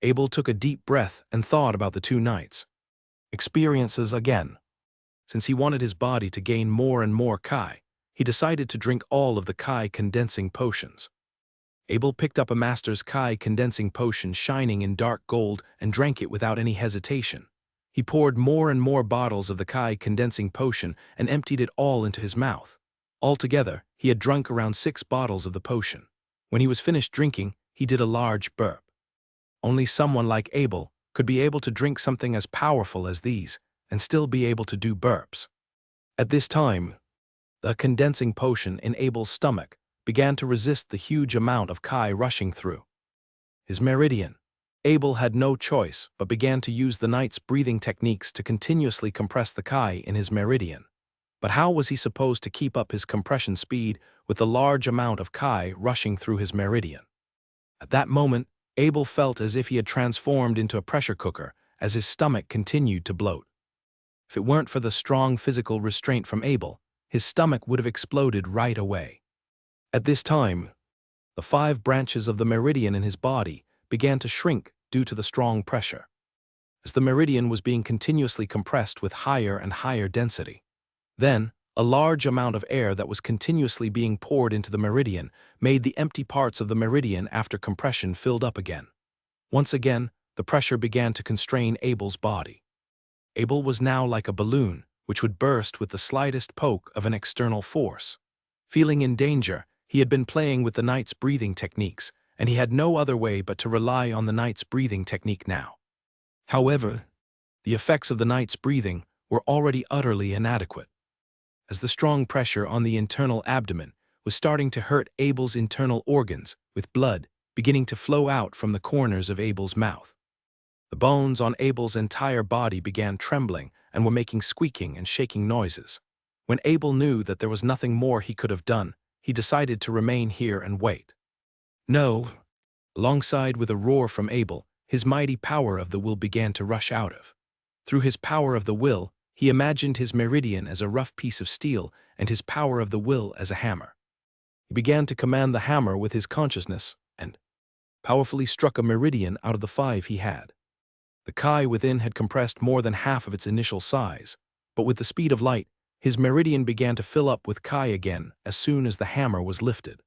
Abel took a deep breath and thought about the two knights' experiences again. Since he wanted his body to gain more and more Kai, he decided to drink all of the Kai condensing potions. Abel picked up a master's Kai condensing potion shining in dark gold and drank it without any hesitation. He poured more and more bottles of the Kai condensing potion and emptied it all into his mouth. Altogether, he had drunk around 6 bottles of the potion. When he was finished drinking, he did a large burp. Only someone like Abel could be able to drink something as powerful as these and still be able to do burps. At this time, the condensing potion in Abel's stomach began to resist the huge amount of Kai rushing through his meridian. Abel had no choice but began to use the knight's breathing techniques to continuously compress the Kai in his meridian. But how was he supposed to keep up his compression speed with the large amount of Kai rushing through his meridian? At that moment, Abel felt as if he had transformed into a pressure cooker as his stomach continued to bloat. If it weren't for the strong physical restraint from Abel, his stomach would have exploded right away. At this time, the 5 branches of the meridian in his body began to shrink due to the strong pressure, as the meridian was being continuously compressed with higher and higher density. Then, a large amount of air that was continuously being poured into the meridian made the empty parts of the meridian after compression filled up again. Once again, the pressure began to constrain Abel's body. Abel was now like a balloon, which would burst with the slightest poke of an external force. Feeling in danger, he had been playing with the knight's breathing techniques, and he had no other way but to rely on the knight's breathing technique now. However, the effects of the knight's breathing were already utterly inadequate, as the strong pressure on the internal abdomen was starting to hurt Abel's internal organs, with blood beginning to flow out from the corners of Abel's mouth. The bones on Abel's entire body began trembling and were making squeaking and shaking noises. When Abel knew that there was nothing more he could have done, he decided to remain here and wait. No. Alongside with a roar from Abel, his mighty power of the will began to rush out of. Through his power of the will, he imagined his meridian as a rough piece of steel and his power of the will as a hammer. He began to command the hammer with his consciousness and powerfully struck a meridian out of the 5 he had. The Kai within had compressed more than half of its initial size, but with the speed of light, his meridian began to fill up with Kai again as soon as the hammer was lifted.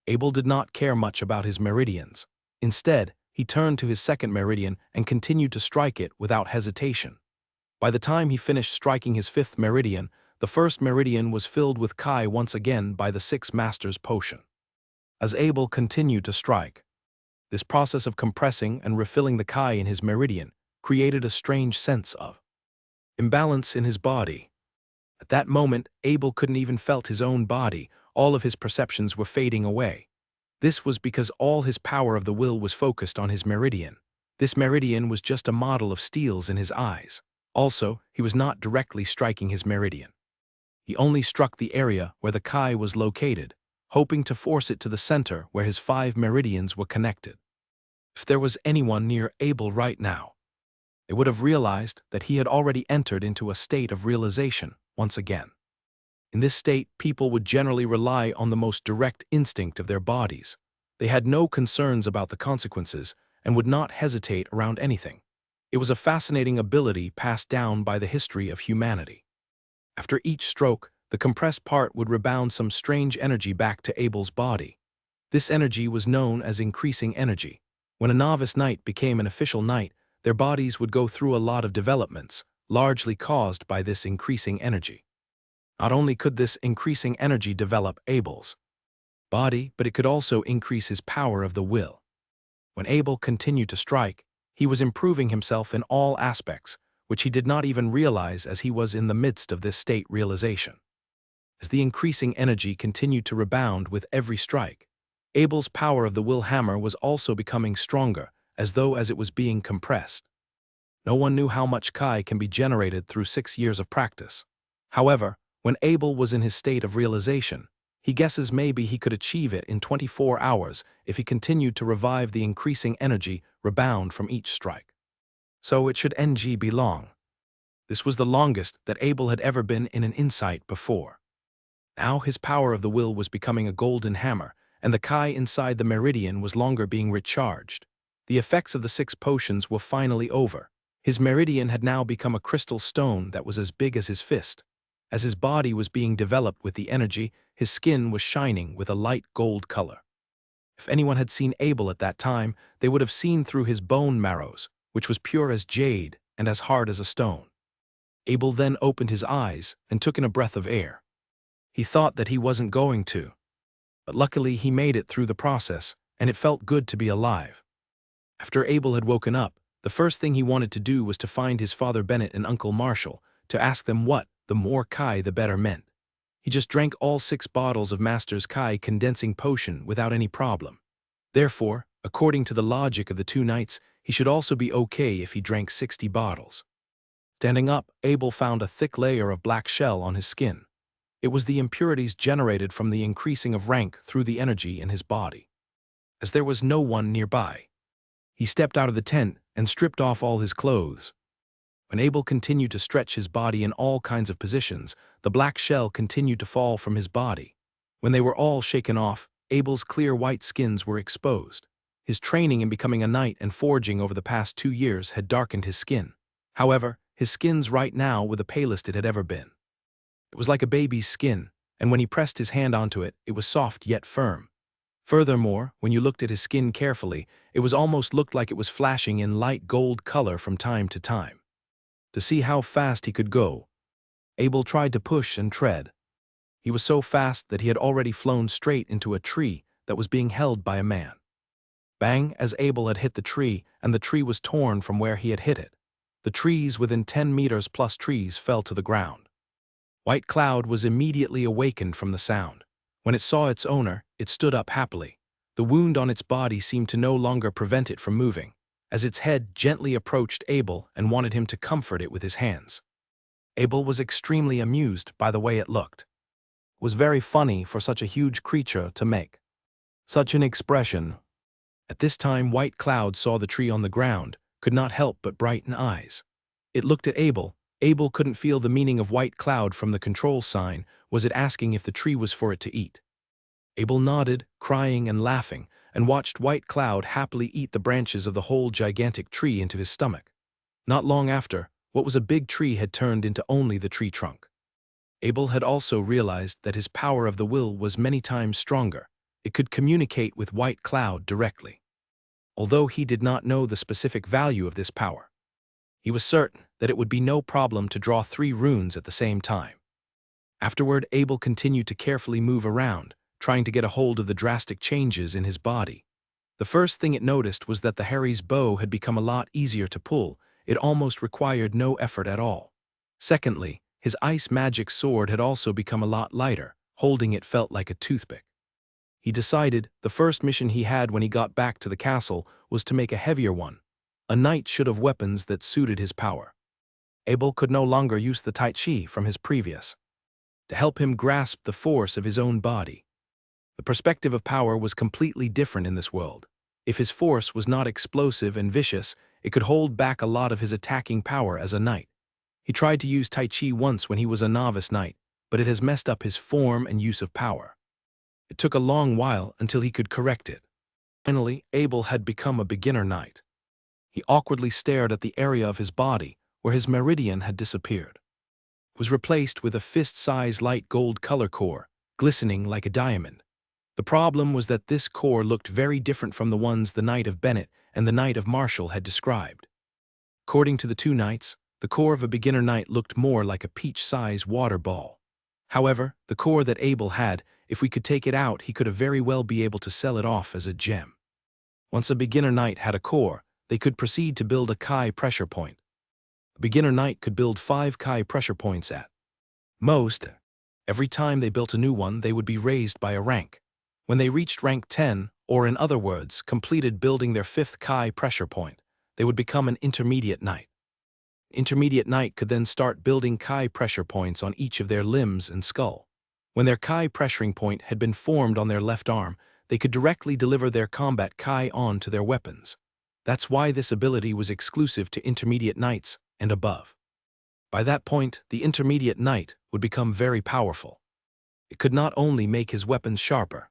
Abel did not care much about his meridians. Instead, he turned to his second meridian and continued to strike it without hesitation. By the time he finished striking his 5th meridian, the first meridian was filled with Kai once again by the 6 master's potion. As Abel continued to strike, this process of compressing and refilling the Kai in his meridian created a strange sense of imbalance in his body. At that moment, Abel couldn't even felt his own body. All of his perceptions were fading away. This was because all his power of the will was focused on his meridian. This meridian was just a model of steels in his eyes. Also, he was not directly striking his meridian. He only struck the area where the Kai was located, hoping to force it to the center where his 5 meridians were connected. If there was anyone near Abel right now, they would have realized that he had already entered into a state of realization once again. In this state, people would generally rely on the most direct instinct of their bodies. They had no concerns about the consequences and would not hesitate around anything. It was a fascinating ability passed down by the history of humanity. After each stroke, the compressed part would rebound some strange energy back to Abel's body. This energy was known as increasing energy. When a novice knight became an official knight, their bodies would go through a lot of developments, largely caused by this increasing energy. Not only could this increasing energy develop Abel's body, but it could also increase his power of the will. When Abel continued to strike, he was improving himself in all aspects, which he did not even realize as he was in the midst of this state realization. As the increasing energy continued to rebound with every strike, Abel's power of the will hammer was also becoming stronger, as it was being compressed. No one knew how much Kai can be generated through 6 years of practice. However, when Abel was in his state of realization, he guesses maybe he could achieve it in 24 hours if he continued to revive the increasing energy rebound from each strike. So it should be long. This was the longest that Abel had ever been in an insight before. Now his power of the will was becoming a golden hammer, and the Kai inside the meridian was longer being recharged. The effects of the 6 potions were finally over. His meridian had now become a crystal stone that was as big as his fist. As his body was being developed with the energy, his skin was shining with a light gold color. If anyone had seen Abel at that time, they would have seen through his bone marrows, which was pure as jade and as hard as a stone. Abel then opened his eyes and took in a breath of air. He thought that he wasn't going to, but luckily he made it through the process, and it felt good to be alive. After Abel had woken up, the first thing he wanted to do was to find his father Bennett and Uncle Marshall, to ask them what the more Kai the better meant. He just drank all 6 bottles of Master's Kai condensing potion without any problem. Therefore, according to the logic of the 2 knights, he should also be okay if he drank 60 bottles. Standing up, Abel found a thick layer of black shell on his skin. It was the impurities generated from the increasing of rank through the energy in his body. As there was no one nearby, he stepped out of the tent and stripped off all his clothes. When Abel continued to stretch his body in all kinds of positions, the black shell continued to fall from his body. When they were all shaken off, Abel's clear white skins were exposed. His training in becoming a knight and forging over the past 2 years had darkened his skin. However, his skins right now were the palest it had ever been. It was like a baby's skin, and when he pressed his hand onto it, it was soft yet firm. Furthermore, when you looked at his skin carefully, it was almost looked like it was flashing in light gold color from time to time. To see how fast he could go, Abel tried to push and tread. He was so fast that he had already flown straight into a tree that was being held by a man. Bang, as Abel had hit the tree, and the tree was torn from where he had hit it. The trees within 10 meters plus trees fell to the ground. White Cloud was immediately awakened from the sound. When it saw its owner, it stood up happily. The wound on its body seemed to no longer prevent it from moving, as its head gently approached Abel and wanted him to comfort it with his hands. Abel was extremely amused by the way it looked. It was very funny for such a huge creature to make such an expression. At this time, White Cloud saw the tree on the ground, could not help but brighten eyes. It looked at Abel. Abel couldn't feel the meaning of White Cloud from the control sign. Was it asking if the tree was for it to eat? Abel nodded, crying and laughing, and watched White Cloud happily eat the branches of the whole gigantic tree into his stomach. Not long after, what was a big tree had turned into only the tree trunk. Abel had also realized that his power of the will was many times stronger. It could communicate with White Cloud directly. Although he did not know the specific value of this power, he was certain that it would be no problem to draw 3 runes at the same time. Afterward, Abel continued to carefully move around, trying to get a hold of the drastic changes in his body. The first thing it noticed was that the Harry's bow had become a lot easier to pull. It almost required no effort at all. Secondly, his ice magic sword had also become a lot lighter. Holding it felt like a toothpick. He decided the first mission he had when he got back to the castle was to make a heavier one. A knight should have weapons that suited his power. Abel could no longer use the Tai Chi from his previous to help him grasp the force of his own body. The perspective of power was completely different in this world. If his force was not explosive and vicious, it could hold back a lot of his attacking power as a knight. He tried to use Tai Chi once when he was a novice knight, but it has messed up his form and use of power. It took a long while until he could correct it. Finally, Abel had become a beginner knight. He awkwardly stared at the area of his body where his meridian had disappeared. It was replaced with a fist-sized light gold color core, glistening like a diamond. The problem was that this core looked very different from the ones the Knight of Bennett and the Knight of Marshall had described. According to the 2 knights, the core of a beginner knight looked more like a peach-sized water ball. However, the core that Abel had, if we could take it out, he could have very well be able to sell it off as a gem. Once a beginner knight had a core, they could proceed to build a Kai pressure point. A beginner knight could build 5 Kai pressure points at most. Every time they built a new one, they would be raised by a rank. When they reached rank 10, or in other words, completed building their 5th Kai pressure point, they would become an intermediate knight. Intermediate knight could then start building Kai pressure points on each of their limbs and skull. When their Kai pressuring point had been formed on their left arm, they could directly deliver their combat Kai on to their weapons. That's why this ability was exclusive to intermediate knights and above. By that point, the intermediate knight would become very powerful. It could not only make his weapons sharper,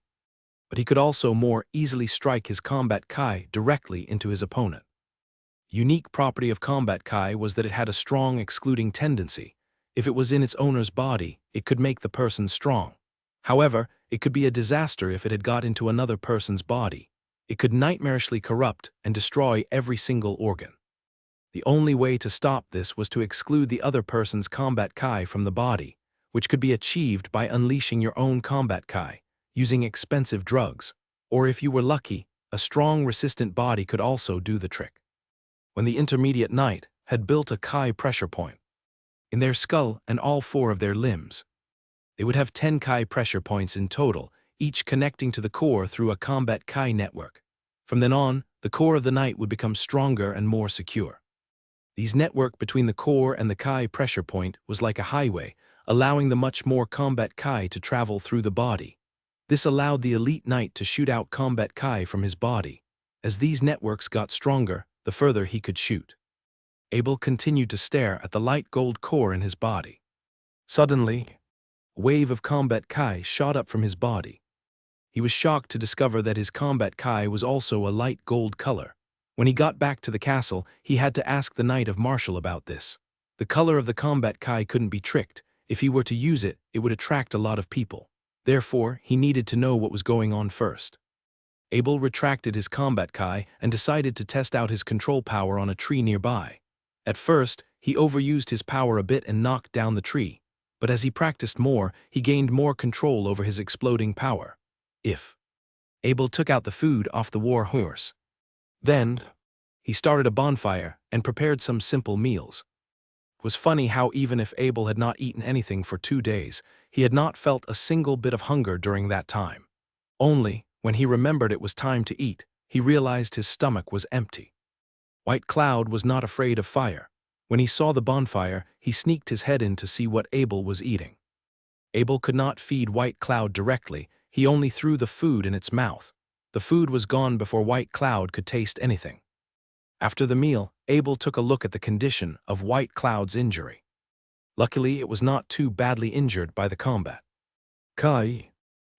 but he could also more easily strike his combat Kai directly into his opponent. Unique property of combat Kai was that it had a strong excluding tendency. If it was in its owner's body, it could make the person strong. However, it could be a disaster if it had got into another person's body. It could nightmarishly corrupt and destroy every single organ. The only way to stop this was to exclude the other person's combat Kai from the body, which could be achieved by unleashing your own combat Kai, using expensive drugs, or if you were lucky, a strong resistant body could also do the trick. When the intermediate knight had built a Kai pressure point in their skull and all 4 of their limbs, they would have 10 Kai pressure points in total, each connecting to the core through a combat Kai network. From then on, the core of the knight would become stronger and more secure. These network between the core and the Kai pressure point was like a highway, allowing the much more combat Kai to travel through the body. This allowed the elite knight to shoot out combat Kai from his body. As these networks got stronger, the further he could shoot. Abel continued to stare at the light gold core in his body. Suddenly, a wave of combat Kai shot up from his body. He was shocked to discover that his combat Kai was also a light gold color. When he got back to the castle, he had to ask the Knight of Martial about this. The color of the combat Kai couldn't be tricked. If he were to use it, it would attract a lot of people. Therefore, he needed to know what was going on first. Abel retracted his combat Kai and decided to test out his control power on a tree nearby. At first, he overused his power a bit and knocked down the tree, but as he practiced more, he gained more control over his exploding power. Abel took out the food off the war horse. Then, he started a bonfire and prepared some simple meals. It was funny how even if Abel had not eaten anything for 2 days, he had not felt a single bit of hunger during that time. Only, when he remembered it was time to eat, he realized his stomach was empty. White Cloud was not afraid of fire. When he saw the bonfire, he sneaked his head in to see what Abel was eating. Abel could not feed White Cloud directly, he only threw the food in its mouth. The food was gone before White Cloud could taste anything. After the meal, Abel took a look at the condition of White Cloud's injury. Luckily, it was not too badly injured by the combat Kai.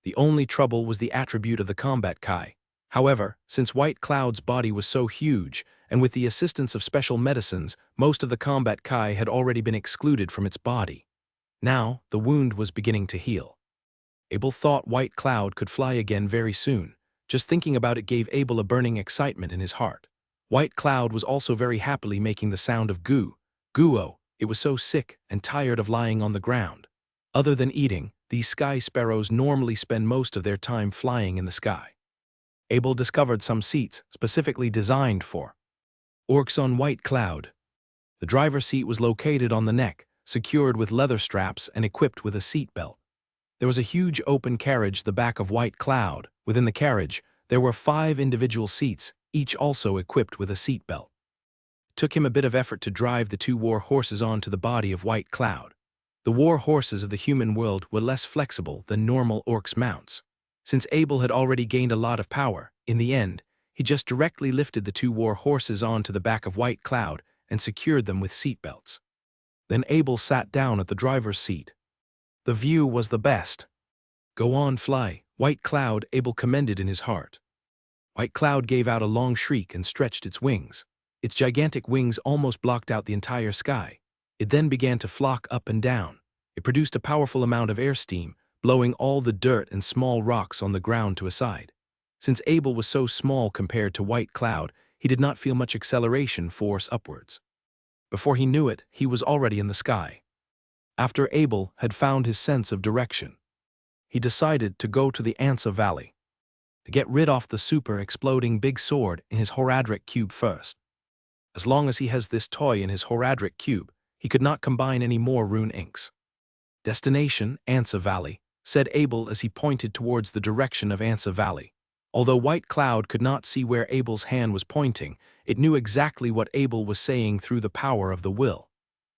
The only trouble was the attribute of the combat Kai. However, since White Cloud's body was so huge, and with the assistance of special medicines, most of the combat Kai had already been excluded from its body. Now, the wound was beginning to heal. Abel thought White Cloud could fly again very soon. Just thinking about it gave Abel a burning excitement in his heart. White Cloud was also very happily making the sound of goo-oh. It was so sick and tired of lying on the ground. Other than eating, these sky sparrows normally spend most of their time flying in the sky. Abel discovered some seats specifically designed for orcs on White Cloud. The driver's seat was located on the neck, secured with leather straps and equipped with a seat belt. There was a huge open carriage the back of White Cloud. Within the carriage, there were 5 individual seats, each also equipped with a seat belt. It took him a bit of effort to drive the 2 war horses onto the body of White Cloud. The war horses of the human world were less flexible than normal orcs' mounts. Since Abel had already gained a lot of power, in the end, he just directly lifted the 2 war horses onto the back of White Cloud and secured them with seat belts. Then Abel sat down at the driver's seat. The view was the best. "Go on, fly, White Cloud," Abel commended in his heart. White Cloud gave out a long shriek and stretched its wings. Its gigantic wings almost blocked out the entire sky. It then began to flock up and down. It produced a powerful amount of air steam, blowing all the dirt and small rocks on the ground to a side. Since Abel was so small compared to White Cloud, he did not feel much acceleration force upwards. Before he knew it, he was already in the sky. After Abel had found his sense of direction, he decided to go to the Ansa Valley to get rid of the super-exploding big sword in his Horadric cube first. As long as he has this toy in his Horadric cube, he could not combine any more rune inks. "Destination, Ansa Valley," said Abel as he pointed towards the direction of Ansa Valley. Although White Cloud could not see where Abel's hand was pointing, it knew exactly what Abel was saying through the power of the will.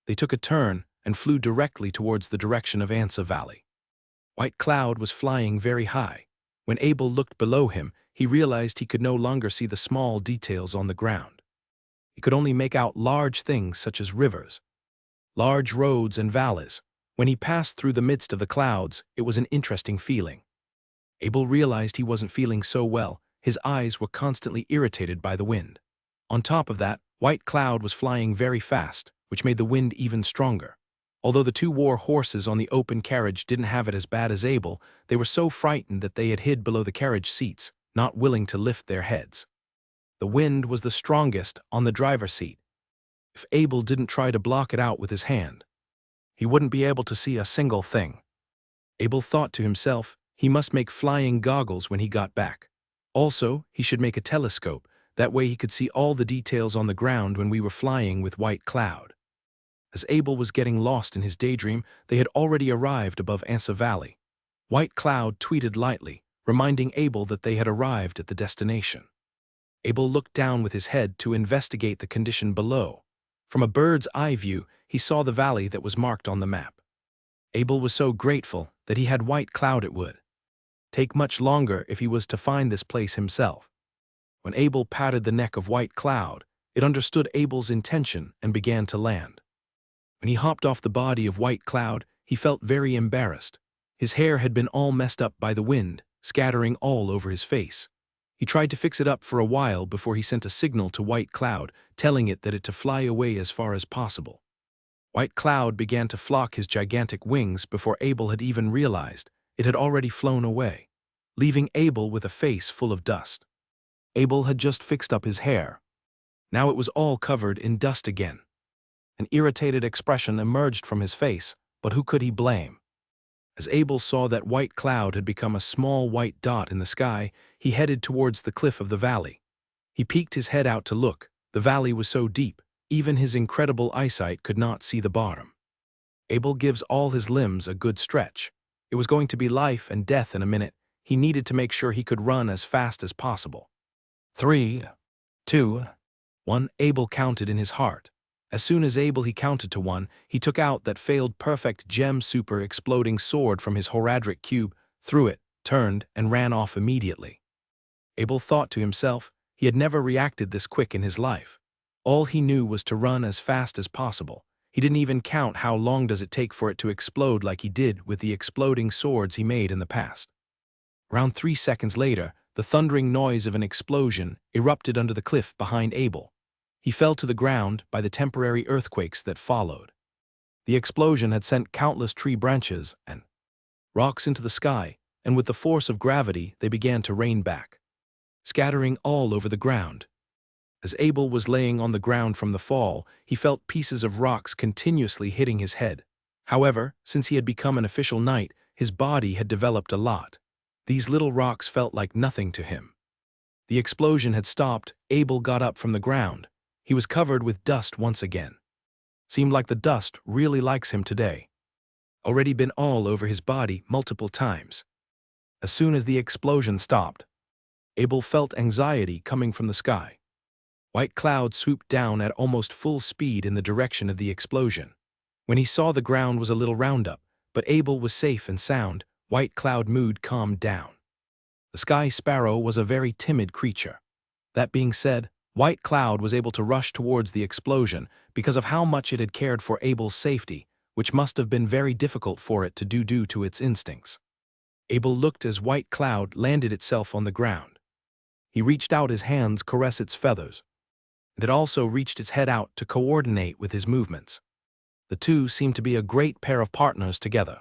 They took a turn and flew directly towards the direction of Ansa Valley. White Cloud was flying very high. When Abel looked below him, he realized he could no longer see the small details on the ground. He could only make out large things such as rivers, large roads and valleys. When he passed through the midst of the clouds, it was an interesting feeling. Abel realized he wasn't feeling so well. His eyes were constantly irritated by the wind. On top of that, White Cloud was flying very fast, which made the wind even stronger. Although the two war horses on the open carriage didn't have it as bad as Abel, they were so frightened that they had hid below the carriage seats, not willing to lift their heads. The wind was the strongest on the driver's seat. If Abel didn't try to block it out with his hand, he wouldn't be able to see a single thing. Abel thought to himself, he must make flying goggles when he got back. Also, he should make a telescope, that way he could see all the details on the ground when we were flying with White Cloud. As Abel was getting lost in his daydream, they had already arrived above Ansa Valley. White Cloud tweeted lightly, reminding Abel that they had arrived at the destination. Abel looked down with his head to investigate the condition below. From a bird's eye view, he saw the valley that was marked on the map. Abel was so grateful that he had White Cloud it would take much longer if he was to find this place himself. When Abel patted the neck of White Cloud, it understood Abel's intention and began to land. When he hopped off the body of White Cloud, he felt very embarrassed. His hair had been all messed up by the wind, scattering all over his face. He tried to fix it up for a while before he sent a signal to White Cloud, telling it that it to fly away as far as possible. White Cloud began to flock his gigantic wings before Abel had even realized it had already flown away, leaving Abel with a face full of dust. Abel had just fixed up his hair. Now it was all covered in dust again. An irritated expression emerged from his face, but who could he blame? As Abel saw that White Cloud had become a small white dot in the sky, he headed towards the cliff of the valley. He peeked his head out to look. The valley was so deep, even his incredible eyesight could not see the bottom. Abel gives all his limbs a good stretch. It was going to be life and death in a minute. He needed to make sure he could run as fast as possible. 3, 2, 1. Abel counted in his heart. As soon as he counted to 1, he took out that failed perfect gem super exploding sword from his Horadric cube, threw it, turned, and ran off immediately. Abel thought to himself, he had never reacted this quick in his life. All he knew was to run as fast as possible. He didn't even count how long does it take for it to explode like he did with the exploding swords he made in the past. Around 3 seconds later, the thundering noise of an explosion erupted under the cliff behind Abel. He fell to the ground by the temporary earthquakes that followed. The explosion had sent countless tree branches and rocks into the sky, and with the force of gravity they began to rain back, scattering all over the ground. As Abel was laying on the ground from the fall, he felt pieces of rocks continuously hitting his head. However, since he had become an official knight, his body had developed a lot. These little rocks felt like nothing to him. The explosion had stopped. Abel got up from the ground. He was covered with dust once again. Seemed like the dust really likes him today. Already been all over his body multiple times. As soon as the explosion stopped, Abel felt anxiety coming from the sky. White Cloud swooped down at almost full speed in the direction of the explosion. When he saw the ground was a little roundup, but Abel was safe and sound, White Cloud mood calmed down. The sky sparrow was a very timid creature. That being said, White Cloud was able to rush towards the explosion because of how much it had cared for Abel's safety, which must have been very difficult for it to do due to its instincts. Abel looked as White Cloud landed itself on the ground. He reached out his hands to caress its feathers, and it also reached its head out to coordinate with his movements. The two seemed to be a great pair of partners together.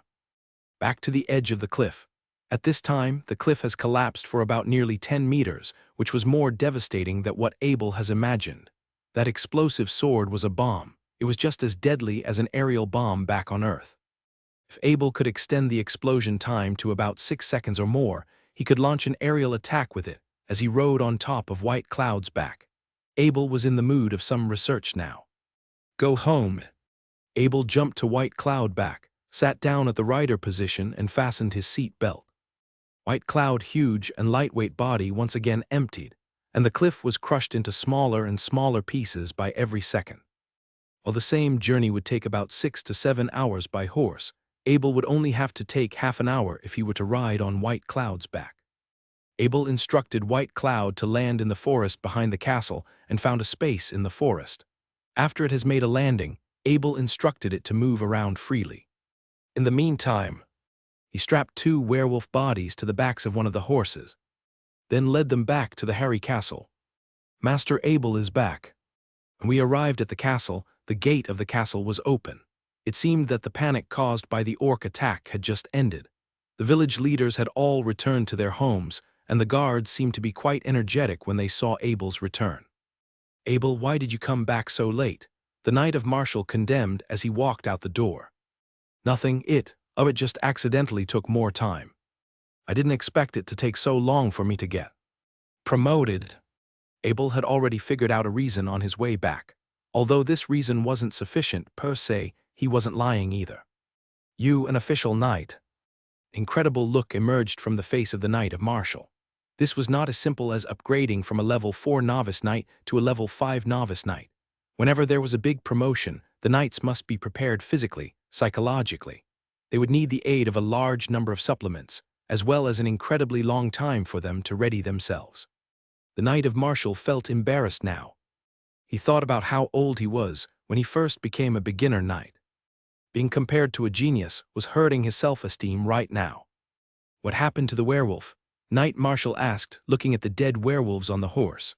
Back to the edge of the cliff. At this time, the cliff has collapsed for about nearly 10 meters, which was more devastating than what Abel has imagined. That explosive sword was a bomb. It was just as deadly as an aerial bomb back on Earth. If Abel could extend the explosion time to about 6 seconds or more, he could launch an aerial attack with it as he rode on top of White Cloud's back. Abel was in the mood of some research now. Go home. Abel jumped to White Cloud back, sat down at the rider position and fastened his seat belt. White Cloud huge and lightweight body once again emptied, and the cliff was crushed into smaller and smaller pieces by every second. While the same journey would take about 6 to 7 hours by horse, Abel would only have to take half an hour if he were to ride on White Cloud's back. Abel instructed White Cloud to land in the forest behind the castle and found a space in the forest. After it has made a landing, Abel instructed it to move around freely. In the meantime, he He strapped 2 werewolf bodies to the backs of one of the horses, then led them back to the hairy castle. Master Abel is back. When we arrived at the castle, the gate of the castle was open. It seemed that the panic caused by the orc attack had just ended. The village leaders had all returned to their homes, and the guards seemed to be quite energetic when they saw Abel's return. "Abel, why did you come back so late?" the Knight of Martial condemned as he walked out the door. "Nothing, it just accidentally took more time. I didn't expect it to take so long for me to get promoted." Abel had already figured out a reason on his way back. Although this reason wasn't sufficient per se, he wasn't lying either. "You, an official knight?" Incredible look emerged from the face of the Knight of Martial. This was not as simple as upgrading from a level 4 novice knight to a level 5 novice knight. Whenever there was a big promotion, the knights must be prepared physically, psychologically. They would need the aid of a large number of supplements, as well as an incredibly long time for them to ready themselves. The Knight of Martial felt embarrassed now. He thought about how old he was when he first became a beginner knight. Being compared to a genius was hurting his self-esteem right now. "What happened to the werewolf?" Knight Martial asked, looking at the dead werewolves on the horse.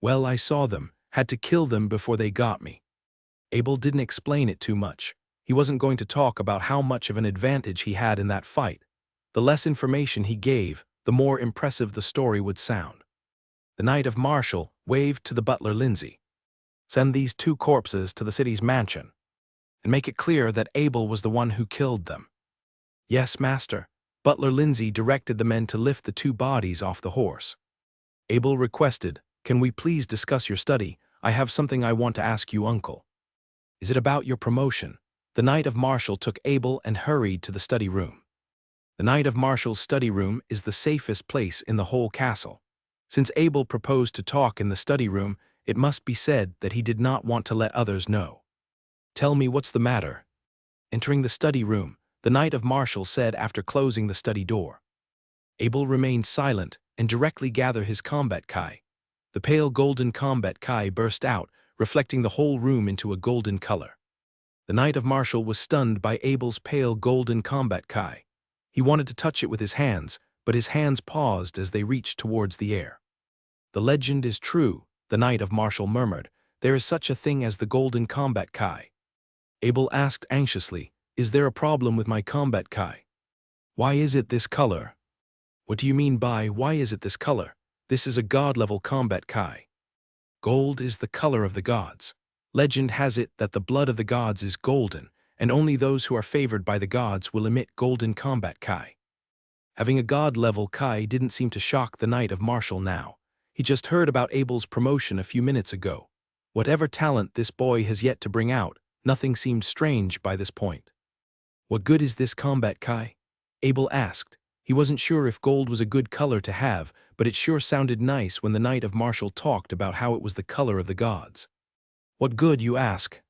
"Well, I saw them, had to kill them before they got me." Abel didn't explain it too much. He wasn't going to talk about how much of an advantage he had in that fight. The less information he gave, the more impressive the story would sound. The Knight of Martial waved to the butler Lindsay. "Send these 2 corpses to the city's mansion, and make it clear that Abel was the one who killed them." "Yes, master." Butler Lindsay directed the men to lift the 2 bodies off the horse. Abel requested, "Can we please discuss your study? I have something I want to ask you, uncle." "Is it about your promotion?" The Knight of Martial took Abel and hurried to the study room. The Knight of Martial's study room is the safest place in the whole castle. Since Abel proposed to talk in the study room, it must be said that he did not want to let others know. "Tell me what's the matter." Entering the study room, the Knight of Martial said after closing the study door. Abel remained silent and directly gathered his combat kai. The pale golden combat kai burst out, reflecting the whole room into a golden color. The Knight of Martial was stunned by Abel's pale golden combat kai. He wanted to touch it with his hands, but his hands paused as they reached towards the air. "The legend is true," the Knight of Martial murmured. "There is such a thing as the golden combat kai." Abel asked anxiously, "Is there a problem with my combat kai? Why is it this color?" "What do you mean by, why is it this color? This is a god-level combat kai. Gold is the color of the gods. Legend has it that the blood of the gods is golden, and only those who are favored by the gods will emit golden combat kai." Having a god-level kai didn't seem to shock the Knight of Martial now. He just heard about Abel's promotion a few minutes ago. Whatever talent this boy has yet to bring out, nothing seemed strange by this point. "What good is this combat kai?" Abel asked. He wasn't sure if gold was a good color to have, but it sure sounded nice when the Knight of Martial talked about how it was the color of the gods. "What good, you ask?"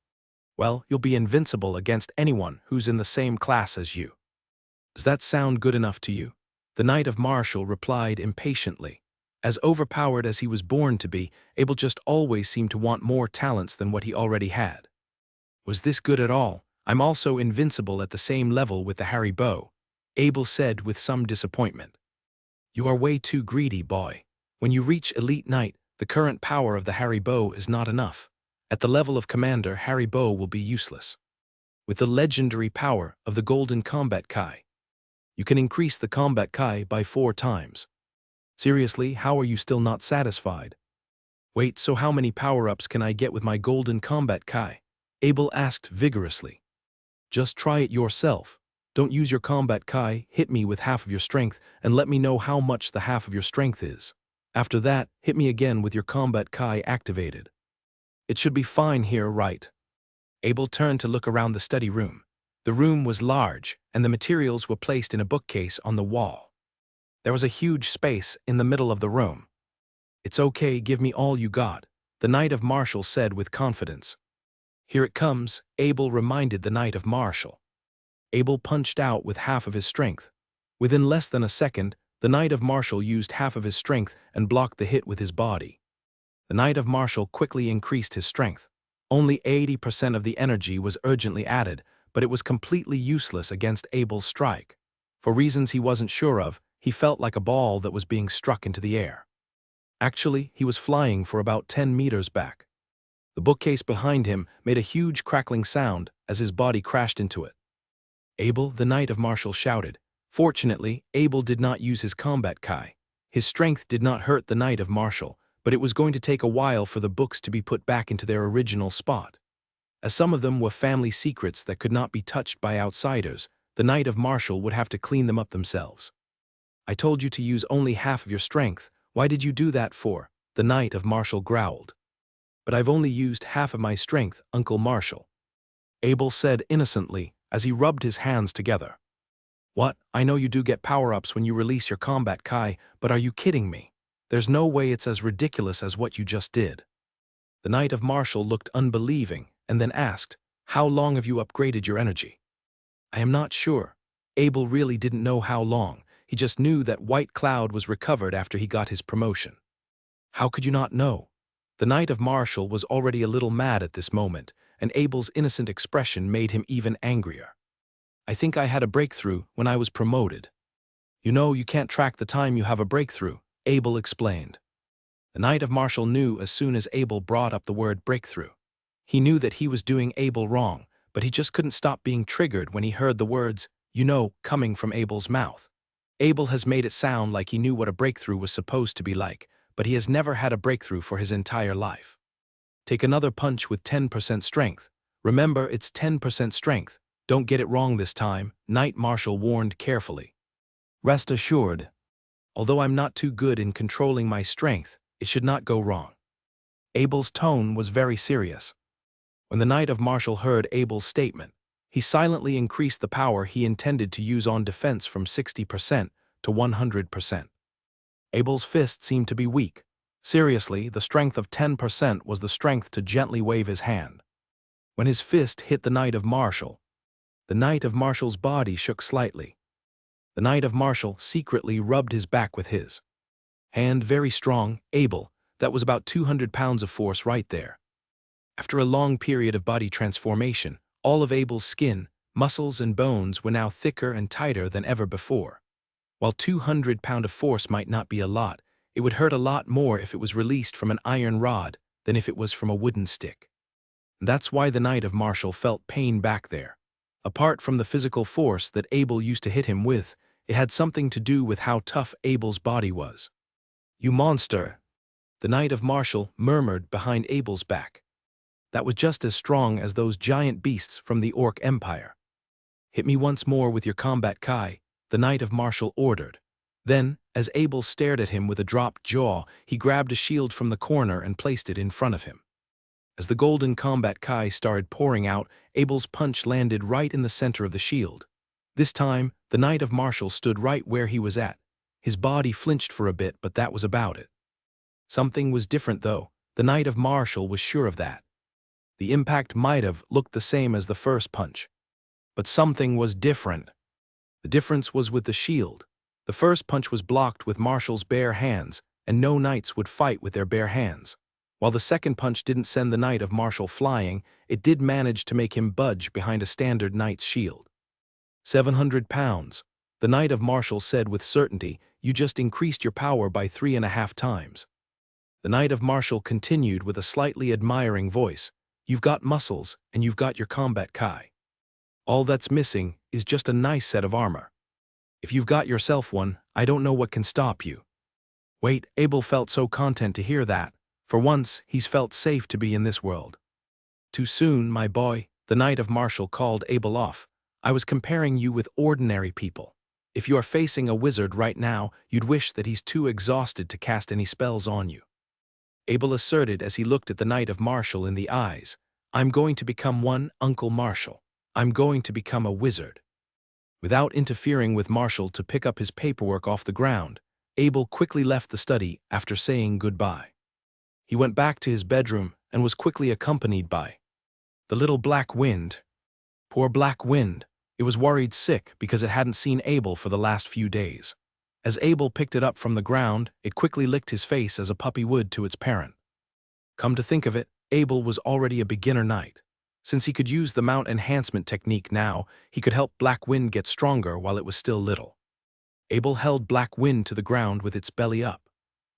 "Well, you'll be invincible against anyone who's in the same class as you." "Does that sound good enough to you?" The Knight of Martial replied impatiently. As overpowered as he was born to be, Abel just always seemed to want more talents than what he already had. "Was this good at all? I'm also invincible at the same level with the hairy bow," Abel said with some disappointment. "You are way too greedy, boy. When you reach Elite Knight, the current power of the hairy bow is not enough. At the level of Commander, hairy bow will be useless. With the legendary power of the Golden Combat Kai, you can increase the Combat Kai by 4 times. Seriously, how are you still not satisfied?" "Wait, so how many power-ups can I get with my Golden Combat Kai?" Abel asked vigorously. "Just try it yourself. Don't use your Combat Kai, hit me with half of your strength, and let me know how much the half of your strength is. After that, hit me again with your Combat Kai activated. It should be fine here, right?" Abel turned to look around the study room. The room was large, and the materials were placed in a bookcase on the wall. There was a huge space in the middle of the room. "It's okay, give me all you got," the Knight of Martial said with confidence. "Here it comes," Abel reminded the Knight of Martial. Abel punched out with half of his strength. Within less than a second, the Knight of Martial used half of his strength and blocked the hit with his body. The Knight of Martial quickly increased his strength. Only 80% of the energy was urgently added, but it was completely useless against Abel's strike. For reasons he wasn't sure of, he felt like a ball that was being struck into the air. Actually, he was flying for about 10 meters back. The bookcase behind him made a huge crackling sound as his body crashed into it. Abel, the Knight of Martial, shouted. Fortunately, Abel did not use his combat kai. His strength did not hurt the Knight of Martial, but it was going to take a while for the books to be put back into their original spot. As some of them were family secrets that could not be touched by outsiders, the Knight of Martial would have to clean them up themselves. I told you to use only half of your strength. Why did you do that for? The Knight of Martial growled. But I've only used half of my strength, Uncle Martial, Abel said innocently as he rubbed his hands together. What? I know you do get power-ups when you release your combat kai, but are you kidding me? There's no way it's as ridiculous as what you just did. The Knight of Martial looked unbelieving and then asked, how long have you upgraded your energy? I am not sure. Abel really didn't know how long. He just knew that White Cloud was recovered after he got his promotion. How could you not know? The Knight of Martial was already a little mad at this moment, and Abel's innocent expression made him even angrier. I think I had a breakthrough when I was promoted. You know you can't track the time you have a breakthrough, Abel explained. The Knight of Martial knew as soon as Abel brought up the word breakthrough. He knew that he was doing Abel wrong, but he just couldn't stop being triggered when he heard the words, you know, coming from Abel's mouth. Abel has made it sound like he knew what a breakthrough was supposed to be like, but he has never had a breakthrough for his entire life. Take another punch with 10% strength. Remember, it's 10% strength. Don't get it wrong this time, Knight Martial warned carefully. Rest assured, although I'm not too good in controlling my strength, it should not go wrong. Abel's tone was very serious. When the Knight of Martial heard Abel's statement, he silently increased the power he intended to use on defense from 60% to 100%. Abel's fist seemed to be weak. Seriously, the strength of 10% was the strength to gently wave his hand. When his fist hit the Knight of Martial, the Knight of Martial's body shook slightly. The Knight of Martial secretly rubbed his back with his hand. Very strong, Abel. That was about 200 pounds of force right there. After a long period of body transformation, all of Abel's skin, muscles, and bones were now thicker and tighter than ever before. While 200 pounds of force might not be a lot, it would hurt a lot more if it was released from an iron rod than if it was from a wooden stick. That's why the Knight of Martial felt pain back there. Apart from the physical force that Abel used to hit him with, it had something to do with how tough Abel's body was. You monster! The Knight of Martial murmured behind Abel's back. That was just as strong as those giant beasts from the Orc Empire. Hit me once more with your combat kai, the Knight of Martial ordered. Then, as Abel stared at him with a dropped jaw, he grabbed a shield from the corner and placed it in front of him. As the golden combat kai started pouring out, Abel's punch landed right in the center of the shield. This time, the Knight of Martial stood right where he was at. His body flinched for a bit, but that was about it. Something was different though. The Knight of Martial was sure of that. The impact might have looked the same as the first punch, but something was different. The difference was with the shield. The first punch was blocked with Martial's bare hands, and no knights would fight with their bare hands. While the second punch didn't send the Knight of Martial flying, it did manage to make him budge behind a standard knight's shield. 700 pounds, the Knight of Martial said with certainty. You just increased your power by 3.5 times. The Knight of Martial continued with a slightly admiring voice. You've got muscles, and you've got your combat kai. All that's missing is just a nice set of armor. If you've got yourself one, I don't know what can stop you. Wait, Abel felt so content to hear that. For once, he's felt safe to be in this world. Too soon, my boy, the Knight of Martial called Abel off. I was comparing you with ordinary people. If you are facing a wizard right now, you'd wish that he's too exhausted to cast any spells on you. Abel asserted as he looked at the Knight of Martial in the eyes. I'm going to become one, Uncle Martial. I'm going to become a wizard. Without interfering with Martial to pick up his paperwork off the ground, Abel quickly left the study after saying goodbye. He went back to his bedroom and was quickly accompanied by the little black wind. Poor black wind. It was worried sick because it hadn't seen Abel for the last few days. As Abel picked it up from the ground, it quickly licked his face as a puppy would to its parent. Come to think of it, Abel was already a beginner knight. Since he could use the mount enhancement technique now, he could help Black Wind get stronger while it was still little. Abel held Black Wind to the ground with its belly up.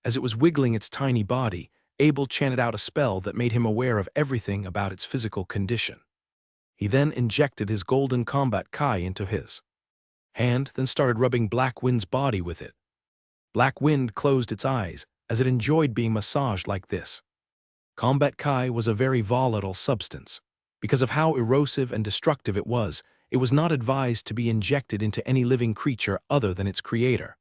As it was wiggling its tiny body, Abel chanted out a spell that made him aware of everything about its physical condition. He then injected his golden combat kai into his hand, then started rubbing Black Wind's body with it. Black Wind closed its eyes, as it enjoyed being massaged like this. Combat kai was a very volatile substance. Because of how erosive and destructive it was not advised to be injected into any living creature other than its creator.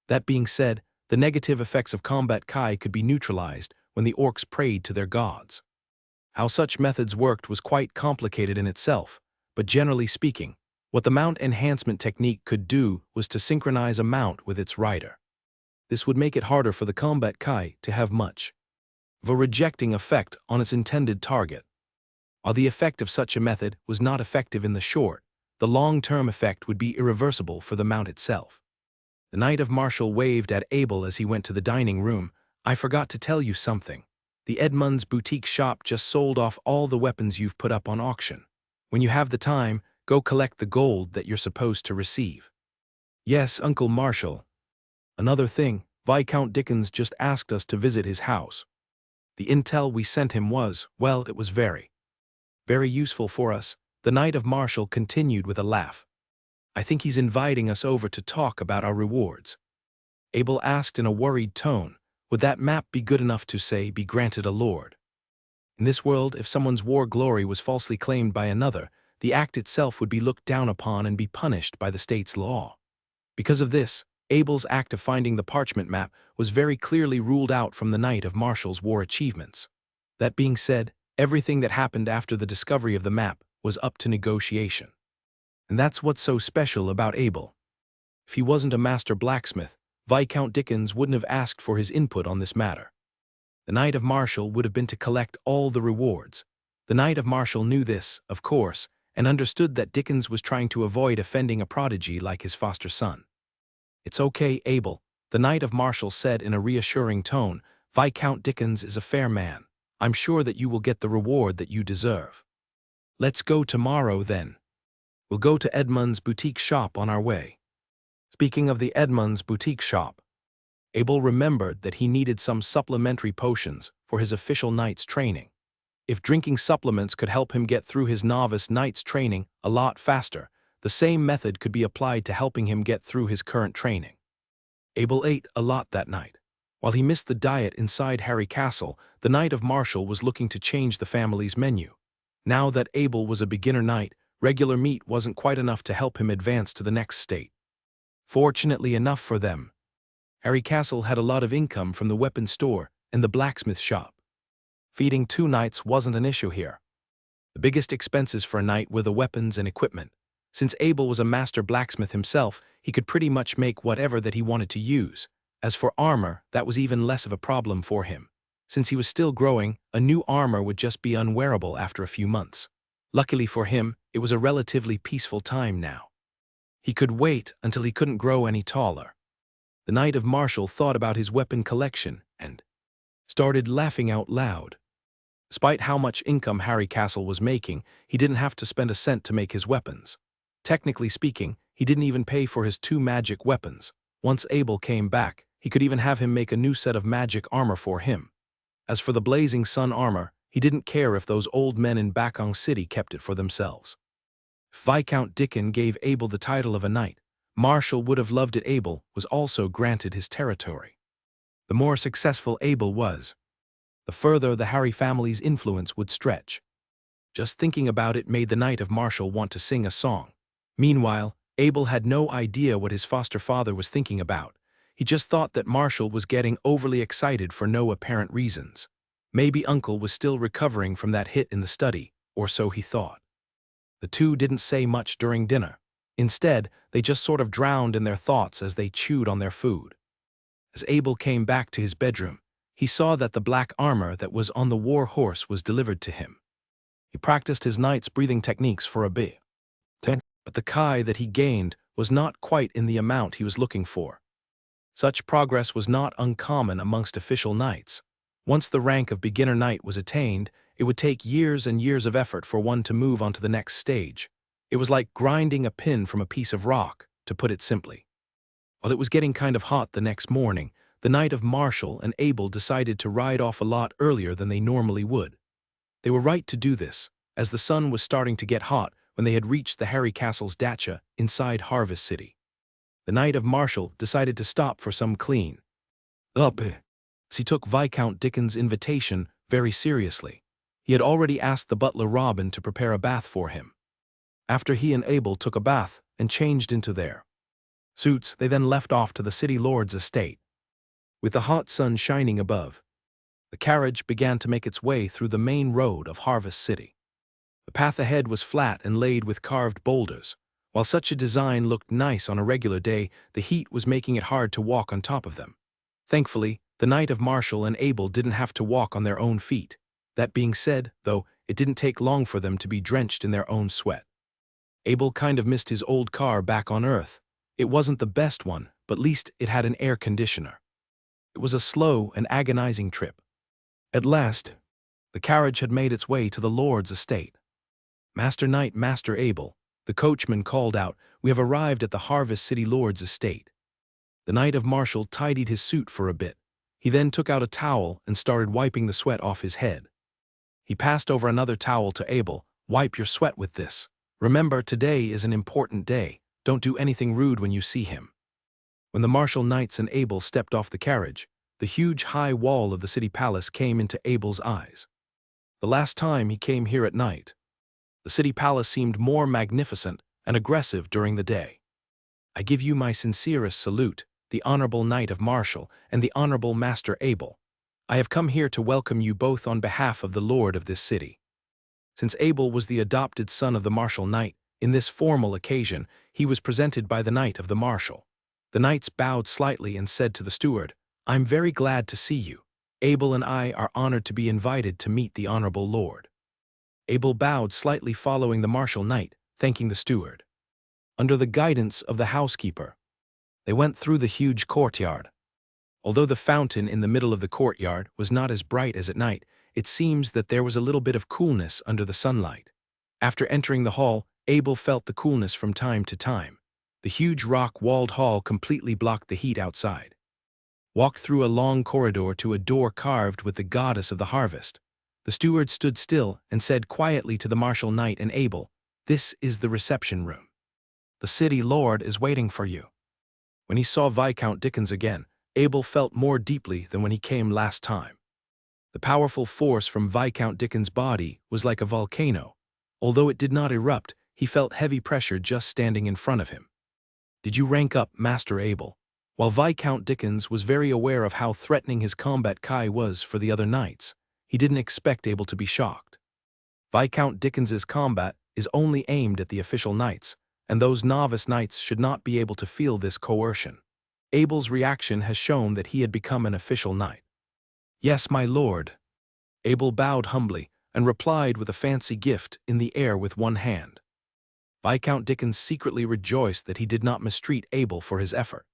That being said, the negative effects of combat kai could be neutralized when the orcs prayed to their gods. How such methods worked was quite complicated in itself, but generally speaking, what the mount enhancement technique could do was to synchronize a mount with its rider. This would make it harder for the combat kai to have much of a rejecting effect on its intended target. While the effect of such a method was not effective in the short, the long-term effect would be irreversible for the mount itself. The Knight of Martial waved at Abel as he went to the dining room. "I forgot to tell you something. The Edmund's boutique shop just sold off all the weapons you've put up on auction. When you have the time, go collect the gold that you're supposed to receive." "Yes, Uncle Marshall. Another thing, Viscount Dickens just asked us to visit his house. The intel we sent him was, well, it was very useful for us," the Knight of Martial continued with a laugh. "I think he's inviting us over to talk about our rewards." Abel asked in a worried tone, would that map be good enough to, say, be granted a lord? In this world, if someone's war glory was falsely claimed by another, the act itself would be looked down upon and be punished by the state's law. Because of this, Abel's act of finding the parchment map was very clearly ruled out from the Knight of Martial's war achievements. That being said, everything that happened after the discovery of the map was up to negotiation. And that's what's so special about Abel. If he wasn't a master blacksmith, Viscount Dickens wouldn't have asked for his input on this matter. The Knight of Martial would have been to collect all the rewards. The Knight of Martial knew this, of course, and understood that Dickens was trying to avoid offending a prodigy like his foster son. "It's okay, Abel," the Knight of Martial said in a reassuring tone. "Viscount Dickens is a fair man. I'm sure that you will get the reward that you deserve. Let's go tomorrow, then. We'll go to Edmund's boutique shop on our way." Speaking of the Edmund's boutique shop, Abel remembered that he needed some supplementary potions for his official knight's training. If drinking supplements could help him get through his novice knight's training a lot faster, the same method could be applied to helping him get through his current training. Abel ate a lot that night. While he missed the diet inside Harry Castle, the Knight of Martial was looking to change the family's menu. Now that Abel was a beginner knight, regular meat wasn't quite enough to help him advance to the next state. Fortunately enough for them, Harry Castle had a lot of income from the weapon store and the blacksmith shop. Feeding two knights wasn't an issue here. The biggest expenses for a knight were the weapons and equipment. Since Abel was a master blacksmith himself, he could pretty much make whatever that he wanted to use. As for armor, that was even less of a problem for him. Since he was still growing, a new armor would just be unwearable after a few months. Luckily for him, it was a relatively peaceful time now. He could wait until he couldn't grow any taller. The Knight of Martial thought about his weapon collection and started laughing out loud. Despite how much income Harry Castle was making, he didn't have to spend a cent to make his weapons. Technically speaking, he didn't even pay for his 2 magic weapons. Once Abel came back, he could even have him make a new set of magic armor for him. As for the Blazing Sun armor, he didn't care if those old men in Bakong City kept it for themselves. If Viscount Dickens gave Abel the title of a knight, Marshall would have loved it. Abel was also granted his territory. The more successful Abel was, the further the Harry family's influence would stretch. Just thinking about it made the Knight of Martial want to sing a song. Meanwhile, Abel had no idea what his foster father was thinking about. He just thought that Marshall was getting overly excited for no apparent reasons. Maybe Uncle was still recovering from that hit in the study, or so he thought. The two didn't say much during dinner. Instead, they just sort of drowned in their thoughts as they chewed on their food. As Abel came back to his bedroom, he saw that the black armor that was on the war horse was delivered to him. He practiced his knight's breathing techniques for a bit, but the kai that he gained was not quite in the amount he was looking for. Such progress was not uncommon amongst official knights. Once the rank of beginner knight was attained, It would take years and years of effort for one to move onto the next stage. It was like grinding a pin from a piece of rock, to put it simply. While it was getting kind of hot the next morning, the Knight of Marshall and Abel decided to ride off a lot earlier than they normally would. They were right to do this, as the sun was starting to get hot when they had reached the Harry Castle's dacha inside Harvest City. The Knight of Marshall decided to stop for some clean up. He took Viscount Dickens' invitation very seriously. He had already asked the butler Robin to prepare a bath for him. After he and Abel took a bath and changed into their suits, they then left off to the city lord's estate. With the hot sun shining above, the carriage began to make its way through the main road of Harvest City. The path ahead was flat and laid with carved boulders. While such a design looked nice on a regular day, the heat was making it hard to walk on top of them. Thankfully, the Knight of Marshall and Abel didn't have to walk on their own feet. That being said, though, it didn't take long for them to be drenched in their own sweat. Abel kind of missed his old car back on Earth. It wasn't the best one, but at least it had an air conditioner. It was a slow and agonizing trip. At last, the carriage had made its way to the Lord's estate. "Master Knight, Master Abel," the coachman called out, "we have arrived at the Harvest City Lord's estate." The Knight of Marshall tidied his suit for a bit. He then took out a towel and started wiping the sweat off his head. He passed over another towel to Abel. "Wipe your sweat with this. Remember, today is an important day. Don't do anything rude when you see him." When the Marshall Knights and Abel stepped off the carriage, the huge high wall of the city palace came into Abel's eyes. The last time he came here at night, the city palace seemed more magnificent and aggressive during the day. "I give you my sincerest salute, the Honorable Knight of Marshall and the Honorable Master Abel. I have come here to welcome you both on behalf of the Lord of this city." Since Abel was the adopted son of the Marshall Knight, in this formal occasion, he was presented by the Knight of the Marshall. The knights bowed slightly and said to the steward, "I'm very glad to see you. Abel and I are honored to be invited to meet the Honorable Lord." Abel bowed slightly, following the Marshall Knight, thanking the steward. Under the guidance of the housekeeper, they went through the huge courtyard. Although the fountain in the middle of the courtyard was not as bright as at night, it seems that there was a little bit of coolness under the sunlight. After entering the hall, Abel felt the coolness from time to time. The huge rock-walled hall completely blocked the heat outside. Walked through a long corridor to a door carved with the goddess of the harvest. The steward stood still and said quietly to the Marshall Knight and Abel, "This is the reception room. The city lord is waiting for you." When he saw Viscount Dickens again, Abel felt more deeply than when he came last time. The powerful force from Viscount Dickens' body was like a volcano. Although it did not erupt, he felt heavy pressure just standing in front of him. "Did you rank up, Master Abel?" While Viscount Dickens was very aware of how threatening his combat kai was for the other knights, he didn't expect Abel to be shocked. Viscount Dickens's combat is only aimed at the official knights, and those novice knights should not be able to feel this coercion. Abel's reaction has shown that he had become an official knight. "Yes, my lord." Abel bowed humbly and replied with a fancy gift in the air with one hand. Viscount Dickens secretly rejoiced that he did not mistreat Abel for his effort.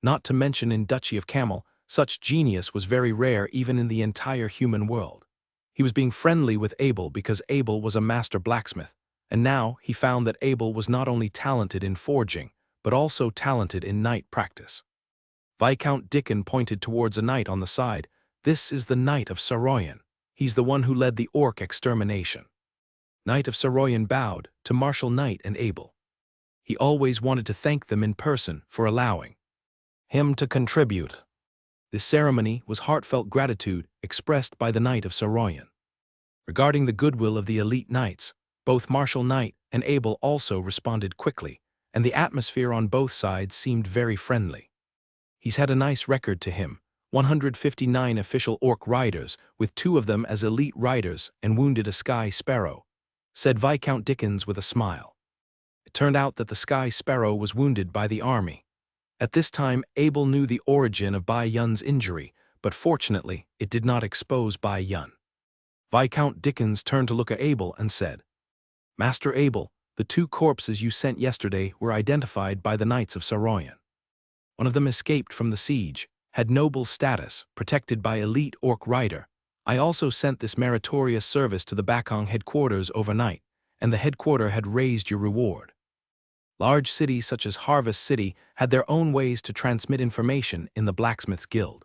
Not to mention in Duchy of Camel, such genius was very rare even in the entire human world. He was being friendly with Abel because Abel was a master blacksmith, and now he found that Abel was not only talented in forging, but also talented in knight practice. Viscount Dickens pointed towards a knight on the side. "This is the Knight of Saroyan. He's the one who led the orc extermination." Knight of Saroyan bowed to Marshall Knight and Abel. He always wanted to thank them in person for allowing him to contribute. This ceremony was heartfelt gratitude expressed by the Knight of Saroyan. Regarding the goodwill of the elite knights, both Marshall Knight and Abel also responded quickly, and the atmosphere on both sides seemed very friendly. "He's had a nice record to him. 159 official orc riders, with 2 of them as elite riders, and wounded a Sky Sparrow," said Viscount Dickens with a smile. It turned out that the Sky Sparrow was wounded by the army. At this time, Abel knew the origin of Bai Yun's injury, but fortunately, it did not expose Bai Yun. Viscount Dickens turned to look at Abel and said, "Master Abel, the 2 corpses you sent yesterday were identified by the Knights of Saroyan. One of them escaped from the siege, had noble status, protected by elite orc rider. I also sent this meritorious service to the Bakong headquarters overnight, and the headquarter had raised your reward. Large cities such as Harvest City had their own ways to transmit information in the Blacksmith's Guild.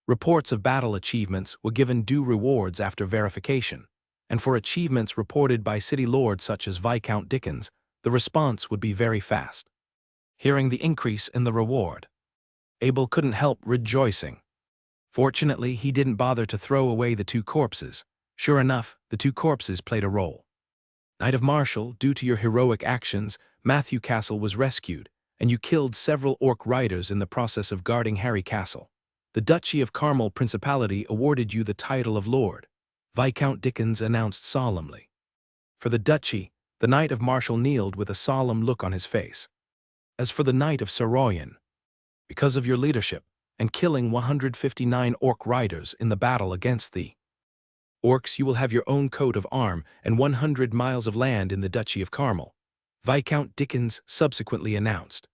Reports of battle achievements were given due rewards after verification, and for achievements reported by city lords such as Viscount Dickens, the response would be very fast. Hearing the increase in the reward, Abel couldn't help rejoicing. Fortunately, he didn't bother to throw away the 2 corpses. Sure enough, the 2 corpses played a role. Knight of Marshall, due to your heroic actions, Matthew Castle was rescued, and you killed several orc riders in the process of guarding Harry Castle. The Duchy of Carmel Principality awarded you the title of Lord, Viscount Dickens announced solemnly. For the Duchy, the Knight of Marshall kneeled with a solemn look on his face. As for the Knight of Saroyan, because of your leadership and killing 159 orc riders in the battle against the orcs, you will have your own coat of arm and 100 miles of land in the Duchy of Carmel, Viscount Dickens subsequently announced.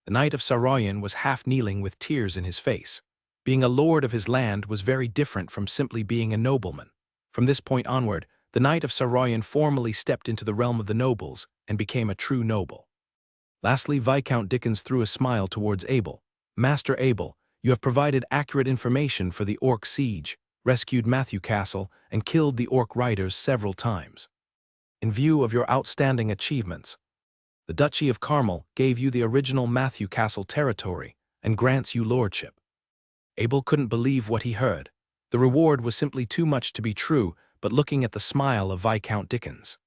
The Knight of Saroyan was half kneeling with tears in his face. Being a lord of his land was very different from simply being a nobleman. From this point onward, the Knight of Saroyan formally stepped into the realm of the nobles and became a true noble. Lastly, Viscount Dickens threw a smile towards Abel. Master Abel, you have provided accurate information for the orc siege, rescued Matthew Castle, and killed the orc riders several times. In view of your outstanding achievements, the Duchy of Carmel gave you the original Matthew Castle territory and grants you lordship. Abel couldn't believe what he heard. The reward was simply too much to be true, but looking at the smile of Viscount Dickens,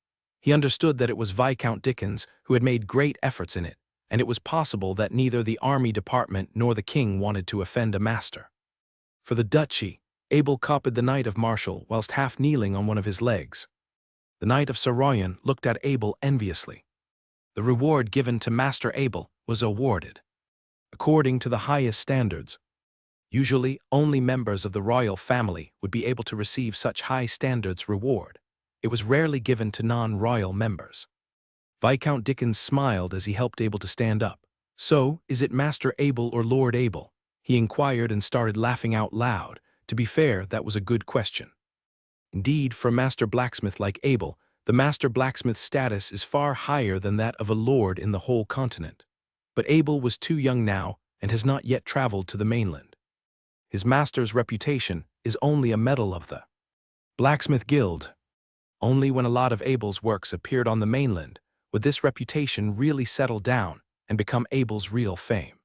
he understood that it was Viscount Dickens who had made great efforts in it, and it was possible that neither the army department nor the king wanted to offend a master. For the Duchy, Abel copied the Knight of Marshall whilst half kneeling on one of his legs. The Knight of Saroyan looked at Abel enviously. The reward given to Master Abel was awarded according to the highest standards. Usually, only members of the royal family would be able to receive such high standards reward. It was rarely given to non-royal members. Viscount Dickens smiled as he helped Abel to stand up. So, is it Master Abel or Lord Abel? He inquired and started laughing out loud. To be fair, that was a good question. Indeed, for a master blacksmith like Abel, the master blacksmith's status is far higher than that of a lord in the whole continent. But Abel was too young now and has not yet traveled to the mainland. His master's reputation is only a medal of the Blacksmith Guild. Only when a lot of Abel's works appeared on the mainland would this reputation really settle down and become Abel's real fame.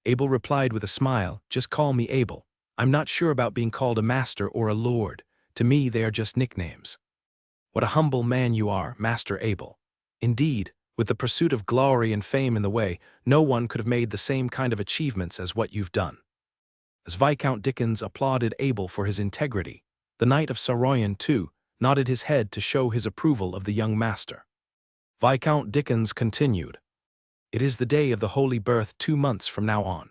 Abel replied with a smile, "Just call me Abel. I'm not sure about being called a master or a lord. To me, they are just nicknames." What a humble man you are, Master Abel. Indeed, with the pursuit of glory and fame in the way, no one could have made the same kind of achievements as what you've done. As Viscount Dickens applauded Abel for his integrity, the Knight of Saroyan, too, nodded his head to show his approval of the young master. Viscount Dickens continued, "It is the day of the Holy Birth 2 months from now on.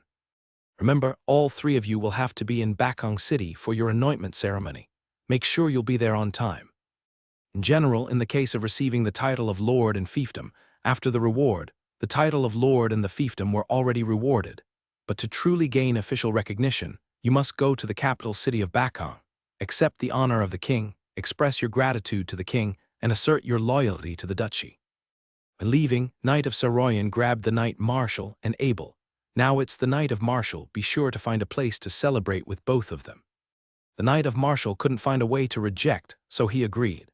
Remember, all 3 of you will have to be in Bakong City for your anointment ceremony. Make sure you'll be there on time." In general, in the case of receiving the title of Lord and Fiefdom, after the reward, the title of Lord and the Fiefdom were already rewarded. But to truly gain official recognition, you must go to the capital city of Bakong, accept the honor of the king, express your gratitude to the king, and assert your loyalty to the duchy. When leaving, Knight of Saroyan grabbed the Knight Marshall and Abel. "Now it's the Knight of Marshall, be sure to find a place to celebrate with both of them." The Knight of Marshall couldn't find a way to reject, so he agreed.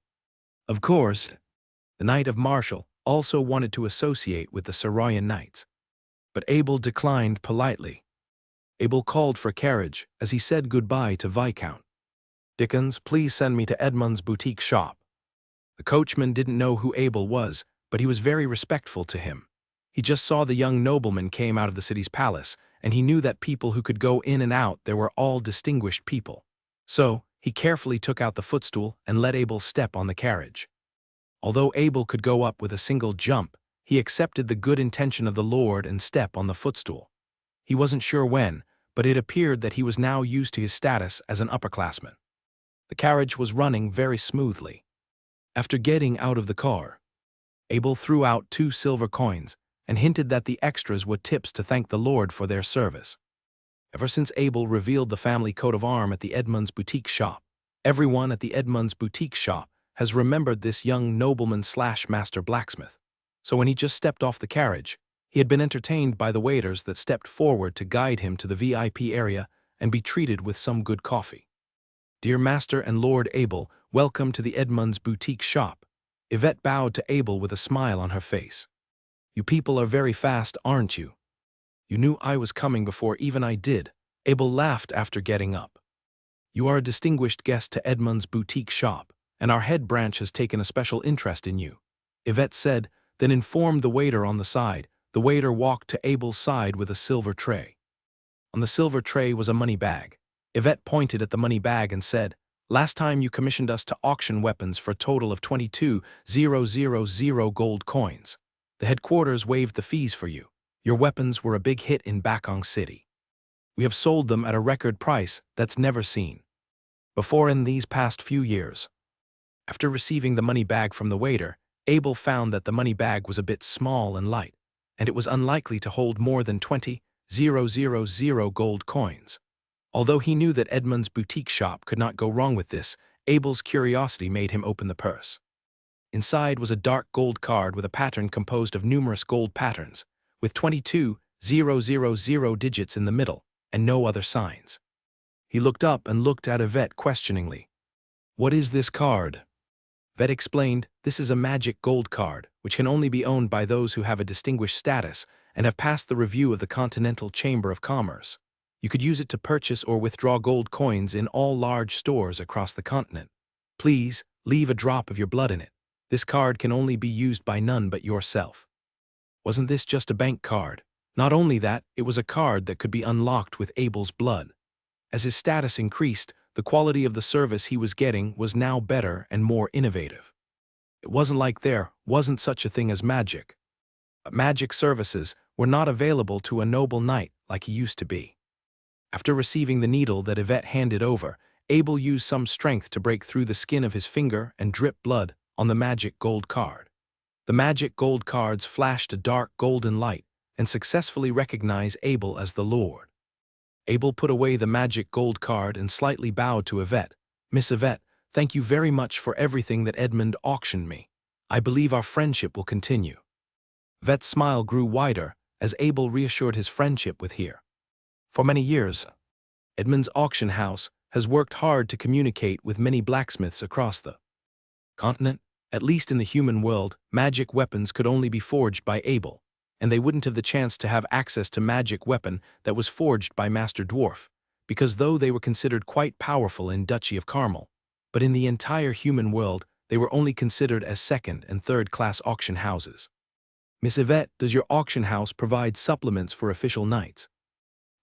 Of course, the Knight of Marshall also wanted to associate with the Saroyan Knights. But Abel declined politely. Abel called for carriage as he said goodbye to Viscount Dickens. "Please send me to Edmund's boutique shop." The coachman didn't know who Abel was, but he was very respectful to him. He just saw the young nobleman came out of the city's palace, and he knew that people who could go in and out there were all distinguished people. So, he carefully took out the footstool and let Abel step on the carriage. Although Abel could go up with a single jump, he accepted the good intention of the Lord and step on the footstool. He wasn't sure when, but it appeared that he was now used to his status as an upperclassman. The carriage was running very smoothly. After getting out of the car, Abel threw out 2 silver coins and hinted that the extras were tips to thank the Lord for their service. Ever since Abel revealed the family coat of arms at the Edmund's boutique shop, Everyone at the Edmund's boutique shop has remembered this young nobleman/master blacksmith. So when he just stepped off the carriage, he had been entertained by the waiters that stepped forward to guide him to the VIP area and be treated with some good coffee. "Dear Master and Lord Abel, welcome to the Edmund's boutique shop." Yvette bowed to Abel with a smile on her face. "You people are very fast, aren't you? You knew I was coming before even I did." Abel laughed after getting up. "You are a distinguished guest to Edmund's boutique shop, and our head branch has taken a special interest in you," Yvette said, then informed the waiter on the side. The waiter walked to Abel's side with a silver tray. On the silver tray was a money bag. Yvette pointed at the money bag and said, "Last time you commissioned us to auction weapons for a total of 22,000 gold coins. The headquarters waived the fees for you. Your weapons were a big hit in Bakong City. We have sold them at a record price that's never seen before in these past few years." After receiving the money bag from the waiter, Abel found that the money bag was a bit small and light, and it was unlikely to hold more than 20,000 gold coins. Although he knew that Edmund's boutique shop could not go wrong with this, Abel's curiosity made him open the purse. Inside was a dark gold card with a pattern composed of numerous gold patterns, with 22,000 digits in the middle, and no other signs. He looked up and looked at Yvette questioningly. "What is this card?" Yvette explained, "This is a magic gold card, which can only be owned by those who have a distinguished status and have passed the review of the Continental Chamber of Commerce. You could use it to purchase or withdraw gold coins in all large stores across the continent. Please, leave a drop of your blood in it. This card can only be used by none but yourself." Wasn't this just a bank card? Not only that, it was a card that could be unlocked with Abel's blood. As his status increased, the quality of the service he was getting was now better and more innovative. It wasn't like there wasn't such a thing as magic. But magic services were not available to a noble knight like he used to be. After receiving the needle that Yvette handed over, Abel used some strength to break through the skin of his finger and drip blood on the magic gold card. The magic gold cards flashed a dark golden light and successfully recognized Abel as the Lord. Abel put away the magic gold card and slightly bowed to Yvette. "Miss Yvette, thank you very much for everything that Edmund auctioned me. I believe our friendship will continue." Yvette's smile grew wider as Abel reassured his friendship with her. For many years, Edmund's auction house has worked hard to communicate with many blacksmiths across the continent. At least in the human world, magic weapons could only be forged by Abel, and they wouldn't have the chance to have access to magic weapon that was forged by Master Dwarf, because though they were considered quite powerful in Duchy of Carmel, but in the entire human world, they were only considered as second- and third-class auction houses. "Miss Yvette, does your auction house provide supplements for official knights?"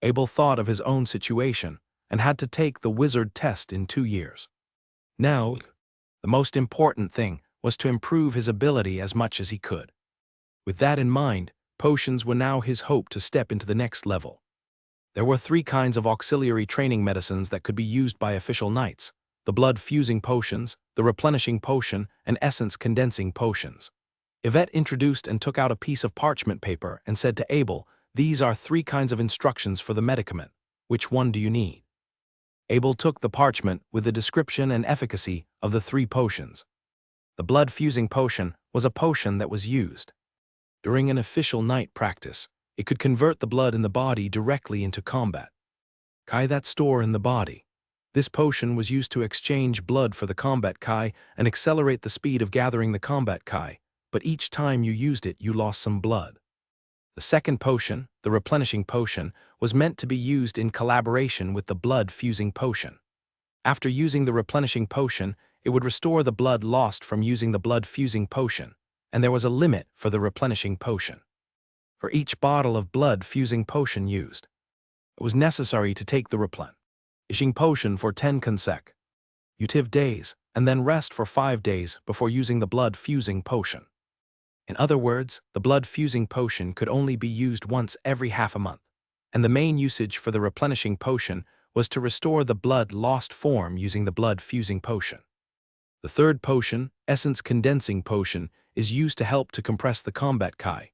Abel thought of his own situation and had to take the wizard test in 2 years. Now, the most important thing was to improve his ability as much as he could. With that in mind, potions were now his hope to step into the next level. There were 3 kinds of auxiliary training medicines that could be used by official knights: the blood-fusing potions, the replenishing potion, and essence-condensing potions. Yvette introduced and took out a piece of parchment paper and said to Abel, "These are 3 kinds of instructions for the medicament. Which one do you need?" Abel took the parchment with the description and efficacy of the 3 potions. The blood-fusing potion was a potion that was used during an official knight practice. It could convert the blood in the body directly into combat Kai that store in the body. This potion was used to exchange blood for the combat Kai and accelerate the speed of gathering the combat Kai, but each time you used it, you lost some blood. The second potion, the replenishing potion, was meant to be used in collaboration with the blood-fusing potion. After using the replenishing potion, it would restore the blood lost from using the blood-fusing potion, and there was a limit for the replenishing potion. For each bottle of blood-fusing potion used, it was necessary to take the replenishing potion for 10 consecutive days, and then rest for 5 days before using the blood-fusing potion. In other words, the blood-fusing potion could only be used once every half a month, and the main usage for the replenishing potion was to restore the blood-lost form using the blood-fusing potion. The third potion, essence-condensing potion, is used to help to compress the combat Kai.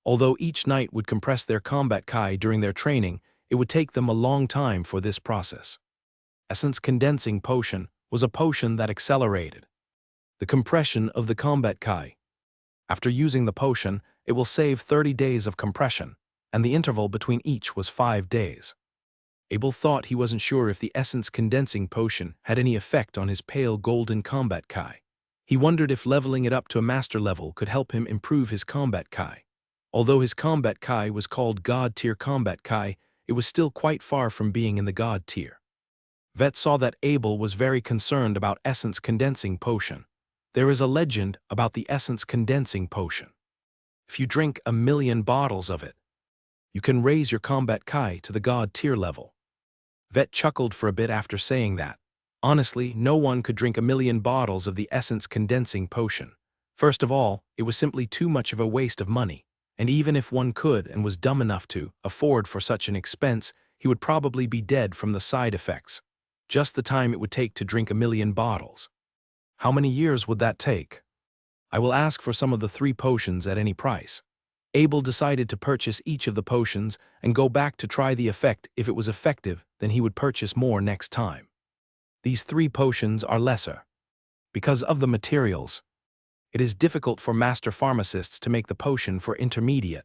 Although each knight would compress their combat Kai during their training, it would take them a long time for this process. Essence-condensing potion was a potion that accelerated the compression of the combat Kai. After using the potion, it will save 30 days of compression, and the interval between each was 5 days. Abel thought he wasn't sure if the essence condensing potion had any effect on his pale golden combat Kai. He wondered if leveling it up to a master level could help him improve his combat Kai. Although his combat Kai was called God tier combat Kai, it was still quite far from being in the God tier. Vet saw that Abel was very concerned about essence condensing potion. There is a legend about the essence condensing potion. If you drink 1,000,000 bottles of it, you can raise your combat Kai to the God tier level. Vet chuckled for a bit after saying that. Honestly, no one could drink 1,000,000 bottles of the essence condensing potion. First of all, it was simply too much of a waste of money, and even if one could and was dumb enough to afford for such an expense, he would probably be dead from the side effects. Just the time it would take to drink 1,000,000 bottles. How many years would that take? I will ask for some of the 3 potions at any price. Abel decided to purchase each of the potions and go back to try the effect. If it was effective, then he would purchase more next time. These 3 potions are lesser. Because of the materials, it is difficult for master pharmacists to make the potion for intermediate.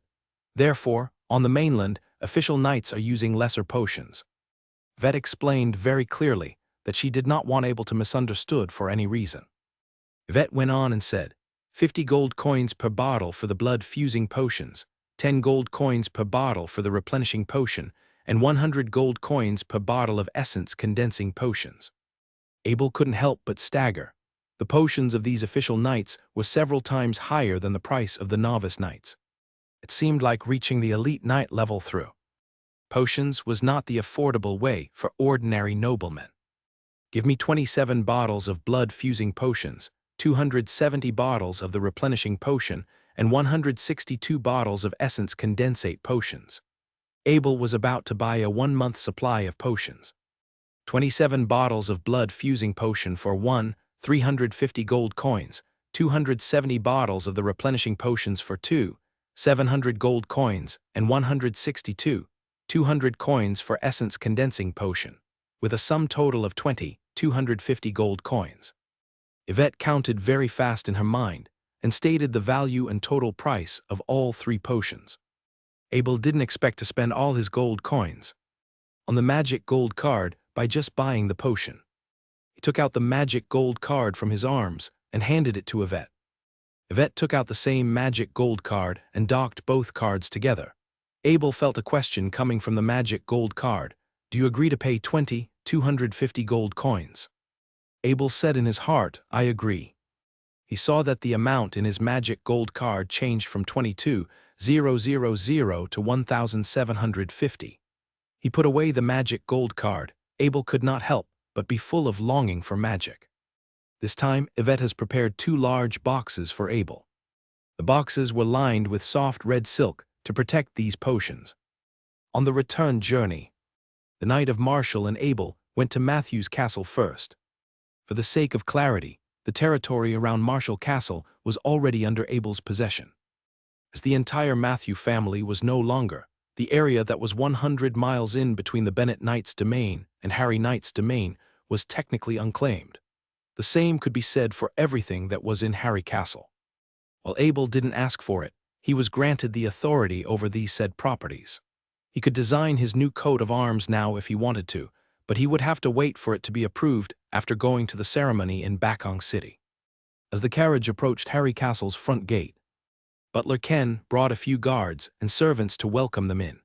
Therefore, on the mainland, official knights are using lesser potions. Vet explained very clearly that she did not want Abel to misunderstood for any reason. Vet went on and said, 50 gold coins per bottle for the blood-fusing potions, 10 gold coins per bottle for the replenishing potion, and 100 gold coins per bottle of essence-condensing potions. Abel couldn't help but stagger. The potions of these official knights were several times higher than the price of the novice knights. It seemed like reaching the elite knight level through potions was not the affordable way for ordinary noblemen. Give me 27 bottles of blood-fusing potions, 270 bottles of the replenishing potion, and 162 bottles of essence condensate potions. Abel was about to buy a 1-month supply of potions. 27 bottles of blood-fusing potion for 350 gold coins, 270 bottles of the replenishing potions for 700 gold coins, and 200 coins for essence condensing potion, with a sum total of 250 gold coins. Yvette counted very fast in her mind and stated the value and total price of all 3 potions. Abel didn't expect to spend all his gold coins on the magic gold card by just buying the potion. He took out the magic gold card from his arms and handed it to Yvette. Yvette took out the same magic gold card and docked both cards together. Abel felt a question coming from the magic gold card. Do you agree to pay 250 gold coins? Abel said in his heart, I agree. He saw that the amount in his magic gold card changed from 22,000 to 1,750. He put away the magic gold card. Abel could not help but be full of longing for magic. This time, Yvette has prepared 2 large boxes for Abel. The boxes were lined with soft red silk to protect these potions. On the return journey, the Knight of Marshall and Abel went to Matthew's castle first. For the sake of clarity, the territory around Marshall Castle was already under Abel's possession. As the entire Matthew family was no longer, the area that was 100 miles in between the Bennett Knight's domain and Harry Knight's domain was technically unclaimed. The same could be said for everything that was in Harry Castle. While Abel didn't ask for it, he was granted the authority over these said properties. He could design his new coat of arms now if he wanted to, but he would have to wait for it to be approved after going to the ceremony in Bakong City. As the carriage approached Harry Castle's front gate, Butler Ken brought a few guards and servants to welcome them in.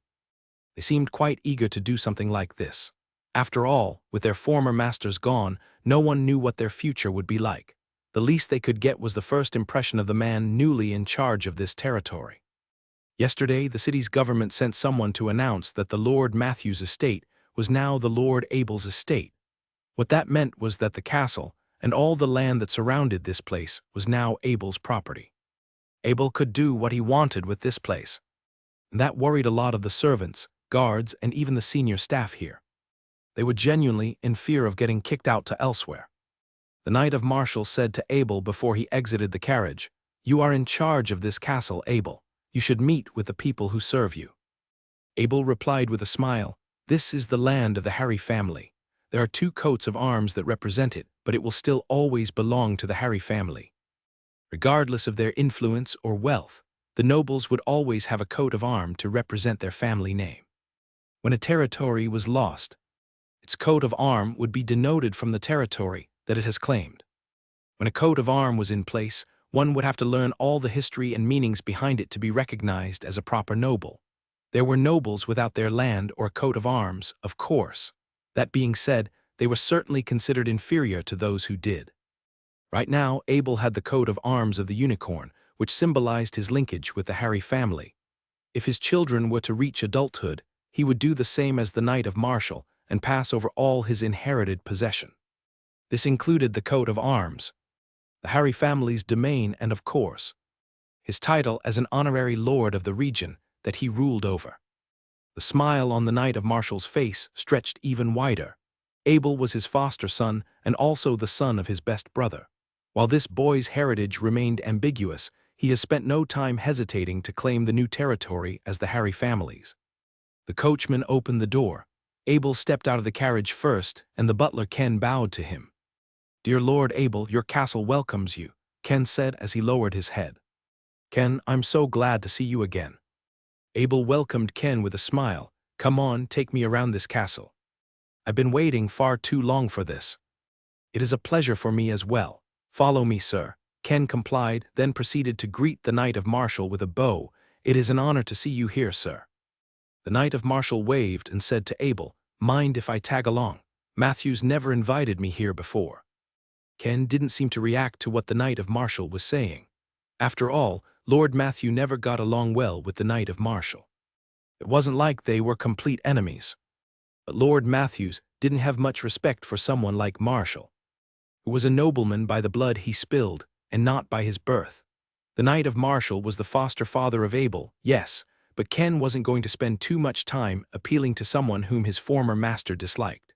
They seemed quite eager to do something like this. After all, with their former masters gone, no one knew what their future would be like. The least they could get was the first impression of the man newly in charge of this territory. Yesterday, the city's government sent someone to announce that the Lord Matthew's estate was now the Lord Abel's estate. What that meant was that the castle and all the land that surrounded this place was now Abel's property. Abel could do what he wanted with this place. And that worried a lot of the servants, guards, and even the senior staff here. They were genuinely in fear of getting kicked out to elsewhere. The Knight of Marshall said to Abel before he exited the carriage, "You are in charge of this castle, Abel. You should meet with the people who serve you." Abel replied with a smile, "This is the land of the Harry family. There are two coats of arms that represent it, but it will still always belong to the Harry family. Regardless of their influence or wealth, the nobles would always have a coat of arms to represent their family name. When a territory was lost, its coat of arms would be denoted from the territory that it has claimed. When a coat of arms was in place, one would have to learn all the history and meanings behind it to be recognized as a proper noble. There were nobles without their land or coat of arms, of course. That being said, they were certainly considered inferior to those who did. Right now, Abel had the coat of arms of the unicorn, which symbolized his linkage with the Harry family. If his children were to reach adulthood, he would do the same as the Knight of Marshall and pass over all his inherited possession. This included the coat of arms, the Harry family's domain, and of course, his title as an honorary lord of the region that he ruled over. The smile on the Knight of Marshall's face stretched even wider. Abel was his foster son and also the son of his best brother. While this boy's heritage remained ambiguous, he has spent no time hesitating to claim the new territory as the Harry family's. The coachman opened the door. Abel stepped out of the carriage first, and the butler Ken bowed to him. "Dear Lord Abel, your castle welcomes you," Ken said as he lowered his head. "Ken, I'm so glad to see you again." Abel welcomed Ken with a smile. "Come on, take me around this castle. I've been waiting far too long for this." "It is a pleasure for me as well. Follow me, sir." Ken complied, then proceeded to greet the Knight of Marshall with a bow. "It is an honor to see you here, sir." The Knight of Marshall waved and said to Abel, "Mind if I tag along? Matthew's never invited me here before." Ken didn't seem to react to what the Knight of Marshall was saying. After all, Lord Matthew never got along well with the Knight of Marshall. It wasn't like they were complete enemies. But Lord Matthews didn't have much respect for someone like Marshall, who was a nobleman by the blood he spilled and not by his birth. The Knight of Marshall was the foster father of Abel, yes, but Ken wasn't going to spend too much time appealing to someone whom his former master disliked.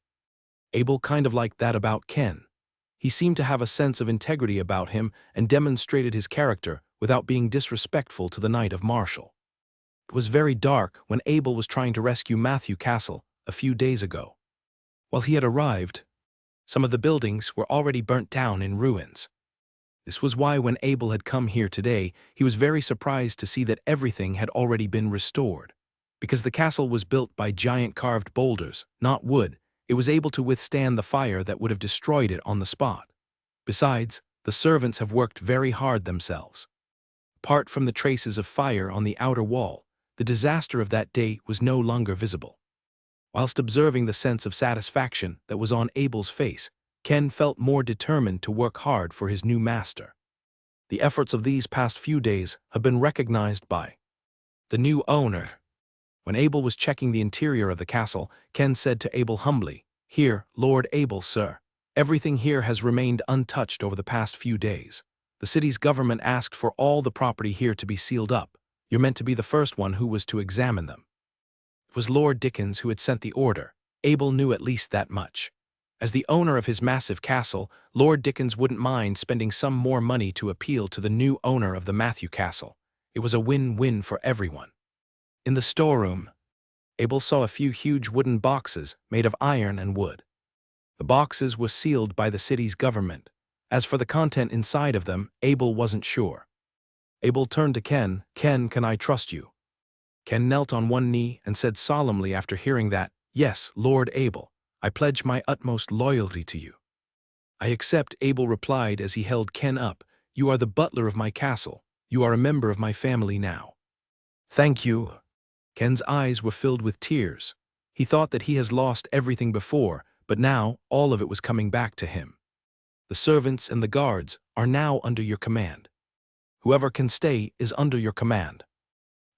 Abel kind of liked that about Ken. He seemed to have a sense of integrity about him and demonstrated his character without being disrespectful to the Knight of Marshall. It was very dark when Abel was trying to rescue Matthew Castle a few days ago. While he had arrived, some of the buildings were already burnt down in ruins. This was why when Abel had come here today, he was very surprised to see that everything had already been restored. Because the castle was built by giant carved boulders, not wood, it was able to withstand the fire that would have destroyed it on the spot. Besides, the servants have worked very hard themselves. Apart from the traces of fire on the outer wall, the disaster of that day was no longer visible. Whilst observing the sense of satisfaction that was on Abel's face, Ken felt more determined to work hard for his new master. The efforts of these past few days have been recognized by the new owner. When Abel was checking the interior of the castle, Ken said to Abel humbly, "Here, Lord Abel, sir. Everything here has remained untouched over the past few days. The city's government asked for all the property here to be sealed up. You're meant to be the first one who was to examine them." It was Lord Dickens who had sent the order. Abel knew at least that much. As the owner of his massive castle, Lord Dickens wouldn't mind spending some more money to appeal to the new owner of the Matthew Castle. It was a win-win for everyone. In the storeroom, Abel saw a few huge wooden boxes made of iron and wood. The boxes were sealed by the city's government. As for the content inside of them, Abel wasn't sure. Abel turned to Ken. "Ken, can I trust you?" Ken knelt on one knee and said solemnly after hearing that, "Yes, Lord Abel, I pledge my utmost loyalty to you." "I accept," Abel replied as he held Ken up. "You are the butler of my castle. You are a member of my family now." "Thank you." Ken's eyes were filled with tears. He thought that he has lost everything before, but now all of it was coming back to him. "The servants and the guards are now under your command. Whoever can stay is under your command.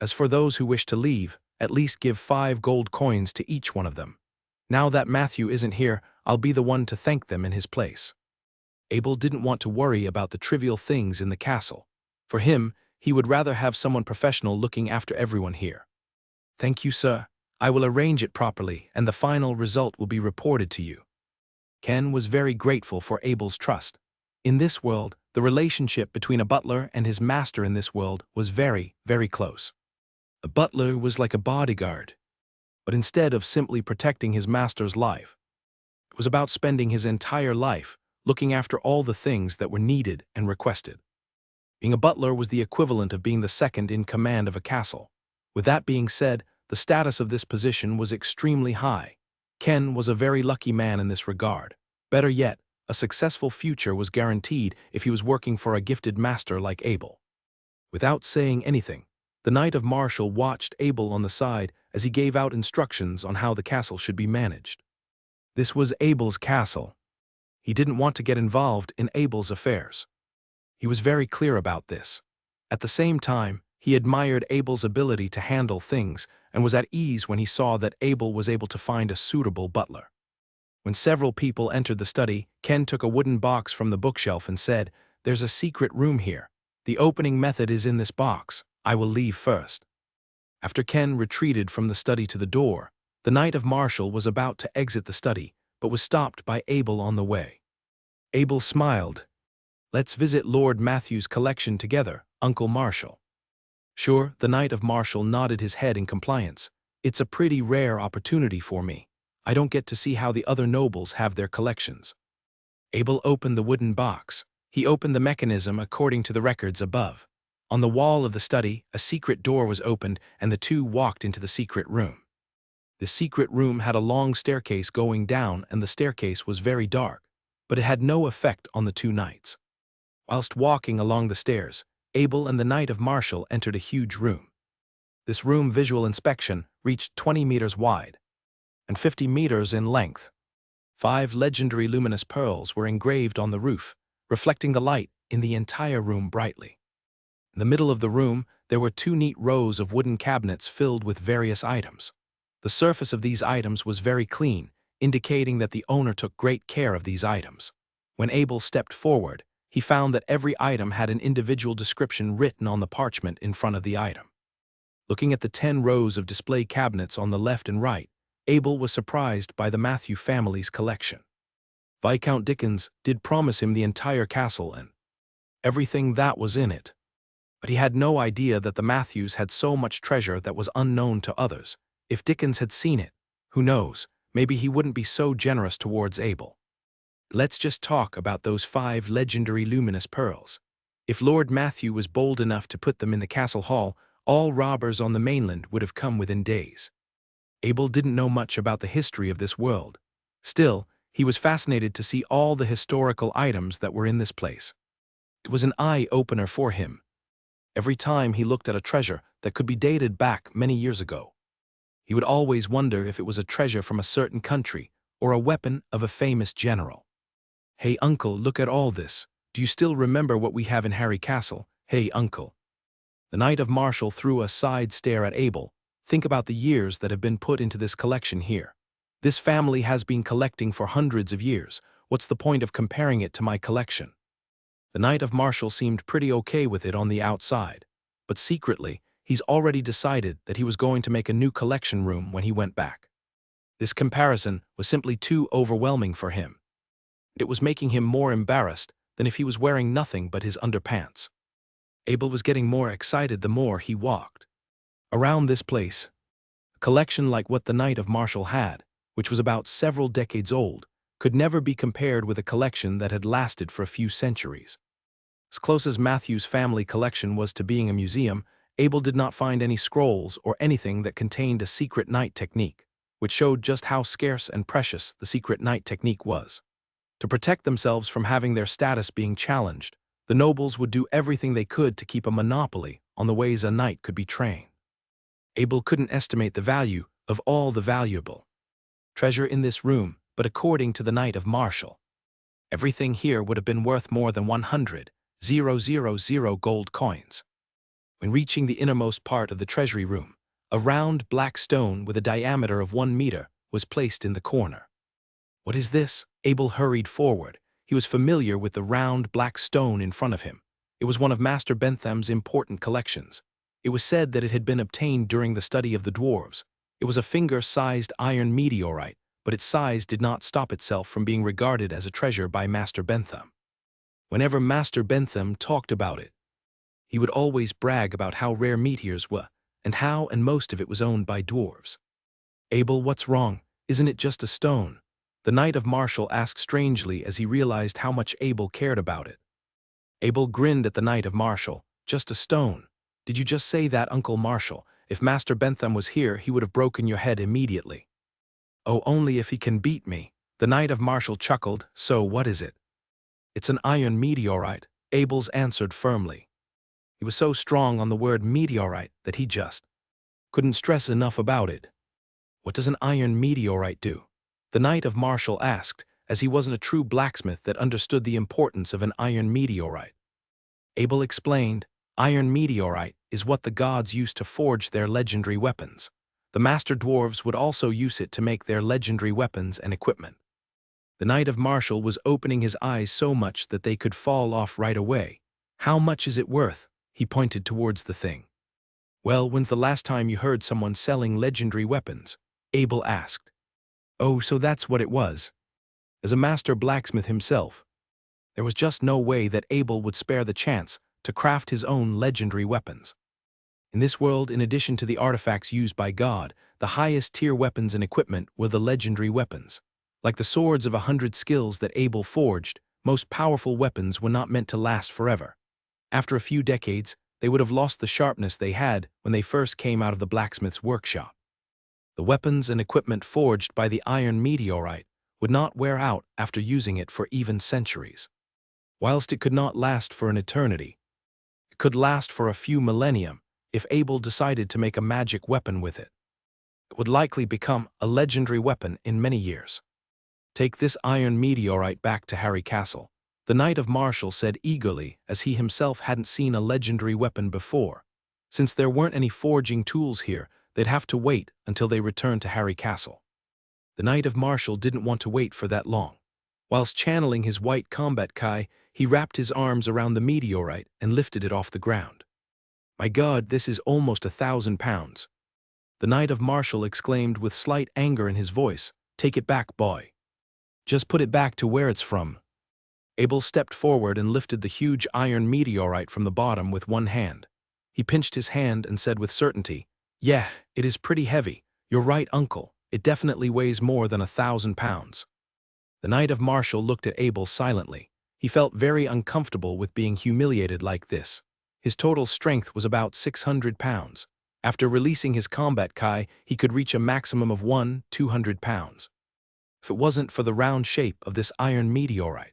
As for those who wish to leave, at least give 5 gold coins to each one of them. Now that Matthew isn't here, I'll be the one to thank them in his place." Abel didn't want to worry about the trivial things in the castle. For him, he would rather have someone professional looking after everyone here. "Thank you, sir. I will arrange it properly, and the final result will be reported to you." Ken was very grateful for Abel's trust. In this world, the relationship between a butler and his master in this world was very, very close. A butler was like a bodyguard, but instead of simply protecting his master's life, it was about spending his entire life looking after all the things that were needed and requested. Being a butler was the equivalent of being the second in command of a castle. With that being said, the status of this position was extremely high. Ken was a very lucky man in this regard. Better yet, a successful future was guaranteed if he was working for a gifted master like Abel. Without saying anything, the Knight of Marshall watched Abel on the side as he gave out instructions on how the castle should be managed. This was Abel's castle. He didn't want to get involved in Abel's affairs. He was very clear about this. At the same time, he admired Abel's ability to handle things and was at ease when he saw that Abel was able to find a suitable butler. When several people entered the study, Ken took a wooden box from the bookshelf and said, "There's a secret room here. The opening method is in this box. I will leave first." After Ken retreated from the study to the door, the Knight of Marshall was about to exit the study, but was stopped by Abel on the way. Abel smiled. "Let's visit Lord Matthew's collection together, Uncle Marshall." Sure, the Knight of Marshall nodded his head in compliance. "It's a pretty rare opportunity for me. I don't get to see how the other nobles have their collections." Abel opened the wooden box. He opened the mechanism according to the records above. On the wall of the study, a secret door was opened and the two walked into the secret room. The secret room had a long staircase going down and the staircase was very dark, but it had no effect on the two knights. Whilst walking along the stairs, Abel and the Knight of Marshall entered a huge room. This room visual inspection reached 20 meters wide and 50 meters in length. 5 legendary luminous pearls were engraved on the roof, reflecting the light in the entire room brightly. In the middle of the room, there were 2 neat rows of wooden cabinets filled with various items. The surface of these items was very clean, indicating that the owner took great care of these items. When Abel stepped forward, he found that every item had an individual description written on the parchment in front of the item. Looking at the 10 rows of display cabinets on the left and right, Abel was surprised by the Matthew family's collection. Viscount Dickens did promise him the entire castle and everything that was in it. But he had no idea that the Matthews had so much treasure that was unknown to others. If Dickens had seen it, who knows, maybe he wouldn't be so generous towards Abel. Let's just talk about those 5 legendary luminous pearls. If Lord Matthew was bold enough to put them in the castle hall, all robbers on the mainland would have come within days. Abel didn't know much about the history of this world. Still, he was fascinated to see all the historical items that were in this place. It was an eye-opener for him. Every time he looked at a treasure that could be dated back many years ago, he would always wonder if it was a treasure from a certain country or a weapon of a famous general. "Hey uncle, look at all this. Do you still remember what we have in Harry Castle? Hey uncle." The Knight of Marshall threw a side stare at Abel. "Think about the years that have been put into this collection here. This family has been collecting for hundreds of years. What's the point of comparing it to my collection?" The Knight of Marshall seemed pretty okay with it on the outside, but secretly, he's already decided that he was going to make a new collection room when he went back. This comparison was simply too overwhelming for him. It was making him more embarrassed than if he was wearing nothing but his underpants. Abel was getting more excited the more he walked around this place. A collection like what the Knight of Marshall had, which was about several decades old, could never be compared with a collection that had lasted for a few centuries. As close as Matthew's family collection was to being a museum, Abel did not find any scrolls or anything that contained a secret knight technique, which showed just how scarce and precious the secret knight technique was. To protect themselves from having their status being challenged, the nobles would do everything they could to keep a monopoly on the ways a knight could be trained. Abel couldn't estimate the value of all the valuable treasure in this room, but according to the Knight of Marshall, everything here would have been worth more than 100,000 gold coins. When reaching the innermost part of the treasury room, a round black stone with a diameter of 1 meter was placed in the corner. "What is this?" Abel hurried forward. He was familiar with the round black stone in front of him. It was one of Master Bentham's important collections. It was said that it had been obtained during the study of the dwarves. It was a finger-sized iron meteorite, but its size did not stop itself from being regarded as a treasure by Master Bentham. Whenever Master Bentham talked about it, he would always brag about how rare meteors were, and how most of it was owned by dwarves. "Abel, what's wrong? Isn't it just a stone?" The Knight of Martial asked strangely as he realized how much Abel cared about it. Abel grinned at the Knight of Martial. Just a stone. Did you just say that, Uncle Martial? If Master Bentham was here, he would have broken your head immediately. Oh, only if he can beat me. The Knight of Martial chuckled. So what is it? It's an iron meteorite, Abel's answered firmly. He was so strong on the word meteorite that he just couldn't stress enough about it. What does an iron meteorite do? The Knight of Martial asked, as he wasn't a true blacksmith that understood the importance of an iron meteorite. Abel explained, iron meteorite is what the gods used to forge their legendary weapons. The master dwarves would also use it to make their legendary weapons and equipment. The Knight of Martial was opening his eyes so much that they could fall off right away. How much is it worth? He pointed towards the thing. Well, when's the last time you heard someone selling legendary weapons? Abel asked. Oh, so that's what it was. As a master blacksmith himself, there was just no way that Abel would spare the chance to craft his own legendary weapons. In this world, in addition to the artifacts used by God, the highest tier weapons and equipment were the legendary weapons. Like the swords of 100 skills that Abel forged, most powerful weapons were not meant to last forever. After a few decades, they would have lost the sharpness they had when they first came out of the blacksmith's workshop. The weapons and equipment forged by the iron meteorite would not wear out after using it for even centuries. Whilst it could not last for an eternity, it could last for a few millennium if Abel decided to make a magic weapon with it. It would likely become a legendary weapon in many years. Take this iron meteorite back to Harry Castle, the Knight of Martial said eagerly, as he himself hadn't seen a legendary weapon before. Since there weren't any forging tools here, they'd have to wait until they returned to Harry Castle. The Knight of Martial didn't want to wait for that long. Whilst channeling his white combat kai, he wrapped his arms around the meteorite and lifted it off the ground. My God, this is almost 1,000 pounds. The Knight of Martial exclaimed with slight anger in his voice. Take it back, boy. Just put it back to where it's from. Abel stepped forward and lifted the huge iron meteorite from the bottom with one hand. He pinched his hand and said with certainty, Yeah, it is pretty heavy. You're right, uncle. It definitely weighs more than 1,000 pounds. The Knight of Martial looked at Abel silently. He felt very uncomfortable with being humiliated like this. His total strength was about 600 pounds. After releasing his combat kai, he could reach a maximum of 200 pounds. If it wasn't for the round shape of this iron meteorite,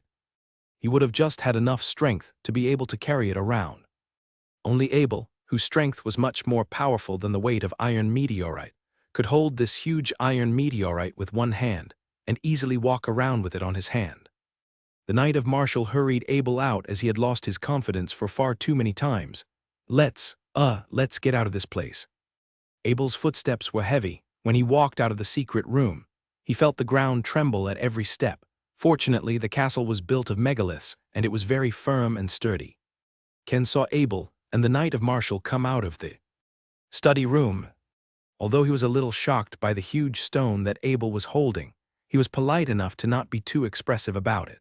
he would have just had enough strength to be able to carry it around. Only Abel, whose strength was much more powerful than the weight of iron meteorite, could hold this huge iron meteorite with one hand and easily walk around with it on his hand. The Knight of Martial hurried Abel out as he had lost his confidence for far too many times. Let's get out of this place. Abel's footsteps were heavy. When he walked out of the secret room, he felt the ground tremble at every step. Fortunately, the castle was built of megaliths, and it was very firm and sturdy. Ken saw Abel and the Knight of Martial come out of the study room. Although he was a little shocked by the huge stone that Abel was holding, he was polite enough to not be too expressive about it.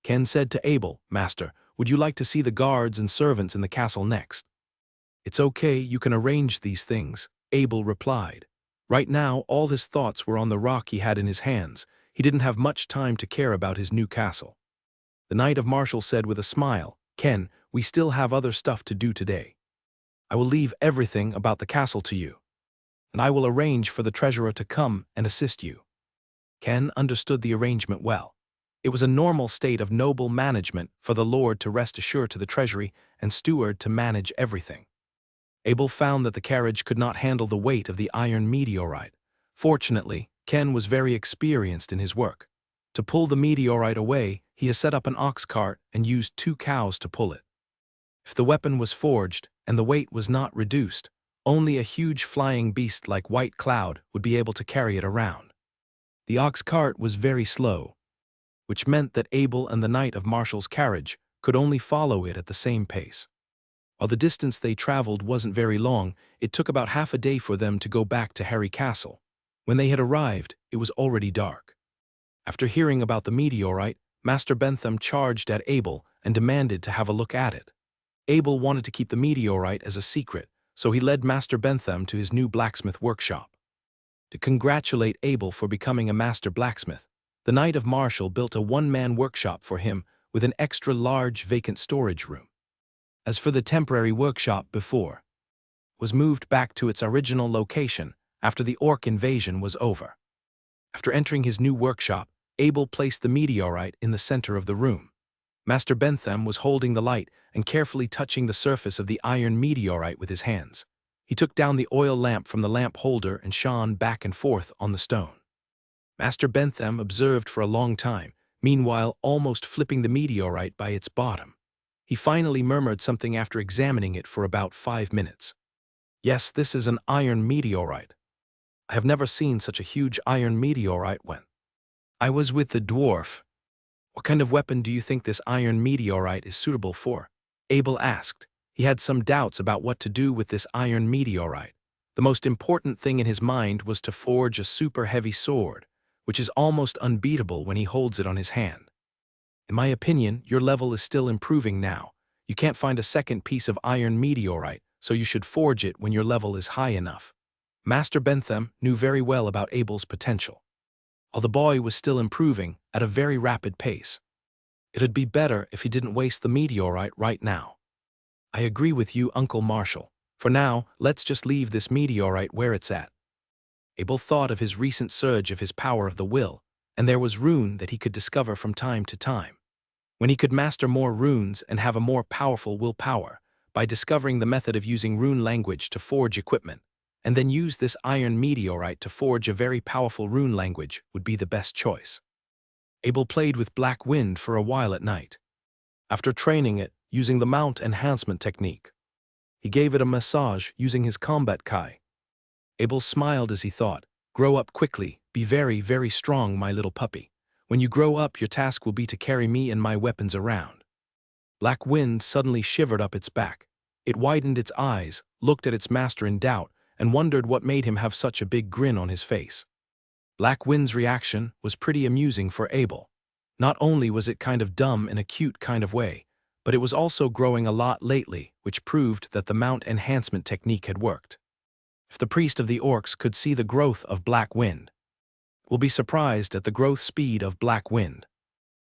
Ken said to Abel, Master, would you like to see the guards and servants in the castle next? It's okay, you can arrange these things, Abel replied. Right now, all his thoughts were on the rock he had in his hands. He didn't have much time to care about his new castle. The Knight of Martial said with a smile, Ken, we still have other stuff to do today. I will leave everything about the castle to you, and I will arrange for the treasurer to come and assist you. Ken understood the arrangement well. It was a normal state of noble management for the lord to rest assured to the treasury and steward to manage everything. Abel found that the carriage could not handle the weight of the iron meteorite. Fortunately, Ken was very experienced in his work. To pull the meteorite away, he has set up an ox cart and used 2 cows to pull it. If the weapon was forged and the weight was not reduced, only a huge flying beast like White Cloud would be able to carry it around. The ox cart was very slow, which meant that Abel and the Knight of Martial's carriage could only follow it at the same pace. While the distance they traveled wasn't very long, it took about half a day for them to go back to Harry Castle. When they had arrived, it was already dark. After hearing about the meteorite, Master Bentham charged at Abel and demanded to have a look at it. Abel wanted to keep the meteorite as a secret, so he led Master Bentham to his new blacksmith workshop. To congratulate Abel for becoming a master blacksmith, the Knight of Martial built a one-man workshop for him with an extra-large vacant storage room. As for the temporary workshop before, was moved back to its original location after the orc invasion was over. After entering his new workshop, Abel placed the meteorite in the center of the room. Master Bentham was holding the light and carefully touching the surface of the iron meteorite with his hands. He took down the oil lamp from the lamp holder and shone back and forth on the stone. Master Bentham observed for a long time, meanwhile almost flipping the meteorite by its bottom. He finally murmured something after examining it for about 5 minutes. "Yes, this is an iron meteorite. I have never seen such a huge iron meteorite when I was with the dwarf. What kind of weapon do you think this iron meteorite is suitable for?" Abel asked. He had some doubts about what to do with this iron meteorite. The most important thing in his mind was to forge a super heavy sword, which is almost unbeatable when he holds it on his hand. "In my opinion, your level is still improving now. You can't find a second piece of iron meteorite, so you should forge it when your level is high enough." Master Bentham knew very well about Abel's potential. While the boy was still improving at a very rapid pace, it'd be better if he didn't waste the meteorite right now. "I agree with you, Uncle Marshall. For now, let's just leave this meteorite where it's at." Abel thought of his recent surge of his power of the will, and there was rune that he could discover from time to time. When he could master more runes and have a more powerful willpower, by discovering the method of using rune language to forge equipment, and then use this iron meteorite to forge a very powerful rune language would be the best choice. Abel played with Black Wind for a while at night. After training it using the mount enhancement technique, he gave it a massage using his combat kai. Abel smiled as he thought, "Grow up quickly, be very, very strong, my little puppy. When you grow up, your task will be to carry me and my weapons around." Black Wind suddenly shivered up its back. It widened its eyes, looked at its master in doubt, and wondered what made him have such a big grin on his face. Black Wind's reaction was pretty amusing for Abel. Not only was it kind of dumb in a cute kind of way, but it was also growing a lot lately, which proved that the mount enhancement technique had worked. If the priest of the orcs could see the growth of Black Wind, will be surprised at the growth speed of Black Wind.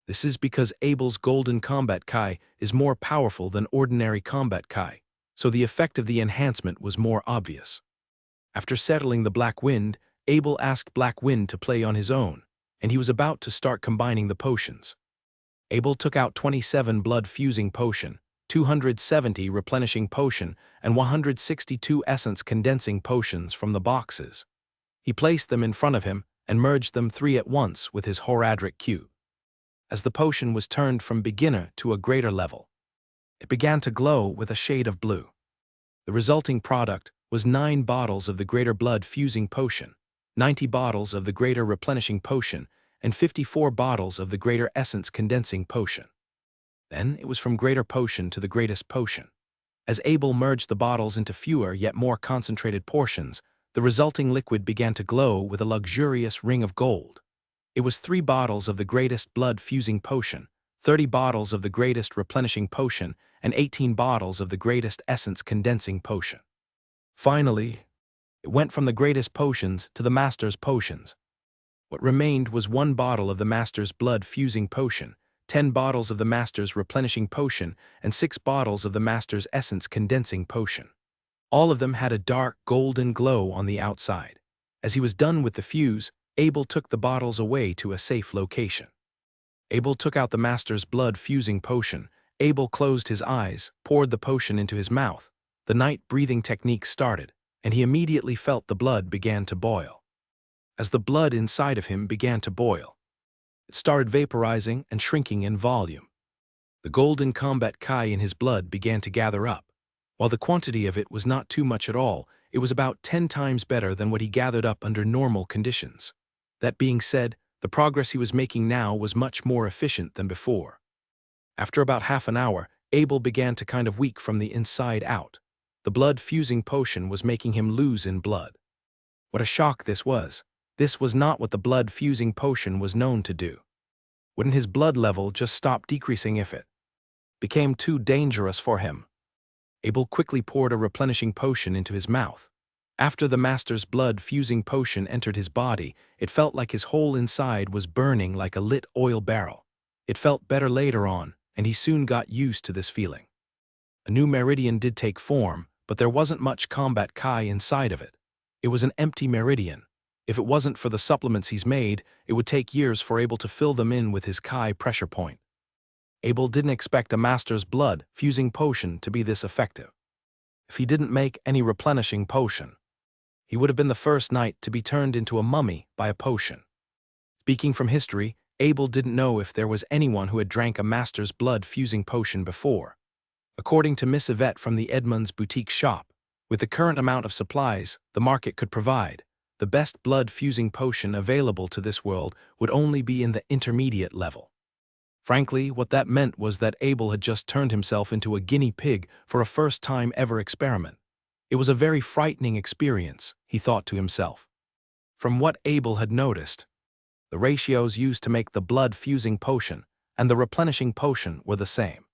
This is because Abel's golden combat kai is more powerful than ordinary combat kai, so the effect of the enhancement was more obvious. After settling the Black Wind, Abel asked Black Wind to play on his own, and he was about to start combining the potions. Abel took out 27 blood-fusing potion, 270 replenishing potion, and 162 essence condensing potions from the boxes. He placed them in front of him and merged them 3 at once with his Horadric cube. As the potion was turned from beginner to a greater level, it began to glow with a shade of blue. The resulting product was 9 bottles of the greater blood-fusing potion, 90 bottles of the greater replenishing potion, and 54 bottles of the greater essence condensing potion. Then it was from greater potion to the greatest potion. As Abel merged the bottles into fewer yet more concentrated portions, the resulting liquid began to glow with a luxurious ring of gold. It was 3 bottles of the greatest blood-fusing potion, 30 bottles of the greatest replenishing potion, and 18 bottles of the greatest essence condensing potion. Finally, it went from the greatest potions to the master's potions. What remained was 1 bottle of the master's blood-fusing potion, 10 bottles of the master's replenishing potion, and 6 bottles of the master's essence condensing potion. All of them had a dark golden glow on the outside. As he was done with the fuse, Abel took the bottles away to a safe location. Abel took out the master's blood-fusing potion. Abel closed his eyes, poured the potion into his mouth. The night breathing technique started, and he immediately felt the blood began to boil. As the blood inside of him began to boil, it started vaporizing and shrinking in volume. The golden combat kai in his blood began to gather up. While the quantity of it was not too much at all, it was about 10 times better than what he gathered up under normal conditions. That being said, the progress he was making now was much more efficient than before. After about half an hour, Abel began to kind of weak from the inside out. The blood-fusing potion was making him lose in blood. What a shock this was. This was not what the blood-fusing potion was known to do. Wouldn't his blood level just stop decreasing if it became too dangerous for him? Abel quickly poured a replenishing potion into his mouth. After the master's blood-fusing potion entered his body, it felt like his whole inside was burning like a lit oil barrel. It felt better later on, and he soon got used to this feeling. A new meridian did take form, but there wasn't much combat Kai inside of it. It was an empty meridian. If it wasn't for the supplements he's made, it would take years for Abel to fill them in with his Kai pressure point. Abel didn't expect a master's blood-fusing potion to be this effective. If he didn't make any replenishing potion, he would have been the first knight to be turned into a mummy by a potion. Speaking from history, Abel didn't know if there was anyone who had drank a master's blood-fusing potion before. According to Miss Yvette from the Edmund's boutique shop, with the current amount of supplies the market could provide, the best blood-fusing potion available to this world would only be in the intermediate level. Frankly, what that meant was that Abel had just turned himself into a guinea pig for a first-time ever experiment. It was a very frightening experience, he thought to himself. From what Abel had noticed, the ratios used to make the blood-fusing potion and the replenishing potion were the same.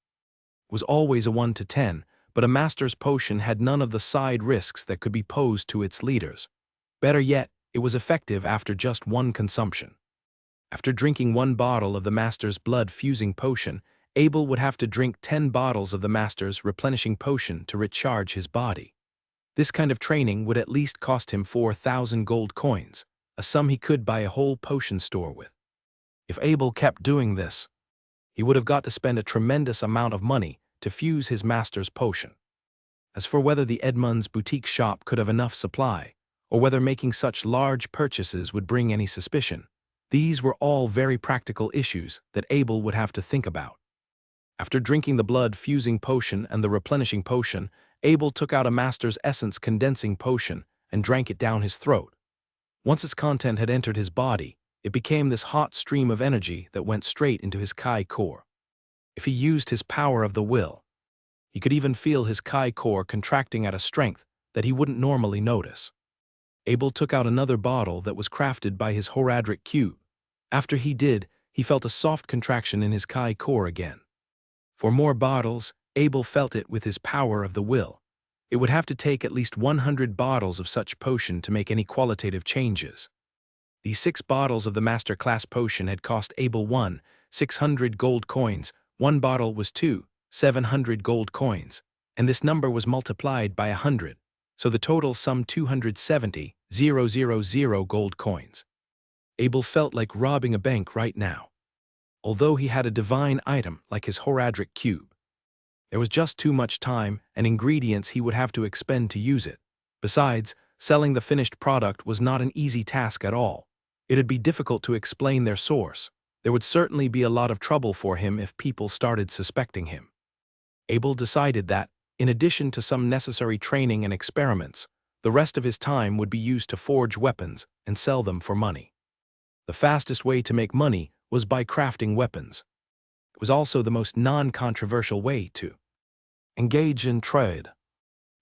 It was always a 1 to 10, but a master's potion had none of the side risks that could be posed to its leaders. Better yet, it was effective after just one consumption. After drinking 1 bottle of the master's blood-fusing potion, Abel would have to drink 10 bottles of the master's replenishing potion to recharge his body. This kind of training would at least cost him 4,000 gold coins, a sum he could buy a whole potion store with. If Abel kept doing this, he would have got to spend a tremendous amount of money to fuse his master's potion. As for whether the Edmund's boutique shop could have enough supply, or whether making such large purchases would bring any suspicion, these were all very practical issues that Abel would have to think about. After drinking the blood-fusing potion and the replenishing potion, Abel took out a master's essence condensing potion and drank it down his throat. Once its content had entered his body, it became this hot stream of energy that went straight into his Kai core. If he used his power of the will, he could even feel his Kai core contracting at a strength that he wouldn't normally notice. Abel took out another bottle that was crafted by his Horadric cube. After he did, he felt a soft contraction in his Kai core again. For more bottles, Abel felt it with his power of the will. It would have to take at least 100 bottles of such potion to make any qualitative changes. These 6 bottles of the master class potion had cost Abel 600 gold coins, 1 bottle was 700 gold coins, and this number was multiplied by 100, so the total summed 270,000 gold coins. Abel felt like robbing a bank right now. Although he had a divine item like his Horadric cube, there was just too much time and ingredients he would have to expend to use it. Besides, selling the finished product was not an easy task at all. It'd be difficult to explain their source. There would certainly be a lot of trouble for him if people started suspecting him. Abel decided that, in addition to some necessary training and experiments, the rest of his time would be used to forge weapons and sell them for money. The fastest way to make money was by crafting weapons. It was also the most non-controversial way to engage in trade.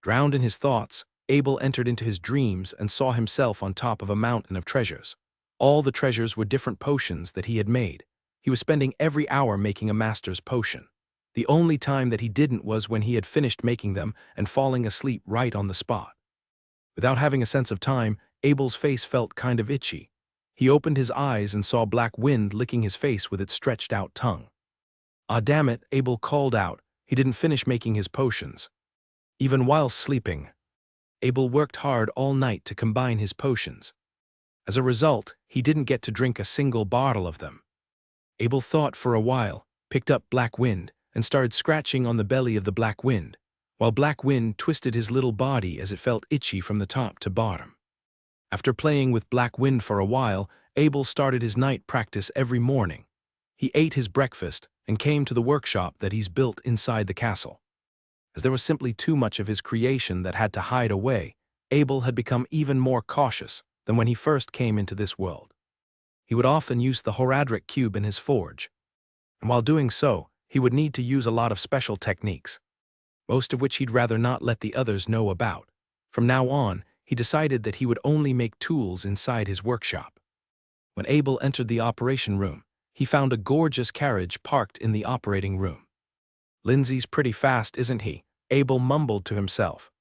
Drowned in his thoughts, Abel entered into his dreams and saw himself on top of a mountain of treasures. All the treasures were different potions that he had made. He was spending every hour making a master's potion. The only time that he didn't was when he had finished making them and falling asleep right on the spot. Without having a sense of time, Abel's face felt kind of itchy. He opened his eyes and saw Black Wind licking his face with its stretched-out tongue. "Ah, damn it," Abel called out. He didn't finish making his potions. Even while sleeping, Abel worked hard all night to combine his potions. As a result, he didn't get to drink a single bottle of them. Abel thought for a while, picked up Black Wind, and started scratching on the belly of the Black Wind, while Black Wind twisted his little body as it felt itchy from the top to bottom. After playing with Black Wind for a while, Abel started his night practice every morning. He ate his breakfast and came to the workshop that he's built inside the castle. As there was simply too much of his creation that had to hide away, Abel had become even more cautious than when he first came into this world. He would often use the Horadric cube in his forge, and while doing so, he would need to use a lot of special techniques, most of which he'd rather not let the others know about. From now on, he decided that he would only make tools inside his workshop. When Abel entered the operation room, he found a gorgeous carriage parked in the operating room. "Lindsay's pretty fast, isn't he?" Abel mumbled to himself.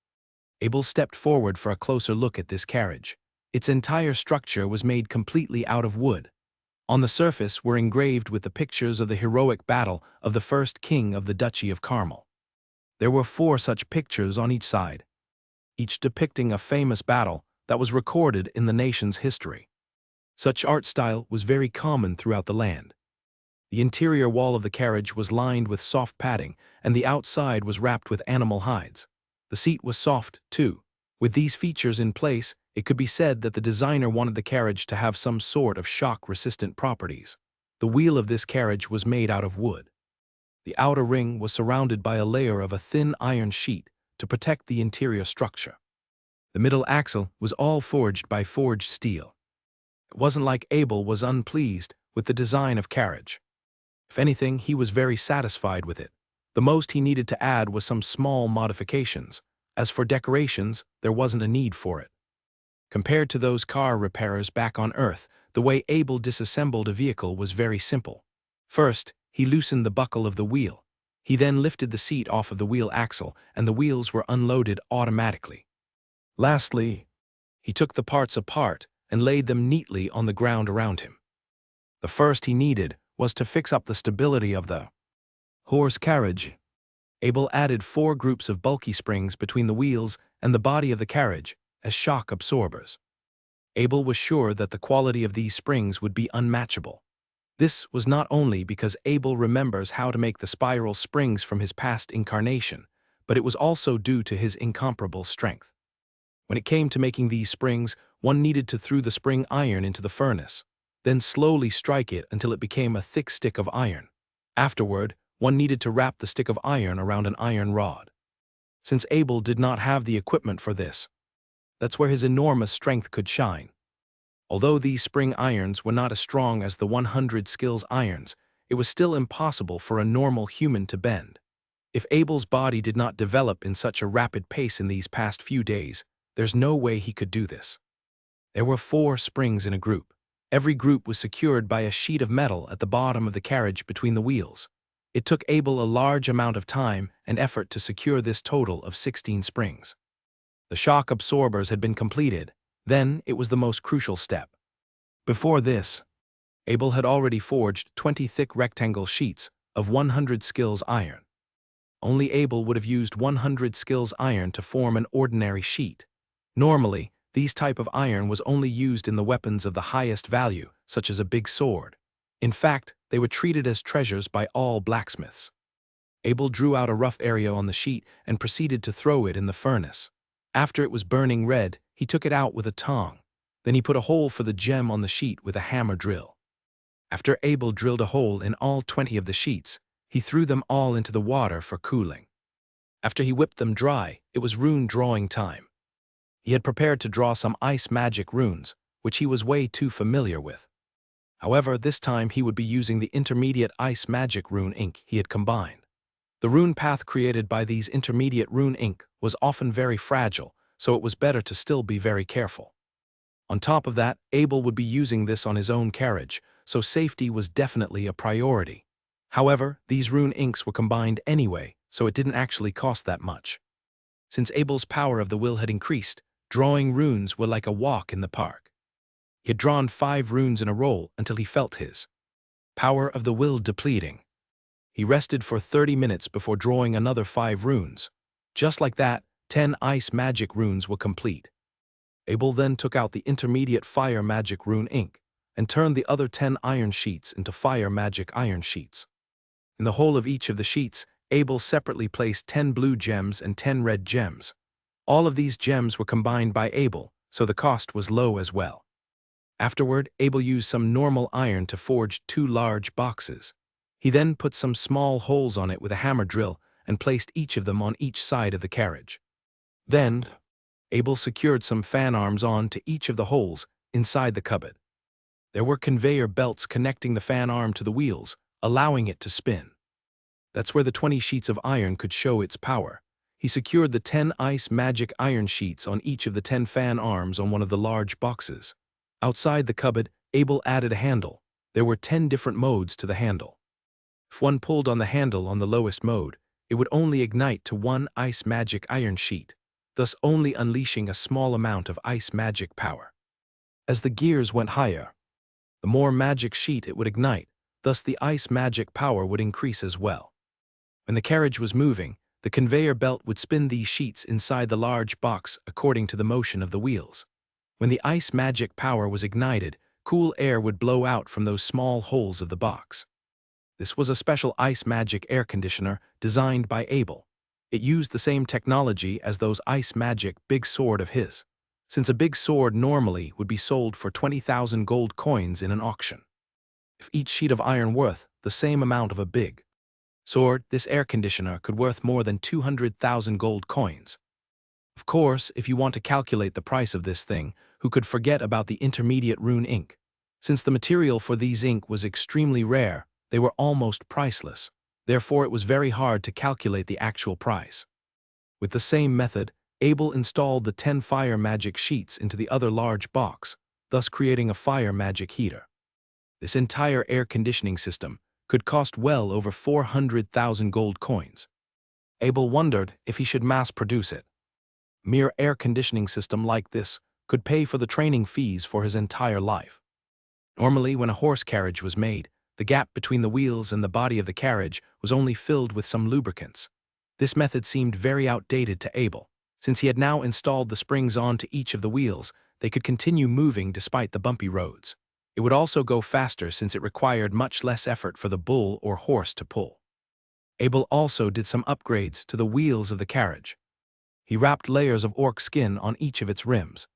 Abel stepped forward for a closer look at this carriage. Its entire structure was made completely out of wood. On the surface were engraved with the pictures of the heroic battle of the first king of the Duchy of Carmel. There were 4 such pictures on each side, each depicting a famous battle that was recorded in the nation's history. Such art style was very common throughout the land. The interior wall of the carriage was lined with soft padding, and the outside was wrapped with animal hides. The seat was soft, too. With these features in place, it could be said that the designer wanted the carriage to have some sort of shock-resistant properties. The wheel of this carriage was made out of wood. The outer ring was surrounded by a layer of a thin iron sheet to protect the interior structure. The middle axle was all forged by forged steel. It wasn't like Abel was unpleased with the design of carriage. If anything, he was very satisfied with it. The most he needed to add was some small modifications. As for decorations, there wasn't a need for it. Compared to those car repairers back on Earth, the way Abel disassembled a vehicle was very simple. First, he loosened the buckle of the wheel. He then lifted the seat off of the wheel axle, and the wheels were unloaded automatically. Lastly, he took the parts apart and laid them neatly on the ground around him. The first he needed was to fix up the stability of the horse carriage. Abel added 4 groups of bulky springs between the wheels and the body of the carriage as shock absorbers. Abel was sure that the quality of these springs would be unmatchable. This was not only because Abel remembers how to make the spiral springs from his past incarnation, but it was also due to his incomparable strength. When it came to making these springs, one needed to throw the spring iron into the furnace, then slowly strike it until it became a thick stick of iron. Afterward, one needed to wrap the stick of iron around an iron rod. Since Abel did not have the equipment for this, that's where his enormous strength could shine. Although these spring irons were not as strong as the 100 skills irons, it was still impossible for a normal human to bend. If Abel's body did not develop in such a rapid pace in these past few days, there's no way he could do this. There were 4 springs in a group. Every group was secured by a sheet of metal at the bottom of the carriage between the wheels. It took Abel a large amount of time and effort to secure this total of 16 springs. The shock absorbers had been completed. Then it was the most crucial step. Before this, Abel had already forged 20 thick rectangle sheets of 100 skills iron. Only Abel would have used 100 skills iron to form an ordinary sheet. Normally, these type of iron was only used in the weapons of the highest value, such as a big sword. In fact, they were treated as treasures by all blacksmiths. Abel drew out a rough area on the sheet and proceeded to throw it in the furnace. After it was burning red, he took it out with a tong. Then he put a hole for the gem on the sheet with a hammer drill. After Abel drilled a hole in all 20 of the sheets, he threw them all into the water for cooling. After he whipped them dry, it was rune drawing time. He had prepared to draw some ice magic runes, which he was way too familiar with. However, this time he would be using the intermediate ice magic rune ink he had combined. The rune path created by these intermediate rune ink was often very fragile, so it was better to still be very careful. On top of that, Abel would be using this on his own carriage, so safety was definitely a priority. However, these rune inks were combined anyway, so it didn't actually cost that much. Since Abel's power of the will had increased, drawing runes were like a walk in the park. He had drawn 5 runes in a row until he felt his power of the will depleting. He rested for 30 minutes before drawing another 5 runes. Just like that, 10 ice magic runes were complete. Abel then took out the intermediate fire magic rune ink and turned the other 10 iron sheets into fire magic iron sheets. In the whole of each of the sheets, Abel separately placed 10 blue gems and 10 red gems. All of these gems were combined by Abel, so the cost was low as well. Afterward, Abel used some normal iron to forge 2 large boxes. He then put some small holes on it with a hammer drill and placed each of them on each side of the carriage. Then, Abel secured some fan arms on to each of the holes inside the cupboard. There were conveyor belts connecting the fan arm to the wheels, allowing it to spin. That's where the 20 sheets of iron could show its power. He secured the 10 ice magic iron sheets on each of the 10 fan arms on one of the large boxes. Outside the cupboard, Abel added a handle. There were 10 different modes to the handle. If one pulled on the handle on the lowest mode, it would only ignite to 1 ice magic iron sheet. thus only unleashing a small amount of ice magic power. As the gears went higher, the more magic sheet it would ignite, thus the ice magic power would increase as well. When the carriage was moving, the conveyor belt would spin these sheets inside the large box according to the motion of the wheels. When the ice magic power was ignited, cool air would blow out from those small holes of the box. This was a special ice magic air conditioner designed by Abel. It used the same technology as those ice magic big sword of his, since a big sword normally would be sold for 20,000 gold coins in an auction. If each sheet of iron worth the same amount of a big sword, this air conditioner could worth more than 200,000 gold coins. Of course, if you want to calculate the price of this thing, who could forget about the intermediate rune ink? Since the material for these ink was extremely rare, they were almost priceless. Therefore, it was very hard to calculate the actual price. With the same method, Abel installed the 10 fire magic sheets into the other large box, thus creating a fire magic heater. This entire air conditioning system could cost well over 400,000 gold coins. Abel wondered if he should mass produce it. A mere air conditioning system like this could pay for the training fees for his entire life. Normally, when a horse carriage was made, the gap between the wheels and the body of the carriage was only filled with some lubricants. This method seemed very outdated to Abel. Since he had now installed the springs onto each of the wheels, they could continue moving despite the bumpy roads. It would also go faster since it required much less effort for the bull or horse to pull. Abel also did some upgrades to the wheels of the carriage. He wrapped layers of orc skin on each of its rims.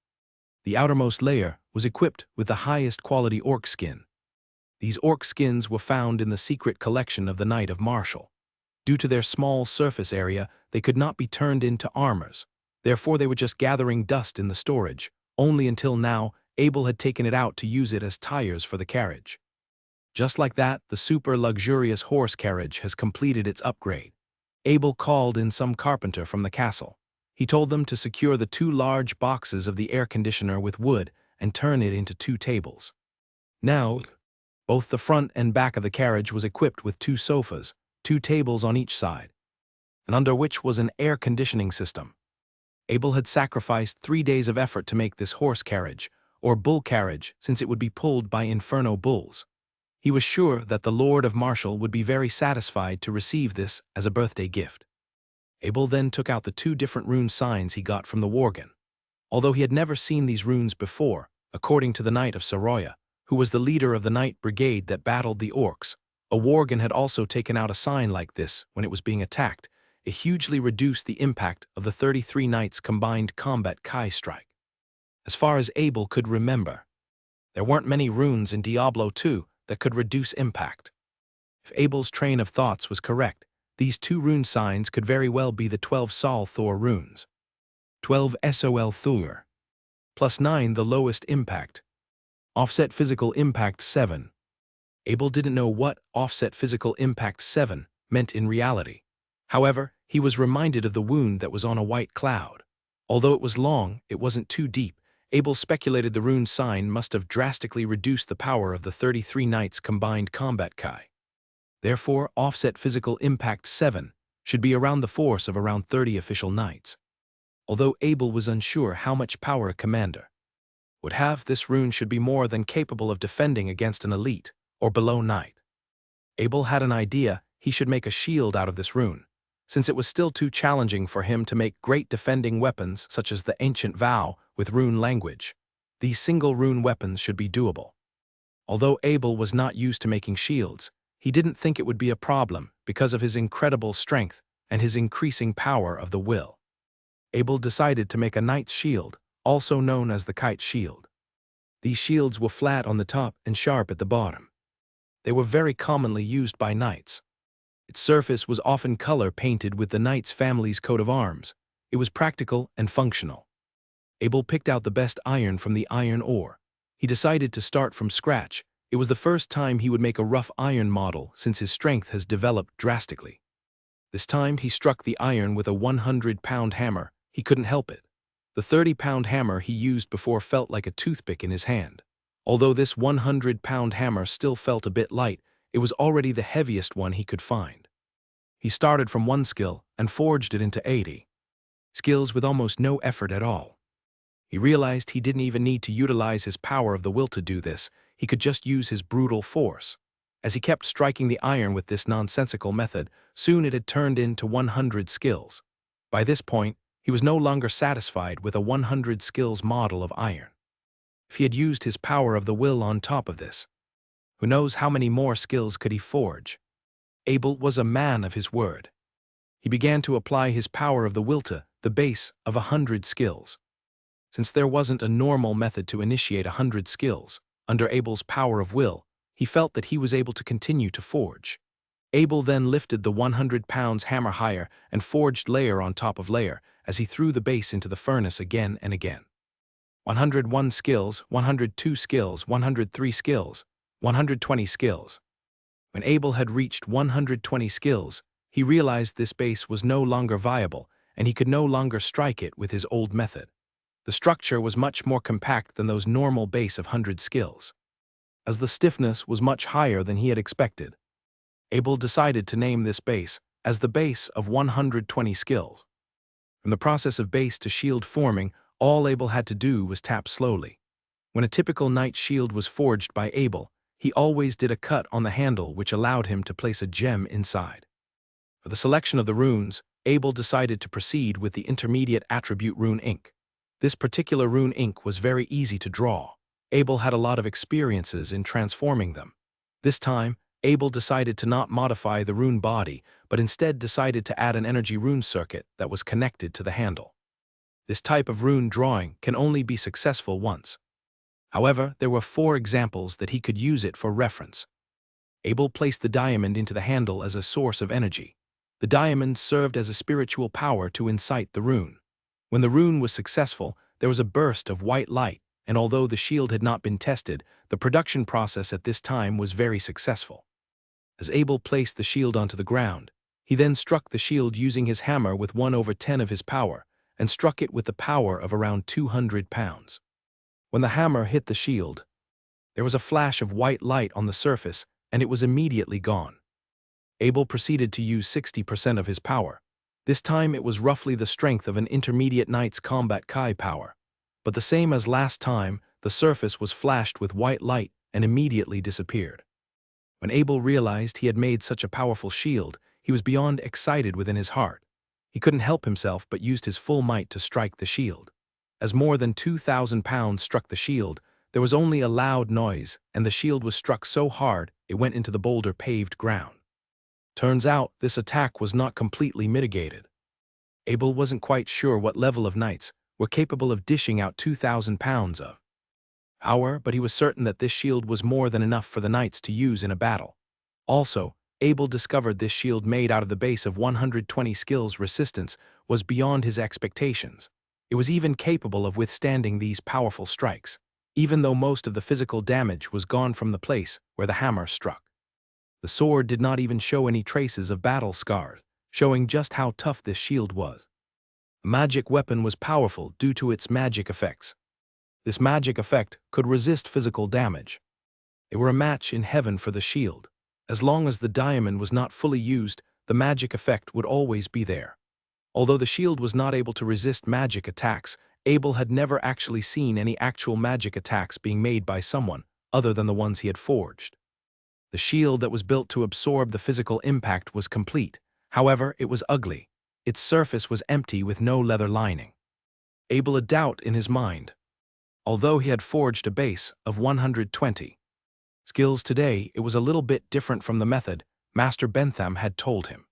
The outermost layer was equipped with the highest quality orc skin. These orc skins were found in the secret collection of the Knight of Martial. Due to their small surface area, they could not be turned into armors. Therefore, they were just gathering dust in the storage. Only until now, Abel had taken it out to use it as tires for the carriage. Just like that, the super luxurious horse carriage has completed its upgrade. Abel called in some carpenter from the castle. He told them to secure the 2 large boxes of the air conditioner with wood and turn it into 2 tables. Now, both the front and back of the carriage was equipped with 2 sofas, 2 tables on each side, and under which was an air conditioning system. Abel had sacrificed 3 days of effort to make this horse carriage, or bull carriage, since it would be pulled by inferno bulls. He was sure that the Lord of Martial would be very satisfied to receive this as a birthday gift. Abel then took out the 2 different rune signs he got from the worgen. Although he had never seen these runes before, according to the Knight of Saroya, who was the leader of the Knight Brigade that battled the orcs, a worgen had also taken out a sign like this when it was being attacked. It hugely reduced the impact of the 33 knights' combined combat Kai strike. As far as Abel could remember, there weren't many runes in Diablo 2 that could reduce impact. If Abel's train of thoughts was correct, these 2 rune signs could very well be the 12 Sol Thor runes. 12 Sol Thor. Plus 9 the lowest impact. Offset physical impact 7. Abel didn't know what offset physical impact 7 meant in reality. However, he was reminded of the wound that was on a white cloud. Although it was long, it wasn't too deep. Abel speculated the rune sign must have drastically reduced the power of the 33 knights' combined combat Kai. Therefore, offset physical impact 7 should be around the force of around 30 official knights. Although Abel was unsure how much power a commander would have, this rune should be more than capable of defending against an elite or below knight. Abel had an idea he should make a shield out of this rune, since it was still too challenging for him to make great defending weapons such as the Ancient Vow with rune language. These single rune weapons should be doable. Although Abel was not used to making shields, he didn't think it would be a problem because of his incredible strength and his increasing power of the will. Abel decided to make a knight's shield, also known as the kite shield. These shields were flat on the top and sharp at the bottom. They were very commonly used by knights. Its surface was often color-painted with the knight's family's coat of arms. It was practical and functional. Abel picked out the best iron from the iron ore. He decided to start from scratch. It was the first time he would make a rough iron model since his strength has developed drastically. This time he struck the iron with a 100-pound hammer. He couldn't help it. The 30-pound hammer he used before felt like a toothpick in his hand. Although this 100-pound hammer still felt a bit light, it was already the heaviest one he could find. He started from 1 skill and forged it into 80. skills with almost no effort at all. He realized he didn't even need to utilize his power of the will to do this, he could just use his brutal force. As he kept striking the iron with this nonsensical method, soon it had turned into 100 skills. By this point, he was no longer satisfied with a 100 skills model of iron. If he had used his power of the will on top of this, who knows how many more skills could he forge? Abel was a man of his word. He began to apply his power of the will to the base of 100 skills. Since there wasn't a normal method to initiate 100 skills, under Abel's power of will, he felt that he was able to continue to forge. Abel then lifted the 100 pounds hammer higher and forged layer on top of layer as he threw the base into the furnace again and again. 101 skills, 102 skills, 103 skills, 120 skills. When Abel had reached 120 skills, he realized this base was no longer viable and he could no longer strike it with his old method. The structure was much more compact than those normal base of 100 skills. As the stiffness was much higher than he had expected, Abel decided to name this base as the base of 120 skills. From the process of base to shield forming, all Abel had to do was tap slowly. When a typical knight shield was forged by Abel, he always did a cut on the handle which allowed him to place a gem inside. For the selection of the runes, Abel decided to proceed with the intermediate attribute rune ink. This particular rune ink was very easy to draw. Abel had a lot of experiences in transforming them. This time, Abel decided to not modify the rune body, but instead decided to add an energy rune circuit that was connected to the handle. This type of rune drawing can only be successful once. However, there were 4 examples that he could use it for reference. Abel placed the diamond into the handle as a source of energy. The diamond served as a spiritual power to incite the rune. When the rune was successful, there was a burst of white light, and although the shield had not been tested, the production process at this time was very successful. As Abel placed the shield onto the ground, he then struck the shield using his hammer with 1/10 of his power, and struck it with the power of around 200 pounds. When the hammer hit the shield, there was a flash of white light on the surface, and it was immediately gone. Abel proceeded to use 60% of his power. This time it was roughly the strength of an intermediate knight's combat Kai power. But the same as last time, the surface was flashed with white light and immediately disappeared. When Abel realized he had made such a powerful shield, he was beyond excited within his heart. He couldn't help himself but used his full might to strike the shield. As more than 2,000 pounds struck the shield, there was only a loud noise, and the shield was struck so hard it went into the boulder-paved ground. Turns out, this attack was not completely mitigated. Abel wasn't quite sure what level of knights were capable of dishing out 2,000 pounds of power, but he was certain that this shield was more than enough for the knights to use in a battle. Also, Abel discovered this shield made out of the base of 120 skills resistance was beyond his expectations. It was even capable of withstanding these powerful strikes, even though most of the physical damage was gone from the place where the hammer struck. The sword did not even show any traces of battle scars, showing just how tough this shield was. The magic weapon was powerful due to its magic effects. This magic effect could resist physical damage. They were a match in heaven for the shield. As long as the diamond was not fully used, the magic effect would always be there. Although the shield was not able to resist magic attacks, Abel had never actually seen any actual magic attacks being made by someone other than the ones he had forged. The shield that was built to absorb the physical impact was complete. However, it was ugly. Its surface was empty with no leather lining. Abel had doubt in his mind. Although he had forged a base of 120 skills today, it was a little bit different from the method Master Bentham had told him.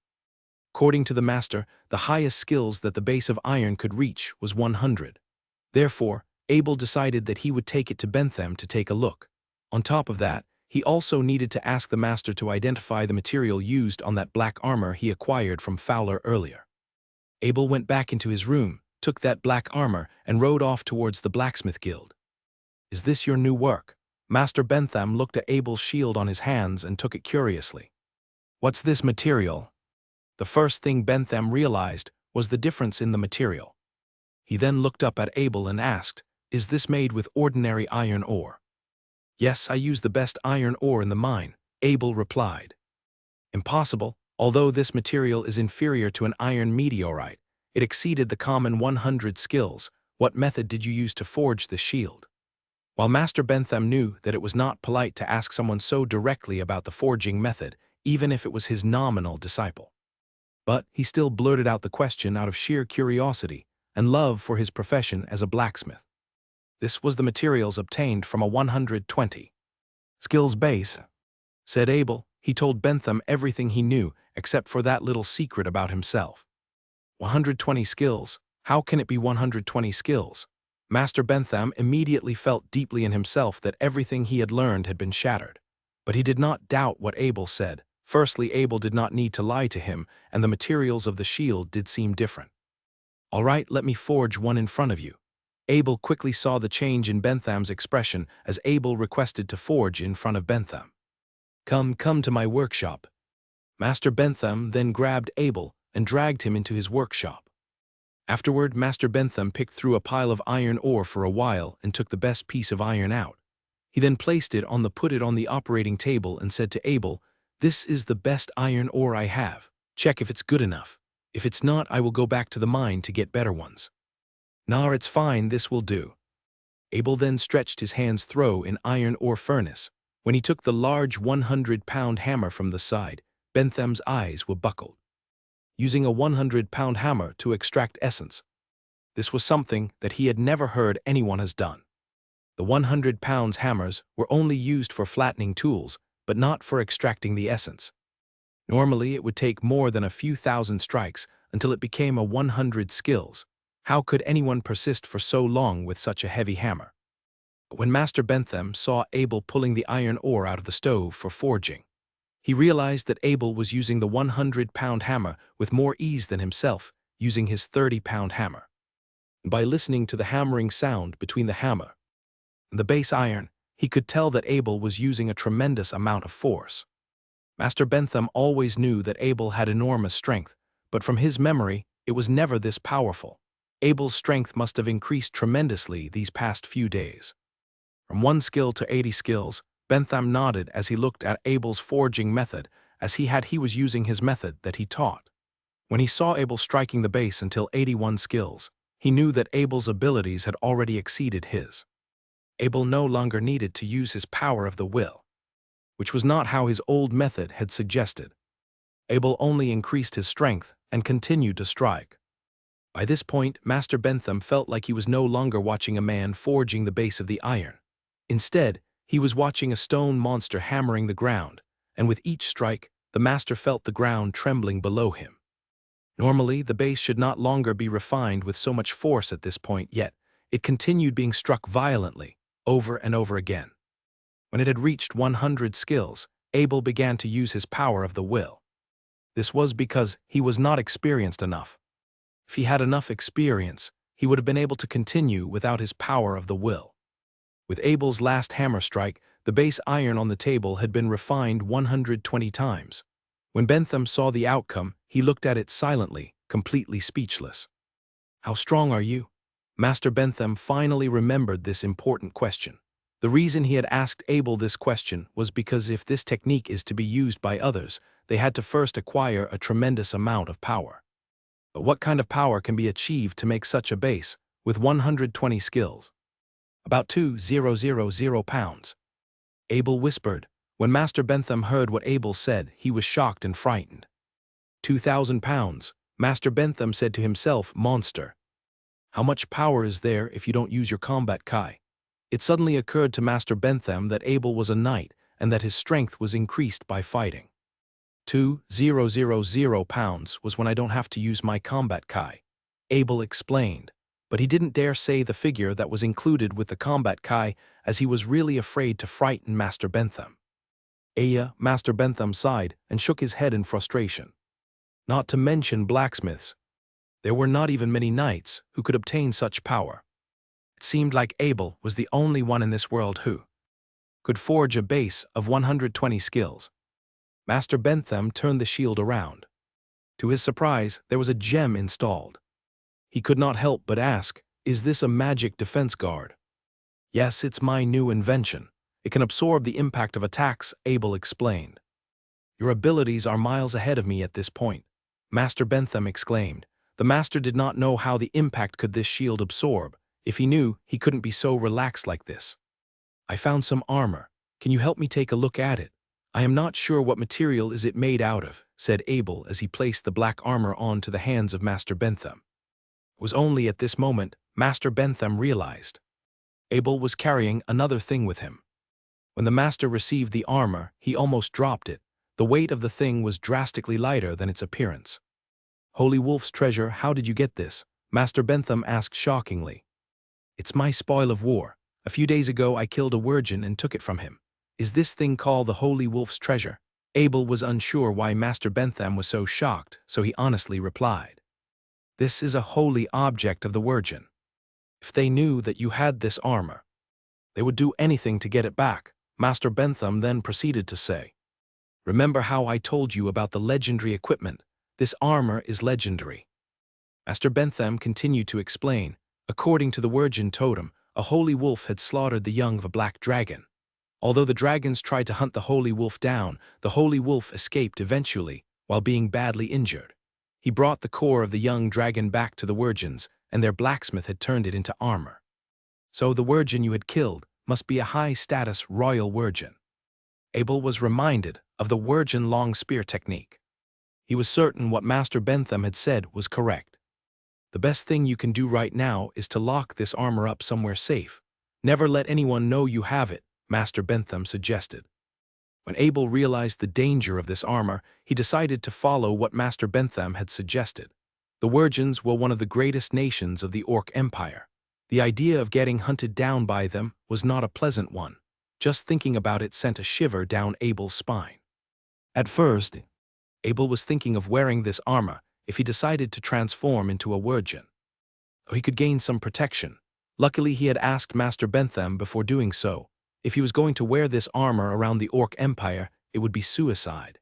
According to the master, the highest skills that the base of iron could reach was 100. Therefore, Abel decided that he would take it to Bentham to take a look. On top of that, he also needed to ask the master to identify the material used on that black armor he acquired from Fowler earlier. Abel went back into his room, took that black armor, and rode off towards the blacksmith guild. "Is this your new work?" Master Bentham looked at Abel's shield on his hands and took it curiously. "What's this material?" The first thing Bentham realized was the difference in the material. He then looked up at Abel and asked, "Is this made with ordinary iron ore?" "Yes, I use the best iron ore in the mine," Abel replied. "Impossible. Although this material is inferior to an iron meteorite, It exceeded the common 100 skills. What method did you use to forge the shield? While Master Bentham knew that it was not polite to ask someone so directly about the forging method, even if it was his nominal disciple. But he still blurted out the question out of sheer curiosity and love for his profession as a blacksmith. This was the materials obtained from a 120 skills base, said Abel. He told Bentham everything he knew except for that little secret about himself. 120 skills? How can it be 120 skills? Master Bentham immediately felt deeply in himself that everything he had learned had been shattered. But he did not doubt what Abel said. Firstly, Abel did not need to lie to him, and the materials of the shield did seem different. All right, let me forge one in front of you. Abel quickly saw the change in Bentham's expression as Abel requested to forge in front of Bentham. Come to my workshop. Master Bentham then grabbed Abel and dragged him into his workshop. Afterward, Master Bentham picked through a pile of iron ore for a while and took the best piece of iron out. He then placed it on the operating table and said to Abel, "This is the best iron ore I have. Check if it's good enough. If it's not, I will go back to the mine to get better ones." "Nah, it's fine, this will do." Abel then stretched his hands through an iron ore furnace. When he took the large 100-pound hammer from the side, Bentham's eyes were buckled. Using a 100-pound hammer to extract essence. This was something that he had never heard anyone has done. The 100-pound hammers were only used for flattening tools, but not for extracting the essence. Normally, it would take more than a few thousand strikes until it became a 100 skills. How could anyone persist for so long with such a heavy hammer? But when Master Bentham saw Abel pulling the iron ore out of the stove for forging, he realized that Abel was using the 100-pound hammer with more ease than himself, using his 30-pound hammer. By listening to the hammering sound between the hammer and the base iron, he could tell that Abel was using a tremendous amount of force. Master Bentham always knew that Abel had enormous strength, but from his memory, it was never this powerful. Abel's strength must have increased tremendously these past few days. From 1 skill to 80 skills, Bentham nodded as he looked at Abel's forging method, as he was using his method that he taught. When he saw Abel striking the base until 81 skills, he knew that Abel's abilities had already exceeded his. Abel no longer needed to use his power of the will, which was not how his old method had suggested. Abel only increased his strength and continued to strike. By this point, Master Bentham felt like he was no longer watching a man forging the base of the iron. Instead, he was watching a stone monster hammering the ground, and with each strike, the master felt the ground trembling below him. Normally, the base should not longer be refined with so much force at this point, yet it continued being struck violently, over and over again. When it had reached 100 skills, Abel began to use his power of the will. This was because he was not experienced enough. If he had enough experience, he would have been able to continue without his power of the will. With Abel's last hammer strike, the base iron on the table had been refined 120 times. When Bentham saw the outcome, he looked at it silently, completely speechless. "How strong are you?" Master Bentham finally remembered this important question. The reason he had asked Abel this question was because if this technique is to be used by others, they had to first acquire a tremendous amount of power. But what kind of power can be achieved to make such a base, with 120 skills? "About 2,000 pounds. Abel whispered. When Master Bentham heard what Abel said, he was shocked and frightened. 2,000 pounds, Master Bentham said to himself, monster. How much power is there if you don't use your combat kai? It suddenly occurred to Master Bentham that Abel was a knight and that his strength was increased by fighting. 2,000 pounds was when I don't have to use my combat kai, Abel explained. But he didn't dare say the figure that was included with the combat kai, as he was really afraid to frighten Master Bentham. Master Bentham sighed and shook his head in frustration. Not to mention blacksmiths. There were not even many knights who could obtain such power. It seemed like Abel was the only one in this world who could forge a base of 120 skills. Master Bentham turned the shield around. To his surprise, there was a gem installed. He could not help but ask, "Is this a magic defense guard?" "Yes, it's my new invention. It can absorb the impact of attacks," Abel explained. "Your abilities are miles ahead of me at this point," Master Bentham exclaimed. The master did not know how the impact could this shield absorb. If he knew, he couldn't be so relaxed like this. I found some armor. Can you help me take a look at it? I am not sure what material is it made out of, said Abel as he placed the black armor onto the hands of Master Bentham. It was only at this moment Master Bentham realized. Abel was carrying another thing with him. When the master received the armor, he almost dropped it. The weight of the thing was drastically lighter than its appearance. Holy Wolf's treasure, how did you get this? Master Bentham asked shockingly. It's my spoil of war. A few days ago I killed a virgin and took it from him. Is this thing called the Holy Wolf's treasure? Abel was unsure why Master Bentham was so shocked, so he honestly replied. This is a holy object of the virgin. If they knew that you had this armor, they would do anything to get it back. Master Bentham then proceeded to say, remember how I told you about the legendary equipment? This armor is legendary. Master Bentham continued to explain, according to the virgin totem, a holy wolf had slaughtered the young of a black dragon. Although the dragons tried to hunt the holy wolf down, the holy wolf escaped eventually, while being badly injured. He brought the core of the young dragon back to the virgins, and their blacksmith had turned it into armor. So the virgin you had killed must be a high-status royal virgin. Abel was reminded of the virgin long spear technique. He was certain what Master Bentham had said was correct. The best thing you can do right now is to lock this armor up somewhere safe. Never let anyone know you have it, Master Bentham suggested. When Abel realized the danger of this armor, he decided to follow what Master Bentham had suggested. The virgins were one of the greatest nations of the Orc Empire. The idea of getting hunted down by them was not a pleasant one. Just thinking about it sent a shiver down Abel's spine. At first, Abel was thinking of wearing this armor if he decided to transform into a virgin. He could gain some protection. Luckily, he had asked Master Bentham before doing so. If he was going to wear this armor around the Orc Empire, it would be suicide.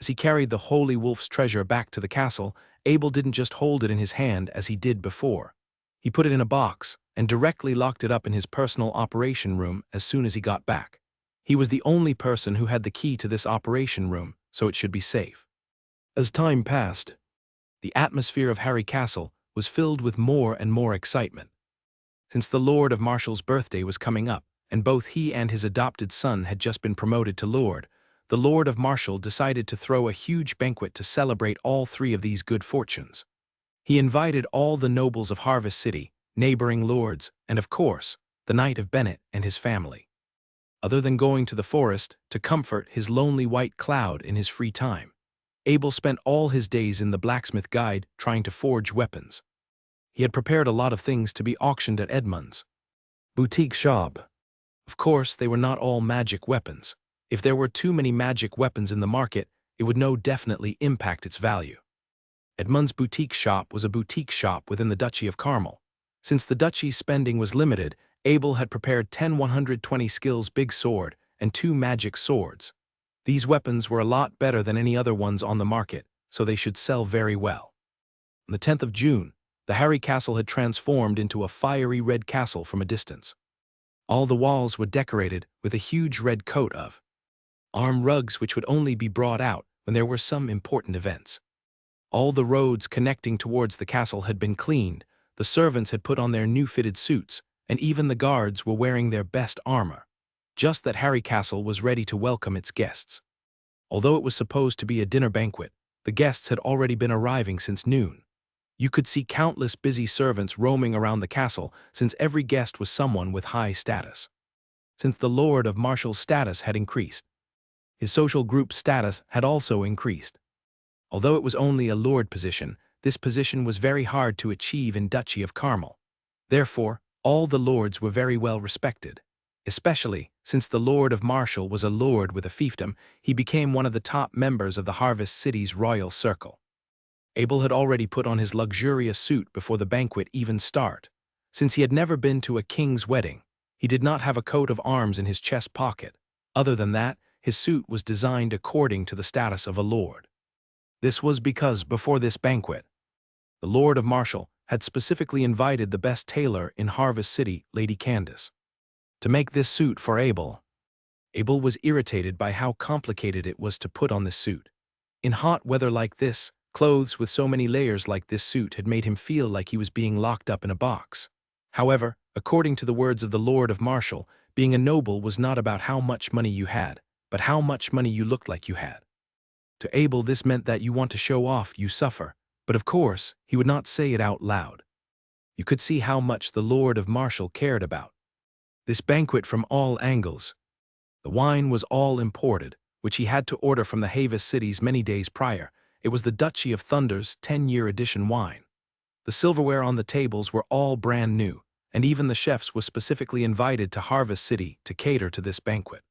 As he carried the Holy Wolf's treasure back to the castle, Abel didn't just hold it in his hand as he did before. He put it in a box and directly locked it up in his personal operation room as soon as he got back. He was the only person who had the key to this operation room, so it should be safe. As time passed, the atmosphere of Harry Castle was filled with more and more excitement. Since the Lord of Marshall's birthday was coming up, and both he and his adopted son had just been promoted to Lord, the Lord of Marshall decided to throw a huge banquet to celebrate all three of these good fortunes. He invited all the nobles of Harvest City, neighboring lords, and of course, the Knight of Bennett and his family. Other than going to the forest to comfort his lonely white cloud in his free time, Abel spent all his days in the blacksmith guide trying to forge weapons. He had prepared a lot of things to be auctioned at Edmund's boutique shop. Of course, they were not all magic weapons. If there were too many magic weapons in the market, it would definitely impact its value. Edmund's boutique shop was a boutique shop within the Duchy of Carmel. Since the duchy's spending was limited, Abel had prepared 10 120 skills big sword and 2 magic swords. These weapons were a lot better than any other ones on the market, so they should sell very well. On the 10th of June, the Harry Castle had transformed into a fiery red castle from a distance. All the walls were decorated with a huge red coat of arm rugs which would only be brought out when there were some important events. All the roads connecting towards the castle had been cleaned, the servants had put on their new fitted suits, and even the guards were wearing their best armor. Just that Harry Castle was ready to welcome its guests. Although it was supposed to be a dinner banquet, the guests had already been arriving since noon. You could see countless busy servants roaming around the castle since every guest was someone with high status. Since the Lord of Marshall's status had increased, his social group status had also increased. Although it was only a lord position, this position was very hard to achieve in Duchy of Carmel. Therefore, all the lords were very well respected. Especially, since the Lord of Marshall was a lord with a fiefdom, he became one of the top members of the Harvest City's royal circle. Abel had already put on his luxurious suit before the banquet even started. Since he had never been to a king's wedding, he did not have a coat of arms in his chest pocket. Other than that, his suit was designed according to the status of a lord. This was because before this banquet, the Lord of Marshall had specifically invited the best tailor in Harvest City, Lady Candace, to make this suit for Abel. Abel was irritated by how complicated it was to put on this suit. In hot weather like this, Clothes with so many layers like this suit had made him feel like he was being locked up in a box. However, according to the words of the Lord of Marshall, being a noble was not about how much money you had, but how much money you looked like you had. To Abel, this meant that you want to show off, you suffer, but of course, he would not say it out loud. You could see how much the Lord of Marshall cared about this banquet from all angles. The wine was all imported, which he had to order from the Havis cities many days prior. It was the Duchy of Thunder's 10-year edition wine. The silverware on the tables were all brand new, and even the chefs were specifically invited to Harvest City to cater to this banquet.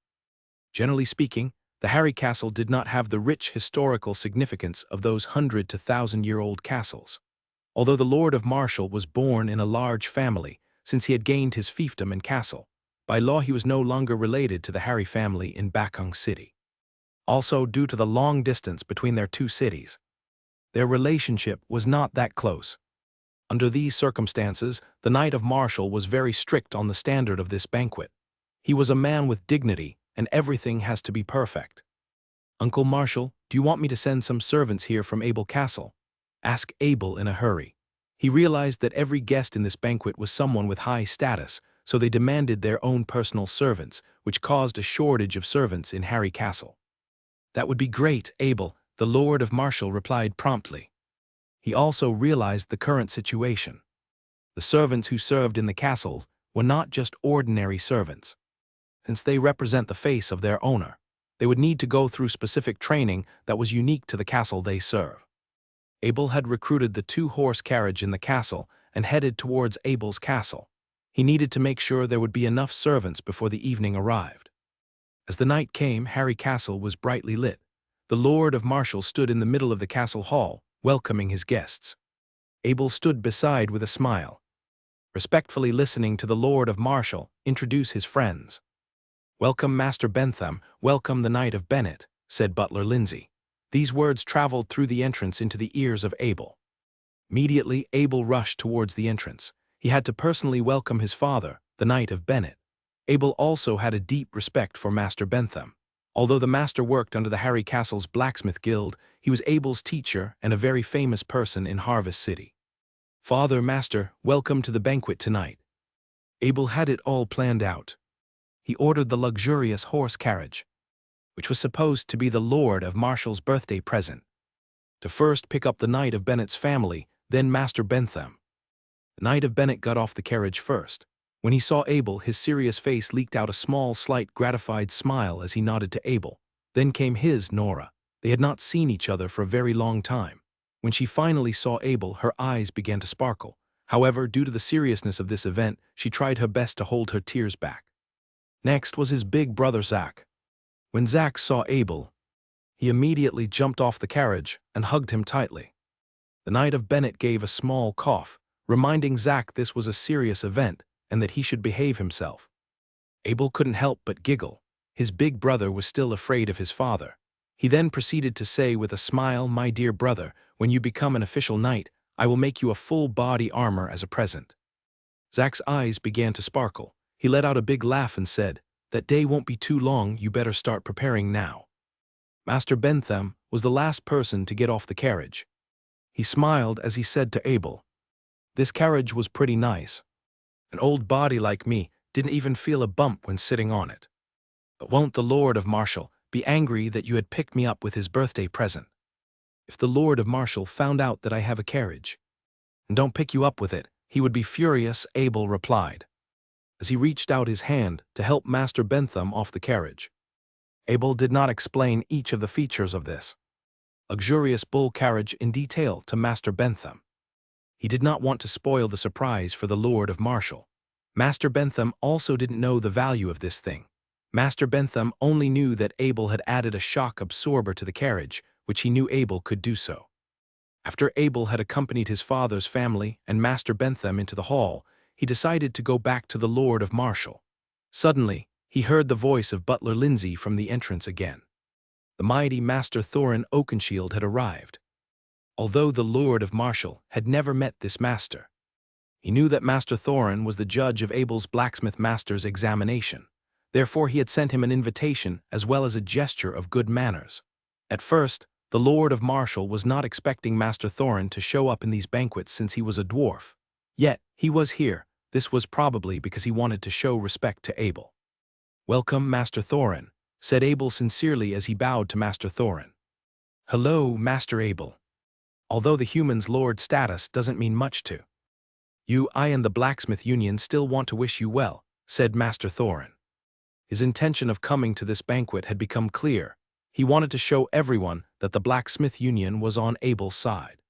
Generally speaking, the Harry Castle did not have the rich historical significance of those 100 to 1,000-year-old castles. Although the Lord of Marshall was born in a large family, since he had gained his fiefdom and castle, by law he was no longer related to the Harry family in Bakung City. Also, due to the long distance between their two cities, their relationship was not that close. Under these circumstances, the Knight of Marshall was very strict on the standard of this banquet. He was a man with dignity, and everything has to be perfect. "Uncle Marshall, do you want me to send some servants here from Abel Castle?" asked Abel in a hurry. He realized that every guest in this banquet was someone with high status, so they demanded their own personal servants, which caused a shortage of servants in Harry Castle. "That would be great, Abel," the Lord of Marshall replied promptly. He also realized the current situation. The servants who served in the castle were not just ordinary servants. Since they represent the face of their owner, they would need to go through specific training that was unique to the castle they serve. Abel had recruited the 2-horse carriage in the castle and headed towards Abel's castle. He needed to make sure there would be enough servants before the evening arrived. As the night came, Harry Castle was brightly lit. The Lord of Marshall stood in the middle of the castle hall, welcoming his guests. Abel stood beside with a smile, respectfully listening to the Lord of Marshall introduce his friends. "Welcome, Master Bentham, welcome the Knight of Bennett," said Butler Lindsay. These words traveled through the entrance into the ears of Abel. Immediately, Abel rushed towards the entrance. He had to personally welcome his father, the Knight of Bennett. Abel also had a deep respect for Master Bentham. Although the master worked under the Harry Castle's blacksmith guild, he was Abel's teacher and a very famous person in Harvest City. "Father, Master, welcome to the banquet tonight." Abel had it all planned out. He ordered the luxurious horse carriage, which was supposed to be the Lord of Marshall's birthday present, to first pick up the Knight of Bennett's family, then Master Bentham. The Knight of Bennett got off the carriage first. When he saw Abel, his serious face leaked out a small, slight, gratified smile as he nodded to Abel. Then came his Nora. They had not seen each other for a very long time. When she finally saw Abel, her eyes began to sparkle. However, due to the seriousness of this event, she tried her best to hold her tears back. Next was his big brother Zach. When Zach saw Abel, he immediately jumped off the carriage and hugged him tightly. The Knight of Bennett gave a small cough, reminding Zach this was a serious event and that he should behave himself. Abel couldn't help but giggle. His big brother was still afraid of his father. He then proceeded to say with a smile, "My dear brother, when you become an official knight, I will make you a full body armor as a present." Zach's eyes began to sparkle. He let out a big laugh and said, "That day won't be too long, you better start preparing now." Master Bentham was the last person to get off the carriage. He smiled as he said to Abel, "This carriage was pretty nice. An old body like me didn't even feel a bump when sitting on it. But won't the Lord of Marshall be angry that you had picked me up with his birthday present? If the Lord of Marshall found out that I have a carriage and don't pick you up with it, he would be furious," Abel replied, as he reached out his hand to help Master Bentham off the carriage. Abel did not explain each of the features of this luxurious bull carriage in detail to Master Bentham. He did not want to spoil the surprise for the Lord of Marshall. Master Bentham also didn't know the value of this thing. Master Bentham only knew that Abel had added a shock absorber to the carriage, which he knew Abel could do so. After Abel had accompanied his father's family and Master Bentham into the hall, he decided to go back to the Lord of Marshall. Suddenly, he heard the voice of Butler Lindsay from the entrance again. The mighty Master Thorin Oakenshield had arrived. Although the Lord of Marshall had never met this master, he knew that Master Thorin was the judge of Abel's blacksmith master's examination. Therefore he had sent him an invitation as well as a gesture of good manners. At first, The Lord of Marshall was not expecting Master Thorin to show up in these banquets since he was a dwarf. Yet, he was here. This was probably because he wanted to show respect to Abel. "Welcome, Master Thorin," said Abel sincerely as he bowed to Master Thorin. "Hello, Master Abel. Although the human's lord status doesn't mean much to you, I and the Blacksmith Union still want to wish you well," said Master Thorin. His intention of coming to this banquet had become clear. He wanted to show everyone that the Blacksmith Union was on Abel's side.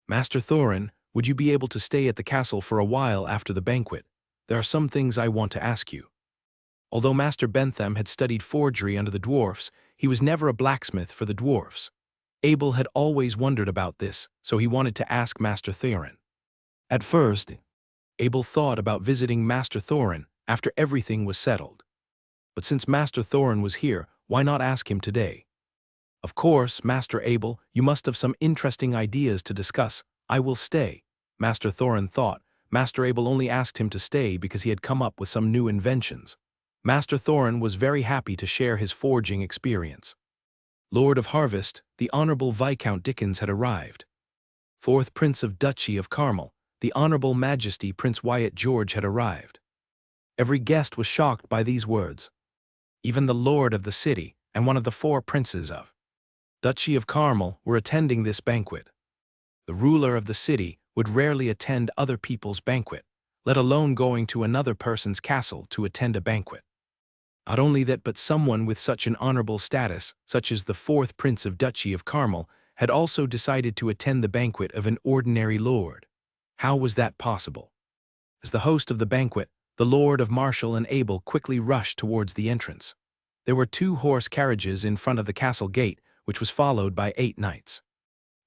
"Master Thorin, would you be able to stay at the castle for a while after the banquet? There are some things I want to ask you." Although Master Bentham had studied forgery under the dwarfs, he was never a blacksmith for the dwarfs. Abel had always wondered about this, so he wanted to ask Master Thorin. At first, Abel thought about visiting Master Thorin after everything was settled. But since Master Thorin was here, why not ask him today? "Of course, Master Abel, you must have some interesting ideas to discuss. I will stay," Master Thorin thought. Master Abel only asked him to stay because he had come up with some new inventions. Master Thorin was very happy to share his forging experience. Lord of Harvest, the Honorable Viscount Dickens had arrived. Fourth Prince of Duchy of Carmel, the Honorable Majesty Prince Wyatt George had arrived. Every guest was shocked by these words. Even the Lord of the city and one of the 4 princes of Duchy of Carmel were attending this banquet. The ruler of the city would rarely attend other people's banquet, let alone going to another person's castle to attend a banquet. Not only that, but someone with such an honorable status, such as the 4th Prince of Duchy of Carmel, had also decided to attend the banquet of an ordinary lord. How was that possible? As the host of the banquet, the Lord of Marshall and Abel quickly rushed towards the entrance. There were 2 horse carriages in front of the castle gate, which was followed by 8 knights.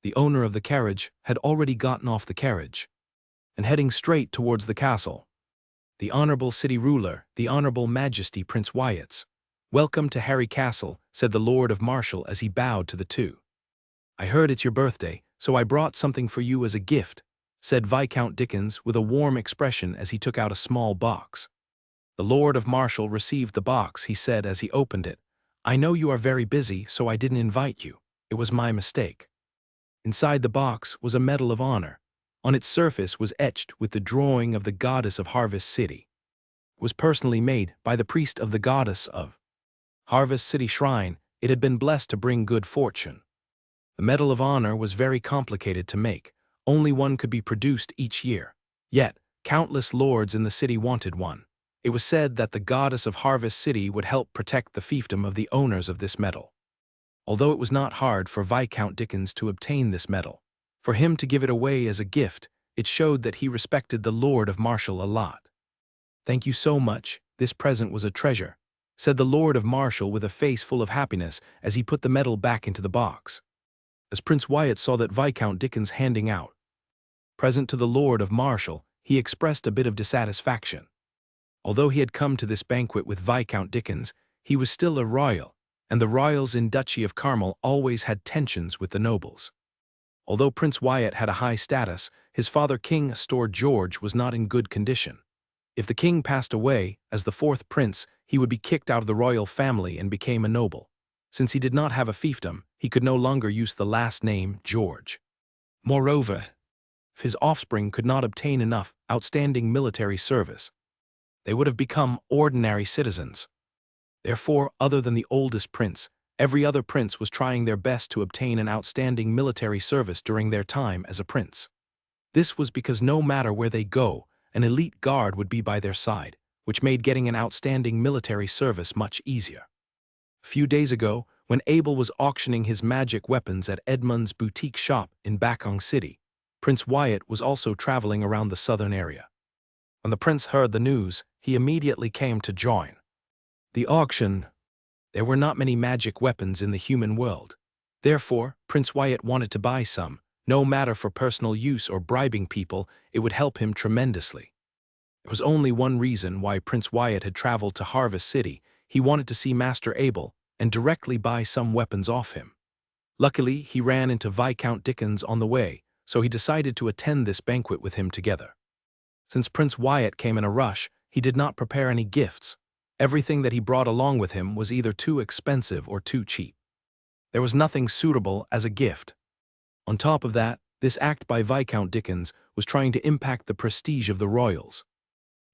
The owner of the carriage had already gotten off the carriage and heading straight towards the castle. "The Honorable City Ruler, the Honorable Majesty Prince Wyatt's. Welcome to Harry Castle," said the Lord of Marshall as he bowed to the 2. "I heard it's your birthday, so I brought something for you as a gift," said Viscount Dickens with a warm expression as he took out a small box. The Lord of Marshall received the box. He said as he opened it, "I know you are very busy, so I didn't invite you. It was my mistake." Inside the box was a medal of honor. On its surface was etched with the drawing of the goddess of Harvest City. It was personally made by the priest of the goddess of Harvest City Shrine. It had been blessed to bring good fortune. The Medal of Honor was very complicated to make. Only one could be produced each year. Yet, countless lords in the city wanted one. It was said that the goddess of Harvest City would help protect the fiefdom of the owners of this medal. Although it was not hard for Viscount Dickens to obtain this medal, for him to give it away as a gift, it showed that he respected the Lord of Marshall a lot. "Thank you so much, this present was a treasure," said the Lord of Marshall with a face full of happiness as he put the medal back into the box. As Prince Wyatt saw that Viscount Dickens handing out present to the Lord of Marshall, he expressed a bit of dissatisfaction. Although he had come to this banquet with Viscount Dickens, he was still a royal, and the royals in Duchy of Carmel always had tensions with the nobles. Although Prince Wyatt had a high status, his father King Store George was not in good condition. If the king passed away, as the 4th prince, he would be kicked out of the royal family and became a noble. Since he did not have a fiefdom, he could no longer use the last name George. Moreover, if his offspring could not obtain enough outstanding military service, they would have become ordinary citizens. Therefore, other than the oldest prince, every other prince was trying their best to obtain an outstanding military service during their time as a prince. This was because no matter where they go, an elite guard would be by their side, which made getting an outstanding military service much easier. A few days ago, when Abel was auctioning his magic weapons at Edmund's boutique shop in Bakong City, Prince Wyatt was also traveling around the southern area. When the prince heard the news, he immediately came to join the auction. There were not many magic weapons in the human world. Therefore, Prince Wyatt wanted to buy some. No matter for personal use or bribing people, it would help him tremendously. There was only one reason why Prince Wyatt had traveled to Harvest City. He wanted to see Master Abel and directly buy some weapons off him. Luckily, he ran into Viscount Dickens on the way, so he decided to attend this banquet with him together. Since Prince Wyatt came in a rush, he did not prepare any gifts. Everything that he brought along with him was either too expensive or too cheap. There was nothing suitable as a gift. On top of that, this act by Viscount Dickens was trying to impact the prestige of the royals.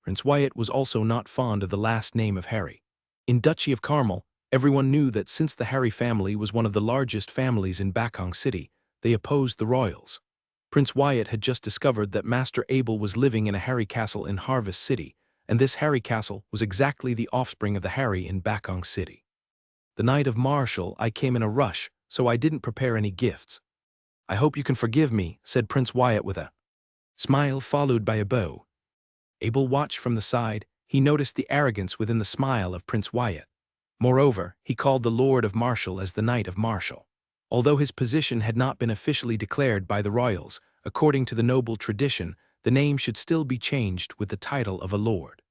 Prince Wyatt was also not fond of the last name of Harry. In Duchy of Carmel, everyone knew that since the Harry family was one of the largest families in Bakong City, they opposed the royals. Prince Wyatt had just discovered that Master Abel was living in a Harry castle in Harvest City, and this Harry castle was exactly the offspring of the Harry in Bakong City. The night of Marshall, I came in a rush, so I didn't prepare any gifts. I hope you can forgive me, said Prince Wyatt with a smile followed by a bow. Abel watched from the side. He noticed the arrogance within the smile of Prince Wyatt. Moreover, he called the Lord of Marshall as the Knight of Marshall. Although his position had not been officially declared by the royals, according to the noble tradition, the name should still be changed with the title of a lord.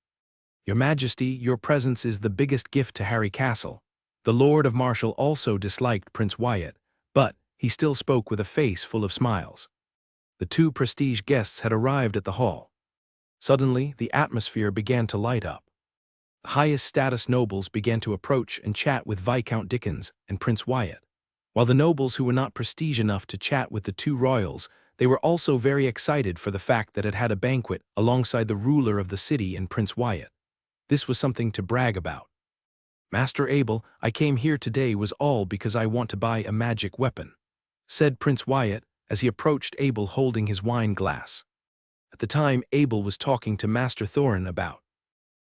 Your Majesty, your presence is the biggest gift to Harry Castle. The Lord of Marshall also disliked Prince Wyatt, but he still spoke with a face full of smiles. The two prestige guests had arrived at the hall. Suddenly, the atmosphere began to light up. The highest status nobles began to approach and chat with Viscount Dickens and Prince Wyatt. While the nobles who were not prestige enough to chat with the two royals, they were also very excited for the fact that it had a banquet alongside the ruler of the city and Prince Wyatt. This was something to brag about. Master Abel, I came here today was all because I want to buy a magic weapon, said Prince Wyatt as he approached Abel holding his wine glass. At the time, Abel was talking to Master Thorin about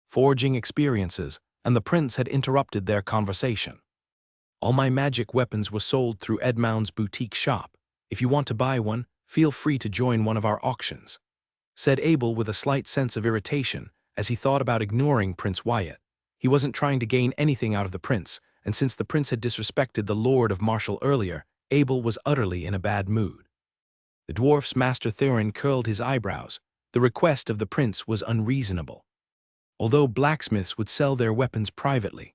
forging experiences, and the prince had interrupted their conversation. All my magic weapons were sold through Edmund's boutique shop. If you want to buy one, feel free to join one of our auctions, said Abel with a slight sense of irritation as he thought about ignoring Prince Wyatt. He wasn't trying to gain anything out of the prince, and since the prince had disrespected the Lord of Marshall earlier, Abel was utterly in a bad mood. The dwarf's Master Thorin curled his eyebrows. The request of the prince was unreasonable. Although blacksmiths would sell their weapons privately,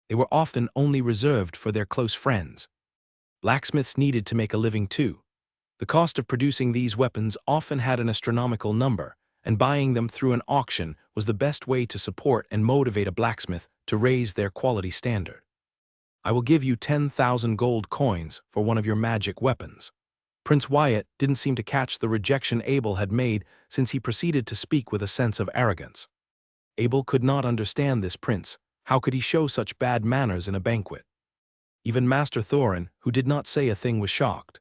they were often only reserved for their close friends. Blacksmiths needed to make a living too. The cost of producing these weapons often had an astronomical number, and buying them through an auction was the best way to support and motivate a blacksmith to raise their quality standard. I will give you 10,000 gold coins for one of your magic weapons. Prince Wyatt didn't seem to catch the rejection Abel had made, since he proceeded to speak with a sense of arrogance. Abel could not understand this prince. How could he show such bad manners in a banquet? Even Master Thorin, who did not say a thing, was shocked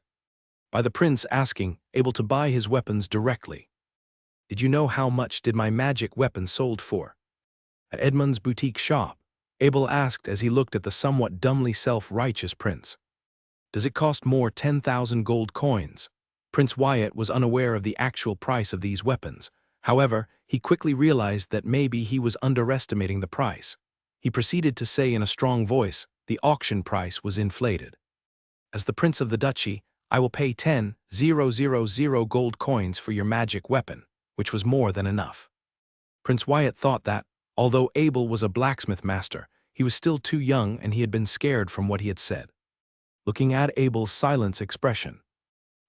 by the prince asking Abel to buy his weapons directly. Did you know how much did my magic weapon sold for? At Edmund's boutique shop, Abel asked as he looked at the somewhat dumbly self-righteous prince. Does it cost more 10,000 gold coins? Prince Wyatt was unaware of the actual price of these weapons. However, he quickly realized that maybe he was underestimating the price. He proceeded to say in a strong voice, the auction price was inflated. As the prince of the duchy, I will pay 10,000 gold coins for your magic weapon, which was more than enough. Prince Wyatt thought that, although Abel was a blacksmith master, he was still too young and he had been scared from what he had said. Looking at Abel's silent expression,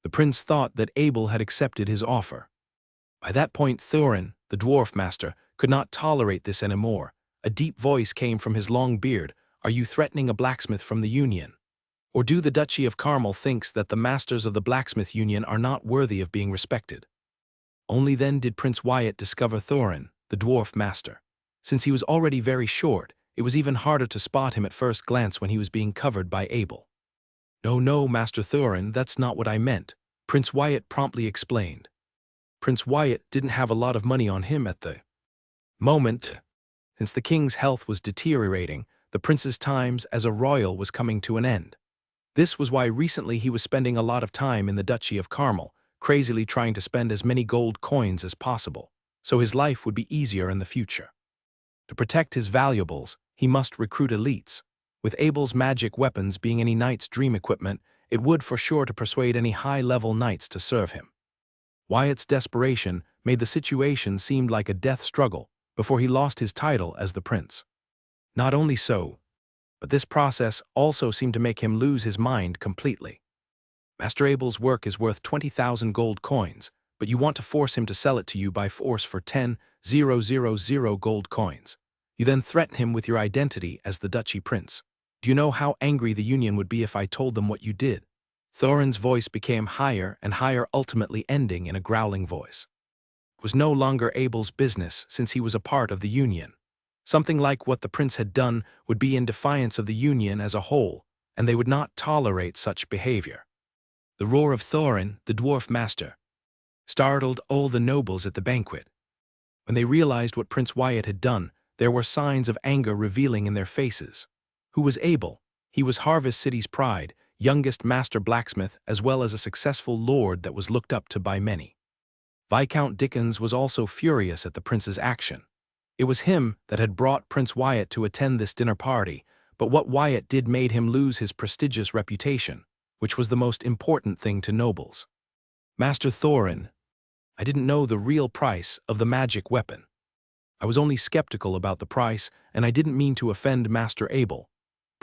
the prince thought that Abel had accepted his offer. By that point, Thorin, the dwarf master, could not tolerate this anymore. A deep voice came from his long beard. Are you threatening a blacksmith from the Union? Or do the Duchy of Carmel thinks that the masters of the blacksmith union are not worthy of being respected? Only then did Prince Wyatt discover Thorin, the dwarf master. Since he was already very short, it was even harder to spot him at first glance when he was being covered by Abel. No, Master Thorin, that's not what I meant, Prince Wyatt promptly explained. Prince Wyatt didn't have a lot of money on him at the moment. Since the king's health was deteriorating, the prince's times as a royal was coming to an end. This was why recently he was spending a lot of time in the Duchy of Carmel, crazily trying to spend as many gold coins as possible, so his life would be easier in the future. To protect his valuables, he must recruit elites. With Abel's magic weapons being any knight's dream equipment, it would for sure to persuade any high-level knights to serve him. Wyatt's desperation made the situation seem like a death struggle before he lost his title as the prince. Not only so, but this process also seemed to make him lose his mind completely. Master Abel's work is worth 20,000 gold coins, but you want to force him to sell it to you by force for 10,000 gold coins. You then threaten him with your identity as the duchy prince. Do you know how angry the Union would be if I told them what you did? Thorin's voice became higher and higher, ultimately ending in a growling voice. It was no longer Abel's business since he was a part of the Union. Something like what the prince had done would be in defiance of the Union as a whole, and they would not tolerate such behavior. The roar of Thorin, the dwarf master, startled all the nobles at the banquet. When they realized what Prince Wyatt had done, there were signs of anger revealing in their faces. Who was Abel? He was Harvest City's pride, youngest master blacksmith, as well as a successful lord that was looked up to by many. Viscount Dickens was also furious at the prince's action. It was him that had brought Prince Wyatt to attend this dinner party, but what Wyatt did made him lose his prestigious reputation, which was the most important thing to nobles. Master Thorin, I didn't know the real price of the magic weapon. I was only skeptical about the price, and I didn't mean to offend Master Abel,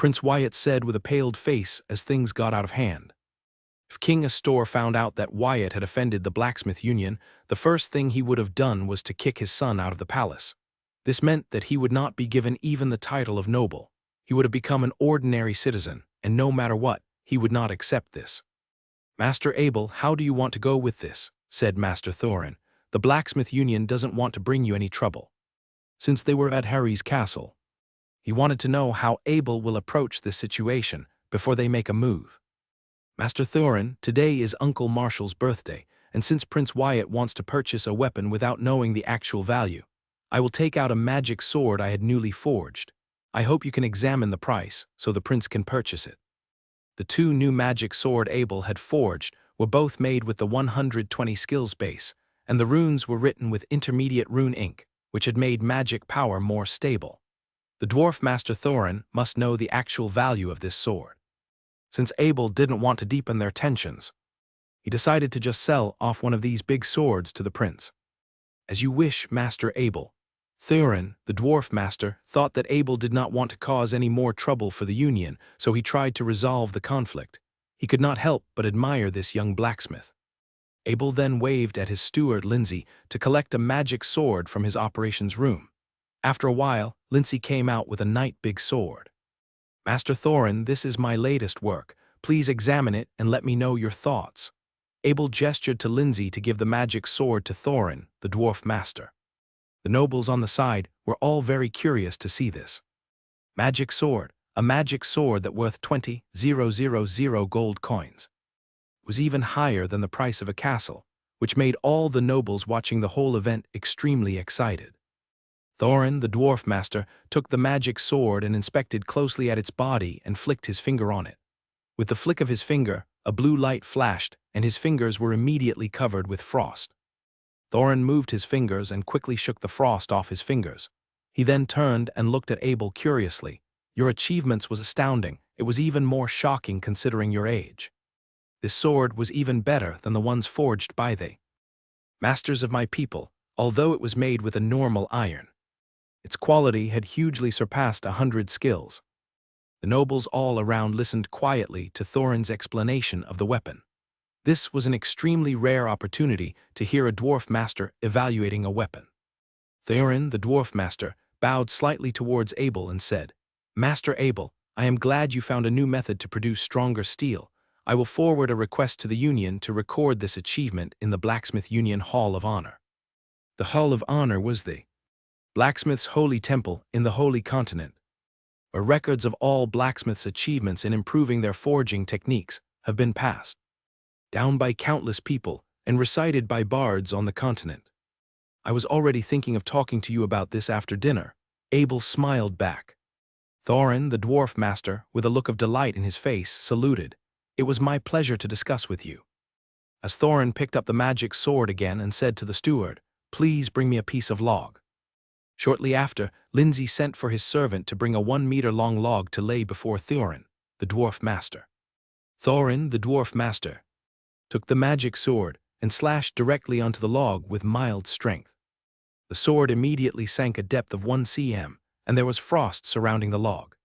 Prince Wyatt said with a paled face as things got out of hand. If King Astor found out that Wyatt had offended the blacksmith union, the first thing he would have done was to kick his son out of the palace. This meant that he would not be given even the title of noble. He would have become an ordinary citizen, and no matter what, he would not accept this. Master Abel, how do you want to go with this? Said Master Thorin. The blacksmith union doesn't want to bring you any trouble. Since they were at Harry's castle, he wanted to know how Abel will approach this situation before they make a move. Master Thorin, today is Uncle Marshall's birthday, and since Prince Wyatt wants to purchase a weapon without knowing the actual value, I will take out a magic sword I had newly forged. I hope you can examine the price so the prince can purchase it. The two new magic sword Abel had forged were both made with the 120 skills base, and the runes were written with intermediate rune ink, which had made magic power more stable. The dwarf Master Thorin must know the actual value of this sword. Since Abel didn't want to deepen their tensions, he decided to just sell off one of these big swords to the prince. As you wish, Master Abel. Thorin, the dwarf master, thought that Abel did not want to cause any more trouble for the Union, so he tried to resolve the conflict. He could not help but admire this young blacksmith. Abel then waved at his steward Lindsay to collect a magic sword from his operations room. After a while, Lindsay came out with a Knight-Mage sword. Master Thorin, this is my latest work. Please examine it and let me know your thoughts. Abel gestured to Lindsay to give the magic sword to Thorin, the dwarf master. The nobles on the side were all very curious to see this. Magic sword, a magic sword that worth 20,000 gold coins. It was even higher than the price of a castle, which made all the nobles watching the whole event extremely excited. Thorin, the dwarf master, took the magic sword and inspected closely at its body and flicked his finger on it. With the flick of his finger, a blue light flashed, and his fingers were immediately covered with frost. Thorin moved his fingers and quickly shook the frost off his fingers. He then turned and looked at Abel curiously. Your achievements was astounding. It was even more shocking considering your age. This sword was even better than the ones forged by the masters of my people, although it was made with a normal iron. Its quality had hugely surpassed 100 skills. The nobles all around listened quietly to Thorin's explanation of the weapon. This was an extremely rare opportunity to hear a dwarf master evaluating a weapon. Thorin, the dwarf master, bowed slightly towards Abel and said, Master Abel, I am glad you found a new method to produce stronger steel. I will forward a request to the Union to record this achievement in the Blacksmith Union Hall of Honor. The Hall of Honor was the blacksmith's holy temple in the Holy Continent, where records of all blacksmiths' achievements in improving their forging techniques have been passed down by countless people and recited by bards on the continent. I was already thinking of talking to you about this after dinner. Abel smiled back. Thorin, the dwarf master, with a look of delight in his face, saluted. It was my pleasure to discuss with you. As Thorin picked up the magic sword again and said to the steward, Please bring me a piece of log. Shortly after, Lindsay sent for his servant to bring a 1-meter-long log to lay before Thorin, the dwarf master. Thorin, the dwarf master, took the magic sword and slashed directly onto the log with mild strength. The sword immediately sank a depth of 1 cm, and there was frost surrounding the log.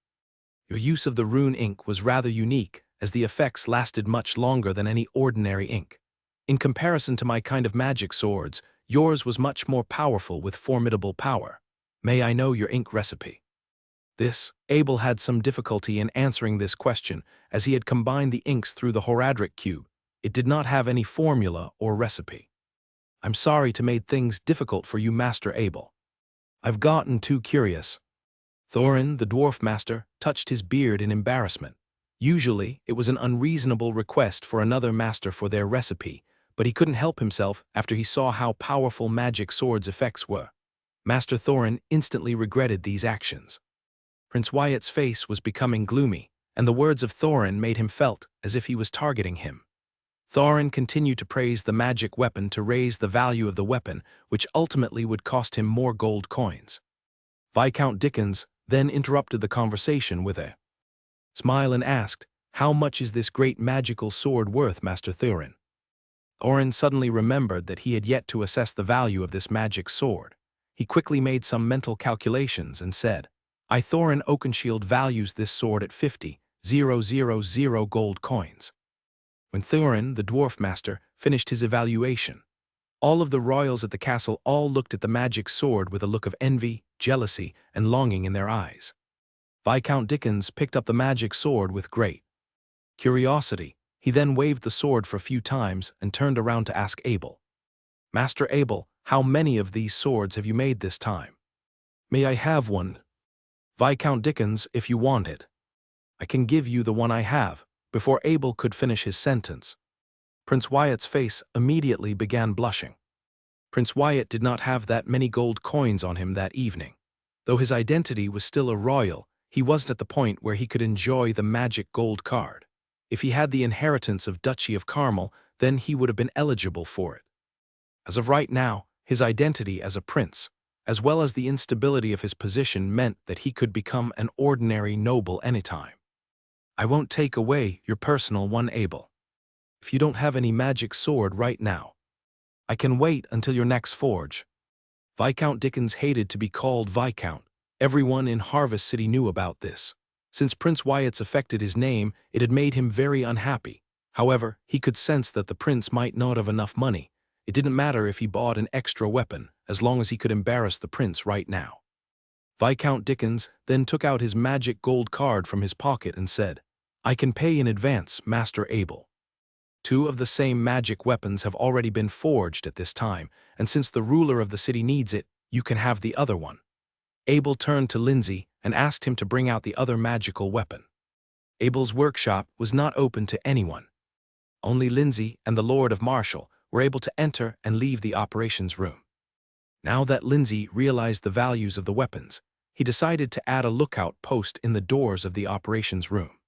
Your use of the rune ink was rather unique, as the effects lasted much longer than any ordinary ink. In comparison to my kind of magic swords, yours was much more powerful with formidable power. May I know your ink recipe? Abel had some difficulty in answering this question, as he had combined the inks through the Horadric cube. It did not have any formula or recipe. "I'm sorry to make things difficult for you, Master Abel. I've gotten too curious." Thorin, the dwarf master, touched his beard in embarrassment. Usually, it was an unreasonable request for another master for their recipe, but he couldn't help himself after he saw how powerful magic swords' effects were. Master Thorin instantly regretted these actions. Prince Wyatt's face was becoming gloomy, and the words of Thorin made him felt as if he was targeting him. Thorin continued to praise the magic weapon to raise the value of the weapon, which ultimately would cost him more gold coins. Viscount Dickens then interrupted the conversation with a smile and asked, "How much is this great magical sword worth, Master Thorin?" Thorin suddenly remembered that he had yet to assess the value of this magic sword. He quickly made some mental calculations and said, Thorin Oakenshield values this sword at 50,000 gold coins." When Thorin, the dwarf master, finished his evaluation, all of the royals at the castle all looked at the magic sword with a look of envy, jealousy, and longing in their eyes. Viscount Dickens picked up the magic sword with great curiosity. He then waved the sword for a few times and turned around to ask Abel, "Master Abel, how many of these swords have you made this time?" "May I have one?" "Viscount Dickens, if you want it. I can give you the one I have." Before Abel could finish his sentence, Prince Wyatt's face immediately began blushing. Prince Wyatt did not have that many gold coins on him that evening. Though his identity was still a royal, he wasn't at the point where he could enjoy the magic gold card. If he had the inheritance of Duchy of Carmel, then he would have been eligible for it. As of right now, his identity as a prince, as well as the instability of his position, meant that he could become an ordinary noble anytime. "I won't take away your personal one, Abel. If you don't have any magic sword right now, I can wait until your next forge." Viscount Dickens hated to be called Viscount. Everyone in Harvest City knew about this. Since Prince Wyatt's affected his name, it had made him very unhappy. However, he could sense that the prince might not have enough money. It didn't matter if he bought an extra weapon, as long as he could embarrass the prince right now. Viscount Dickens then took out his magic gold card from his pocket and said, "I can pay in advance, Master Abel. 2 of the same magic weapons have already been forged at this time, and since the ruler of the city needs it, you can have the other one." Abel turned to Lindsay and asked him to bring out the other magical weapon. Abel's workshop was not open to anyone. Only Lindsay and the Lord of Marshall were able to enter and leave the operations room. Now that Lindsay realized the values of the weapons, he decided to add a lookout post in the doors of the operations room.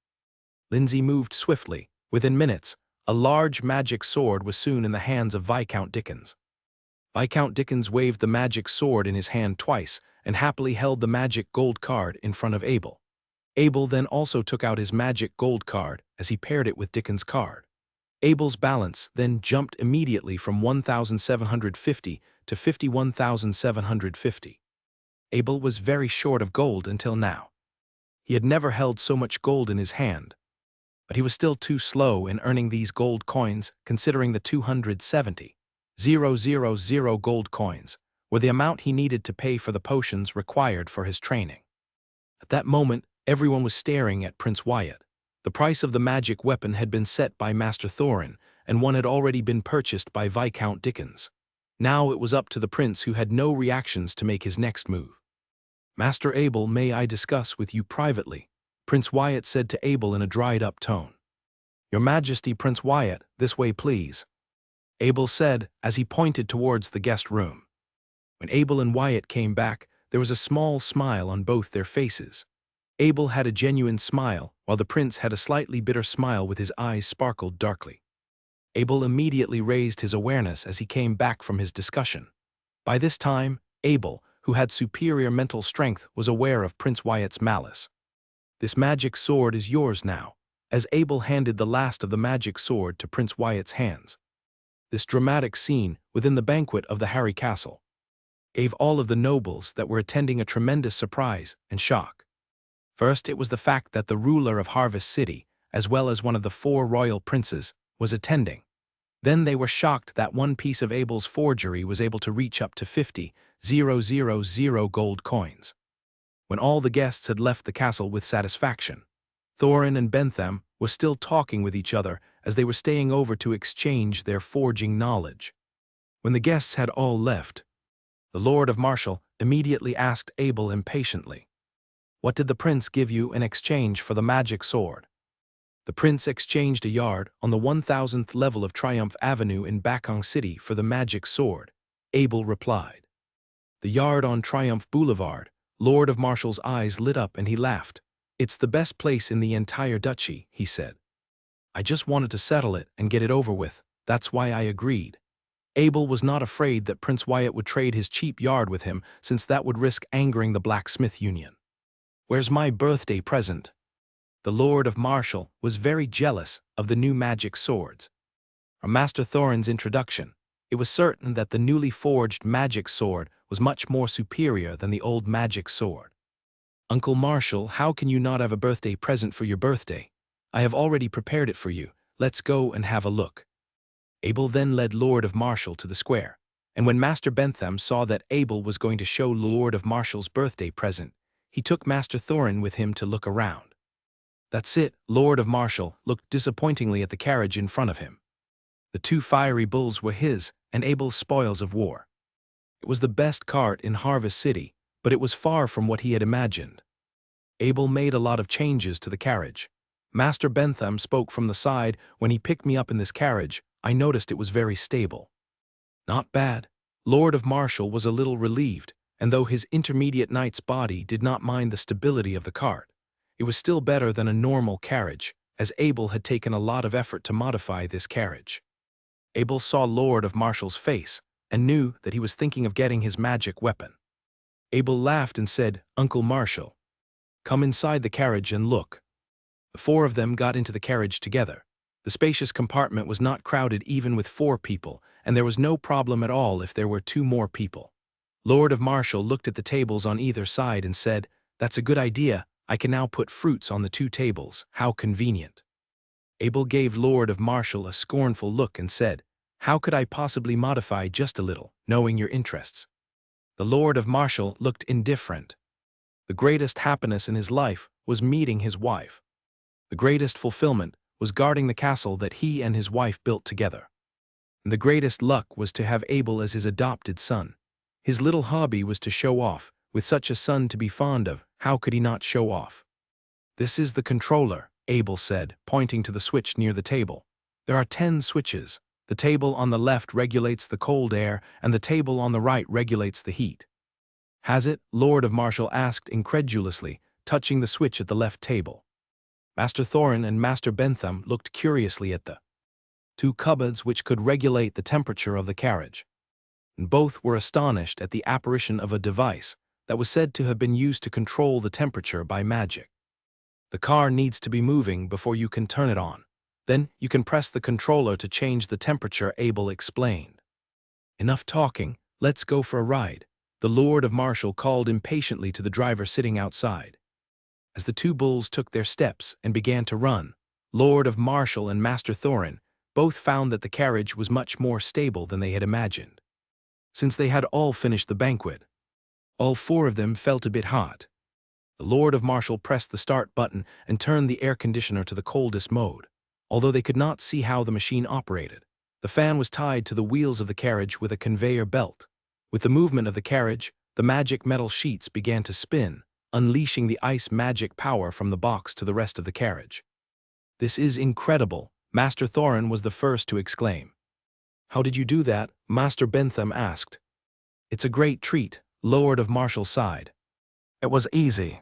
Lindsay moved swiftly. Within minutes, a large magic sword was soon in the hands of Viscount Dickens. Viscount Dickens waved the magic sword in his hand twice and happily held the magic gold card in front of Abel. Abel then also took out his magic gold card as he paired it with Dickens' card. Abel's balance then jumped immediately from 1,750 to 51,750. Abel was very short of gold until now. He had never held so much gold in his hand, but he was still too slow in earning these gold coins, considering the 270,000 gold coins were the amount he needed to pay for the potions required for his training. At that moment, everyone was staring at Prince Wyatt. The price of the magic weapon had been set by Master Thorin, and one had already been purchased by Viscount Dickens. Now it was up to the prince, who had no reactions, to make his next move. "Master Abel, may I discuss with you privately?" Prince Wyatt said to Abel in a dried-up tone. "Your Majesty, Prince Wyatt, this way please," Abel said as he pointed towards the guest room. When Abel and Wyatt came back, there was a small smile on both their faces. Abel had a genuine smile, while the prince had a slightly bitter smile with his eyes sparkled darkly. Abel immediately raised his awareness as he came back from his discussion. By this time, Abel, who had superior mental strength, was aware of Prince Wyatt's malice. "This magic sword is yours now," as Abel handed the last of the magic sword to Prince Wyatt's hands. This dramatic scene within the banquet of the Harry Castle gave all of the nobles that were attending a tremendous surprise and shock. First, it was the fact that the ruler of Harvest City, as well as one of the 4 royal princes, was attending. Then they were shocked that one piece of Abel's forgery was able to reach up to 50,000 gold coins. When all the guests had left the castle with satisfaction, Thorin and Bentham were still talking with each other as they were staying over to exchange their forging knowledge. When the guests had all left, the Lord of Marshall immediately asked Abel impatiently, "What did the prince give you in exchange for the magic sword?" The prince exchanged a yard on the 1000th level of Triumph Avenue in Bakong City for the magic sword, Abel replied. The yard on Triumph Boulevard. Lord of Marshall's eyes lit up and he laughed. "It's the best place in the entire duchy," he said. "I just wanted to settle it and get it over with, that's why I agreed." Abel was not afraid that Prince Wyatt would trade his cheap yard with him, since that would risk angering the blacksmith union. "Where's my birthday present?" The Lord of Marshall was very jealous of the new magic swords. From Master Thorin's introduction, it was certain that the newly forged magic sword was much more superior than the old magic sword. "Uncle Marshall, how can you not have a birthday present for your birthday? I have already prepared it for you. Let's go and have a look." Abel then led Lord of Marshall to the square, and when Master Bentham saw that Abel was going to show Lord of Marshall's birthday present, he took Master Thorin with him to look around. "That's it." Lord of Marshall looked disappointingly at the carriage in front of him. The 2 fiery bulls were his and Abel's spoils of war. It was the best cart in Harvest City, but it was far from what he had imagined. Abel made a lot of changes to the carriage. Master Bentham spoke from the side. "When he picked me up in this carriage, I noticed it was very stable." "Not bad." Lord of Marshall was a little relieved, and though his intermediate knight's body did not mind the stability of the cart, it was still better than a normal carriage, as Abel had taken a lot of effort to modify this carriage. Abel saw Lord of Marshall's face and knew that he was thinking of getting his magic weapon. Abel laughed and said, "Uncle Marshall, come inside the carriage and look." The 4 of them got into the carriage together. The spacious compartment was not crowded even with 4 people, and there was no problem at all if there were 2 more people. Lord of Marshall looked at the tables on either side and said, "That's a good idea. I can now put fruits on the 2 tables. How convenient." Abel gave Lord of Marshall a scornful look and said, "How could I possibly modify just a little, knowing your interests?" The Lord of Marshall looked indifferent. The greatest happiness in his life was meeting his wife. The greatest fulfillment was guarding the castle that he and his wife built together. And the greatest luck was to have Abel as his adopted son. His little hobby was to show off. With such a son to be fond of, how could he not show off? "This is the controller," Abel said, pointing to the switch near the table. "There are 10 switches. The table on the left regulates the cold air, and the table on the right regulates the heat." "Has it?" Lord of Marshall asked incredulously, touching the switch at the left table. Master Thorin and Master Bentham looked curiously at the 2 cupboards which could regulate the temperature of the carriage, and both were astonished at the apparition of a device that was said to have been used to control the temperature by magic. "The car needs to be moving before you can turn it on. Then you can press the controller to change the temperature," Abel explained. "Enough talking, let's go for a ride," the Lord of Marshall called impatiently to the driver sitting outside. As the 2 bulls took their steps and began to run, Lord of Marshall and Master Thorin both found that the carriage was much more stable than they had imagined. Since they had all finished the banquet, all 4 of them felt a bit hot. The Lord of Marshall pressed the start button and turned the air conditioner to the coldest mode. Although they could not see how the machine operated, the fan was tied to the wheels of the carriage with a conveyor belt. With the movement of the carriage, the magic metal sheets began to spin, unleashing the ice magic power from the box to the rest of the carriage. "This is incredible," Master Thorin was the first to exclaim. "How did you do that?" Master Bentham asked. "It's a great treat," Lord of Marshall sighed. "It was easy."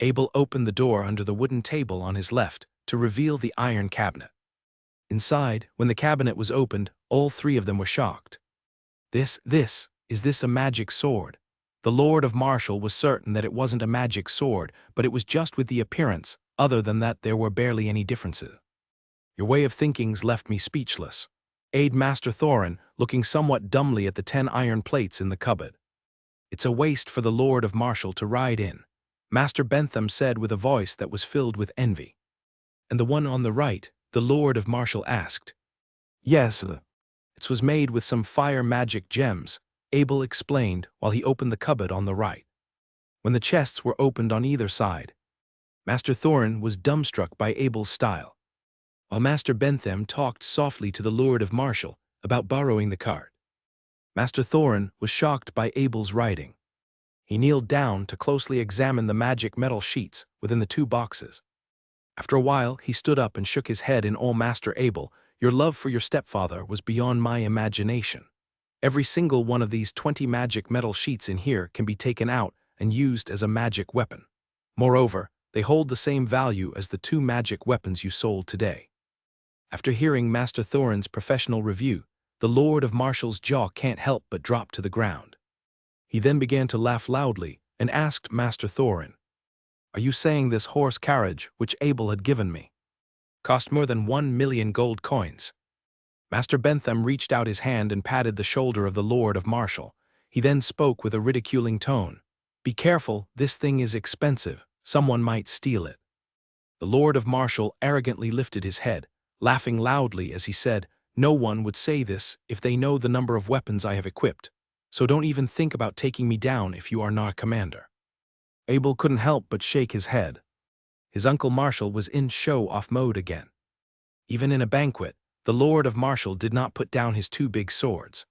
Abel opened the door under the wooden table on his left to reveal the iron cabinet. Inside, when the cabinet was opened, all 3 of them were shocked. Is this a magic sword?" The Lord of Marshall was certain that it wasn't a magic sword, but it was just with the appearance. Other than that, there were barely any differences. "Your way of thinking's left me speechless," aid Master Thorin, looking somewhat dumbly at the 10 iron plates in the cupboard. "It's a waste for the Lord of Marshall to ride in," Master Bentham said with a voice that was filled with envy. "And the one on the right?" the Lord of Marshall asked. "Yes, it was made with some fire magic gems," Abel explained while he opened the cupboard on the right. When the chests were opened on either side, Master Thorin was dumbstruck by Abel's style, while Master Bentham talked softly to the Lord of Marshall about borrowing the cart. Master Thorin was shocked by Abel's writing. He kneeled down to closely examine the magic metal sheets within the two boxes. After a while, he stood up and shook his head in all Master Abel, your love for your stepfather was beyond my imagination. Every single one of these 20 magic metal sheets in here can be taken out and used as a magic weapon. Moreover, they hold the same value as the 2 magic weapons you sold today. After hearing Master Thorin's professional review, the Lord of Marshall's jaw can't help but drop to the ground. He then began to laugh loudly and asked Master Thorin, "Are you saying this horse carriage which Abel had given me cost more than 1,000,000 gold coins?" Master Bentham reached out his hand and patted the shoulder of the Lord of Marshall. He then spoke with a ridiculing tone, "Be careful, this thing is expensive. Someone might steal it." The Lord of Marshall arrogantly lifted his head, laughing loudly as he said, "No one would say this if they know the number of weapons I have equipped, so don't even think about taking me down if you are not a commander." Abel couldn't help but shake his head. His Uncle Marshall was in show-off mode again. Even in a banquet, the Lord of Marshall did not put down his 2 big swords.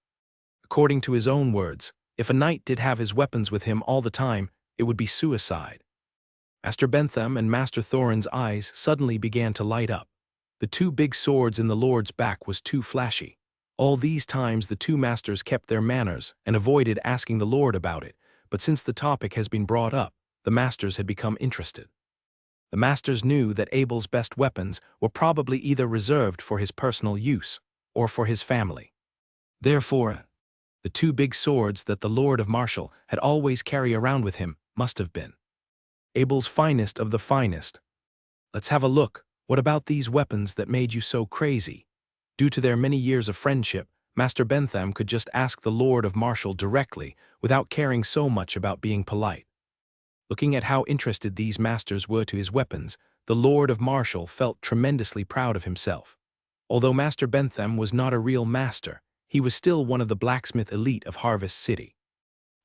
According to his own words, if a knight did have his weapons with him all the time, it would be suicide. Master Bentham and Master Thorin's eyes suddenly began to light up. The 2 big swords in the Lord's back was too flashy. All these times the 2 masters kept their manners and avoided asking the Lord about it, but since the topic has been brought up, the masters had become interested. The masters knew that Abel's best weapons were probably either reserved for his personal use or for his family. Therefore, the 2 big swords that the Lord of Marshall had always carried around with him must have been Abel's finest of the finest. "Let's have a look. What about these weapons that made you so crazy?" Due to their many years of friendship, Master Bentham could just ask the Lord of Marshall directly without caring so much about being polite. Looking at how interested these masters were to his weapons, the Lord of Marshall felt tremendously proud of himself. Although Master Bentham was not a real master, he was still one of the blacksmith elite of Harvest City.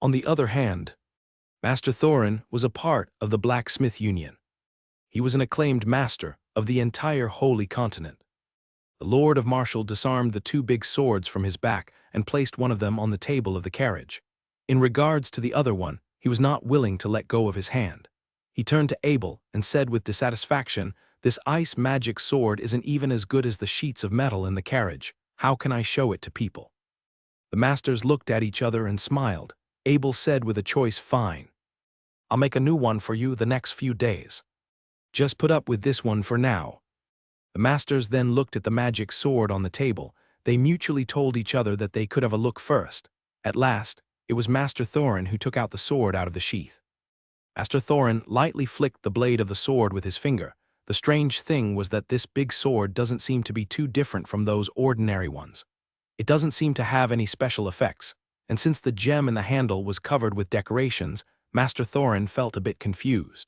On the other hand, Master Thorin was a part of the Blacksmith Union. He was an acclaimed master of the entire Holy Continent. The Lord of Marshall disarmed the 2 big swords from his back and placed one of them on the table of the carriage. In regards to the other one, he was not willing to let go of his hand. He turned to Abel and said with dissatisfaction, "This ice magic sword isn't even as good as the sheets of metal in the carriage. How can I show it to people?" The masters looked at each other and smiled. Abel said with a choice, "Fine. I'll make a new one for you the next few days. Just put up with this one for now." The masters then looked at the magic sword on the table. They mutually told each other that they could have a look first. At last, it was Master Thorin who took out the sword out of the sheath. Master Thorin lightly flicked the blade of the sword with his finger. The strange thing was that this big sword doesn't seem to be too different from those ordinary ones. It doesn't seem to have any special effects, and since the gem in the handle was covered with decorations, Master Thorin felt a bit confused.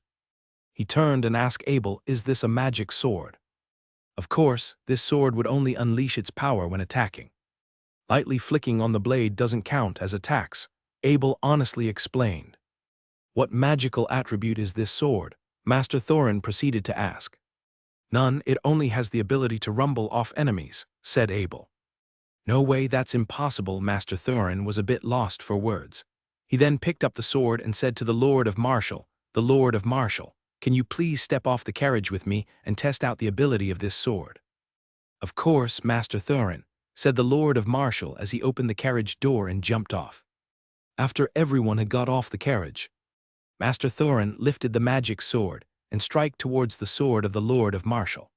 He turned and asked Abel, "Is this a magic sword?" Of course, this sword would only unleash its power when attacking. Lightly flicking on the blade doesn't count as attacks, Abel honestly explained. "What magical attribute is this sword?" Master Thorin proceeded to ask. "None, it only has the ability to rumble off enemies," said Abel. "No way, that's impossible." Master Thorin was a bit lost for words. He then picked up the sword and said to the Lord of Marshall, "The Lord of Marshall, can you please step off the carriage with me and test out the ability of this sword?" "Of course, Master Thorin," said the Lord of Marshall as he opened the carriage door and jumped off. After everyone had got off the carriage, Master Thorin lifted the magic sword and struck towards the sword of the Lord of Marshall,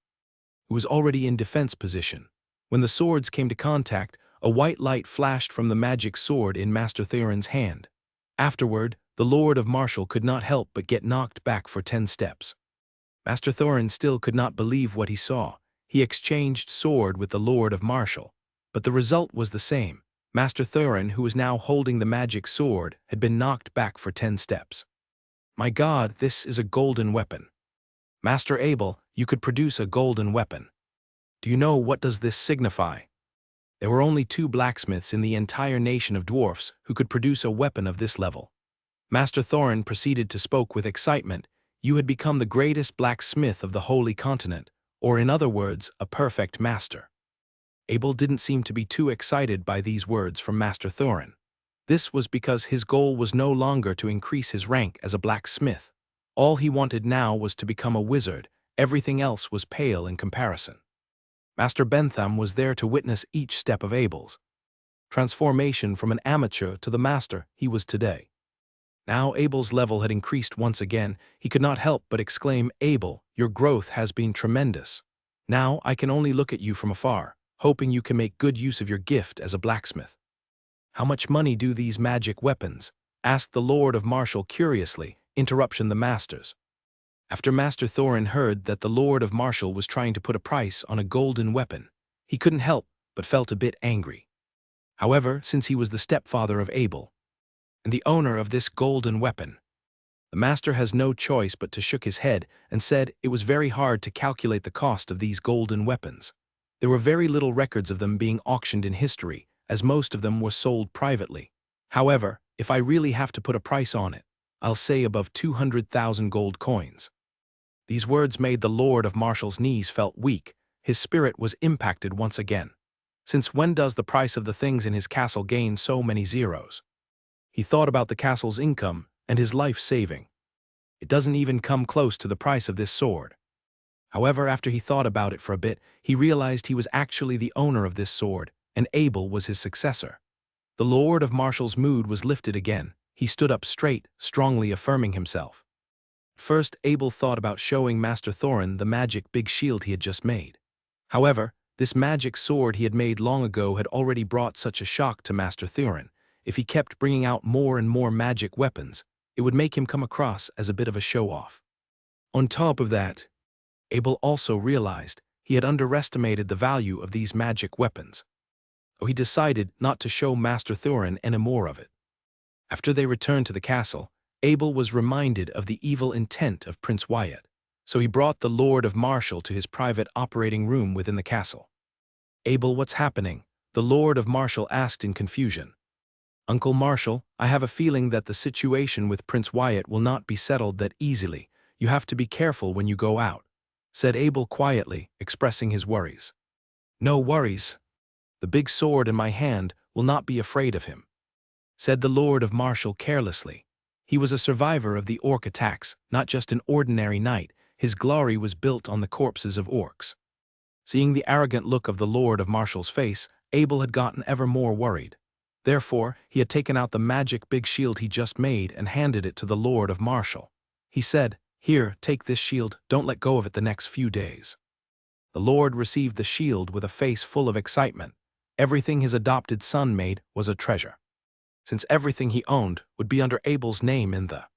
who was already in defense position. When the swords came to contact, a white light flashed from the magic sword in Master Thorin's hand. Afterward, the Lord of Marshall could not help but get knocked back for 10 steps. Master Thorin still could not believe what he saw. He exchanged sword with the Lord of Marshall, but the result was the same. Master Thorin, who was now holding the magic sword, had been knocked back for 10 steps. "My God, this is a golden weapon. Master Abel, you could produce a golden weapon. Do you know what does this signify?" There were only 2 blacksmiths in the entire nation of dwarfs who could produce a weapon of this level. Master Thorin proceeded to spoke with excitement. You had become the greatest blacksmith of the Holy Continent, or in other words, a perfect master. Abel didn't seem to be too excited by these words from Master Thorin. This was because his goal was no longer to increase his rank as a blacksmith. All he wanted now was to become a wizard. Everything else was pale in comparison. Master Bentham was there to witness each step of Abel's transformation from an amateur to the master he was today. Now Abel's level had increased once again. He could not help but exclaim, "Abel, your growth has been tremendous. Now I can only look at you from afar, hoping you can make good use of your gift as a blacksmith." "How much money do these magic weapons?" asked the Lord of Marshall curiously, interrupting the masters. After Master Thorin heard that the Lord of Marshall was trying to put a price on a golden weapon, he couldn't help but felt a bit angry. However, since he was the stepfather of Abel, and the owner of this golden weapon, the master has no choice but to shook his head and said it was very hard to calculate the cost of these golden weapons. There were very little records of them being auctioned in history, as most of them were sold privately. However, if I really have to put a price on it, I'll say above 200,000 gold coins. These words made the Lord of Marshall's knees felt weak. His spirit was impacted once again. Since when does the price of the things in his castle gain so many zeros? He thought about the castle's income and his life saving. It doesn't even come close to the price of this sword. However, after he thought about it for a bit, he realized he was actually the owner of this sword, and Abel was his successor. The Lord of Marshall's mood was lifted again. He stood up straight, strongly affirming himself. First, Abel thought about showing Master Thorin the magic big shield he had just made. However, this magic sword he had made long ago had already brought such a shock to Master Thorin. If he kept bringing out more and more magic weapons, it would make him come across as a bit of a show-off. On top of that, Abel also realized he had underestimated the value of these magic weapons. So he decided not to show Master Thorin any more of it. After they returned to the castle, Abel was reminded of the evil intent of Prince Wyatt, so he brought the Lord of Marshall to his private operating room within the castle. "Abel, what's happening?" the Lord of Marshall asked in confusion. "Uncle Marshall, I have a feeling that the situation with Prince Wyatt will not be settled that easily. You have to be careful when you go out," said Abel quietly, expressing his worries. "No worries. The big sword in my hand will not be afraid of him," said the Lord of Marshall carelessly. He was a survivor of the orc attacks, not just an ordinary knight. His glory was built on the corpses of orcs. Seeing the arrogant look of the Lord of Marshall's face, Abel had gotten ever more worried. Therefore, he had taken out the magic big shield he just made and handed it to the Lord of Marshall. He said, "Here, take this shield, don't let go of it the next few days." The Lord received the shield with a face full of excitement. Everything his adopted son made was a treasure, since everything he owned would be under Abel's name in the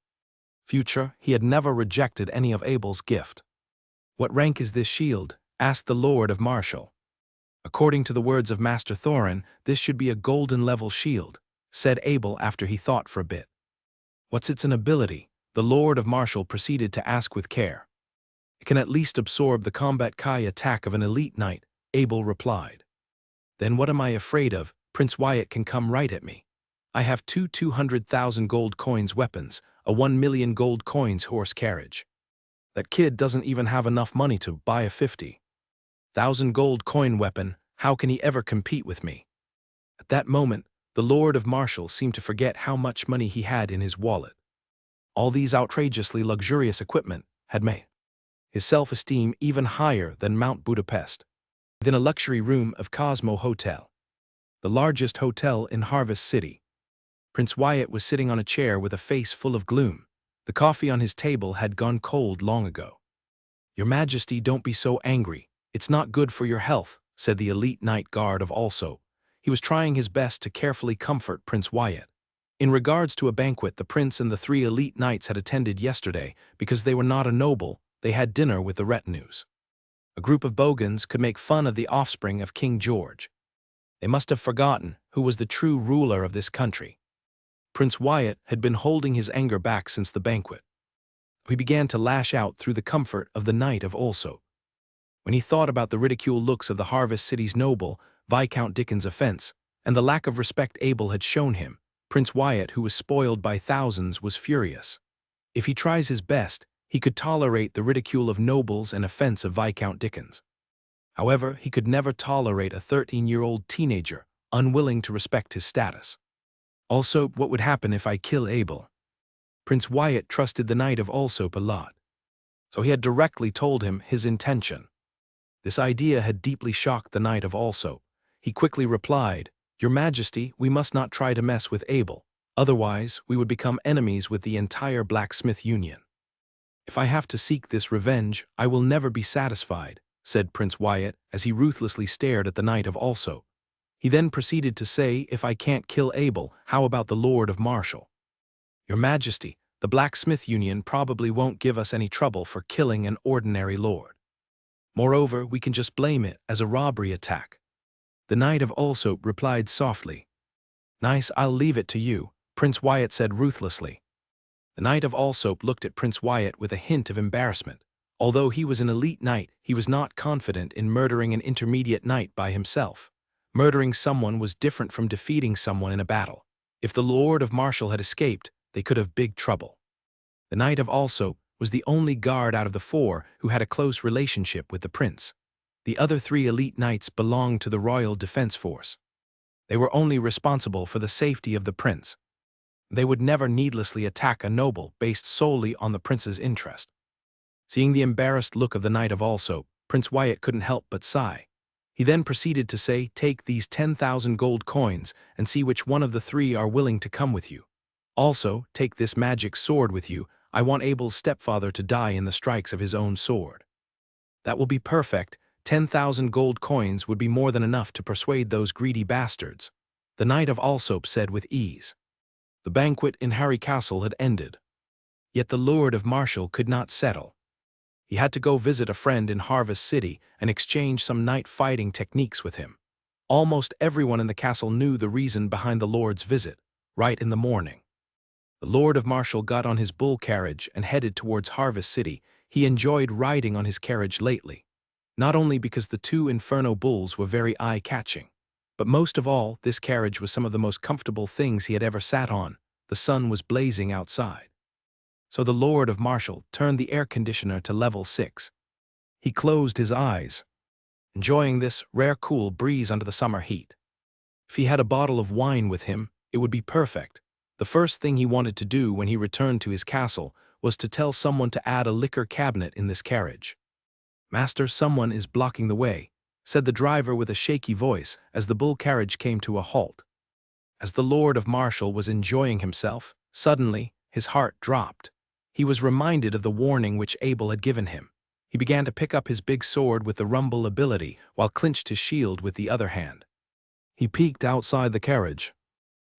future. He had never rejected any of Abel's gift. "What rank is this shield?" asked the Lord of Marshall. "According to the words of Master Thorin, this should be a golden level shield," said Abel after he thought for a bit. "What's its ability?" the Lord of Marshall proceeded to ask with care. "It can at least absorb the combat Kai attack of an elite knight," Abel replied. "Then what am I afraid of? Prince Wyatt can come right at me. I have 200,000 gold coins weapons, a 1 million gold coins horse carriage. That kid doesn't even have enough money to buy a 50,000 gold coin weapon. How can he ever compete with me?" At that moment, the Lord of Marshall seemed to forget how much money he had in his wallet. All these outrageously luxurious equipment had made his self-esteem even higher than Mount Budapest. Within a luxury room of Cosmo Hotel, the largest hotel in Harvest City, Prince Wyatt was sitting on a chair with a face full of gloom. The coffee on his table had gone cold long ago. "Your Majesty, don't be so angry. It's not good for your health," said the elite knight guard of Also. He was trying his best to carefully comfort Prince Wyatt. In regards to a banquet the prince and the 3 elite knights had attended yesterday, because they were not a noble, they had dinner with the retinues. A group of bogans could make fun of the offspring of King George. They must have forgotten who was the true ruler of this country. Prince Wyatt had been holding his anger back since the banquet. He began to lash out through the comfort of the Knight of Also. When he thought about the ridiculed looks of the Harvest City's noble, Viscount Dickens' offense, and the lack of respect Abel had shown him, Prince Wyatt, who was spoiled by thousands, was furious. If he tries his best, he could tolerate the ridicule of nobles and offense of Viscount Dickens. However, he could never tolerate a 13-year-old teenager, unwilling to respect his status. Also, what would happen if I kill Abel? Prince Wyatt trusted the Knight of Allsoap a lot, so he had directly told him his intention. This idea had deeply shocked the Knight of Allsoap. He quickly replied, "Your Majesty, we must not try to mess with Abel. Otherwise, we would become enemies with the entire blacksmith union." "If I have to seek this revenge, I will never be satisfied," said Prince Wyatt as he ruthlessly stared at the Knight of Allsoap. He then proceeded to say, "If I can't kill Abel, how about the Lord of Marshall?" "Your Majesty, the blacksmith union probably won't give us any trouble for killing an ordinary lord. Moreover, we can just blame it as a robbery attack." The Knight of Allsoap replied softly. "Nice, I'll leave it to you," Prince Wyatt said ruthlessly. The Knight of Allsoap looked at Prince Wyatt with a hint of embarrassment. Although he was an elite knight, he was not confident in murdering an intermediate knight by himself. Murdering someone was different from defeating someone in a battle. If the Lord of Marshall had escaped, they could have big trouble. The Knight of Allsoap was the only guard out of the 4 who had a close relationship with the prince. The other 3 elite knights belonged to the Royal Defense Force. They were only responsible for the safety of the prince. They would never needlessly attack a noble based solely on the prince's interest. Seeing the embarrassed look of the Knight of Allsoap, Prince Wyatt couldn't help but sigh. He then proceeded to say, "Take these 10,000 gold coins and see which one of the 3 are willing to come with you. Also, take this magic sword with you. I want Abel's stepfather to die in the strikes of his own sword." "That will be perfect. 10,000 gold coins would be more than enough to persuade those greedy bastards," the Knight of Allsoap said with ease. The banquet in Harry Castle had ended. Yet the Lord of Marshall could not settle. He had to go visit a friend in Harvest City and exchange some knight fighting techniques with him. Almost everyone in the castle knew the reason behind the Lord's visit, right in the morning. The Lord of Marshall got on his bull carriage and headed towards Harvest City. He enjoyed riding on his carriage lately, not only because the 2 inferno bulls were very eye-catching, but most of all, this carriage was some of the most comfortable things he had ever sat on. The sun was blazing outside. So the Lord of Marshall turned the air conditioner to level 6. He closed his eyes, enjoying this rare cool breeze under the summer heat. If he had a bottle of wine with him, it would be perfect. The first thing he wanted to do when he returned to his castle was to tell someone to add a liquor cabinet in this carriage. "Master, someone is blocking the way," said the driver with a shaky voice as the bull carriage came to a halt. As the Lord of Marshall was enjoying himself, suddenly his heart dropped. He was reminded of the warning which Abel had given him. He began to pick up his big sword with the rumble ability while clinched his shield with the other hand. He peeked outside the carriage.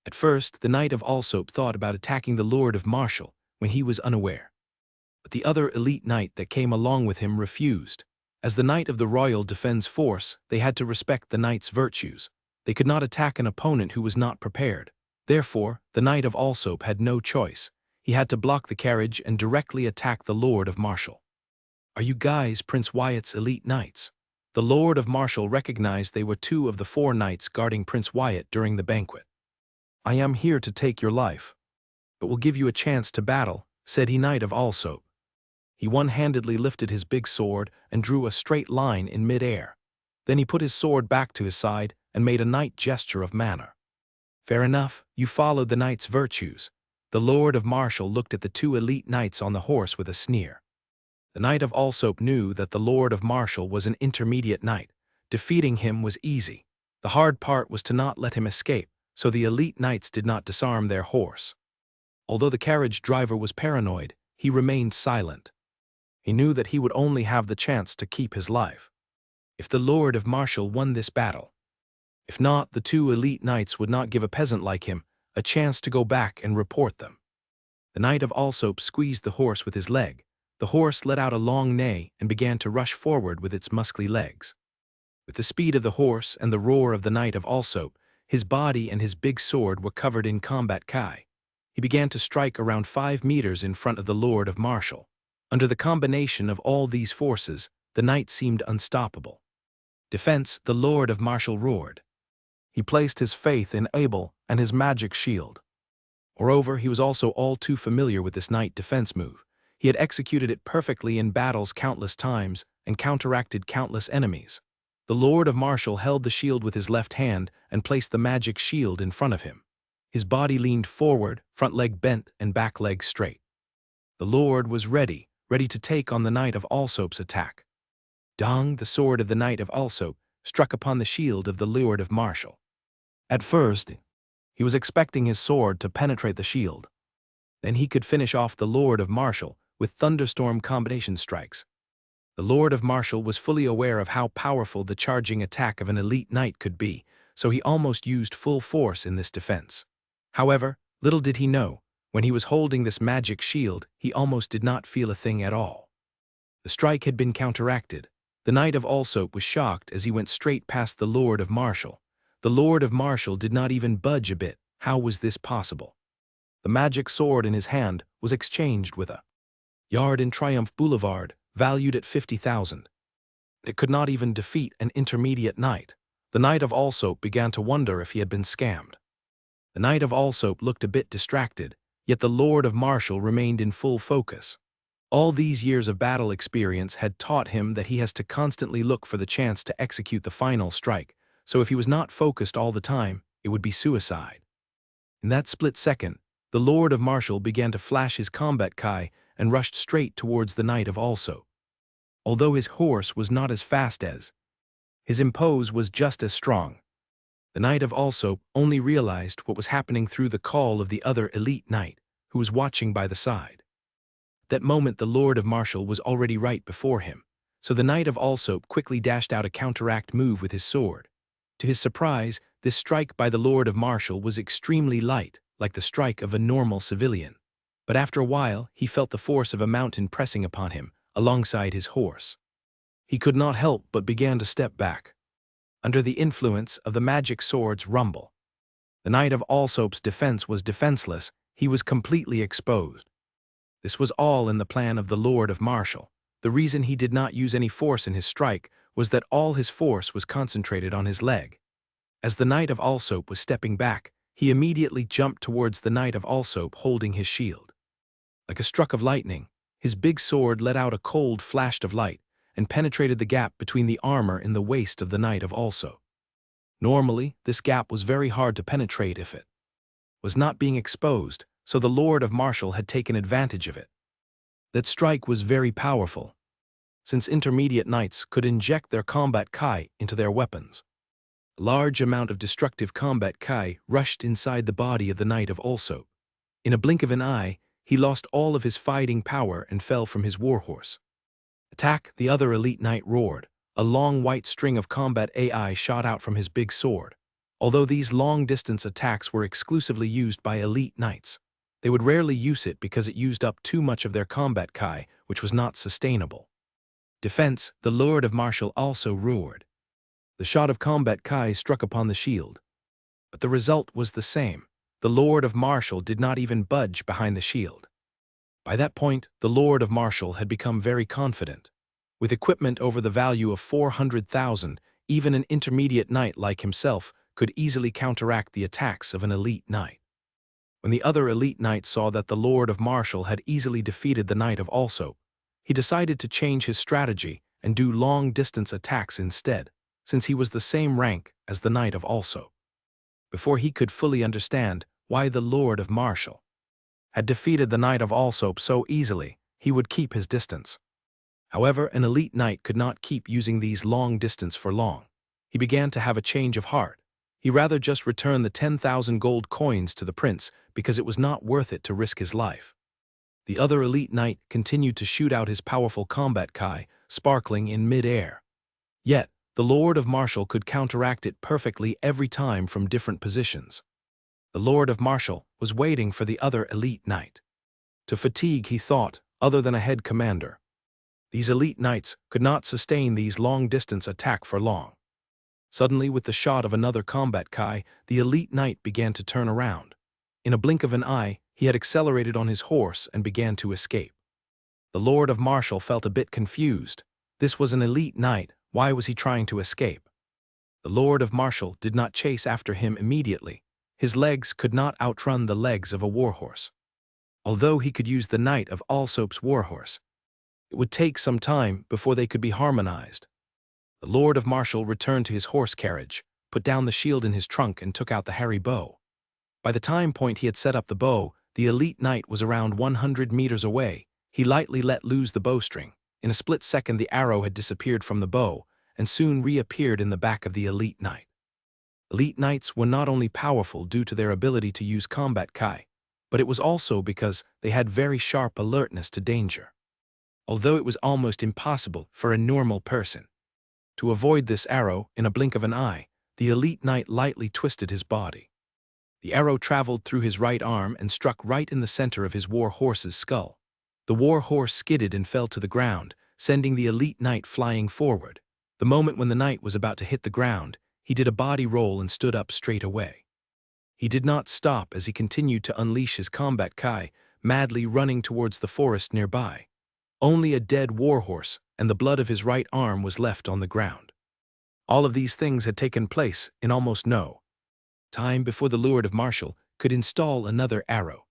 At first, the Knight of Allsoap thought about attacking the Lord of Marshall when he was unaware. But the other elite knight that came along with him refused. As the Knight of the Royal Defense Force, they had to respect the knight's virtues. They could not attack an opponent who was not prepared. Therefore, the Knight of Allsoap had no choice. He had to block the carriage and directly attack the Lord of Marshall. "Are you guys Prince Wyatt's elite knights?" The Lord of Marshall recognized they were 2 of the 4 knights guarding Prince Wyatt during the banquet. "I am here to take your life, but will give you a chance to battle," said he. Knight of Allsoap. He one-handedly lifted his big sword and drew a straight line in mid-air. Then he put his sword back to his side and made a knight gesture of manner. "Fair enough, you followed the knight's virtues." The Lord of Marshall looked at the 2 elite knights on the horse with a sneer. The Knight of Allsoap knew that the Lord of Marshall was an intermediate knight. Defeating him was easy. The hard part was to not let him escape, so the elite knights did not disarm their horse. Although the carriage driver was paranoid, he remained silent. He knew that he would only have the chance to keep his life if the Lord of Marshall won this battle. If not, the 2 elite knights would not give a peasant like him a chance to go back and report them. The Knight of Allsoap squeezed the horse with his leg. The horse let out a long neigh and began to rush forward with its muscly legs. With the speed of the horse and the roar of the Knight of Allsoap, his body and his big sword were covered in combat kai. He began to strike around 5 meters in front of the Lord of Marshall. Under the combination of all these forces, the knight seemed unstoppable. "Defense," the Lord of Marshall roared. He placed his faith in Abel and his magic shield. Moreover, he was also all too familiar with this knight defense move. He had executed it perfectly in battles countless times and counteracted countless enemies. The Lord of Martial held the shield with his left hand and placed the magic shield in front of him. His body leaned forward, front leg bent and back leg straight. The Lord was ready to take on the Knight of Alsop's attack. Dong, the sword of the Knight of Alsop, struck upon the shield of the Lord of Martial. At first, he was expecting his sword to penetrate the shield. Then he could finish off the Lord of Martial with thunderstorm combination strikes. The Lord of Martial was fully aware of how powerful the charging attack of an elite knight could be, so he almost used full force in this defense. However, little did he know, when he was holding this magic shield, he almost did not feel a thing at all. The strike had been counteracted. The Knight of Alsop was shocked as he went straight past the Lord of Martial. The Lord of Martial did not even budge a bit. How was this possible? The magic sword in his hand was exchanged with a yard in Triumph Boulevard, valued at 50,000. It could not even defeat an intermediate knight. The Knight of Alsop began to wonder if he had been scammed. The Knight of Alsop looked a bit distracted, yet the Lord of Martial remained in full focus. All these years of battle experience had taught him that he has to constantly look for the chance to execute the final strike, so if he was not focused all the time, it would be suicide. In that split second, the Lord of Martial began to flash his combat kai and rushed straight towards the Knight of Alsop. Although his horse was not as fast as, his impose was just as strong. The Knight of Alsop only realized what was happening through the call of the other elite knight, who was watching by the side. That moment the Lord of Martial was already right before him, so the Knight of Alsop quickly dashed out a counteract move with his sword. To his surprise, this strike by the Lord of Martial was extremely light, like the strike of a normal civilian. But after a while, he felt the force of a mountain pressing upon him, alongside his horse. He could not help but began to step back, under the influence of the magic sword's rumble. The Knight of Alsop's defense was defenseless, he was completely exposed. This was all in the plan of the Lord of Martial. The reason he did not use any force in his strike was that all his force was concentrated on his leg. As the Knight of Alsop was stepping back, he immediately jumped towards the Knight of Alsop holding his shield. Like a struck of lightning, his big sword let out a cold flash of light and penetrated the gap between the armor in the waist of the Knight of Alsop. Normally, this gap was very hard to penetrate if it was not being exposed, so the Lord of Martial had taken advantage of it. That strike was very powerful, since intermediate knights could inject their combat kai into their weapons. A large amount of destructive combat kai rushed inside the body of the Knight of Alsop. In a blink of an eye, he lost all of his fighting power and fell from his warhorse. Attack! The other elite knight roared. A long white string of combat AI shot out from his big sword. Although these long-distance attacks were exclusively used by elite knights, they would rarely use it because it used up too much of their combat kai, which was not sustainable. Defense! The Lord of Martial also roared. The shot of combat kai struck upon the shield, but the result was the same. The Lord of Martial did not even budge behind the shield. By that point, the Lord of Martial had become very confident. With equipment over the value of 400,000, even an intermediate knight like himself could easily counteract the attacks of an elite knight. When the other elite knight saw that the Lord of Martial had easily defeated the Knight of Alsop, he decided to change his strategy and do long-distance attacks instead, since he was the same rank as the Knight of Alsop. Before he could fully understand why the Lord of Martial had defeated the Knight of Alsop so easily, he would keep his distance. However, an elite knight could not keep using these long distance for long. He began to have a change of heart. He rather just returned the 10,000 gold coins to the prince because it was not worth it to risk his life. The other elite knight continued to shoot out his powerful combat kai, sparkling in mid-air. Yet, the Lord of Martial could counteract it perfectly every time from different positions. The Lord of Martial was waiting for the other elite knight to fatigue, he thought, other than a head commander. These elite knights could not sustain these long-distance attack for long. Suddenly, with the shot of another combat kai, the elite knight began to turn around. In a blink of an eye, he had accelerated on his horse and began to escape. The Lord of Martial felt a bit confused. This was an elite knight, why was he trying to escape? The Lord of Martial did not chase after him immediately. His legs could not outrun the legs of a warhorse. Although he could use the Knight of Allsoap's warhorse, it would take some time before they could be harmonized. The Lord of Marshall returned to his horse carriage, put down the shield in his trunk and took out the hairy bow. By the time point he had set up the bow, the elite knight was around 100 meters away. He lightly let loose the bowstring. In a split second the arrow had disappeared from the bow, and soon reappeared in the back of the elite knight. Elite knights were not only powerful due to their ability to use combat kai, but it was also because they had very sharp alertness to danger. Although it was almost impossible for a normal person to avoid this arrow in a blink of an eye, the elite knight lightly twisted his body. The arrow traveled through his right arm and struck right in the center of his war horse's skull. The war horse skidded and fell to the ground, sending the elite knight flying forward. The moment when the knight was about to hit the ground, he did a body roll and stood up straight away. He did not stop as he continued to unleash his combat kai, madly running towards the forest nearby. Only a dead warhorse and the blood of his right arm was left on the ground. All of these things had taken place in almost no time before the Lord of Marshall could install another arrow.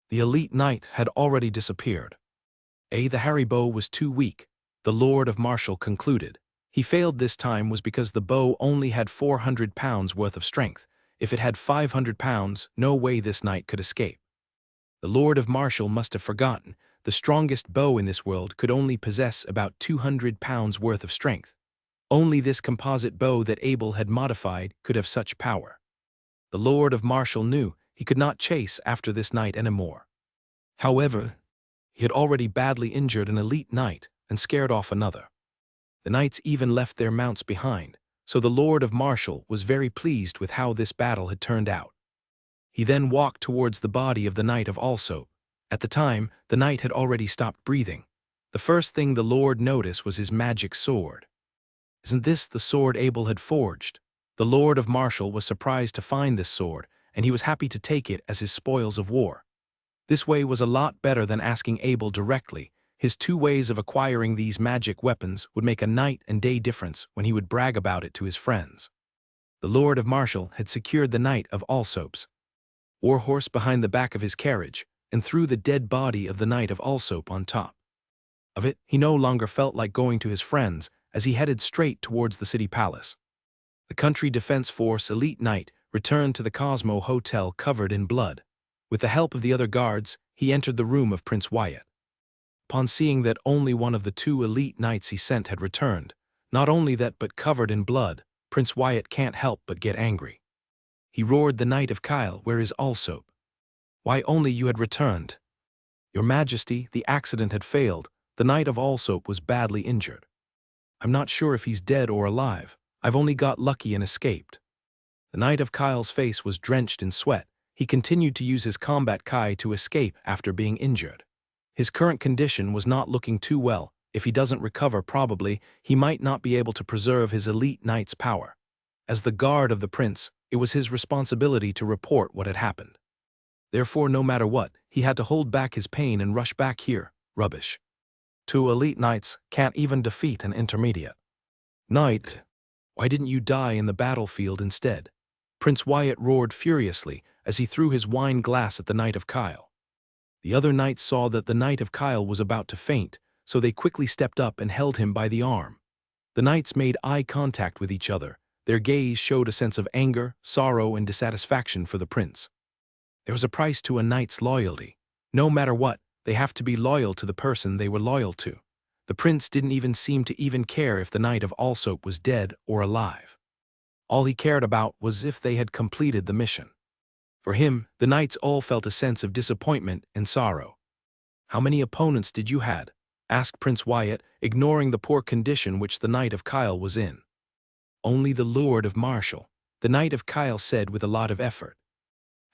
The elite knight had already disappeared. The hairy bow was too weak, the Lord of Marshall concluded. He failed this time was because the bow only had 400 pounds worth of strength. If it had 500 pounds, no way this knight could escape. The Lord of Marshall must have forgotten the strongest bow in this world could only possess about 200 pounds worth of strength. Only this composite bow that Abel had modified could have such power. The Lord of Marshall knew he could not chase after this knight anymore. However, he had already badly injured an elite knight and scared off another. The knights even left their mounts behind, so the Lord of Marshall was very pleased with how this battle had turned out. He then walked towards the body of the Knight of Allsoap. At the time, the knight had already stopped breathing. The first thing the Lord noticed was his magic sword. Isn't this the sword Abel had forged? The Lord of Marshall was surprised to find this sword, and he was happy to take it as his spoils of war. This way was a lot better than asking Abel directly. His two ways of acquiring these magic weapons would make a night and day difference when he would brag about it to his friends. The Lord of Marshall had secured the Knight of Allsoap's warhorse behind the back of his carriage, and threw the dead body of the Knight of Allsoap on top of it. He no longer felt like going to his friends as he headed straight towards the city palace. The Country Defense Force elite knight returned to the Cosmo Hotel covered in blood. With the help of the other guards, he entered the room of Prince Wyatt. Upon seeing that only one of the two elite knights he sent had returned, not only that but covered in blood, Prince Wyatt can't help but get angry. He roared, "The Knight of Kyle, where is Allsoap? Why only you had returned? Your Majesty, the accident had failed. The Knight of Allsoap was badly injured. I'm not sure if he's dead or alive. I've only got lucky and escaped." The Knight of Kyle's face was drenched in sweat. He continued to use his combat kai to escape after being injured. His current condition was not looking too well. If he doesn't recover, probably, he might not be able to preserve his elite knight's power. As the guard of the prince, it was his responsibility to report what had happened. Therefore, no matter what, he had to hold back his pain and rush back here. Rubbish. Two elite knights can't even defeat an intermediate knight. Why didn't you die in the battlefield instead? Prince Wyatt roared furiously as he threw his wine glass at the Knight of Kyle. The other knights saw that the Knight of Kyle was about to faint, so they quickly stepped up and held him by the arm. The knights made eye contact with each other. Their gaze showed a sense of anger, sorrow, and dissatisfaction for the prince. There was a price to a knight's loyalty. No matter what, they have to be loyal to the person they were loyal to. The prince didn't even seem to even care if the Knight of Allsoap was dead or alive. All he cared about was if they had completed the mission. For him, the knights all felt a sense of disappointment and sorrow. "How many opponents did you had?" asked Prince Wyatt, ignoring the poor condition which the Knight of Kyle was in. "Only the Lord of Marshall," the Knight of Kyle said with a lot of effort.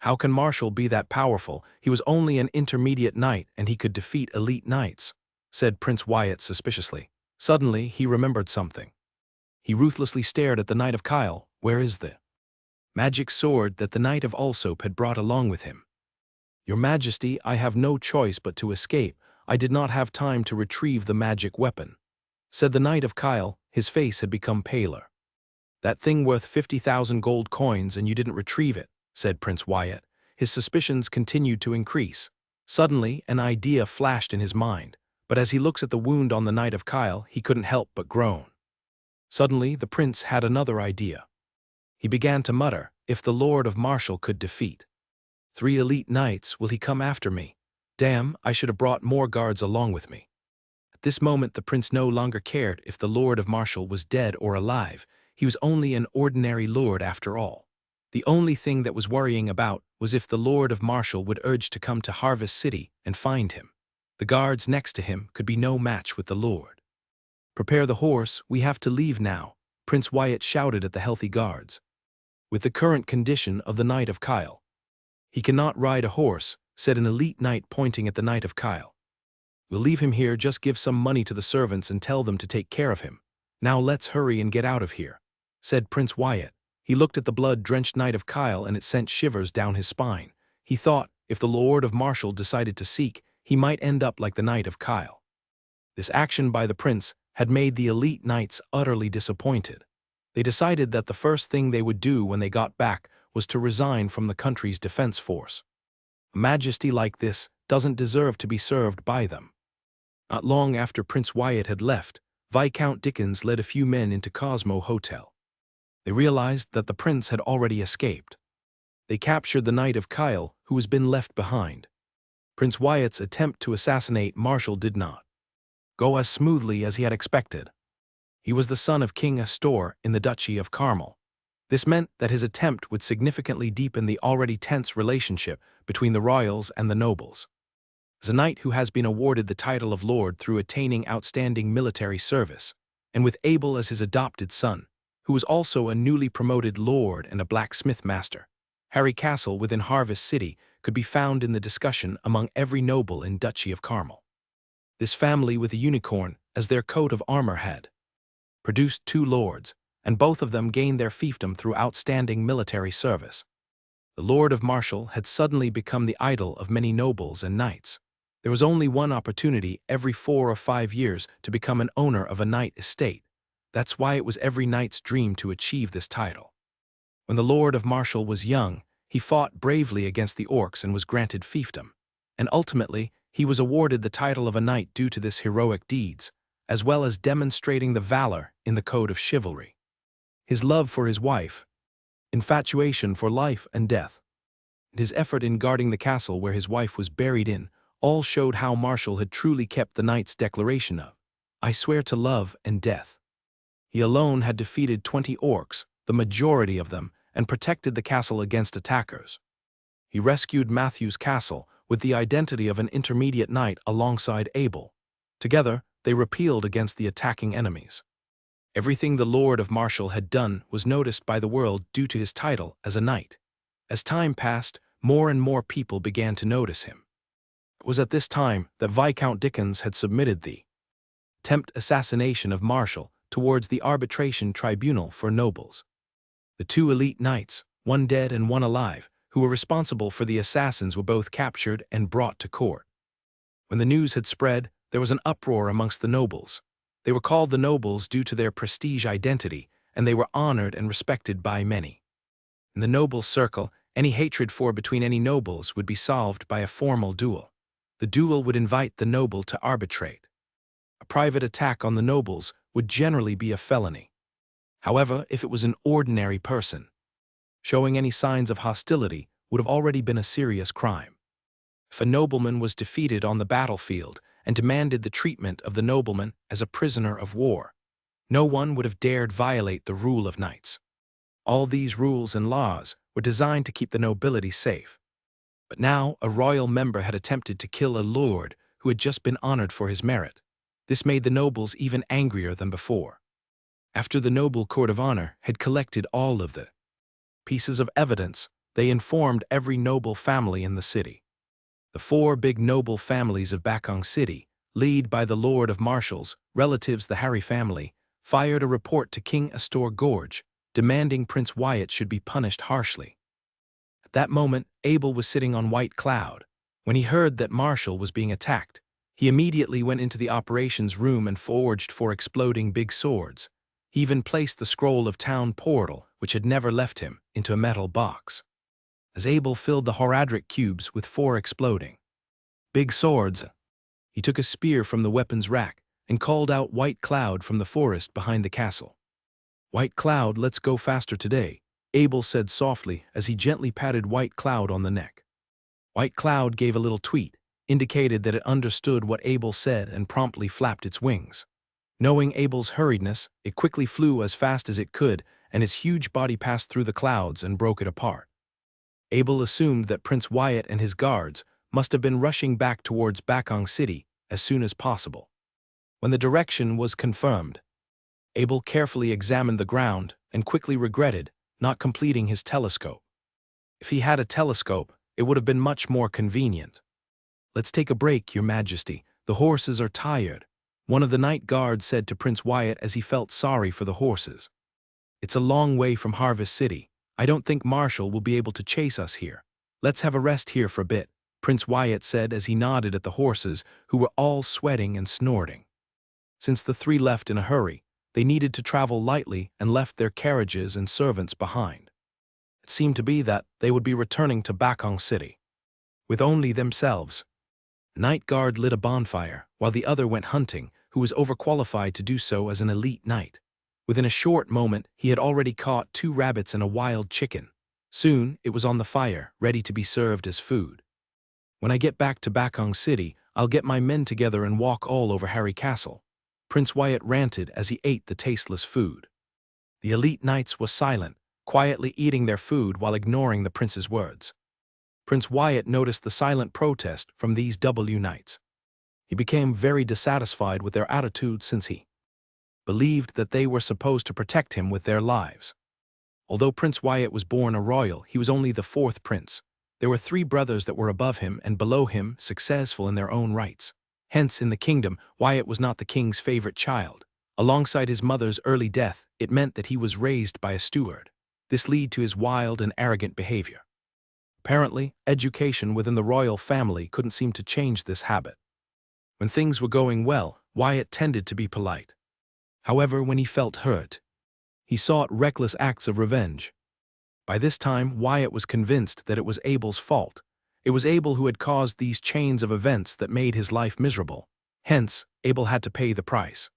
"How can Marshall be that powerful? He was only an intermediate knight and he could defeat elite knights," said Prince Wyatt suspiciously. Suddenly, he remembered something. He ruthlessly stared at the Knight of Kyle. "Where is the magic sword that the Knight of Allsoap had brought along with him?" "Your Majesty, I have no choice but to escape. I did not have time to retrieve the magic weapon," said the Knight of Kyle. His face had become paler. "That thing worth 50,000 gold coins and you didn't retrieve it. said Prince Wyatt. His suspicions continued to increase. Suddenly, an idea flashed in his mind, but as he looks at the wound on the Knight of Kyle, he couldn't help but groan. Suddenly, the prince had another idea. He began to mutter, if the Lord of Marshall could defeat 3 elite knights, will he come after me? Damn, I should have brought more guards along with me. At this moment the prince no longer cared if the Lord of Marshall was dead or alive. He was only an ordinary lord after all. The only thing that was worrying about was if the Lord of Marshall would urge to come to Harvest City and find him. The guards next to him could be no match with the Lord. Prepare the horse, we have to leave now, Prince Wyatt shouted at the healthy guards. With the current condition of the Knight of Kyle, he cannot ride a horse, said an elite knight pointing at the Knight of Kyle. We'll leave him here, just give some money to the servants and tell them to take care of him. Now let's hurry and get out of here, said Prince Wyatt. He looked at the blood-drenched Knight of Kyle and it sent shivers down his spine. He thought, if the Lord of Marshall decided to seek, he might end up like the Knight of Kyle. This action by the prince had made the elite knights utterly disappointed. They decided that the first thing they would do when they got back was to resign from the country's defense force. A majesty like this doesn't deserve to be served by them. Not long after Prince Wyatt had left, Viscount Dickens led a few men into Cosmo Hotel. They realized that the prince had already escaped. They captured the Knight of Kyle, who has been left behind. Prince Wyatt's attempt to assassinate Marshall did not go as smoothly as he had expected. He was the son of King Astor in the Duchy of Carmel. This meant that his attempt would significantly deepen the already tense relationship between the royals and the nobles. As a knight who has been awarded the title of lord through attaining outstanding military service, and with Abel as his adopted son, who was also a newly promoted lord and a blacksmith master, Harry Castle within Harvest City could be found in the discussion among every noble in Duchy of Carmel. This family with a unicorn as their coat of armor had produced 2 lords, and both of them gained their fiefdom through outstanding military service. The Lord of Marshall had suddenly become the idol of many nobles and knights. There was only one opportunity every 4 or 5 years to become an owner of a knight estate. That's why it was every knight's dream to achieve this title. When the Lord of Marshall was young, he fought bravely against the orcs and was granted fiefdom. And ultimately, he was awarded the title of a knight due to this heroic deeds, as well as demonstrating the valor in the code of chivalry. His love for his wife, infatuation for life and death, and his effort in guarding the castle where his wife was buried in, all showed how Marshall had truly kept the knight's declaration of, "I swear to love and death." He alone had defeated 20 orcs, the majority of them, and protected the castle against attackers. He rescued Matthew's castle with the identity of an intermediate knight alongside Abel. Together, they repelled against the attacking enemies. Everything the Lord of Marshall had done was noticed by the world due to his title as a knight. As time passed, more and more people began to notice him. It was at this time that Viscount Dickens had submitted the attempt assassination of Marshall towards the arbitration tribunal for nobles. The 2 elite knights, one dead and one alive, who were responsible for the assassins were both captured and brought to court. When the news had spread, there was an uproar amongst the nobles. They were called the nobles due to their prestige identity, and they were honored and respected by many. In the noble circle, any hatred between any nobles would be solved by a formal duel. The duel would invite the noble to arbitrate. A private attack on the nobles would generally be a felony. However, if it was an ordinary person, showing any signs of hostility would have already been a serious crime. If a nobleman was defeated on the battlefield and demanded the treatment of the nobleman as a prisoner of war, no one would have dared violate the rule of knights. All these rules and laws were designed to keep the nobility safe. But now a royal member had attempted to kill a lord who had just been honored for his merit. This made the nobles even angrier than before. After the noble court of honor had collected all of the pieces of evidence, they informed every noble family in the city. The 4 big noble families of Bakong City, led by the Lord of Marshall's relatives, the Harry family, fired a report to King Astor Gorge, demanding Prince Wyatt should be punished harshly. At that moment, Abel was sitting on White Cloud. When he heard that Marshall was being attacked, he immediately went into the operations room and forged 4 exploding big swords. He even placed the scroll of town portal, which had never left him, into a metal box. as Abel filled the Horadric cubes with 4 exploding big swords. He took a spear from the weapons rack and called out White Cloud from the forest behind the castle. "White Cloud, let's go faster today," Abel said softly as he gently patted White Cloud on the neck. White Cloud gave a little tweet, indicated that it understood what Abel said and promptly flapped its wings. Knowing Abel's hurriedness, it quickly flew as fast as it could, and its huge body passed through the clouds and broke it apart. Abel assumed that Prince Wyatt and his guards must have been rushing back towards Bakong City as soon as possible. When the direction was confirmed, Abel carefully examined the ground and quickly regretted not completing his telescope. If he had a telescope, it would have been much more convenient. "Let's take a break, Your Majesty. The horses are tired," one of the night guards said to Prince Wyatt as he felt sorry for the horses. "It's a long way from Harvest City. I don't think Marshall will be able to chase us here. Let's have a rest here for a bit," Prince Wyatt said as he nodded at the horses, who were all sweating and snorting. Since the 3 left in a hurry, they needed to travel lightly and left their carriages and servants behind. It seemed to be that they would be returning to Bakong City with only themselves. Night Guard lit a bonfire, while the other went hunting, who was overqualified to do so as an elite knight. Within a short moment, he had already caught 2 rabbits and a wild chicken. Soon, it was on the fire, ready to be served as food. "When I get back to Bakong City, I'll get my men together and walk all over Harry Castle," Prince Wyatt ranted as he ate the tasteless food. The elite knights were silent, quietly eating their food while ignoring the prince's words. Prince Wyatt noticed the silent protest from these W knights. He became very dissatisfied with their attitude since he believed that they were supposed to protect him with their lives. Although Prince Wyatt was born a royal, he was only the 4th prince. There were 3 brothers that were above him and below him, successful in their own rights. Hence, in the kingdom, Wyatt was not the king's favorite child. Alongside his mother's early death, it meant that he was raised by a steward. This led to his wild and arrogant behavior. Apparently, education within the royal family couldn't seem to change this habit. When things were going well, Wyatt tended to be polite. However, when he felt hurt, he sought reckless acts of revenge. By this time, Wyatt was convinced that it was Abel's fault. It was Abel who had caused these chains of events that made his life miserable. Hence, Abel had to pay the price.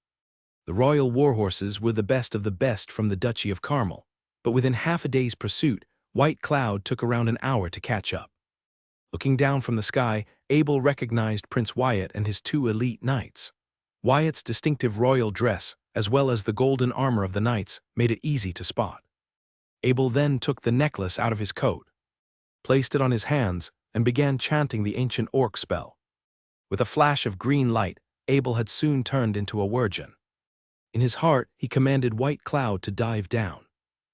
The royal warhorses were the best of the best from the Duchy of Carmel, but within half a day's pursuit, White Cloud took around an hour to catch up. Looking down from the sky, Abel recognized Prince Wyatt and his 2 elite knights. Wyatt's distinctive royal dress, as well as the golden armor of the knights, made it easy to spot. Abel then took the necklace out of his coat, placed it on his hands, and began chanting the ancient orc spell. With a flash of green light, Abel had soon turned into a wirgin. In his heart, he commanded White Cloud to dive down.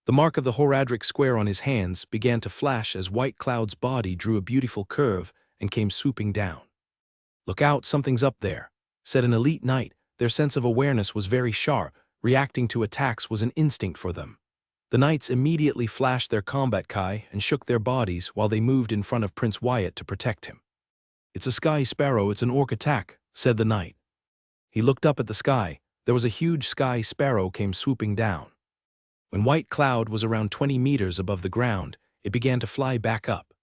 The mark of the Horadric square on his hands began to flash as White Cloud's body drew a beautiful curve and came swooping down. "Look out, something's up there," said an elite knight. Their sense of awareness was very sharp. Reacting to attacks was an instinct for them. The knights immediately flashed their combat kai and shook their bodies while they moved in front of Prince Wyatt to protect him. "It's a sky sparrow, it's an orc attack," said the knight. He looked up at the sky. There was a huge sky sparrow came swooping down. When White Cloud was around 20 meters above the ground, it began to fly back up.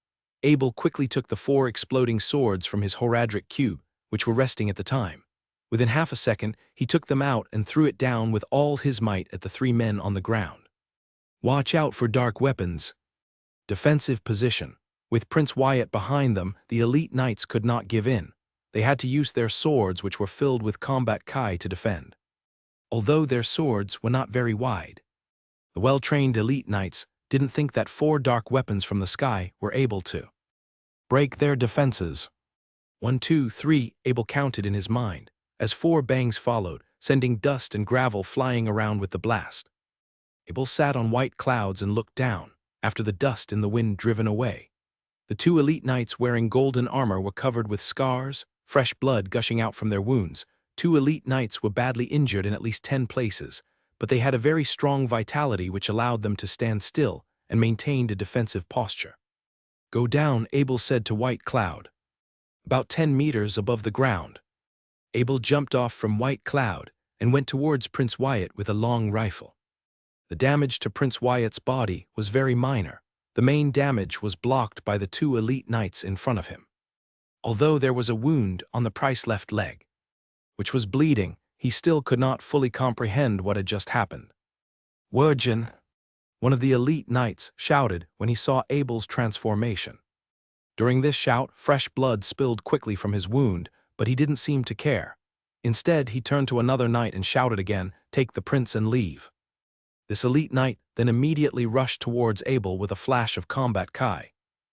Abel quickly took the 4 exploding swords from his Horadric cube, which were resting at the time. Within half a second, he took them out and threw it down with all his might at the 3 men on the ground. "Watch out for dark weapons." Defensive position. With Prince Wyatt behind them, the elite knights could not give in. They had to use their swords, which were filled with combat kai, to defend. Although their swords were not very wide, the well-trained elite knights didn't think that 4 dark weapons from the sky were able to break their defenses. 1, 2, 3, Abel counted in his mind, as 4 bangs followed, sending dust and gravel flying around with the blast. Abel sat on White Clouds and looked down, after the dust in the wind driven away. The 2 elite knights wearing golden armor were covered with scars, fresh blood gushing out from their wounds. 2 elite knights were badly injured in at least 10 places, but they had a very strong vitality which allowed them to stand still and maintained a defensive posture. "Go down," Abel said to White Cloud. About 10 meters above the ground, Abel jumped off from White Cloud and went towards Prince Wyatt with a long rifle. The damage to Prince Wyatt's body was very minor, The main damage was blocked by the two elite knights in front of him. Although there was a wound on the price left leg, which was bleeding, he still could not fully comprehend what had just happened. "Wirgin," one of the elite knights shouted when he saw Abel's transformation. During this shout, fresh blood spilled quickly from his wound, but he didn't seem to care. Instead, he turned to another knight and shouted again, "Take the prince and leave." This elite knight then immediately rushed towards Abel with a flash of combat Kai.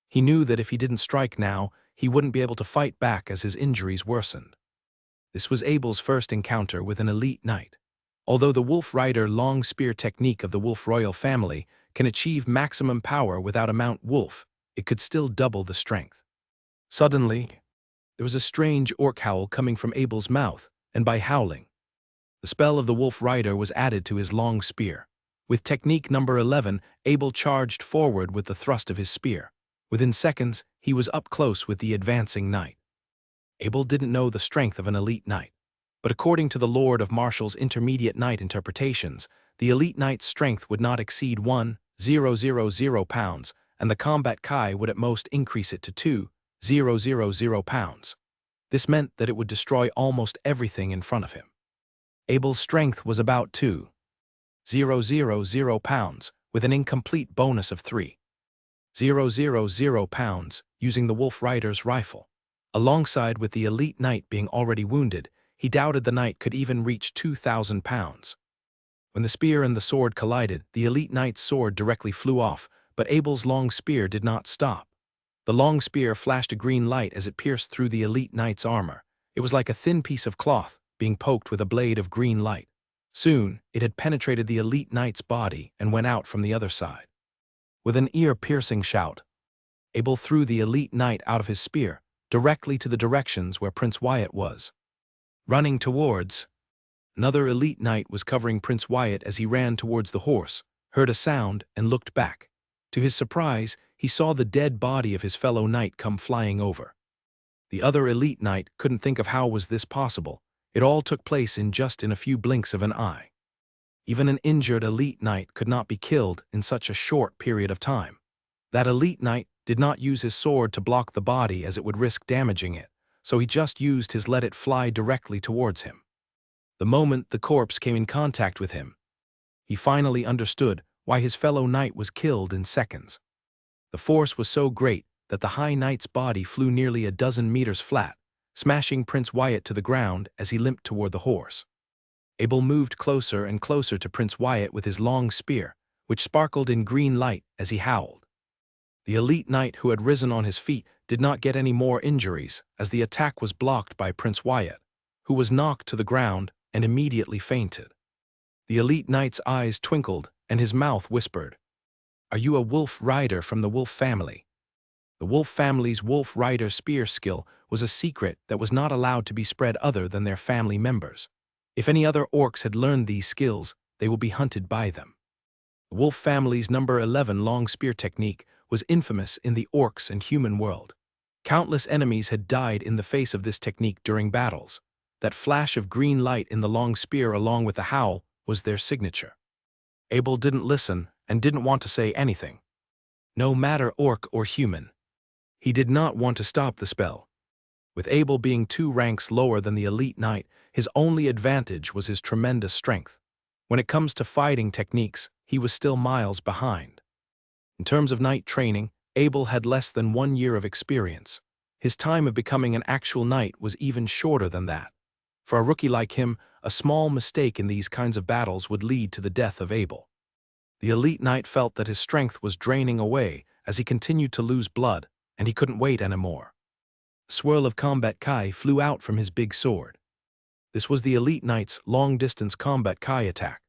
He knew that if he didn't strike now, he wouldn't be able to fight back as his injuries worsened. This was Abel's first encounter with an elite knight. Although the Wolf Rider long spear technique of the Wolf royal family can achieve maximum power without a mount wolf, it could still double the strength. Suddenly, there was a strange orc howl coming from Abel's mouth, and by howling, the spell of the Wolf Rider was added to his long spear. With technique number 11, Abel charged forward with the thrust of his spear. Within seconds, he was up close with the advancing knight. Abel didn't know the strength of an elite knight, but according to the Lord of Martial's intermediate knight interpretations, the elite knight's strength would not exceed 1,000 pounds, and the combat Kai would at most increase it to 2,000 pounds. This meant that it would destroy almost everything in front of him. Abel's strength was about 2,000 pounds, with an incomplete bonus of 3,000 pounds using the Wolf Rider's rifle. Alongside with the elite knight being already wounded, he doubted the knight could even reach 2,000 pounds. When the spear and the sword collided, the elite knight's sword directly flew off, but Abel's long spear did not stop. The long spear flashed a green light as it pierced through the elite knight's armor. It was like a thin piece of cloth being poked with a blade of green light. Soon, it had penetrated the elite knight's body and went out from the other side. With an ear-piercing shout, Abel threw the elite knight out of his spear, directly to the directions where Prince Wyatt was. Running towards, another elite knight was covering Prince Wyatt as he ran towards the horse, heard a sound, and looked back. To his surprise, he saw the dead body of his fellow knight come flying over. The other elite knight couldn't think of how was this possible. It all took place in a few blinks of an eye. Even an injured elite knight could not be killed in such a short period of time. That elite knight did not use his sword to block the body as it would risk damaging it, so he just used his let it fly directly towards him. The moment the corpse came in contact with him, he finally understood why his fellow knight was killed in seconds. The force was so great that the High Knight's body flew nearly a dozen meters flat, smashing Prince Wyatt to the ground as he limped toward the horse. Abel moved closer and closer to Prince Wyatt with his long spear, which sparkled in green light as he howled. The elite knight who had risen on his feet did not get any more injuries as the attack was blocked by Prince Wyatt, who was knocked to the ground and immediately fainted. The elite knight's eyes twinkled and his mouth whispered, "Are you a Wolf Rider from the Wolf family?" The Wolf family's Wolf Rider spear skill was a secret that was not allowed to be spread other than their family members. If any other orcs had learned these skills, they would be hunted by them. The Wolf family's number 11 long spear technique was infamous in the orcs and human world. Countless enemies had died in the face of this technique during battles. That flash of green light in the long spear along with the howl was their signature. Abel didn't listen and didn't want to say anything. No matter orc or human, he did not want to stop the spell. With Abel being 2 ranks lower than the elite knight, his only advantage was his tremendous strength. When it comes to fighting techniques, he was still miles behind. In terms of knight training, Abel had less than 1 year of experience. His time of becoming an actual knight was even shorter than that. For a rookie like him, a small mistake in these kinds of battles would lead to the death of Abel. The elite knight felt that his strength was draining away as he continued to lose blood, and he couldn't wait anymore. A swirl of combat Kai flew out from his big sword. This was the elite knight's long-distance combat Kai attack.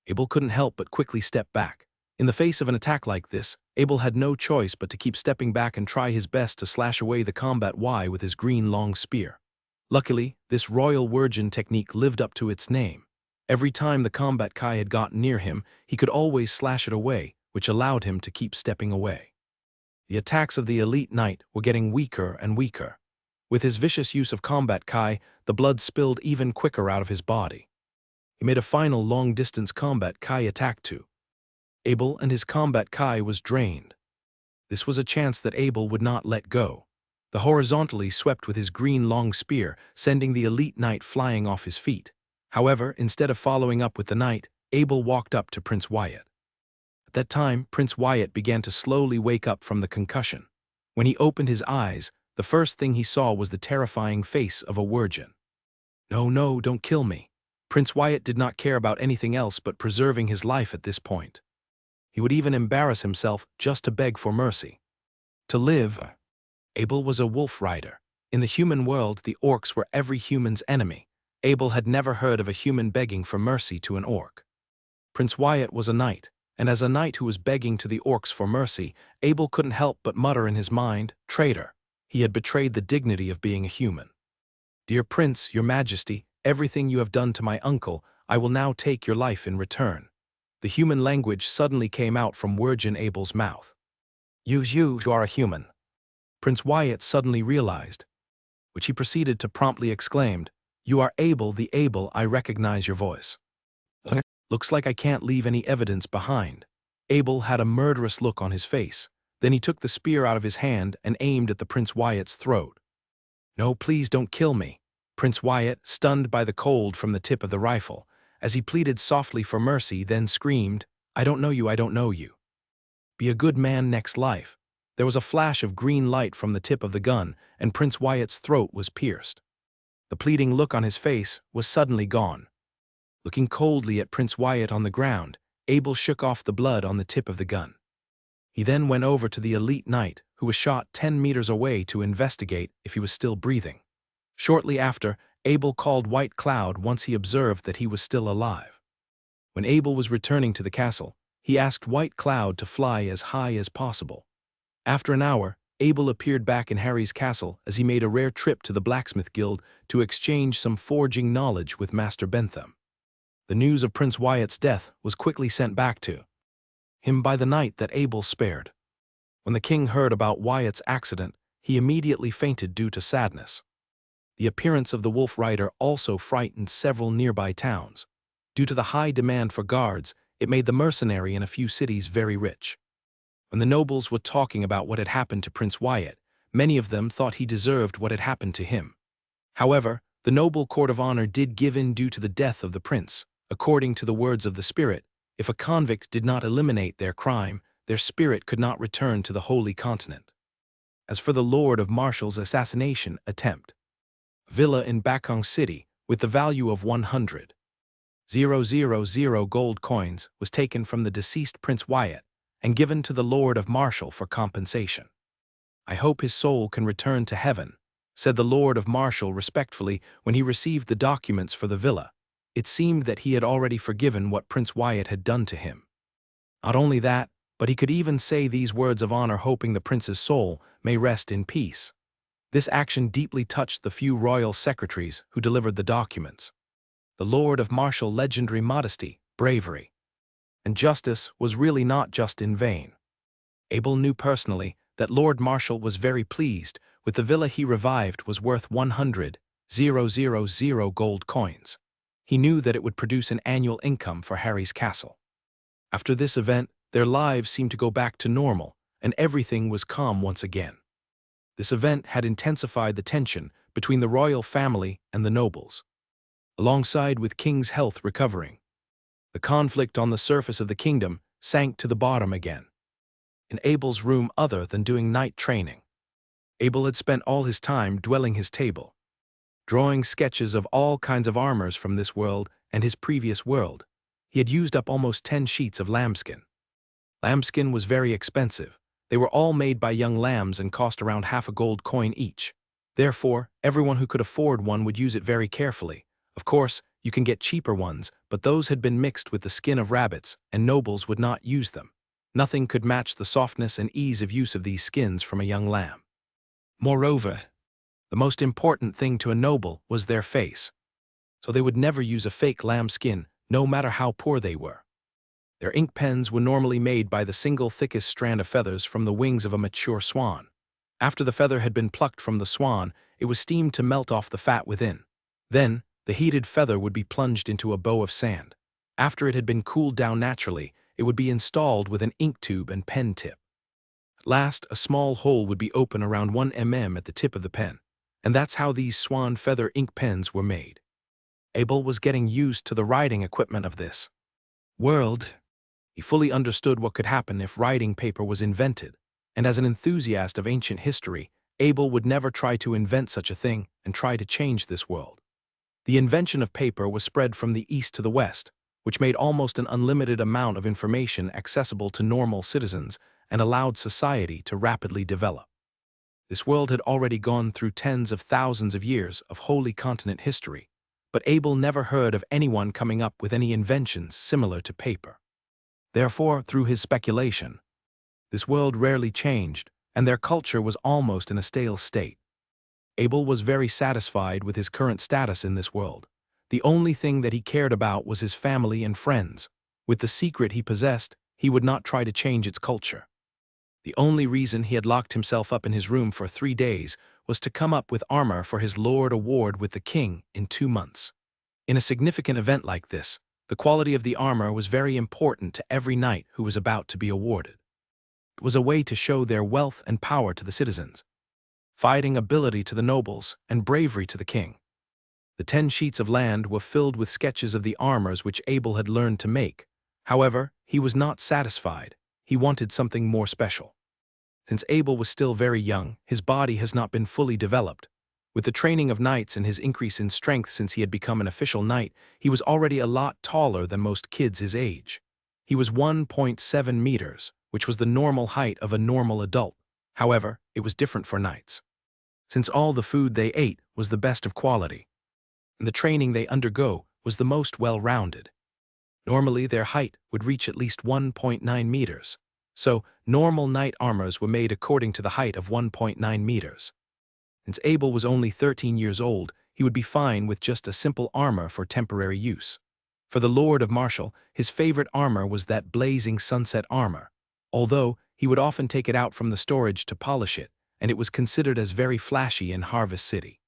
Abel couldn't help but quickly step back. In the face of an attack like this, Abel had no choice but to keep stepping back and try his best to slash away the combat Y with his green long spear. Luckily, this royal virgin technique lived up to its name. Every time the combat Kai had gotten near him, he could always slash it away, which allowed him to keep stepping away. The attacks of the elite knight were getting weaker and weaker. With his vicious use of combat Kai, the blood spilled even quicker out of his body. He made a final long-distance combat Kai attack too. Abel and his combat Kai was drained. This was a chance that Abel would not let go. The horizontally swept with his green long spear, sending the elite knight flying off his feet. However, instead of following up with the knight, Abel walked up to Prince Wyatt. At that time, Prince Wyatt began to slowly wake up from the concussion. When he opened his eyes, the first thing he saw was the terrifying face of a virgin. "No, no, don't kill me." Prince Wyatt did not care about anything else but preserving his life at this point. He would even embarrass himself just to beg for mercy. To live, Abel was a wolf rider. In the human world, the orcs were every human's enemy. Abel had never heard of a human begging for mercy to an orc. Prince Wyatt was a knight, and as a knight who was begging to the orcs for mercy, Abel couldn't help but mutter in his mind, "Traitor." He had betrayed the dignity of being a human. "Dear Prince, your Majesty, everything you have done to my uncle, I will now take your life in return." The human language suddenly came out from Virgin Abel's mouth. You are a human." Prince Wyatt suddenly realized, which he proceeded to promptly exclaimed, "You are Abel the Abel, I recognize your voice." "Looks like I can't leave any evidence behind." Abel had a murderous look on his face. Then he took the spear out of his hand and aimed at the Prince Wyatt's throat. "No, please don't kill me." Prince Wyatt, stunned by the cold from the tip of the rifle, as he pleaded softly for mercy, then screamed, "I don't know you, I don't know you. Be a good man next life." There was a flash of green light from the tip of the gun, and Prince Wyatt's throat was pierced. The pleading look on his face was suddenly gone. Looking coldly at Prince Wyatt on the ground, Abel shook off the blood on the tip of the gun. He then went over to the elite knight, who was shot 10 meters away, to investigate if he was still breathing. Shortly after, Abel called White Cloud once he observed that he was still alive. When Abel was returning to the castle, he asked White Cloud to fly as high as possible. After an hour, Abel appeared back in Harry's castle as he made a rare trip to the blacksmith guild to exchange some forging knowledge with Master Bentham. The news of Prince Wyatt's death was quickly sent back to him by the knight that Abel spared. When the king heard about Wyatt's accident, he immediately fainted due to sadness. The appearance of the wolf rider also frightened several nearby towns. Due to the high demand for guards, it made the mercenary in a few cities very rich. When the nobles were talking about what had happened to Prince Wyatt, many of them thought he deserved what had happened to him. However, the noble court of honor did give in due to the death of the prince. According to the words of the spirit, if a convict did not eliminate their crime, their spirit could not return to the Holy Continent. As for the Lord of Marshall's assassination attempt, villa in Bakong City, with the value of 100,000 gold coins, was taken from the deceased Prince Wyatt and given to the Lord of Marshall for compensation. "I hope his soul can return to heaven," said the Lord of Marshall respectfully when he received the documents for the villa. It seemed that he had already forgiven what Prince Wyatt had done to him. Not only that, but he could even say these words of honor, hoping the prince's soul may rest in peace. This action deeply touched the few royal secretaries who delivered the documents. The Lord of Marshall legendary modesty, bravery, and justice was really not just in vain. Abel knew personally that Lord Marshall was very pleased with the villa he revived was worth 100,000 gold coins. He knew that it would produce an annual income for Harry's castle. After this event, their lives seemed to go back to normal, and everything was calm once again. This event had intensified the tension between the royal family and the nobles. Alongside with King's health recovering, the conflict on the surface of the kingdom sank to the bottom again. In Abel's room, other than doing knight training, Abel had spent all his time dwelling his table, drawing sketches of all kinds of armors from this world and his previous world. He had used up almost 10 sheets of lambskin. Lambskin was very expensive. They were all made by young lambs and cost around half a gold coin each. Therefore, everyone who could afford one would use it very carefully. Of course, you can get cheaper ones, but those had been mixed with the skin of rabbits, and nobles would not use them. Nothing could match the softness and ease of use of these skins from a young lamb. Moreover, the most important thing to a noble was their face. So they would never use a fake lamb skin, no matter how poor they were. Their ink pens were normally made by the single thickest strand of feathers from the wings of a mature swan. After the feather had been plucked from the swan, it was steamed to melt off the fat within. Then, the heated feather would be plunged into a bow of sand. After it had been cooled down naturally, it would be installed with an ink tube and pen tip. Last, a small hole would be open around 1 mm at the tip of the pen, and that's how these swan feather ink pens were made. Abel was getting used to the writing equipment of this world. He fully understood what could happen if writing paper was invented, and as an enthusiast of ancient history, Abel would never try to invent such a thing and try to change this world. The invention of paper was spread from the east to the west, which made almost an unlimited amount of information accessible to normal citizens and allowed society to rapidly develop. This world had already gone through tens of thousands of years of holy continent history, but Abel never heard of anyone coming up with any inventions similar to paper. Therefore, through his speculation, this world rarely changed, and their culture was almost in a stale state. Abel was very satisfied with his current status in this world. The only thing that he cared about was his family and friends. With the secret he possessed, he would not try to change its culture. The only reason he had locked himself up in his room for 3 days was to come up with armor for his Lord award with the king in 2 months. In a significant event like this, the quality of the armor was very important to every knight who was about to be awarded. It was a way to show their wealth and power to the citizens, fighting ability to the nobles, and bravery to the king. The 10 sheets of land were filled with sketches of the armors which Abel had learned to make. However, he was not satisfied. He wanted something more special. Since Abel was still very young, his body has not been fully developed. With the training of knights and his increase in strength since he had become an official knight, he was already a lot taller than most kids his age. He was 1.7 meters, which was the normal height of a normal adult. However, it was different for knights, since all the food they ate was the best of quality, and the training they undergo was the most well-rounded. Normally, their height would reach at least 1.9 meters, so normal knight armors were made according to the height of 1.9 meters. Since Abel was only 13 years old, he would be fine with just a simple armor for temporary use. For the Lord of Marshall, his favorite armor was that blazing sunset armor, although he would often take it out from the storage to polish it, and it was considered as very flashy in Harvest City.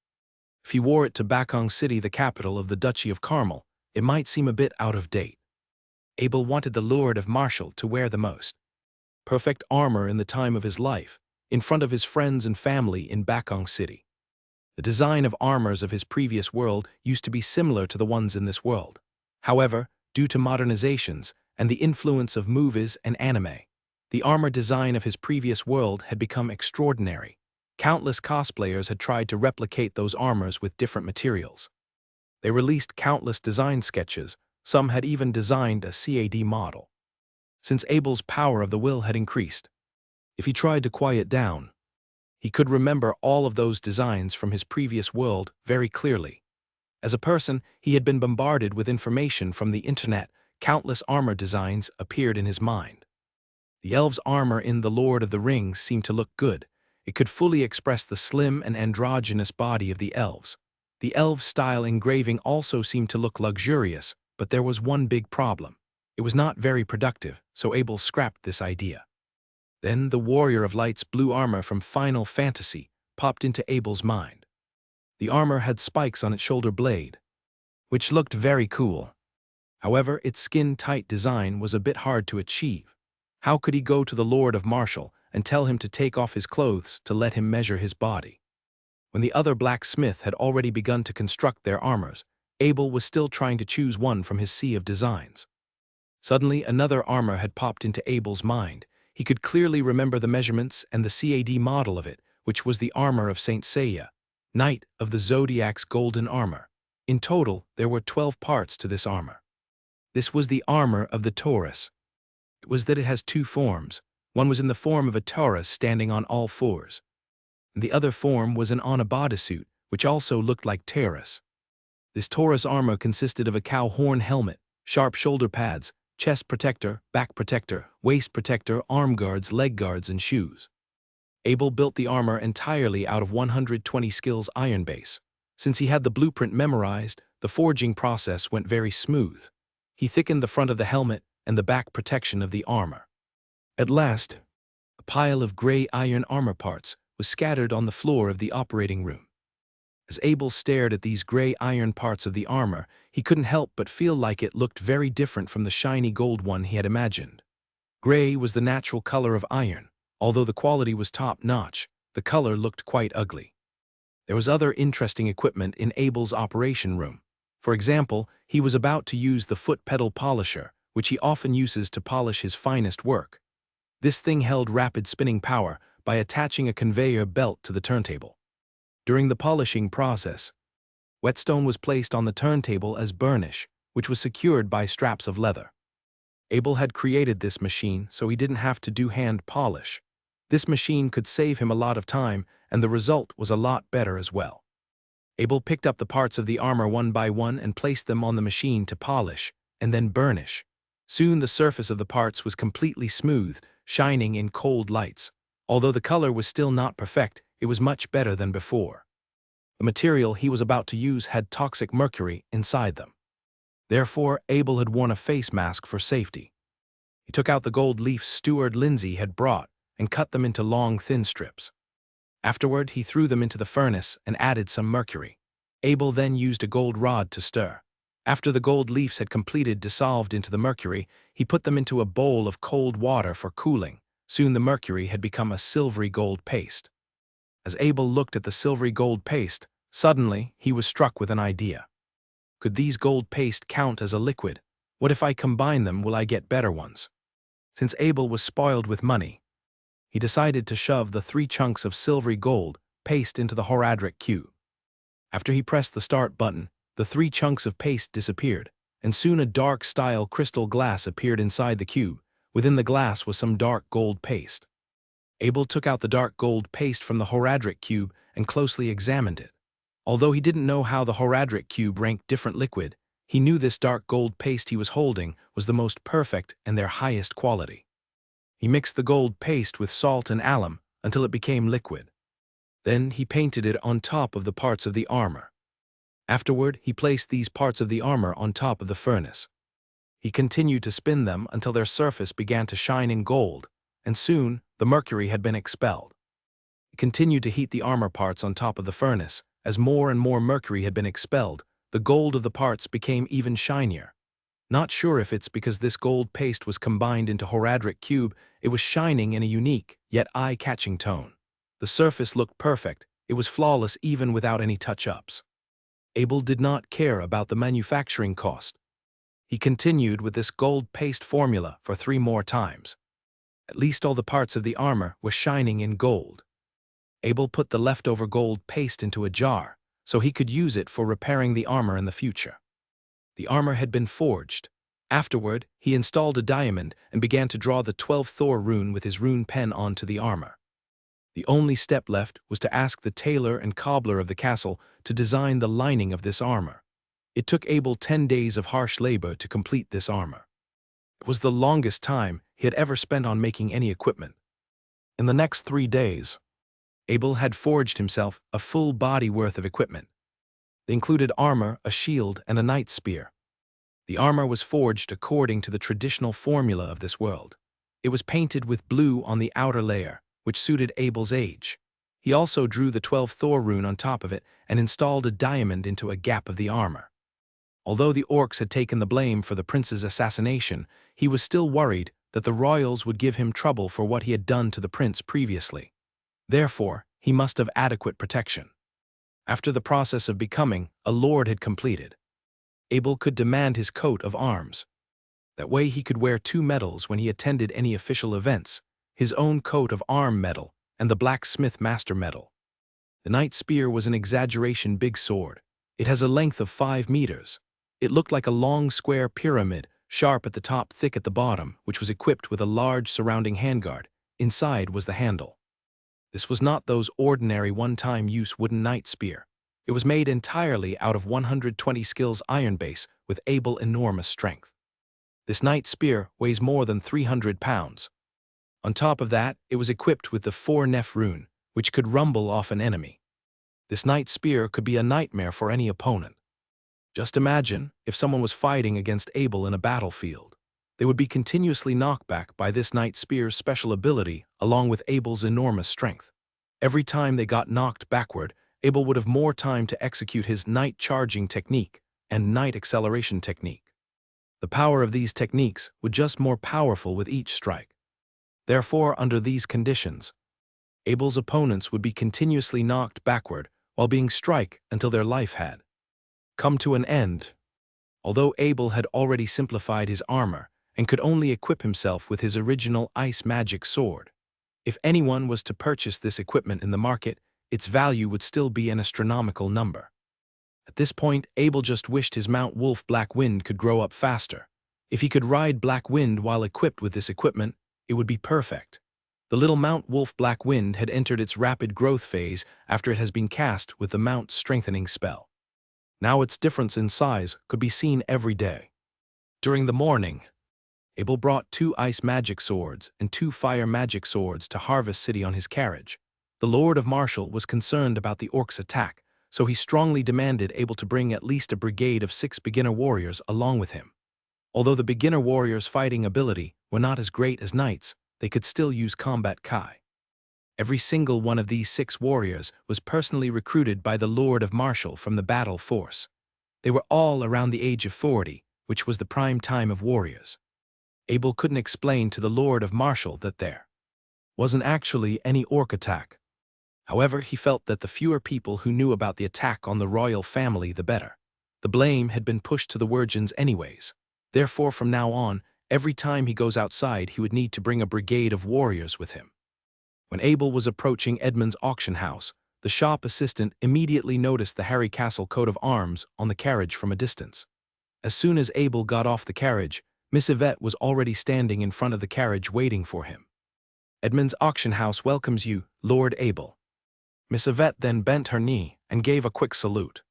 If he wore it to Bakong City, the capital of the Duchy of Carmel, it might seem a bit out of date. Abel wanted the Lord of Marshall to wear the most perfect armor in the time of his life, in front of his friends and family in Bakong City. The design of armors of his previous world used to be similar to the ones in this world. However, due to modernizations and the influence of movies and anime, the armor design of his previous world had become extraordinary. Countless cosplayers had tried to replicate those armors with different materials. They released countless design sketches. Some had even designed a CAD model. Since Abel's power of the will had increased, if he tried to quiet down, he could remember all of those designs from his previous world very clearly. As a person, he had been bombarded with information from the internet. Countless armor designs appeared in his mind. The elves' armor in The Lord of the Rings seemed to look good. It could fully express the slim and androgynous body of the elves. The elf-style engraving also seemed to look luxurious, but there was one big problem. It was not very productive, so Abel scrapped this idea. Then the Warrior of Light's blue armor from Final Fantasy popped into Abel's mind. The armor had spikes on its shoulder blade, which looked very cool. However, its skin-tight design was a bit hard to achieve. How could he go to the Lord of Marshall and tell him to take off his clothes to let him measure his body? When the other blacksmith had already begun to construct their armors, Abel was still trying to choose one from his sea of designs. Suddenly, another armor had popped into Abel's mind. He could clearly remember the measurements and the CAD model of it, which was the armor of Saint Seiya, Knight of the Zodiac's golden armor. In total, there were 12 parts to this armor. This was the armor of the Taurus. It was that it has 2 forms. One was in the form of a Taurus standing on all 4s. And the other form was an bodysuit, which also looked like Taurus. This Taurus armor consisted of a cow horn helmet, sharp shoulder pads, chest protector, back protector, waist protector, arm guards, leg guards, and shoes. Abel built the armor entirely out of 120 skills iron base. Since he had the blueprint memorized, the forging process went very smooth. He thickened the front of the helmet and the back protection of the armor. At last, a pile of gray iron armor parts was scattered on the floor of the operating room. As Abel stared at these gray iron parts of the armor, he couldn't help but feel like it looked very different from the shiny gold one he had imagined. Gray was the natural color of iron, Although the quality was top-notch, the color looked quite ugly. There was other interesting equipment in Abel's operation room. For example, he was about to use the foot pedal polisher, which he often uses to polish his finest work. This thing held rapid spinning power by attaching a conveyor belt to the turntable. During the polishing process, whetstone was placed on the turntable as burnish, which was secured by straps of leather. Abel had created this machine so he didn't have to do hand polish. This machine could save him a lot of time, and the result was a lot better as well. Abel picked up the parts of the armor one by one and placed them on the machine to polish, and then burnish. Soon the surface of the parts was completely smooth, shining in cold lights. Although the color was still not perfect, it was much better than before. The material he was about to use had toxic mercury inside them. Therefore, Abel had worn a face mask for safety. He took out the gold leaves Steward Lindsay had brought and cut them into long, thin strips. Afterward, he threw them into the furnace and added some mercury. Abel then used a gold rod to stir. After the gold leaves had completed dissolved into the mercury, he put them into a bowl of cold water for cooling. Soon the mercury had become a silvery gold paste. As Abel looked at the silvery gold paste, suddenly he was struck with an idea. Could these gold paste count as a liquid? What if I combine them, will I get better ones? Since Abel was spoiled with money, he decided to shove the 3 chunks of silvery gold paste into the Horadric cube. After he pressed the start button, the 3 chunks of paste disappeared, and soon a dark-style crystal glass appeared inside the cube. Within the glass was some dark gold paste. Abel took out the dark gold paste from the Horadric cube and closely examined it. Although he didn't know how the Horadric cube ranked different liquid, he knew this dark gold paste he was holding was the most perfect and their highest quality. He mixed the gold paste with salt and alum until it became liquid. Then he painted it on top of the parts of the armor. Afterward, he placed these parts of the armor on top of the furnace. He continued to spin them until their surface began to shine in gold, and soon the mercury had been expelled. He continued to heat the armor parts on top of the furnace. As more and more mercury had been expelled, the gold of the parts became even shinier. Not sure if it's because this gold paste was combined into Horadric cube, it was shining in a unique, yet eye-catching tone. The surface looked perfect, it was flawless even without any touch-ups. Abel did not care about the manufacturing cost. He continued with this gold paste formula for 3 more times. At least all the parts of the armor were shining in gold. Abel put the leftover gold paste into a jar, so he could use it for repairing the armor in the future. The armor had been forged. Afterward, he installed a diamond and began to draw the 12th Thor rune with his rune pen onto the armor. The only step left was to ask the tailor and cobbler of the castle to design the lining of this armor. It took Abel 10 days of harsh labor to complete this armor. It was the longest time he had ever spent on making any equipment. In the next 3 days, Abel had forged himself a full body worth of equipment. They included armor, a shield, and a knight spear. The armor was forged according to the traditional formula of this world. It was painted with blue on the outer layer, which suited Abel's age. He also drew the 12th Thor rune on top of it and installed a diamond into a gap of the armor. Although the orcs had taken the blame for the prince's assassination, he was still worried that the royals would give him trouble for what he had done to the prince previously. Therefore, he must have adequate protection. After the process of becoming a lord had completed, Abel could demand his coat of arms. That way he could wear 2 medals when he attended any official events, his own coat of arm medal and the blacksmith master medal. The knight spear was an exaggeration big sword. It has a length of 5 meters. It looked like a long square pyramid, sharp at the top, thick at the bottom, which was equipped with a large surrounding handguard. Inside was the handle. This was not those ordinary one-time use wooden knight spear. It was made entirely out of 120 skills iron base with Abel's enormous strength. This knight spear weighs more than 300 pounds. On top of that, it was equipped with the 4 Nef rune, which could rumble off an enemy. This knight spear could be a nightmare for any opponent. Just imagine if someone was fighting against Abel in a battlefield. They would be continuously knocked back by this knight spear's special ability along with Abel's enormous strength. Every time they got knocked backward, Abel would have more time to execute his knight charging technique and knight acceleration technique. The power of these techniques would just more powerful with each strike. Therefore, under these conditions, Abel's opponents would be continuously knocked backward while being strike until their life had come to an end. Although Abel had already simplified his armor and could only equip himself with his original ice magic sword, if anyone was to purchase this equipment in the market, its value would still be an astronomical number. At this point, Abel just wished his Mount Wolf Black Wind could grow up faster. If he could ride Black Wind while equipped with this equipment, it would be perfect. The little Mount Wolf Black Wind had entered its rapid growth phase after it has been cast with the Mount Strengthening spell. Now its difference in size could be seen every day. During the morning, Abel brought 2 ice magic swords and 2 fire magic swords to Harvest City on his carriage. The Lord of Marshall was concerned about the orcs' attack, so he strongly demanded Abel to bring at least a brigade of 6 beginner warriors along with him. Although the beginner warriors' fighting ability were not as great as knights, they could still use combat kai. Every single one of these 6 warriors was personally recruited by the Lord of Marshall from the battle force. They were all around the age of 40, which was the prime time of warriors. Abel couldn't explain to the Lord of Marshall that there wasn't actually any orc attack. However, he felt that the fewer people who knew about the attack on the royal family, the better. The blame had been pushed to the virgins anyways. Therefore, from now on, every time he goes outside, he would need to bring a brigade of warriors with him. When Abel was approaching Edmund's auction house, the shop assistant immediately noticed the Harry Castle coat of arms on the carriage from a distance. As soon as Abel got off the carriage, Miss Yvette was already standing in front of the carriage waiting for him. "Edmund's auction house welcomes you, Lord Abel." Miss Yvette then bent her knee and gave a quick salute.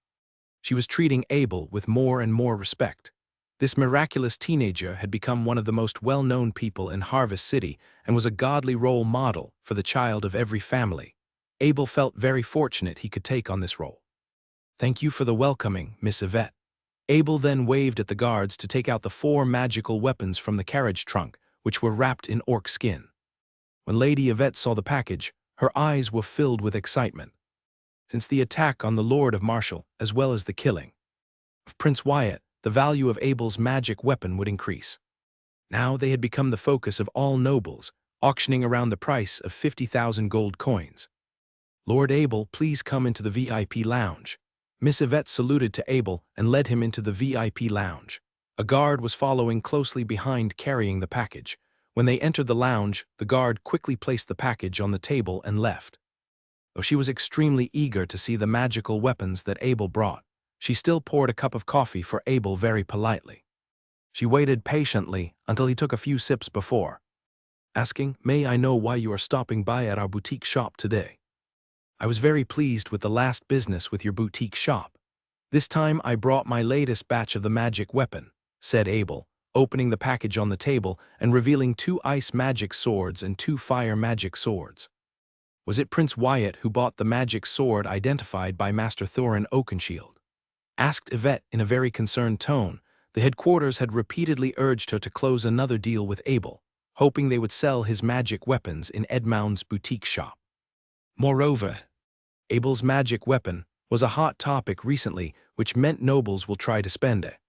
She was treating Abel with more and more respect. This miraculous teenager had become one of the most well-known people in Harvest City and was a godly role model for the child of every family. Abel felt very fortunate he could take on this role. "Thank you for the welcoming, Miss Yvette." Abel then waved at the guards to take out the 4 magical weapons from the carriage trunk, which were wrapped in orc skin. When Lady Yvette saw the package, her eyes were filled with excitement. Since the attack on the Lord of Marshall, as well as the killing of Prince Wyatt, the value of Abel's magic weapon would increase. Now they had become the focus of all nobles, auctioning around the price of 50,000 gold coins. "Lord Abel, please come into the VIP lounge." Miss Yvette saluted to Abel and led him into the VIP lounge. A guard was following closely behind carrying the package. When they entered the lounge, the guard quickly placed the package on the table and left. Though she was extremely eager to see the magical weapons that Abel brought, she still poured a cup of coffee for Abel very politely. She waited patiently until he took a few sips before asking, "May I know why you are stopping by at our boutique shop today?" "I was very pleased with the last business with your boutique shop. This time I brought my latest batch of the magic weapon," said Abel, opening the package on the table and revealing 2 ice magic swords and 2 fire magic swords. "Was it Prince Wyatt who bought the magic sword identified by Master Thorin Oakenshield?" asked Yvette in a very concerned tone. The headquarters had repeatedly urged her to close another deal with Abel, hoping they would sell his magic weapons in Edmund's boutique shop. Moreover, Abel's magic weapon was a hot topic recently, which meant nobles will try to spend a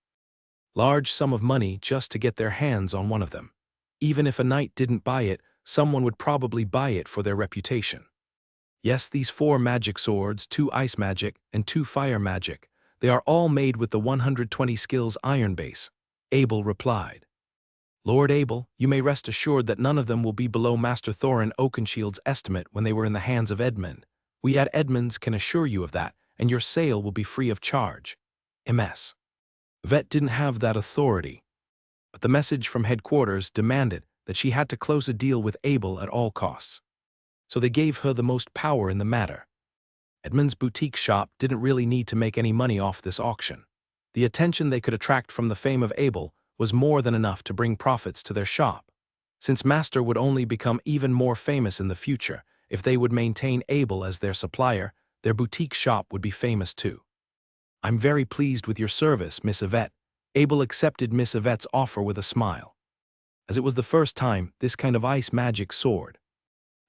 large sum of money just to get their hands on one of them. Even if a knight didn't buy it, someone would probably buy it for their reputation. "Yes, these 4 magic swords, 2 ice magic, and 2 fire magic, they are all made with the 120 skills iron base," Abel replied. "Lord Abel, you may rest assured that none of them will be below Master Thorin Oakenshield's estimate when they were in the hands of Edmund. We at Edmund's can assure you of that, and your sale will be free of charge. MS." Yvette didn't have that authority, but the message from headquarters demanded that she had to close a deal with Abel at all costs. So they gave her the most power in the matter. Edmund's boutique shop didn't really need to make any money off this auction. The attention they could attract from the fame of Abel was more than enough to bring profits to their shop. Since Master would only become even more famous in the future, if they would maintain Abel as their supplier, their boutique shop would be famous too. "I'm very pleased with your service, Miss Yvette." Abel accepted Miss Yvette's offer with a smile. As it was the first time this kind of ice magic sword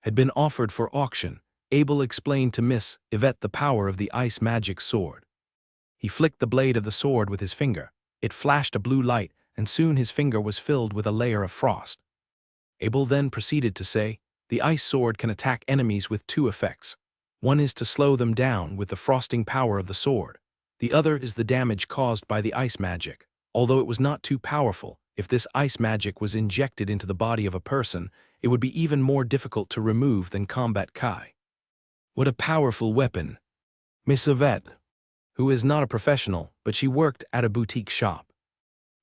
had been offered for auction, Abel explained to Miss Yvette the power of the ice magic sword. He flicked the blade of the sword with his finger. It flashed a blue light, and soon his finger was filled with a layer of frost. Abel then proceeded to say, the ice sword can attack enemies with two effects. One is to slow them down with the frosting power of the sword. The other is the damage caused by the ice magic. Although it was not too powerful, if this ice magic was injected into the body of a person, it would be even more difficult to remove than combat Kai. What a powerful weapon! Miss Yvette, who is not a professional, but she worked at a boutique shop.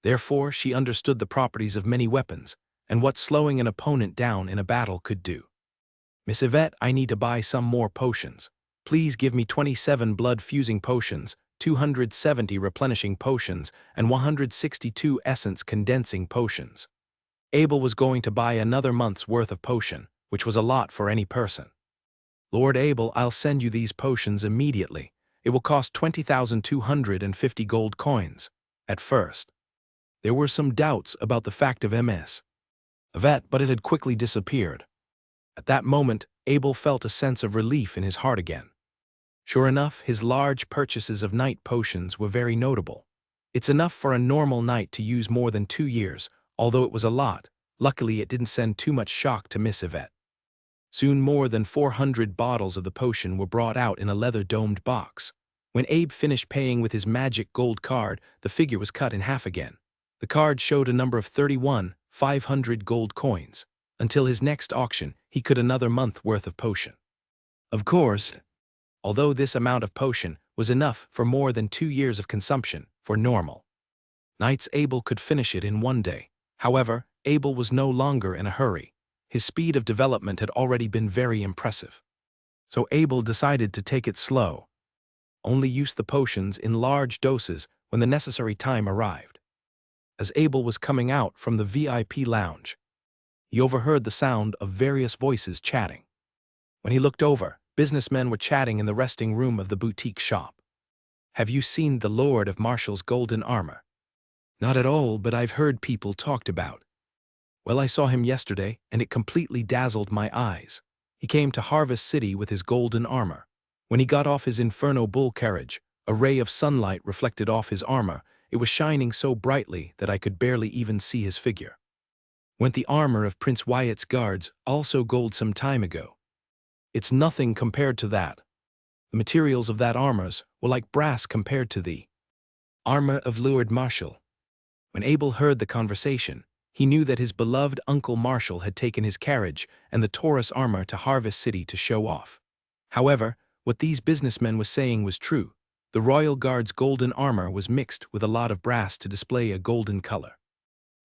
Therefore, she understood the properties of many weapons, and what slowing an opponent down in a battle could do. Miss Yvette, I need to buy some more potions. Please give me 27 blood-fusing potions, 270 replenishing potions, and 162 essence-condensing potions. Abel was going to buy another month's worth of potion, which was a lot for any person. Lord Abel, I'll send you these potions immediately. It will cost 20,250 gold coins. At first, there were some doubts about the fact of Ms. Yvette, but it had quickly disappeared. At that moment, Abel felt a sense of relief in his heart again. Sure enough, his large purchases of knight potions were very notable. It's enough for a normal knight to use more than 2 years, although it was a lot. Luckily, it didn't send too much shock to Miss Yvette. Soon more than 400 bottles of the potion were brought out in a leather-domed box. When Abe finished paying with his magic gold card, the figure was cut in half again. The card showed a number of 31,500 gold coins. Until his next auction, he could another month worth of potion. Of course, although this amount of potion was enough for more than 2 years of consumption for normal knights, Abel could finish it in 1 day. However, Abel was no longer in a hurry. His speed of development had already been very impressive. So Abel decided to take it slow. Only use the potions in large doses when the necessary time arrived. As Abel was coming out from the VIP lounge, he overheard the sound of various voices chatting. When he looked over, businessmen were chatting in the resting room of the boutique shop. Have you seen the Lord of Marshall's golden armor? Not at all, but I've heard people talked about. Well, I saw him yesterday, and it completely dazzled my eyes. He came to Harvest City with his golden armor. When he got off his Inferno bull carriage, a ray of sunlight reflected off his armor. It was shining so brightly that I could barely even see his figure. Went the armor of Prince Wyatt's guards, also gold some time ago. It's nothing compared to that. The materials of that armors were like brass compared to the armor of Lord Marshall. When Abel heard the conversation, he knew that his beloved Uncle Marshall had taken his carriage and the Taurus armor to Harvest City to show off. However, what these businessmen were saying was true. The Royal Guard's golden armor was mixed with a lot of brass to display a golden color.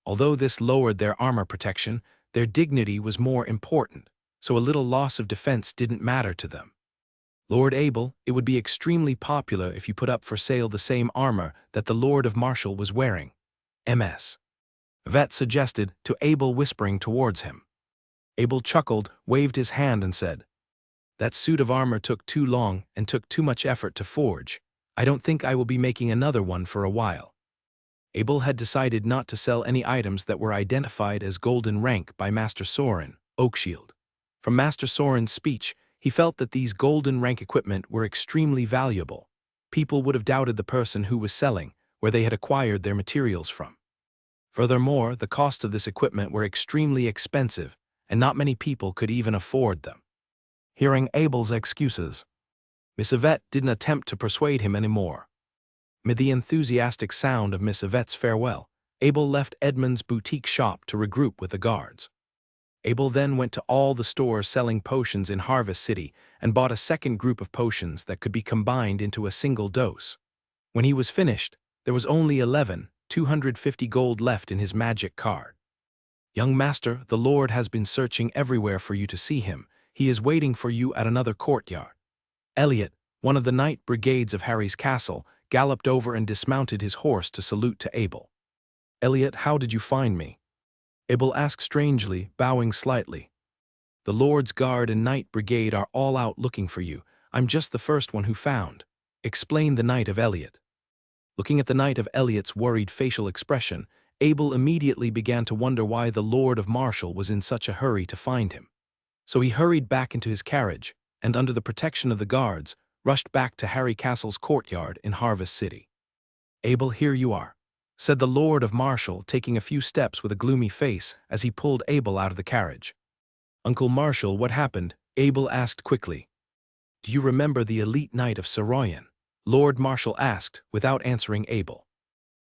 Although this lowered their armor protection, their dignity was more important, so a little loss of defense didn't matter to them. Lord Abel, it would be extremely popular if you put up for sale the same armor that the Lord of Marshall was wearing. Ms. Yvette suggested to Abel, whispering towards him. Abel chuckled, waved his hand and said, that suit of armor took too long and took too much effort to forge. I don't think I will be making another one for a while. Abel had decided not to sell any items that were identified as golden rank by Master Soren, Oakshield. From Master Soren's speech, he felt that these golden rank equipment were extremely valuable. People would have doubted the person who was selling, where they had acquired their materials from. Furthermore, the cost of this equipment were extremely expensive, and not many people could even afford them. Hearing Abel's excuses, Miss Yvette didn't attempt to persuade him anymore. Amid the enthusiastic sound of Miss Yvette's farewell, Abel left Edmund's boutique shop to regroup with the guards. Abel then went to all the stores selling potions in Harvest City and bought a second group of potions that could be combined into a single dose. When he was finished, there was only 250 gold left in his magic card. Young master, the Lord has been searching everywhere for you to see him. He is waiting for you at another courtyard. Elliot, one of the knight brigades of Harry's castle, galloped over and dismounted his horse to salute to Abel. Elliot, how did you find me? Abel asked strangely, bowing slightly. The Lord's Guard and Knight Brigade are all out looking for you. I'm just the first one who found, explained the Knight of Elliot. Looking at the Knight of Elliot's worried facial expression, Abel immediately began to wonder why the Lord of Marshall was in such a hurry to find him. So he hurried back into his carriage, and under the protection of the guards, rushed back to Harry Castle's courtyard in Harvest City. Abel, here you are. said the Lord of Marshall, taking a few steps with a gloomy face as he pulled Abel out of the carriage. "Uncle Marshall, what happened?" Abel asked quickly. "Do you remember the elite knight of Saroyan?" Lord Marshall asked, without answering Abel.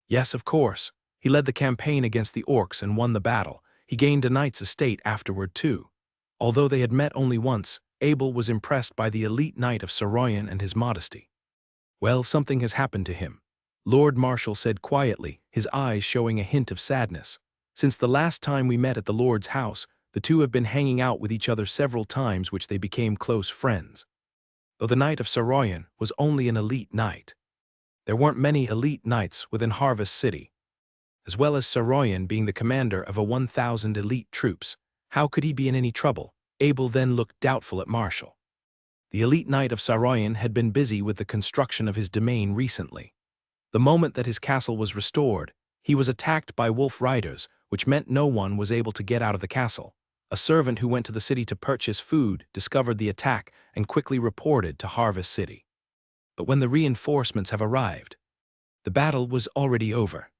"Yes, of course. He led the campaign against the orcs and won the battle. He gained a knight's estate afterward, too." Although they had met only once, Abel was impressed by the elite knight of Saroyan and his modesty. "Well, something has happened to him," Lord Marshall said quietly, his eyes showing a hint of sadness. "Since the last time we met at the Lord's house, the two have been hanging out with each other several times, which they became close friends. Though the Knight of Saroyan was only an elite knight, there weren't many elite knights within Harvest City. As well as Saroyan being the commander of a 1,000 elite troops, how could he be in any trouble?" Abel then looked doubtful at Marshall. The elite knight of Saroyan had been busy with the construction of his domain recently. The moment that his castle was restored, he was attacked by wolf riders, which meant no one was able to get out of the castle. A servant who went to the city to purchase food discovered the attack and quickly reported to Harvest City. But when the reinforcements have arrived, the battle was already over.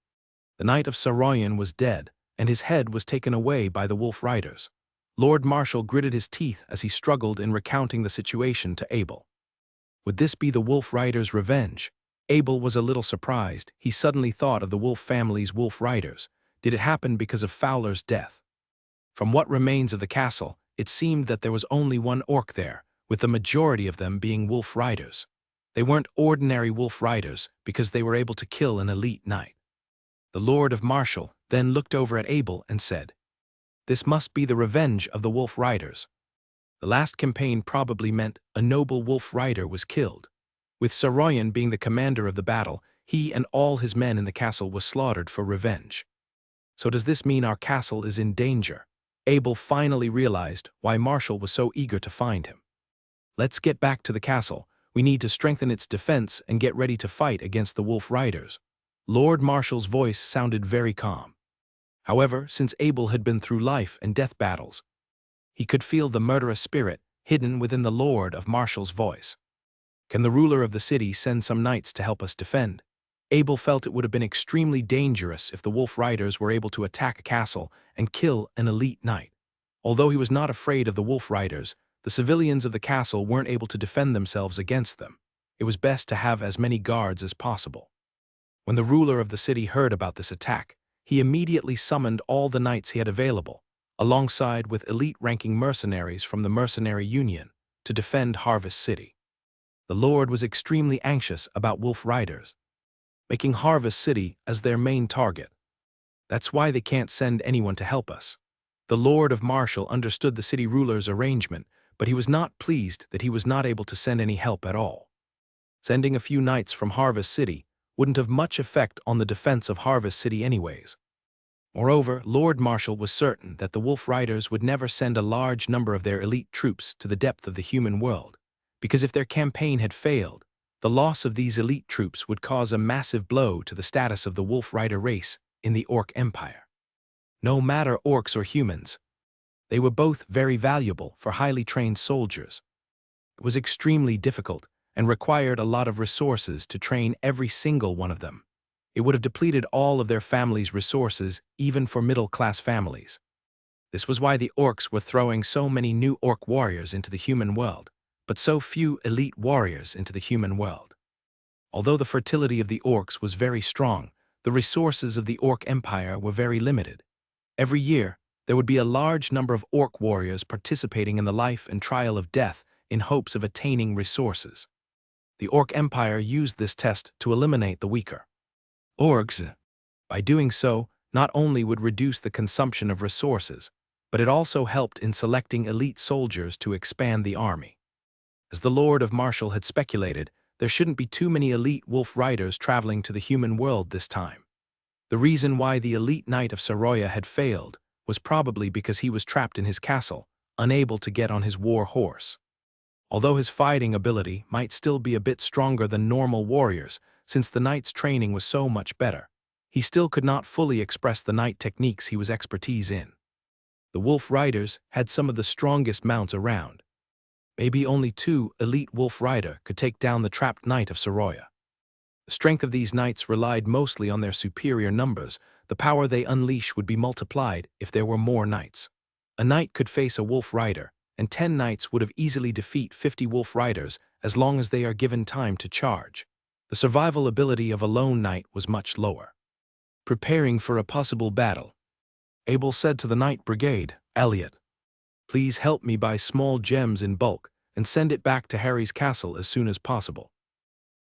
The Knight of Saroyan was dead, and his head was taken away by the wolf riders. Lord Marshall gritted his teeth as he struggled in recounting the situation to Abel. Would this be the wolf riders' revenge? Abel was a little surprised. He suddenly thought of the wolf family's wolf riders. Did it happen because of Fowler's death? From what remains of the castle, it seemed that there was only one orc there, with the majority of them being wolf riders. They weren't ordinary wolf riders because they were able to kill an elite knight. The Lord of Marshall then looked over at Abel and said, "This must be the revenge of the wolf riders. The last campaign probably meant a noble wolf rider was killed. With Saroyan being the commander of the battle, he and all his men in the castle was slaughtered for revenge. So does this mean our castle is in danger?" Abel finally realized why Marshall was so eager to find him. "Let's get back to the castle. We need to strengthen its defense and get ready to fight against the wolf riders." Lord Marshall's voice sounded very calm. However, since Abel had been through life and death battles, he could feel the murderous spirit hidden within the Lord of Marshall's voice. "Can the ruler of the city send some knights to help us defend?" Abel felt it would have been extremely dangerous if the wolf riders were able to attack a castle and kill an elite knight. Although he was not afraid of the wolf riders, the civilians of the castle weren't able to defend themselves against them. It was best to have as many guards as possible. When the ruler of the city heard about this attack, he immediately summoned all the knights he had available, alongside with elite-ranking mercenaries from the Mercenary Union, to defend Harvest City. The Lord was extremely anxious about wolf riders, making Harvest City as their main target. "That's why they can't send anyone to help us." The Lord of Marshall understood the city ruler's arrangement, but he was not pleased that he was not able to send any help at all. Sending a few knights from Harvest City wouldn't have much effect on the defense of Harvest City anyways. Moreover, Lord Marshall was certain that the wolf riders would never send a large number of their elite troops to the depth of the human world, because if their campaign had failed, the loss of these elite troops would cause a massive blow to the status of the wolf rider race in the Orc Empire. No matter orcs or humans, they were both very valuable for highly trained soldiers. It was extremely difficult and required a lot of resources to train every single one of them. It would have depleted all of their families' resources, even for middle-class families. This was why the orcs were throwing so many new orc warriors into the human world, but so few elite warriors into the human world. Although the fertility of the orcs was very strong, the resources of the Orc Empire were very limited. Every year, there would be a large number of orc warriors participating in the life and trial of death in hopes of attaining resources. The Orc Empire used this test to eliminate the weaker orcs. By doing so, not only would reduce the consumption of resources, but it also helped in selecting elite soldiers to expand the army. As the Lord of Marshall had speculated, there shouldn't be too many elite wolf riders traveling to the human world this time. The reason why the elite knight of Saroya had failed was probably because he was trapped in his castle, unable to get on his war horse. Although his fighting ability might still be a bit stronger than normal warriors, since the knight's training was so much better, he still could not fully express the knight techniques he was expertise in. The wolf riders had some of the strongest mounts around. Maybe only 2 elite wolf rider could take down the trapped knight of Saroya. The strength of these knights relied mostly on their superior numbers. The power they unleash would be multiplied if there were more knights. A knight could face a wolf rider, and 10 knights would have easily defeat 50 wolf riders as long as they are given time to charge. The survival ability of a lone knight was much lower. Preparing for a possible battle, Abel said to the Knight Brigade, "Elliot, please help me buy small gems in bulk and send it back to Harry's castle as soon as possible."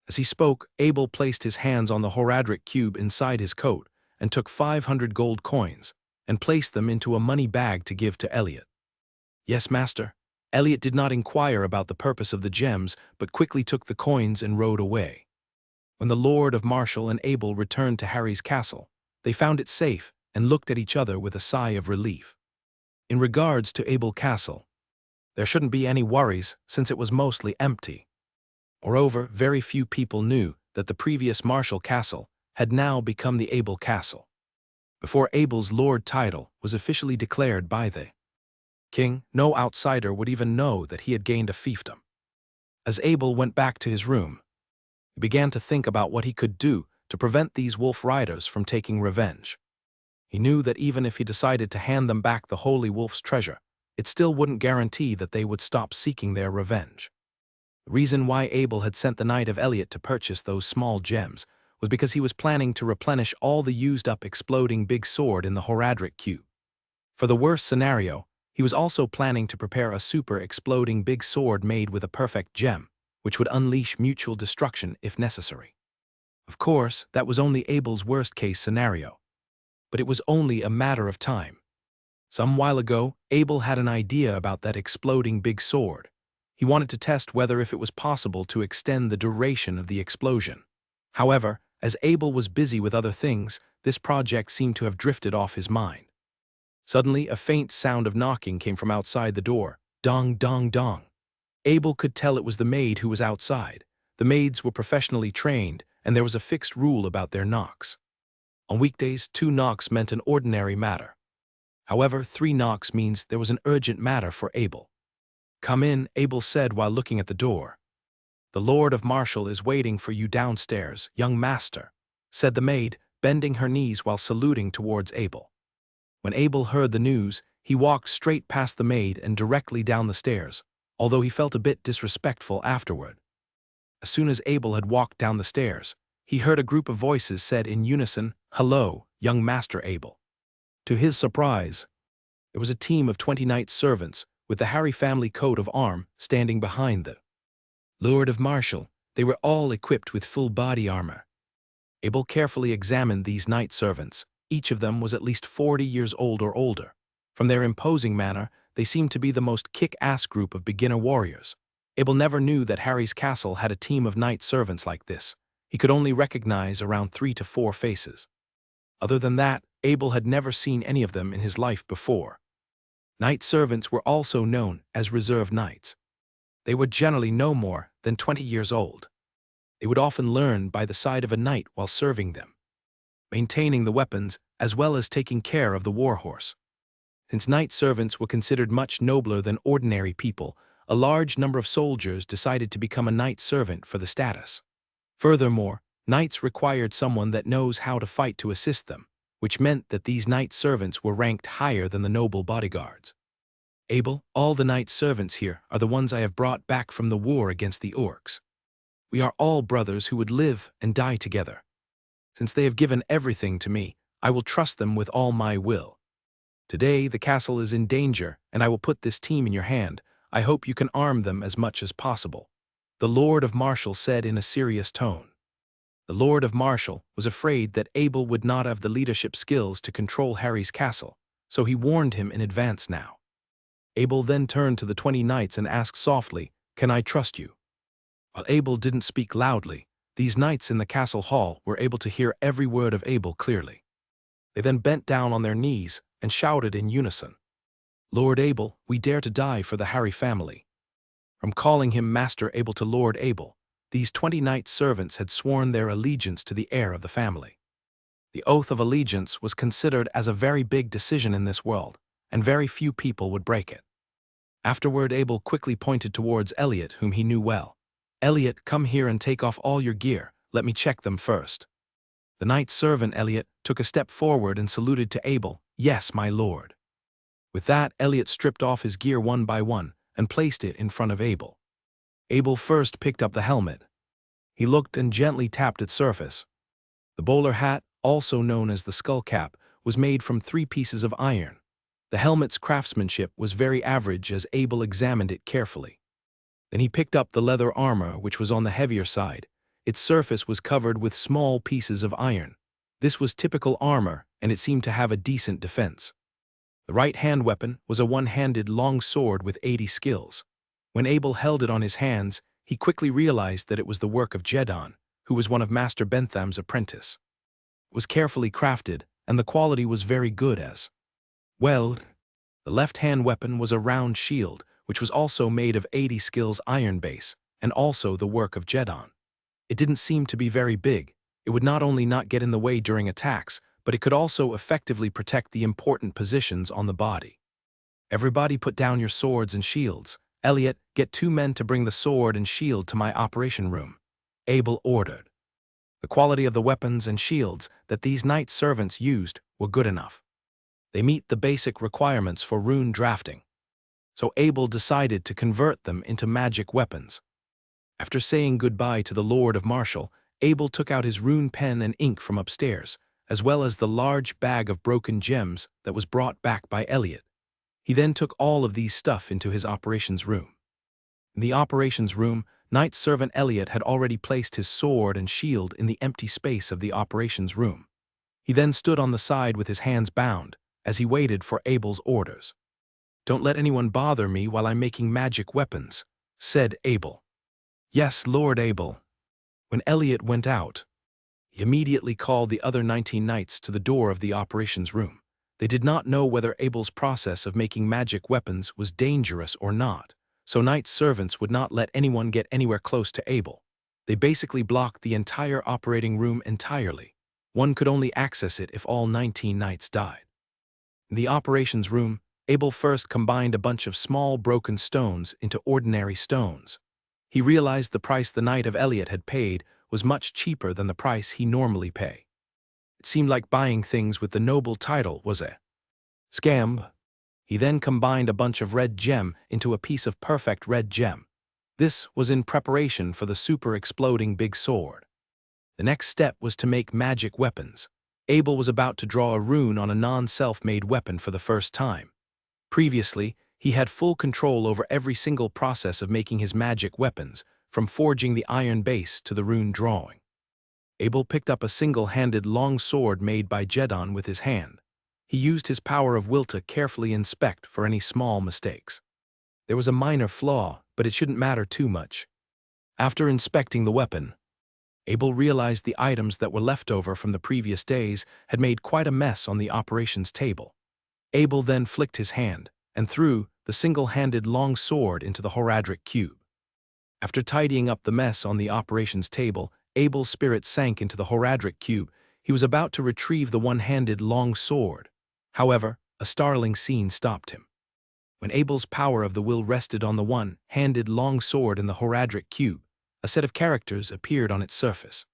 As he spoke, Abel placed his hands on the Horadric cube inside his coat and took 500 gold coins and placed them into a money bag to give to Elliot. "Yes, master." Elliot did not inquire about the purpose of the gems, but quickly took the coins and rode away. When the Lord of Marshall and Abel returned to Harry's castle, they found it safe and looked at each other with a sigh of relief. In regards to Abel Castle, there shouldn't be any worries since it was mostly empty. Moreover, very few people knew that the previous Marshall Castle had now become the Abel Castle. Before Abel's lord title was officially declared by the king, no outsider would even know that he had gained a fiefdom. As Abel went back to his room, he began to think about what he could do to prevent these wolf riders from taking revenge. He knew that even if he decided to hand them back the Holy Wolf's treasure, it still wouldn't guarantee that they would stop seeking their revenge. The reason why Abel had sent the Knight of Elliot to purchase those small gems was because he was planning to replenish all the used-up exploding big sword in the Horadric cube. For the worst scenario, he was also planning to prepare a super exploding big sword made with a perfect gem, which would unleash mutual destruction if necessary. Of course, that was only Abel's worst-case scenario. But it was only a matter of time. Some while ago, Abel had an idea about that exploding big sword. He wanted to test whether if it was possible to extend the duration of the explosion. However, as Abel was busy with other things, this project seemed to have drifted off his mind. Suddenly, a faint sound of knocking came from outside the door. Dong, dong, dong. Abel could tell it was the maid who was outside. The maids were professionally trained, and there was a fixed rule about their knocks. On weekdays, 2 knocks meant an ordinary matter. However, 3 knocks means there was an urgent matter for Abel. "Come in," Abel said while looking at the door. "The Lord of Marshall is waiting for you downstairs, young master," said the maid, bending her knees while saluting towards Abel. When Abel heard the news, he walked straight past the maid and directly down the stairs, although he felt a bit disrespectful afterward. As soon as Abel had walked down the stairs, he heard a group of voices said in unison, "Hello, young Master Abel." To his surprise, it was a team of 20 knight servants with the Harry family coat of arms standing behind the Lord of Marshall. They were all equipped with full body armor. Abel carefully examined these knight servants. Each of them was at least 40 years old or older. From their imposing manner, they seemed to be the most kick-ass group of beginner warriors. Abel never knew that Harry's castle had a team of knight servants like this. He could only recognize around 3 to 4 faces. Other than that, Abel had never seen any of them in his life before. Knight servants were also known as reserve knights. They were generally no more than 20 years old. They would often learn by the side of a knight while serving them, maintaining the weapons as well as taking care of the warhorse. Since knight servants were considered much nobler than ordinary people, a large number of soldiers decided to become a knight servant for the status. Furthermore, knights required someone that knows how to fight to assist them, which meant that these knight servants were ranked higher than the noble bodyguards. "Abel, all the knight servants here are the ones I have brought back from the war against the orcs. We are all brothers who would live and die together. Since they have given everything to me, I will trust them with all my will. Today the castle is in danger, and I will put this team in your hand. I hope you can arm them as much as possible," the Lord of Marshall said in a serious tone. The Lord of Marshall was afraid that Abel would not have the leadership skills to control Harry's castle, so he warned him in advance now. Abel then turned to the 20 knights and asked softly, "Can I trust you?" While Abel didn't speak loudly, these knights in the castle hall were able to hear every word of Abel clearly. They then bent down on their knees and shouted in unison, "Lord Abel, we dare to die for the Harry family." From calling him Master Abel to Lord Abel, these 20 knight servants had sworn their allegiance to the heir of the family. The oath of allegiance was considered as a very big decision in this world, and very few people would break it. Afterward, Abel quickly pointed towards Elliot, whom he knew well. "Elliot, come here and take off all your gear. let me check them first. The knight servant Elliot took a step forward and saluted to Abel. Yes, my lord. With that, Elliot stripped off his gear one by one and placed it in front of Abel. Abel first picked up the helmet. He looked and gently tapped its surface. The bowler hat, also known as the skull cap, was made from 3 pieces of iron. The helmet's craftsmanship was very average as Abel examined it carefully. Then he picked up the leather armor, which was on the heavier side. Its surface was covered with small pieces of iron. This was typical armor, and it seemed to have a decent defense. The right-hand weapon was a one-handed long sword with 80 skills. When Abel held it on his hands, he quickly realized that it was the work of Jedon, who was one of Master Bentham's apprentice. It was carefully crafted, and the quality was very good as well. The left-hand weapon was a round shield, which was also made of 80 skills iron base, and also the work of Jedon. It didn't seem to be very big. It would not only not get in the way during attacks, but it could also effectively protect the important positions on the body. Everybody put down your swords and shields. Elliot, get 2 men to bring the sword and shield to my operation room. Abel ordered. The quality of the weapons and shields that these knight servants used were good enough. They meet the basic requirements for rune drafting. So Abel decided to convert them into magic weapons. After saying goodbye to the Lord of Martial, Abel took out his rune pen and ink from upstairs, as well as the large bag of broken gems that was brought back by Elliot. He then took all of these stuff into his operations room. In the operations room, knight servant Elliot had already placed his sword and shield in the empty space of the operations room. He then stood on the side with his hands bound, as he waited for Abel's orders. Don't let anyone bother me while I'm making magic weapons, said Abel. Yes, Lord Abel. When Elliot went out, he immediately called the other 19 knights to the door of the operations room. They did not know whether Abel's process of making magic weapons was dangerous or not, so knight servants would not let anyone get anywhere close to Abel. They basically blocked the entire operating room entirely. One could only access it if all 19 knights died. In the operations room, Abel first combined a bunch of small broken stones into ordinary stones. He realized the price the Knight of Elliot had paid was much cheaper than the price he normally pay. It seemed like buying things with the noble title was a scam. He then combined a bunch of red gem into a piece of perfect red gem. This was in preparation for the super-exploding big sword. The next step was to make magic weapons. Abel was about to draw a rune on a non-self-made weapon for the first time. Previously, he had full control over every single process of making his magic weapons, from forging the iron base to the rune drawing. Abel picked up a single-handed long sword made by Jedon with his hand. He used his power of will to carefully inspect for any small mistakes. There was a minor flaw, but it shouldn't matter too much. After inspecting the weapon, Abel realized the items that were left over from the previous days had made quite a mess on the operations table. Abel then flicked his hand and threw the single-handed long sword into the Horadric cube. After tidying up the mess on the operations table, Abel's spirit sank into the Horadric cube. He was about to retrieve the one-handed long sword. However, a startling scene stopped him. When Abel's power of the will rested on the one-handed long sword in the Horadric cube, a set of characters appeared on its surface.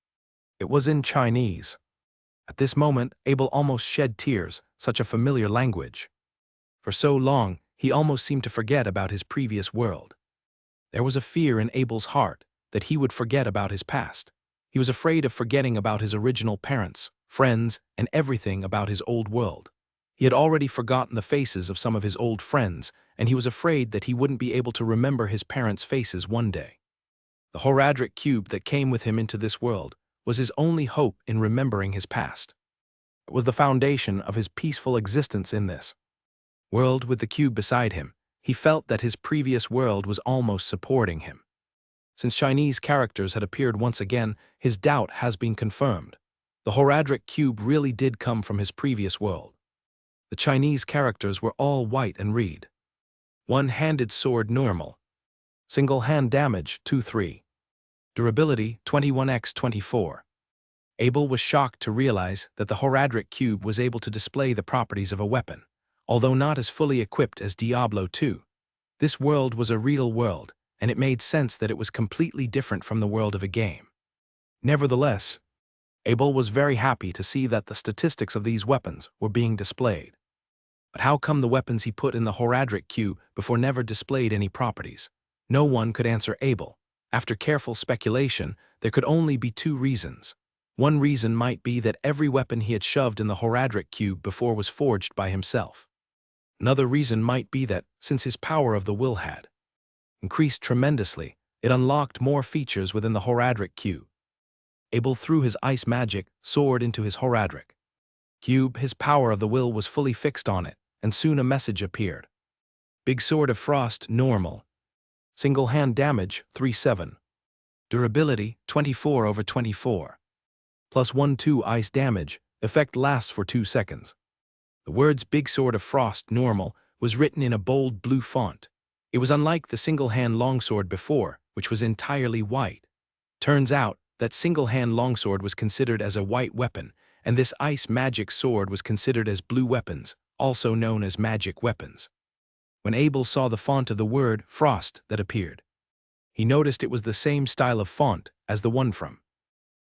It was in Chinese. At this moment, Abel almost shed tears, such a familiar language. For so long, he almost seemed to forget about his previous world. There was a fear in Abel's heart that he would forget about his past. He was afraid of forgetting about his original parents, friends, and everything about his old world. He had already forgotten the faces of some of his old friends, and he was afraid that he wouldn't be able to remember his parents' faces one day. The Horadric cube that came with him into this world was his only hope in remembering his past. It was the foundation of his peaceful existence in this world. With the cube beside him, he felt that his previous world was almost supporting him. Since Chinese characters had appeared once again, his doubt has been confirmed. The Horadric cube really did come from his previous world. The Chinese characters were all white and read: one-handed sword normal. Single hand damage 2-3. Durability 21x24. Abel was shocked to realize that the Horadric cube was able to display the properties of a weapon, although not as fully equipped as Diablo 2. This world was a real world, and it made sense that it was completely different from the world of a game. Nevertheless, Abel was very happy to see that the statistics of these weapons were being displayed. But how come the weapons he put in the Horadric queue before never displayed any properties? No one could answer Abel. After careful speculation, there could only be two reasons. One reason might be that every weapon he had shoved in the Horadric cube before was forged by himself. Another reason might be that, since his power of the will had increased tremendously, it unlocked more features within the Horadric cube. Abel threw his ice magic sword into his Horadric cube. His power of the will was fully fixed on it, and soon a message appeared. Big Sword of Frost, normal. Single hand damage, 3/7. Durability, 24/24. +1/2 ice damage, effect lasts for 2 seconds. The words Big Sword of Frost, normal, was written in a bold blue font. It was unlike the single-hand longsword before, which was entirely white. Turns out that single-hand longsword was considered as a white weapon, and this ice magic sword was considered as blue weapons, also known as magic weapons. When Abel saw the font of the word Frost that appeared, he noticed it was the same style of font as the one from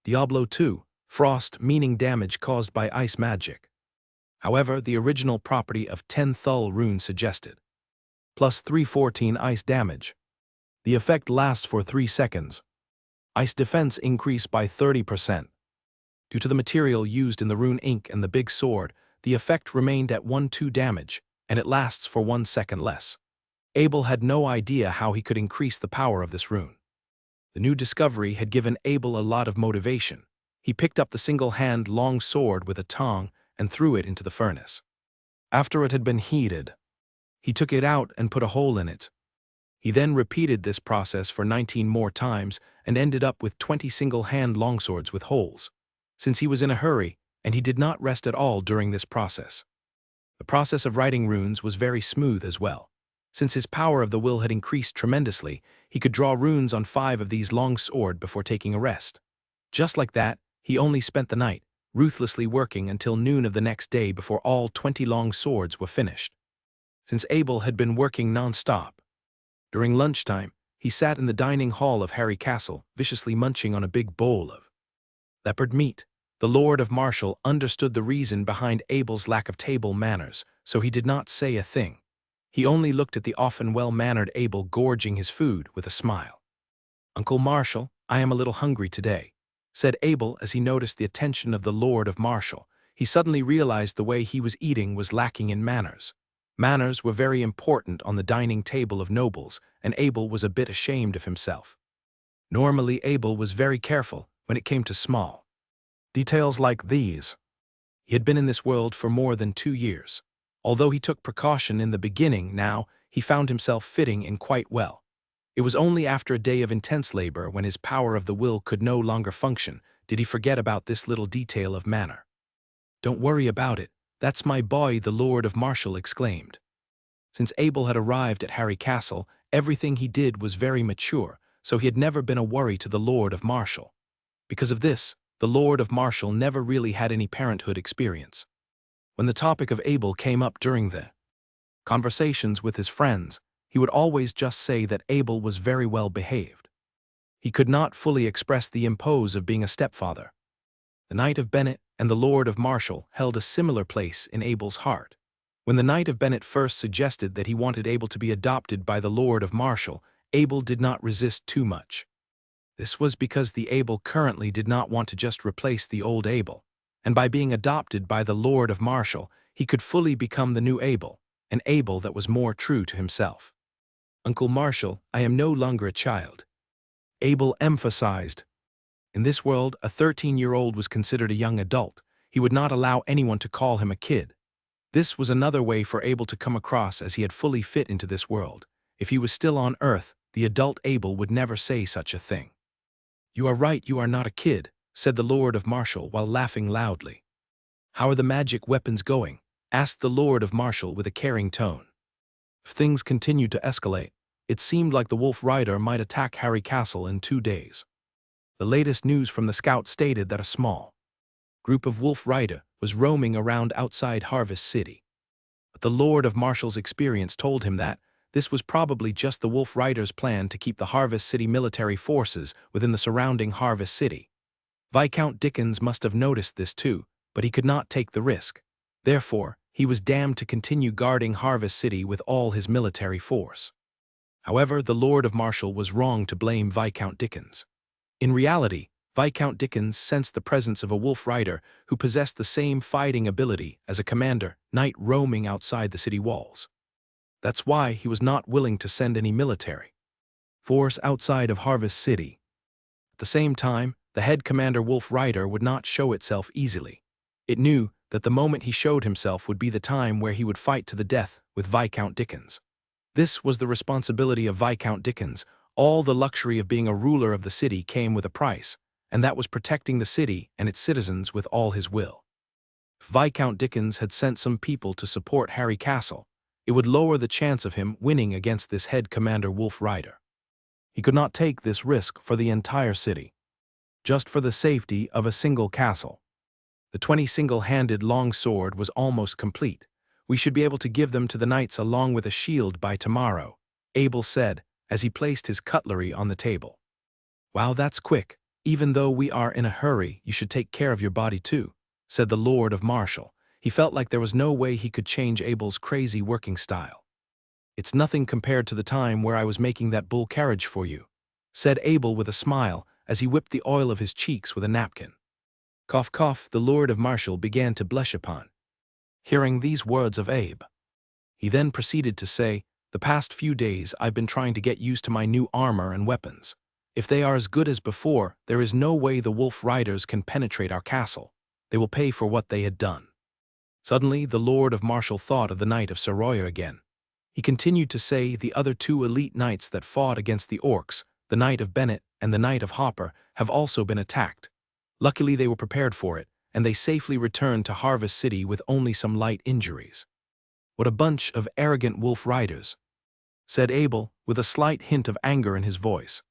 Diablo 2, Frost meaning damage caused by ice magic. However, the original property of 10 Thull rune suggested +314 ice damage. The effect lasts for 3 seconds. Ice defense increased by 30%. Due to the material used in the rune ink and the big sword, the effect remained at 1/2 damage, and it lasts for 1 second less. Abel had no idea how he could increase the power of this rune. The new discovery had given Abel a lot of motivation. He picked up the single-hand long sword with a tong and threw it into the furnace. After it had been heated, he took it out and put a hole in it. He then repeated this process for 19 more times and ended up with 20 single-hand longswords with holes. Since he was in a hurry, and he did not rest at all during this process. The process of writing runes was very smooth as well. Since his power of the will had increased tremendously, he could draw runes on 5 of these long swords before taking a rest. Just like that, he only spent the night, ruthlessly working until noon of the next day before all 20 long swords were finished. Since Abel had been working non-stop, during lunchtime, he sat in the dining hall of Harry Castle, viciously munching on a big bowl of leopard meat. The Lord of Marshall understood the reason behind Abel's lack of table manners, so he did not say a thing. He only looked at the often well-mannered Abel gorging his food with a smile. "Uncle Marshall, I am a little hungry today," said Abel as he noticed the attention of the Lord of Marshall. He suddenly realized the way he was eating was lacking in manners. Manners were very important on the dining table of nobles, and Abel was a bit ashamed of himself. Normally, Abel was very careful when it came to small details like these. He had been in this world for more than 2 years. Although he took precaution in the beginning, now he found himself fitting in quite well. It was only after a day of intense labor, when his power of the will could no longer function, did he forget about this little detail of manner. "Don't worry about it, that's my boy," the Lord of Marshall exclaimed. Since Abel had arrived at Harry Castle, everything he did was very mature, so he had never been a worry to the Lord of Marshall. Because of this, the Lord of Marshall never really had any parenthood experience. When the topic of Abel came up during the conversations with his friends, he would always just say that Abel was very well behaved. He could not fully express the impose of being a stepfather. The Knight of Bennett and the Lord of Marshall held a similar place in Abel's heart. When the Knight of Bennett first suggested that he wanted Abel to be adopted by the Lord of Marshall, Abel did not resist too much. This was because the Abel currently did not want to just replace the old Abel, and by being adopted by the Lord of Marshall, he could fully become the new Abel, an Abel that was more true to himself. "Uncle Marshall, I am no longer a child," Abel emphasized. In this world, a 13-year-old was considered a young adult. He would not allow anyone to call him a kid. This was another way for Abel to come across as he had fully fit into this world. If he was still on Earth, the adult Abel would never say such a thing. "You are right, you are not a kid," said the Lord of Marshall while laughing loudly. "How are the magic weapons going?" asked the Lord of Marshall with a caring tone. If things continued to escalate, it seemed like the Wolf Rider might attack Harry Castle in 2 days. The latest news from the scout stated that a small group of Wolf Rider was roaming around outside Harvest City. But the Lord of Marshall's experience told him that this was probably just the Wolf Rider's plan to keep the Harvest City military forces within the surrounding Harvest City. Viscount Dickens must have noticed this too, but he could not take the risk. Therefore, he was damned to continue guarding Harvest City with all his military force. However, the Lord of Marshall was wrong to blame Viscount Dickens. In reality, Viscount Dickens sensed the presence of a wolf rider who possessed the same fighting ability as a commander knight roaming outside the city walls. That's why he was not willing to send any military force outside of Harvest City. At the same time, the head commander Wolf Rider would not show itself easily. It knew that the moment he showed himself would be the time where he would fight to the death with Viscount Dickens. This was the responsibility of Viscount Dickens. All the luxury of being a ruler of the city came with a price, and that was protecting the city and its citizens with all his will. If Viscount Dickens had sent some people to support Harry Castle, it would lower the chance of him winning against this head commander Wolf Rider. He could not take this risk for the entire city, just for the safety of a single castle. The 20 single-handed long sword was almost complete. We should be able to give them to the knights along with a shield by tomorrow, Abel said as he placed his cutlery on the table. Wow, that's quick. Even though we are in a hurry, you should take care of your body too, said the Lord of Marshall. He felt like there was no way he could change Abel's crazy working style. It's nothing compared to the time where I was making that bull carriage for you, said Abel with a smile as he whipped the oil of his cheeks with a napkin. Cough, cough, the Lord of Marshall began to blush upon hearing these words of Abe. He then proceeded to say, the past few days I've been trying to get used to my new armor and weapons. If they are as good as before, there is no way the wolf riders can penetrate our castle. They will pay for what they had done. Suddenly, the Lord of Marshall thought of the Knight of Soroya again. He continued to say the other 2 elite knights that fought against the orcs, the Knight of Bennett and the Knight of Hopper, have also been attacked. Luckily, they were prepared for it, and they safely returned to Harvest City with only some light injuries. What a bunch of arrogant wolf riders, said Abel, with a slight hint of anger in his voice.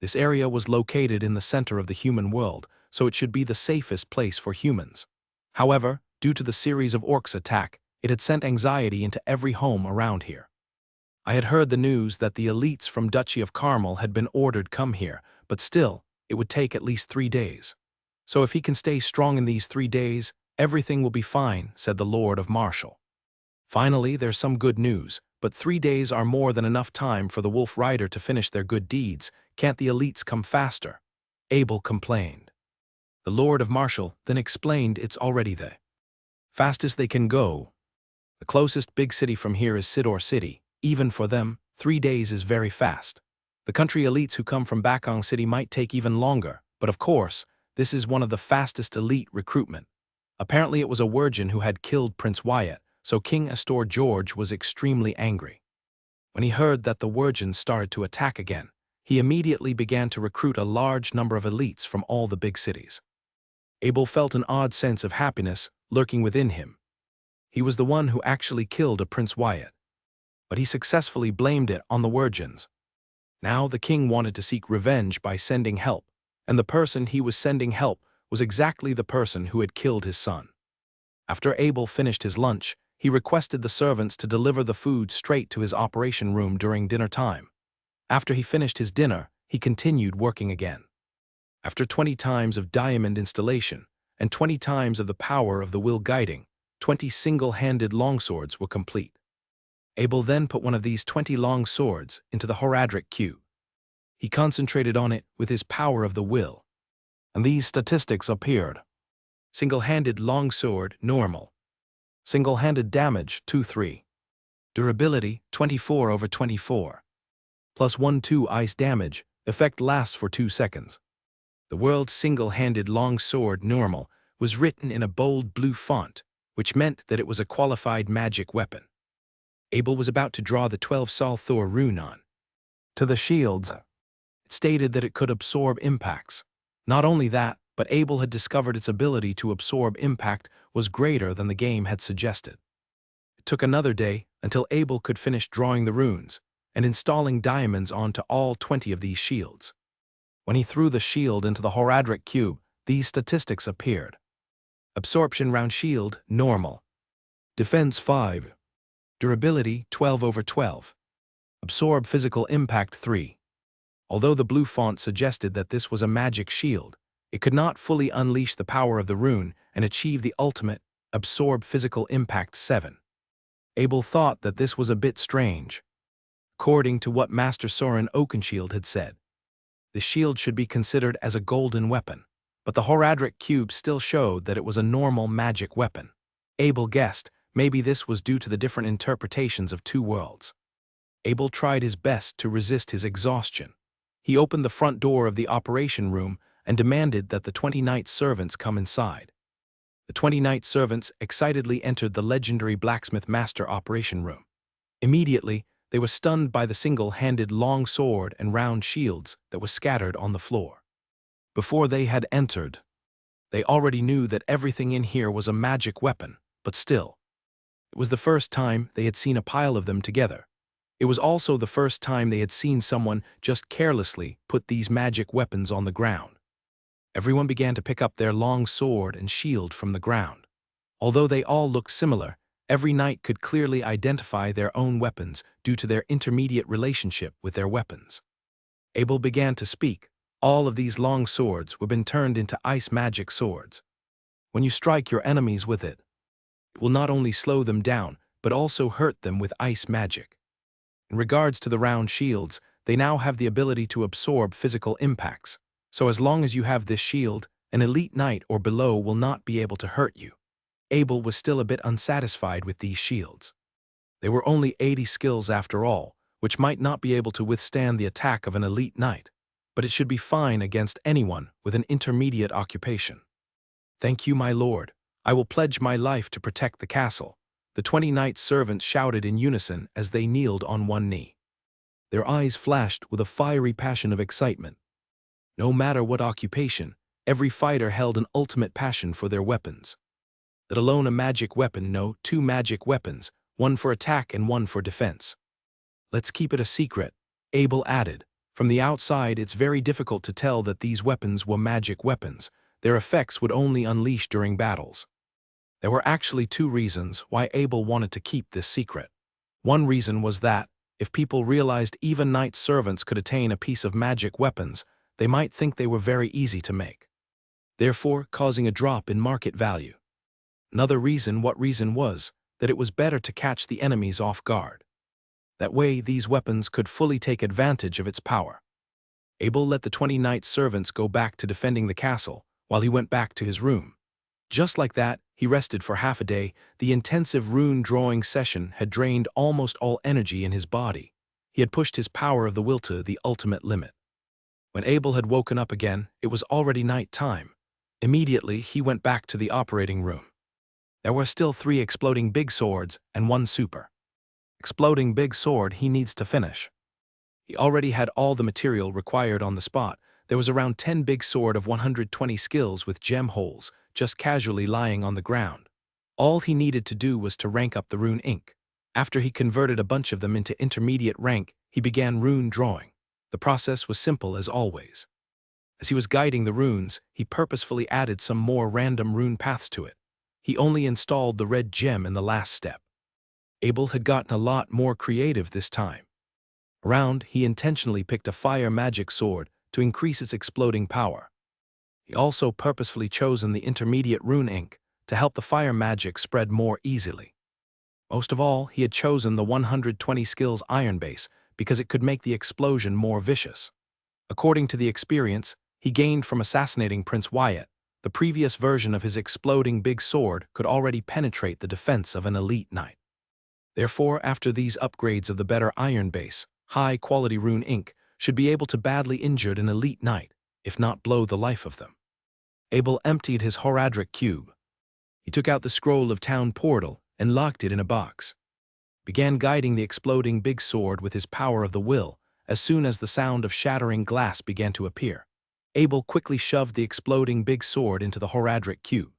This area was located in the center of the human world, so it should be the safest place for humans. However, due to the series of orcs' attack, it had sent anxiety into every home around here. I had heard the news that the elites from Duchy of Carmel had been ordered come here, but still, it would take at least 3 days. So if he can stay strong in these 3 days, everything will be fine, said the Lord of Marshall. Finally, there's some good news, but 3 days are more than enough time for the Wolf Rider to finish their good deeds. Can't the elites come faster? Abel complained. The Lord of Marshall then explained it's already the fastest they can go. The closest big city from here is Sidor City. Even for them, 3 days is very fast. The country elites who come from Bakong City might take even longer, but of course, this is one of the fastest elite recruitment. Apparently it was a Wirgin who had killed Prince Wyatt, so King Astor George was extremely angry. When he heard that the Wirgins started to attack again, he immediately began to recruit a large number of elites from all the big cities. Abel felt an odd sense of happiness lurking within him. He was the one who actually killed a Prince Wyatt, but he successfully blamed it on the Wirgins. Now the king wanted to seek revenge by sending help, and the person he was sending help was exactly the person who had killed his son. After Abel finished his lunch, he requested the servants to deliver the food straight to his operation room during dinner time. After he finished his dinner, he continued working again. After 20 times of diamond installation and 20 times of the power of the will guiding, 20 single-handed longswords were complete. Abel then put one of these 20 long swords into the Horadric cube. He concentrated on it with his power of the will, and these statistics appeared. Single-handed longsword, normal. Single-handed damage, 2-3. Durability, 24/24. Plus 1-2 ice damage, effect lasts for 2 seconds. The world's single-handed longsword, normal, was written in a bold blue font, which meant that it was a qualified magic weapon. Abel was about to draw the 12 Salthor rune on to the shields. It stated that it could absorb impacts. Not only that, but Abel had discovered its ability to absorb impact was greater than the game had suggested. It took another day until Abel could finish drawing the runes and installing diamonds onto all 20 of these shields. When he threw the shield into the Horadric cube, these statistics appeared. Absorption round shield, normal. Defense 5. Durability, 12/12. Absorb physical impact 3. Although the blue font suggested that this was a magic shield, It could not fully unleash the power of the rune and achieve the ultimate, absorb physical impact 7. Abel thought that this was a bit strange. According to what Master Soren Oakenshield had said, the shield should be considered as a golden weapon, but the Horadric cube still showed that it was a normal magic weapon. Abel guessed maybe this was due to the different interpretations of two worlds. Abel tried his best to resist his exhaustion. He opened the front door of the operation room and demanded that the 20 knight servants come inside. The 20 knight servants excitedly entered the legendary blacksmith master operation room. Immediately, they were stunned by the single-handed long sword and round shields that were scattered on the floor. Before they had entered, they already knew that everything in here was a magic weapon, but still, it was the first time they had seen a pile of them together. It was also the first time they had seen someone just carelessly put these magic weapons on the ground. Everyone began to pick up their long sword and shield from the ground. Although they all looked similar, every knight could clearly identify their own weapons due to their intermediate relationship with their weapons. Abel began to speak. All of these long swords were been turned into ice magic swords. When you strike your enemies with it, it will not only slow them down, but also hurt them with ice magic. In regards to the round shields, they now have the ability to absorb physical impacts. So as long as you have this shield, an elite knight or below will not be able to hurt you. Abel was still a bit unsatisfied with these shields. They were only 80 skills after all, which might not be able to withstand the attack of an elite knight, but it should be fine against anyone with an intermediate occupation. "Thank you, my lord. I will pledge my life to protect the castle," the 20 knight servants shouted in unison as they kneeled on one knee. Their eyes flashed with a fiery passion of excitement. No matter what occupation, every fighter held an ultimate passion for their weapons. Let alone a magic weapon, no, 2 magic weapons, one for attack and one for defense. "Let's keep it a secret," Abel added. From the outside, it's very difficult to tell that these weapons were magic weapons. Their effects would only unleash during battles. There were actually 2 reasons why Abel wanted to keep this secret. One reason was that, if people realized even knight servants could attain a piece of magic weapons, they might think they were very easy to make, therefore causing a drop in market value. Another reason was that it was better to catch the enemies off guard. That way, these weapons could fully take advantage of its power. Abel let the 20 knight servants go back to defending the castle, while he went back to his room. Just like that, he rested for half a day. The intensive rune drawing session had drained almost all energy in his body. He had pushed his power of the will to the ultimate limit. When Abel had woken up again, it was already night time. Immediately, he went back to the operating room. There were still 3 exploding big swords and 1 super. Exploding big sword he needs to finish. He already had all the material required on the spot. There was around 10 big sword of 120 skills with gem holes, just casually lying on the ground. All he needed to do was to rank up the rune ink. After he converted a bunch of them into intermediate rank, he began rune drawing. The process was simple as always. As he was guiding the runes, he purposefully added some more random rune paths to it. He only installed the red gem in the last step. Abel had gotten a lot more creative this time. Around, he intentionally picked a fire magic sword to increase its exploding power. He also purposefully chosen the intermediate rune ink to help the fire magic spread more easily. Most of all, he had chosen the 120 skills iron base because it could make the explosion more vicious. According to the experience he gained from assassinating Prince Wyatt, the previous version of his exploding big sword could already penetrate the defense of an elite knight. Therefore, after these upgrades of the better iron base, high-quality rune ink should be able to badly injure an elite knight, if not blow the life of them. Abel emptied his Horadric cube. He took out the scroll of town portal and locked it in a box. Began guiding the exploding big sword with his power of the will. As soon as the sound of shattering glass began to appear, Abel quickly shoved the exploding big sword into the Horadric cube.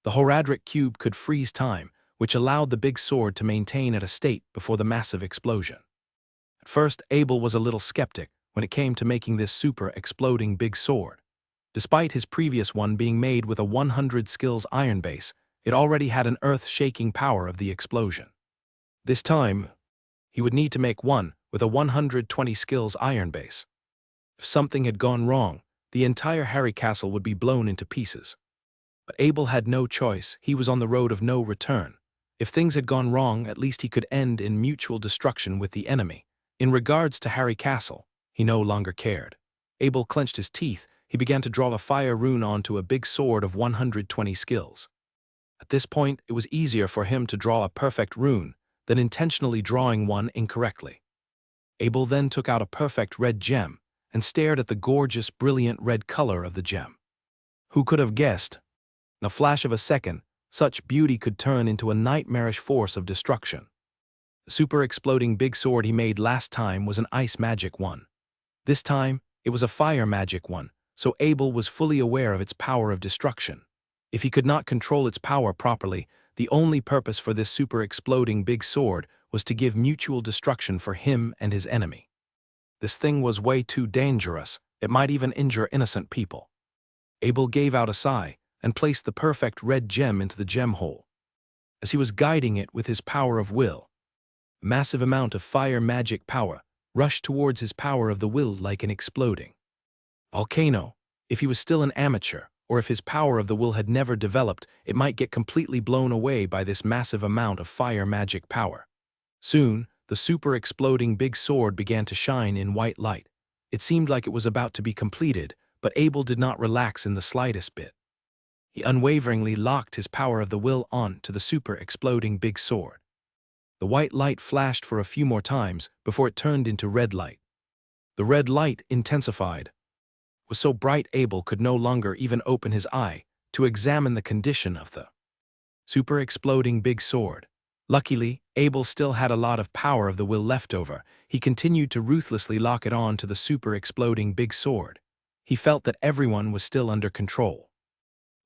The Horadric cube could freeze time, which allowed the big sword to maintain at a state before the massive explosion. At first, Abel was a little skeptic when it came to making this super exploding big sword. Despite his previous one being made with a 100 skills iron base, it already had an earth-shaking power of the explosion. This time, he would need to make one with a 120 skills iron base. If something had gone wrong, the entire Harry Castle would be blown into pieces. But Abel had no choice. He was on the road of no return. If things had gone wrong, at least he could end in mutual destruction with the enemy. In regards to Harry Castle, he no longer cared. Abel clenched his teeth. He began to draw a fire rune onto a big sword of 120 skills. At this point, it was easier for him to draw a perfect rune than intentionally drawing one incorrectly. Abel then took out a perfect red gem and stared at the gorgeous, brilliant red color of the gem. Who could have guessed? In a flash of a second, such beauty could turn into a nightmarish force of destruction. The super exploding big sword he made last time was an ice magic one. This time, it was a fire magic one, so Abel was fully aware of its power of destruction. If he could not control its power properly, the only purpose for this super exploding big sword was to give mutual destruction for him and his enemy. This thing was way too dangerous. It might even injure innocent people. Abel gave out a sigh and placed the perfect red gem into the gem hole. As he was guiding it with his power of will, a massive amount of fire magic power rushed towards his power of the will like an exploding volcano. If he was still an amateur, or if his power of the will had never developed, it might get completely blown away by this massive amount of fire magic power. Soon, the super exploding big sword began to shine in white light. It seemed like it was about to be completed, but Abel did not relax in the slightest bit. He unwaveringly locked his power of the will on to the super exploding big sword. The white light flashed for a few more times before it turned into red light. The red light intensified. Was so bright Abel could no longer even open his eye to examine the condition of the super exploding big sword. Luckily, Abel still had a lot of power of the will left over. He continued to ruthlessly lock it on to the super exploding big sword. He felt that everyone was still under control.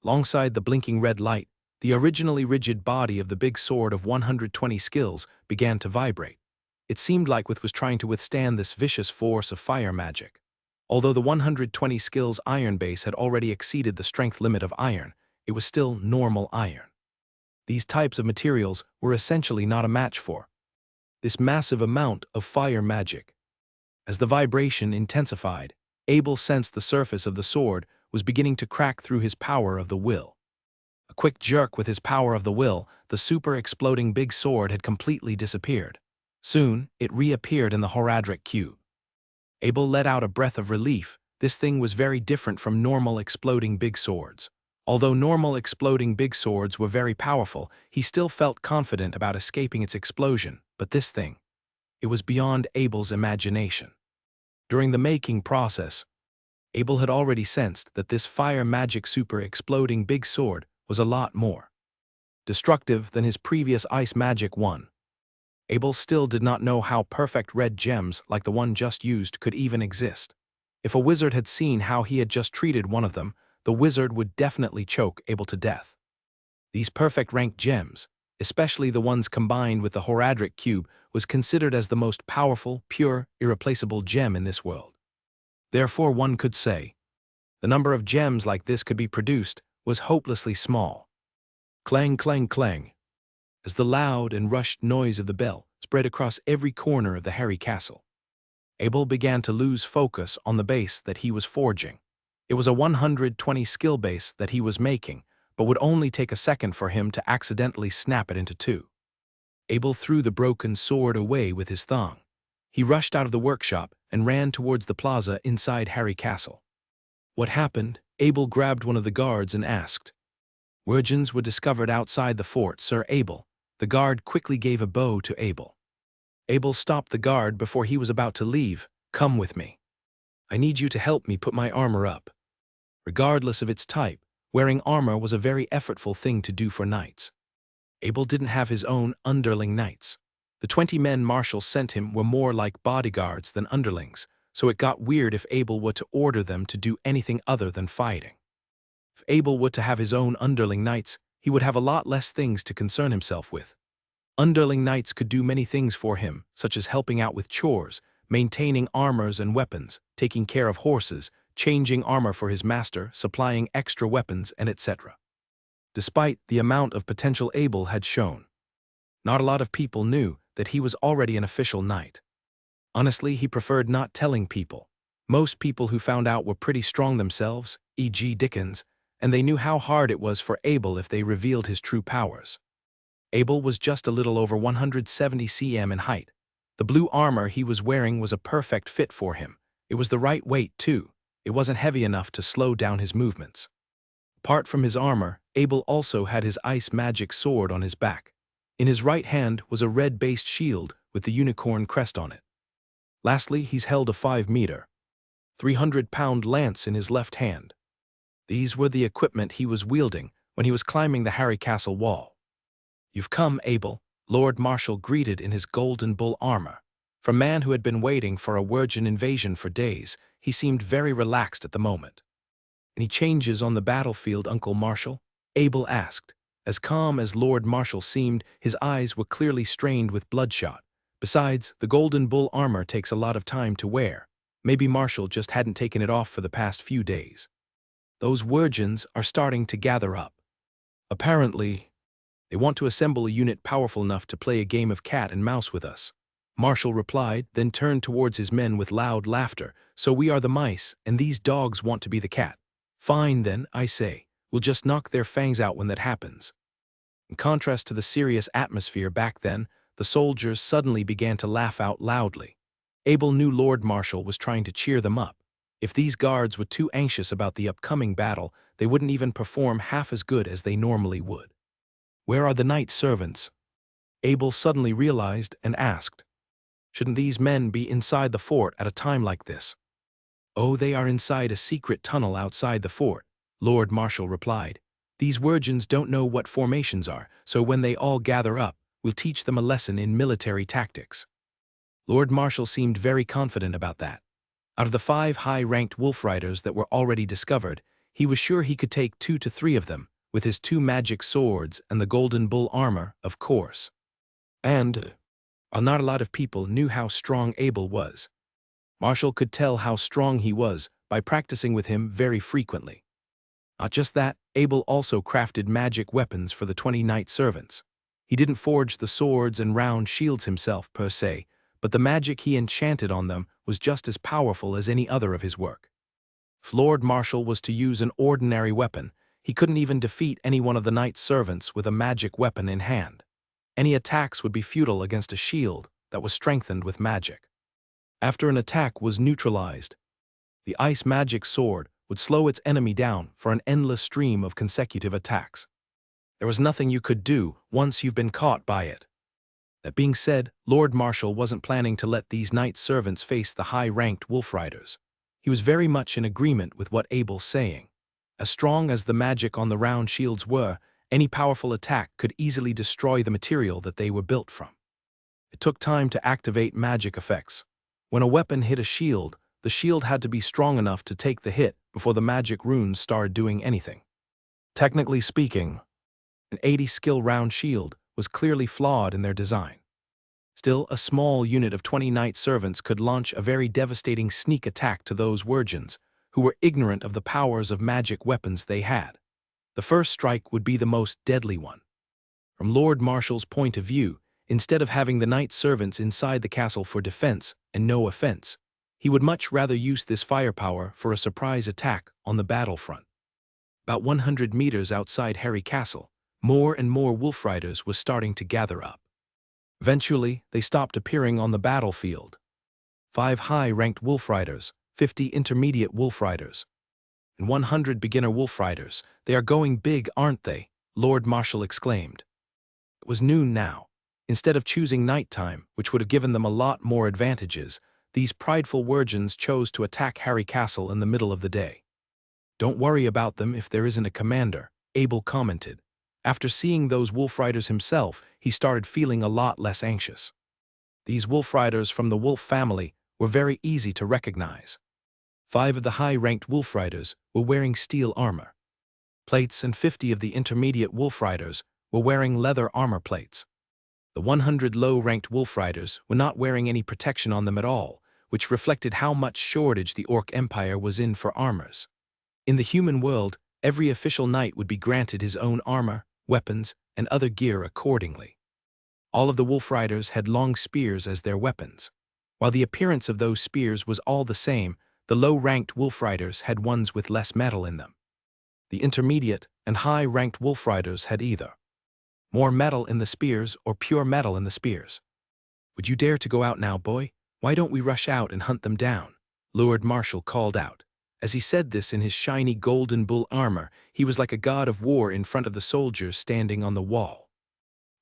Alongside the blinking red light, the originally rigid body of the big sword of 120 skills began to vibrate. It seemed like it was trying to withstand this vicious force of fire magic. Although the 120 skills iron base had already exceeded the strength limit of iron, it was still normal iron. These types of materials were essentially not a match for this massive amount of fire magic. As the vibration intensified, Abel sensed the surface of the sword was beginning to crack through his power of the will. A quick jerk with his power of the will, the super exploding big sword had completely disappeared. Soon, it reappeared in the Horadric cube. Abel let out a breath of relief. This thing was very different from normal exploding big swords. Although normal exploding big swords were very powerful, he still felt confident about escaping its explosion. But this thing, it was beyond Abel's imagination. During the making process, Abel had already sensed that this fire magic super exploding big sword was a lot more destructive than his previous ice magic one. Abel still did not know how perfect red gems like the one just used could even exist. If a wizard had seen how he had just treated one of them, the wizard would definitely choke Abel to death. These perfect ranked gems, especially the ones combined with the Horadric cube, was considered as the most powerful, pure, irreplaceable gem in this world. Therefore, one could say, the number of gems like this could be produced was hopelessly small. Clang, clang, clang. As the loud and rushed noise of the bell spread across every corner of the Harry Castle, Abel began to lose focus on the base that he was forging. It was a 120 skill base that he was making, but would only take a second for him to accidentally snap it into two. Abel threw the broken sword away with his thong. He rushed out of the workshop and ran towards the plaza inside Harry Castle. What happened? Abel grabbed one of the guards and asked. Virgins were discovered outside the fort, Sir Abel. The guard quickly gave a bow to Abel. Abel stopped the guard before he was about to leave. Come with me. I need you to help me put my armor up. Regardless of its type, wearing armor was a very effortful thing to do for knights. Abel didn't have his own underling knights. The 20 men Marshall sent him were more like bodyguards than underlings, so it got weird if Abel were to order them to do anything other than fighting. If Abel were to have his own underling knights, he would have a lot less things to concern himself with. Underling knights could do many things for him, such as helping out with chores, maintaining armors and weapons, taking care of horses, changing armor for his master, supplying extra weapons, and etc. Despite the amount of potential Abel had shown, not a lot of people knew that he was already an official knight. Honestly, he preferred not telling people. Most people who found out were pretty strong themselves, e.g. Dickens, and they knew how hard it was for Abel if they revealed his true powers. Abel was just a little over 170 cm in height. The blue armor he was wearing was a perfect fit for him. It was the right weight, too. It wasn't heavy enough to slow down his movements. Apart from his armor, Abel also had his ice magic sword on his back. In his right hand was a red-based shield with the unicorn crest on it. Lastly, he's held a 5-meter, 300-pound lance in his left hand. These were the equipment he was wielding when he was climbing the Harry Castle wall. "You've come, Abel," Lord Marshal greeted in his golden bull armor. For a man who had been waiting for a Wirgin invasion for days, he seemed very relaxed at the moment. "Any changes on the battlefield, Uncle Marshal?" Abel asked. As calm as Lord Marshal seemed, his eyes were clearly strained with bloodshot. Besides, the golden bull armor takes a lot of time to wear. Maybe Marshal just hadn't taken it off for the past few days. "Those Wirgins are starting to gather up. Apparently, they want to assemble a unit powerful enough to play a game of cat and mouse with us," Marshal replied, then turned towards his men with loud laughter. "So we are the mice, and these dogs want to be the cat. Fine then, I say. We'll just knock their fangs out when that happens." In contrast to the serious atmosphere back then, the soldiers suddenly began to laugh out loudly. Abel knew Lord Marshal was trying to cheer them up. If these guards were too anxious about the upcoming battle, they wouldn't even perform half as good as they normally would. "Where are the knight servants?" Abel suddenly realized and asked. "Shouldn't these men be inside the fort at a time like this?" "Oh, they are inside a secret tunnel outside the fort," Lord Marshal replied. "These Wirgins don't know what formations are, so when they all gather up, we'll teach them a lesson in military tactics." Lord Marshal seemed very confident about that. Out of the 5 high-ranked wolf riders that were already discovered, he was sure he could take 2 to 3 of them, with his 2 magic swords and the golden bull armor, of course. And not a lot of people knew how strong Abel was. Marshal could tell how strong he was by practicing with him very frequently. Not just that, Abel also crafted magic weapons for the 20 knight servants. He didn't forge the swords and round shields himself, per se, but the magic he enchanted on them was just as powerful as any other of his work. If Lord Marshal was to use an ordinary weapon, he couldn't even defeat any one of the knight servants with a magic weapon in hand. Any attacks would be futile against a shield that was strengthened with magic. After an attack was neutralized, the ice magic sword would slow its enemy down for an endless stream of consecutive attacks. There was nothing you could do once you've been caught by it. That being said, Lord Marshal wasn't planning to let these knight servants face the high-ranked wolf riders. He was very much in agreement with what Abel's saying. As strong as the magic on the round shields were, any powerful attack could easily destroy the material that they were built from. It took time to activate magic effects. When a weapon hit a shield, the shield had to be strong enough to take the hit before the magic runes started doing anything. Technically speaking, an 80-skill round shield was clearly flawed in their design. Still, a small unit of 20 knight servants could launch a very devastating sneak attack to those Wirgins, who were ignorant of the powers of magic weapons they had. The first strike would be the most deadly one. From Lord Marshal's point of view, instead of having the knight servants inside the castle for defense and no offense, he would much rather use this firepower for a surprise attack on the battlefront. About 100 meters outside Harry Castle, more and more wolf riders were starting to gather up. Eventually, they stopped appearing on the battlefield. 5 high-ranked wolf riders, 50 intermediate wolf riders, and 100 beginner wolf riders. "They are going big, aren't they?" Lord Marshal exclaimed. It was noon now. Instead of choosing nighttime, which would have given them a lot more advantages, these prideful Wirgins chose to attack Harry Castle in the middle of the day. "Don't worry about them if there isn't a commander," Abel commented. After seeing those wolf riders himself, he started feeling a lot less anxious. These wolf riders from the wolf family were very easy to recognize. 5 of the high-ranked wolf riders were wearing steel armor plates, and 50 of the intermediate wolf riders were wearing leather armor plates. The 100 low-ranked wolf riders were not wearing any protection on them at all, which reflected how much shortage the Orc Empire was in for armors. In the human world, every official knight would be granted his own armor, weapons, and other gear accordingly. All of the wolf riders had long spears as their weapons. While the appearance of those spears was all the same, The low-ranked wolf riders had ones with less metal in them. The intermediate and high-ranked wolf riders had either more metal in the spears or pure metal in the spears. "Would you dare to go out now, boy? Why don't we rush out and hunt them down?" Lord Marshal called out. As he said this in his shiny golden bull armor, he was like a god of war in front of the soldiers standing on the wall.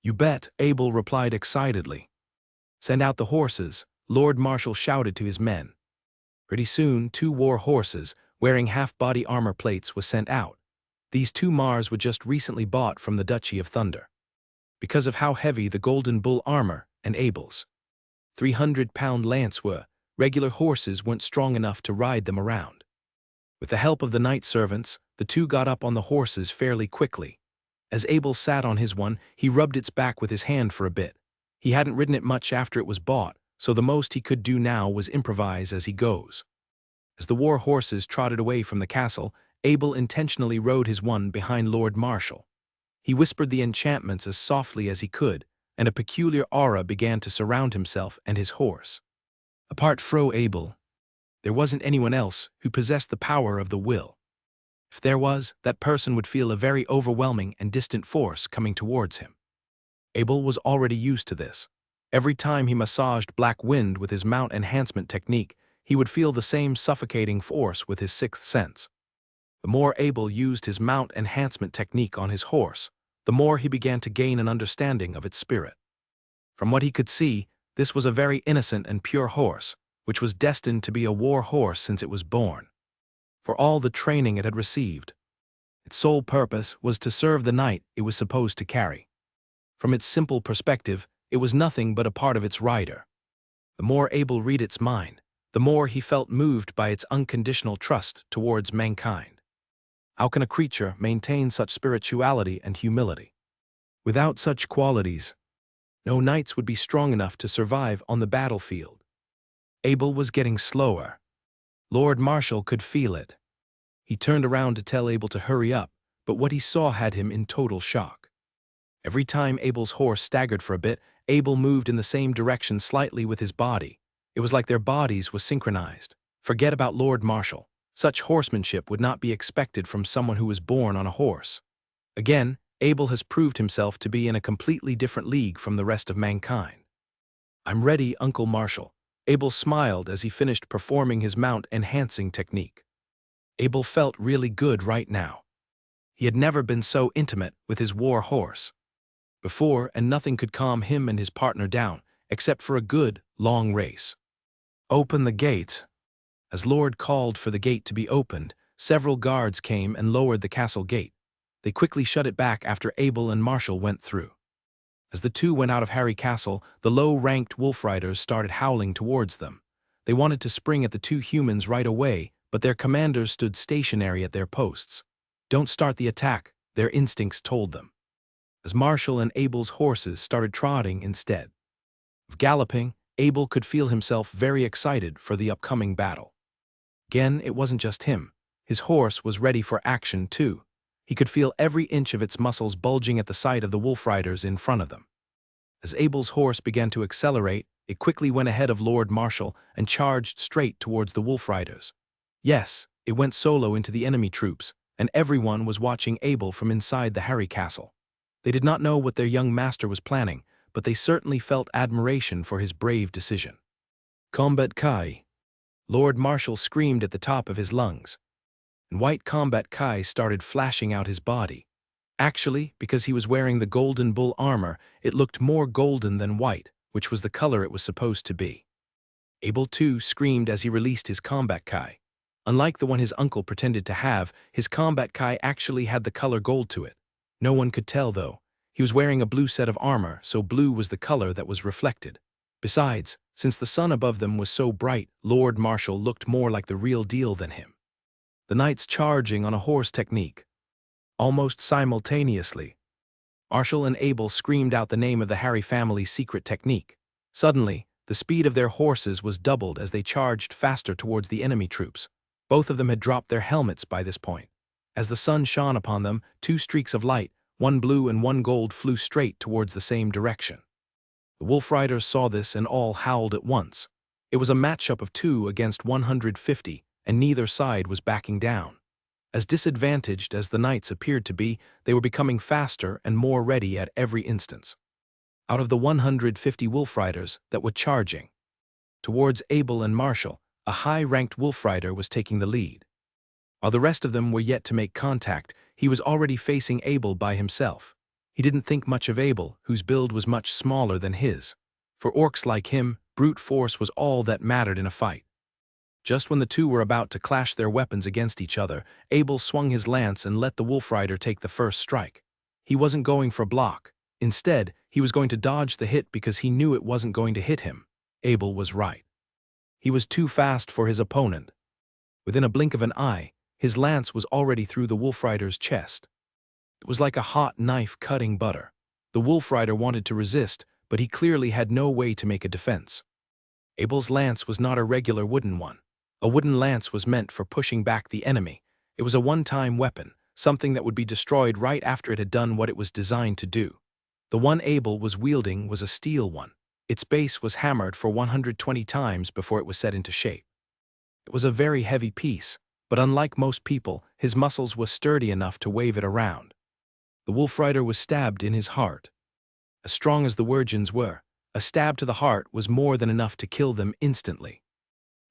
"You bet," Abel replied excitedly. "Send out the horses," Lord Marshal shouted to his men. Pretty soon, 2 war horses, wearing half-body armor plates, was sent out. These 2 Mars were just recently bought from the Duchy of Thunder. Because of how heavy the golden bull armor and Abel's 300-pound lance were, regular horses weren't strong enough to ride them around. With the help of the knight servants, the 2 got up on the horses fairly quickly. As Abel sat on his one, he rubbed its back with his hand for a bit. He hadn't ridden it much after it was bought, so the most he could do now was improvise as he goes. As the war horses trotted away from the castle, Abel intentionally rode his one behind Lord Marshal. He whispered the enchantments as softly as he could, and a peculiar aura began to surround himself and his horse. Apart from Abel, there wasn't anyone else who possessed the power of the will. If there was, that person would feel a very overwhelming and distant force coming towards him. Abel was already used to this. Every time he massaged Black Wind with his mount enhancement technique, he would feel the same suffocating force with his 6th sense. The more Abel used his mount enhancement technique on his horse, the more he began to gain an understanding of its spirit. From what he could see, this was a very innocent and pure horse, which was destined to be a war horse since it was born. For all the training it had received, its sole purpose was to serve the knight it was supposed to carry. From its simple perspective, it was nothing but a part of its rider. The more Abel read its mind, the more he felt moved by its unconditional trust towards mankind. How can a creature maintain such spirituality and humility? Without such qualities, no knights would be strong enough to survive on the battlefield. Abel was getting slower. Lord Marshal could feel it. He turned around to tell Abel to hurry up, but what he saw had him in total shock. Every time Abel's horse staggered for a bit, Abel moved in the same direction slightly with his body. It was like their bodies were synchronized. Forget about Lord Marshal. Such horsemanship would not be expected from someone who was born on a horse. Again, Abel has proved himself to be in a completely different league from the rest of mankind. "I'm ready, Uncle Marshal." Abel smiled as he finished performing his mount-enhancing technique. Abel felt really good right now. He had never been so intimate with his war horse before, and nothing could calm him and his partner down, except for a good, long race. "Open the gate." As Lord called for the gate to be opened, several guards came and lowered the castle gate. They quickly shut it back after Abel and Marshal went through. As the 2 went out of Harry Castle, the low-ranked wolf riders started howling towards them. They wanted to spring at the 2 humans right away, but their commanders stood stationary at their posts. "Don't start the attack," their instincts told them. As Marshal and Abel's horses started trotting instead of galloping, Abel could feel himself very excited for the upcoming battle. Again, it wasn't just him. His horse was ready for action too. He could feel every inch of its muscles bulging at the sight of the wolf riders in front of them. As Abel's horse began to accelerate, it quickly went ahead of Lord Marshal and charged straight towards the wolf riders. Yes, it went solo into the enemy troops, and everyone was watching Abel from inside the Harry Castle. They did not know what their young master was planning, but they certainly felt admiration for his brave decision. "Combat Kai!" Lord Marshal screamed at the top of his lungs. And white Combat Kai started flashing out his body. Actually, because he was wearing the golden bull armor, it looked more golden than white, which was the color it was supposed to be. Abel too screamed as he released his Combat Kai. Unlike the one his uncle pretended to have, his Combat Kai actually had the color gold to it. No one could tell, though. He was wearing a blue set of armor, so blue was the color that was reflected. Besides, since the sun above them was so bright, Lord Marshal looked more like the real deal than him. The knights charging on a horse technique. Almost simultaneously, Marshal and Abel screamed out the name of the Harry family's secret technique. Suddenly, the speed of their horses was doubled as they charged faster towards the enemy troops. Both of them had dropped their helmets by this point. As the sun shone upon them, 2 streaks of light, one blue and one gold, flew straight towards the same direction. The wolf riders saw this and all howled at once. It was a matchup of 2 against 150, and neither side was backing down. As disadvantaged as the knights appeared to be, they were becoming faster and more ready at every instance. Out of the 150 wolf riders that were charging towards Abel and Marshall, a high-ranked wolf rider was taking the lead. While the rest of them were yet to make contact, he was already facing Abel by himself. He didn't think much of Abel, whose build was much smaller than his. For orcs like him, brute force was all that mattered in a fight. Just when the two were about to clash their weapons against each other, Abel swung his lance and let the wolf rider take the first strike. He wasn't going for block. Instead, he was going to dodge the hit because he knew it wasn't going to hit him. Abel was right. He was too fast for his opponent. Within a blink of an eye, his lance was already through the wolf rider's chest. It was like a hot knife cutting butter. The wolf rider wanted to resist, but he clearly had no way to make a defense. Abel's lance was not a regular wooden one. A wooden lance was meant for pushing back the enemy. It was a one-time weapon, something that would be destroyed right after it had done what it was designed to do. The one Abel was wielding was a steel one. Its base was hammered for 120 times before it was set into shape. It was a very heavy piece, but unlike most people, his muscles were sturdy enough to wave it around. The wolf rider was stabbed in his heart. As strong as the Wirgins were, a stab to the heart was more than enough to kill them instantly.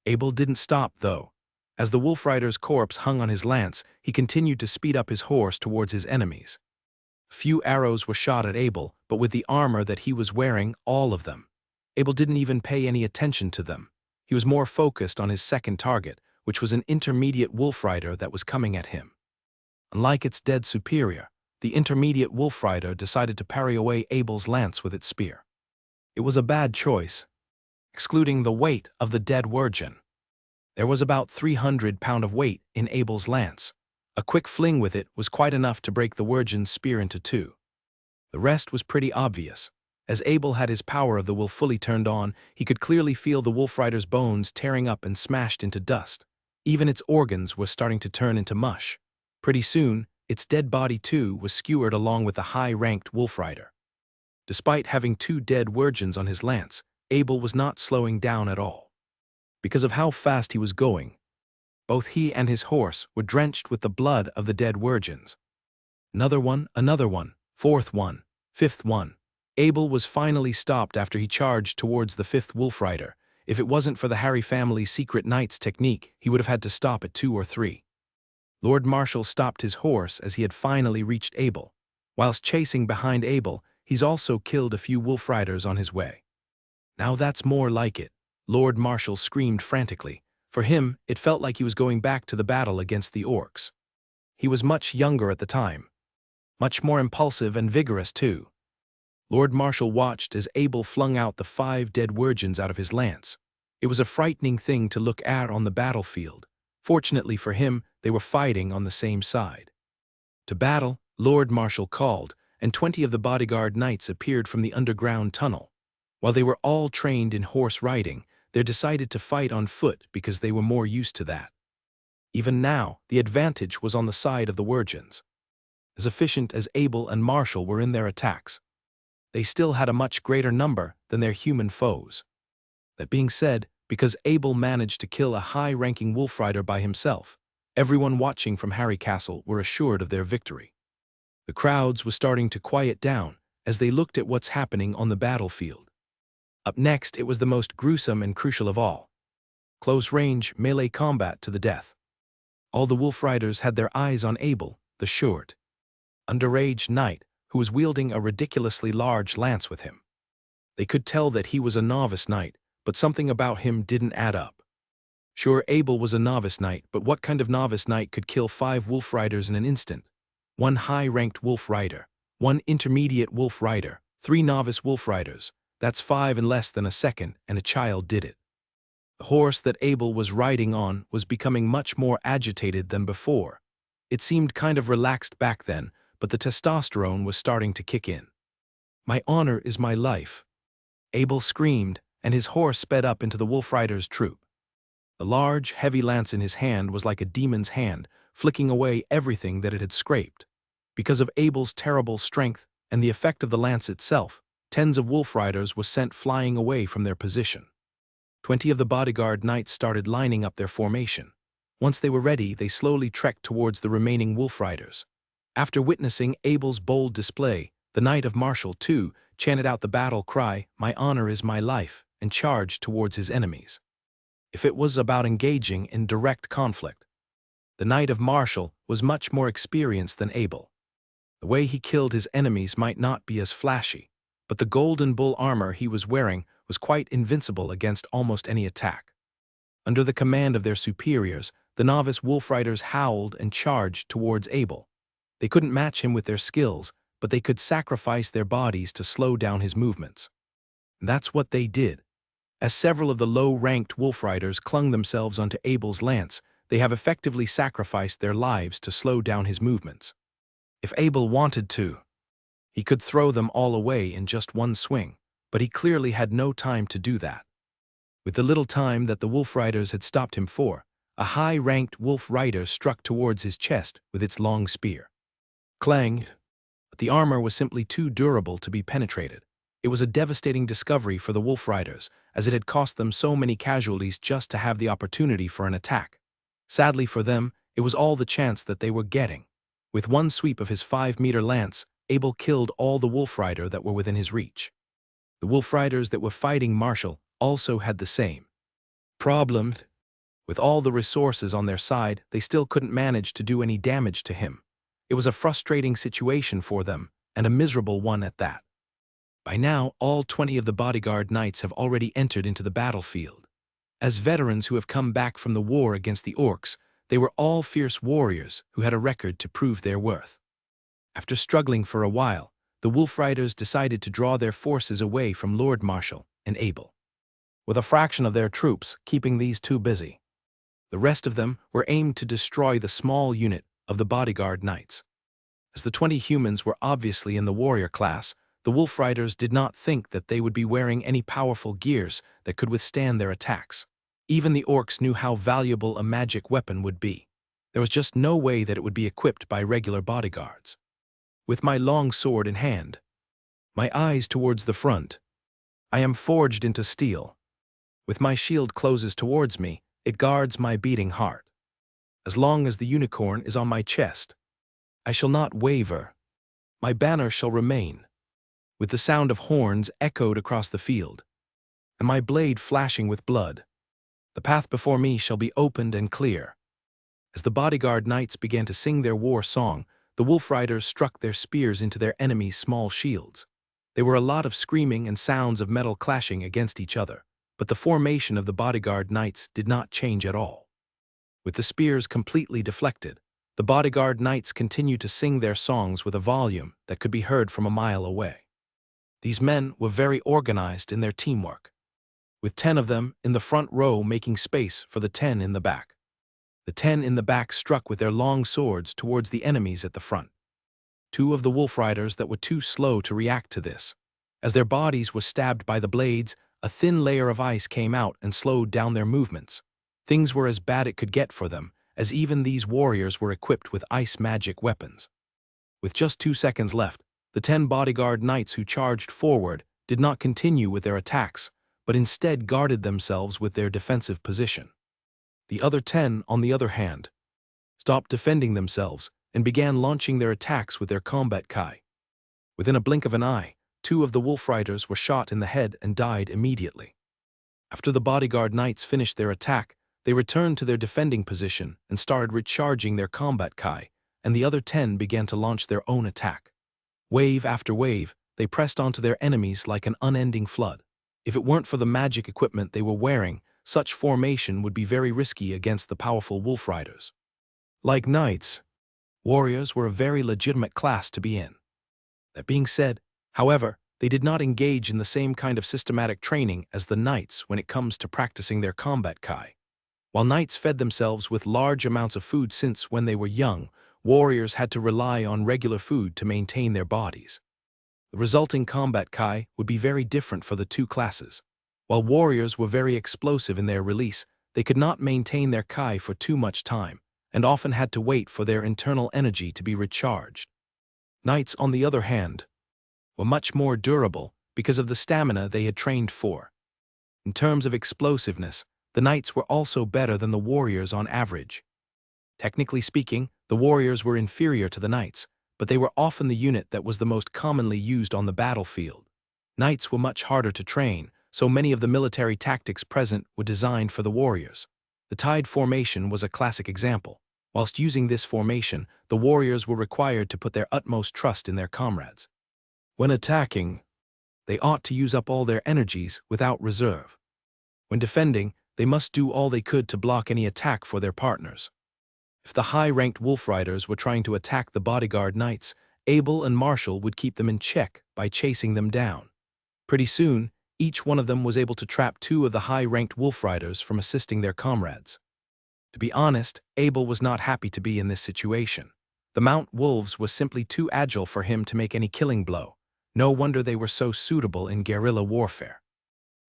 Abel didn't stop, though. As the wolf rider's corpse hung on his lance, he continued to speed up his horse towards his enemies. A few arrows were shot at Abel, but with the armor that he was wearing, all of them. Abel didn't even pay any attention to them. He was more focused on his second target, which was an intermediate wolf rider that was coming at him. Unlike its dead superior, the intermediate wolf rider decided to parry away Abel's lance with its spear. It was a bad choice, excluding the weight of the dead Wirgin. There was about 300 pounds of weight in Abel's lance. A quick fling with it was quite enough to break the Wirgin's spear into two. The rest was pretty obvious. As Abel had his power of the will fully turned on, he could clearly feel the wolf rider's bones tearing up and smashed into dust. Even its organs were starting to turn into mush. Pretty soon, its dead body too was skewered along with the high-ranked wolf rider. Despite having two dead Wirgins on his lance, Abel was not slowing down at all. Because of how fast he was going, both he and his horse were drenched with the blood of the dead Wirgins. Another one, fourth one, fifth one. Abel was finally stopped after he charged towards the fifth wolf rider. If it wasn't for the Harry family's secret knight's technique, he would have had to stop at 2 or 3. Lord Marshall stopped his horse as he had finally reached Abel. Whilst chasing behind Abel, he's also killed a few wolf riders on his way. Now that's more like it, Lord Marshall screamed frantically. For him, it felt like he was going back to the battle against the orcs. He was much younger at the time. Much more impulsive and vigorous too. Lord Marshall watched as Abel flung out the 5 dead Wirgins out of his lance. It was a frightening thing to look at on the battlefield. Fortunately for him, they were fighting on the same side. To battle, Lord Marshall called, and 20 of the bodyguard knights appeared from the underground tunnel. While they were all trained in horse riding, they decided to fight on foot because they were more used to that. Even now, the advantage was on the side of the Wirgins. As efficient as Abel and Marshall were in their attacks, they still had a much greater number than their human foes. That being said, because Abel managed to kill a high-ranking wolf rider by himself, everyone watching from Harry Castle were assured of their victory. The crowds were starting to quiet down as they looked at what's happening on the battlefield. Up next, it was the most gruesome and crucial of all. Close-range melee combat to the death. All the wolf riders had their eyes on Abel, the short, underage knight, who was wielding a ridiculously large lance with him. They could tell that he was a novice knight, but something about him didn't add up. Sure, Abel was a novice knight, but what kind of novice knight could kill 5 wolf riders in an instant? 1 high-ranked wolf rider, 1 intermediate wolf rider, 3 novice wolf riders. That's 5 in less than a second, and a child did it. The horse that Abel was riding on was becoming much more agitated than before. It seemed kind of relaxed back then, but the testosterone was starting to kick in. "My honor is my life," Abel screamed, and his horse sped up into the wolf rider's troop. The large, heavy lance in his hand was like a demon's hand, flicking away everything that it had scraped. Because of Abel's terrible strength and the effect of the lance itself, tens of wolf riders were sent flying away from their position. 20 of the bodyguard knights started lining up their formation. Once they were ready, they slowly trekked towards the remaining wolf riders. After witnessing Abel's bold display, the Knight of Martial, too, chanted out the battle cry, "My honor is my life," and charged towards his enemies. If it was about engaging in direct conflict, the Knight of Martial was much more experienced than Abel. The way he killed his enemies might not be as flashy, but the golden bull armor he was wearing was quite invincible against almost any attack. Under the command of their superiors, the novice wolf riders howled and charged towards Abel. They couldn't match him with their skills, but they could sacrifice their bodies to slow down his movements. And that's what they did. As several of the low-ranked wolf riders clung themselves onto Abel's lance, they have effectively sacrificed their lives to slow down his movements. If Abel wanted to, he could throw them all away in just one swing, but he clearly had no time to do that. With the little time that the wolf riders had stopped him for, a high-ranked wolf rider struck towards his chest with its long spear. Clang! But the armor was simply too durable to be penetrated. It was a devastating discovery for the wolf riders, as it had cost them so many casualties just to have the opportunity for an attack. Sadly for them, it was all the chance that they were getting. With one sweep of his 5-meter lance, Abel killed all the wolf rider that were within his reach. The wolf riders that were fighting Martial also had the same problem. With all the resources on their side, they still couldn't manage to do any damage to him. It was a frustrating situation for them, and a miserable one at that. By now, all 20 of the bodyguard knights have already entered into the battlefield. As veterans who have come back from the war against the orcs, they were all fierce warriors who had a record to prove their worth. After struggling for a while, the wolf riders decided to draw their forces away from Lord Martial and Abel, with a fraction of their troops keeping these two busy. The rest of them were aimed to destroy the small unit of the bodyguard knights. As the 20 humans were obviously in the warrior class, the wolf riders did not think that they would be wearing any powerful gears that could withstand their attacks. Even the orcs knew how valuable a magic weapon would be. There was just no way that it would be equipped by regular bodyguards. With my long sword in hand, my eyes towards the front, I am forged into steel. With my shield closes towards me, it guards my beating heart. As long as the unicorn is on my chest, I shall not waver. My banner shall remain. With the sound of horns echoed across the field, and my blade flashing with blood, the path before me shall be opened and clear. As the bodyguard knights began to sing their war song, the wolf riders struck their spears into their enemies' small shields. There were a lot of screaming and sounds of metal clashing against each other, but the formation of the bodyguard knights did not change at all. With the spears completely deflected, the bodyguard knights continued to sing their songs with a volume that could be heard from a mile away. These men were very organized in their teamwork, with 10 of them in the front row making space for the 10 in the back. The 10 in the back struck with their long swords towards the enemies at the front. 2 of the wolf riders that were too slow to react to this. As their bodies were stabbed by the blades, a thin layer of ice came out and slowed down their movements. Things were as bad it could get for them, as even these warriors were equipped with ice magic weapons. With just 2 seconds left, the 10 bodyguard knights who charged forward did not continue with their attacks, but instead guarded themselves with their defensive position. The other 10, on the other hand, stopped defending themselves and began launching their attacks with their combat kai. Within a blink of an eye, 2 of the wolf riders were shot in the head and died immediately. After the bodyguard knights finished their attack, they returned to their defending position and started recharging their combat kai, and the other 10 began to launch their own attack. Wave after wave, they pressed onto their enemies like an unending flood. If it weren't for the magic equipment they were wearing, such formation would be very risky against the powerful wolf riders. Like knights, warriors were a very legitimate class to be in. That being said, however, they did not engage in the same kind of systematic training as the knights when it comes to practicing their combat kai. While knights fed themselves with large amounts of food since when they were young, warriors had to rely on regular food to maintain their bodies. The resulting combat kai would be very different for the two classes. While warriors were very explosive in their release, they could not maintain their kai for too much time, and often had to wait for their internal energy to be recharged. Knights, on the other hand, were much more durable because of the stamina they had trained for. In terms of explosiveness, the knights were also better than the warriors on average. Technically speaking, the warriors were inferior to the knights, but they were often the unit that was the most commonly used on the battlefield. Knights were much harder to train, so many of the military tactics present were designed for the warriors. The tied formation was a classic example. Whilst using this formation, the warriors were required to put their utmost trust in their comrades. When attacking, they ought to use up all their energies without reserve. When defending, they must do all they could to block any attack for their partners. If the high-ranked wolf riders were trying to attack the bodyguard knights, Abel and Marshall would keep them in check by chasing them down. Pretty soon, each one of them was able to trap two of the high-ranked wolf riders from assisting their comrades. To be honest, Abel was not happy to be in this situation. The Mount Wolves was simply too agile for him to make any killing blow. No wonder they were so suitable in guerrilla warfare.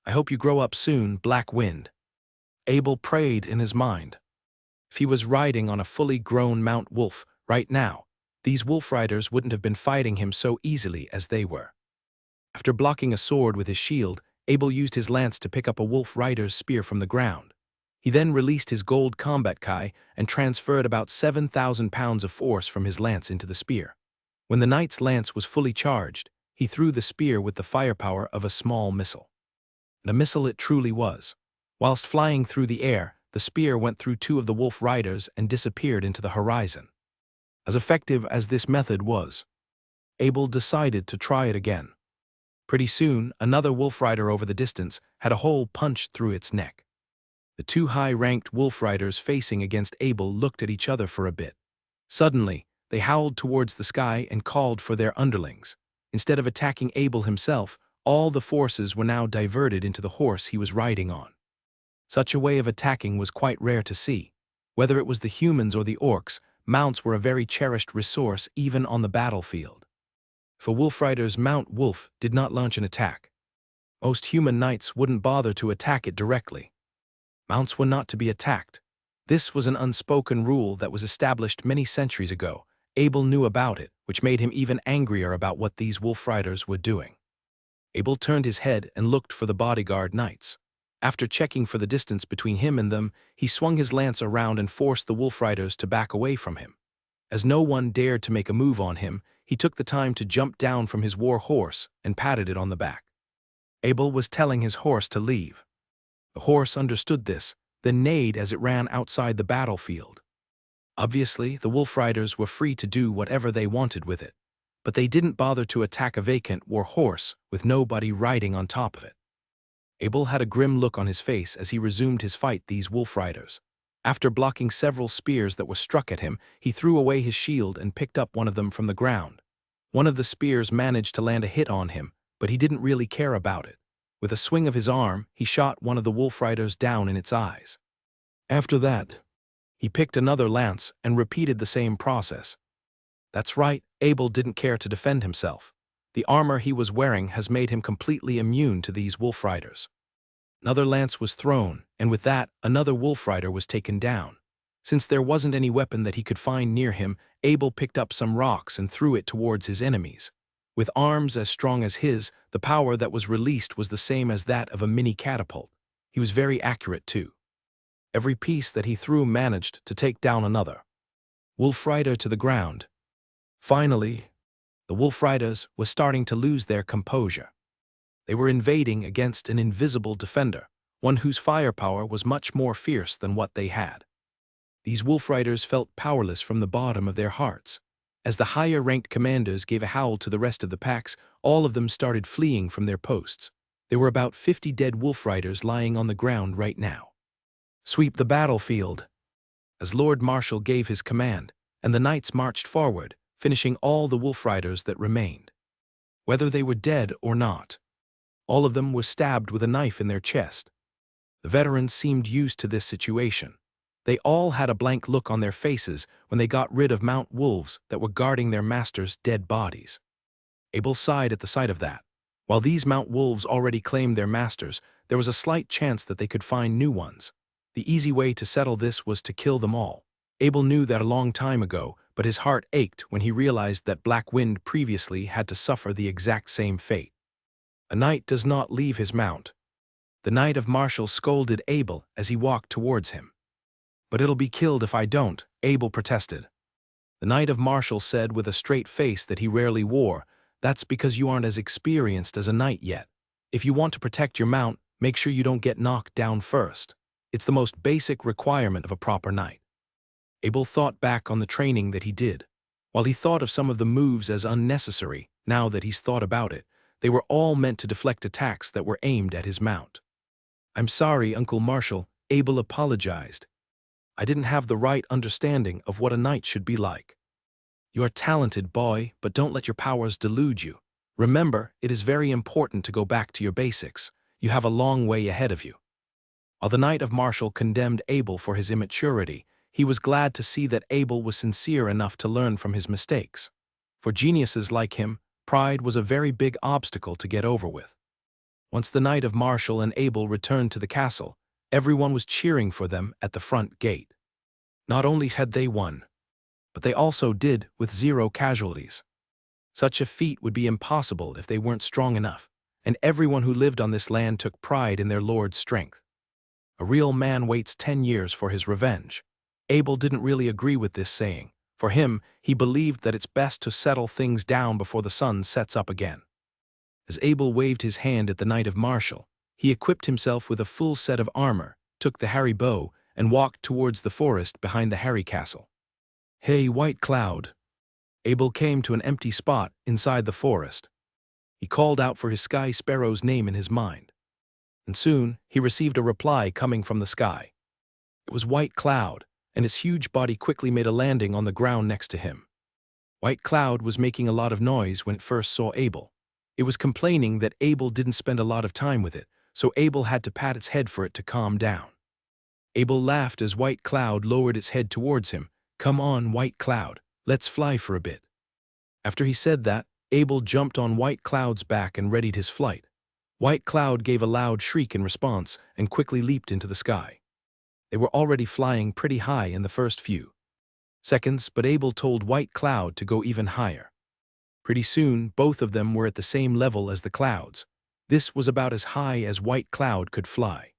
I hope you grow up soon, Black Wind. Abel prayed in his mind. If he was riding on a fully grown Mount Wolf right now, these wolf riders wouldn't have been fighting him so easily as they were. After blocking a sword with his shield, Abel used his lance to pick up a wolf rider's spear from the ground. He then released his gold combat kai and transferred about 7,000 pounds of force from his lance into the spear. When the knight's lance was fully charged, he threw the spear with the firepower of a small missile. And a missile it truly was. Whilst flying through the air, the spear went through two of the wolf riders and disappeared into the horizon. As effective as this method was, Abel decided to try it again. Pretty soon, another wolf rider over the distance had a hole punched through its neck. The two high-ranked wolf riders facing against Abel looked at each other for a bit. Suddenly, they howled towards the sky and called for their underlings. Instead of attacking Abel himself, all the forces were now diverted into the horse he was riding on. Such a way of attacking was quite rare to see. Whether it was the humans or the orcs, mounts were a very cherished resource even on the battlefield. If a wolf rider's Mount Wolf did not launch an attack, most human knights wouldn't bother to attack it directly. Mounts were not to be attacked. This was an unspoken rule that was established many centuries ago. Abel knew about it, which made him even angrier about what these wolf riders were doing. Abel turned his head and looked for the bodyguard knights. After checking for the distance between him and them, he swung his lance around and forced the wolf riders to back away from him. As no one dared to make a move on him, he took the time to jump down from his war horse and patted it on the back. Abel was telling his horse to leave. The horse understood this, then neighed as it ran outside the battlefield. Obviously, the wolf riders were free to do whatever they wanted with it, but they didn't bother to attack a vacant war horse with nobody riding on top of it. Abel had a grim look on his face as he resumed his fight these wolf riders. After blocking several spears that were struck at him, he threw away his shield and picked up one of them from the ground. One of the spears managed to land a hit on him, but he didn't really care about it. With a swing of his arm, he shot one of the wolf riders down in its eyes. After that, he picked another lance and repeated the same process. That's right, Abel didn't care to defend himself. The armor he was wearing has made him completely immune to these wolf riders. Another lance was thrown, and with that, another wolf rider was taken down. Since there wasn't any weapon that he could find near him, Abel picked up some rocks and threw it towards his enemies. With arms as strong as his, the power that was released was the same as that of a mini catapult. He was very accurate too. Every piece that he threw managed to take down another wolf rider to the ground. Finally, the wolf riders were starting to lose their composure. They were invading against an invisible defender, one whose firepower was much more fierce than what they had. These wolf riders felt powerless from the bottom of their hearts. As the higher-ranked commanders gave a howl to the rest of the packs, all of them started fleeing from their posts. There were about 50 dead wolf riders lying on the ground right now. Sweep the battlefield, as Lord Marshal gave his command, and the knights marched forward, finishing all the wolf riders that remained. Whether they were dead or not, all of them were stabbed with a knife in their chest. The veterans seemed used to this situation. They all had a blank look on their faces when they got rid of Mount Wolves that were guarding their masters' dead bodies. Abel sighed at the sight of that. While these Mount Wolves already claimed their masters, there was a slight chance that they could find new ones. The easy way to settle this was to kill them all. Abel knew that a long time ago, but his heart ached when he realized that Black Wind previously had to suffer the exact same fate. A knight does not leave his mount. The Knight of Marshall scolded Abel as he walked towards him. "But it'll be killed if I don't," Abel protested. The Knight of Martial said with a straight face that he rarely wore, "That's because you aren't as experienced as a knight yet. If you want to protect your mount, make sure you don't get knocked down first. It's the most basic requirement of a proper knight." Abel thought back on the training that he did. While he thought of some of the moves as unnecessary, now that he's thought about it, they were all meant to deflect attacks that were aimed at his mount. "I'm sorry, Uncle Marshall," Abel apologized. "I didn't have the right understanding of what a knight should be like." "You are talented, boy, but don't let your powers delude you. Remember, it is very important to go back to your basics. You have a long way ahead of you." While the Knight of Martial condemned Abel for his immaturity, he was glad to see that Abel was sincere enough to learn from his mistakes. For geniuses like him, pride was a very big obstacle to get over with. Once the Knight of Martial and Abel returned to the castle, everyone was cheering for them at the front gate. Not only had they won, but they also did with 0 casualties. Such a feat would be impossible if they weren't strong enough, and everyone who lived on this land took pride in their lord's strength. A real man waits 10 years for his revenge. Abel didn't really agree with this saying. For him, he believed that it's best to settle things down before the sun sets up again. As Abel waved his hand at the Knight of Martial, he equipped himself with a full set of armor, took the hairy bow, and walked towards the forest behind the hairy castle. "Hey, White Cloud." Abel came to an empty spot inside the forest. He called out for his sky sparrow's name in his mind. And soon, he received a reply coming from the sky. It was White Cloud, and its huge body quickly made a landing on the ground next to him. White Cloud was making a lot of noise when it first saw Abel. It was complaining that Abel didn't spend a lot of time with it, so Abel had to pat its head for it to calm down. Abel laughed as White Cloud lowered its head towards him. "Come on, White Cloud, let's fly for a bit." After he said that, Abel jumped on White Cloud's back and readied his flight. White Cloud gave a loud shriek in response and quickly leaped into the sky. They were already flying pretty high in the first few seconds, but Abel told White Cloud to go even higher. Pretty soon, both of them were at the same level as the clouds. This was about as high as White Cloud could fly.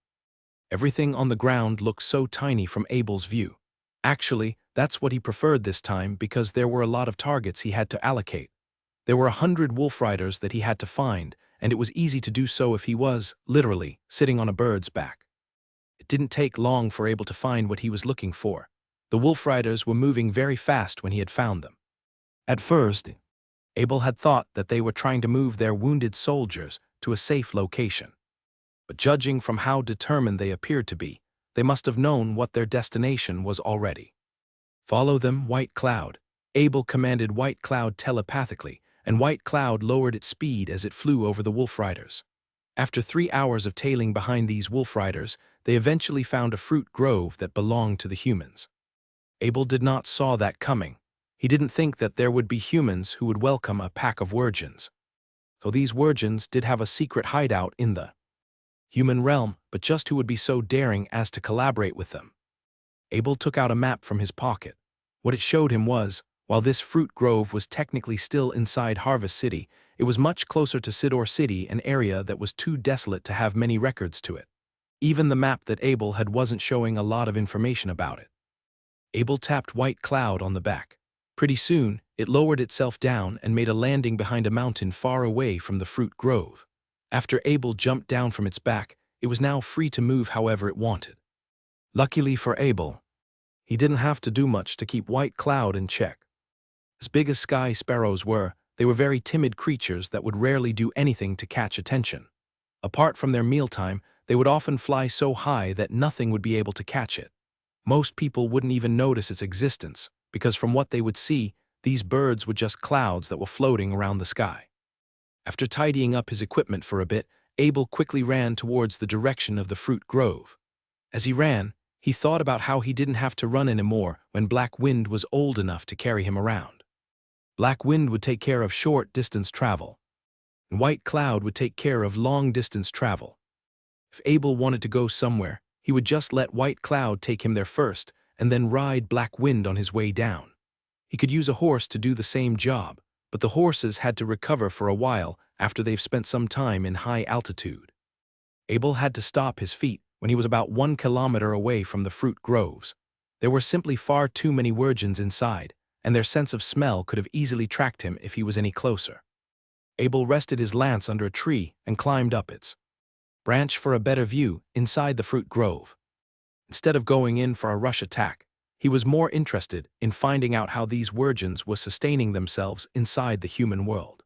Everything on the ground looked so tiny from Abel's view. Actually, that's what he preferred this time because there were a lot of targets he had to allocate. There were 100 wolf riders that he had to find, and it was easy to do so if he was, literally, sitting on a bird's back. It didn't take long for Abel to find what he was looking for. The wolf riders were moving very fast when he had found them. At first, Abel had thought that they were trying to move their wounded soldiers to a safe location. But judging from how determined they appeared to be, they must have known what their destination was already. "Follow them, White Cloud." Abel commanded White Cloud telepathically, and White Cloud lowered its speed as it flew over the wolf riders. After 3 hours of tailing behind these wolf riders, they eventually found a fruit grove that belonged to the humans. Abel did not saw that coming. He didn't think that there would be humans who would welcome a pack of Wurgens. So these Wurgens did have a secret hideout in the human realm, but just who would be so daring as to collaborate with them? Abel took out a map from his pocket. What it showed him was, while this fruit grove was technically still inside Harvest City, it was much closer to Sidor City, an area that was too desolate to have many records to it. Even the map that Abel had wasn't showing a lot of information about it. Abel tapped White Cloud on the back. Pretty soon, it lowered itself down and made a landing behind a mountain far away from the fruit grove. After Abel jumped down from its back, it was now free to move however it wanted. Luckily for Abel, he didn't have to do much to keep White Cloud in check. As big as sky sparrows were, they were very timid creatures that would rarely do anything to catch attention. Apart from their mealtime, they would often fly so high that nothing would be able to catch it. Most people wouldn't even notice its existence, because from what they would see, these birds were just clouds that were floating around the sky. After tidying up his equipment for a bit, Abel quickly ran towards the direction of the fruit grove. As he ran, he thought about how he didn't have to run anymore when Black Wind was old enough to carry him around. Black Wind would take care of short-distance travel, and White Cloud would take care of long-distance travel. If Abel wanted to go somewhere, he would just let White Cloud take him there first, and then ride Black Wind on his way down. He could use a horse to do the same job, but the horses had to recover for a while after they've spent some time in high altitude. Abel had to stop his feet when he was about 1 kilometer away from the fruit groves. There were simply far too many virgins inside, and their sense of smell could have easily tracked him if he was any closer. Abel rested his lance under a tree and climbed up its branch for a better view inside the fruit grove. Instead of going in for a rush attack, he was more interested in finding out how these virgins were sustaining themselves inside the human world.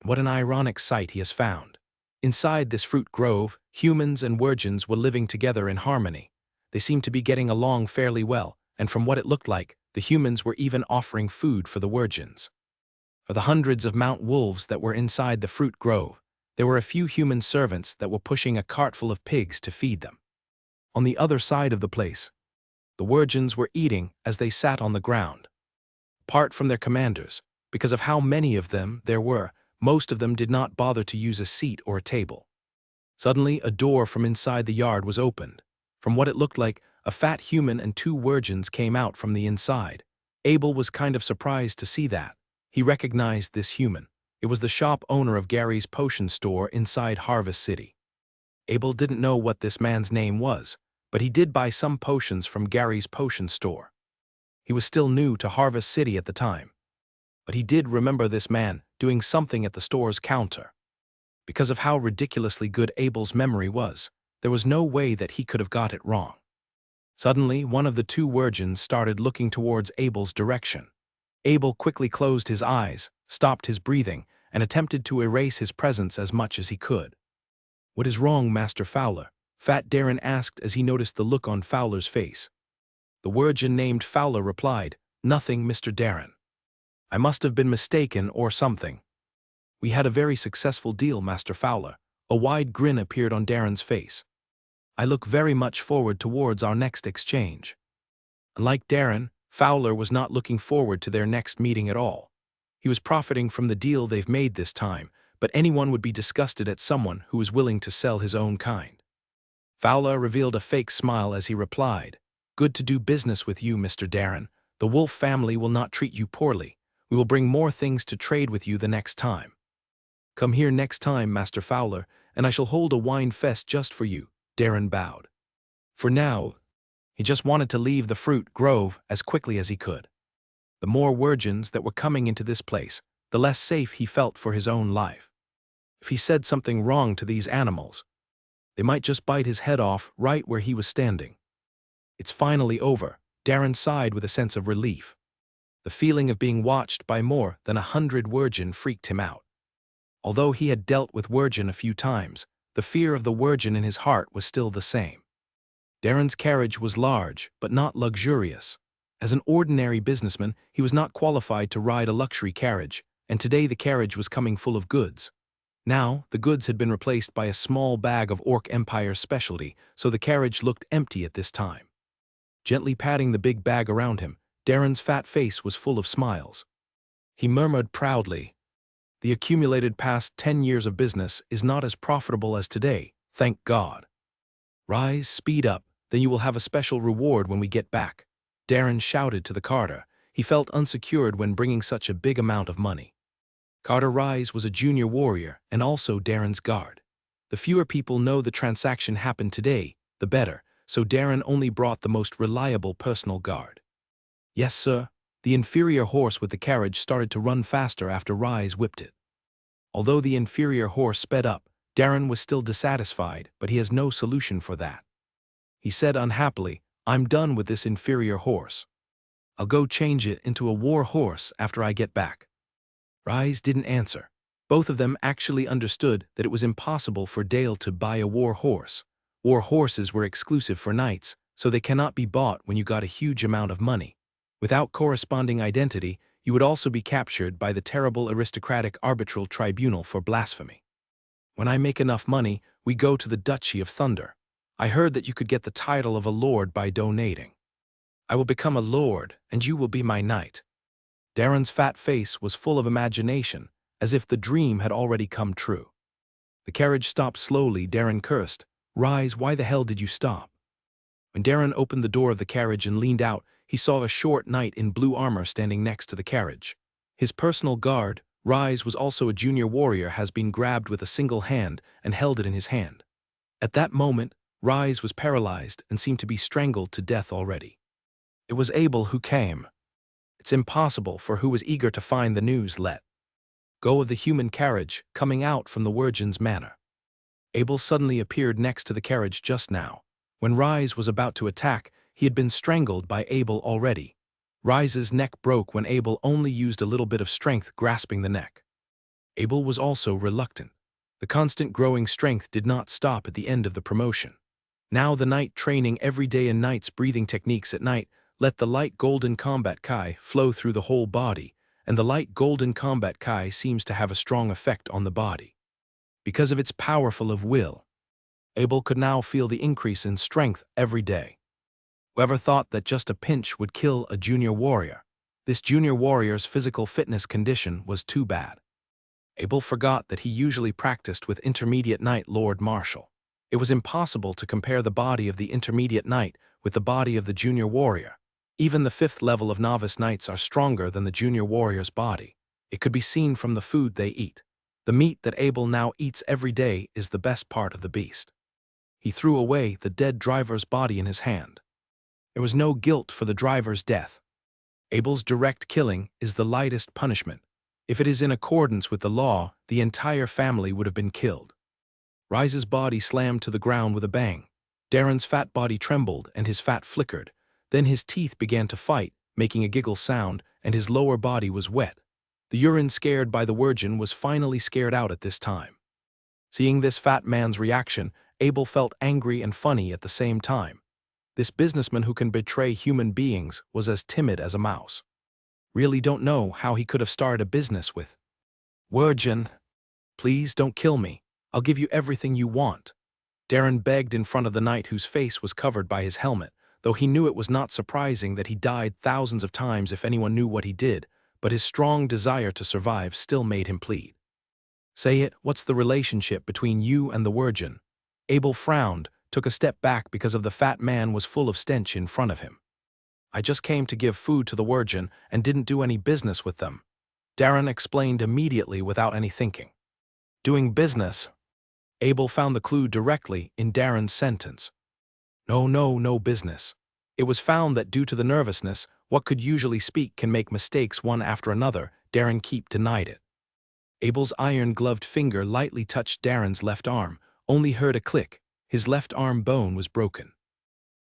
What an ironic sight he has found. Inside this fruit grove, humans and virgins were living together in harmony. They seemed to be getting along fairly well, and from what it looked like, the humans were even offering food for the virgins. For the hundreds of mount wolves that were inside the fruit grove, there were a few human servants that were pushing a cart full of pigs to feed them. On the other side of the place, the virgins were eating as they sat on the ground. Apart from their commanders, because of how many of them there were, most of them did not bother to use a seat or a table. Suddenly, a door from inside the yard was opened. From what it looked like, a fat human and two virgins came out from the inside. Abel was kind of surprised to see that. He recognized this human. It was the shop owner of Gary's potion store inside Harvest City. Abel didn't know what this man's name was, but he did buy some potions from Gary's potion store. He was still new to Harvest City at the time, but he did remember this man doing something at the store's counter. Because of how ridiculously good Abel's memory was, there was no way that he could have got it wrong. Suddenly, one of the two virgins started looking towards Abel's direction. Abel quickly closed his eyes, stopped his breathing, and attempted to erase his presence as much as he could. "What is wrong, Master Fowler?" Fat Darren asked as he noticed the look on Fowler's face. The virgin named Fowler replied, "Nothing, Mr. Darren. I must have been mistaken or something. We had a very successful deal, Master Fowler." A wide grin appeared on Darren's face. "I look very much forward towards our next exchange." Unlike Darren, Fowler was not looking forward to their next meeting at all. He was profiting from the deal they've made this time, but anyone would be disgusted at someone who was willing to sell his own kind. Fowler revealed a fake smile as he replied, "Good to do business with you, Mr. Darren. The Wolf family will not treat you poorly. We will bring more things to trade with you the next time. Come here next time, Master Fowler, and I shall hold a wine fest just for you." Darren bowed. For now, he just wanted to leave the fruit grove as quickly as he could. The more virgins that were coming into this place, the less safe he felt for his own life. If he said something wrong to these animals, they might just bite his head off right where he was standing. It's finally over, Darren sighed with a sense of relief. The feeling of being watched by more than 100 virgin freaked him out. Although he had dealt with virgin a few times, the fear of the virgin in his heart was still the same. Darren's carriage was large, but not luxurious. As an ordinary businessman, he was not qualified to ride a luxury carriage, and today the carriage was coming full of goods. Now, the goods had been replaced by a small bag of Orc Empire's specialty, so the carriage looked empty at this time. Gently patting the big bag around him, Darren's fat face was full of smiles. He murmured proudly, "The accumulated past 10 years of business is not as profitable as today, thank God. Rise, speed up, then you will have a special reward when we get back." Darren shouted to the carter. He felt unsecured when bringing such a big amount of money. Carter Rise was a junior warrior and also Darren's guard. The fewer people know the transaction happened today, the better, so Darren only brought the most reliable personal guard. "Yes, sir." The inferior horse with the carriage started to run faster after Rise whipped it. Although the inferior horse sped up, Darren was still dissatisfied, but he has no solution for that. He said unhappily, "I'm done with this inferior horse. I'll go change it into a war horse after I get back." Rise didn't answer. Both of them actually understood that it was impossible for Dale to buy a war horse. War horses were exclusive for knights, so they cannot be bought when you got a huge amount of money. Without corresponding identity, you would also be captured by the terrible aristocratic arbitral tribunal for blasphemy. "When I make enough money, we go to the Duchy of Thunder. I heard that you could get the title of a lord by donating. I will become a lord, and you will be my knight." Darren's fat face was full of imagination, as if the dream had already come true. The carriage stopped slowly. Darren cursed, "Rise, why the hell did you stop?" When Darren opened the door of the carriage and leaned out, he saw a short knight in blue armor standing next to the carriage. His personal guard, Rise, was also a junior warrior, has been grabbed with a single hand and held it in his hand. At that moment, Rise was paralyzed and seemed to be strangled to death already. It was Abel who came. It's impossible for who was eager to find the news let go of the human carriage coming out from the Virgin's manor. Abel suddenly appeared next to the carriage just now. When Rise was about to attack, he had been strangled by Abel already. Rise's neck broke when Abel only used a little bit of strength grasping the neck. Abel was also reluctant. The constant growing strength did not stop at the end of the promotion. Now the Knight training every day in Knight's breathing techniques at night let the light golden combat Kai flow through the whole body, and the light golden combat Kai seems to have a strong effect on the body. Because of its powerful of will, Abel could now feel the increase in strength every day. Whoever thought that just a pinch would kill a junior warrior, this junior warrior's physical fitness condition was too bad. Abel forgot that he usually practiced with intermediate Knight Lord Marshal. It was impossible to compare the body of the intermediate Knight with the body of the junior warrior. Even the 5th level of novice Knights are stronger than the junior warrior's body. It could be seen from the food they eat. The meat that Abel now eats every day is the best part of the beast. He threw away the dead driver's body in his hand. There was no guilt for the driver's death. Abel's direct killing is the lightest punishment. If it is in accordance with the law, the entire family would have been killed. Rise's body slammed to the ground with a bang. Darren's fat body trembled and his fat flickered. Then his teeth began to fight, making a giggle sound, and his lower body was wet. The urine scared by the Virgin was finally scared out at this time. Seeing this fat man's reaction, Abel felt angry and funny at the same time. This businessman who can betray human beings was as timid as a mouse. Really don't know how he could have started a business with. Virgin, please don't kill me. I'll give you everything you want. Darren begged in front of the Knight whose face was covered by his helmet, though he knew it was not surprising that he died thousands of times if anyone knew what he did, but his strong desire to survive still made him plead. Say it, what's the relationship between you and the Virgin? Abel frowned, took a step back because of the fat man was full of stench in front of him. I just came to give food to the Virgin and didn't do any business with them. Darren explained immediately without any thinking. Doing business? Abel found the clue directly in Darren's sentence. No business. It was found that due to the nervousness, what could usually speak can make mistakes one after another. Darren denied it. Abel's iron-gloved finger lightly touched Darren's left arm, only heard a click. His left arm bone was broken.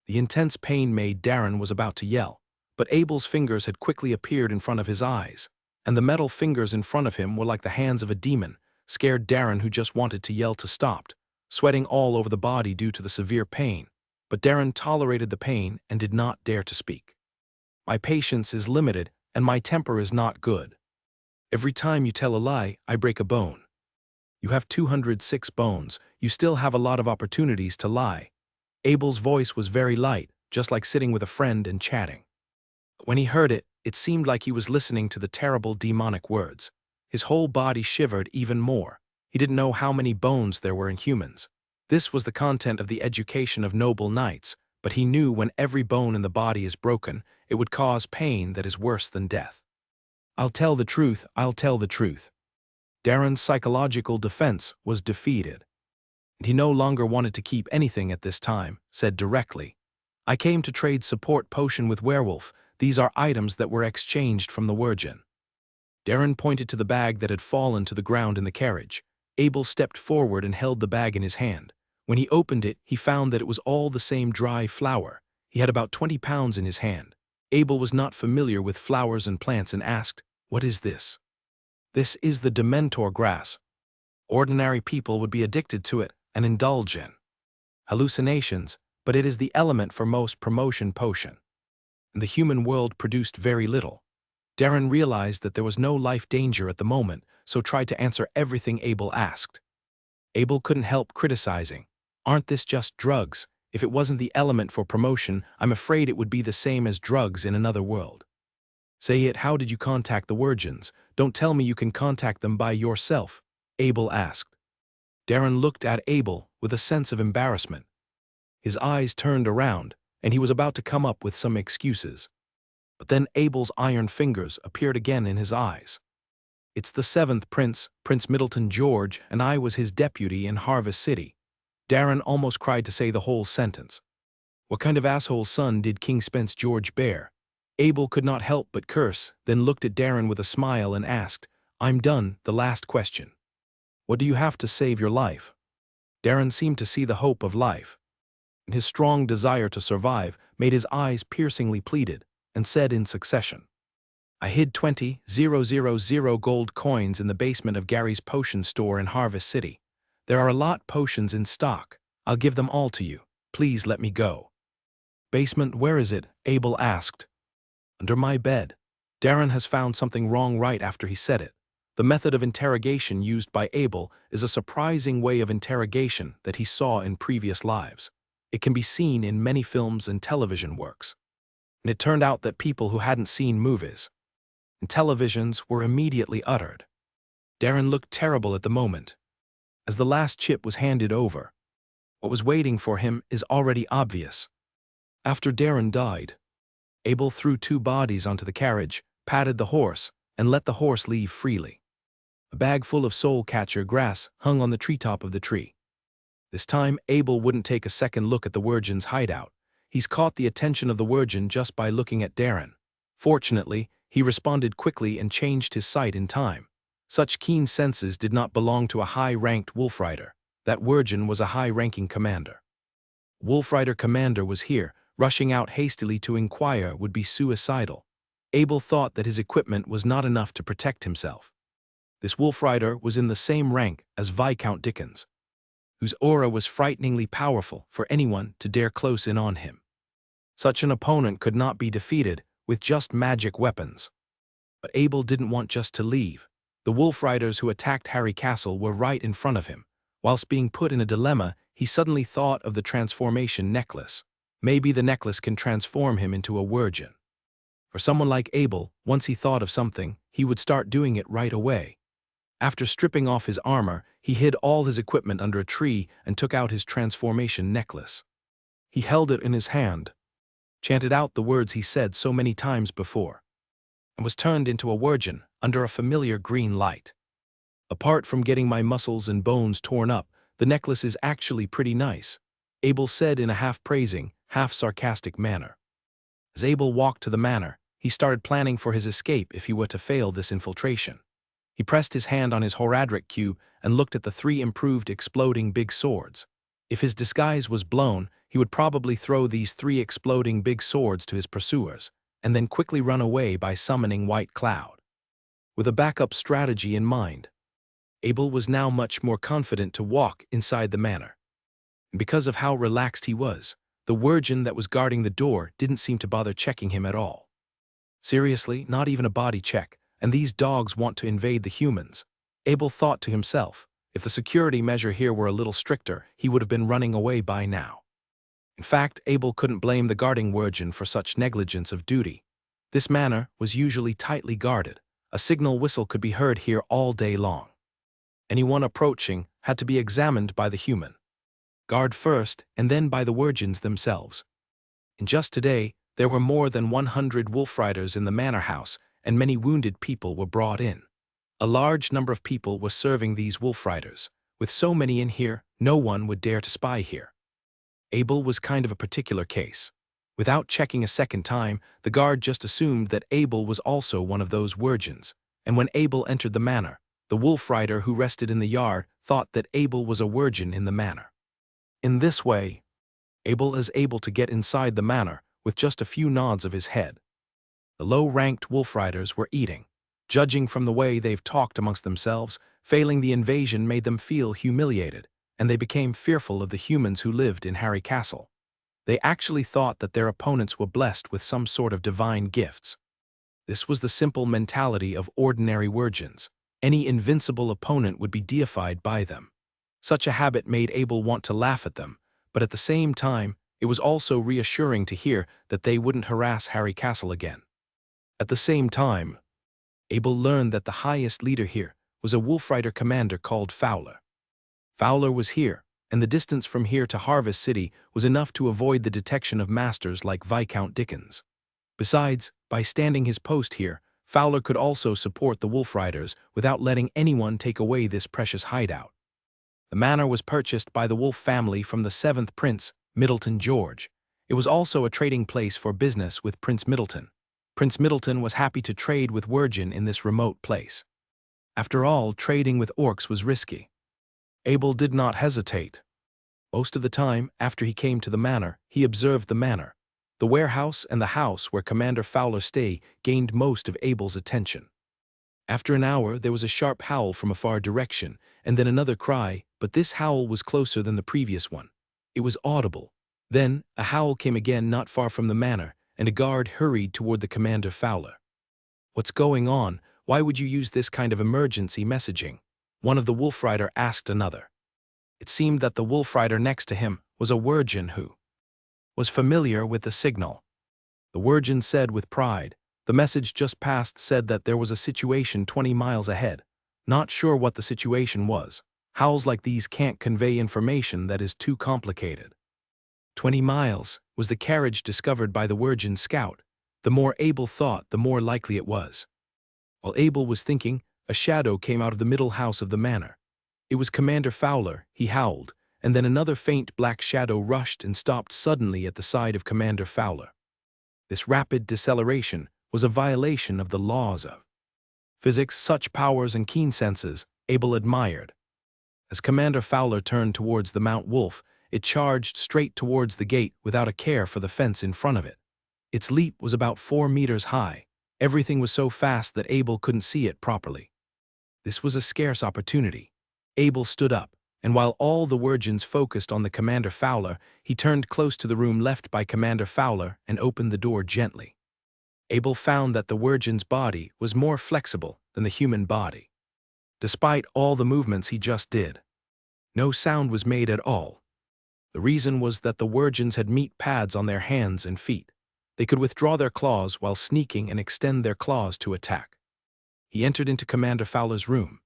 The intense pain made Darren was about to yell, but Abel's fingers had quickly appeared in front of his eyes, and the metal fingers in front of him were like the hands of a demon, scared Darren who just wanted to yell to stop, sweating all over the body due to the severe pain. But Darren tolerated the pain and did not dare to speak. My patience is limited and my temper is not good. Every time you tell a lie, I break a bone. You have 206 bones, you still have a lot of opportunities to lie. Abel's voice was very light, just like sitting with a friend and chatting. When he heard it, it seemed like he was listening to the terrible demonic words. His whole body shivered even more. He didn't know how many bones there were in humans. This was the content of the education of noble knights, but he knew when every bone in the body is broken, it would cause pain that is worse than death. I'll tell the truth, I'll tell the truth. Darren's psychological defense was defeated. And he no longer wanted to keep anything at this time, said directly. I came to trade support potion with Werewolf. These are items that were exchanged from the Virgin. Darren pointed to the bag that had fallen to the ground in the carriage. Abel stepped forward and held the bag in his hand. When he opened it, he found that it was all the same dry flower. He had about 20 pounds in his hand. Abel was not familiar with flowers and plants and asked, "What is this?" "This is the Dementor grass. Ordinary people would be addicted to it and indulge in hallucinations, but it is the element for most promotion potion. And the human world produced very little." Darren realized that there was no life danger at the moment, so tried to answer everything Abel asked. Abel couldn't help criticizing. Aren't this just drugs? If it wasn't the element for promotion, I'm afraid it would be the same as drugs in another world. Say it, how did you contact the Virgins? Don't tell me you can contact them by yourself, Abel asked. Darren looked at Abel with a sense of embarrassment. His eyes turned around, and he was about to come up with some excuses. But then Abel's iron fingers appeared again in his eyes. It's the 7th Prince, Prince Middleton George, and I was his deputy in Harvest City. Darren almost cried to say the whole sentence. What kind of asshole son did King Spence George bear? Abel could not help but curse, then looked at Darren with a smile and asked, I'm done, the last question. What do you have to save your life? Darren seemed to see the hope of life, and his strong desire to survive made his eyes piercingly pleaded, and said in succession, I hid 20,000 gold coins in the basement of Gary's potion store in Harvest City. There are a lot potions in stock. I'll give them all to you. Please let me go. Basement, where is it? Abel asked. Under my bed. Darren has found something wrong right after he said it. The method of interrogation used by Abel is a surprising way of interrogation that he saw in previous lives. It can be seen in many films and television works. And it turned out that people who hadn't seen movies and televisions were immediately uttered. Darren looked terrible at the moment. As the last chip was handed over, what was waiting for him is already obvious. After Darren died, Abel threw 2 bodies onto the carriage, patted the horse, and let the horse leave freely. A bag full of soul-catcher grass hung on the treetop of the tree. This time, Abel wouldn't take a second look at the Wirgin's hideout. He's caught the attention of the Wirgin just by looking at Darren. Fortunately, he responded quickly and changed his sight in time. Such keen senses did not belong to a high-ranked wolfrider. That Wirgin was a high-ranking commander. Wolfrider commander was here, rushing out hastily to inquire would be suicidal. Abel thought that his equipment was not enough to protect himself. This wolfrider was in the same rank as Viscount Dickens, whose aura was frighteningly powerful for anyone to dare close in on him. Such an opponent could not be defeated with just magic weapons. But Abel didn't want just to leave. The wolfriders who attacked Harry Castle were right in front of him. Whilst being put in a dilemma, he suddenly thought of the transformation necklace. Maybe the necklace can transform him into a Wirgin. For someone like Abel, once he thought of something, he would start doing it right away. After stripping off his armor, he hid all his equipment under a tree and took out his transformation necklace. He held it in his hand, chanted out the words he said so many times before, and was turned into a Wirgin under a familiar green light. Apart from getting my muscles and bones torn up, the necklace is actually pretty nice, Abel said in a half-praising, half-sarcastic manner. As Abel walked to the manor, he started planning for his escape if he were to fail this infiltration. He pressed his hand on his Horadric cube and looked at the 3 improved exploding big swords. If his disguise was blown, he would probably throw these 3 exploding big swords to his pursuers, and then quickly run away by summoning White Cloud. With a backup strategy in mind, Abel was now much more confident to walk inside the manor. And because of how relaxed he was, the Wirgin that was guarding the door didn't seem to bother checking him at all. Seriously, not even a body check, and these dogs want to invade the humans. Abel thought to himself, if the security measure here were a little stricter, he would have been running away by now. In fact, Abel couldn't blame the guarding Wirgin for such negligence of duty. This manor was usually tightly guarded. A signal whistle could be heard here all day long. Anyone approaching had to be examined by the human guard first, and then by the Wirgins themselves. And just today, there were more than 100 wolfriders in the manor house, and many wounded people were brought in. A large number of people were serving these wolfriders. With so many in here, no one would dare to spy here. Abel was kind of a particular case. Without checking a second time, the guard just assumed that Abel was also one of those Wirgins, and when Abel entered the manor, the wolfrider who rested in the yard thought that Abel was a Wirgin in the manor. In this way, Abel is able to get inside the manor with just a few nods of his head. The low-ranked wolfriders were eating. Judging from the way they've talked amongst themselves, failing the invasion made them feel humiliated, and they became fearful of the humans who lived in Harry Castle. They actually thought that their opponents were blessed with some sort of divine gifts. This was the simple mentality of ordinary Wirgins. Any invincible opponent would be deified by them. Such a habit made Abel want to laugh at them, but at the same time, it was also reassuring to hear that they wouldn't harass Harry Castle again. At the same time, Abel learned that the highest leader here was a wolfrider commander called Fowler. Fowler was here, and the distance from here to Harvest City was enough to avoid the detection of masters like Viscount Dickens. Besides, by standing his post here, Fowler could also support the wolfriders without letting anyone take away this precious hideout. The manor was purchased by the Wolf family from the 7th Prince, Middleton George, It was also a trading place for business with Prince Middleton. Prince Middleton was happy to trade with Wergen in this remote place. After all, trading with orcs was risky. Abel did not hesitate. Most of the time, after he came to the manor, he observed the manor. The warehouse and the house where Commander Fowler stayed gained most of Abel's attention. After an hour, there was a sharp howl from a far direction, and then another cry, but this howl was closer than the previous one. It was audible. Then, a howl came again not far from the manor, and a guard hurried toward the Commander Fowler. "What's going on? Why would you use this kind of emergency messaging?" one of the wolf rider asked another. It seemed that the wolf rider next to him was a Wergen who was familiar with the signal. The Wergen said with pride, "The message just passed said that there was a situation 20 miles ahead. Not sure what the situation was. Howls like these can't convey information that is too complicated." 20 miles was the carriage discovered by the Wergen scout. The more Abel thought, the more likely it was. While Abel was thinking, a shadow came out of the middle house of the manor. It was Commander Fowler. He howled, and then another faint black shadow rushed and stopped suddenly at the side of Commander Fowler. This rapid deceleration was a violation of the laws of physics. Such powers and keen senses, Abel admired. As Commander Fowler turned towards the Mount Wolf, it charged straight towards the gate without a care for the fence in front of it. Its leap was about 4 meters high. Everything was so fast that Abel couldn't see it properly. This was a scarce opportunity. Abel stood up, and while all the Wergens focused on the Commander Fowler, he turned close to the room left by Commander Fowler and opened the door gently. Abel found that the Wergen's body was more flexible than the human body. Despite all the movements he just did, no sound was made at all. The reason was that the Wergens had meat pads on their hands and feet. They could withdraw their claws while sneaking and extend their claws to attack. He entered into Commander Fowler's room.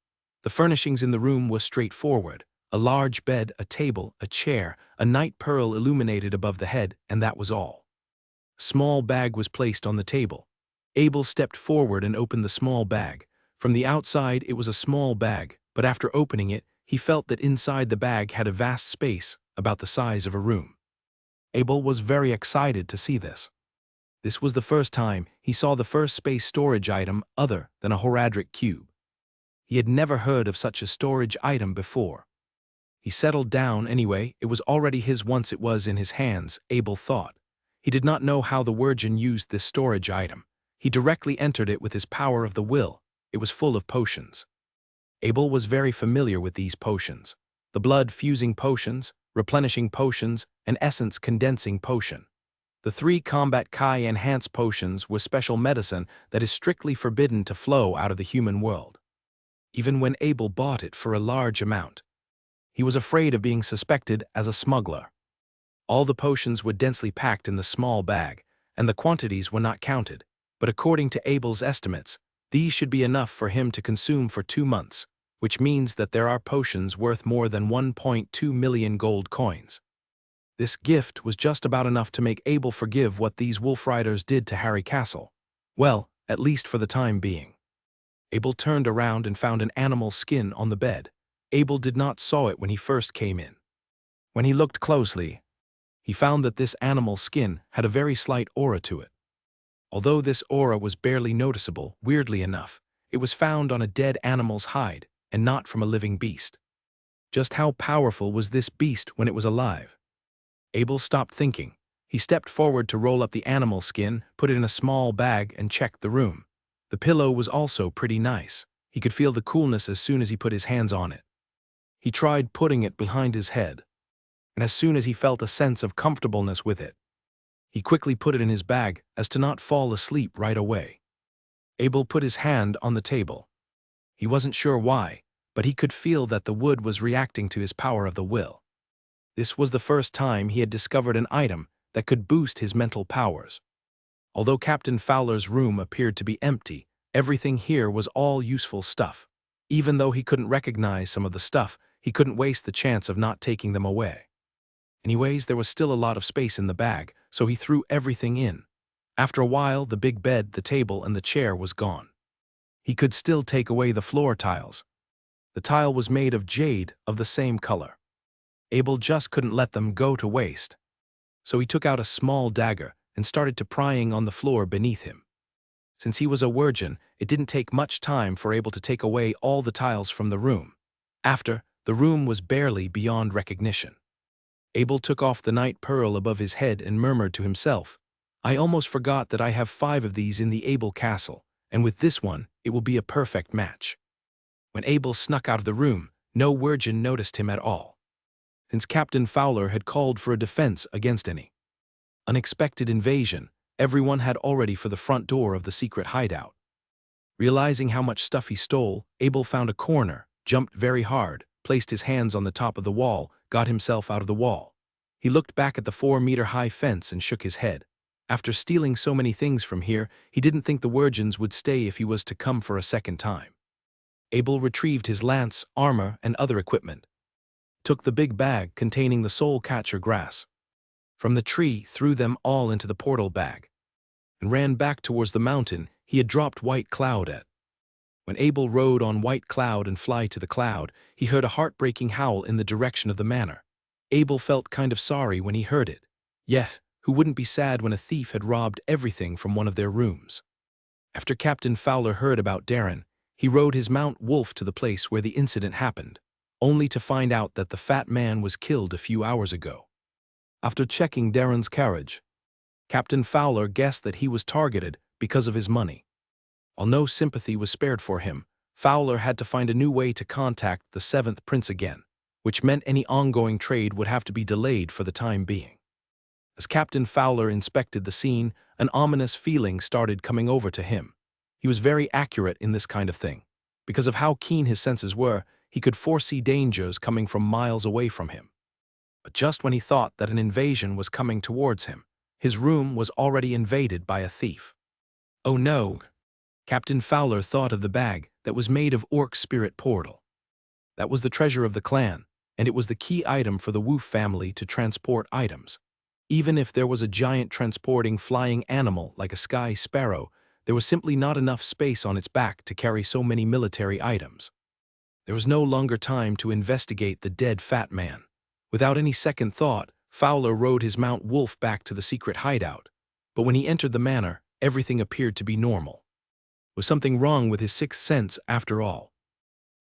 The furnishings in the room was straightforward. A large bed, a table, a chair, a night pearl illuminated above the head, and that was all. A small bag was placed on the table. Abel stepped forward and opened the small bag. From the outside, it was a small bag, but after opening it, he felt that inside the bag had a vast space, about the size of a room. Abel was very excited to see this. This was the first time he saw the first space storage item other than a Horadric cube. He had never heard of such a storage item before. He settled down anyway. It was already his once it was in his hands, Abel thought. He did not know how the Wergen used this storage item. He directly entered it with his power of the will. It was full of potions. Abel was very familiar with these potions. The blood-fusing potions, replenishing potions, and essence-condensing potion. The 3 combat Kai-enhance potions were special medicine that is strictly forbidden to flow out of the human world. Even when Abel bought it for a large amount, he was afraid of being suspected as a smuggler. All the potions were densely packed in the small bag, and the quantities were not counted, but according to Abel's estimates, these should be enough for him to consume for 2 months, which means that there are potions worth more than 1.2 million gold coins. This gift was just about enough to make Abel forgive what these wolf riders did to Harry Castle. Well, at least for the time being. Abel turned around and found an animal skin on the bed. Abel did not saw it when he first came in. When he looked closely, he found that this animal skin had a very slight aura to it. Although this aura was barely noticeable, weirdly enough, it was found on a dead animal's hide and not from a living beast. Just how powerful was this beast when it was alive? Abel stopped thinking. He stepped forward to roll up the animal skin, put it in a small bag, and checked the room. The pillow was also pretty nice. He could feel the coolness as soon as he put his hands on it. He tried putting it behind his head, and as soon as he felt a sense of comfortableness with it, he quickly put it in his bag as to not fall asleep right away. Abel put his hand on the table. He wasn't sure why, but he could feel that the wood was reacting to his power of the will. This was the first time he had discovered an item that could boost his mental powers. Although Captain Fowler's room appeared to be empty, everything here was all useful stuff. Even though he couldn't recognize some of the stuff, he couldn't waste the chance of not taking them away. Anyways, there was still a lot of space in the bag, so he threw everything in. After a while, the big bed, the table, and the chair was gone. He could still take away the floor tiles. The tile was made of jade of the same color. Abel just couldn't let them go to waste. So he took out a small dagger and started to prying on the floor beneath him. Since he was a virgin, it didn't take much time for Abel to take away all the tiles from the room. After, the room was barely beyond recognition. Abel took off the night pearl above his head and murmured to himself, "I almost forgot that I have 5 of these in the Abel castle, and with this one, it will be a perfect match." When Abel snuck out of the room, no virgin noticed him at all, since Captain Fowler had called for a defense against any unexpected invasion. Everyone had already for the front door of the secret hideout. Realizing how much stuff he stole, Abel found a corner, jumped very hard, placed his hands on the top of the wall, got himself out of the wall. He looked back at the 4-meter-high fence and shook his head. After stealing so many things from here, he didn't think the virgins would stay if he was to come for a second time. Abel retrieved his lance, armor, and other equipment. Took the big bag containing the soul-catcher grass from the tree, threw them all into the portal bag, and ran back towards the mountain he had dropped White Cloud at. When Abel rode on White Cloud and fly to the cloud, he heard a heartbreaking howl in the direction of the manor. Abel felt kind of sorry when he heard it. Yet, who wouldn't be sad when a thief had robbed everything from one of their rooms? After Captain Fowler heard about Darren, he rode his mount Wolf to the place where the incident happened, only to find out that the fat man was killed a few hours ago. After checking Darren's carriage, Captain Fowler guessed that he was targeted because of his money. While no sympathy was spared for him, Fowler had to find a new way to contact the 7th Prince again, which meant any ongoing trade would have to be delayed for the time being. As Captain Fowler inspected the scene, an ominous feeling started coming over to him. He was very accurate in this kind of thing. Because of how keen his senses were, he could foresee dangers coming from miles away from him. But just when he thought that an invasion was coming towards him, his room was already invaded by a thief. Oh no! Captain Fowler thought of the bag that was made of Orc Spirit Portal. That was the treasure of the clan, and it was the key item for the Woof family to transport items. Even if there was a giant transporting flying animal like a sky sparrow, there was simply not enough space on its back to carry so many military items. There was no longer time to investigate the dead fat man. Without any second thought, Fowler rode his mount Wolf back to the secret hideout. But when he entered the manor, everything appeared to be normal. Was something wrong with his 6th sense after all?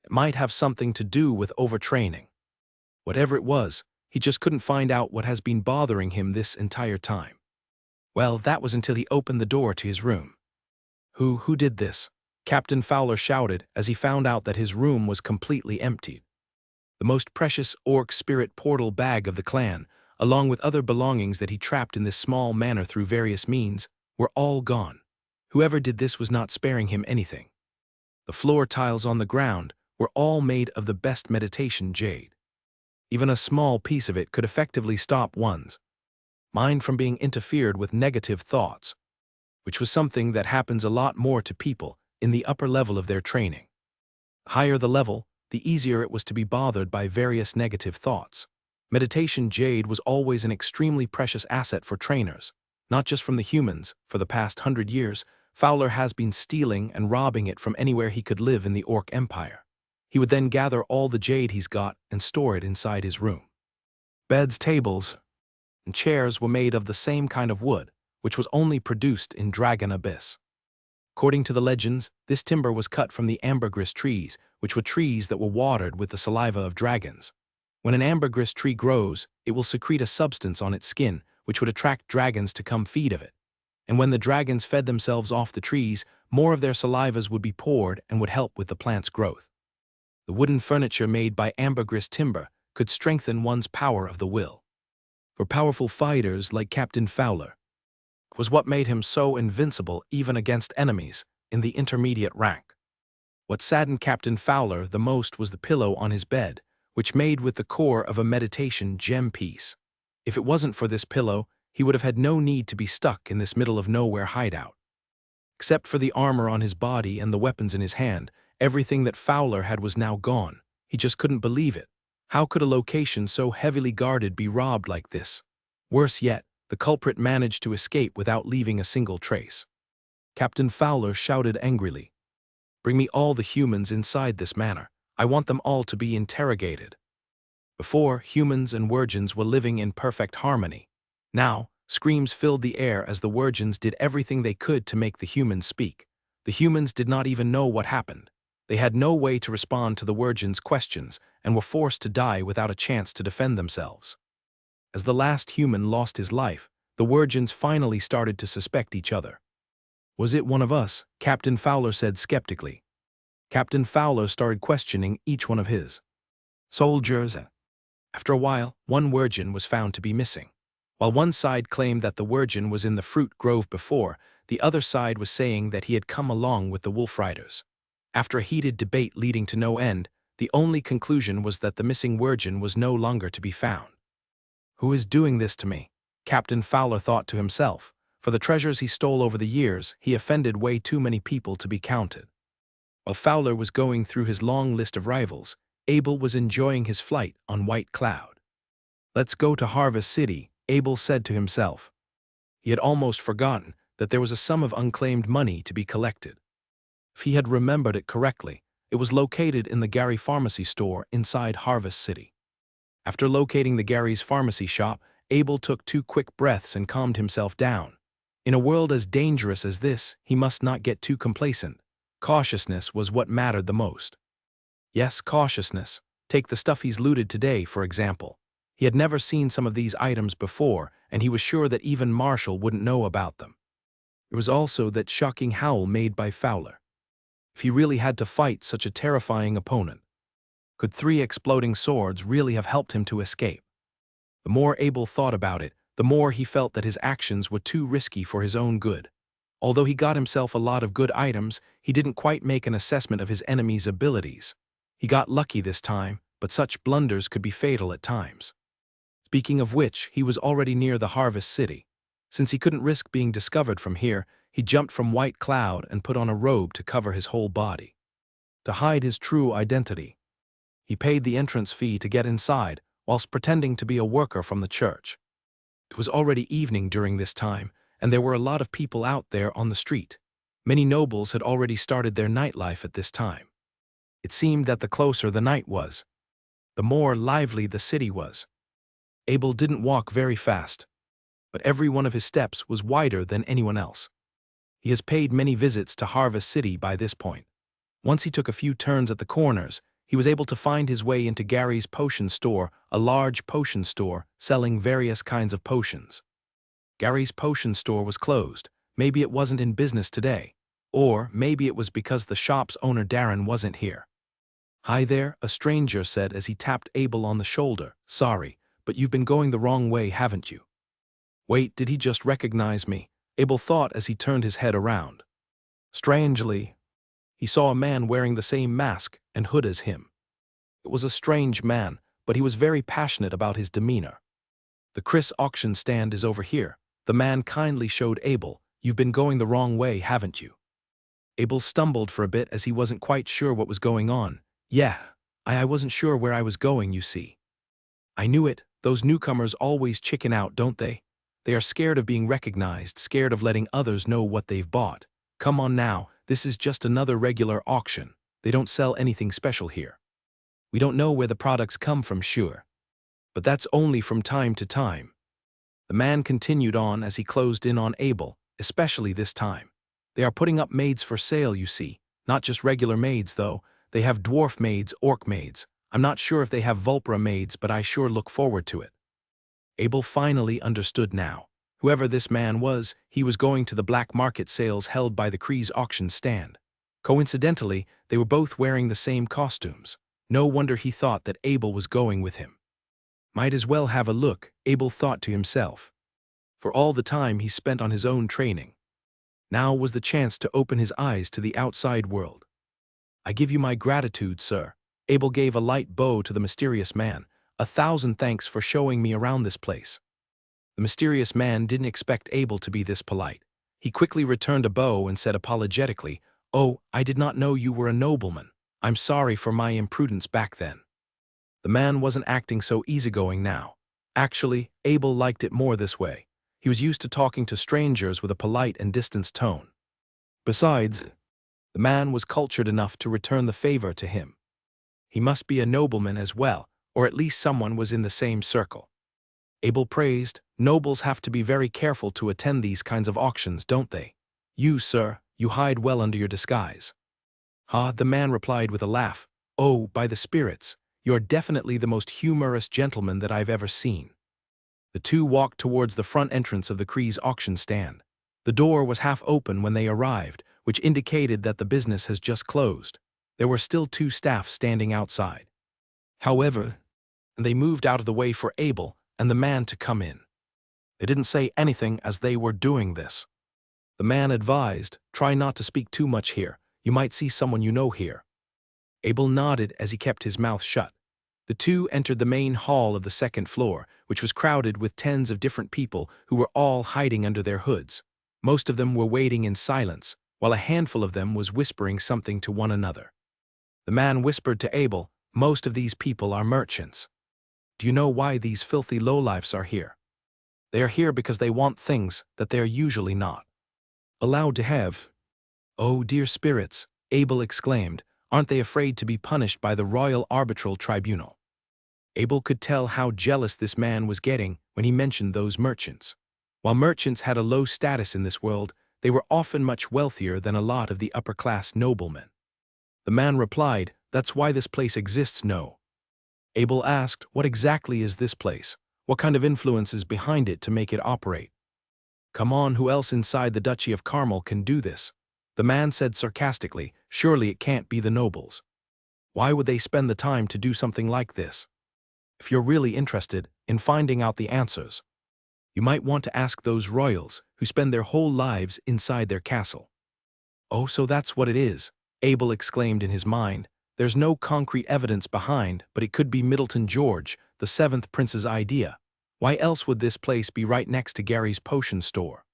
It might have something to do with overtraining. Whatever it was, he just couldn't find out what has been bothering him this entire time. Well, that was until he opened the door to his room. Who did this? Captain Fowler shouted as he found out that his room was completely emptied. The most precious Orc Spirit Portal bag of the clan, along with other belongings that he trapped in this small manor through various means, were all gone. Whoever did this was not sparing him anything. The floor tiles on the ground were all made of the best meditation jade. Even a small piece of it could effectively stop one's mind from being interfered with negative thoughts, which was something that happens a lot more to people in the upper level of their training. The higher the level, the easier it was to be bothered by various negative thoughts. Meditation jade was always an extremely precious asset for trainers, not just from the humans. For the past 100 years, Fowler has been stealing and robbing it from anywhere he could live in the Orc Empire. He would then gather all the jade he's got and store it inside his room. Beds, tables, and chairs were made of the same kind of wood, which was only produced in Dragon Abyss. According to the legends, this timber was cut from the ambergris trees, which were trees that were watered with the saliva of dragons. When an ambergris tree grows, it will secrete a substance on its skin, which would attract dragons to come feed of it. And when the dragons fed themselves off the trees, more of their salivas would be poured and would help with the plant's growth. The wooden furniture made by ambergris timber could strengthen one's power of the will. For powerful fighters like Captain Fowler, was what made him so invincible even against enemies in the intermediate rank. What saddened Captain Fowler the most was the pillow on his bed, which made with the core of a meditation gem piece. If it wasn't for this pillow, he would have had no need to be stuck in this middle-of-nowhere hideout. Except for the armor on his body and the weapons in his hand, everything that Fowler had was now gone. He just couldn't believe it. How could a location so heavily guarded be robbed like this? Worse yet, the culprit managed to escape without leaving a single trace. Captain Fowler shouted angrily, "Bring me all the humans inside this manor. I want them all to be interrogated." Before, humans and virgins were living in perfect harmony. Now, screams filled the air as the virgins did everything they could to make the humans speak. The humans did not even know what happened. They had no way to respond to the virgins' questions and were forced to die without a chance to defend themselves. As the last human lost his life, the virgins finally started to suspect each other. "Was it one of us?" Captain Fowler said skeptically. Captain Fowler started questioning each one of his soldiers. After a while, one virgin was found to be missing. While one side claimed that the virgin was in the fruit grove before, the other side was saying that he had come along with the wolf riders. After a heated debate leading to no end, the only conclusion was that the missing virgin was no longer to be found. "Who is doing this to me?" Captain Fowler thought to himself. For the treasures he stole over the years, he offended way too many people to be counted. While Fowler was going through his long list of rivals, Abel was enjoying his flight on White Cloud. "Let's go to Harvest City," Abel said to himself. He had almost forgotten that there was a sum of unclaimed money to be collected. If he had remembered it correctly, it was located in the Gary Pharmacy store inside Harvest City. After locating the Gary's pharmacy shop, Abel took 2 quick breaths and calmed himself down. In a world as dangerous as this, he must not get too complacent. Cautiousness was what mattered the most. Yes, cautiousness. Take the stuff he's looted today, for example. He had never seen some of these items before, and he was sure that even Marshall wouldn't know about them. There was also that shocking howl made by Fowler. If he really had to fight such a terrifying opponent, could 3 exploding swords really have helped him to escape? The more Abel thought about it, the more he felt that his actions were too risky for his own good. Although he got himself a lot of good items, he didn't quite make an assessment of his enemy's abilities. He got lucky this time, but such blunders could be fatal at times. Speaking of which, he was already near the Harvest City. Since he couldn't risk being discovered from here, he jumped from White Cloud and put on a robe to cover his whole body. To hide his true identity, he paid the entrance fee to get inside, whilst pretending to be a worker from the church. It was already evening during this time, and there were a lot of people out there on the street. Many nobles had already started their nightlife at this time. It seemed that the closer the night was, the more lively the city was. Abel didn't walk very fast, but every one of his steps was wider than anyone else. He has paid many visits to Harvest City by this point. Once he took a few turns at the corners, he was able to find his way into Gary's potion store, a large potion store selling various kinds of potions. Gary's potion store was closed. Maybe it wasn't in business today. Or maybe it was because the shop's owner Darren wasn't here. "Hi there," a stranger said as he tapped Abel on the shoulder. "Sorry, but you've been going the wrong way, haven't you?" Wait, did he just recognize me? Abel thought as he turned his head around. Strangely, he saw a man wearing the same mask and hood as him. It was a strange man, but he was very passionate about his demeanor. "The Chris auction stand is over here," the man kindly showed Abel. "You've been going the wrong way, haven't you?" Abel stumbled for a bit as he wasn't quite sure what was going on. "Yeah, I wasn't sure where I was going, you see." "I knew it. Those newcomers always chicken out, don't they? They are scared of being recognized, scared of letting others know what they've bought. Come on now, this is just another regular auction. They don't sell anything special here. We don't know where the products come from, sure. But that's only from time to time." The man continued on as he closed in on Abel, especially this time. "They are putting up maids for sale, you see. Not just regular maids, though. They have dwarf maids, orc maids. I'm not sure if they have Vulpra maids, but I sure look forward to it." Abel finally understood now. Whoever this man was, he was going to the black market sales held by the Kree's auction stand. Coincidentally, they were both wearing the same costumes. No wonder he thought that Abel was going with him. Might as well have a look, Abel thought to himself. For all the time he spent on his own training, now was the chance to open his eyes to the outside world. "I give you my gratitude, sir." Abel gave a light bow to the mysterious man. "1,000 thanks for showing me around this place." The mysterious man didn't expect Abel to be this polite. He quickly returned a bow and said apologetically, "Oh, I did not know you were a nobleman. I'm sorry for my imprudence back then." The man wasn't acting so easygoing now. Actually, Abel liked it more this way. He was used to talking to strangers with a polite and distanced tone. Besides, the man was cultured enough to return the favor to him. He must be a nobleman as well, or at least someone was in the same circle. Abel praised, "Nobles have to be very careful to attend these kinds of auctions, don't they? You, sir, you hide well under your disguise." "Ah," the man replied with a laugh. "Oh, by the spirits, you're definitely the most humorous gentleman that I've ever seen." The two walked towards the front entrance of the Kree's auction stand. The door was half open when they arrived, which indicated that the business has just closed. There were still two staff standing outside. However, they moved out of the way for Abel and the man to come in. They didn't say anything as they were doing this. The man advised, "Try not to speak too much here. You might see someone you know here." Abel nodded as he kept his mouth shut. The two entered the main hall of the second floor, which was crowded with tens of different people who were all hiding under their hoods. Most of them were waiting in silence, while a handful of them was whispering something to one another. The man whispered to Abel, "Most of these people are merchants. Do you know why these filthy lowlifes are here? They are here because they want things that they are usually not allowed to have." "Oh, dear spirits," Abel exclaimed, "aren't they afraid to be punished by the Royal Arbitral Tribunal?" Abel could tell how jealous this man was getting when he mentioned those merchants. While merchants had a low status in this world, they were often much wealthier than a lot of the upper-class noblemen. The man replied, "That's why this place exists, no." Abel asked, "What exactly is this place? What kind of influence is behind it to make it operate?" "Come on, who else inside the Duchy of Carmel can do this?" The man said sarcastically, "Surely it can't be the nobles. Why would they spend the time to do something like this? If you're really interested in finding out the answers, you might want to ask those royals who spend their whole lives inside their castle." "Oh, so that's what it is," Abel exclaimed in his mind. "There's no concrete evidence behind, but it could be Middleton George, the seventh prince's idea. Why else would this place be right next to Gary's potion store?"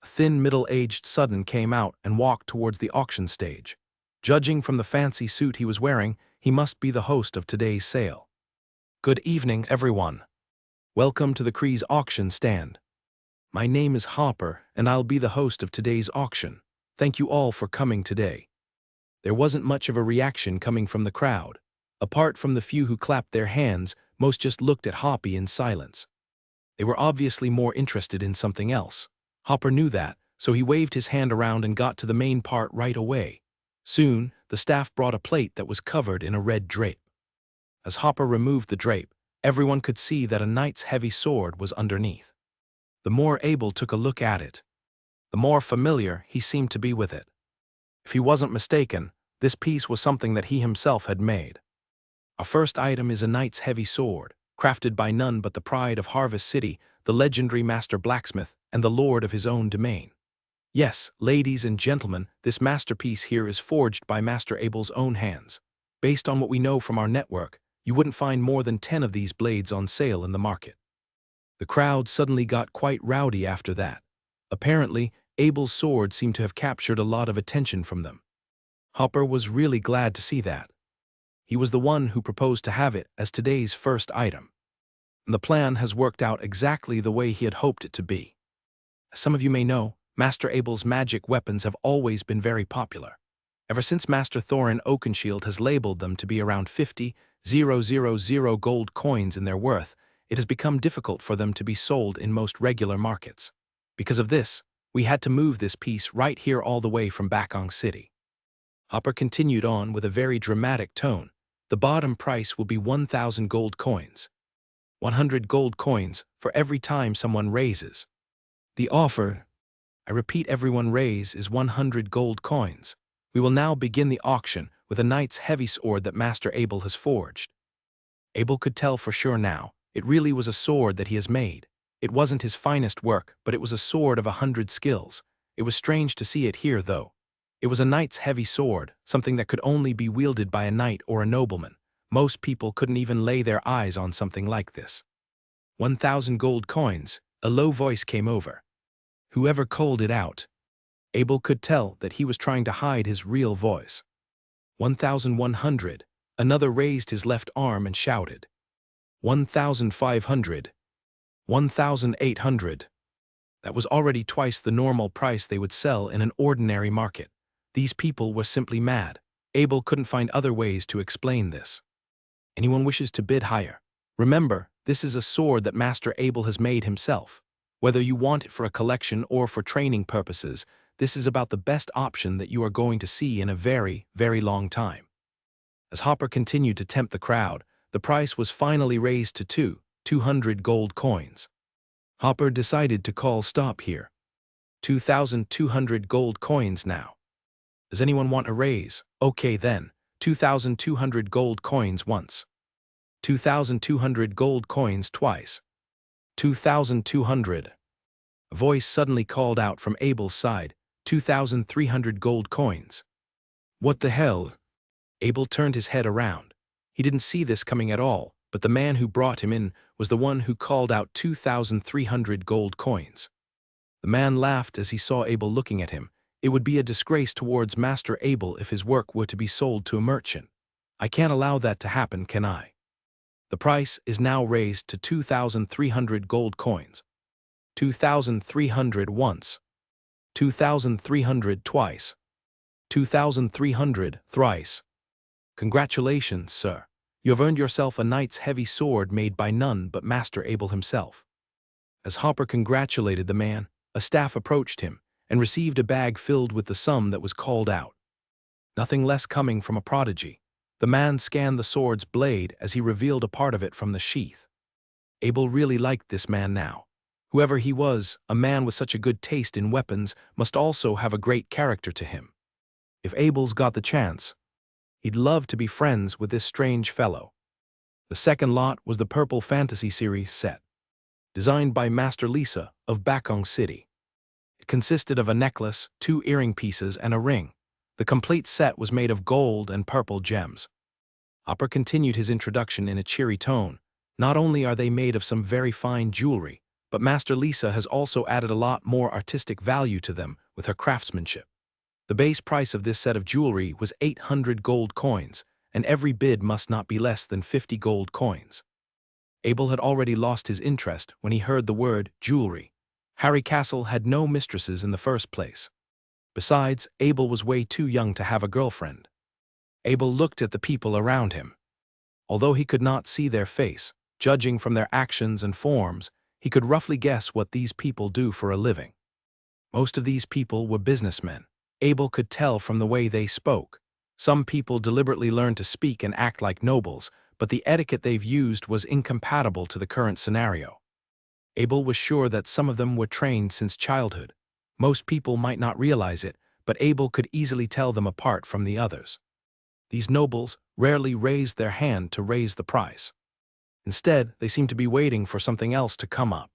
A thin, middle-aged Sudden came out and walked towards the auction stage. Judging from the fancy suit he was wearing, he must be the host of today's sale. "Good evening, everyone. Welcome to the Kree's auction stand. My name is Hopper, and I'll be the host of today's auction. Thank you all for coming today." There wasn't much of a reaction coming from the crowd. Apart from the few who clapped their hands, most just looked at Hoppy in silence. They were obviously more interested in something else. Hopper knew that, so he waved his hand around and got to the main part right away. Soon, the staff brought a plate that was covered in a red drape. As Hopper removed the drape, everyone could see that a knight's heavy sword was underneath. The more Abel took a look at it, the more familiar he seemed to be with it. If he wasn't mistaken, this piece was something that he himself had made. Our first item is a knight's heavy sword, crafted by none but the pride of Harvest City, the legendary master blacksmith, and the lord of his own domain. Yes, ladies and gentlemen, this masterpiece here is forged by Master Abel's own hands. Based on what we know from our network, you wouldn't find more than 10 of these blades on sale in the market. The crowd suddenly got quite rowdy after that. Apparently, Abel's sword seemed to have captured a lot of attention from them. Hopper was really glad to see that. He was the one who proposed to have it as today's first item. And the plan has worked out exactly the way he had hoped it to be. As some of you may know, Master Abel's magic weapons have always been very popular. Ever since Master Thorin Oakenshield has labeled them to be around 50,000 gold coins in their worth, it has become difficult for them to be sold in most regular markets. Because of this, we had to move this piece right here all the way from Bakong City. Hopper continued on with a very dramatic tone. The bottom price will be 1,000 gold coins. 100 gold coins for every time someone raises. The offer, I repeat, everyone raise, is 100 gold coins. We will now begin the auction with a knight's heavy sword that Master Abel has forged. Abel could tell for sure now, it really was a sword that he has made. It wasn't his finest work, but it was a sword of 100 skills. It was strange to see it here, though. It was a knight's heavy sword, something that could only be wielded by a knight or a nobleman. Most people couldn't even lay their eyes on something like this. 1,000 gold coins, a low voice came over. Whoever called it out, Abel could tell that he was trying to hide his real voice. 1,100, another raised his left arm and shouted. 1,500. 1,800. That was already twice the normal price they would sell in an ordinary market. These people were simply mad. Abel couldn't find other ways to explain this. Anyone wishes to bid higher? Remember, This is a sword that Master Abel has made himself. Whether you want it for a collection or for training purposes, this is about the best option that you are going to see in a very, very long time. As Hopper continued to tempt the crowd, the price was finally raised to 200 gold coins. Hopper decided to call stop here. 2,200 gold coins now. Does anyone want a raise? Okay then, 2,200 gold coins once. 2,200 gold coins twice. 2,200. A voice suddenly called out from Abel's side, 2,300 gold coins. What the hell? Abel turned his head around. He didn't see this coming at all, but the man who brought him in was the one who called out 2,300 gold coins. The man laughed as he saw Abel looking at him. It would be a disgrace towards Master Abel if his work were to be sold to a merchant. I can't allow that to happen, can I? The price is now raised to 2,300 gold coins. 2,300 once. 2,300 twice. 2,300 thrice. Congratulations, sir. You have earned yourself a knight's heavy sword made by none but Master Abel himself. As Hopper congratulated the man, a staff approached him and received a bag filled with the sum that was called out. Nothing less coming from a prodigy. The man scanned the sword's blade as he revealed a part of it from the sheath. Abel really liked this man now. Whoever he was, a man with such a good taste in weapons must also have a great character to him. If Abel's got the chance, he'd love to be friends with this strange fellow. The second lot was the Purple Fantasy Series set, designed by Master Lisa of Bakong City. It consisted of a necklace, 2 earring pieces, and a ring. The complete set was made of gold and purple gems. Hopper continued his introduction in a cheery tone. Not only are they made of some very fine jewelry, but Master Lisa has also added a lot more artistic value to them with her craftsmanship. The base price of this set of jewelry was 800 gold coins, and every bid must not be less than 50 gold coins. Abel had already lost his interest when he heard the word jewelry. Harry Castle had no mistresses in the first place. Besides, Abel was way too young to have a girlfriend. Abel looked at the people around him. Although he could not see their face, judging from their actions and forms, he could roughly guess what these people do for a living. Most of these people were businessmen. Abel could tell from the way they spoke. Some people deliberately learned to speak and act like nobles, but the etiquette they've used was incompatible to the current scenario. Abel was sure that some of them were trained since childhood. Most people might not realize it, but Abel could easily tell them apart from the others. These nobles rarely raised their hand to raise the price. Instead, they seemed to be waiting for something else to come up.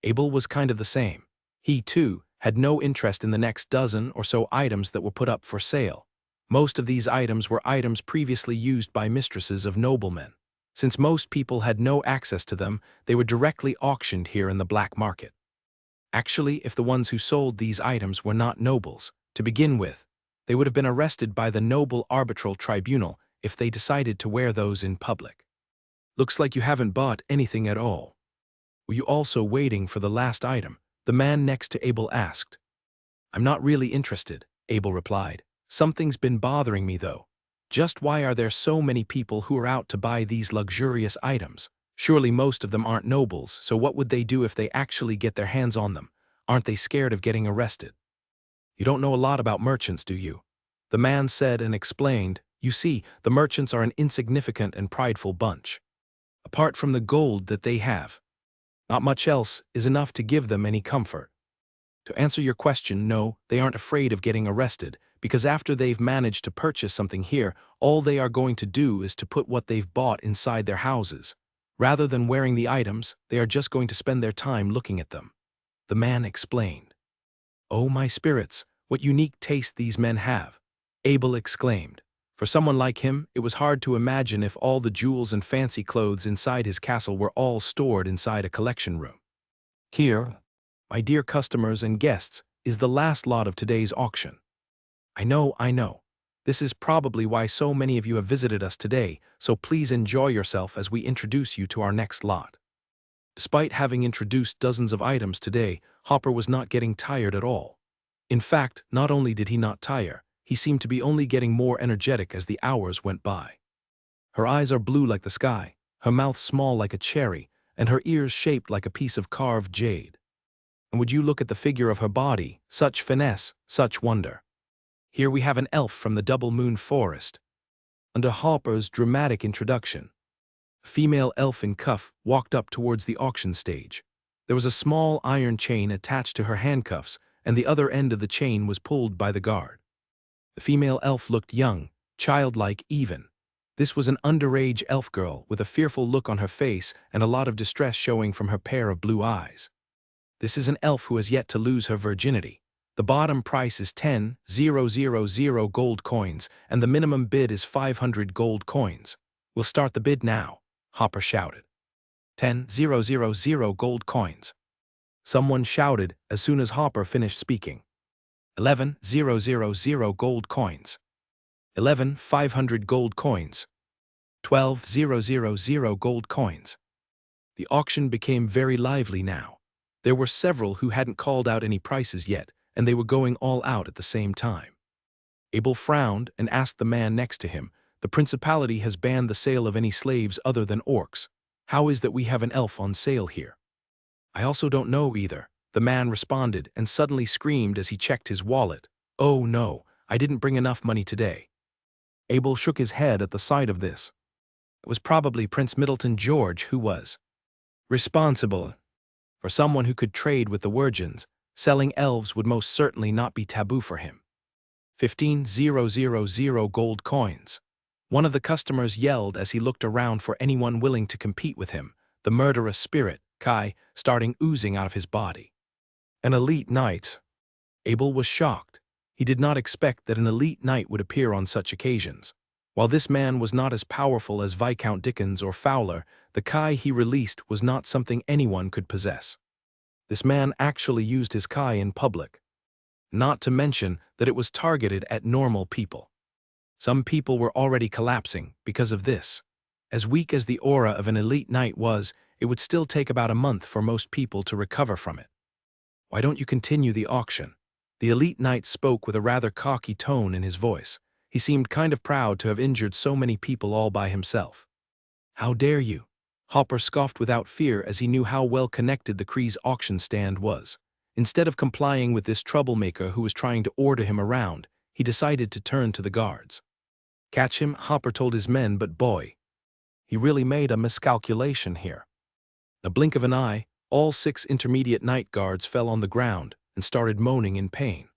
Abel was kind of the same. He, too, had no interest in the next dozen or so items that were put up for sale. Most of these items were items previously used by mistresses of noblemen. Since most people had no access to them, they were directly auctioned here in the black market. Actually, if the ones who sold these items were not nobles, to begin with, they would have been arrested by the Noble Arbitral Tribunal if they decided to wear those in public. Looks like you haven't bought anything at all. Were you also waiting for the last item? The man next to Abel asked. I'm not really interested, Abel replied. Something's been bothering me though. Just why are there so many people who are out to buy these luxurious items? Surely most of them aren't nobles, so what would they do if they actually get their hands on them? Aren't they scared of getting arrested? You don't know a lot about merchants, do you? The man said and explained. You see, the merchants are an insignificant and prideful bunch. Apart from the gold that they have, not much else is enough to give them any comfort. To answer your question, no, they aren't afraid of getting arrested, because after they've managed to purchase something here, all they are going to do is to put what they've bought inside their houses. Rather than wearing the items, they are just going to spend their time looking at them. The man explained. Oh my spirits, what unique taste these men have, Abel exclaimed. For someone like him, it was hard to imagine if all the jewels and fancy clothes inside his castle were all stored inside a collection room. Here, my dear customers and guests, is the last lot of today's auction. I know. This is probably why so many of you have visited us today, so please enjoy yourself as we introduce you to our next lot. Despite having introduced dozens of items today, Hopper was not getting tired at all. In fact, not only did he not tire, he seemed to be only getting more energetic as the hours went by. Her eyes are blue like the sky, her mouth small like a cherry, and her ears shaped like a piece of carved jade. And would you look at the figure of her body, such finesse, such wonder. Here we have an elf from the Double Moon Forest. Under Hopper's dramatic introduction, a female elf in cuff walked up towards the auction stage. There was a small iron chain attached to her handcuffs, and the other end of the chain was pulled by the guard. The female elf looked young, childlike even. This was an underage elf girl with a fearful look on her face and a lot of distress showing from her pair of blue eyes. This is an elf who has yet to lose her virginity. The bottom price is 10,000 gold coins, and the minimum bid is 500 gold coins. We'll start the bid now, Hopper shouted. 10,000 gold coins. Someone shouted as soon as Hopper finished speaking. 11,000 gold coins. 11,500 gold coins. 12,000 gold coins. The auction became very lively now. There were several who hadn't called out any prices yet, and they were going all out at the same time. Abel frowned and asked the man next to him, "The principality has banned the sale of any slaves other than orcs. How is that we have an elf on sale here?" "I also don't know either," the man responded and suddenly screamed as he checked his wallet. "Oh no, I didn't bring enough money today." Abel shook his head at the sight of this. It was probably Prince Middleton George who was responsible. For someone who could trade with the Wirgins, selling elves would most certainly not be taboo for him. 15,000 gold coins. One of the customers yelled as he looked around for anyone willing to compete with him, the murderous spirit, Kai, starting oozing out of his body. An elite knight. Abel was shocked. He did not expect that an elite knight would appear on such occasions. While this man was not as powerful as Viscount Dickens or Fowler, the Kai he released was not something anyone could possess. This man actually used his Kai in public. Not to mention that it was targeted at normal people. Some people were already collapsing because of this. As weak as the aura of an elite knight was, it would still take about a month for most people to recover from it. "Why don't you continue the auction?" The elite knight spoke with a rather cocky tone in his voice. He seemed kind of proud to have injured so many people all by himself. "How dare you?" Hopper scoffed without fear as he knew how well connected the Kree's auction stand was. Instead of complying with this troublemaker who was trying to order him around, he decided to turn to the guards. "Catch him," Hopper told his men, but boy, he really made a miscalculation here. In a blink of an eye, all 6 intermediate night guards fell on the ground and started moaning in pain.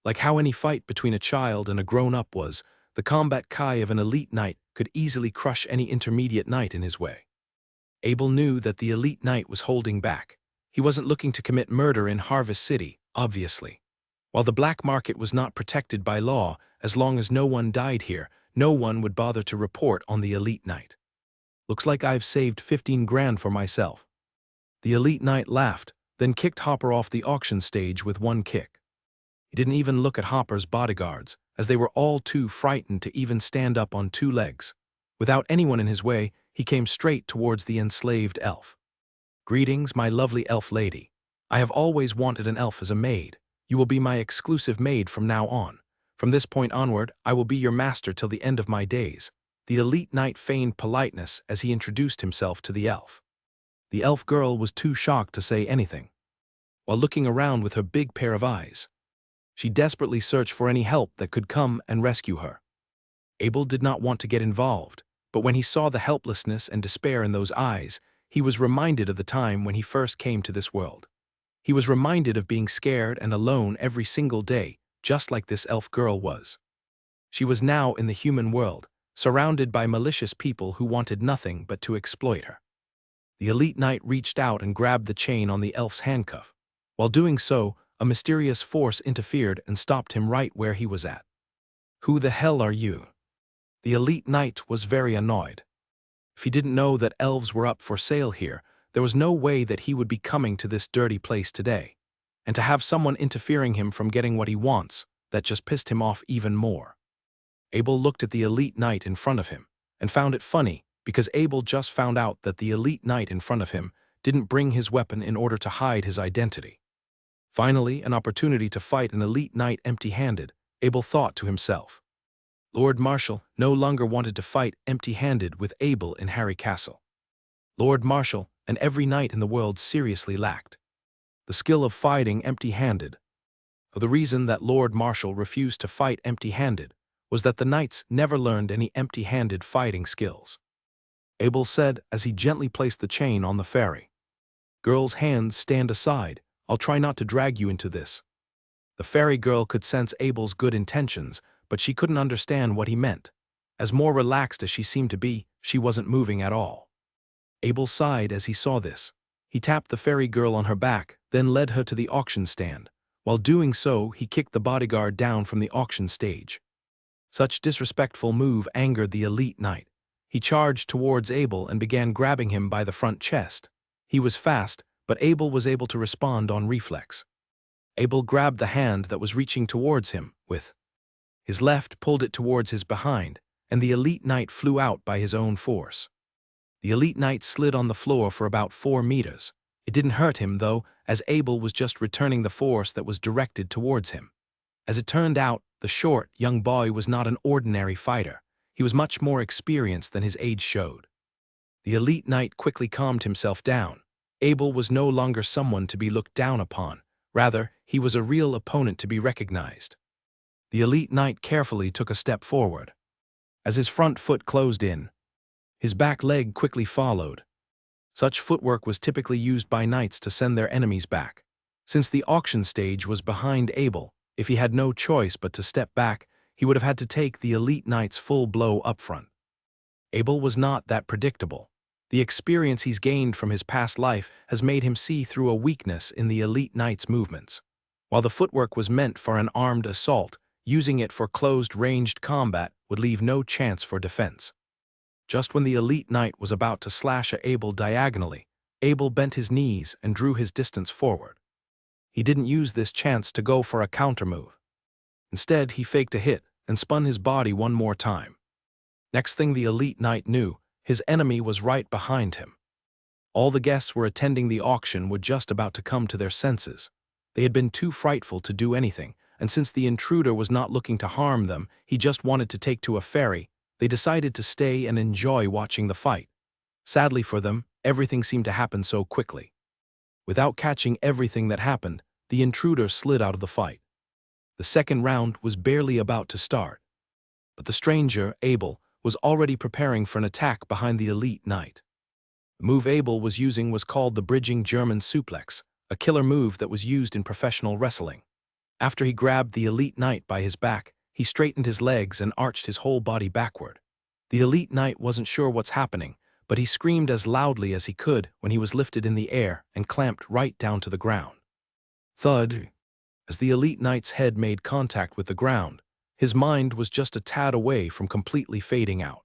Like how any fight between a child and a grown-up was, the combat Kai of an elite knight could easily crush any intermediate knight in his way. Abel knew that the elite knight was holding back. He wasn't looking to commit murder in Harvest City, obviously. While the black market was not protected by law, as long as no one died here, no one would bother to report on the elite knight. "Looks like I've saved 15 grand for myself." The elite knight laughed, then kicked Hopper off the auction stage with one kick. He didn't even look at Hopper's bodyguards, as they were all too frightened to even stand up on 2 legs. Without anyone in his way, he came straight towards the enslaved elf. "Greetings, my lovely elf lady. I have always wanted an elf as a maid. You will be my exclusive maid from now on. From this point onward, I will be your master till the end of my days." The elite knight feigned politeness as he introduced himself to the elf. The elf girl was too shocked to say anything. While looking around with her big pair of eyes, she desperately searched for any help that could come and rescue her. Abel did not want to get involved, but when he saw the helplessness and despair in those eyes, he was reminded of the time when he first came to this world. He was reminded of being scared and alone every single day, just like this elf girl was. She was now in the human world, surrounded by malicious people who wanted nothing but to exploit her. The elite knight reached out and grabbed the chain on the elf's handcuff. While doing so, a mysterious force interfered and stopped him right where he was at. "Who the hell are you?" The elite knight was very annoyed. If he didn't know that elves were up for sale here, there was no way that he would be coming to this dirty place today. And to have someone interfering him from getting what he wants, that just pissed him off even more. Abel looked at the elite knight in front of him, and found it funny because Abel just found out that the elite knight in front of him didn't bring his weapon in order to hide his identity. Finally, an opportunity to fight an elite knight empty-handed, Abel thought to himself. Lord Marshal no longer wanted to fight empty-handed with Abel in Harry Castle. Lord Marshal and every knight in the world seriously lacked the skill of fighting empty-handed. The reason that Lord Marshal refused to fight empty-handed was that the knights never learned any empty-handed fighting skills. Abel said as he gently placed the chain on the ferry. "Girl's hands, stand aside. I'll try not to drag you into this." The fairy girl could sense Abel's good intentions, but she couldn't understand what he meant. As more relaxed as she seemed to be, she wasn't moving at all. Abel sighed as he saw this. He tapped the fairy girl on her back, then led her to the auction stand. While doing so, he kicked the bodyguard down from the auction stage. Such disrespectful move angered the elite knight. He charged towards Abel and began grabbing him by the front chest. He was fast, but Abel was able to respond on reflex. Abel grabbed the hand that was reaching towards him, with his left pulled it towards his behind, and the elite knight flew out by his own force. The elite knight slid on the floor for about 4 meters. It didn't hurt him, though, as Abel was just returning the force that was directed towards him. As it turned out, the short, young boy was not an ordinary fighter. He was much more experienced than his age showed. The elite knight quickly calmed himself down. Abel was no longer someone to be looked down upon. Rather, he was a real opponent to be recognized. The elite knight carefully took a step forward. As his front foot closed in, his back leg quickly followed. Such footwork was typically used by knights to send their enemies back. Since the auction stage was behind Abel, if he had no choice but to step back, he would have had to take the elite knight's full blow up front. Abel was not that predictable. The experience he's gained from his past life has made him see through a weakness in the elite knight's movements. While the footwork was meant for an armed assault, using it for closed-ranged combat would leave no chance for defense. Just when the elite knight was about to slash at Abel diagonally, Abel bent his knees and drew his distance forward. He didn't use this chance to go for a countermove. Instead, he faked a hit and spun his body one more time. Next thing the elite knight knew, his enemy was right behind him. All the guests were attending the auction were just about to come to their senses. They had been too frightful to do anything, and since the intruder was not looking to harm them, he just wanted to take to a ferry, they decided to stay and enjoy watching the fight. Sadly for them, everything seemed to happen so quickly. Without catching everything that happened, the intruder slid out of the fight. The second round was barely about to start. But the stranger, Abel, was already preparing for an attack behind the elite knight. The move Abel was using was called the bridging German suplex, a killer move that was used in professional wrestling. After he grabbed the elite knight by his back, he straightened his legs and arched his whole body backward. The elite knight wasn't sure what's happening, but he screamed as loudly as he could when he was lifted in the air and clamped right down to the ground. Thud! As the elite knight's head made contact with the ground, his mind was just a tad away from completely fading out.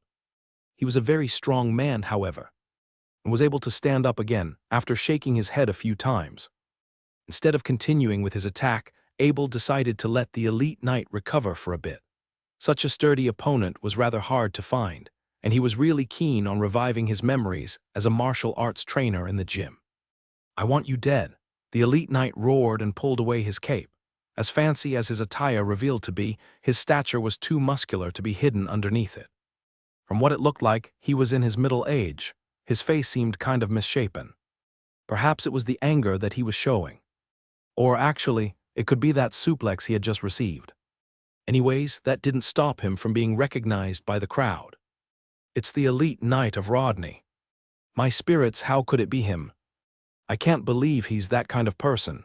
He was a very strong man, however, and was able to stand up again after shaking his head a few times. Instead of continuing with his attack, Abel decided to let the elite knight recover for a bit. Such a sturdy opponent was rather hard to find, and he was really keen on reviving his memories as a martial arts trainer in the gym. "I want you dead," the elite knight roared and pulled away his cape. As fancy as his attire revealed to be, his stature was too muscular to be hidden underneath it. From what it looked like, he was in his middle age. His face seemed kind of misshapen. Perhaps it was the anger that he was showing. Or actually, it could be that suplex he had just received. Anyways, that didn't stop him from being recognized by the crowd. "It's the elite knight of Rodney. My spirits, how could it be him? I can't believe he's that kind of person."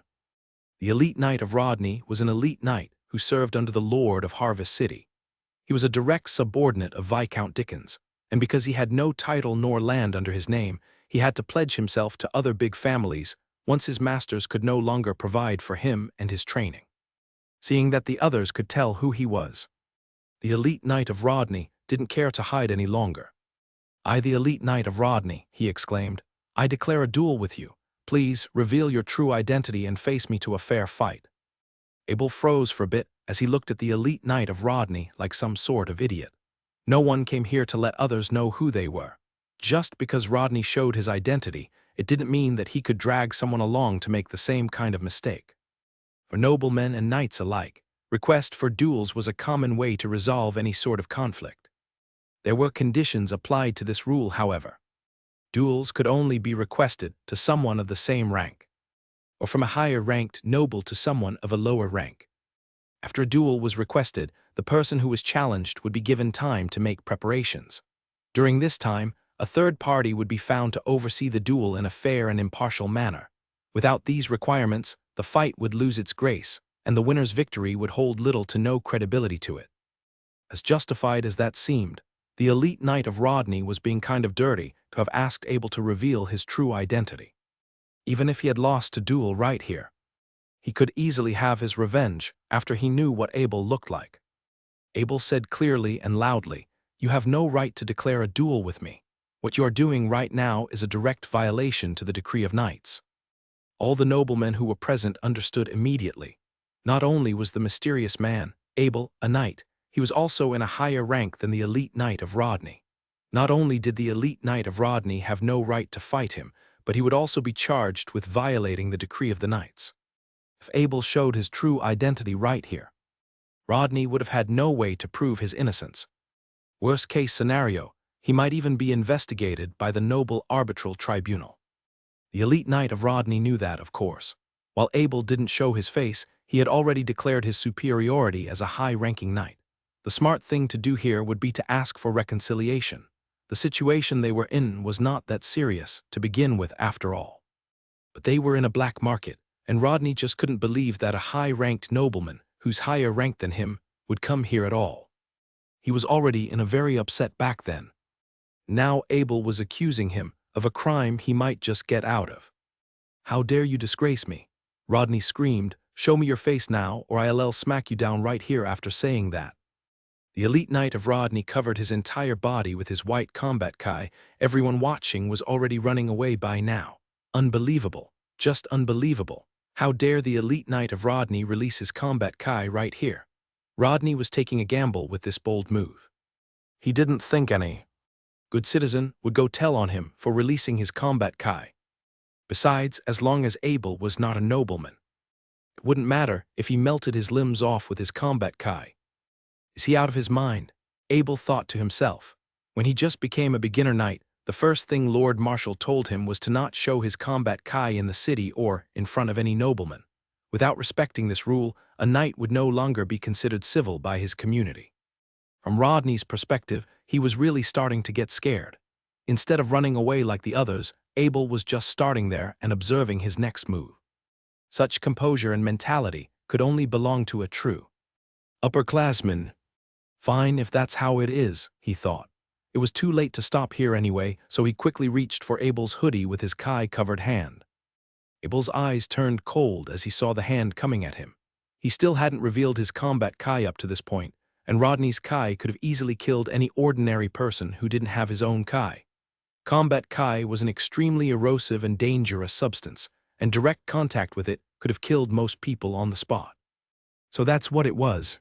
The elite knight of Rodney was an elite knight who served under the Lord of Harvest City. He was a direct subordinate of Viscount Dickens, and because he had no title nor land under his name, he had to pledge himself to other big families once his masters could no longer provide for him and his training. Seeing that the others could tell who he was, the elite knight of Rodney didn't care to hide any longer. "I, the elite knight of Rodney," he exclaimed, "I declare a duel with you. Please reveal your true identity and face me to a fair fight." Abel froze for a bit as he looked at the elite knight of Rodney like some sort of idiot. No one came here to let others know who they were. Just because Rodney showed his identity, it didn't mean that he could drag someone along to make the same kind of mistake. For noblemen and knights alike, request for duels was a common way to resolve any sort of conflict. There were conditions applied to this rule, however. Duels could only be requested to someone of the same rank, or from a higher-ranked noble to someone of a lower rank. After a duel was requested, the person who was challenged would be given time to make preparations. During this time, a third party would be found to oversee the duel in a fair and impartial manner. Without these requirements, the fight would lose its grace, and the winner's victory would hold little to no credibility to it. As justified as that seemed, the elite knight of Rodney was being kind of dirty to have asked Abel to reveal his true identity. Even if he had lost a duel right here, he could easily have his revenge after he knew what Abel looked like. Abel said clearly and loudly, "You have no right to declare a duel with me. What you are doing right now is a direct violation to the decree of knights." All the noblemen who were present understood immediately. Not only was the mysterious man, Abel, a knight, he was also in a higher rank than the elite knight of Rodney. Not only did the elite knight of Rodney have no right to fight him, but he would also be charged with violating the decree of the knights. If Abel showed his true identity right here, Rodney would have had no way to prove his innocence. Worst case scenario, he might even be investigated by the noble arbitral tribunal. The elite knight of Rodney knew that, of course. While Abel didn't show his face, he had already declared his superiority as a high-ranking knight. The smart thing to do here would be to ask for reconciliation. The situation they were in was not that serious to begin with after all. But they were in a black market, and Rodney just couldn't believe that a high-ranked nobleman, who's higher ranked than him, would come here at all. He was already in a very upset back then. Now Abel was accusing him of a crime he might just get out of. "How dare you disgrace me?" Rodney screamed. "Show me your face now, or I'll smack you down right here." After saying that, the elite knight of Rodney covered his entire body with his white combat kai. Everyone watching was already running away by now. Unbelievable. Just unbelievable. How dare the elite knight of Rodney release his combat kai right here? Rodney was taking a gamble with this bold move. He didn't think any good citizen would go tell on him for releasing his combat kai. Besides, as long as Abel was not a nobleman, it wouldn't matter if he melted his limbs off with his combat kai. Is he out of his mind? Abel thought to himself. When he just became a beginner knight, the first thing Lord Marshal told him was to not show his combat kai in the city or in front of any nobleman. Without respecting this rule, a knight would no longer be considered civil by his community. From Rodney's perspective, he was really starting to get scared. Instead of running away like the others, Abel was just starting there and observing his next move. Such composure and mentality could only belong to a true upperclassman. Fine if that's how it is, he thought. It was too late to stop here anyway, so he quickly reached for Abel's hoodie with his kai-covered hand. Abel's eyes turned cold as he saw the hand coming at him. He still hadn't revealed his combat kai up to this point, and Rodney's kai could have easily killed any ordinary person who didn't have his own kai. Combat kai was an extremely erosive and dangerous substance, and direct contact with it could have killed most people on the spot. So that's what it was.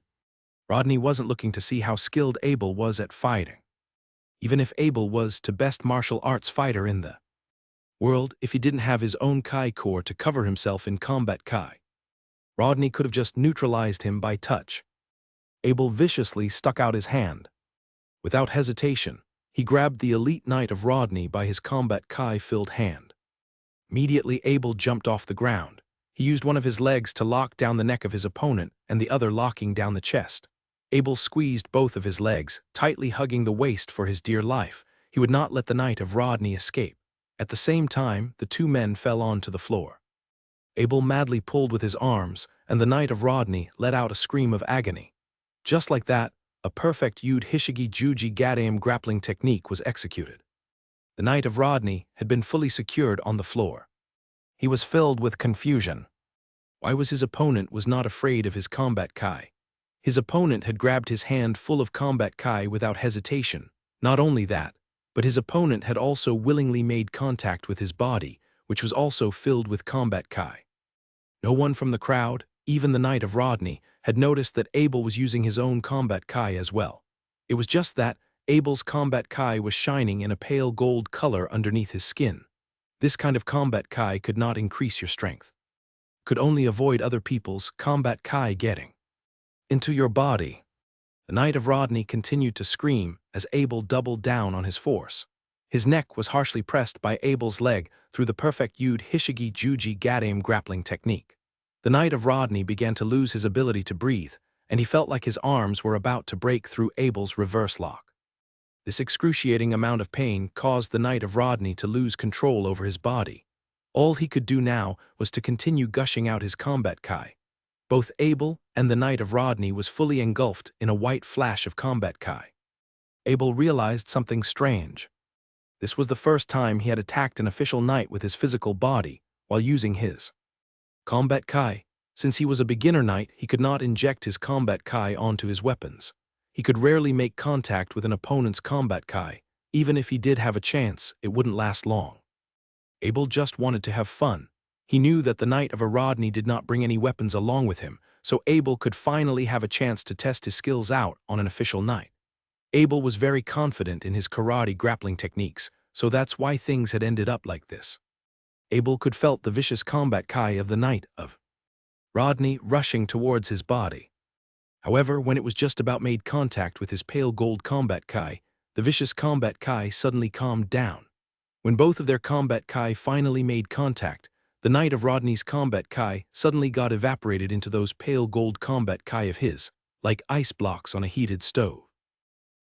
Rodney wasn't looking to see how skilled Abel was at fighting. Even if Abel was the best martial arts fighter in the world, if he didn't have his own kai core to cover himself in combat kai, Rodney could have just neutralized him by touch. Abel viciously stuck out his hand. Without hesitation, he grabbed the elite knight of Rodney by his combat kai-filled hand. Immediately, Abel jumped off the ground. He used one of his legs to lock down the neck of his opponent and the other locking down the chest. Abel squeezed both of his legs, tightly hugging the waist for his dear life. He would not let the knight of Rodney escape. At the same time, the two men fell onto the floor. Abel madly pulled with his arms, and the knight of Rodney let out a scream of agony. Just like that, a perfect Yud Hishigi Juji Gadaim grappling technique was executed. The knight of Rodney had been fully secured on the floor. He was filled with confusion. Why was his opponent not afraid of his combat kai? His opponent had grabbed his hand full of combat kai without hesitation. Not only that, but his opponent had also willingly made contact with his body, which was also filled with combat kai. No one from the crowd, even the knight of Rodney, had noticed that Abel was using his own combat kai as well. It was just that Abel's combat kai was shining in a pale gold color underneath his skin. This kind of combat kai could not increase your strength. Could only avoid other people's combat kai getting into your body. The knight of Rodney continued to scream as Abel doubled down on his force. His neck was harshly pressed by Abel's leg through the perfect Yud Hishigi Juji Gadam grappling technique. The Knight of Rodney began to lose his ability to breathe, and he felt like his arms were about to break through Abel's reverse lock. This excruciating amount of pain caused the Knight of Rodney to lose control over his body. All he could do now was to continue gushing out his combat kai. Both Abel and the Knight of Rodney was fully engulfed in a white flash of combat kai. Abel realized something strange. This was the first time he had attacked an official knight with his physical body while using his combat kai. Since he was a beginner knight, he could not inject his combat kai onto his weapons. He could rarely make contact with an opponent's combat kai. Even if he did have a chance, it wouldn't last long. Abel just wanted to have fun. He knew that the Knight of Rodney did not bring any weapons along with him, so Abel could finally have a chance to test his skills out on an official knight. Abel was very confident in his karate grappling techniques, so that's why things had ended up like this. Abel could felt the vicious combat kai of the Knight of Rodney rushing towards his body. However, when it was just about made contact with his pale gold combat kai, the vicious combat kai suddenly calmed down. When both of their combat kai finally made contact, the Knight of Rodney's combat kai suddenly got evaporated into those pale gold combat kai of his, like ice blocks on a heated stove.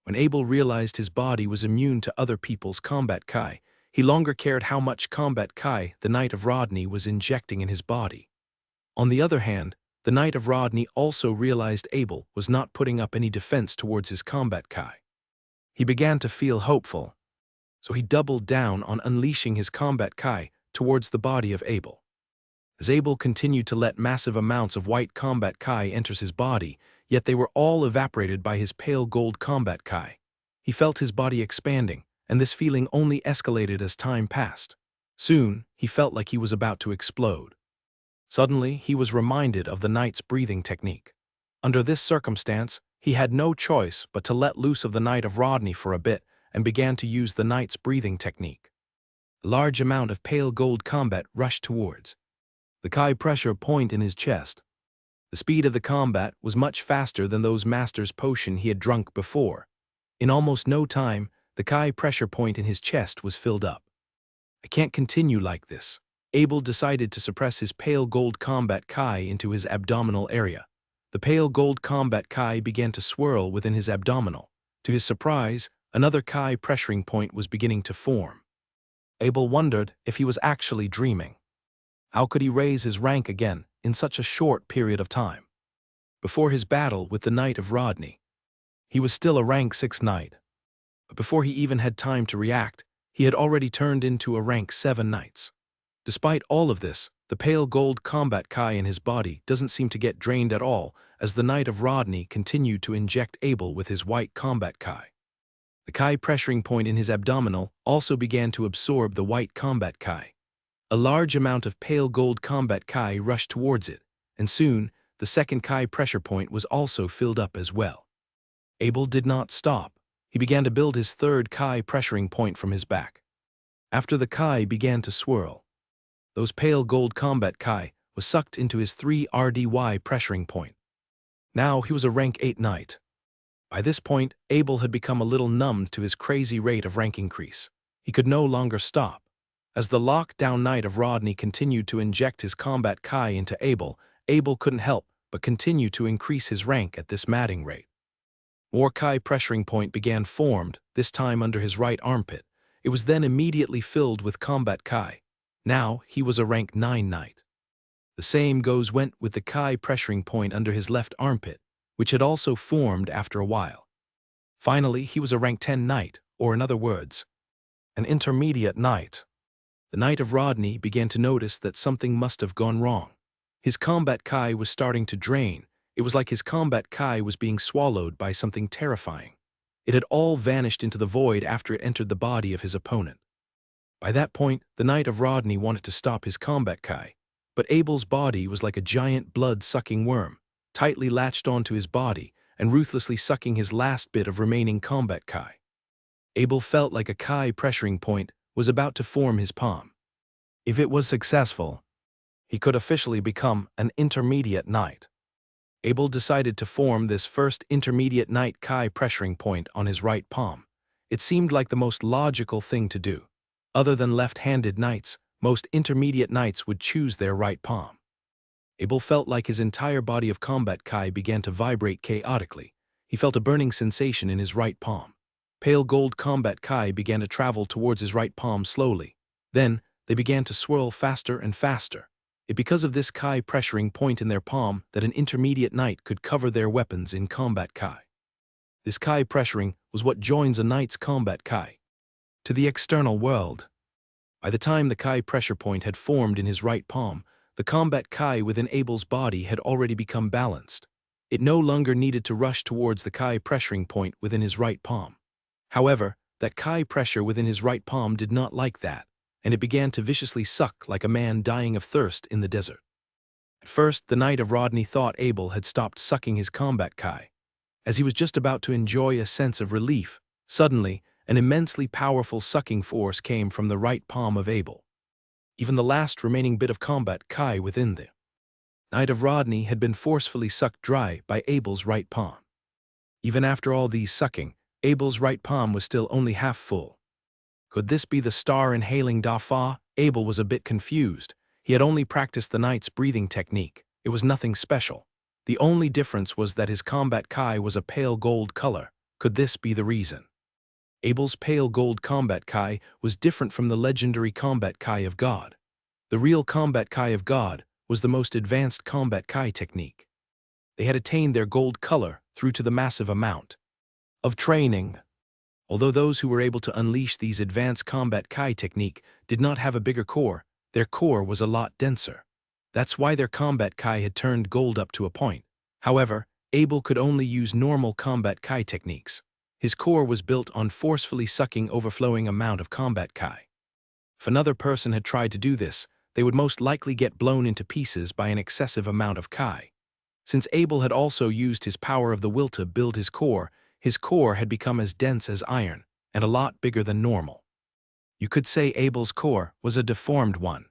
When Abel realized his body was immune to other people's combat kai, he longer cared how much combat kai the Knight of Rodney was injecting in his body. On the other hand, the Knight of Rodney also realized Abel was not putting up any defense towards his combat kai. He began to feel hopeful, so he doubled down on unleashing his combat kai towards the body of Abel. As Abel continued to let massive amounts of white combat kai enter his body, yet they were all evaporated by his pale gold combat kai. He felt his body expanding, and this feeling only escalated as time passed. Soon, he felt like he was about to explode. Suddenly, he was reminded of the knight's breathing technique. Under this circumstance, he had no choice but to let loose of the Knight of Rodney for a bit and began to use the knight's breathing technique. A large amount of pale gold combat rushed towards the kai pressure point in his chest. The speed of the combat was much faster than those master's potion he had drunk before. In almost no time, the kai pressure point in his chest was filled up. I can't continue like this. Abel decided to suppress his pale gold combat kai into his abdominal area. The pale gold combat kai began to swirl within his abdominal. To his surprise, another kai pressuring point was beginning to form. Abel wondered if he was actually dreaming. How could he raise his rank again in such a short period of time? Before his battle with the Knight of Rodney, he was still a rank 6 knight. But before he even had time to react, he had already turned into a rank 7 knights. Despite all of this, the pale gold combat kai in his body doesn't seem to get drained at all as the Knight of Rodney continued to inject Abel with his white combat kai. The kai pressuring point in his abdominal also began to absorb the white combat kai. A large amount of pale gold combat kai rushed towards it, and soon, the second kai pressure point was also filled up as well. Abel did not stop. He began to build his third kai pressuring point from his back. After the kai began to swirl, those pale gold combat kai was sucked into his 3 RDY pressuring point. Now he was a rank 8 knight. By this point, Abel had become a little numbed to his crazy rate of rank increase. He could no longer stop. As the lockdown Knight of Rodney continued to inject his combat kai into Abel, Abel couldn't help but continue to increase his rank at this madding rate. More kai pressuring point began formed, this time under his right armpit. It was then immediately filled with combat kai. Now he was a rank 9 knight. The same went with the kai pressuring point under his left armpit, which had also formed after a while. Finally, he was a rank 10 knight, or in other words, an intermediate knight. The Knight of Rodney began to notice that something must have gone wrong. His combat kai was starting to drain. It was like his combat kai was being swallowed by something terrifying. It had all vanished into the void after it entered the body of his opponent. By that point, the Knight of Rodney wanted to stop his combat kai, but Abel's body was like a giant blood-sucking worm, tightly latched onto his body and ruthlessly sucking his last bit of remaining combat kai. Abel felt like a kai pressuring point was about to form his palm. If it was successful, he could officially become an intermediate knight. Abel decided to form this first intermediate knight kai pressuring point on his right palm. It seemed like the most logical thing to do. Other than left-handed knights, most intermediate knights would choose their right palm. Abel felt like his entire body of combat kai began to vibrate chaotically. He felt a burning sensation in his right palm. Pale gold combat kai began to travel towards his right palm slowly. Then, they began to swirl faster and faster. It because of this kai pressuring point in their palm that an intermediate knight could cover their weapons in combat kai. This kai pressuring was what joins a knight's combat kai to the external world. By the time the kai pressure point had formed in his right palm, the combat kai within Abel's body had already become balanced. It no longer needed to rush towards the kai pressuring point within his right palm. However, that kai pressure within his right palm did not like that, and it began to viciously suck like a man dying of thirst in the desert. At first, the Knight of Rodney thought Abel had stopped sucking his combat kai. As he was just about to enjoy a sense of relief, suddenly, an immensely powerful sucking force came from the right palm of Abel. Even the last remaining bit of combat kai within the Knight of Rodney had been forcefully sucked dry by Abel's right palm. Even after all these sucking, Abel's right palm was still only half full. Could this be the star inhaling Dafa? Abel was a bit confused. He had only practiced the knight's breathing technique. It was nothing special. The only difference was that his combat kai was a pale gold color. Could this be the reason? Abel's pale gold combat kai was different from the legendary combat kai of God. The real combat kai of God was the most advanced combat kai technique. They had attained their gold color through to the massive amount of training. Although those who were able to unleash these advanced combat kai technique did not have a bigger core, their core was a lot denser. That's why their combat kai had turned gold up to a point. However, Abel could only use normal combat kai techniques. His core was built on forcefully sucking overflowing amount of combat kai. If another person had tried to do this, they would most likely get blown into pieces by an excessive amount of kai. Since Abel had also used his power of the will to build his core had become as dense as iron, and a lot bigger than normal. You could say Abel's core was a deformed one.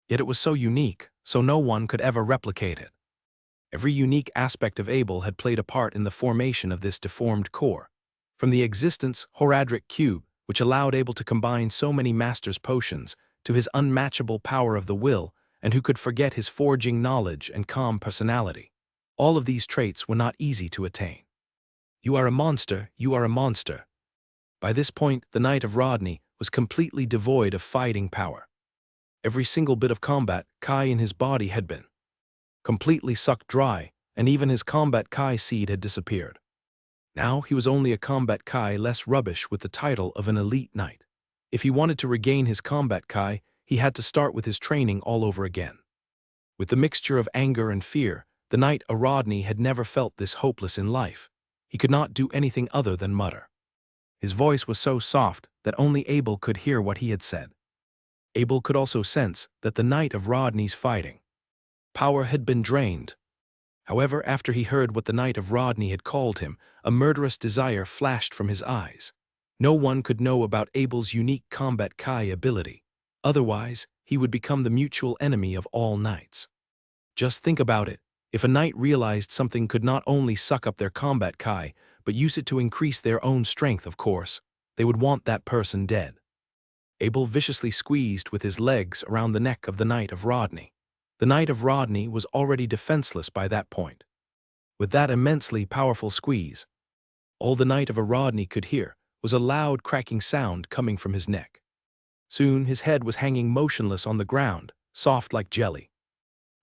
Yet it was so unique, so no one could ever replicate it. Every unique aspect of Abel had played a part in the formation of this deformed core. From the existence Horadric cube, which allowed Abel to combine so many master's potions, to his unmatchable power of the will, and who could forget his forging knowledge and calm personality. All of these traits were not easy to attain. You are a monster, you are a monster. By this point, the Knight of Rodney was completely devoid of fighting power. Every single bit of combat kai in his body had been completely sucked dry, and even his combat kai seed had disappeared. Now he was only a combat kai less rubbish with the title of an elite knight. If he wanted to regain his combat kai, he had to start with his training all over again. With the mixture of anger and fear, the Knight of Rodney had never felt this hopeless in life. He could not do anything other than mutter. His voice was so soft that only Abel could hear what he had said. Abel could also sense that the Knight of Rodney's fighting power had been drained. However, after he heard what the Knight of Rodney had called him, a murderous desire flashed from his eyes. No one could know about Abel's unique combat kai ability. Otherwise, he would become the mutual enemy of all knights. Just think about it. If a knight realized something could not only suck up their combat kai, but use it to increase their own strength, of course, they would want that person dead. Abel viciously squeezed with his legs around the neck of the Knight of Rodney. The Knight of Rodney was already defenseless by that point. With that immensely powerful squeeze, all the Knight of Rodney could hear was a loud cracking sound coming from his neck. Soon his head was hanging motionless on the ground, soft like jelly.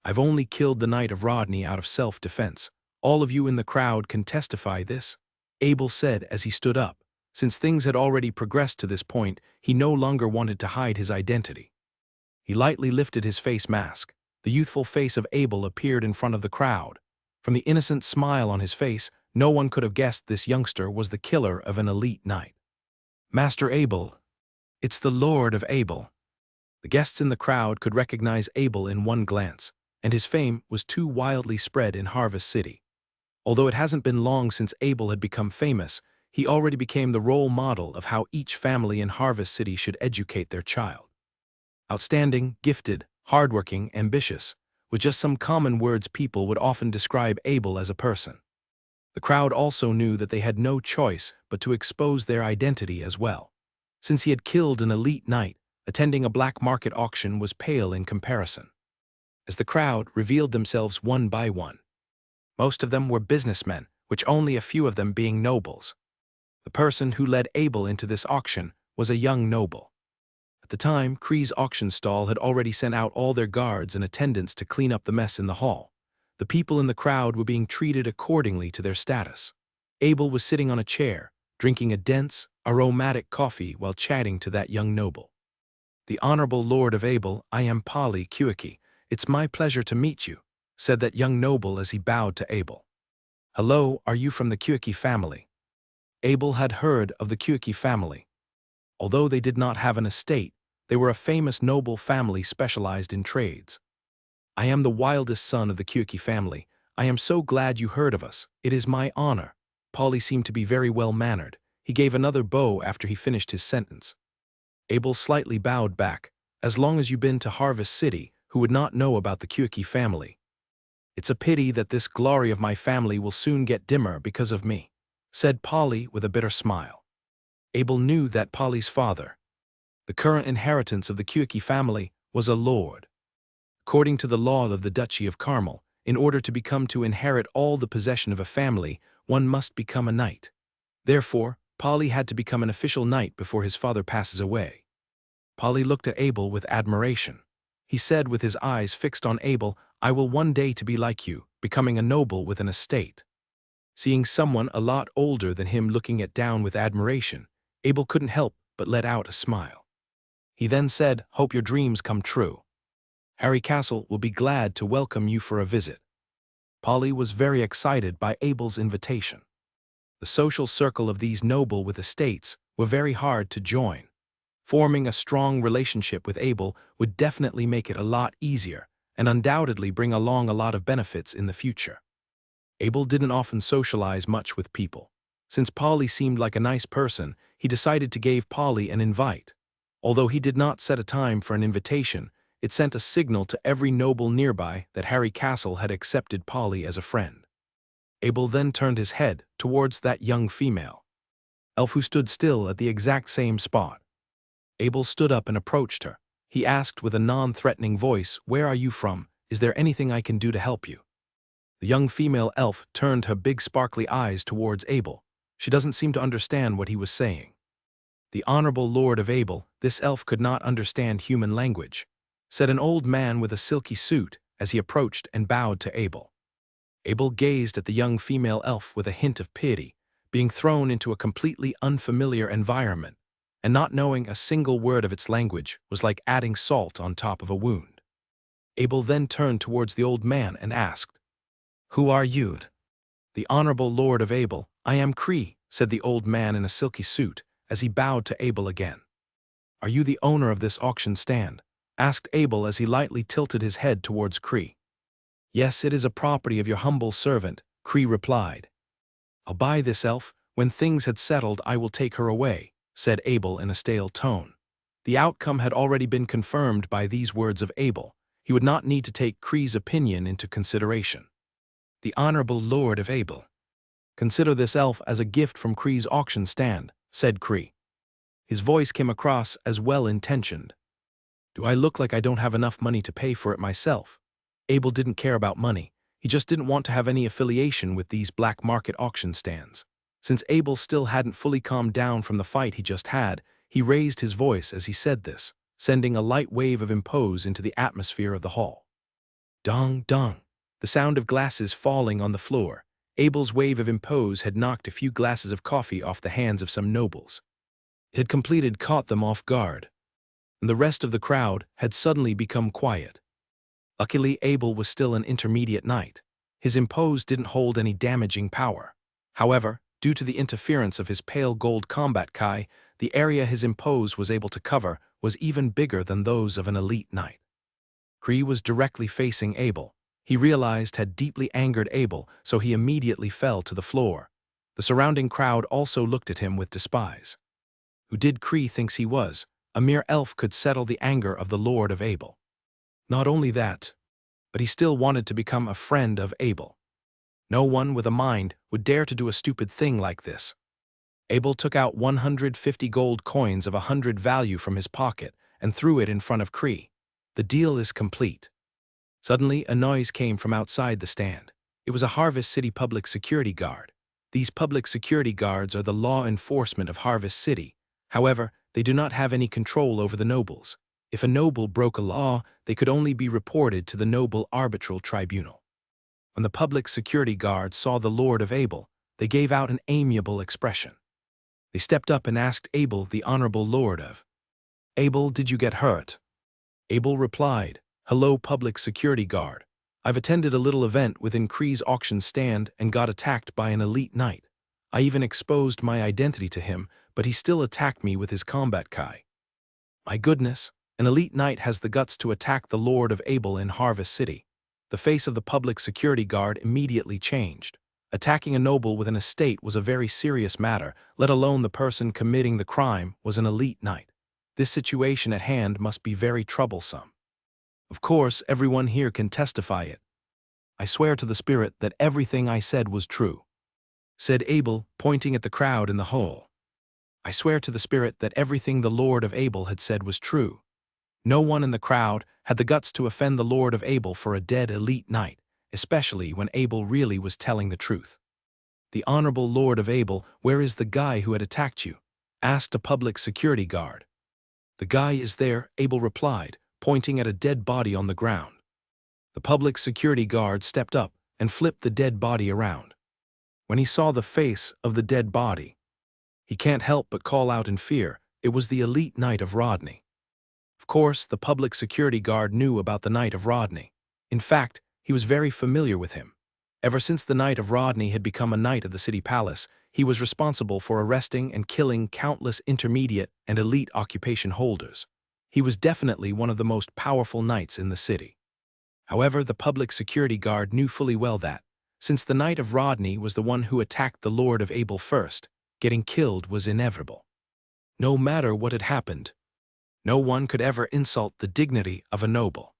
I've only killed the Knight of Rodney out of self-defense. All of you in the crowd can testify this, Abel said as he stood up. Since things had already progressed to this point, he no longer wanted to hide his identity. He lightly lifted his face mask. The youthful face of Abel appeared in front of the crowd. From the innocent smile on his face, no one could have guessed this youngster was the killer of an elite knight. Master Abel. It's the Lord of Abel. The guests in the crowd could recognize Abel in one glance, and his fame was too wildly spread in Harvest City. Although it hasn't been long since Abel had become famous, he already became the role model of how each family in Harvest City should educate their child. Outstanding, gifted, hardworking, ambitious, with just some common words people would often describe Abel as a person. The crowd also knew that they had no choice but to expose their identity as well. Since he had killed an elite knight, attending a black market auction was pale in comparison. As the crowd revealed themselves one by one, most of them were businessmen, which only a few of them being nobles. The person who led Abel into this auction was a young noble. At the time, Kree's auction stall had already sent out all their guards and attendants to clean up the mess in the hall. The people in the crowd were being treated accordingly to their status. Abel was sitting on a chair, drinking a dense, aromatic coffee while chatting to that young noble. "The Honorable Lord of Abel, I am Polly Kuiki. It's my pleasure to meet you," said that young noble as he bowed to Abel. "Hello, are you from the Kuiki family?" Abel had heard of the Kuiki family. Although they did not have an estate, they were a famous noble family specialized in trades. "I am the wildest son of the Kuiki family. I am so glad you heard of us. It is my honor." Polly seemed to be very well-mannered. He gave another bow after he finished his sentence. Abel slightly bowed back. "As long as you've been to Harvest City, who would not know about the Kuiki family? It's a pity that this glory of my family will soon get dimmer because of me," said Polly with a bitter smile. Abel knew that Polly's father, the current inheritance of the Kuiki family, was a lord. According to the law of the Duchy of Carmel, in order to inherit all the possession of a family, one must become a knight. Therefore, Polly had to become an official knight before his father passes away. Polly looked at Abel with admiration. He said with his eyes fixed on Abel, "I will one day to be like you, becoming a noble with an estate." Seeing someone a lot older than him looking at down with admiration, Abel couldn't help but let out a smile. He then said, "Hope your dreams come true. Harry Castle will be glad to welcome you for a visit." Polly was very excited by Abel's invitation. The social circle of these noble with estates were very hard to join. Forming a strong relationship with Abel would definitely make it a lot easier and undoubtedly bring along a lot of benefits in the future. Abel didn't often socialize much with people. Since Polly seemed like a nice person, he decided to give Polly an invite. Although he did not set a time for an invitation, it sent a signal to every noble nearby that Harry Castle had accepted Polly as a friend. Abel then turned his head towards that young female elf who stood still at the exact same spot. Abel stood up and approached her. He asked with a non-threatening voice, "Where are you from? Is there anything I can do to help you?" The young female elf turned her big sparkly eyes towards Abel. She doesn't seem to understand what he was saying. "The Honorable Lord of Abel, this elf could not understand human language," said an old man with a silky suit as he approached and bowed to Abel. Abel gazed at the young female elf with a hint of pity. Being thrown into a completely unfamiliar environment and not knowing a single word of its language was like adding salt on top of a wound. Abel then turned towards the old man and asked, "Who are you?" "The Honorable Lord of Abel, I am Kree," said the old man in a silky suit as he bowed to Abel again. "Are you the owner of this auction stand?" asked Abel as he lightly tilted his head towards Kree. "Yes, it is a property of your humble servant," Kree replied. "I'll buy this elf. When things had settled, I will take her away," said Abel in a stale tone. The outcome had already been confirmed by these words of Abel. He would not need to take Kree's opinion into consideration. "The Honorable Lord of Abel, consider this elf as a gift from Kree's auction stand," said Kree. His voice came across as well-intentioned. "Do I look like I don't have enough money to pay for it myself?" Abel didn't care about money. He just didn't want to have any affiliation with these black market auction stands. Since Abel still hadn't fully calmed down from the fight he just had, he raised his voice as he said this, sending a light wave of impose into the atmosphere of the hall. Dong, dong. The sound of glasses falling on the floor. Abel's wave of impose had knocked a few glasses of coffee off the hands of some nobles. It had completed caught them off guard, and the rest of the crowd had suddenly become quiet. Luckily, Abel was still an intermediate knight. His impose didn't hold any damaging power. However, due to the interference of his pale gold combat kai, the area his impose was able to cover was even bigger than those of an elite knight. Kree was directly facing Abel. He realized had deeply angered Abel, so he immediately fell to the floor. The surrounding crowd also looked at him with despise. Who did Kree thinks he was? A mere elf could settle the anger of the Lord of Abel. Not only that, but he still wanted to become a friend of Abel. No one with a mind would dare to do a stupid thing like this. Abel took out 150 gold coins of 100 value from his pocket and threw it in front of Cree. The deal is complete. Suddenly, a noise came from outside the stand. It was a Harvest City public security guard. These public security guards are the law enforcement of Harvest City. However, they do not have any control over the nobles. If a noble broke a law, they could only be reported to the noble arbitral tribunal. When the public security guards saw the Lord of Abel, they gave out an amiable expression. They stepped up and asked Abel, the honorable Lord of Abel, did you get hurt? Abel replied, hello public security guard. I've attended a little event within Cree's auction stand and got attacked by an elite knight. I even exposed my identity to him, but he still attacked me with his combat kai. My goodness, an elite knight has the guts to attack the Lord of Abel in Harvest City. The face of the public security guard immediately changed. Attacking a noble with an estate was a very serious matter, let alone the person committing the crime was an elite knight. This situation at hand must be very troublesome. Of course, everyone here can testify it. I swear to the spirit that everything I said was true, said Abel, pointing at the crowd in the hall. I swear to the spirit that everything the Lord of Abel had said was true. No one in the crowd had the guts to offend the Lord of Abel for a dead elite knight, especially when Abel really was telling the truth. The honorable Lord of Abel, where is the guy who had attacked you? Asked a public security guard. The guy is there, Abel replied, pointing at a dead body on the ground. The public security guard stepped up and flipped the dead body around. When he saw the face of the dead body, he can't help but call out in fear. It was the elite knight of Rodney. Of course, the public security guard knew about the Knight of Rodney. In fact, he was very familiar with him. Ever since the Knight of Rodney had become a knight of the city palace, he was responsible for arresting and killing countless intermediate and elite occupation holders. He was definitely one of the most powerful knights in the city. However, the public security guard knew fully well that, since the Knight of Rodney was the one who attacked the Lord of Abel first, getting killed was inevitable. No matter what had happened, no one could ever insult the dignity of a noble.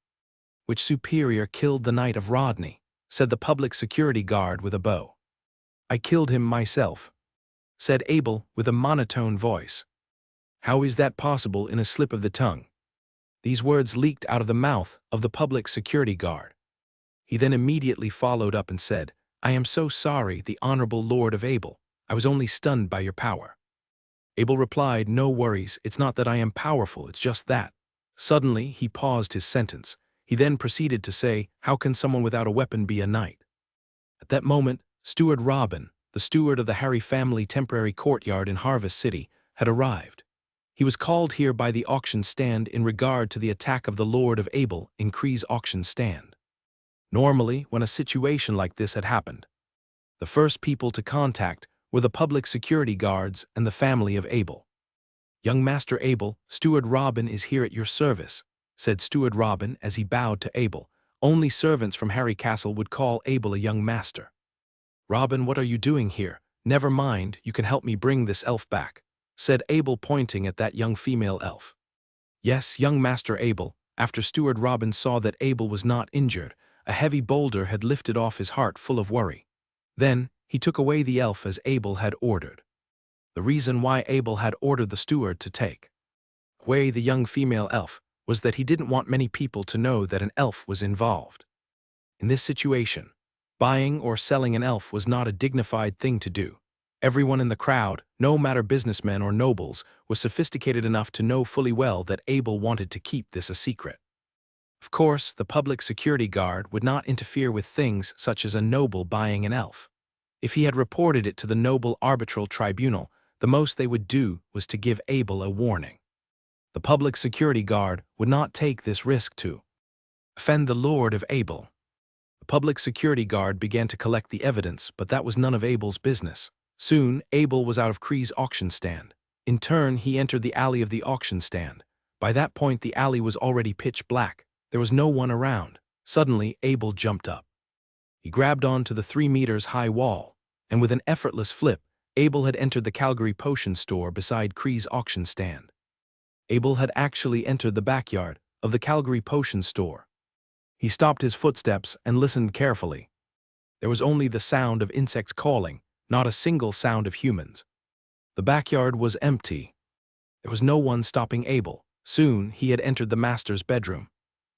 Which superior killed the Knight of Rodney? Said the public security guard with a bow. I killed him myself, said Abel with a monotone voice. How is that possible in a slip of the tongue? These words leaked out of the mouth of the public security guard. He then immediately followed up and said, I am so sorry, the honorable Lord of Abel. I was only stunned by your power. Abel replied, no worries, it's not that I am powerful, it's just that. Suddenly, he paused his sentence. He then proceeded to say, how can someone without a weapon be a knight? At that moment, Steward Robin, the steward of the Harry family temporary courtyard in Harvest City, had arrived. He was called here by the auction stand in regard to the attack of the Lord of Abel in Cree's auction stand. Normally, when a situation like this had happened, the first people to contact were the public security guards and the family of Abel. Young Master Abel, Steward Robin is here at your service, said Steward Robin as he bowed to Abel. Only servants from Harry Castle would call Abel a young master. Robin, what are you doing here? Never mind, you can help me bring this elf back, said Abel pointing at that young female elf. Yes, young Master Abel. After Steward Robin saw that Abel was not injured, a heavy boulder had lifted off his heart full of worry. Then, he took away the elf as Abel had ordered. The reason why Abel had ordered the steward to take away the young female elf was that he didn't want many people to know that an elf was involved. In this situation, buying or selling an elf was not a dignified thing to do. Everyone in the crowd, no matter businessmen or nobles, was sophisticated enough to know fully well that Abel wanted to keep this a secret. Of course, the public security guard would not interfere with things such as a noble buying an elf. If he had reported it to the noble arbitral tribunal, the most they would do was to give Abel a warning. The public security guard would not take this risk to offend the Lord of Abel. The public security guard began to collect the evidence, but that was none of Abel's business. Soon, Abel was out of Cree's auction stand. In turn, he entered the alley of the auction stand. By that point, the alley was already pitch black. There was no one around. Suddenly, Abel jumped up. He grabbed onto the 3 meters high wall, and with an effortless flip, Abel had entered the Calgary potion store beside Cree's auction stand. Abel had actually entered the backyard of the Calgary potion store. He stopped his footsteps and listened carefully. There was only the sound of insects calling, not a single sound of humans. The backyard was empty. There was no one stopping Abel. Soon, he had entered the master's bedroom.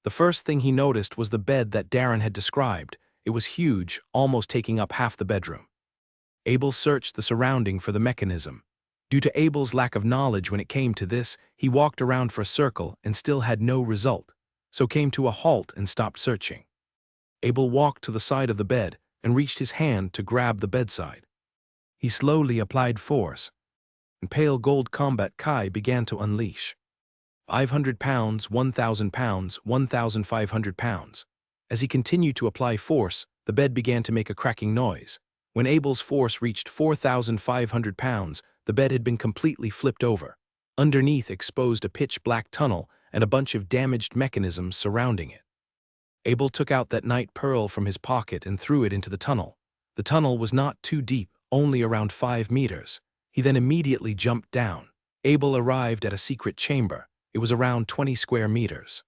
The first thing he noticed was the bed that Darren had described. It was huge, almost taking up half the bedroom. Abel searched the surrounding for the mechanism. Due to Abel's lack of knowledge when it came to this, he walked around for a circle and still had no result, so came to a halt and stopped searching. Abel walked to the side of the bed and reached his hand to grab the bedside. He slowly applied force, and pale gold combat Kai began to unleash. 500 pounds, 1,000 pounds, 1,500 pounds. As he continued to apply force, the bed began to make a cracking noise. When Abel's force reached 4,500 pounds, the bed had been completely flipped over. Underneath exposed a pitch-black tunnel and a bunch of damaged mechanisms surrounding it. Abel took out that night pearl from his pocket and threw it into the tunnel. The tunnel was not too deep, only around 5 meters. He then immediately jumped down. Abel arrived at a secret chamber. It was around 20 square meters.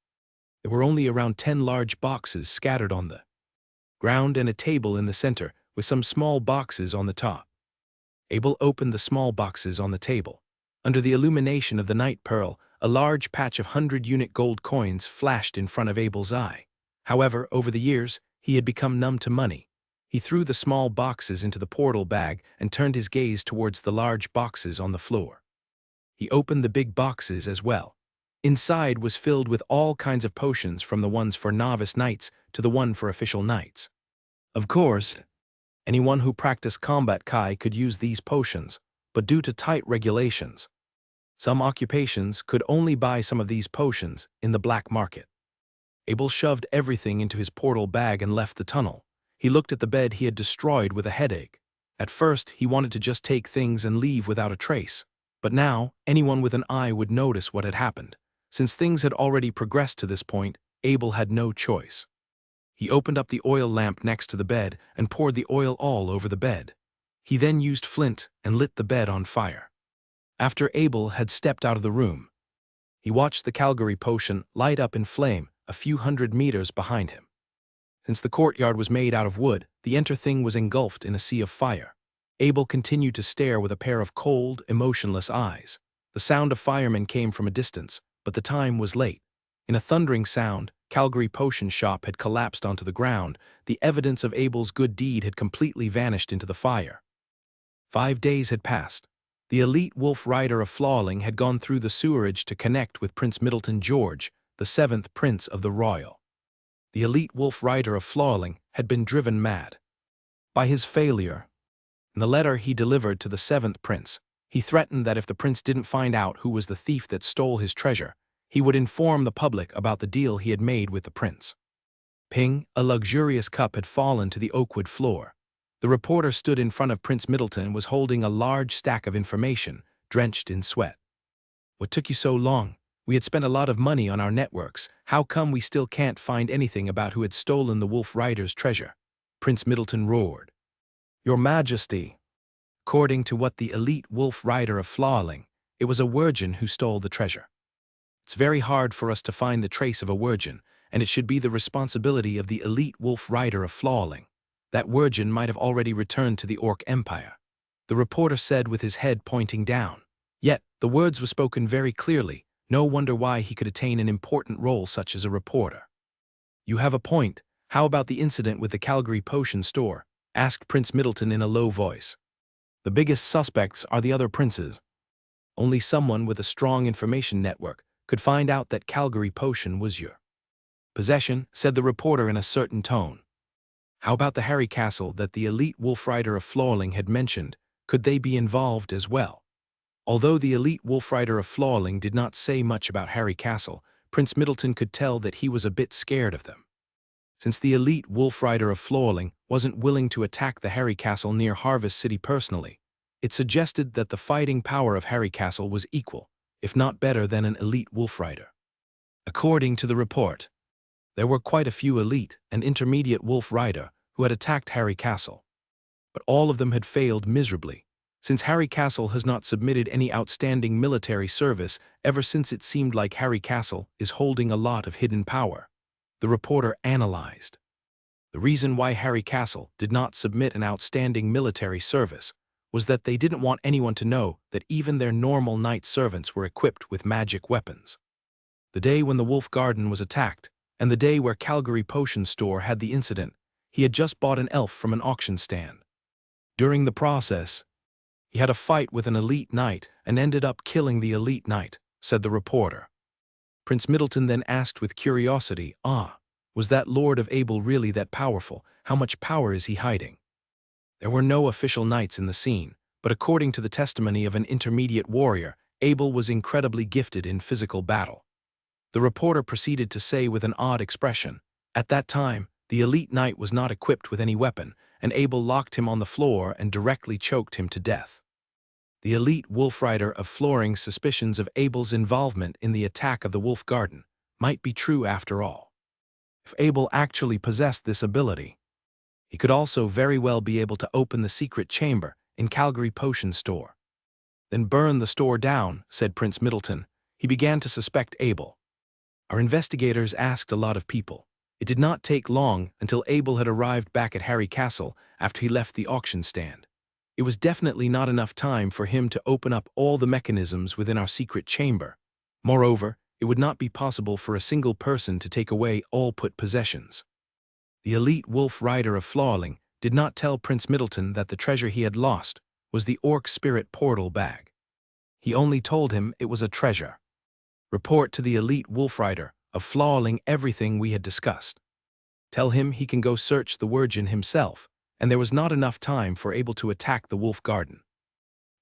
There were only around 10 large boxes scattered on the ground and a table in the center with some small boxes on the top. Abel opened the small boxes on the table. Under the illumination of the night pearl, a large patch of 100-unit gold coins flashed in front of Abel's eye. However, over the years, he had become numb to money. He threw the small boxes into the portal bag and turned his gaze towards the large boxes on the floor. He opened the big boxes as well. Inside was filled with all kinds of potions, from the ones for novice knights to the one for official knights. Of course, anyone who practiced combat Kai could use these potions, but due to tight regulations, some occupations could only buy some of these potions in the black market. Abel shoved everything into his portal bag and left the tunnel. He looked at the bed he had destroyed with a headache. At first, he wanted to just take things and leave without a trace. But now, anyone with an eye would notice what had happened. Since things had already progressed to this point, Abel had no choice. He opened up the oil lamp next to the bed and poured the oil all over the bed. He then used flint and lit the bed on fire. After Abel had stepped out of the room, he watched the Calgary potion light up in flame a few hundred meters behind him. Since the courtyard was made out of wood, the entire thing was engulfed in a sea of fire. Abel continued to stare with a pair of cold, emotionless eyes. The sound of firemen came from a distance, but the time was late. In a thundering sound, Calgary Potion Shop had collapsed onto the ground. The evidence of Abel's good deed had completely vanished into the fire. 5 days had passed. The elite wolf rider of Flawling had gone through the sewerage to connect with Prince Middleton George, the 7th Prince of the Royal. The elite wolf rider of Flawling had been driven mad by his failure. In the letter he delivered to the 7th Prince, he threatened that if the prince didn't find out who was the thief that stole his treasure, he would inform the public about the deal he had made with the prince. Ping, a luxurious cup had fallen to the oakwood floor. The reporter stood in front of Prince Middleton and was holding a large stack of information, drenched in sweat. "What took you so long? We had spent a lot of money on our networks. How come we still can't find anything about who had stolen the Wolf Rider's treasure?" Prince Middleton roared. "Your Majesty, according to what the elite Wolf Rider of Flawling, it was a virgin who stole the treasure. It's very hard for us to find the trace of a virgin, and it should be the responsibility of the elite Wolf Rider of Flawling. That virgin might have already returned to the Orc Empire," the reporter said with his head pointing down. Yet, the words were spoken very clearly. No wonder why he could attain an important role such as a reporter. "You have a point. How about the incident with the Calgary Potion Store?" asked Prince Middleton in a low voice. "The biggest suspects are the other princes. Only someone with a strong information network could find out that Calgary Potion was your possession," said the reporter in a certain tone. "How about the Harry Castle that the elite Wolf Rider of Flawling had mentioned? Could they be involved as well?" Although the elite Wolf Rider of Flawling did not say much about Harry Castle, Prince Middleton could tell that he was a bit scared of them. Since the elite Wolf Rider of Flawling wasn't willing to attack the Harry Castle near Harvest City personally, it suggested that the fighting power of Harry Castle was equal, if not better than an elite Wolf Rider. According to the report, there were quite a few elite and intermediate Wolf Rider who had attacked Harry Castle, but all of them had failed miserably. Since Harry Castle has not submitted any outstanding military service ever since, it seemed like Harry Castle is holding a lot of hidden power, the reporter analyzed. The reason why Harry Castle did not submit an outstanding military service was that they didn't want anyone to know that even their normal knight servants were equipped with magic weapons. The day when the Wolf Garden was attacked, and the day where Calgary Potion Store had the incident, he had just bought an elf from an auction stand. During the process, he had a fight with an elite knight and ended up killing the elite knight, said the reporter. Prince Middleton then asked with curiosity, was that Lord of Abel really that powerful? How much power is he hiding? There were no official knights in the scene, but according to the testimony of an intermediate warrior, Abel was incredibly gifted in physical battle. The reporter proceeded to say with an odd expression, at that time, the elite knight was not equipped with any weapon, and Abel locked him on the floor and directly choked him to death. The elite wolf rider of Floring's suspicions of Abel's involvement in the attack of the Wolf Garden might be true after all. If Abel actually possessed this ability, he could also very well be able to open the secret chamber in Calgary Potion Store. Then burn the store down, said Prince Middleton. He began to suspect Abel. Our investigators asked a lot of people. It did not take long until Abel had arrived back at Harry Castle after he left the auction stand. It was definitely not enough time for him to open up all the mechanisms within our secret chamber. Moreover, it would not be possible for a single person to take away all put possessions. The elite wolf rider of Floring did not tell Prince Middleton that the treasure he had lost was the orc spirit portal bag. He only told him it was a treasure. Report to the elite wolf rider of Floring everything we had discussed. Tell him he can go search the Wirgin himself, and there was not enough time for Abel to attack the Wolf Garden.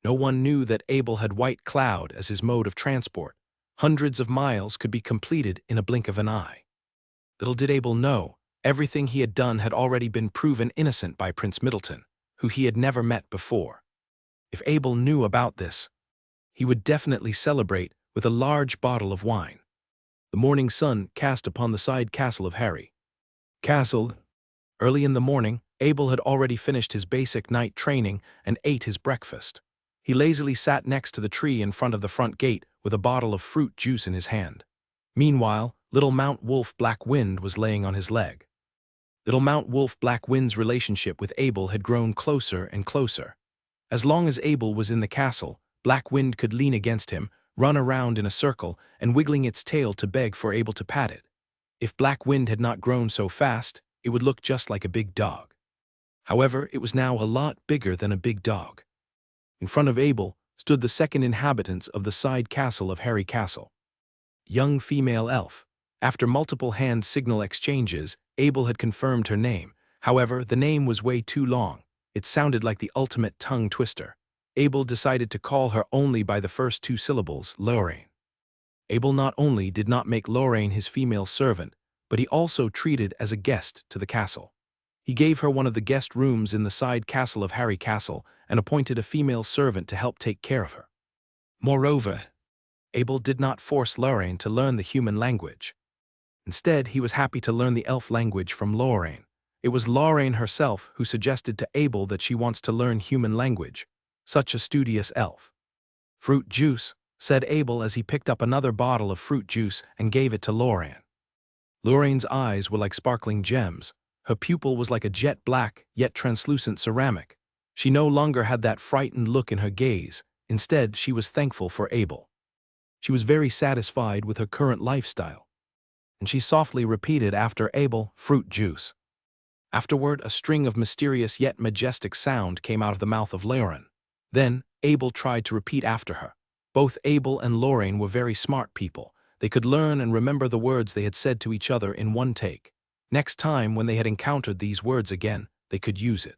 No one knew that Abel had White Cloud as his mode of transport. Hundreds of miles could be completed in a blink of an eye. Little did Abel know, everything he had done had already been proven innocent by Prince Middleton, who he had never met before. If Abel knew about this, he would definitely celebrate with a large bottle of wine. The morning sun cast upon the side castle of Harry Castle. Early in the morning, Abel had already finished his basic night training and ate his breakfast. He lazily sat next to the tree in front of the front gate with a bottle of fruit juice in his hand. Meanwhile, little Mount Wolf Black Wind was laying on his leg. Little Mount Wolf Black Wind's relationship with Abel had grown closer and closer. As long as Abel was in the castle, Black Wind could lean against him, run around in a circle, and wiggling its tail to beg for Abel to pat it. If Black Wind had not grown so fast, it would look just like a big dog. However, it was now a lot bigger than a big dog. In front of Abel stood the second inhabitants of the side castle of Harry Castle. Young female elf. After multiple hand signal exchanges, Abel had confirmed her name. However, the name was way too long. It sounded like the ultimate tongue twister. Abel decided to call her only by the first two syllables, Lorraine. Abel not only did not make Lorraine his female servant, but he also treated as a guest to the castle. He gave her one of the guest rooms in the side castle of Harry Castle and appointed a female servant to help take care of her. Moreover, Abel did not force Lorraine to learn the human language. Instead, he was happy to learn the elf language from Lorraine. It was Lorraine herself who suggested to Abel that she wants to learn human language. Such a studious elf. Fruit juice, said Abel as he picked up another bottle of fruit juice and gave it to Lorraine. Lorraine's eyes were like sparkling gems. Her pupil was like a jet black, yet translucent ceramic. She no longer had that frightened look in her gaze. Instead, she was thankful for Abel. She was very satisfied with her current lifestyle. And she softly repeated after Abel, fruit juice. Afterward, a string of mysterious yet majestic sound came out of the mouth of Lorraine. Then, Abel tried to repeat after her. Both Abel and Lorraine were very smart people. They could learn and remember the words they had said to each other in one take. Next time, when they had encountered these words again, they could use it.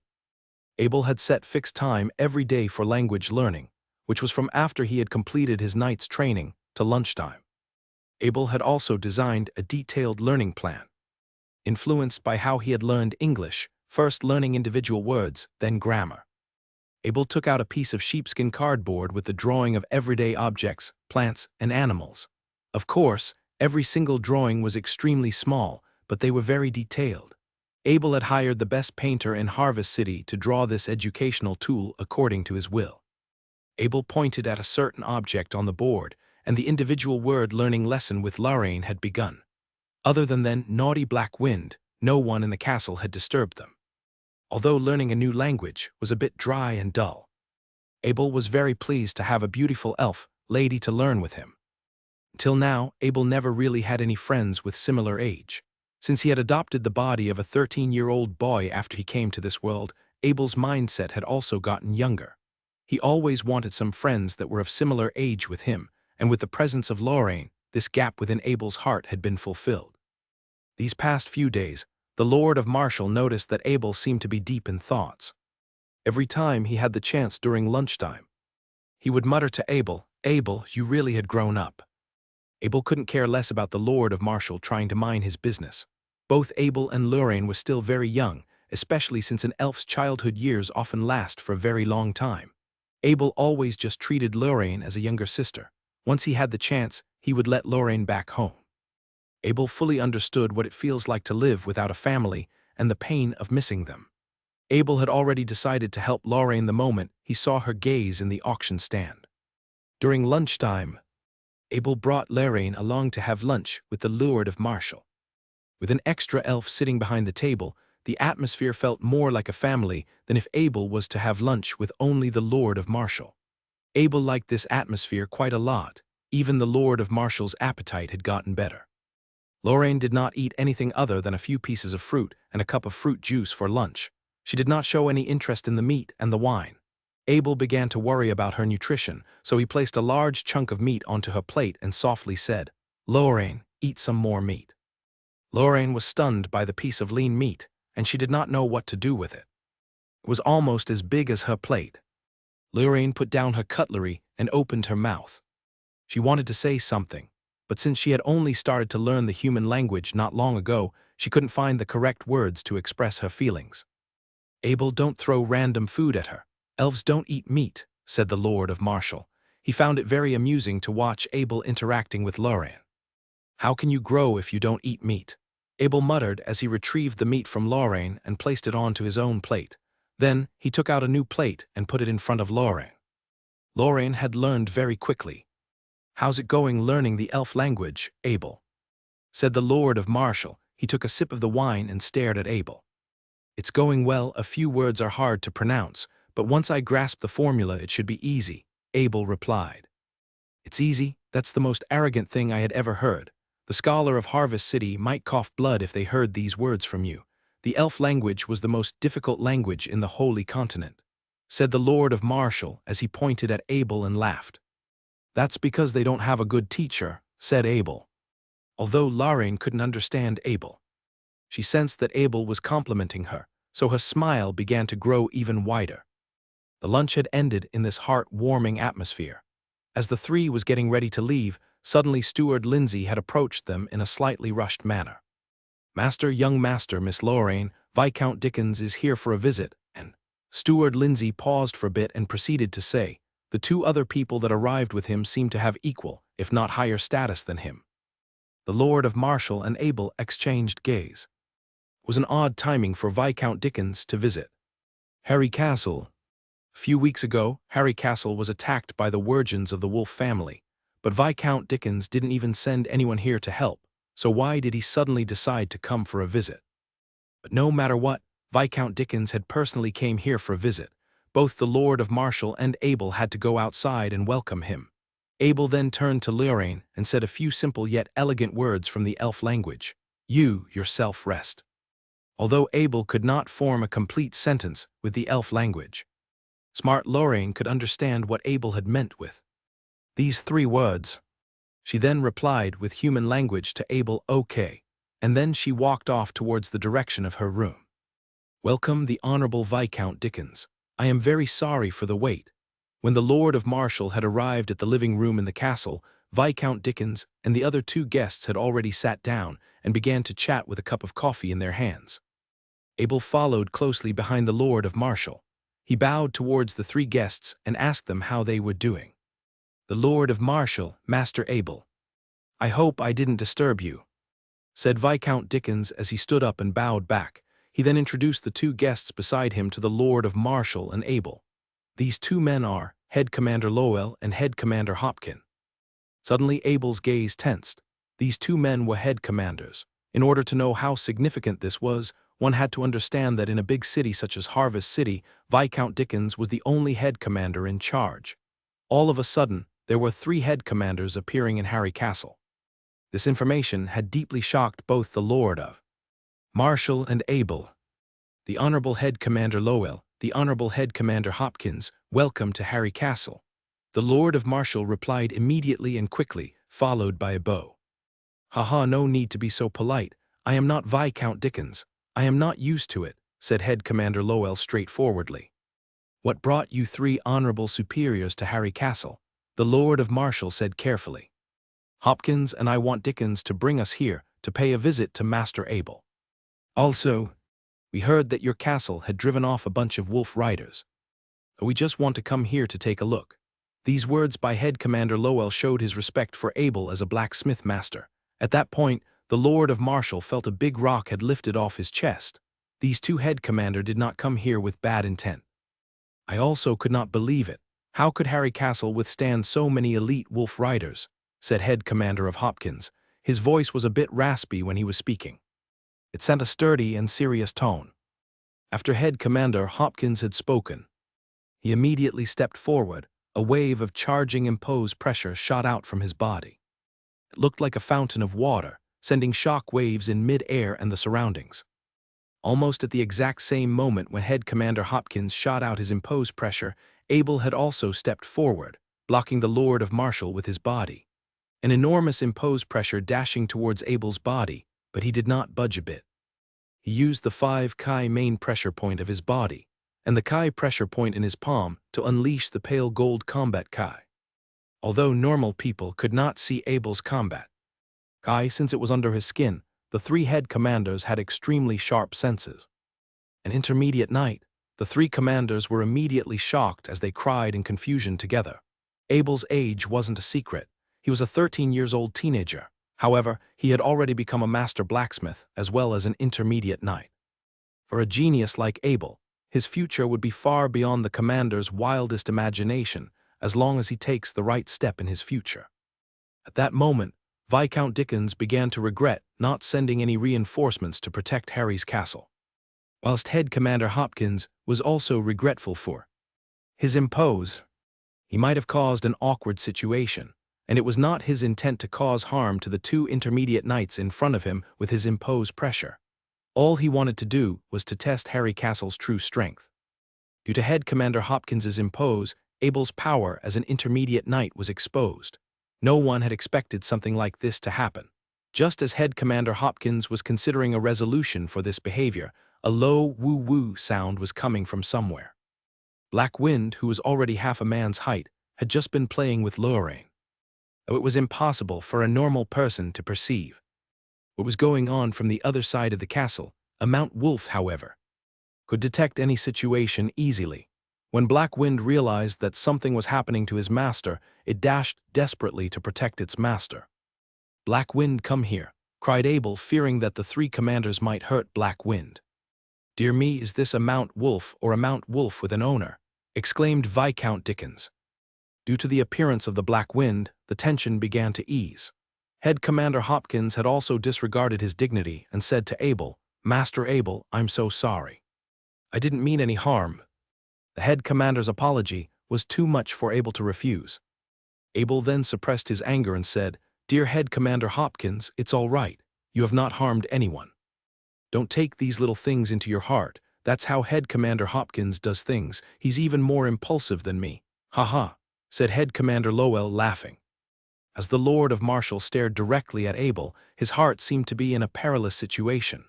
Abel had set fixed time every day for language learning, which was from after he had completed his knight's training to lunchtime. Abel had also designed a detailed learning plan. Influenced by how he had learned English, first learning individual words, then grammar. Abel took out a piece of sheepskin cardboard with the drawing of everyday objects, plants, and animals. Of course, every single drawing was extremely small, but they were very detailed. Abel had hired the best painter in Harvest City to draw this educational tool according to his will. Abel pointed at a certain object on the board, and the individual word learning lesson with Lorraine had begun. Other than then, naughty Black Wind, No one in the castle had disturbed them. Although learning a new language was a bit dry and dull, Abel was very pleased to have a beautiful elf lady to learn with him. Till now, Abel never really had any friends with similar age. Since he had adopted the body of a 13-year-old boy after he came to this world, Abel's mindset had also gotten younger. He always wanted some friends that were of similar age with him, and with the presence of Lorraine, this gap within Abel's heart had been fulfilled. These past few days, the Lord of Marshall noticed that Abel seemed to be deep in thoughts. Every time he had the chance during lunchtime, he would mutter to Abel, "Abel, you really had grown up." Abel couldn't care less about the Lord of Marshall trying to mind his business. Both Abel and Lorraine were still very young, especially since an elf's childhood years often last for a very long time. Abel always just treated Lorraine as a younger sister. Once he had the chance, he would let Lorraine back home. Abel fully understood what it feels like to live without a family and the pain of missing them. Abel had already decided to help Lorraine the moment he saw her gaze in the auction stand. During lunchtime, Abel brought Lorraine along to have lunch with the Lord of Marshall. With an extra elf sitting behind the table, the atmosphere felt more like a family than if Abel was to have lunch with only the Lord of Marshall. Abel liked this atmosphere quite a lot. Even the Lord of Marshall's appetite had gotten better. Lorraine did not eat anything other than a few pieces of fruit and a cup of fruit juice for lunch. She did not show any interest in the meat and the wine. Abel began to worry about her nutrition, so he placed a large chunk of meat onto her plate and softly said, "Lorraine, eat some more meat." Lorraine was stunned by the piece of lean meat, and she did not know what to do with it. It was almost as big as her plate. Lorraine put down her cutlery and opened her mouth. She wanted to say something, but since she had only started to learn the human language not long ago, she couldn't find the correct words to express her feelings. "Abel, don't throw random food at her. Elves don't eat meat," said the Lord of Marshall. He found it very amusing to watch Abel interacting with Lorraine. "How can you grow if you don't eat meat?" Abel muttered as he retrieved the meat from Lorraine and placed it onto his own plate. Then, he took out a new plate and put it in front of Lorraine. Lorraine had learned very quickly. "How's it going learning the elf language, Abel?" said the Lord of Marshall. He took a sip of the wine and stared at Abel. "It's going well. A few words are hard to pronounce, but once I grasp the formula it should be easy," Abel replied. "It's easy? That's the most arrogant thing I had ever heard. The scholar of Harvest City might cough blood if they heard these words from you. The elf language was the most difficult language in the Holy Continent," said the Lord of Marshall as he pointed at Abel and laughed. "That's because they don't have a good teacher," said Abel. Although Lorraine couldn't understand Abel, she sensed that Abel was complimenting her, so her smile began to grow even wider. The lunch had ended in this heart-warming atmosphere. As the three was getting ready to leave, suddenly Steward Lindsay had approached them in a slightly rushed manner. Young master, Miss Lorraine, Viscount Dickens is here for a visit," and Steward Lindsay paused for a bit and proceeded to say, "The two other people that arrived with him seem to have equal, if not higher status than him." The Lord of Marshall and Abel exchanged gaze. It was an odd timing for Viscount Dickens to visit Harry Castle. A few weeks ago, Harry Castle was attacked by the Wurgens of the Wolf family, but Viscount Dickens didn't even send anyone here to help, so why did he suddenly decide to come for a visit? But no matter what, Viscount Dickens had personally came here for a visit. Both the Lord of Marshall and Abel had to go outside and welcome him. Abel then turned to Lorraine and said a few simple yet elegant words from the elf language. "You, yourself, rest." Although Abel could not form a complete sentence with the elf language, smart Lorraine could understand what Abel had meant with these three words. She then replied with human language to Abel, "Okay," and then she walked off towards the direction of her room. "Welcome, the Honorable Viscount Dickens. I am very sorry for the wait." When the Lord of Marshall had arrived at the living room in the castle, Viscount Dickens and the other two guests had already sat down and began to chat with a cup of coffee in their hands. Abel followed closely behind the Lord of Marshall. He bowed towards the three guests and asked them how they were doing. The Lord of Marshall, "Master Abel, I hope I didn't disturb you," said Viscount Dickens as he stood up and bowed back. He then introduced the two guests beside him to the Lord of Marshall and Abel. "These two men are Head Commander Lowell and Head Commander Hopkin." Suddenly Abel's gaze tensed. These two men were head commanders. In order to know how significant this was, one had to understand that in a big city such as Harvest City, Viscount Dickens was the only head commander in charge. All of a sudden, there were 3 head commanders appearing in Harry Castle. This information had deeply shocked both the Lord of Marshall and Abel. The Honorable Head Commander Lowell, the Honorable Head Commander Hopkins, welcome to Harry Castle. The Lord of Marshall replied immediately and quickly, followed by a bow. Haha, no need to be so polite. I am not Viscount Dickens. I am not used to it, said Head Commander Lowell straightforwardly. What brought you 3 honorable superiors to Harry Castle? The Lord of Marshall said carefully. Hopkins and I want Dickens to bring us here to pay a visit to Master Abel. Also, we heard that your castle had driven off a bunch of wolf riders. We just want to come here to take a look. These words by Head Commander Lowell showed his respect for Abel as a blacksmith master. At that point, the Lord of Marshall felt a big rock had lifted off his chest. These 2 head commander did not come here with bad intent. I also could not believe it. How could Harry Castle withstand so many elite wolf riders? Said Head Commander of Hopkins. His voice was a bit raspy when he was speaking. It sent a sturdy and serious tone. After Head Commander Hopkins had spoken, he immediately stepped forward. A wave of charging imposed pressure shot out from his body. It looked like a fountain of water, sending shock waves in mid-air and the surroundings. Almost at the exact same moment when Head Commander Hopkins shot out his imposed pressure, Abel had also stepped forward, blocking the Lord of Marshall with his body. An enormous imposed pressure dashing towards Abel's body, but he did not budge a bit. He used the 5 Chi main pressure point of his body, and the Chi pressure point in his palm to unleash the pale gold combat Chi. Although normal people could not see Abel's combat Chi since it was under his skin, the 3 head commanders had extremely sharp senses. An intermediate knight, the 3 commanders were immediately shocked as they cried in confusion together. Abel's age wasn't a secret. He was a 13-year-old teenager. However, he had already become a master blacksmith as well as an intermediate knight. For a genius like Abel, his future would be far beyond the commander's wildest imagination as long as he takes the right step in his future. At that moment, Viscount Dickens began to regret not sending any reinforcements to protect Harry's castle, whilst Head Commander Hopkins was also regretful for his impose. He might have caused an awkward situation, and it was not his intent to cause harm to the 2 intermediate knights in front of him with his imposed pressure. All he wanted to do was to test Harry Castle's true strength. Due to Head Commander Hopkins's impose, Abel's power as an intermediate knight was exposed. No one had expected something like this to happen. Just as Head Commander Hopkins was considering a resolution for this behavior, a low woo-woo sound was coming from somewhere. Black Wind, who was already half a man's height, had just been playing with Lorraine. Though it was impossible for a normal person to perceive what was going on from the other side of the castle, a Mount Wolf, however, could detect any situation easily. When Black Wind realized that something was happening to his master, it dashed desperately to protect its master. Black Wind, come here, cried Abel, fearing that the 3 commanders might hurt Black Wind. Dear me, is this a Mount Wolf or a Mount Wolf with an owner? Exclaimed Viscount Dickens. Due to the appearance of the Black Wind, the tension began to ease. Head Commander Hopkins had also disregarded his dignity and said to Abel, Master Abel, I'm so sorry. I didn't mean any harm. The head commander's apology was too much for Abel to refuse. Abel then suppressed his anger and said, Dear Head Commander Hopkins, it's all right. You have not harmed anyone. Don't take these little things into your heart. That's how Head Commander Hopkins does things. He's even more impulsive than me. Ha, said Head Commander Lowell, laughing. As the Lord of Marshall stared directly at Abel, his heart seemed to be in a perilous situation.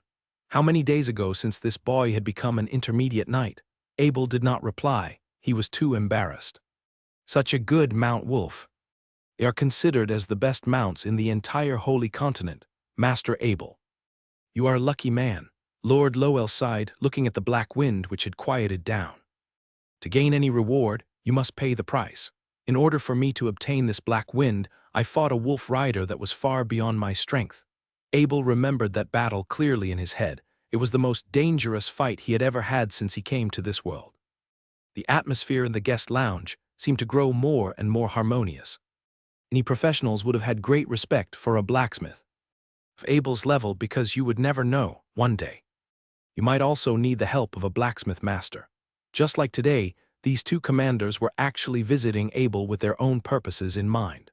How many days ago since this boy had become an intermediate knight? Abel did not reply. He was too embarrassed. Such a good Mount Wolf. They are considered as the best mounts in the entire Holy Continent, Master Abel. You are a lucky man. Lord Lowell sighed, looking at the Black Wind which had quieted down. To gain any reward, you must pay the price. In order for me to obtain this Black Wind, I fought a wolf rider that was far beyond my strength. Abel remembered that battle clearly in his head. It was the most dangerous fight he had ever had since he came to this world. The atmosphere in the guest lounge seemed to grow more and more harmonious. Any professionals would have had great respect for a blacksmith. Abel's level because you would never know, one day. You might also need the help of a blacksmith master. Just like today, these two commanders were actually visiting Abel with their own purposes in mind.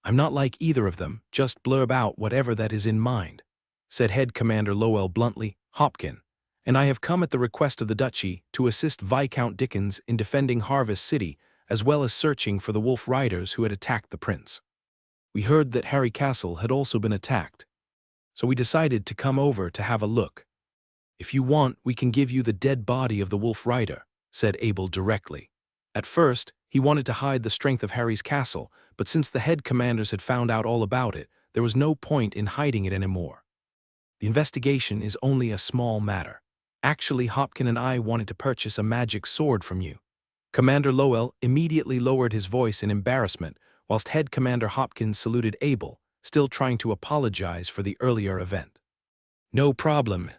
"I'm not like either of them, just blurb out whatever that is in mind," said Head Commander Lowell bluntly, "Hopkin, and I have come at the request of the Duchy to assist Viscount Dickens in defending Harvest City as well as searching for the Wolf Riders who had attacked the prince. We heard that Harry Castle had also been attacked, so we decided to come over to have a look. If you want, we can give you the dead body of the Wolf Rider," said Abel directly. At first, he wanted to hide the strength of Harry's castle, but since the head commanders had found out all about it, there was no point in hiding it anymore. "The investigation is only a small matter. Actually, Hopkin and I wanted to purchase a magic sword from you." Commander Lowell immediately lowered his voice in embarrassment, whilst Head Commander Hopkins saluted Abel, still trying to apologize for the earlier event. "No problem.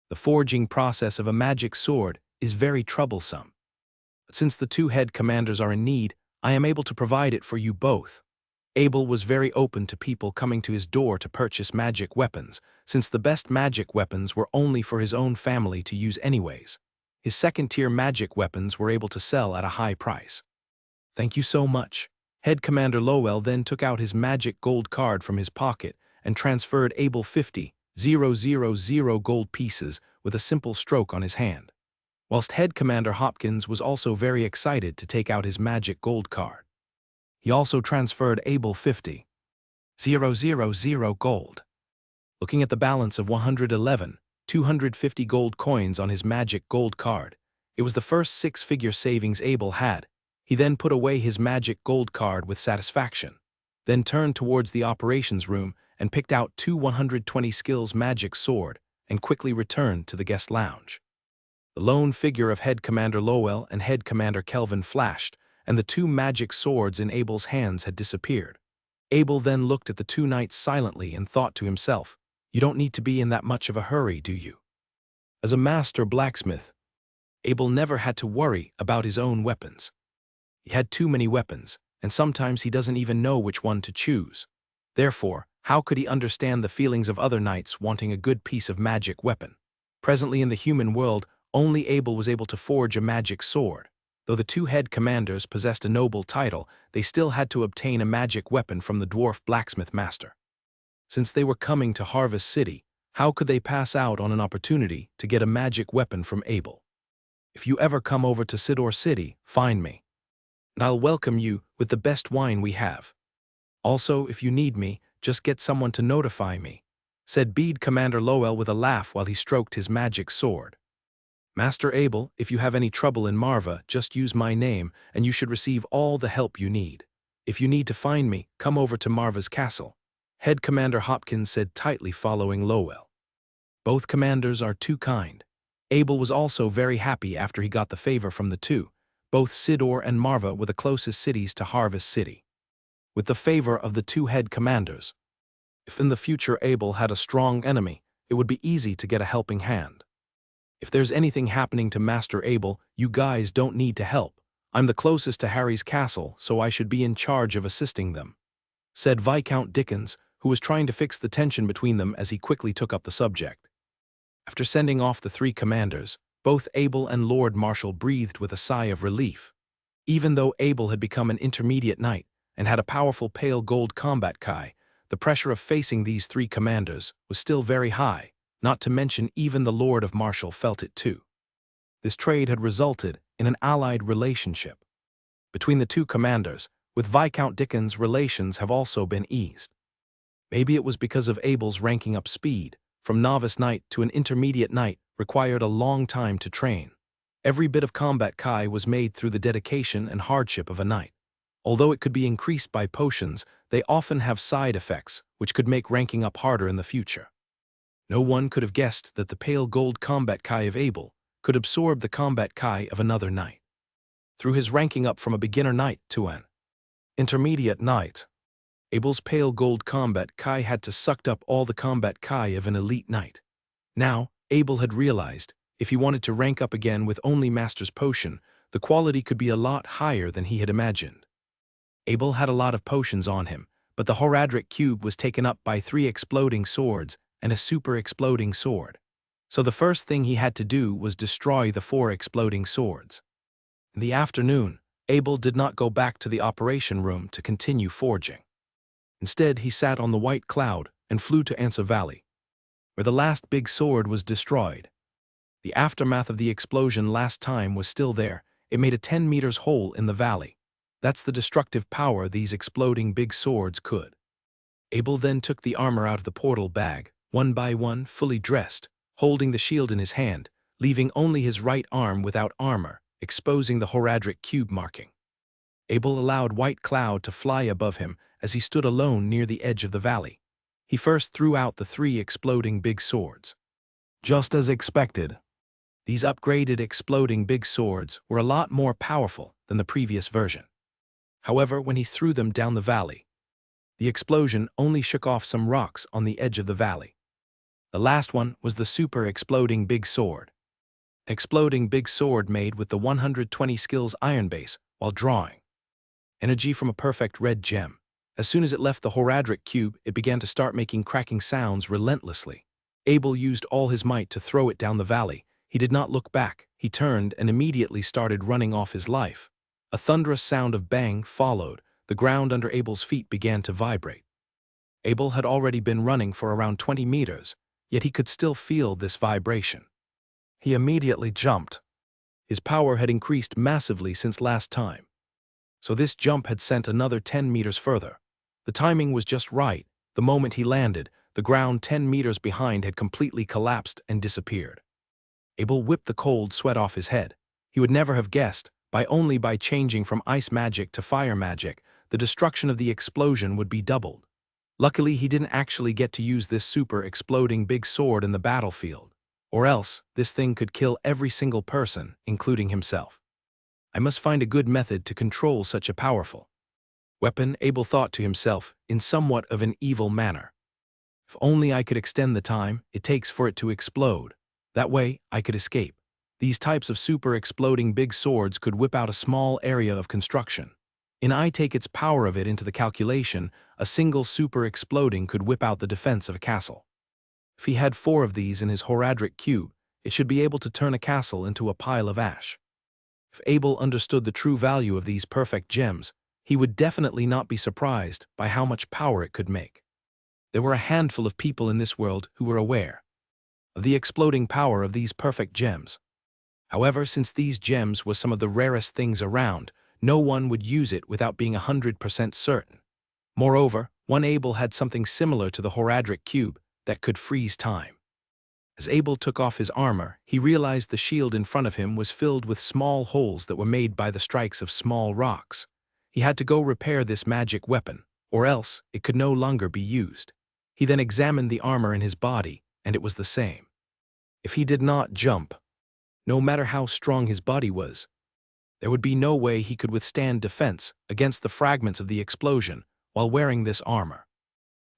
The forging process of a magic sword is very troublesome. But since the two head commanders are in need, I am able to provide it for you both." Abel was very open to people coming to his door to purchase magic weapons, since the best magic weapons were only for his own family to use anyways. His second-tier magic weapons were able to sell at a high price. "Thank you so much." Head Commander Lowell then took out his magic gold card from his pocket and transferred Abel 50,000 gold pieces with a simple stroke on his hand. Whilst Head Commander Hopkins was also very excited to take out his magic gold card. He also transferred Abel 50,000 gold. Looking at the balance of 111,250 gold coins on his magic gold card, it was the first six-figure savings Abel had. He then put away his magic gold card with satisfaction, then turned towards the operations room and picked out two 120 skills magic sword and quickly returned to the guest lounge. The lone figure of Head Commander Lowell and Head Commander Kelvin flashed, and the two magic swords in Abel's hands had disappeared. Abel then looked at the two knights silently and thought to himself, "You don't need to be in that much of a hurry, do you?" As a master blacksmith, Abel never had to worry about his own weapons. He had too many weapons, and sometimes he doesn't even know which one to choose. Therefore, how could he understand the feelings of other knights wanting a good piece of magic weapon? Presently in the human world, only Abel was able to forge a magic sword. Though the two head commanders possessed a noble title, they still had to obtain a magic weapon from the dwarf blacksmith master. Since they were coming to Harvest City, how could they pass out on an opportunity to get a magic weapon from Abel? "If you ever come over to Sidor City, find me, and I'll welcome you with the best wine we have. Also, if you need me, just get someone to notify me," said Bead Commander Lowell with a laugh while he stroked his magic sword. "Master Abel, if you have any trouble in Marva, just use my name, and you should receive all the help you need. If you need to find me, come over to Marva's castle," Head Commander Hopkins said, tightly following Lowell. Both commanders are too kind. Abel was also very happy after he got the favor from the two. Both Sidor and Marva were the closest cities to Harvest City. With the favor of the two head commanders, if in the future Abel had a strong enemy, it would be easy to get a helping hand. "If there's anything happening to Master Abel, you guys don't need to help. I'm the closest to Harry's castle, so I should be in charge of assisting them," said Viscount Dickens, who was trying to fix the tension between them as he quickly took up the subject. After sending off the three commanders, both Abel and Lord Marshal breathed with a sigh of relief. Even though Abel had become an intermediate knight and had a powerful pale gold combat kai, the pressure of facing these three commanders was still very high, not to mention even the Lord of Marshal felt it too. This trade had resulted in an allied relationship between the two commanders. With Viscount Dickens, relations have also been eased. Maybe it was because of Abel's ranking up speed. From novice knight to an intermediate knight required a long time to train. Every bit of combat kai was made through the dedication and hardship of a knight. Although it could be increased by potions, they often have side effects which could make ranking up harder in the future. No one could have guessed that the pale gold combat kai of Abel could absorb the combat kai of another knight. Through his ranking up from a beginner knight to an intermediate knight, Abel's pale gold combat kai had to sucked up all the combat kai of an elite knight. Now, Abel had realized, if he wanted to rank up again with only Master's Potion, the quality could be a lot higher than he had imagined. Abel had a lot of potions on him, but the Horadric cube was taken up by 3 exploding swords and a super exploding sword. So the first thing he had to do was destroy the 4 exploding swords. In the afternoon, Abel did not go back to the operation room to continue forging. Instead, he sat on the white cloud and flew to Ansa Valley, where the last big sword was destroyed. The aftermath of the explosion last time was still there. It made a 10 meters hole in the valley. That's the destructive power these exploding big swords could. Abel then took the armor out of the portal bag, one by one, fully dressed, holding the shield in his hand, leaving only his right arm without armor, exposing the Horadric cube marking. Abel allowed White Cloud to fly above him as he stood alone near the edge of the valley. He first threw out the 3 exploding big swords. Just as expected, these upgraded exploding big swords were a lot more powerful than the previous version. However, when he threw them down the valley, the explosion only shook off some rocks on the edge of the valley. The last one was the super exploding big sword. Exploding big sword made with the 120 skills iron base while drawing energy from a perfect red gem. As soon as it left the Horadric cube, it began to start making cracking sounds relentlessly. Abel used all his might to throw it down the valley. He did not look back. He turned and immediately started running off his life. A thunderous sound of bang followed. The ground under Abel's feet began to vibrate. Abel had already been running for around 20 meters, yet he could still feel this vibration. He immediately jumped. His power had increased massively since last time, so this jump had sent another 10 meters further. The timing was just right. The moment he landed, the ground 10 meters behind had completely collapsed and disappeared. Abel whipped the cold sweat off his head. He would never have guessed, only by changing from ice magic to fire magic, the destruction of the explosion would be doubled. Luckily, he didn't actually get to use this super exploding big sword in the battlefield, or else this thing could kill every single person, including himself. I must find a good method to control such a powerful weapon, Abel thought to himself, in somewhat of an evil manner. If only I could extend the time it takes for it to explode. That way, I could escape. These types of super exploding big swords could whip out a small area of construction. And I take its power of it into the calculation, a single super exploding could whip out the defense of a castle. If he had 4 of these in his Horadric cube, it should be able to turn a castle into a pile of ash. If Abel understood the true value of these perfect gems, he would definitely not be surprised by how much power it could make. There were a handful of people in this world who were aware of the exploding power of these perfect gems. However, since these gems were some of the rarest things around, no one would use it without being 100% certain. Moreover, one Abel had something similar to the Horadric cube that could freeze time. As Abel took off his armor, he realized the shield in front of him was filled with small holes that were made by the strikes of small rocks. He had to go repair this magic weapon, or else it could no longer be used. He then examined the armor in his body, and it was the same. If he did not jump, no matter how strong his body was, there would be no way he could withstand defense against the fragments of the explosion while wearing this armor.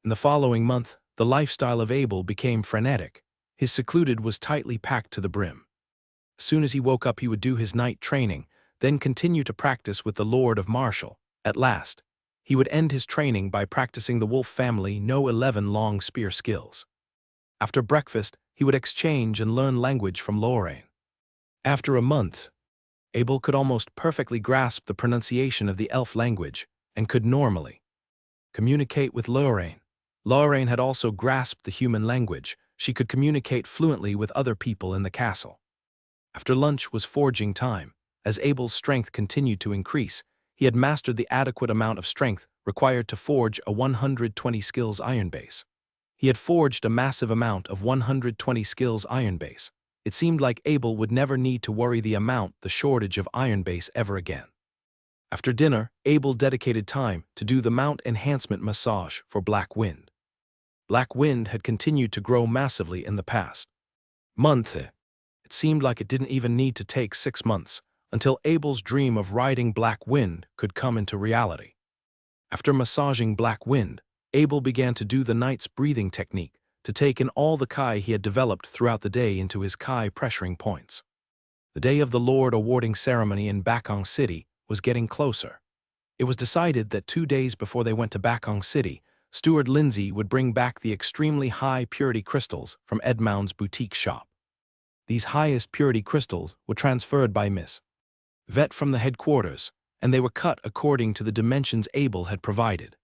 In the following month, the lifestyle of Abel became frenetic. His secluded was tightly packed to the brim. As soon as he woke up, he would do his night training, then continue to practice with the Lord of Martial. At last, he would end his training by practicing the Wolf family No 11 long spear skills. After breakfast, he would exchange and learn language from Lorraine. After a month, Abel could almost perfectly grasp the pronunciation of the elf language and could normally communicate with Lorraine. Lorraine had also grasped the human language. She could communicate fluently with other people in the castle. After lunch was forging time. As Abel's strength continued to increase, he had mastered the adequate amount of strength required to forge a 120 skills iron base. He had forged a massive amount of 120 skills iron base. It seemed like Abel would never need to worry the shortage of iron base ever again. After dinner, Abel dedicated time to do the mount enhancement massage for Black Wind. Black Wind had continued to grow massively in the past month. It seemed like it didn't even need to take 6 months until Abel's dream of riding Black Wind could come into reality. After massaging Black Wind, Abel began to do the knight's breathing technique to take in all the Kai he had developed throughout the day into his Kai pressuring points. The day of the Lord awarding ceremony in Bakong City was getting closer. It was decided that 2 days before they went to Bakong City, Steward Lindsay would bring back the extremely high purity crystals from Edmund's boutique shop. These highest purity crystals were transferred by Miss Vet from the headquarters, and they were cut according to the dimensions Abel had provided.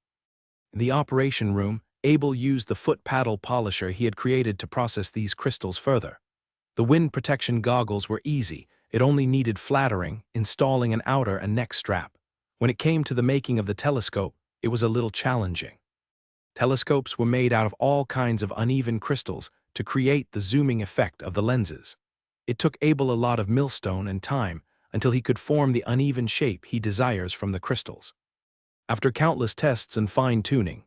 In the operation room, Abel used the foot paddle polisher he had created to process these crystals further. The wind protection goggles were easy. It only needed flattering, installing an outer and neck strap. When it came to the making of the telescope, it was a little challenging. Telescopes were made out of all kinds of uneven crystals to create the zooming effect of the lenses. It took Abel a lot of millstone and time until he could form the uneven shape he desires from the crystals. After countless tests and fine-tuning,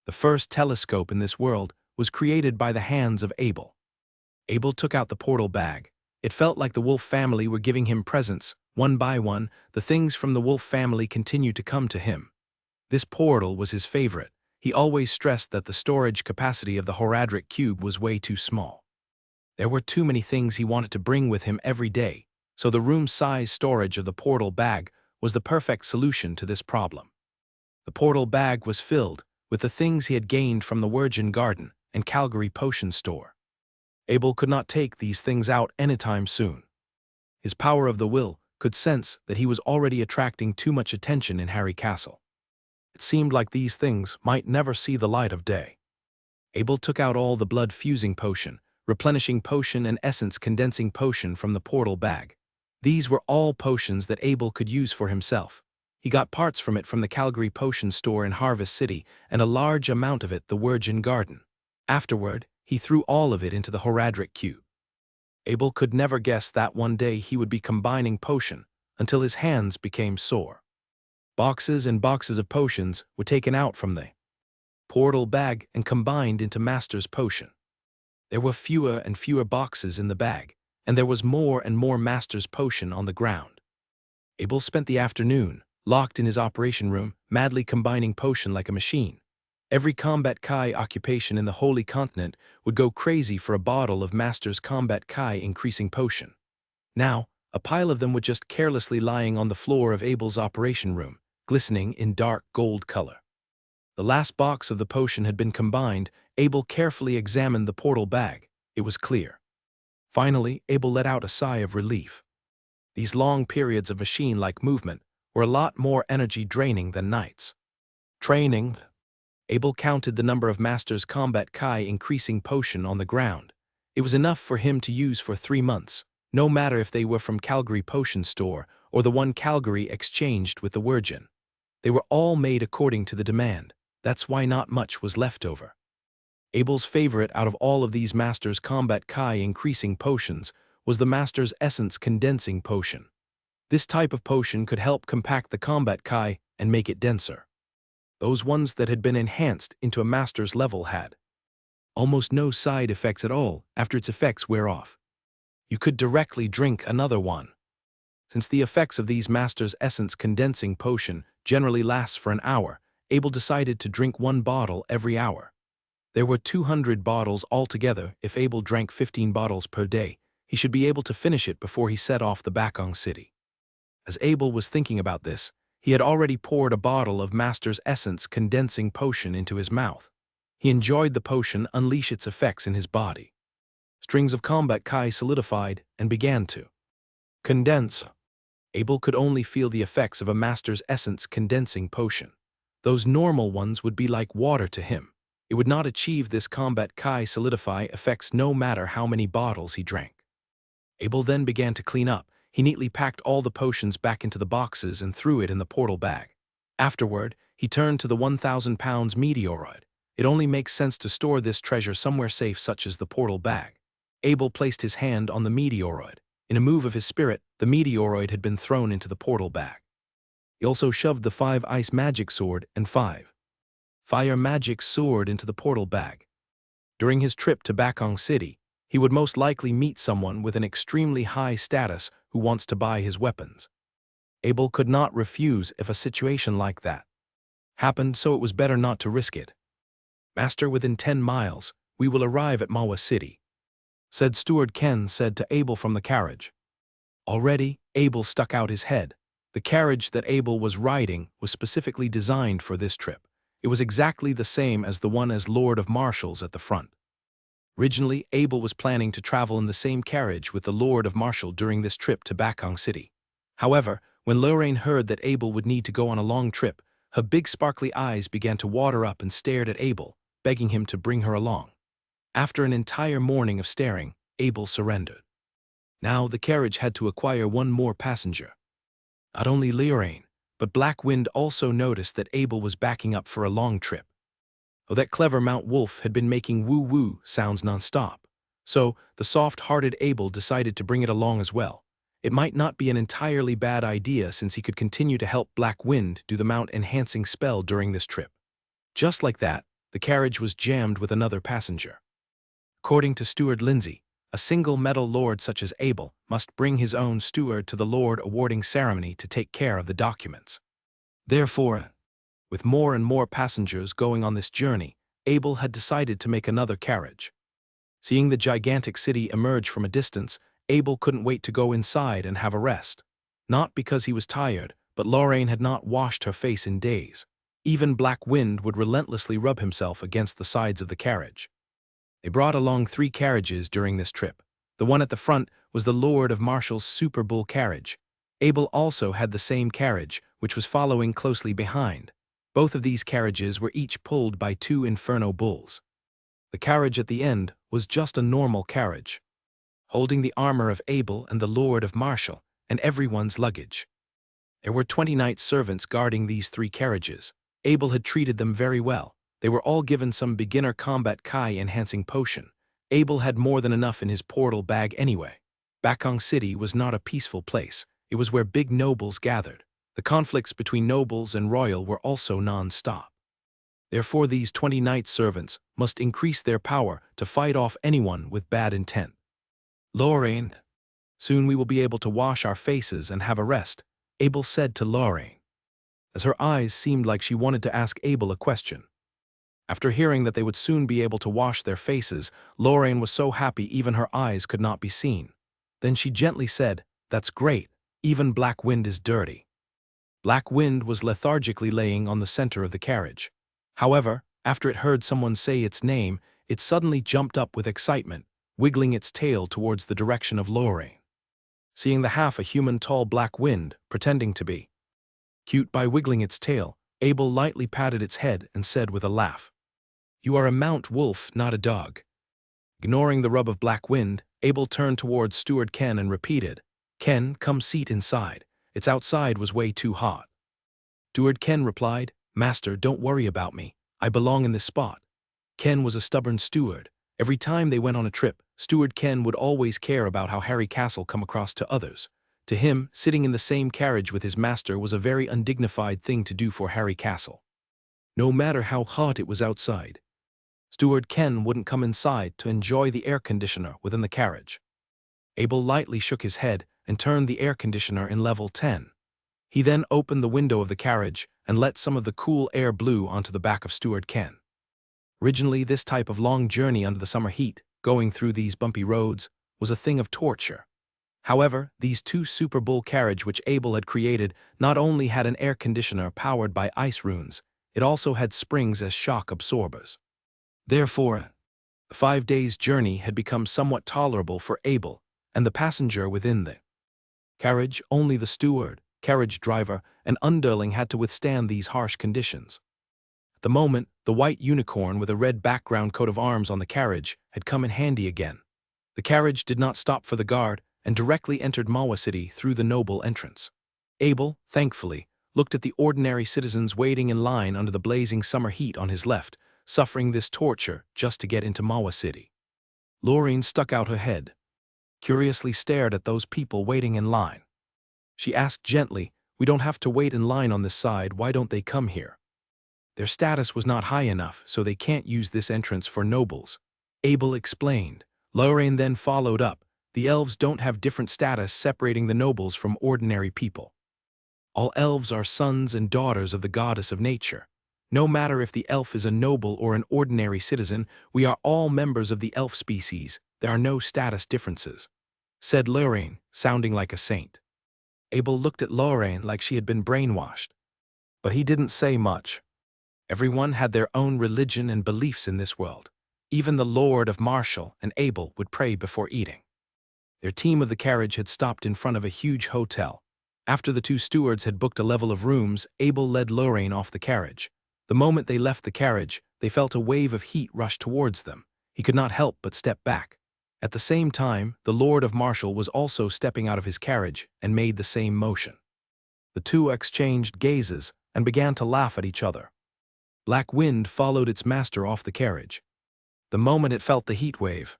the first telescope in this world was created by the hands of Abel. Abel took out the portal bag. It felt like the wolf family were giving him presents. One by one, the things from the wolf family continued to come to him. This portal was his favorite. He always stressed that the storage capacity of the Horadric cube was way too small. There were too many things he wanted to bring with him every day, so the room-size storage of the portal bag was the perfect solution to this problem. The portal bag was filled with the things he had gained from the Virgin Garden and Calgary Potion Store. Abel could not take these things out anytime soon. His power of the will could sense that he was already attracting too much attention in Harry Castle. It seemed like these things might never see the light of day. Abel took out all the blood-fusing potion, replenishing potion and essence-condensing potion from the portal bag. These were all potions that Abel could use for himself. He got parts from it from the Calgary Potion Store in Harvest City and a large amount of it the Virgin Garden. Afterward, he threw all of it into the Horadric cube. Abel could never guess that one day he would be combining potion until his hands became sore. Boxes and boxes of potions were taken out from the portal bag and combined into Master's potion. There were fewer and fewer boxes in the bag, and there was more and more Master's potion on the ground. Abel spent the afternoon, locked in his operation room, madly combining potion like a machine. Every combat Kai occupation in the Holy Continent would go crazy for a bottle of Master's combat Kai increasing potion. Now, a pile of them was just carelessly lying on the floor of Abel's operation room, glistening in dark gold color. The last box of the potion had been combined. Abel carefully examined the portal bag. It was clear. Finally, Abel let out a sigh of relief. These long periods of machine-like movement were a lot more energy-draining than nights. Training. Abel counted the number of Master's Combat Kai increasing potion on the ground. It was enough for him to use for 3 months, no matter if they were from Calgary Potion Store or the one Calgary exchanged with the Virgin. They were all made according to the demand. That's why not much was left over. Abel's favorite out of all of these Master's Combat Kai increasing potions was the Master's Essence Condensing Potion. This type of potion could help compact the Combat Kai and make it denser. Those ones that had been enhanced into a Master's level had almost no side effects at all after its effects wear off. You could directly drink another one. Since the effects of these Master's Essence Condensing Potion generally lasts for an hour, Abel decided to drink 1 bottle every hour. There were 200 bottles altogether. If Abel drank 15 bottles per day, he should be able to finish it before he set off the Bakong City. As Abel was thinking about this, he had already poured a bottle of Master's Essence Condensing Potion into his mouth. He enjoyed the potion unleash its effects in his body. Strings of combat Kai solidified and began to condense. Abel could only feel the effects of a Master's Essence Condensing Potion. Those normal ones would be like water to him. It would not achieve this combat Kai solidify effects no matter how many bottles he drank. Abel then began to clean up. He neatly packed all the potions back into the boxes and threw it in the portal bag. Afterward, he turned to the 1,000 pounds meteoroid. It only makes sense to store this treasure somewhere safe such as the portal bag. Abel placed his hand on the meteoroid. In a move of his spirit, the meteoroid had been thrown into the portal bag. He also shoved the 5 ice magic sword and 5 fire magic sword into the portal bag. During his trip to Bakong City, he would most likely meet someone with an extremely high status who wants to buy his weapons. Abel could not refuse if a situation like that happened, so it was better not to risk it. "Master, within 10 miles, we will arrive at Mawa City," said Steward Ken said to Abel from the carriage. Already, Abel stuck out his head. The carriage that Abel was riding was specifically designed for this trip. It was exactly the same as the one as Lord of Marshall's at the front. Originally, Abel was planning to travel in the same carriage with the Lord of Marshall during this trip to Bakong City. However, when Lorraine heard that Abel would need to go on a long trip, her big sparkly eyes began to water up and stared at Abel, begging him to bring her along. After an entire morning of staring, Abel surrendered. Now the carriage had to acquire one more passenger. Not only Lorraine, but Black Wind also noticed that Abel was backing up for a long trip. Oh, that clever Mount Wolf had been making woo-woo sounds nonstop. So, the soft-hearted Abel decided to bring it along as well. It might not be an entirely bad idea since he could continue to help Black Wind do the mount-enhancing spell during this trip. Just like that, the carriage was jammed with another passenger. According to Steward Lindsay, a single metal lord such as Abel must bring his own steward to the lord awarding ceremony to take care of the documents. Therefore, with more and more passengers going on this journey, Abel had decided to make another carriage. Seeing the gigantic city emerge from a distance, Abel couldn't wait to go inside and have a rest. Not because he was tired, but Lorraine had not washed her face in days. Even Black Wind would relentlessly rub himself against the sides of the carriage. They brought along 3 carriages during this trip. The one at the front was the Lord of Marshall's Super Bull carriage. Abel also had the same carriage, which was following closely behind. Both of these carriages were each pulled by 2 inferno bulls. The carriage at the end was just a normal carriage, holding the armor of Abel and the Lord of Marshall, and everyone's luggage. There were 20 knight servants guarding these 3 carriages. Abel had treated them very well. They were all given some beginner combat Kai-enhancing potion. Abel had more than enough in his portal bag anyway. Bakong City was not a peaceful place. It was where big nobles gathered. The conflicts between nobles and royal were also non-stop. Therefore, these 20 knight servants must increase their power to fight off anyone with bad intent. Lorraine, soon we will be able to wash our faces and have a rest, Abel said to Lorraine, as her eyes seemed like she wanted to ask Abel a question. After hearing that they would soon be able to wash their faces, Lorraine was so happy even her eyes could not be seen. Then she gently said, "That's great, even Black Wind is dirty." Black Wind was lethargically laying on the center of the carriage. However, after it heard someone say its name, it suddenly jumped up with excitement, wiggling its tail towards the direction of Lorraine. Seeing the half-a-human tall Black Wind pretending to be cute by wiggling its tail, Abel lightly patted its head and said with a laugh, "You are a Mount Wolf, not a dog." Ignoring the rub of Black Wind, Abel turned towards Steward Ken and repeated, "Ken, come seat inside. It's outside was way too hot." Steward Ken replied, "Master, don't worry about me. I belong in this spot." Ken was a stubborn steward. Every time they went on a trip, Steward Ken would always care about how Harry Castle come across to others. To him, sitting in the same carriage with his master was a very undignified thing to do for Harry Castle. No matter how hot it was outside, Steward Ken wouldn't come inside to enjoy the air conditioner within the carriage. Abel lightly shook his head and turned the air conditioner in level 10. He then opened the window of the carriage and let some of the cool air blow onto the back of Steward Ken. Originally, this type of long journey under the summer heat, going through these bumpy roads, was a thing of torture. However, these 2 Super Bull carriage which Abel had created not only had an air conditioner powered by ice runes, it also had springs as shock absorbers. Therefore, the 5 days' journey had become somewhat tolerable for Abel and the passenger within the carriage. Only the steward, carriage driver, and underling had to withstand these harsh conditions. At the moment, the white unicorn with a red background coat of arms on the carriage had come in handy again. The carriage did not stop for the guard and directly entered Mawa City through the noble entrance. Abel, thankfully, looked at the ordinary citizens waiting in line under the blazing summer heat on his left, suffering this torture just to get into Mawa City. Lorraine stuck out her head, curiously stared at those people waiting in line. She asked gently, "We don't have to wait in line on this side, why don't they come here?" Their status was not high enough, so they can't use this entrance for nobles, Abel explained. Lorraine then followed up, "The elves don't have different status separating the nobles from ordinary people. All elves are sons and daughters of the goddess of nature. No matter if the elf is a noble or an ordinary citizen, we are all members of the elf species. There are no status differences," said Lorraine, sounding like a saint. Abel looked at Lorraine like she had been brainwashed. But he didn't say much. Everyone had their own religion and beliefs in this world. Even the Lord of Marshall and Abel would pray before eating. Their team of the carriage had stopped in front of a huge hotel. After the two stewards had booked a level of rooms, Abel led Lorraine off the carriage. The moment they left the carriage, they felt a wave of heat rush towards them. He could not help but step back. At the same time, the Lord of Marshall was also stepping out of his carriage and made the same motion. The two exchanged gazes and began to laugh at each other. Black Wind followed its master off the carriage. The moment it felt the heat wave,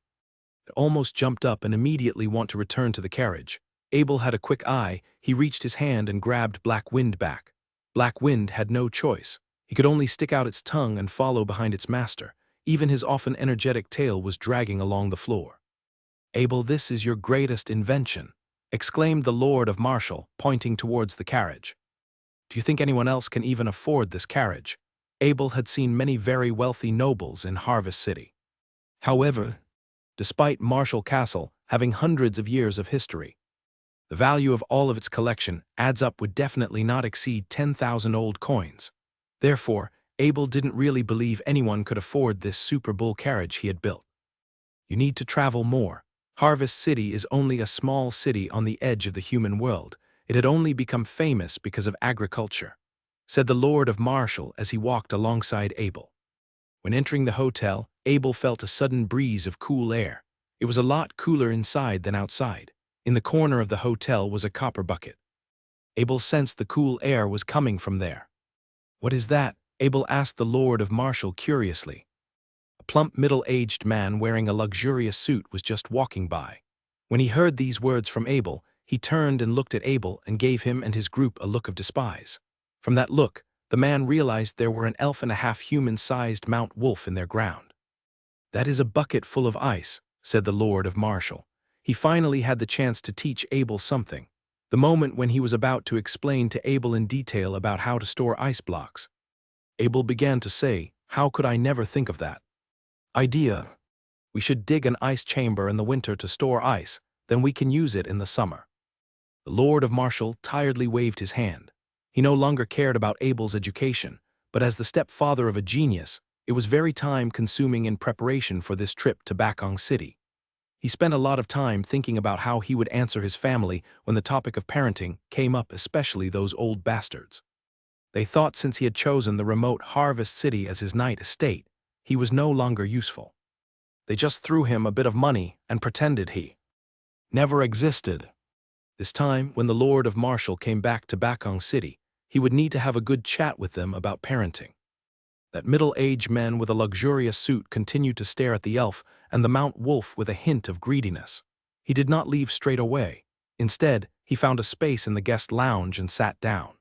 it almost jumped up and immediately wanted to return to the carriage. Abel had a quick eye. He reached his hand and grabbed Black Wind back. Black Wind had no choice. He could only stick out its tongue and follow behind its master. Even his often energetic tail was dragging along the floor. "Abel, this is your greatest invention," exclaimed the Lord of Marshall, pointing towards the carriage. "Do you think anyone else can even afford this carriage?" Abel had seen many very wealthy nobles in Harvest City. However, despite Marshall Castle having hundreds of years of history, the value of all of its collection adds up would definitely not exceed 10,000 old coins. Therefore, Abel didn't really believe anyone could afford this super bull carriage he had built. "You need to travel more. Harvest City is only a small city on the edge of the human world. It had only become famous because of agriculture," said the Lord of Marshall as he walked alongside Abel. When entering the hotel, Abel felt a sudden breeze of cool air. It was a lot cooler inside than outside. In the corner of the hotel was a copper bucket. Abel sensed the cool air was coming from there. "What is that?" Abel asked the Lord of Marshall curiously. A plump middle-aged man wearing a luxurious suit was just walking by. When he heard these words from Abel, he turned and looked at Abel and gave him and his group a look of despise. From that look, the man realized there were an elf-and-a-half human-sized Mount Wolf in their ground. "That is a bucket full of ice," said the Lord of Marshall. He finally had the chance to teach Abel something. The moment when he was about to explain to Abel in detail about how to store ice blocks. Abel began to say, "How could I never think of that idea? We should dig an ice chamber in the winter to store ice, then we can use it in the summer." The Lord of Marshall tiredly waved his hand. He no longer cared about Abel's education, but as the stepfather of a genius, it was very time-consuming in preparation for this trip to Bakong City. He spent a lot of time thinking about how he would answer his family when the topic of parenting came up, especially those old bastards. They thought since he had chosen the remote Harvest City as his Knight estate, he was no longer useful. They just threw him a bit of money and pretended he never existed. This time, when the Lord of Marshall came back to Bakong City, he would need to have a good chat with them about parenting. That middle-aged man with a luxurious suit continued to stare at the elf and the Mount Wolf with a hint of greediness. He did not leave straight away. Instead, he found a space in the guest lounge and sat down.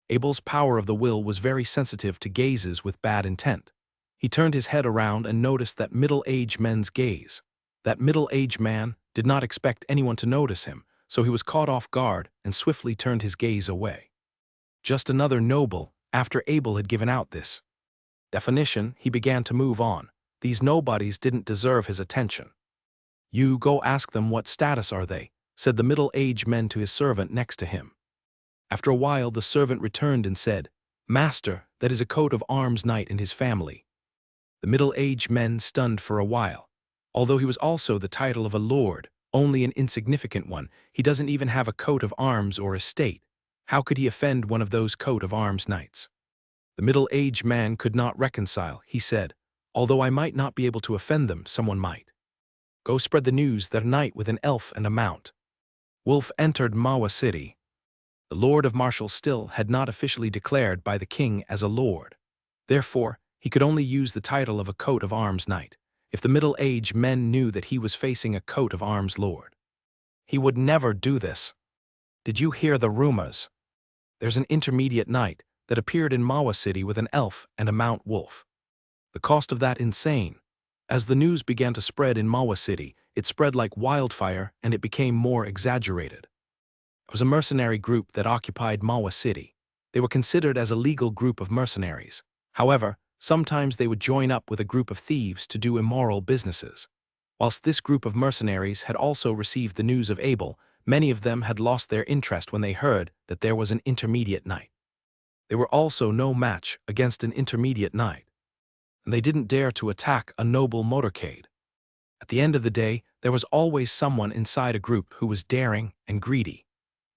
Abel's power of the will was very sensitive to gazes with bad intent. He turned his head around and noticed that middle-aged man's gaze. That middle-aged man did not expect anyone to notice him, so he was caught off guard and swiftly turned his gaze away. Just another noble. After Abel had given out this definition, he began to move on. These nobodies didn't deserve his attention. "You go ask them what status are they," said the middle-aged man to his servant next to him. After a while, the servant returned and said, "Master, that is a coat of arms knight and his family." The middle-aged man stunned for a while. Although he was also the title of a lord, only an insignificant one, he doesn't even have a coat of arms or estate. How could he offend one of those coat of arms knights? The middle-aged man could not reconcile. He said, "Although I might not be able to offend them, someone might. Go spread the news that a knight with an elf and a Mount Wolf entered Mawa City." The Lord of Marshall still had not officially declared by the king as a lord. Therefore, he could only use the title of a coat of arms knight. If the middle-aged men knew that he was facing a coat of arms lord, he would never do this. "Did you hear the rumors? There's an intermediate knight that appeared in Mawa City with an elf and a Mount Wolf. The cost of that insane." As the news began to spread in Mawa City, it spread like wildfire and it became more exaggerated. It was a mercenary group that occupied Mawa City. They were considered as a legal group of mercenaries. However, sometimes they would join up with a group of thieves to do immoral businesses. Whilst this group of mercenaries had also received the news of Abel, many of them had lost their interest when they heard that there was an intermediate knight. They were also no match against an intermediate knight, and they didn't dare to attack a noble motorcade. At the end of the day, there was always someone inside a group who was daring and greedy.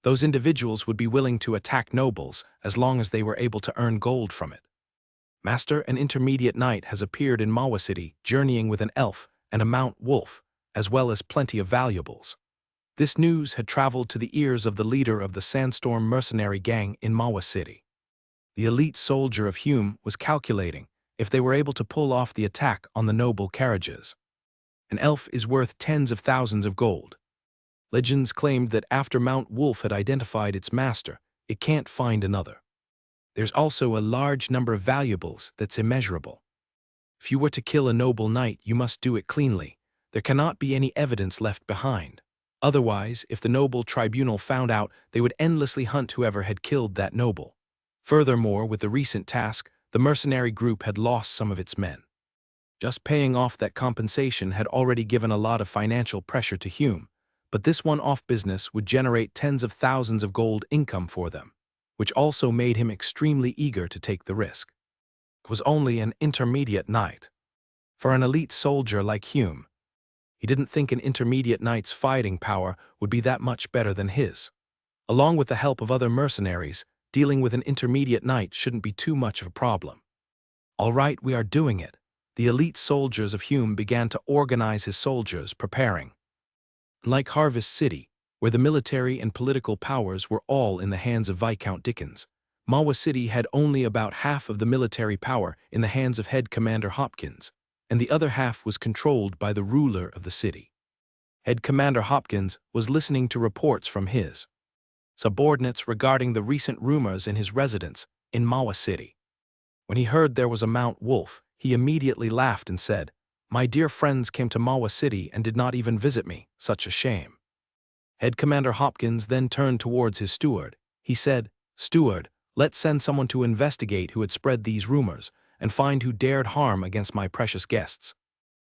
Those individuals would be willing to attack nobles as long as they were able to earn gold from it. Master and Intermediate Knight has appeared in Mawa City, journeying with an elf and a mount wolf, as well as plenty of valuables. This news had traveled to the ears of the leader of the Sandstorm mercenary gang in Mawa City. The elite soldier of Hume was calculating if they were able to pull off the attack on the noble carriages. An elf is worth tens of thousands of gold. Legends claimed that after Mount Wolf had identified its master, it can't find another. There's also a large number of valuables that's immeasurable. If you were to kill a noble knight, you must do it cleanly. There cannot be any evidence left behind. Otherwise, if the noble tribunal found out, they would endlessly hunt whoever had killed that noble. Furthermore, with the recent task, the mercenary group had lost some of its men. Just paying off that compensation had already given a lot of financial pressure to Hume, but this one-off business would generate tens of thousands of gold income for them, which also made him extremely eager to take the risk. It was only an intermediate knight. For an elite soldier like Hume, he didn't think an intermediate knight's fighting power would be that much better than his. Along with the help of other mercenaries, dealing with an intermediate knight shouldn't be too much of a problem. All right, we are doing it. The elite soldiers of Hume began to organize his soldiers, preparing. Like Harvest City, where the military and political powers were all in the hands of Viscount Dickens, Mawa City had only about half of the military power in the hands of Head Commander Hopkins, and the other half was controlled by the ruler of the city. Head Commander Hopkins was listening to reports from his subordinates regarding the recent rumors in his residence in Mawa City. When he heard there was a Mount Wolf, he immediately laughed and said, "My dear friends came to Mawa City and did not even visit me. Such a shame." Head Commander Hopkins then turned towards his steward. He said, "Steward, let's send someone to investigate who had spread these rumors and find who dared harm against my precious guests."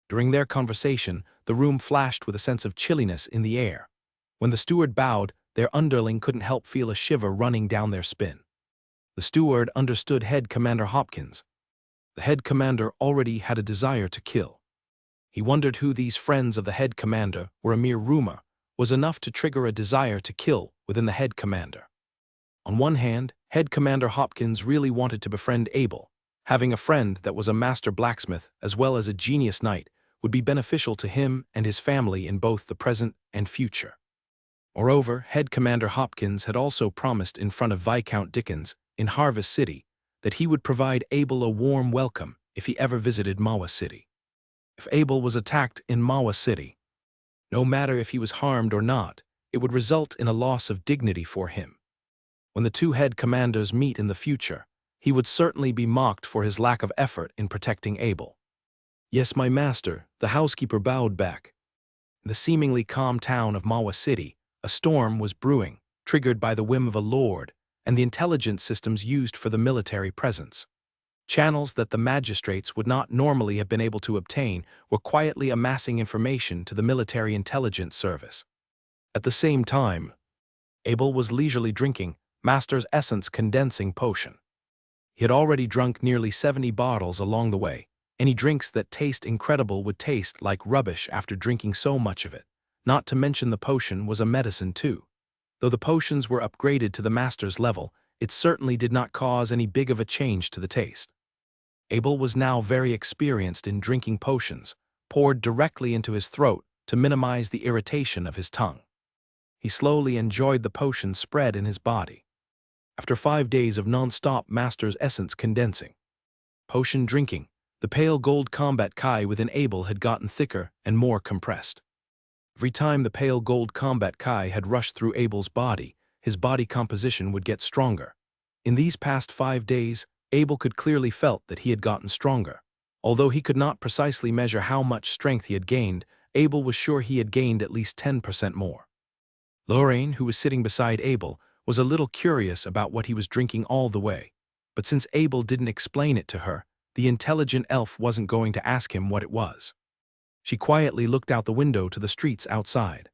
During their conversation, the room flashed with a sense of chilliness in the air. When the steward bowed, their underling couldn't help feel a shiver running down their spine. The steward understood Head Commander Hopkins. The head commander already had a desire to kill. He wondered who these friends of the head commander were. A mere rumor was enough to trigger a desire to kill within the head commander. On one hand, Head Commander Hopkins really wanted to befriend Abel. Having a friend that was a master blacksmith as well as a genius knight would be beneficial to him and his family in both the present and future. Moreover, Head Commander Hopkins had also promised in front of Viscount Dickens in Harvest City that he would provide Abel a warm welcome if he ever visited Mawa City. If Abel was attacked in Mawa City, no matter if he was harmed or not, it would result in a loss of dignity for him. When the two head commanders meet in the future, he would certainly be mocked for his lack of effort in protecting Abel. "Yes, my master," the housekeeper bowed back. In the seemingly calm town of Mawa City, a storm was brewing, triggered by the whim of a lord and the intelligence systems used for the military presence. Channels that the magistrates would not normally have been able to obtain were quietly amassing information to the military intelligence service. At the same time, Abel was leisurely drinking Master's Essence condensing potion. He had already drunk nearly 70 bottles along the way. Any drinks that taste incredible would taste like rubbish after drinking so much of it. Not to mention the potion was a medicine too. Though the potions were upgraded to the master's level, it certainly did not cause any big of a change to the taste. Abel was now very experienced in drinking potions, poured directly into his throat to minimize the irritation of his tongue. He slowly enjoyed the potion spread in his body. After 5 days of non-stop Master's Essence condensing, potion drinking, the pale gold combat Kai within Abel had gotten thicker and more compressed. Every time the pale gold combat Kai had rushed through Abel's body, his body composition would get stronger. In these past 5 days, Abel could clearly felt that he had gotten stronger. Although he could not precisely measure how much strength he had gained, Abel was sure he had gained at least 10% more. Lorraine, who was sitting beside Abel, was a little curious about what he was drinking all the way. But since Abel didn't explain it to her, the intelligent elf wasn't going to ask him what it was. She quietly looked out the window to the streets outside.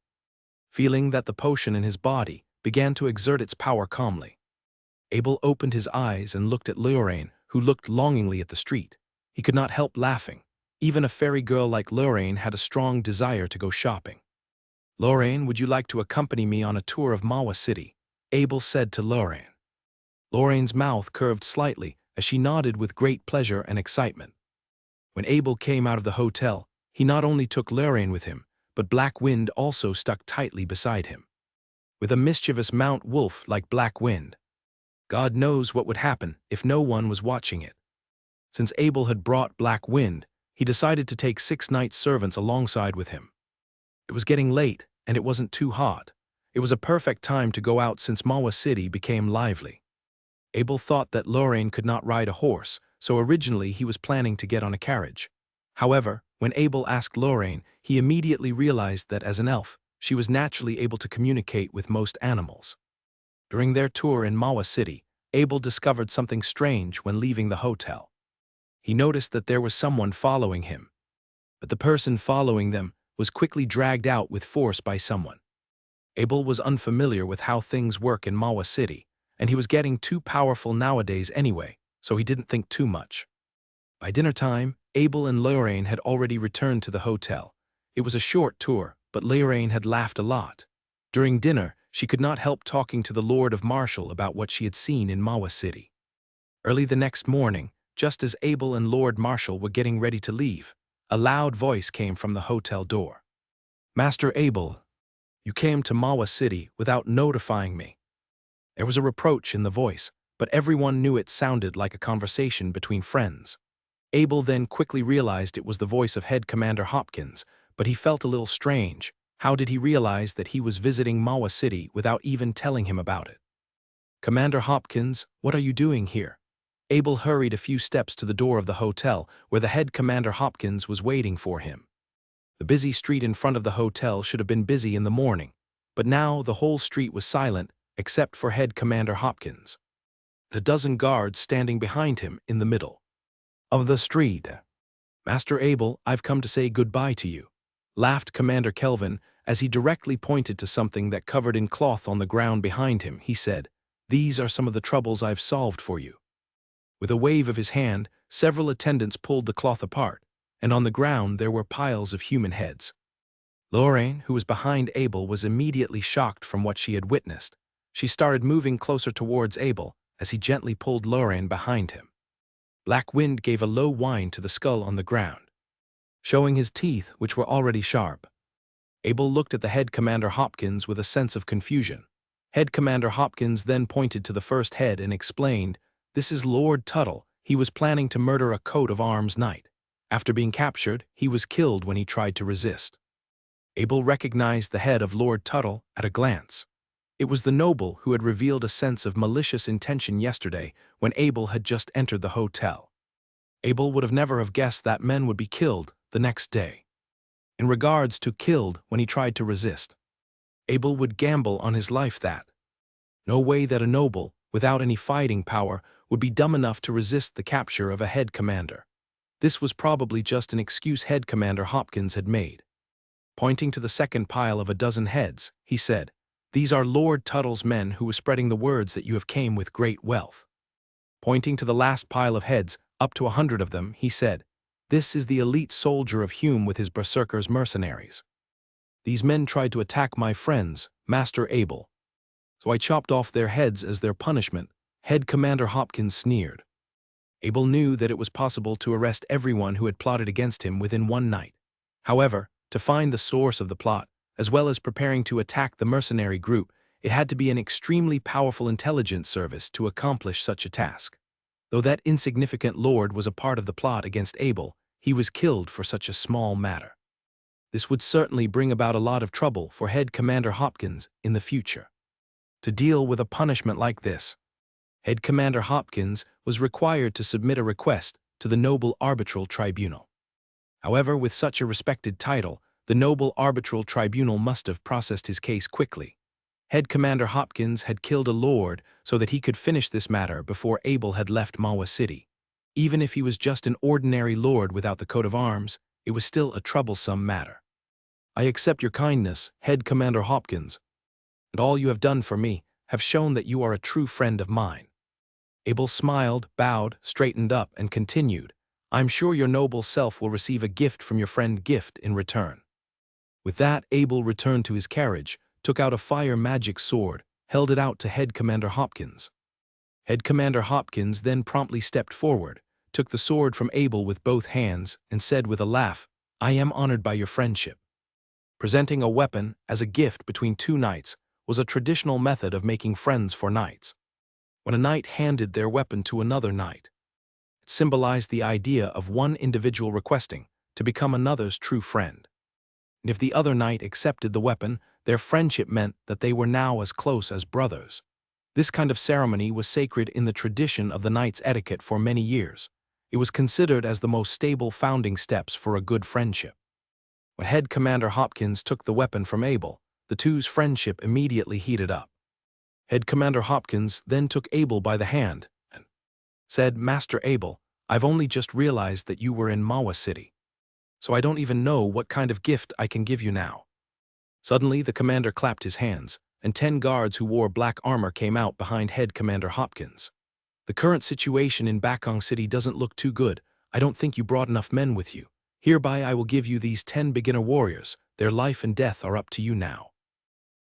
feeling that the potion in his body began to exert its power calmly. Abel opened his eyes and looked at Lorraine, who looked longingly at the street. He could not help laughing. Even a fairy girl like Lorraine had a strong desire to go shopping. "Lorraine, would you like to accompany me on a tour of Mawa City?" Abel said to Lorraine. Lorraine's mouth curved slightly as she nodded with great pleasure and excitement. When Abel came out of the hotel, he not only took Lorraine with him, but Black Wind also stuck tightly beside him. With a mischievous mount wolf like Black Wind, God knows what would happen if no one was watching it. Since Abel had brought Black Wind, he decided to take 6 knight servants alongside with him. It was getting late, and it wasn't too hot. It was a perfect time to go out since Mawa City became lively. Abel thought that Lorraine could not ride a horse, so originally he was planning to get on a carriage. However, when Abel asked Lorraine, he immediately realized that as an elf, she was naturally able to communicate with most animals. During their tour in Mawa City, Abel discovered something strange when leaving the hotel. He noticed that there was someone following him, but the person following them was quickly dragged out with force by someone. Abel was unfamiliar with how things work in Mawa City, and he was getting too powerful nowadays anyway, so he didn't think too much. By dinner time, Abel and Lorraine had already returned to the hotel. It was a short tour, but Lorraine had laughed a lot. During dinner, she could not help talking to the Lord of Marshall about what she had seen in Mawa City. Early the next morning, just as Abel and Lord Marshall were getting ready to leave, a loud voice came from the hotel door. "Master Abel, you came to Mawa City without notifying me." There was a reproach in the voice, but everyone knew it sounded like a conversation between friends. Abel then quickly realized it was the voice of Head Commander Hopkins, but he felt a little strange. How did he realize that he was visiting Mawa City without even telling him about it? "Commander Hopkins, what are you doing here?" Abel hurried a few steps to the door of the hotel, where the Head Commander Hopkins was waiting for him. The busy street in front of the hotel should have been busy in the morning, but now the whole street was silent except for Head Commander Hopkins. A dozen guards standing behind him in the middle of the street. "Master Abel, I've come to say goodbye to you," laughed Commander Kelvin as he directly pointed to something that covered in cloth on the ground behind him. He said, "These are some of the troubles I've solved for you." With a wave of his hand, several attendants pulled the cloth apart, and on the ground there were piles of human heads. Lorraine, who was behind Abel, was immediately shocked from what she had witnessed. She started moving closer towards Abel as he gently pulled Lorraine behind him. Black Wind gave a low whine to the skull on the ground, showing his teeth, which were already sharp. Abel looked at the Head Commander Hopkins with a sense of confusion. Head Commander Hopkins then pointed to the first head and explained, "This is Lord Tuttle. He was planning to murder a coat of arms knight. After being captured, he was killed when he tried to resist." Abel recognized the head of Lord Tuttle at a glance. It was the noble who had revealed a sense of malicious intention yesterday when Abel had just entered the hotel. Abel would have never have guessed that men would be killed the next day. In regards to killed when he tried to resist, Abel would gamble on his life that no way that a noble, without any fighting power, would be dumb enough to resist the capture of a head commander. This was probably just an excuse Head Commander Hopkins had made. Pointing to the second pile of a dozen heads, he said, "These are Lord Tuttle's men who were spreading the words that you have came with great wealth." Pointing to the last pile of heads, up to 100 of them, he said, "This is the elite soldier of Hume with his berserkers mercenaries. These men tried to attack my friends, Master Abel. So I chopped off their heads as their punishment." Head Commander Hopkins sneered. Abel knew that it was possible to arrest everyone who had plotted against him within one night. However, to find the source of the plot, as well as preparing to attack the mercenary group, it had to be an extremely powerful intelligence service to accomplish such a task. Though that insignificant lord was a part of the plot against Abel, he was killed for such a small matter. This would certainly bring about a lot of trouble for Head Commander Hopkins in the future. To deal with a punishment like this, Head Commander Hopkins was required to submit a request to the Noble Arbitral Tribunal. However, with such a respected title, the Noble Arbitral Tribunal must have processed his case quickly. Head Commander Hopkins had killed a lord so that he could finish this matter before Abel had left Mawa City. Even if he was just an ordinary lord without the coat of arms, it was still a troublesome matter. I accept your kindness, Head Commander Hopkins, and all you have done for me have shown that you are a true friend of mine. Abel smiled, bowed, straightened up, and continued, I'm sure your noble self will receive a gift from your friend Gift in return. With that, Abel returned to his carriage, took out a fire magic sword, held it out to Head Commander Hopkins. Head Commander Hopkins then promptly stepped forward, took the sword from Abel with both hands, and said with a laugh, I am honored by your friendship. Presenting a weapon as a gift between two knights was a traditional method of making friends for knights. When a knight handed their weapon to another knight, it symbolized the idea of one individual requesting to become another's true friend. And if the other knight accepted the weapon, their friendship meant that they were now as close as brothers. This kind of ceremony was sacred in the tradition of the knight's etiquette for many years. It was considered as the most stable founding steps for a good friendship. When Head Commander Hopkins took the weapon from Abel, the two's friendship immediately heated up. Head Commander Hopkins then took Abel by the hand and said, Master Abel, I've only just realized that you were in Mawa City, so I don't even know what kind of gift I can give you now. Suddenly, the commander clapped his hands, and 10 guards who wore black armor came out behind Head Commander Hopkins. The current situation in Bakong City doesn't look too good. I don't think you brought enough men with you. Hereby I will give you these 10 beginner warriors. Their life and death are up to you now.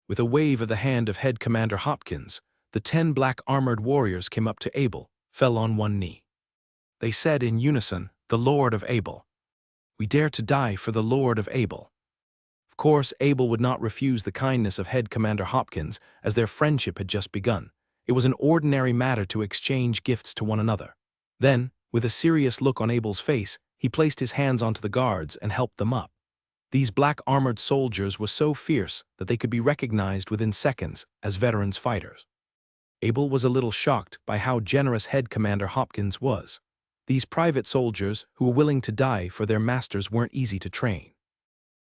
With a wave of the hand of Head Commander Hopkins, the 10 black armored warriors came up to Abel, fell on one knee. They said in unison, the Lord of Abel. We dare to die for the Lord of Abel. Of course, Abel would not refuse the kindness of Head Commander Hopkins, as their friendship had just begun. It was an ordinary matter to exchange gifts to one another. Then, with a serious look on Abel's face, he placed his hands onto the guards and helped them up. These black-armored soldiers were so fierce that they could be recognized within seconds as veterans fighters. Abel was a little shocked by how generous Head Commander Hopkins was. These private soldiers who were willing to die for their masters weren't easy to train.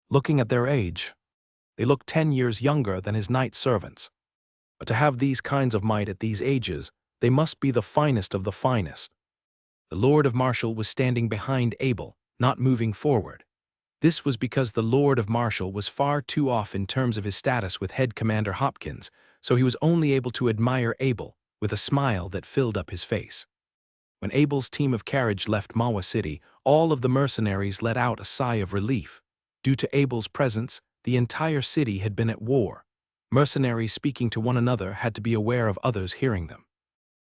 Looking at their age, they looked 10 years younger than his knight servants. But to have these kinds of might at these ages, they must be the finest of the finest. The Lord of Marshall was standing behind Abel, not moving forward. This was because the Lord of Marshall was far too off in terms of his status with Head Commander Hopkins, so he was only able to admire Abel with a smile that filled up his face. When Abel's team of carriage left Mawa City, all of the mercenaries let out a sigh of relief. Due to Abel's presence, the entire city had been at war. Mercenaries speaking to one another had to be aware of others hearing them.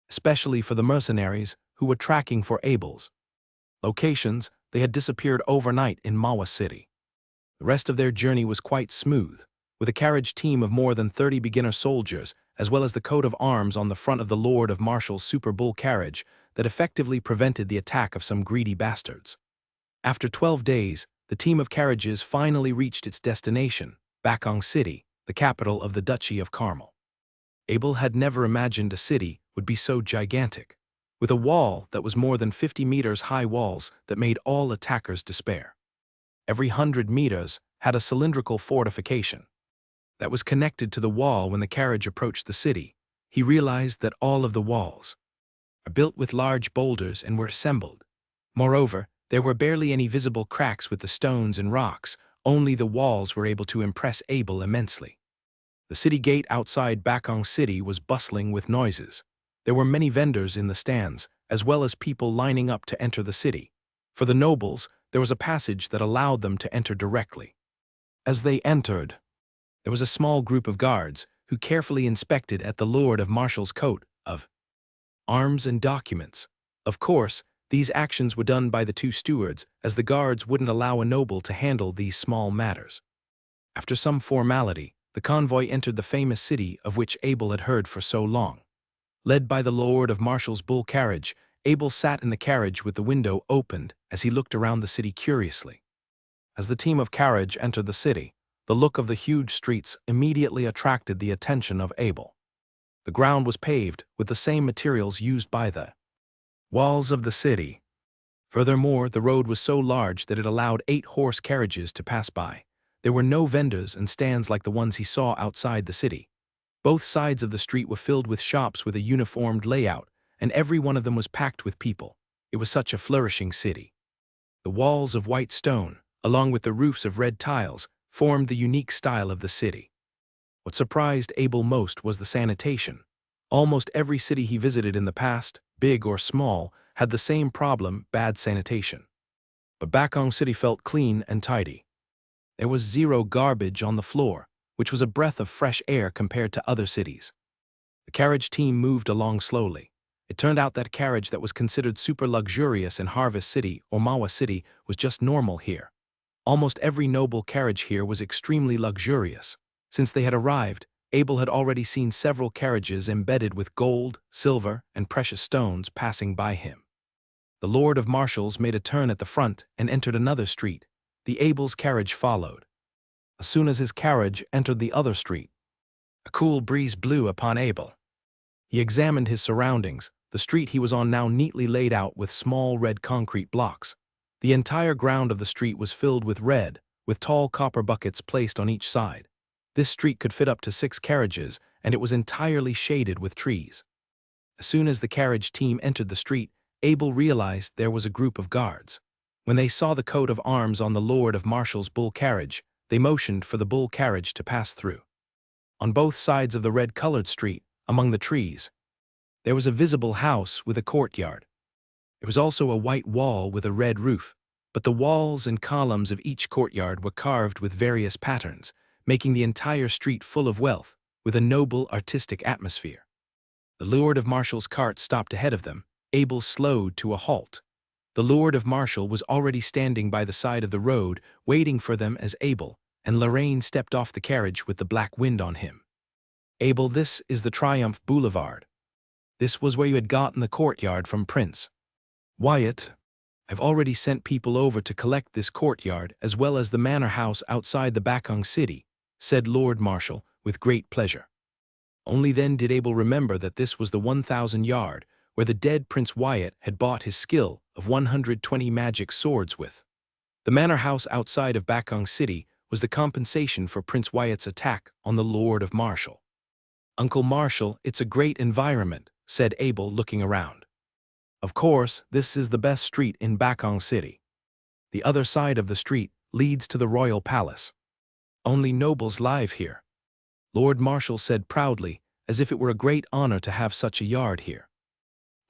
Especially for the mercenaries who were tracking for Abel's locations, they had disappeared overnight in Mawa City. The rest of their journey was quite smooth, with a carriage team of more than 30 beginner soldiers, as well as the coat of arms on the front of the Lord of Marshall's Super Bull carriage that effectively prevented the attack of some greedy bastards. After 12 days, the team of carriages finally reached its destination, Bakong City, the capital of the Duchy of Carmel. Abel had never imagined a city would be so gigantic, with a wall that was more than 50 meters high, walls that made all attackers despair. Every 100 meters had a cylindrical fortification that was connected to the wall. When the carriage approached the city, he realized that all of the walls are built with large boulders and were assembled. Moreover, there were barely any visible cracks with the stones and rocks. Only the walls were able to impress Abel immensely. The city gate outside Bakong City was bustling with noises. There were many vendors in the stands, as well as people lining up to enter the city. For the nobles, there was a passage that allowed them to enter directly. As they entered, there was a small group of guards who carefully inspected at the Lord of Marshall's coat of arms and documents. Of course, these actions were done by the two stewards, as the guards wouldn't allow a noble to handle these small matters. After some formality, the convoy entered the famous city of which Abel had heard for so long. Led by the Lord of Marshall's bull carriage, Abel sat in the carriage with the window opened as he looked around the city curiously. As the team of carriage entered the city, the look of the huge streets immediately attracted the attention of Abel. The ground was paved with the same materials used by the walls of the city. Furthermore, the road was so large that it allowed 8-horse carriages to pass by. There were no vendors and stands like the ones he saw outside the city. Both sides of the street were filled with shops with a uniformed layout, and every one of them was packed with people. It was such a flourishing city. The walls of white stone, along with the roofs of red tiles, formed the unique style of the city. What surprised Abel most was the sanitation. Almost every city he visited in the past, big or small, had the same problem: bad sanitation. But Bakong City felt clean and tidy. There was zero garbage on the floor, which was a breath of fresh air compared to other cities. The carriage team moved along slowly. It turned out that carriage that was considered super luxurious in Harvest City or Mawa City was just normal here. Almost every noble carriage here was extremely luxurious. Since they had arrived, Abel had already seen several carriages embedded with gold, silver, and precious stones passing by him. The Lord of Marshals made a turn at the front and entered another street. The Abel's carriage followed. As soon as his carriage entered the other street, a cool breeze blew upon Abel. He examined his surroundings. The street he was on now neatly laid out with small red concrete blocks. The entire ground of the street was filled with red, with tall copper buckets placed on each side. This street could fit up to 6 carriages, and it was entirely shaded with trees. As soon as the carriage team entered the street, Abel realized there was a group of guards. When they saw the coat of arms on the Lord of Marshal's bull carriage, they motioned for the bull carriage to pass through. On both sides of the red-colored street, among the trees, there was a visible house with a courtyard. There was also a white wall with a red roof, but the walls and columns of each courtyard were carved with various patterns, making the entire street full of wealth, with a noble artistic atmosphere. The Lord of Marshal's cart stopped ahead of them. Abel slowed to a halt. The Lord of Marshal was already standing by the side of the road, waiting for them as Abel and Lorraine stepped off the carriage with the black wind on him. Abel, this is the Triumph Boulevard. This was where you had gotten the courtyard from Prince Wyatt. I've already sent people over to collect this courtyard as well as the manor house outside the Bakong City, said Lord Marshal with great pleasure. Only then did Abel remember that this was the 1,000-yard where the dead Prince Wyatt had bought his skill of 120 magic swords with. The manor house outside of Bakong City was the compensation for Prince Wyatt's attack on the Lord of Marshal. Uncle Marshal, it's a great environment, said Abel looking around. Of course, this is the best street in Bakong City. The other side of the street leads to the royal palace. Only nobles live here. Lord Marshal said proudly, as if it were a great honor to have such a yard here.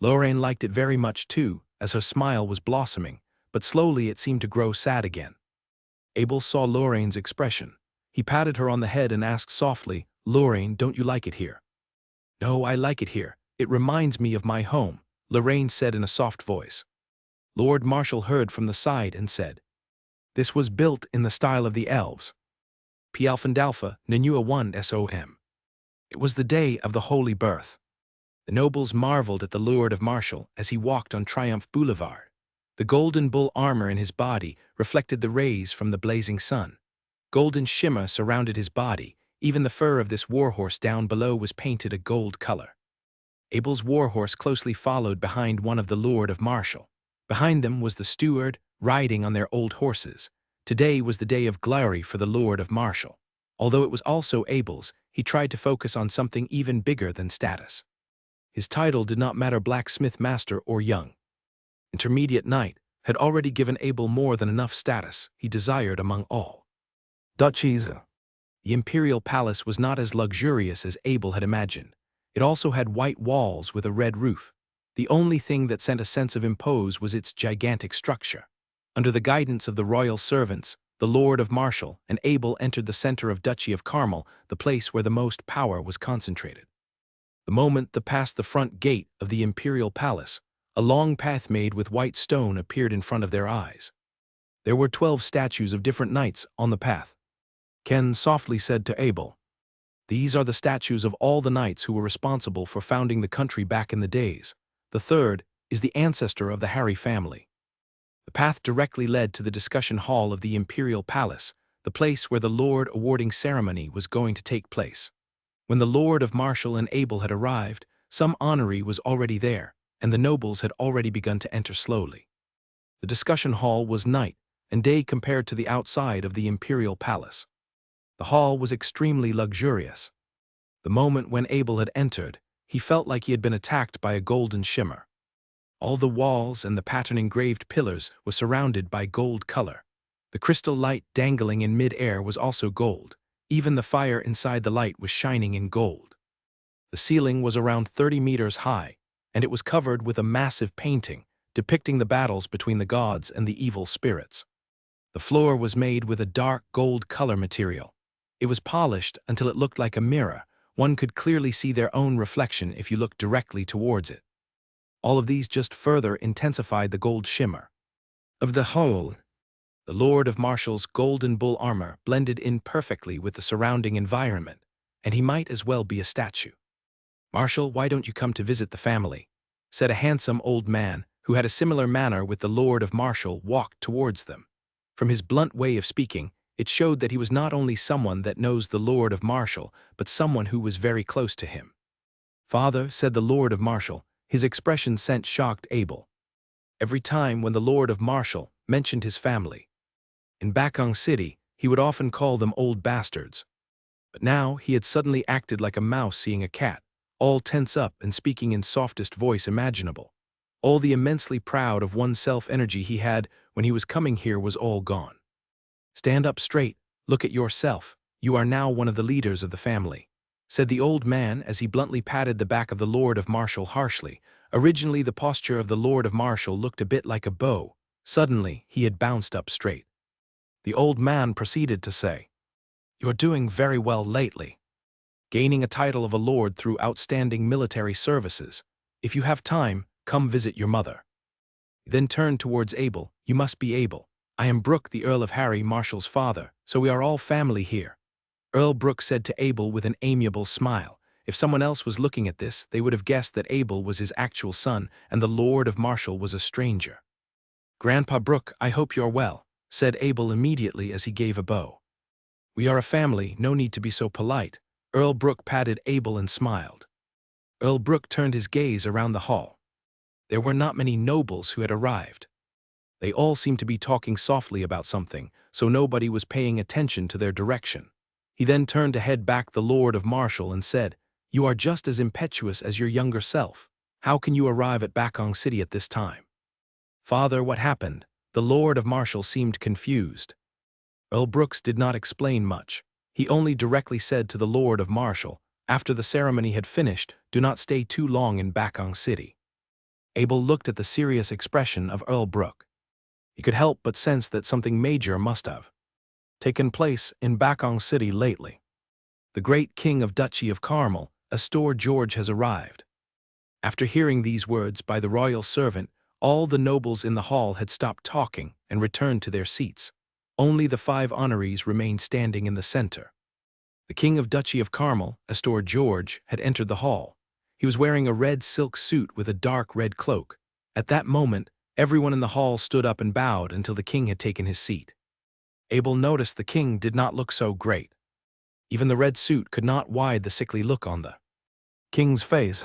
Lorraine liked it very much too, as her smile was blossoming, but slowly it seemed to grow sad again. Abel saw Lorraine's expression. He patted her on the head and asked softly, "Lorraine, don't you like it here?" "No, I like it here. It reminds me of my home," Lorraine said in a soft voice. Lord Marshal heard from the side and said, "This was built in the style of the elves. Pialfandalpha, Nanua 1 SOM. It was the day of the Holy Birth." The nobles marveled at the Lord of Marshal as he walked on Triumph Boulevard. The golden bull armor in his body reflected the rays from the blazing sun. Golden shimmer surrounded his body. Even the fur of this warhorse down below was painted a gold color. Abel's warhorse closely followed behind one of the Lord of Marshal. Behind them was the steward, riding on their old horses. Today was the day of glory for the Lord of Marshal. Although it was also Abel's, he tried to focus on something even bigger than status. His title did not matter: blacksmith master or young. Intermediate Knight had already given Abel more than enough status he desired among all duchies. The imperial palace was not as luxurious as Abel had imagined. It also had white walls with a red roof. The only thing that sent a sense of impose was its gigantic structure. Under the guidance of the royal servants, the Lord of Marshal and Abel entered the center of Duchy of Carmel, the place where the most power was concentrated. The moment they passed the front gate of the imperial palace, a long path made with white stone appeared in front of their eyes. There were 12 statues of different knights on the path. Ken softly said to Abel, "These are the statues of all the knights who were responsible for founding the country back in the days. The third is the ancestor of the Harry family." The path directly led to the discussion hall of the imperial palace, the place where the Lord awarding ceremony was going to take place. When the Lord of Marshal and Abel had arrived, some honoree was already there, and the nobles had already begun to enter slowly. The discussion hall was night and day compared to the outside of the imperial palace. The hall was extremely luxurious. The moment when Abel had entered, he felt like he had been attacked by a golden shimmer. All the walls and the pattern-engraved pillars were surrounded by gold color. The crystal light dangling in mid-air was also gold. Even the fire inside the light was shining in gold. The ceiling was around 30 meters high, and it was covered with a massive painting depicting the battles between the gods and the evil spirits. The floor was made with a dark gold color material. It was polished until it looked like a mirror. One could clearly see their own reflection if you looked directly towards it. All of these just further intensified the gold shimmer of the whole. The Lord of Martial's golden bull armor blended in perfectly with the surrounding environment, and he might as well be a statue. "Martial, why don't you come to visit the family?" said a handsome old man who had a similar manner with the Lord of Martial walked towards them. From his blunt way of speaking, it showed that he was not only someone that knows the Lord of Martial, but someone who was very close to him. "Father," said the Lord of Martial, his expression sent shocked Abel. Every time when the Lord of Martial mentioned his family in Bakong City, he would often call them old bastards. But now he had suddenly acted like a mouse seeing a cat, all tense up and speaking in softest voice imaginable. All the immensely proud of oneself energy he had when he was coming here was all gone. "Stand up straight, look at yourself, you are now one of the leaders of the family," said the old man as he bluntly patted the back of the Lord of Martial harshly. Originally the posture of the Lord of Martial looked a bit like a bow. Suddenly he had bounced up straight. The old man proceeded to say, "You're doing very well lately, gaining a title of a lord through outstanding military services. If you have time, come visit your mother." He then turned towards Abel. "You must be Abel. I am Brooke, the Earl of Harry Martial's father, so we are all family here." Earl Brooke said to Abel with an amiable smile. If someone else was looking at this, they would have guessed that Abel was his actual son and the Lord of Martial was a stranger. "Grandpa Brooke, I hope you're well," said Abel immediately as he gave a bow. "We are a family, no need to be so polite." Earl Brooke patted Abel and smiled. Earl Brooke turned his gaze around the hall. There were not many nobles who had arrived. They all seemed to be talking softly about something, so nobody was paying attention to their direction. He then turned to head back the Lord of Martial and said, "You are just as impetuous as your younger self. How can you arrive at Bakong City at this time?" "Father, what happened?" The Lord of Martial seemed confused. Earl Brooks did not explain much. He only directly said to the Lord of Martial, after the ceremony had finished, "Do not stay too long in Bakong City." Abel looked at the serious expression of Earl Brooke. He could help but sense that something major must have taken place in Bakong City lately. "The great king of Duchy of Carmel, Astor George, has arrived." After hearing these words by the royal servant, all the nobles in the hall had stopped talking and returned to their seats. Only the 5 honorees remained standing in the center. The king of Duchy of Carmel, Astor George, had entered the hall. He was wearing a red silk suit with a dark red cloak. At that moment, everyone in the hall stood up and bowed until the king had taken his seat. Abel noticed the king did not look so great. Even the red suit could not hide the sickly look on the king's face.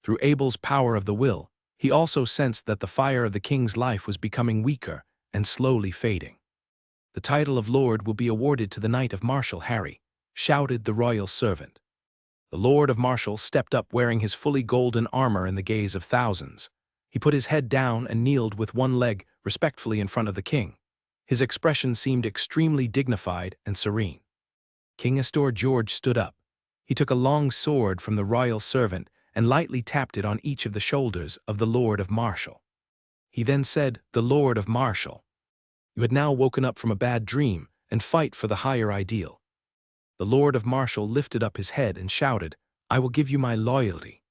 Through Abel's power of the will, he also sensed that the fire of the king's life was becoming weaker and slowly fading. "The title of Lord will be awarded to the Knight of Martial, Harry," shouted the royal servant. The Lord of Martial stepped up wearing his fully golden armor in the gaze of thousands. He put his head down and kneeled with one leg respectfully in front of the king. His expression seemed extremely dignified and serene. King Astor George stood up. He took a long sword from the royal servant and lightly tapped it on each of the shoulders of the Lord of Martial. He then said, "The Lord of Martial, you had now woken up from a bad dream and fight for the higher ideal." The Lord of Martial lifted up his head and shouted, "I will give you my loyalty."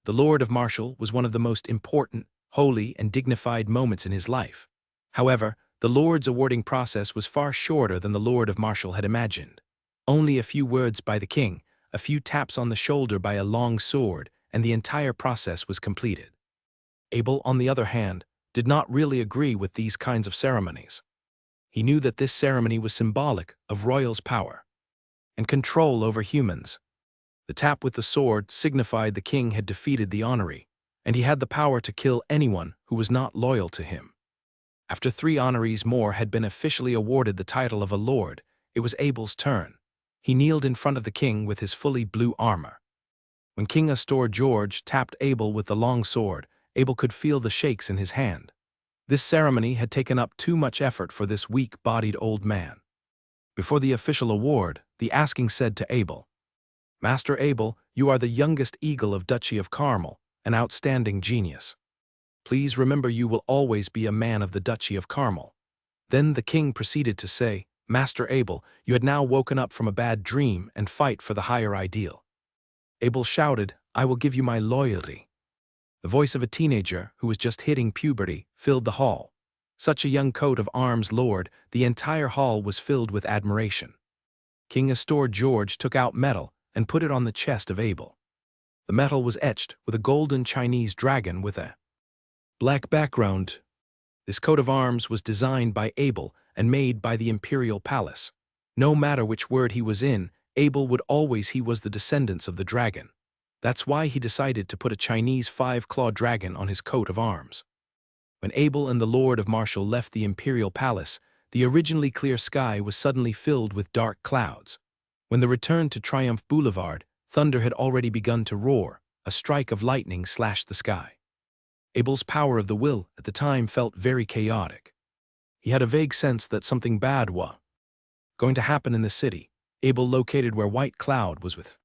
The Lord of Martial was one of the most important, holy, and dignified moments in his life. However, the Lord's awarding process was far shorter than the Lord of Martial had imagined. Only a few words by the king, a few taps on the shoulder by a long sword, and the entire process was completed. Abel, on the other hand, did not really agree with these kinds of ceremonies. He knew that this ceremony was symbolic of royals' power and control over humans. The tap with the sword signified the king had defeated the honoree, and he had the power to kill anyone who was not loyal to him. After 3 honorees more had been officially awarded the title of a lord, it was Abel's turn. He kneeled in front of the king with his fully blue armor. When King Astor George tapped Abel with the long sword, Abel could feel the shakes in his hand. This ceremony had taken up too much effort for this weak-bodied old man. Before the official award, the asking said to Abel, "Master Abel, you are the youngest eagle of Duchy of Carmel, an outstanding genius. Please remember you will always be a man of the Duchy of Carmel." Then the king proceeded to say, "Master Abel, you had now woken up from a bad dream and fight for the higher ideal." Abel shouted, "I will give you my loyalty." The voice of a teenager who was just hitting puberty filled the hall. Such a young coat of arms lord, the entire hall was filled with admiration. King Astor George took out metal and put it on the chest of Abel. The metal was etched with a golden Chinese dragon with a black background. This coat of arms was designed by Abel and made by the imperial palace. No matter which word he was in, Abel would always he was the descendants of the dragon. That's why he decided to put a Chinese five-claw dragon on his coat of arms. When Abel and the Lord of Marshall left the imperial palace, the originally clear sky was suddenly filled with dark clouds. When they returned to Triumph Boulevard, thunder had already begun to roar. A strike of lightning slashed the sky. Abel's power of the will at the time felt very chaotic. He had a vague sense that something bad was going to happen in the city. Abel located where White Cloud was with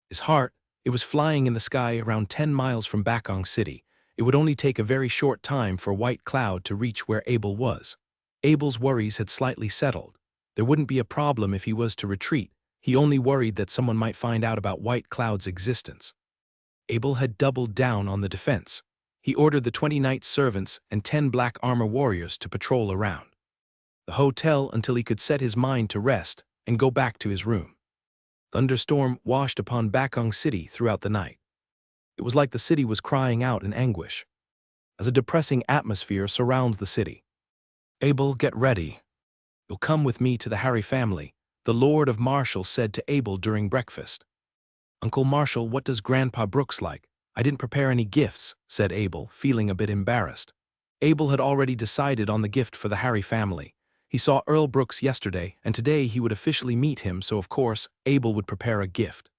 his heart. It was flying in the sky around 10 miles from Bakong City. It would only take a very short time for White Cloud to reach where Abel was. Abel's worries had slightly settled. There wouldn't be a problem if he was to retreat. He only worried that someone might find out about White Cloud's existence. Abel had doubled down on the defense. He ordered the 20 knight servants and 10 black armor warriors to patrol around the hotel until he could set his mind to rest and go back to his room. Thunderstorm washed upon Bakong City throughout the night. It was like the city was crying out in anguish, as a depressing atmosphere surrounds the city. "Abel, get ready. You'll come with me to the Harry family," the Lord of Marshall said to Abel during breakfast. "Uncle Marshall, what does Grandpa Brooks like? I didn't prepare any gifts," said Abel, feeling a bit embarrassed. Abel had already decided on the gift for the Harry family. He saw Earl Brooks yesterday, and today he would officially meet him, so of course, Abel would prepare a gift.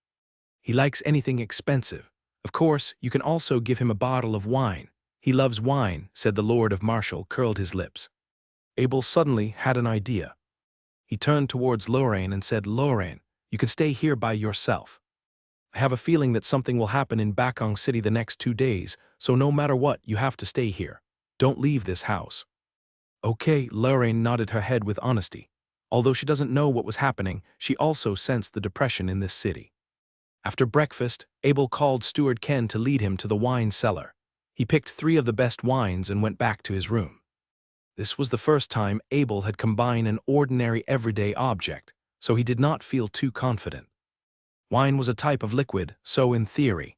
He likes anything expensive. Of course, you can also give him a bottle of wine. He loves wine, said the Lord of Marshall, curled his lips. Abel suddenly had an idea. He turned towards Lorraine and said, "Lorraine, you can stay here by yourself. I have a feeling that something will happen in Bakong City the next 2 days, so no matter what, you have to stay here. Don't leave this house." Okay, Lorraine nodded her head with honesty. Although she doesn't know what was happening, she also sensed the depression in this city. After breakfast, Abel called Steward Ken to lead him to the wine cellar. He picked 3 of the best wines and went back to his room. This was the first time Abel had combined an ordinary everyday object, so he did not feel too confident. Wine was a type of liquid, so in theory,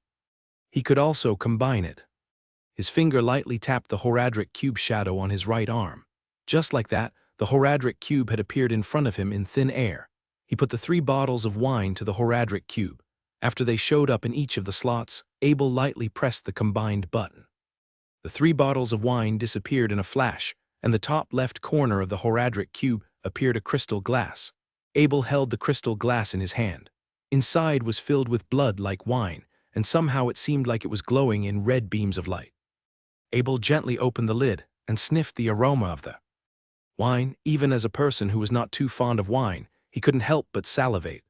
he could also combine it. His finger lightly tapped the Horadric cube shadow on his right arm. Just like that, the Horadric cube had appeared in front of him in thin air. He put the 3 bottles of wine to the Horadric cube. After they showed up in each of the slots, Abel lightly pressed the combined button. The 3 bottles of wine disappeared in a flash, and the top left corner of the Horadric cube appeared a crystal glass. Abel held the crystal glass in his hand. Inside was filled with blood like wine, and somehow it seemed like it was glowing in red beams of light. Abel gently opened the lid and sniffed the aroma of the wine. Even as a person who was not too fond of wine, he couldn't help but salivate.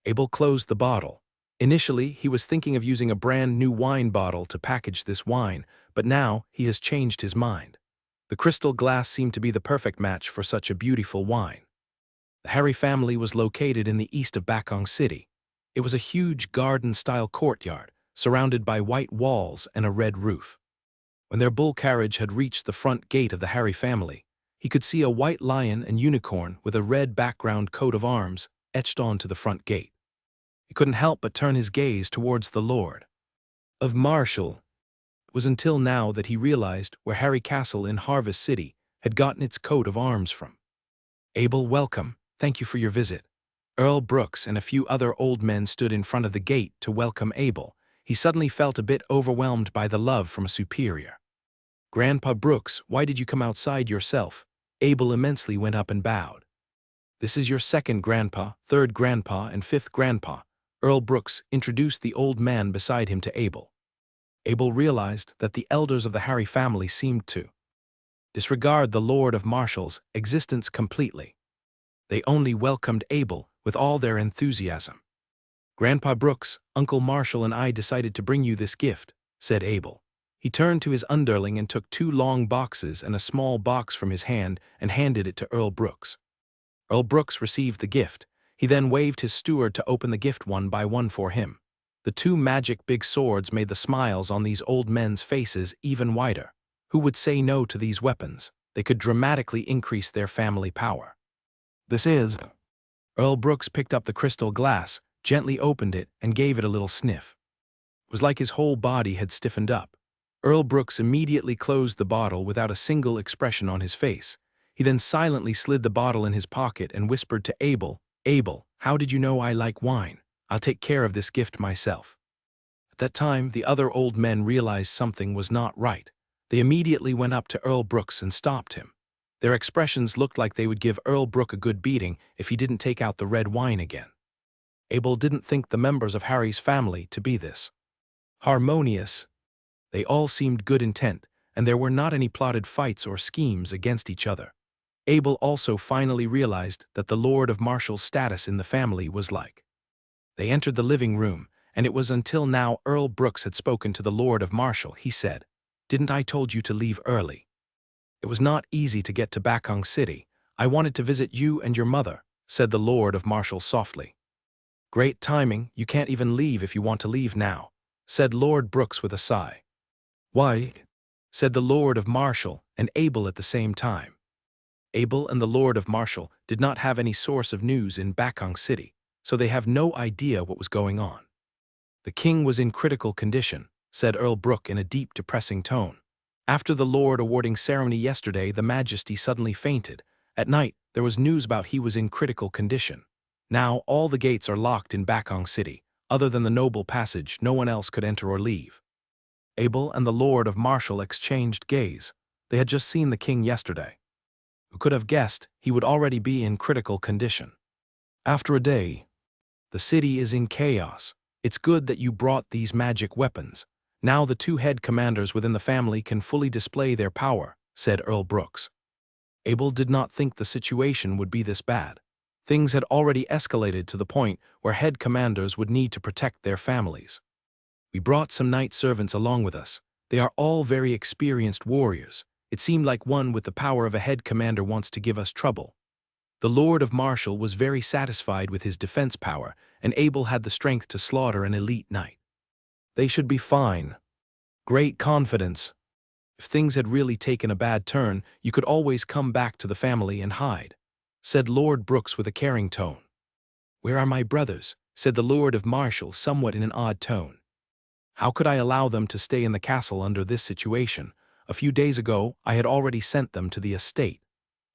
Abel closed the bottle. Initially, he was thinking of using a brand new wine bottle to package this wine, but now he has changed his mind. The crystal glass seemed to be the perfect match for such a beautiful wine. The Harry family was located in the east of Bakong City. It was a huge garden-style courtyard, surrounded by white walls and a red roof. When their bull carriage had reached the front gate of the Harry family, he could see a white lion and unicorn with a red background coat of arms etched onto the front gate. He couldn't help but turn his gaze towards the Lord of Marshall. It was until now that he realized where Harry Castle in Harvest City had gotten its coat of arms from. "Abel, welcome. Thank you for your visit." Earl Brooks and a few other old men stood in front of the gate to welcome Abel. He suddenly felt a bit overwhelmed by the love from a superior. "Grandpa Brooks, why did you come outside yourself?" Abel immensely went up and bowed. "This is your 2nd grandpa, 3rd grandpa, and 5th grandpa." Earl Brooks introduced the old man beside him to Abel. Abel realized that the elders of the Harry family seemed to disregard the Lord of Marshall's existence completely. They only welcomed Abel with all their enthusiasm. "Grandpa Brooks, Uncle Marshall and I decided to bring you this gift," said Abel. He turned to his underling and took 2 long boxes and a small box from his hand and handed it to Earl Brooks. Earl Brooks received the gift. He then waved his steward to open the gift one by one for him. The 2 magic big swords made the smiles on these old men's faces even wider. Who would say no to these weapons? They could dramatically increase their family power. "This is..." Earl Brooks picked up the crystal glass, gently opened it, and gave it a little sniff. It was like his whole body had stiffened up. Earl Brooks immediately closed the bottle without a single expression on his face. He then silently slid the bottle in his pocket and whispered to Abel, "Abel, how did you know I like wine? I'll take care of this gift myself." At that time, the other old men realized something was not right. They immediately went up to Earl Brooks and stopped him. Their expressions looked like they would give Earl Brooks a good beating if he didn't take out the red wine again. Abel didn't think the members of Harry's family to be this harmonious. They all seemed good intent, and there were not any plotted fights or schemes against each other. Abel also finally realized that the Lord of Marshall's status in the family was like. They entered the living room, and it was until now Earl Brooks had spoken to the Lord of Marshall. He said, "Didn't I told you to leave early? It was not easy to get to Bakong City. I wanted to visit you and your mother," said the Lord of Marshall softly. "Great timing, you can't even leave if you want to leave now," said Lord Brooks with a sigh. "Why?" said the Lord of Marshall and Abel at the same time. Abel and the Lord of Marshall did not have any source of news in Bakong City, so they have no idea what was going on. "The king was in critical condition," said Earl Brooks in a deep, depressing tone. "After the Lord awarding ceremony yesterday, the Majesty suddenly fainted. At night, there was news about he was in critical condition. Now, all the gates are locked in Bakong City. Other than the noble passage, no one else could enter or leave." Abel and the Lord of Marshall exchanged gaze. They had just seen the king yesterday. Who could have guessed he would already be in critical condition? After a day, "The city is in chaos. It's good that you brought these magic weapons. Now the 2 head commanders within the family can fully display their power," said Earl Brooks. Abel did not think the situation would be this bad. Things had already escalated to the point where head commanders would need to protect their families. "We brought some knight servants along with us. They are all very experienced warriors. It seemed like one with the power of a head commander wants to give us trouble." The Lord of Marshall was very satisfied with his defense power, and Abel had the strength to slaughter an elite knight. "They should be fine. Great confidence. If things had really taken a bad turn, you could always come back to the family and hide," said Lord Brooks with a caring tone. "Where are my brothers?" said the Lord of Marshall somewhat in an odd tone. "How could I allow them to stay in the castle under this situation? A few days ago, I had already sent them to the estate."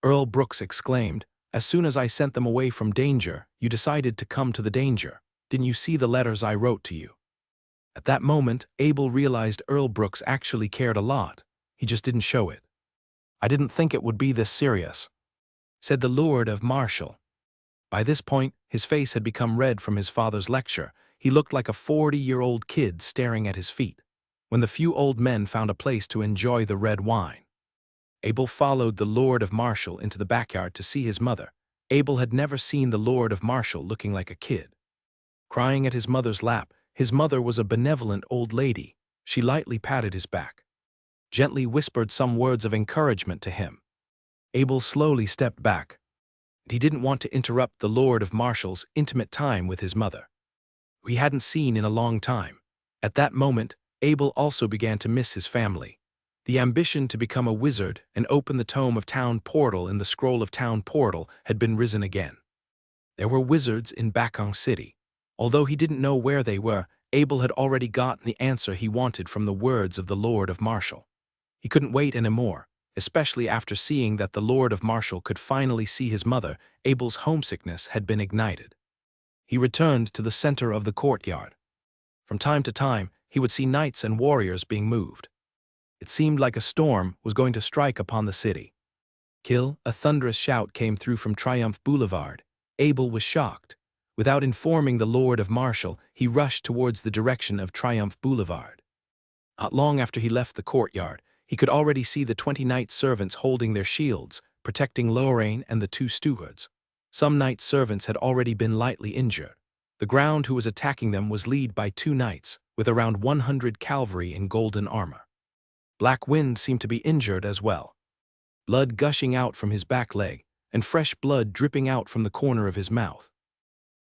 Earl Brooks exclaimed, "As soon as I sent them away from danger, you decided to come to the danger. Didn't you see the letters I wrote to you?" At that moment, Abel realized Earl Brooks actually cared a lot. He just didn't show it. "I didn't think it would be this serious," said the Lord of Marshall. By this point, his face had become red from his father's lecture. He looked like a 40-year-old kid staring at his feet. When the few old men found a place to enjoy the red wine, Abel followed the Lord of Marshall into the backyard to see his mother. Abel had never seen the Lord of Marshall looking like a kid. Crying at his mother's lap, his mother was a benevolent old lady. She lightly patted his back, gently whispered some words of encouragement to him. Abel slowly stepped back. He didn't want to interrupt the Lord of Marshall's intimate time with his mother, who he hadn't seen in a long time. At that moment, Abel also began to miss his family. The ambition to become a wizard and open the Tome of Town Portal in the Scroll of Town Portal had been risen again. There were wizards in Bakong City. Although he didn't know where they were, Abel had already gotten the answer he wanted from the words of the Lord of Marshall. He couldn't wait anymore, especially after seeing that the Lord of Marshall could finally see his mother. Abel's homesickness had been ignited. He returned to the center of the courtyard. From time to time, he would see knights and warriors being moved. It seemed like a storm was going to strike upon the city. "Kill!" A thunderous shout came through from Triumph Boulevard. Abel was shocked. Without informing the Lord of Marshall, he rushed towards the direction of Triumph Boulevard. Not long after he left the courtyard, He could already see the 20 knight servants holding their shields, protecting Lorraine and the 2 stewards. Some knight servants had already been lightly injured. The ground who was attacking them was led by 2 knights, with around 100 cavalry in golden armor. Black Wind seemed to be injured as well. Blood gushing out from his back leg, and fresh blood dripping out from the corner of his mouth.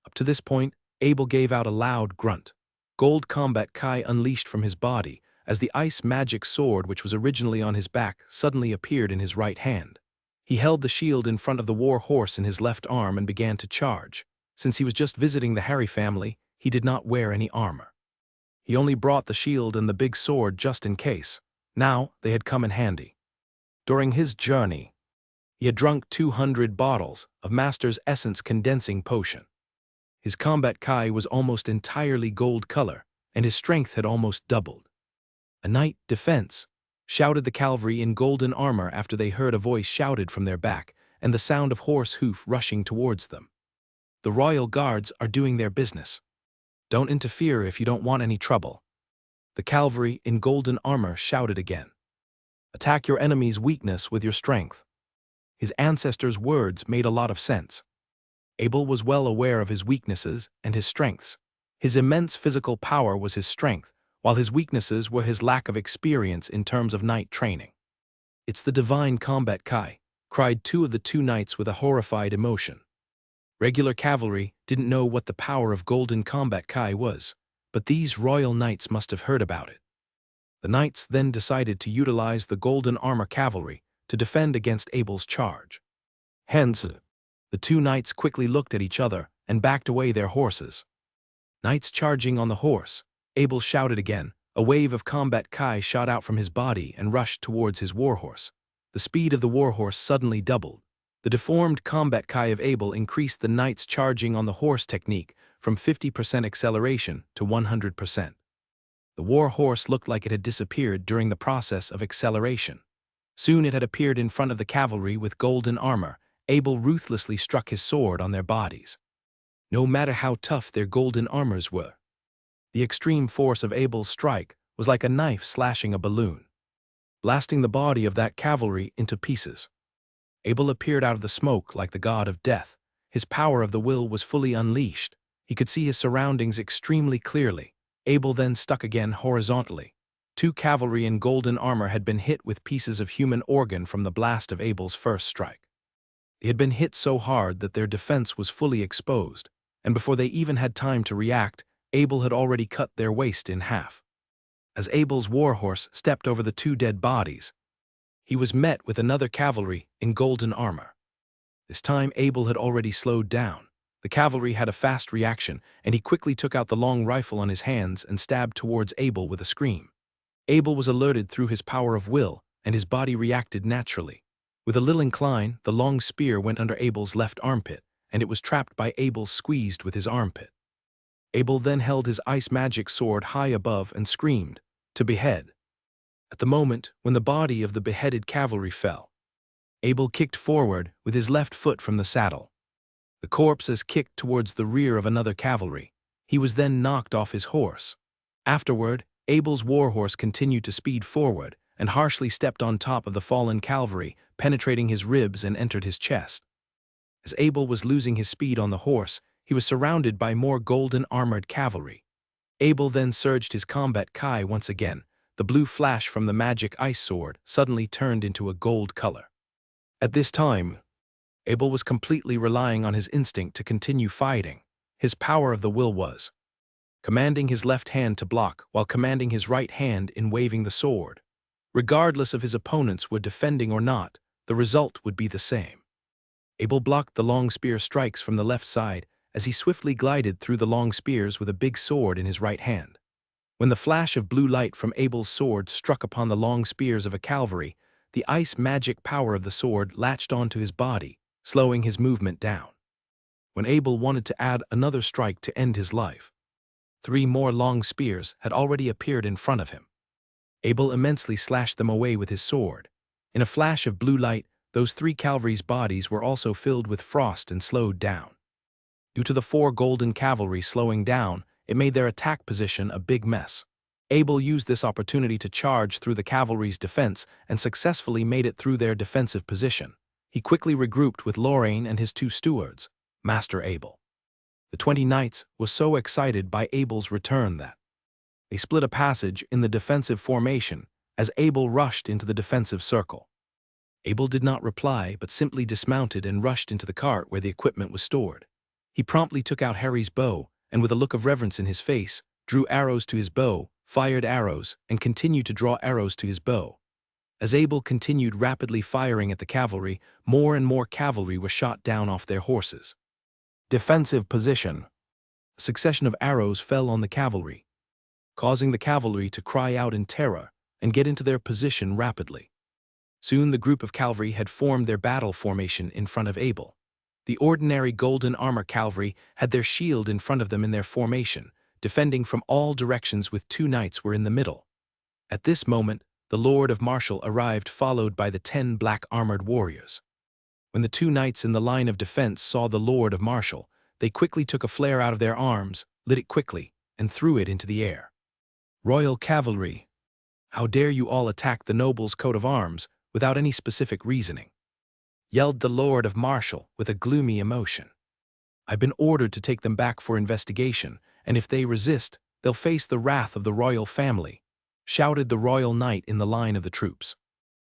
Up to this point, Abel gave out a loud grunt. Gold combat Kai unleashed from his body, as the ice magic sword which was originally on his back suddenly appeared in his right hand. He held the shield in front of the war horse in his left arm and began to charge. Since he was just visiting the Harry family, he did not wear any armor. He only brought the shield and the big sword just in case. Now they had come in handy. During his journey, he had drunk 200 bottles of Master's Essence Condensing Potion. His combat Kai was almost entirely gold color, and his strength had almost doubled. "A knight defense!" shouted the cavalry in golden armor after they heard a voice shouted from their back and the sound of horse hoof rushing towards them. "The royal guards are doing their business. Don't interfere if you don't want any trouble." The cavalry in golden armor shouted again. "Attack your enemy's weakness with your strength." His ancestors' words made a lot of sense. Abel was well aware of his weaknesses and his strengths. His immense physical power was his strength, while his weaknesses were his lack of experience in terms of knight training. "It's the divine combat Kai," cried 2 of the 2 knights with a horrified emotion. Regular cavalry didn't know what the power of golden combat Kai was, but these royal knights must have heard about it. The knights then decided to utilize the golden armor cavalry to defend against Abel's charge. Hence, the 2 knights quickly looked at each other and backed away their horses. Knights charging on the horse, Abel shouted again. A wave of combat Kai shot out from his body and rushed towards his warhorse. The speed of the warhorse suddenly doubled. The deformed combat Kai of Abel increased the knights charging on the horse technique from 50% acceleration to 100%. The war horse looked like it had disappeared during the process of acceleration. Soon it had appeared in front of the cavalry with golden armor. Abel ruthlessly struck his sword on their bodies. No matter how tough their golden armors were, the extreme force of Abel's strike was like a knife slashing a balloon, blasting the body of that cavalry into pieces. Abel appeared out of the smoke like the god of death. His power of the will was fully unleashed. He could see his surroundings extremely clearly. Abel then stuck again horizontally. 2 cavalry in golden armor had been hit with pieces of human organ from the blast of Abel's first strike. They had been hit so hard that their defense was fully exposed, and before they even had time to react, Abel had already cut their waist in half. As Abel's warhorse stepped over the 2 dead bodies, he was met with another cavalry in golden armor. This time Abel had already slowed down. The cavalry had a fast reaction, and he quickly took out the long rifle on his hands and stabbed towards Abel with a scream. Abel was alerted through his power of will, and his body reacted naturally. With a little incline, the long spear went under Abel's left armpit, and it was trapped by Abel squeezed with his armpit. Abel then held his ice magic sword high above and screamed, "To behead." At the moment when the body of the beheaded cavalry fell, Abel kicked forward with his left foot from the saddle. The corpse is kicked towards the rear of another cavalry. He was then knocked off his horse. Afterward, Abel's warhorse continued to speed forward and harshly stepped on top of the fallen cavalry, penetrating his ribs and entered his chest. As Abel was losing his speed on the horse, he was surrounded by more golden armored cavalry. Abel then surged his combat Kai once again. The blue flash from the magic ice sword suddenly turned into a gold color. At this time, Abel was completely relying on his instinct to continue fighting. His power of the will was commanding his left hand to block while commanding his right hand in waving the sword. Regardless of his opponents were defending or not, the result would be the same. Abel blocked the long spear strikes from the left side as he swiftly glided through the long spears with a big sword in his right hand. When the flash of blue light from Abel's sword struck upon the long spears of a cavalry, the ice magic power of the sword latched onto his body, slowing his movement down. When Abel wanted to add another strike to end his life, 3 more long spears had already appeared in front of him. Abel immensely slashed them away with his sword. In a flash of blue light, those 3 cavalry's bodies were also filled with frost and slowed down. Due to the 4 golden cavalry slowing down, it made their attack position a big mess. Abel used this opportunity to charge through the cavalry's defense and successfully made it through their defensive position. He quickly regrouped with Lorraine and his two stewards, Master Abel. The 20 knights were so excited by Abel's return that they split a passage in the defensive formation as Abel rushed into the defensive circle. Abel did not reply but simply dismounted and rushed into the cart where the equipment was stored. He promptly took out Harry's bow and with a look of reverence in his face, drew arrows to his bow, fired arrows, and continued to draw arrows to his bow. As Abel continued rapidly firing at the cavalry, more and more cavalry were shot down off their horses. Defensive position. A succession of arrows fell on the cavalry, causing the cavalry to cry out in terror and get into their position rapidly. Soon the group of cavalry had formed their battle formation in front of Abel. The ordinary golden armor cavalry had their shield in front of them in their formation, defending from all directions with 2 knights were in the middle. At this moment, the Lord of Martial arrived followed by the 10 black-armored warriors. When the 2 knights in the line of defense saw the Lord of Martial, they quickly took a flare out of their arms, lit it quickly, and threw it into the air. Royal Cavalry, how dare you all attack the noble's coat of arms without any specific reasoning? Yelled the Lord of Martial with a gloomy emotion. I've been ordered to take them back for investigation, and if they resist, they'll face the wrath of the royal family, shouted the royal knight in the line of the troops.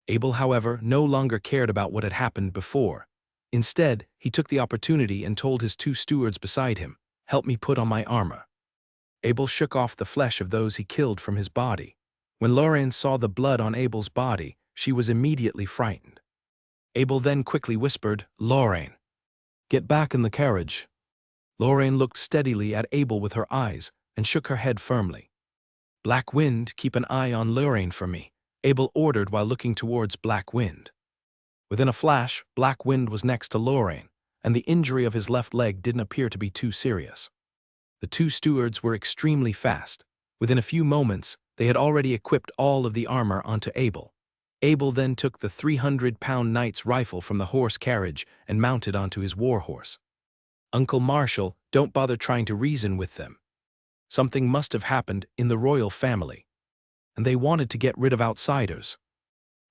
Abel, however, no longer cared about what had happened before. Instead, he took the opportunity and told his 2 stewards beside him, "Help me put on my armor." Abel shook off the flesh of those he killed from his body. When Lorraine saw the blood on Abel's body, she was immediately frightened. Abel then quickly whispered, "Lorraine, get back in the carriage." Lorraine looked steadily at Abel with her eyes and shook her head firmly. "Black Wind, keep an eye on Lorraine for me," Abel ordered while looking towards Black Wind. Within a flash, Black Wind was next to Lorraine, and the injury of his left leg didn't appear to be too serious. The 2 stewards were extremely fast. Within a few moments, they had already equipped all of the armor onto Abel. Abel then took the 300-pound knight's rifle from the horse carriage and mounted onto his warhorse. "Uncle Marshal, don't bother trying to reason with them. Something must have happened in the royal family, and they wanted to get rid of outsiders."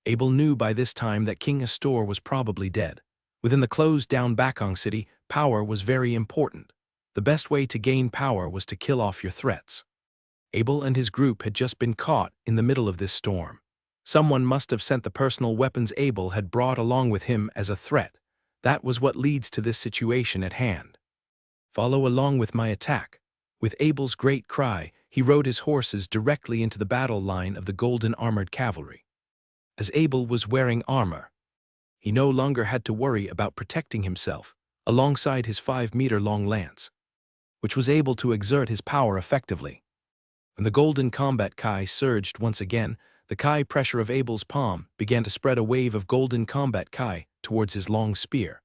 Abel knew by this time that King Astor was probably dead. Within the closed-down Bakong city, power was very important. The best way to gain power was to kill off your threats. Abel and his group had just been caught in the middle of this storm. Someone must have sent the personal weapons Abel had brought along with him as a threat. That was what leads to this situation at hand. "Follow along with my attack." With Abel's great cry, he rode his horses directly into the battle line of the golden armored cavalry. As Abel was wearing armor, he no longer had to worry about protecting himself alongside his 5-meter-long lance, which was able to exert his power effectively. When the golden combat kai surged once again, the kai pressure of Abel's palm began to spread a wave of golden combat kai towards his long spear.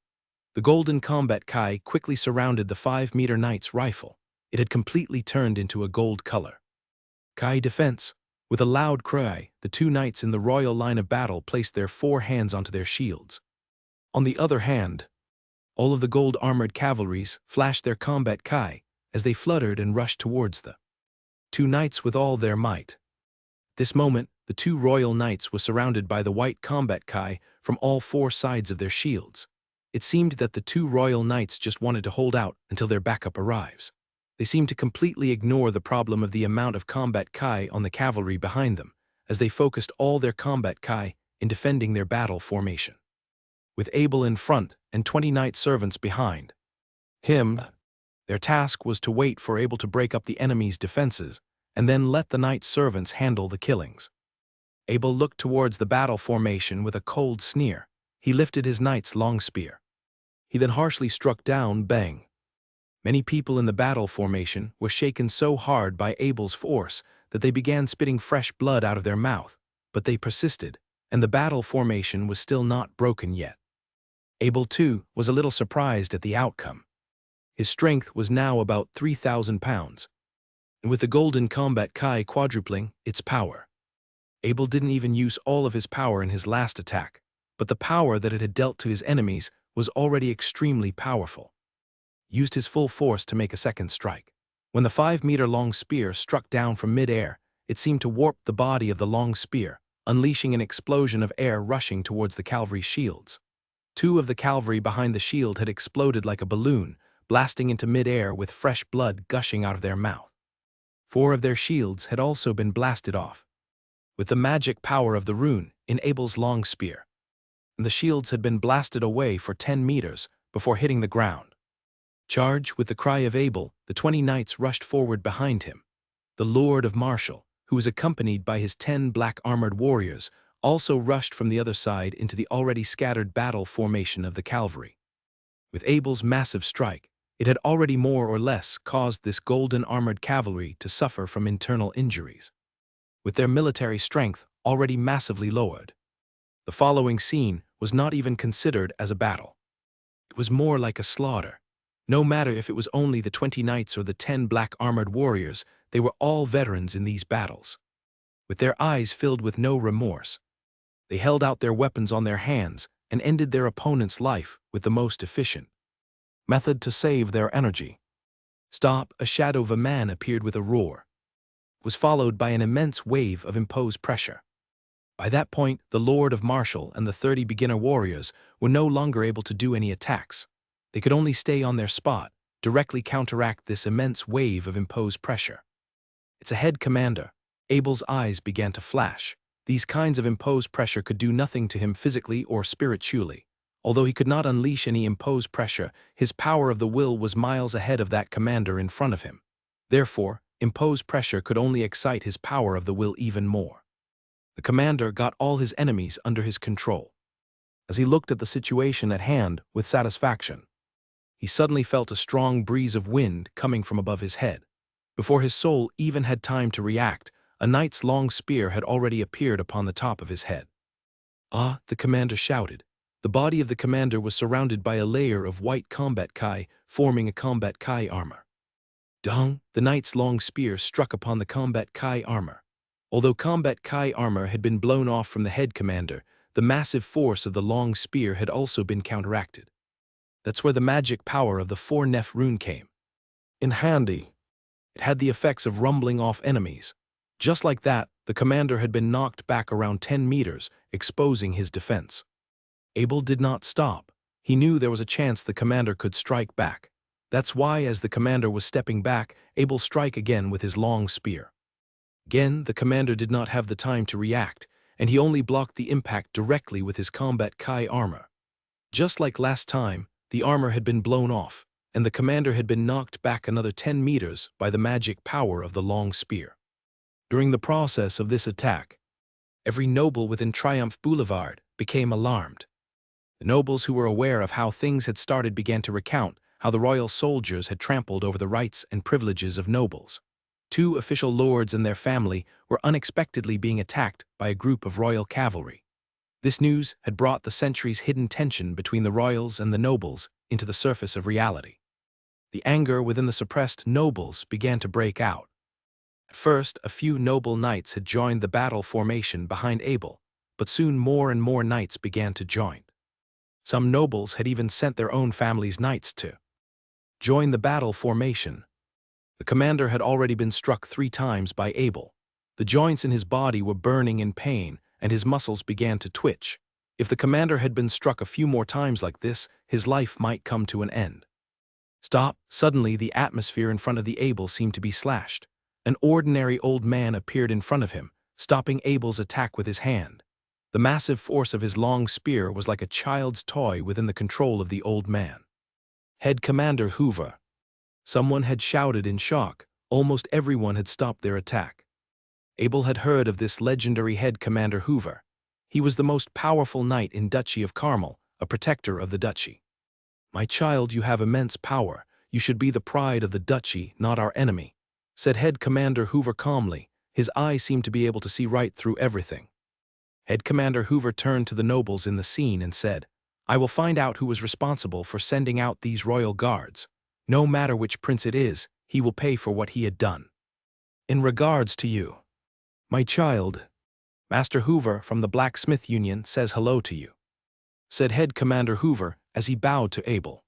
The golden combat kai quickly surrounded the 5-meter knight's rifle. It had completely turned into a gold color. Kai defense. With a loud cry, the 2 knights in the royal line of battle placed their 4 hands onto their shields. On the other hand, all of the gold-armored cavalries flashed their combat kai as they fluttered and rushed towards the 2 knights with all their might. This moment, the 2 royal knights were surrounded by the white combat kai from all 4 sides of their shields. It seemed that the 2 royal knights just wanted to hold out until their backup arrives. They seemed to completely ignore the problem of the amount of combat kai on the cavalry behind them, as they focused all their combat kai in defending their battle formation. With Abel in front and 20 knight servants behind him, their task was to wait for Abel to break up the enemy's defenses and then let the knight servants handle the killings. Abel looked towards the battle formation with a cold sneer. He lifted his knight's long spear. He then harshly struck down, bang. Many people in the battle formation were shaken so hard by Abel's force that they began spitting fresh blood out of their mouth, but they persisted, and the battle formation was still not broken yet. Abel, too, was a little surprised at the outcome. His strength was now about 3,000 pounds, and with the golden combat kai quadrupling its power. Abel didn't even use all of his power in his last attack, but the power that it had dealt to his enemies was already extremely powerful. Used his full force to make a second strike. When the 5-meter-long spear struck down from mid-air, it seemed to warp the body of the long spear, unleashing an explosion of air rushing towards the cavalry's shields. Two of the cavalry behind the shield had exploded like a balloon, blasting into mid-air with fresh blood gushing out of their mouth. 4 of their shields had also been blasted off. With the magic power of the rune in Abel's long spear, the shields had been blasted away for 10 meters before hitting the ground. Charge! With the cry of Abel, the 20 knights rushed forward behind him. The Lord of Martial, who was accompanied by his 10 black-armored warriors, also rushed from the other side into the already scattered battle formation of the cavalry. With Abel's massive strike, it had already more or less caused this golden-armored cavalry to suffer from internal injuries. With their military strength already massively lowered, the following scene was not even considered as a battle. It was more like a slaughter. No matter if it was only the 20 knights or the 10 black-armored warriors, they were all veterans in these battles. With their eyes filled with no remorse, they held out their weapons on their hands and ended their opponent's life with the most efficient method to save their energy. Stop! A shadow of a man appeared with a roar. It was followed by an immense wave of imposed pressure. By that point, the Lord of Martial and the 30 beginner warriors were no longer able to do any attacks. They could only stay on their spot, directly counteract this immense wave of imposed pressure. It's a head commander. Abel's eyes began to flash. These kinds of imposed pressure could do nothing to him physically or spiritually. Although he could not unleash any imposed pressure, his power of the will was miles ahead of that commander in front of him. Therefore, imposed pressure could only excite his power of the will even more. The commander got all his enemies under his control. As he looked at the situation at hand with satisfaction, he suddenly felt a strong breeze of wind coming from above his head. Before his soul even had time to react, a knight's long spear had already appeared upon the top of his head. "Ah!" the commander shouted. The body of the commander was surrounded by a layer of white combat kai, forming a combat kai armor. Dong! The knight's long spear struck upon the combat kai armor. Although combat kai armor had been blown off from the head commander, the massive force of the long spear had also been counteracted. That's where the magic power of the 4 Neph rune came in handy. It had the effects of rumbling off enemies. Just like that, the commander had been knocked back around 10 meters, exposing his defense. Abel did not stop. He knew there was a chance the commander could strike back. That's why, as the commander was stepping back, Abel struck again with his long spear. Again, the commander did not have the time to react, and he only blocked the impact directly with his combat kai armor. Just like last time, the armor had been blown off, and the commander had been knocked back another 10 meters by the magic power of the long spear. During the process of this attack, every noble within Triumph Boulevard became alarmed. The nobles who were aware of how things had started began to recount how the royal soldiers had trampled over the rights and privileges of nobles. 2 official lords and their family were unexpectedly being attacked by a group of royal cavalry. This news had brought the centuries-hidden tension between the royals and the nobles into the surface of reality. The anger within the suppressed nobles began to break out. At first, a few noble knights had joined the battle formation behind Abel, but soon more and more knights began to join. Some nobles had even sent their own family's knights to join the battle formation. The commander had already been struck 3 times by Abel. The joints in his body were burning in pain, and his muscles began to twitch. If the commander had been struck a few more times like this, his life might come to an end. Stop! Suddenly, the atmosphere in front of the Abel seemed to be slashed. An ordinary old man appeared in front of him, stopping Abel's attack with his hand. The massive force of his long spear was like a child's toy within the control of the old man. Head Commander Hoover. Someone had shouted in shock. Almost everyone had stopped their attack. Abel had heard of this legendary head Commander Hoover. He was the most powerful knight in Duchy of Carmel, a protector of the duchy. "My child, you have immense power. You should be the pride of the duchy, not our enemy," said Head Commander Hoover calmly. His eyes seemed to be able to see right through everything. Head Commander Hoover turned to the nobles in the scene and said, "I will find out who was responsible for sending out these royal guards. No matter which prince it is, he will pay for what he had done. In regards to you, my child, Master Hoover from the Blacksmith Union says hello to you," said Head Commander Hoover as he bowed to Abel.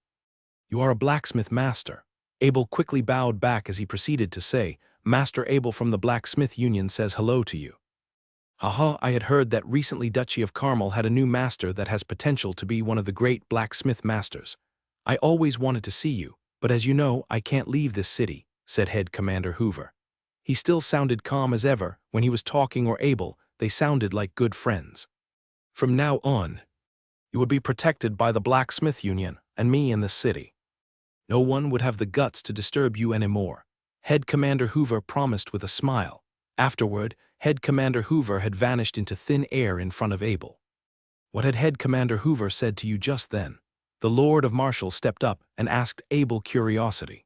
"You are a blacksmith master." Abel quickly bowed back as he proceeded to say, Master Abel from the Blacksmith Union says hello to you. Haha, I had heard that recently Duchy of Carmel had a new master that has potential to be one of the great blacksmith masters. I always wanted to see you, but as you know, I can't leave this city, said Head Commander Hoover. He still sounded calm as ever. When he was talking or Abel, they sounded like good friends. From now on, you would be protected by the Blacksmith Union and me in this city. No one would have the guts to disturb you anymore, Head Commander Hoover promised with a smile. Afterward, Head Commander Hoover had vanished into thin air in front of Abel. What had Head Commander Hoover said to you just then? The Lord of Marshall stepped up and asked Abel curiosity.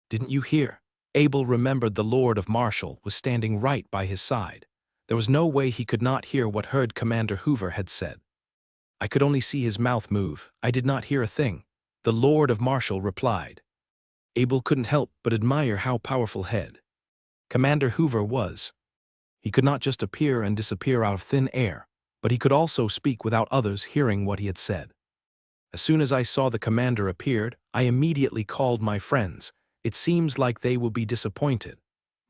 Didn't you hear? Abel remembered the Lord of Marshall was standing right by his side. There was no way he could not hear what Head Commander Hoover had said. I could only see his mouth move. I did not hear a thing, the Lord of Marshall replied. Abel couldn't help but admire how powerful Head Commander Hoover was. He could not just appear and disappear out of thin air, but he could also speak without others hearing what he had said. As soon as I saw the commander appeared, I immediately called my friends. It seems like they will be disappointed,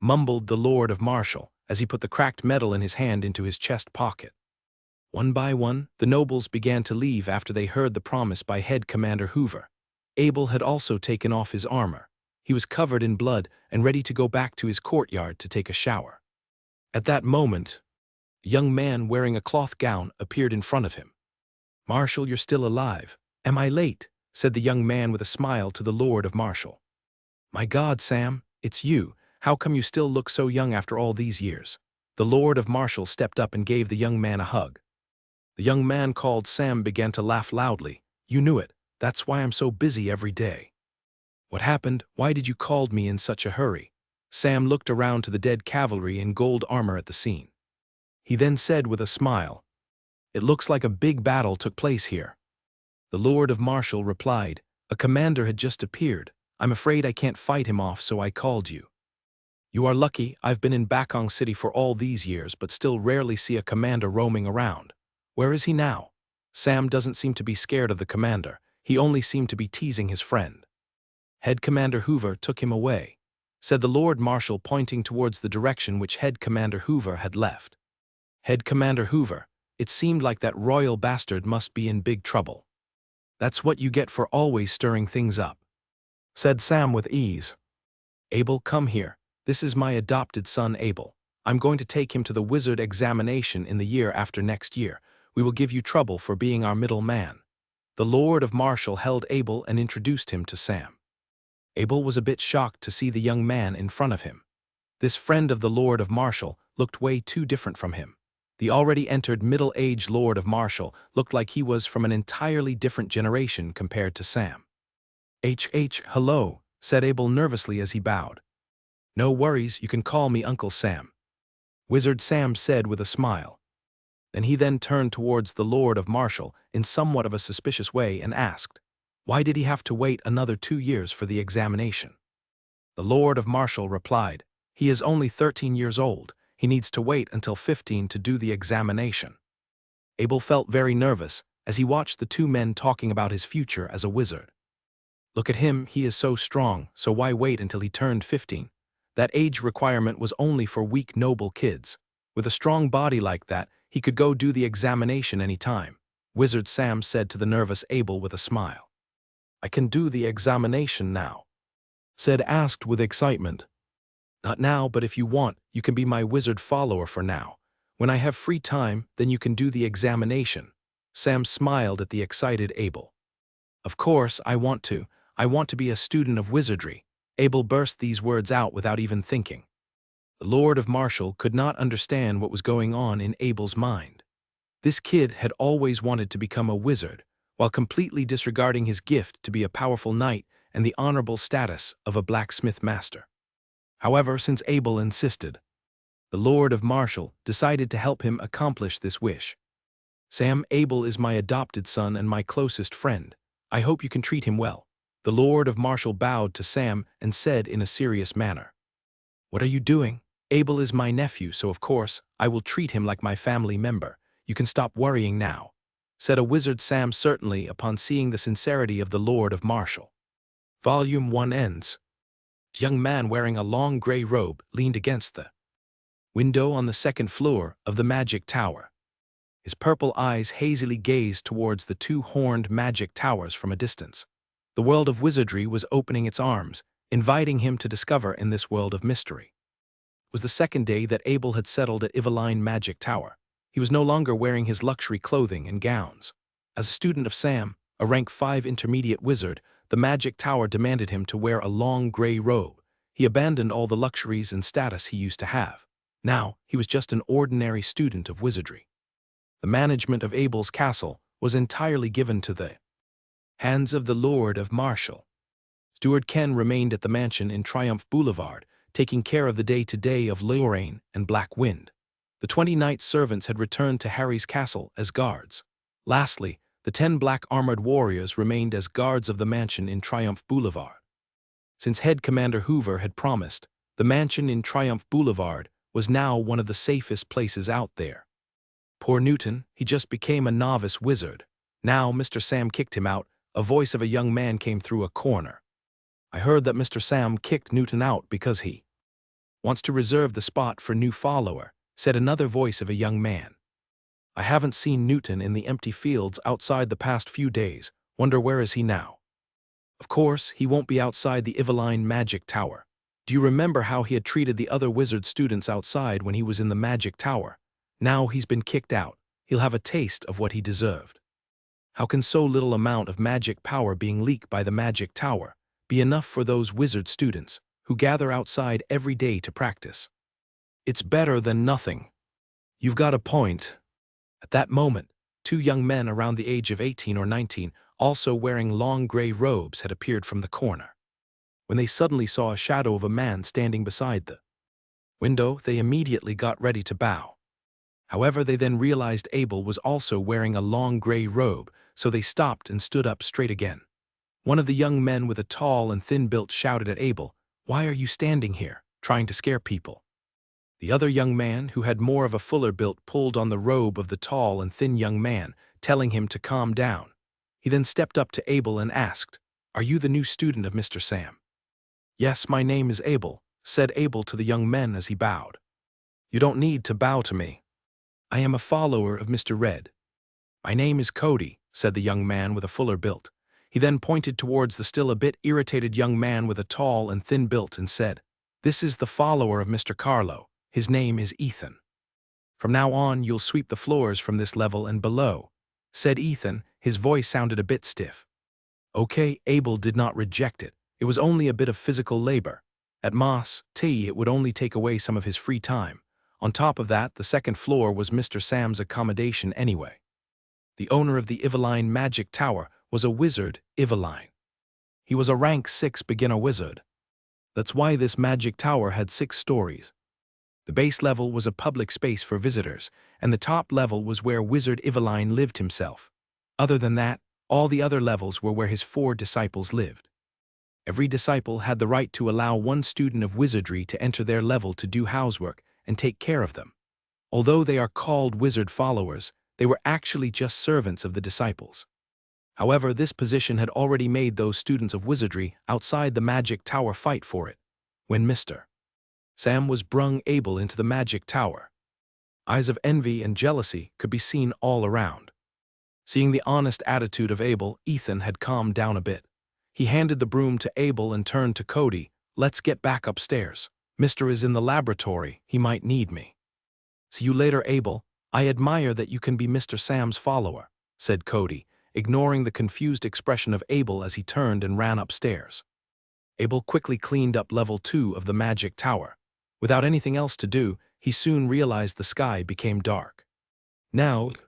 mumbled the Lord of Marshall as he put the cracked metal in his hand into his chest pocket. One by one, the nobles began to leave after they heard the promise by Head Commander Hoover. Abel had also taken off his armor. He was covered in blood and ready to go back to his courtyard to take a shower. At that moment, a young man wearing a cloth gown appeared in front of him. Marshall, you're still alive. Am I late? Said the young man with a smile to the Lord of Marshall. My God, Sam, it's you. How come you still look so young after all these years? The Lord of Marshall stepped up and gave the young man a hug. The young man called Sam began to laugh loudly. You knew it. That's why I'm so busy every day. What happened? Why did you call me in such a hurry? Sam looked around to the dead cavalry in gold armor at the scene. He then said with a smile, It looks like a big battle took place here. The Lord of Marshall replied, A commander had just appeared. I'm afraid I can't fight him off, so I called you. You are lucky. I've been in Bakong City for all these years, but still rarely see a commander roaming around. Where is he now? Sam doesn't seem to be scared of the commander. He only seemed to be teasing his friend. Head Commander Hoover took him away, said the Lord Marshal, pointing towards the direction which Head Commander Hoover had left. Head Commander Hoover, it seemed like that royal bastard must be in big trouble. That's what you get for always stirring things up, said Sam with ease. Abel, come here. This is my adopted son Abel. I'm going to take him to the wizard examination in the year after next year. We will give you trouble for being our middle man. The Lord of Marshall held Abel and introduced him to Sam. Abel was a bit shocked to see the young man in front of him. This friend of the Lord of Marshall looked way too different from him. The already entered middle-aged Lord of Marshall looked like he was from an entirely different generation compared to Sam. Hello, said Abel nervously as he bowed. No worries, you can call me Uncle Sam, Wizard Sam said with a smile. He then turned towards the Lord of Marshall in somewhat of a suspicious way and asked, why did he have to wait another 2 years for the examination? The Lord of Marshall replied, he is only 13 years old. He needs to wait until 15 to do the examination. Abel felt very nervous as he watched the two men talking about his future as a wizard. Look at him, he is so strong, so why wait until he turned 15? That age requirement was only for weak noble kids. With a strong body like that, he could go do the examination any time, Wizard Sam said to the nervous Abel with a smile. I can do the examination now, said asked with excitement. Not now, but if you want, you can be my wizard follower for now. When I have free time, then you can do the examination. Sam smiled at the excited Abel. Of course, I want to. I want to be a student of wizardry. Abel burst these words out without even thinking. The Lord of Marshall could not understand what was going on in Abel's mind. This kid had always wanted to become a wizard, while completely disregarding his gift to be a powerful knight and the honorable status of a blacksmith master. However, since Abel insisted, the Lord of Marshall decided to help him accomplish this wish. Sam, Abel is my adopted son and my closest friend. I hope you can treat him well. The Lord of Marshall bowed to Sam and said in a serious manner, What are you doing? Abel is my nephew, so of course, I will treat him like my family member. You can stop worrying now, said a wizard Sam certainly upon seeing the sincerity of the Lord of Marshall. Volume 1 ends. A young man wearing a long gray robe leaned against the window on the second floor of the magic tower. His purple eyes hazily gazed towards the two horned magic towers from a distance. The world of wizardry was opening its arms, inviting him to discover in this world of mystery. It was the second day that Abel had settled at Iveline Magic Tower. He was no longer wearing his luxury clothing and gowns. As a student of Sam, a rank 5 intermediate wizard, the Magic Tower demanded him to wear a long gray robe. He abandoned all the luxuries and status he used to have. Now, he was just an ordinary student of wizardry. The management of Abel's castle was entirely given to the hands of the Lord of Marshall. Steward Ken remained at the mansion in Triumph Boulevard, taking care of the day-to-day of Lorraine and Black Wind. The 20 knight servants had returned to Harry's castle as guards. Lastly, the 10 black armored warriors remained as guards of the mansion in Triumph Boulevard. Since Head Commander Hoover had promised, the mansion in Triumph Boulevard was now one of the safest places out there. Poor Newton, he just became a novice wizard. Now Mr. Sam kicked him out. A voice of a young man came through a corner. I heard that Mr. Sam kicked Newton out because he wants to reserve the spot for new follower, said another voice of a young man. I haven't seen Newton in the empty fields outside the past few days. Wonder where is he now? Of course, he won't be outside the Iveline Magic Tower. Do you remember how he had treated the other wizard students outside when he was in the Magic Tower? Now he's been kicked out. He'll have a taste of what he deserved. How can so little amount of magic power being leaked by the Magic Tower be enough for those wizard students who gather outside every day to practice? It's better than nothing. You've got a point. At that moment, two young men around the age of 18 or 19, also wearing long gray robes, had appeared from the corner. When they suddenly saw a shadow of a man standing beside the window, they immediately got ready to bow. However, they then realized Abel was also wearing a long gray robe, so they stopped and stood up straight again. One of the young men with a tall and thin build shouted at Abel, "Why are you standing here, trying to scare people?" The other young man, who had more of a fuller build, pulled on the robe of the tall and thin young man, telling him to calm down. He then stepped up to Abel and asked, "Are you the new student of Mr. Sam?" "Yes, my name is Abel," said Abel to the young men as he bowed. "You don't need to bow to me. I am a follower of Mr. Red." "My name is Cody," said the young man with a fuller build. He then pointed towards the still a bit irritated young man with a tall and thin build and said, "This is the follower of Mr. Carlo. His name is Ethan. From now on, you'll sweep the floors from this level and below," said Ethan. His voice sounded a bit stiff. Okay, Abel did not reject it. It was only a bit of physical labor. At Moss T, it would only take away some of his free time. On top of that, the second floor was Mr. Sam's accommodation anyway. The owner of the Iveline Magic Tower was a wizard, Iveline. He was a rank 6 beginner wizard. That's why this magic tower had 6 stories. The base level was a public space for visitors, and the top level was where Wizard Iveline lived himself. Other than that, all the other levels were where his 4 disciples lived. Every disciple had the right to allow one student of wizardry to enter their level to do housework and take care of them. Although they are called wizard followers, they were actually just servants of the disciples. However, this position had already made those students of wizardry outside the magic tower fight for it. When Mr. Sam was brung Abel into the magic tower, eyes of envy and jealousy could be seen all around. Seeing the honest attitude of Abel, Ethan had calmed down a bit. He handed the broom to Abel and turned to Cody. "Let's get back upstairs. Mr. is in the laboratory. He might need me." "See you later, Abel. I admire that you can be Mr. Sam's follower," said Cody, ignoring the confused expression of Abel as he turned and ran upstairs. Abel quickly cleaned up level 2 of the magic tower. Without anything else to do, he soon realized the sky became dark. Now it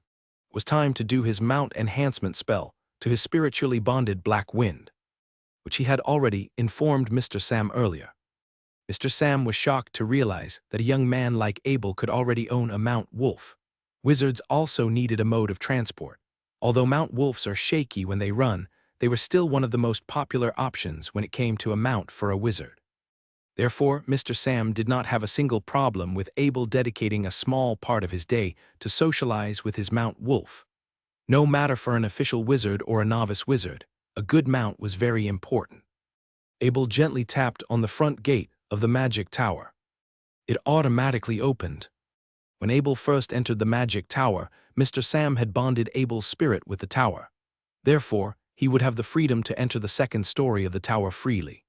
was time to do his mount enhancement spell to his spiritually bonded Black Wind, which he had already informed Mr. Sam earlier. Mr. Sam was shocked to realize that a young man like Abel could already own a Mount Wolf. Wizards also needed a mode of transport. Although Mount Wolves are shaky when they run, they were still one of the most popular options when it came to a mount for a wizard. Therefore, Mr. Sam did not have a single problem with Abel dedicating a small part of his day to socialize with his Mount Wolf. No matter for an official wizard or a novice wizard, a good mount was very important. Abel gently tapped on the front gate of the magic tower. It automatically opened. When Abel first entered the magic tower, Mr. Sam had bonded Abel's spirit with the tower. Therefore, he would have the freedom to enter the second story of the tower freely.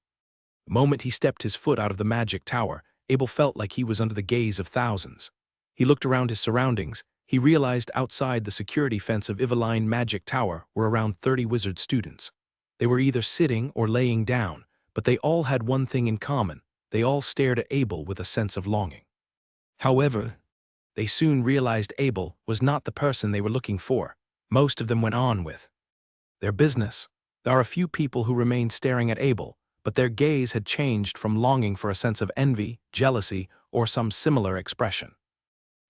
The moment he stepped his foot out of the magic tower, Abel felt like he was under the gaze of thousands. He looked around his surroundings. He realized outside the security fence of Iveline Magic Tower were around 30 wizard students. They were either sitting or laying down, but they all had one thing in common. They all stared at Abel with a sense of longing. However, they soon realized Abel was not the person they were looking for. Most of them went on with their business. There are a few people who remained staring at Abel, but their gaze had changed from longing for a sense of envy, jealousy, or some similar expression.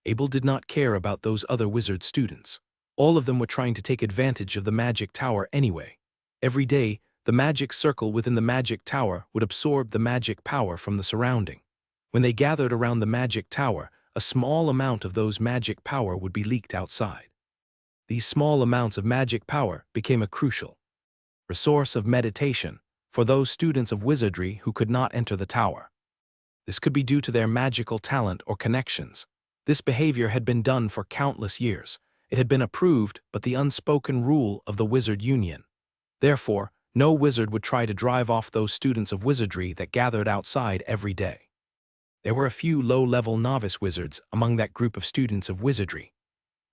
Abel did not care about those other wizard students. All of them were trying to take advantage of the magic tower anyway. Every day, the magic circle within the magic tower would absorb the magic power from the surrounding. When they gathered around the magic tower, a small amount of those magic power would be leaked outside. These small amounts of magic power became a crucial resource of meditation for those students of wizardry who could not enter the tower. This could be due to their magical talent or connections. This behavior had been done for countless years. It had been approved, but the unspoken rule of the Wizard Union. Therefore, no wizard would try to drive off those students of wizardry that gathered outside every day. There were a few low-level novice wizards among that group of students of wizardry.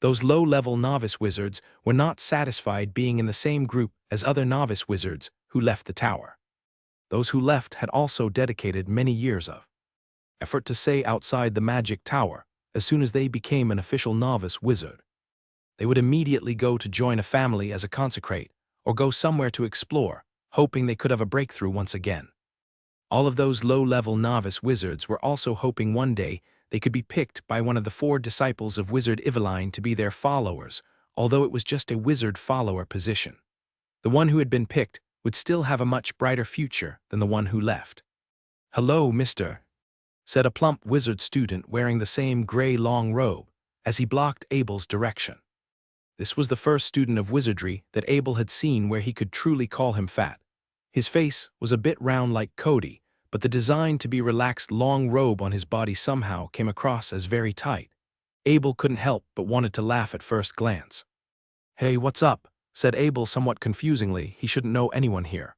Those low-level novice wizards were not satisfied being in the same group as other novice wizards who left the tower. Those who left had also dedicated many years of effort to stay outside the magic tower. As soon as they became an official novice wizard, they would immediately go to join a family as a consecrate, or go somewhere to explore, hoping they could have a breakthrough once again. All of those low-level novice wizards were also hoping one day they could be picked by one of the 4 disciples of Wizard Iveline to be their followers, although it was just a wizard follower position. The one who had been picked would still have a much brighter future than the one who left. "Hello, Mr." said a plump wizard student wearing the same gray long robe, as he blocked Abel's direction. This was the first student of wizardry that Abel had seen where he could truly call him fat. His face was a bit round like Cody, but the design to be relaxed long robe on his body somehow came across as very tight. Abel couldn't help but wanted to laugh at first glance. "Hey, what's up?" said Abel somewhat confusingly. He shouldn't know anyone here.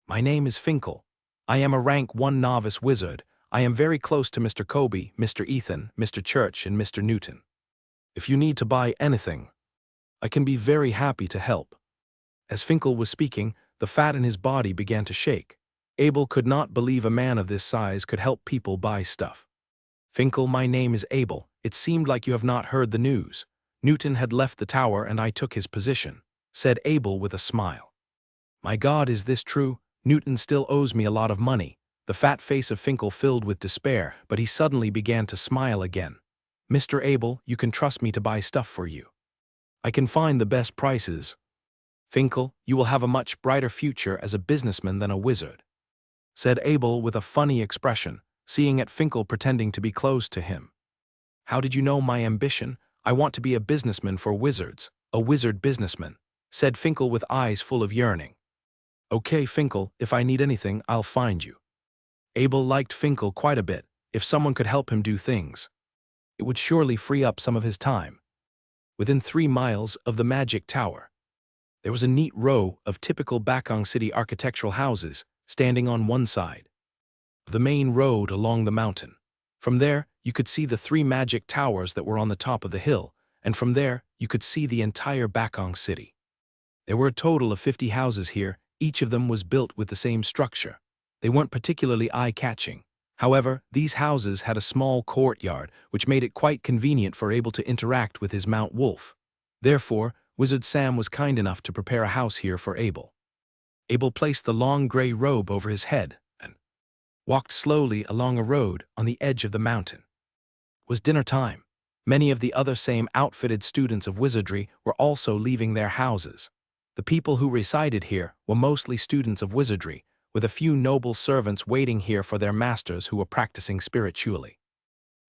"My name is Finkel. I am a rank 1 novice wizard. I am very close to Mr. Kobe, Mr. Ethan, Mr. Church, and Mr. Newton. If you need to buy anything, I can be very happy to help." As Finkel was speaking, the fat in his body began to shake. Abel could not believe a man of this size could help people buy stuff. "Finkel, my name is Abel. It seemed like you have not heard the news. Newton had left the tower and I took his position," said Abel with a smile. "My God, is this true? Newton still owes me a lot of money." The fat face of Finkel filled with despair, but he suddenly began to smile again. "Mr. Abel, you can trust me to buy stuff for you. I can find the best prices. Finkel, you will have a much brighter future as a businessman than a wizard," said Abel with a funny expression, seeing at Finkel pretending to be close to him. "How did you know my ambition? I want to be a businessman for wizards, a wizard businessman," said Finkel with eyes full of yearning. "Okay, Finkel, if I need anything, I'll find you." Abel liked Finkel quite a bit. If someone could help him do things, it would surely free up some of his time. Within 3 miles of the magic tower, there was a neat row of typical Bakong City architectural houses standing on one side of the main road along the mountain. From there, you could see the 3 magic towers that were on the top of the hill, and from there, you could see the entire Bakong City. There were a total of 50 houses here. Each of them was built with the same structure. They weren't particularly eye-catching. However, these houses had a small courtyard, which made it quite convenient for Abel to interact with his Mount Wolf. Therefore, Wizard Sam was kind enough to prepare a house here for Abel. Abel placed the long gray robe over his head and walked slowly along a road on the edge of the mountain. It was dinner time. Many of the other same outfitted students of wizardry were also leaving their houses. The people who resided here were mostly students of wizardry, with a few noble servants waiting here for their masters who were practicing spiritually.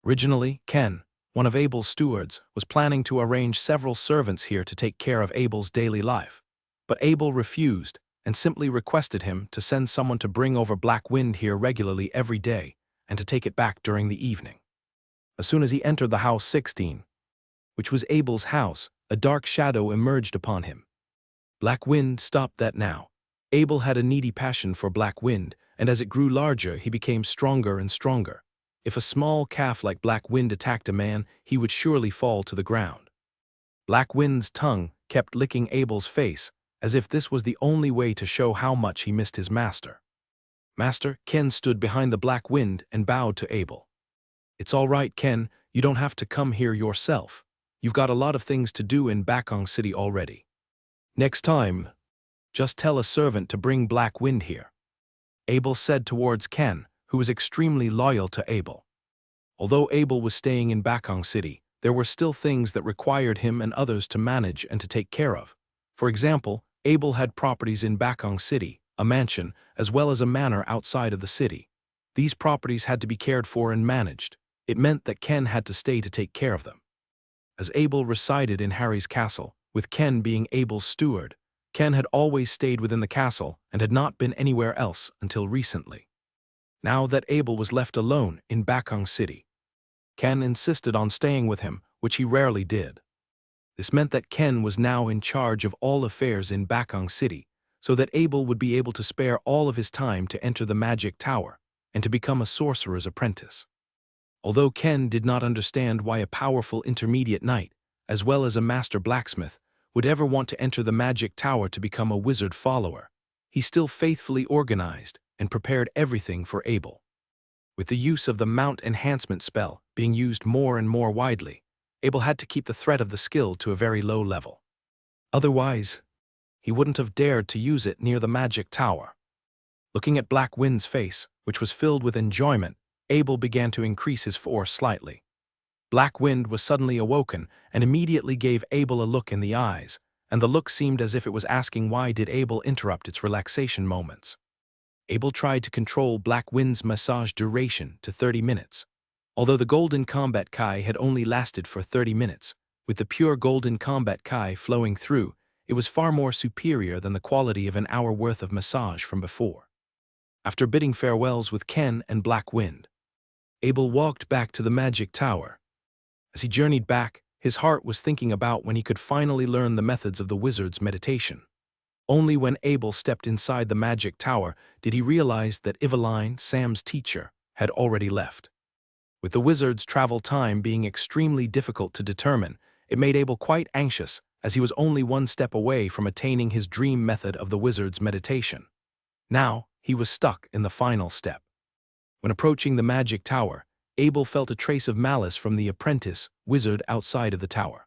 Originally, Ken, one of Abel's stewards, was planning to arrange several servants here to take care of Abel's daily life. But Abel refused, and simply requested him to send someone to bring over black wind here regularly every day and to take it back during the evening. As soon as he entered the house 16, which was Abel's house, a dark shadow emerged upon him. Black wind stopped that now. Abel had a needy passion for black wind, and as it grew larger, he became stronger and stronger. If a small calf like black wind attacked a man, he would surely fall to the ground. Black wind's tongue kept licking Abel's face, as if this was the only way to show how much he missed his master. Master Ken stood behind the black wind and bowed to Abel. "It's all right, Ken, you don't have to come here yourself. You've got a lot of things to do in Bakong City already. Next time, just tell a servant to bring black wind here," Abel said towards Ken, who was extremely loyal to Abel. Although Abel was staying in Bakong City, there were still things that required him and others to manage and to take care of. For example, Abel had properties in Bakong City, a mansion, as well as a manor outside of the city. These properties had to be cared for and managed. It meant that Ken had to stay to take care of them. As Abel resided in Harry's castle, with Ken being Abel's steward, Ken had always stayed within the castle and had not been anywhere else until recently. Now that Abel was left alone in Bakong City, Ken insisted on staying with him, which he rarely did. This meant that Ken was now in charge of all affairs in Bakong City, so that Abel would be able to spare all of his time to enter the magic tower and to become a sorcerer's apprentice. Although Ken did not understand why a powerful intermediate knight, as well as a master blacksmith, would ever want to enter the magic tower to become a wizard follower, he still faithfully organized and prepared everything for Abel. With the use of the mount enhancement spell being used more and more widely, Abel had to keep the threat of the skill to a very low level. Otherwise, he wouldn't have dared to use it near the magic tower. Looking at Black Wind's face, which was filled with enjoyment, Abel began to increase his force slightly. Black Wind was suddenly awoken and immediately gave Abel a look in the eyes, and the look seemed as if it was asking why did Abel interrupt its relaxation moments. Abel tried to control Black Wind's massage duration to 30 minutes. Although the Golden Combat Kai had only lasted for 30 minutes, with the pure Golden Combat Kai flowing through, it was far more superior than the quality of an hour worth of massage from before. After bidding farewells with Ken and Black Wind, Abel walked back to the magic tower. As he journeyed back, his heart was thinking about when he could finally learn the methods of the wizard's meditation. Only when Abel stepped inside the magic tower did he realize that Eveline, Sam's teacher, had already left. With the wizard's travel time being extremely difficult to determine, it made Abel quite anxious, as he was only one step away from attaining his dream method of the wizard's meditation. Now, he was stuck in the final step. When approaching the magic tower, Abel felt a trace of malice from the apprentice wizard outside of the tower.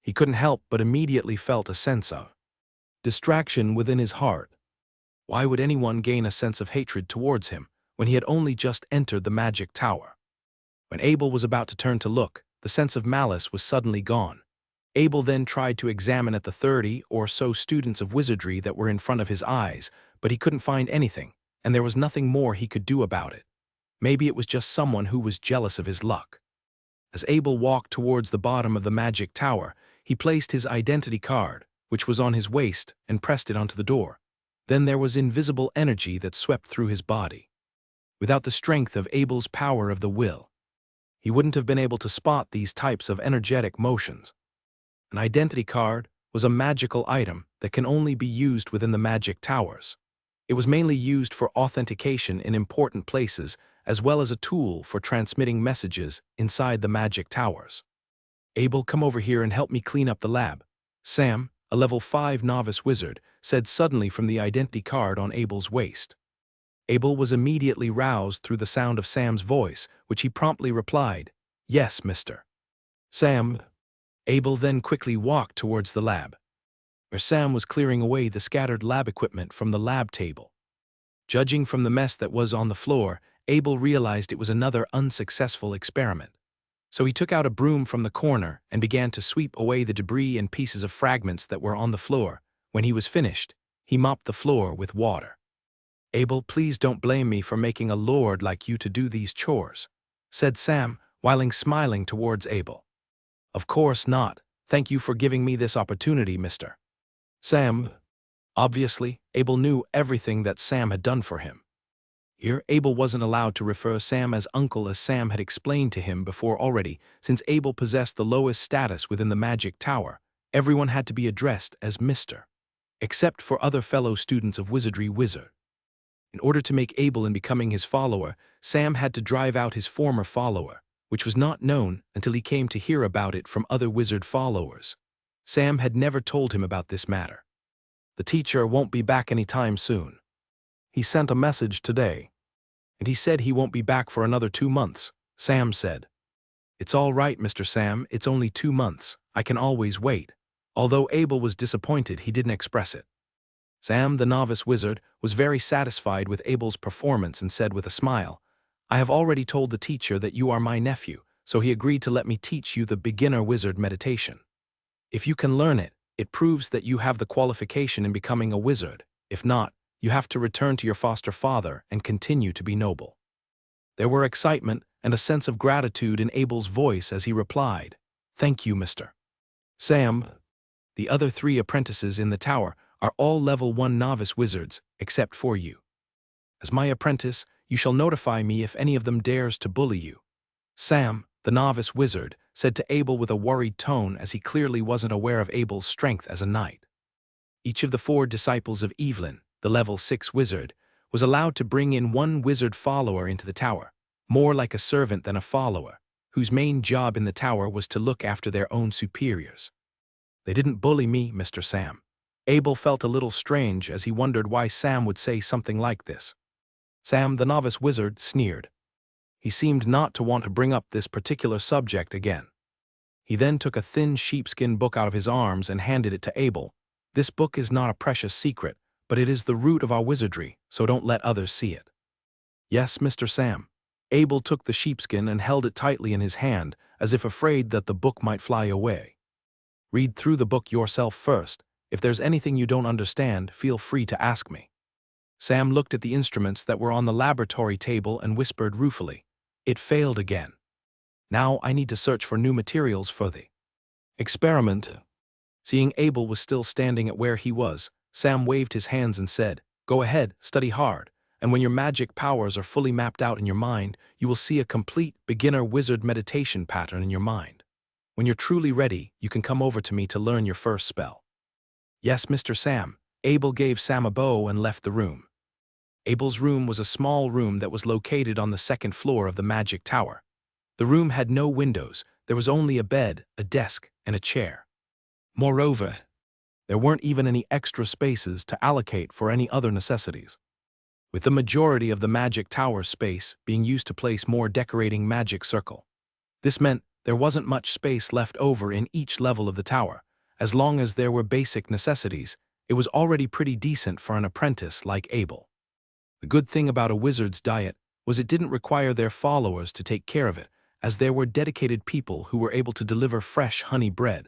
He couldn't help but immediately felt a sense of distraction within his heart. Why would anyone gain a sense of hatred towards him when he had only just entered the magic tower? When Abel was about to turn to look, the sense of malice was suddenly gone. Abel then tried to examine at the 30 or so students of wizardry that were in front of his eyes, but he couldn't find anything, and there was nothing more he could do about it. Maybe it was just someone who was jealous of his luck. As Abel walked towards the bottom of the magic tower, he placed his identity card, which was on his waist, and pressed it onto the door. Then there was invisible energy that swept through his body. Without the strength of Abel's power of the will, he wouldn't have been able to spot these types of energetic motions. An identity card was a magical item that can only be used within the magic towers. It was mainly used for authentication in important places, as well as a tool for transmitting messages inside the magic towers. "Abel, come over here and help me clean up the lab," Sam, a level 5 novice wizard, said suddenly from the identity card on Abel's waist. Abel was immediately roused through the sound of Sam's voice, which he promptly replied, "Yes, Mr. Sam." Abel then quickly walked towards the lab, where Sam was clearing away the scattered lab equipment from the lab table. Judging from the mess that was on the floor, Abel realized it was another unsuccessful experiment. So he took out a broom from the corner and began to sweep away the debris and pieces of fragments that were on the floor. When he was finished, he mopped the floor with water. "Abel, please don't blame me for making a lord like you to do these chores," said Sam, while smiling towards Abel. "Of course not. Thank you for giving me this opportunity, Mr. Sam." Obviously, Abel knew everything that Sam had done for him. Here, Abel wasn't allowed to refer Sam as uncle, as Sam had explained to him before already. Since Abel possessed the lowest status within the magic tower, everyone had to be addressed as Mr. Except for other fellow students of Wizardry Wizard. In order to make Abel in becoming his follower, Sam had to drive out his former follower, which was not known until he came to hear about it from other wizard followers. Sam had never told him about this matter. The teacher won't be back anytime soon. He sent a message today, and he said he won't be back for another 2 months, Sam said. It's all right, Mr. Sam, it's only 2 months. I can always wait. Although Abel was disappointed, he didn't express it. Sam, the novice wizard, was very satisfied with Abel's performance and said with a smile, I have already told the teacher that you are my nephew, so he agreed to let me teach you the beginner wizard meditation. If you can learn it, it proves that you have the qualification in becoming a wizard. If not, you have to return to your foster father and continue to be noble. There were excitement and a sense of gratitude in Abel's voice as he replied, Thank you, Mr. Sam. The other 3 apprentices in the tower are all level 1 novice wizards, except for you. As my apprentice, you shall notify me if any of them dares to bully you. Sam, the novice wizard, said to Abel with a worried tone, as he clearly wasn't aware of Abel's strength as a knight. Each of the 4 disciples of Evelyn, the level 6 wizard, was allowed to bring in 1 wizard follower into the tower, more like a servant than a follower, whose main job in the tower was to look after their own superiors. They didn't bully me, Mr. Sam. Abel felt a little strange as he wondered why Sam would say something like this. Sam, the novice wizard, sneered. He seemed not to want to bring up this particular subject again. He then took a thin sheepskin book out of his arms and handed it to Abel. This book is not a precious secret, but it is the root of our wizardry, so don't let others see it. Yes, Mr. Sam. Abel took the sheepskin and held it tightly in his hand, as if afraid that the book might fly away. Read through the book yourself first. If there's anything you don't understand, feel free to ask me. Sam looked at the instruments that were on the laboratory table and whispered ruefully, It failed again. Now I need to search for new materials for the experiment. Seeing Abel was still standing at where he was, Sam waved his hands and said, Go ahead, study hard, and when your magic powers are fully mapped out in your mind, you will see a complete beginner wizard meditation pattern in your mind. When you're truly ready, you can come over to me to learn your first spell. Yes, Mr. Sam. Abel gave Sam a bow and left the room. Abel's room was a small room that was located on the 2nd floor of the magic tower. The room had no windows. There was only a bed, a desk, and a chair. Moreover, there weren't even any extra spaces to allocate for any other necessities, with the majority of the magic tower's space being used to place more decorating magic circle. This meant there wasn't much space left over in each level of the tower. As long as there were basic necessities, it was already pretty decent for an apprentice like Abel. The good thing about a wizard's diet was it didn't require their followers to take care of it, as there were dedicated people who were able to deliver fresh honey bread,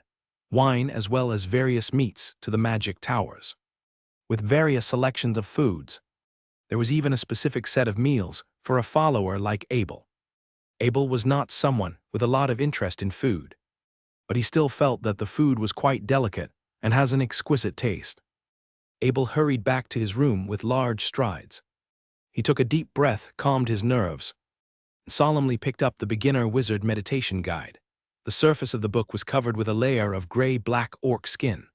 wine, as well as various meats to the magic towers. With various selections of foods, there was even a specific set of meals for a follower like Abel. Abel was not someone with a lot of interest in food, but he still felt that the food was quite delicate and has an exquisite taste. Abel hurried back to his room with large strides. He took a deep breath, calmed his nerves, and solemnly picked up the Beginner Wizard Meditation Guide. The surface of the book was covered with a layer of gray-black orc skin.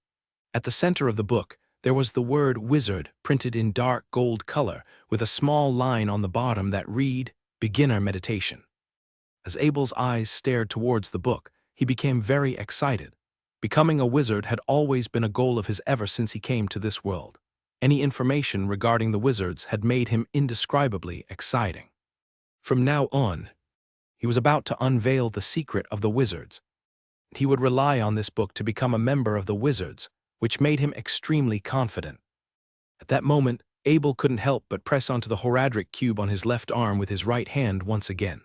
At the center of the book, there was the word wizard printed in dark gold color with a small line on the bottom that read, Beginner Meditation. As Abel's eyes stared towards the book, he became very excited. Becoming a wizard had always been a goal of his ever since he came to this world. Any information regarding the wizards had made him indescribably exciting. From now on, he was about to unveil the secret of the wizards. He would rely on this book to become a member of the wizards, which made him extremely confident. At that moment, Abel couldn't help but press onto the Horadric cube on his left arm with his right hand once again.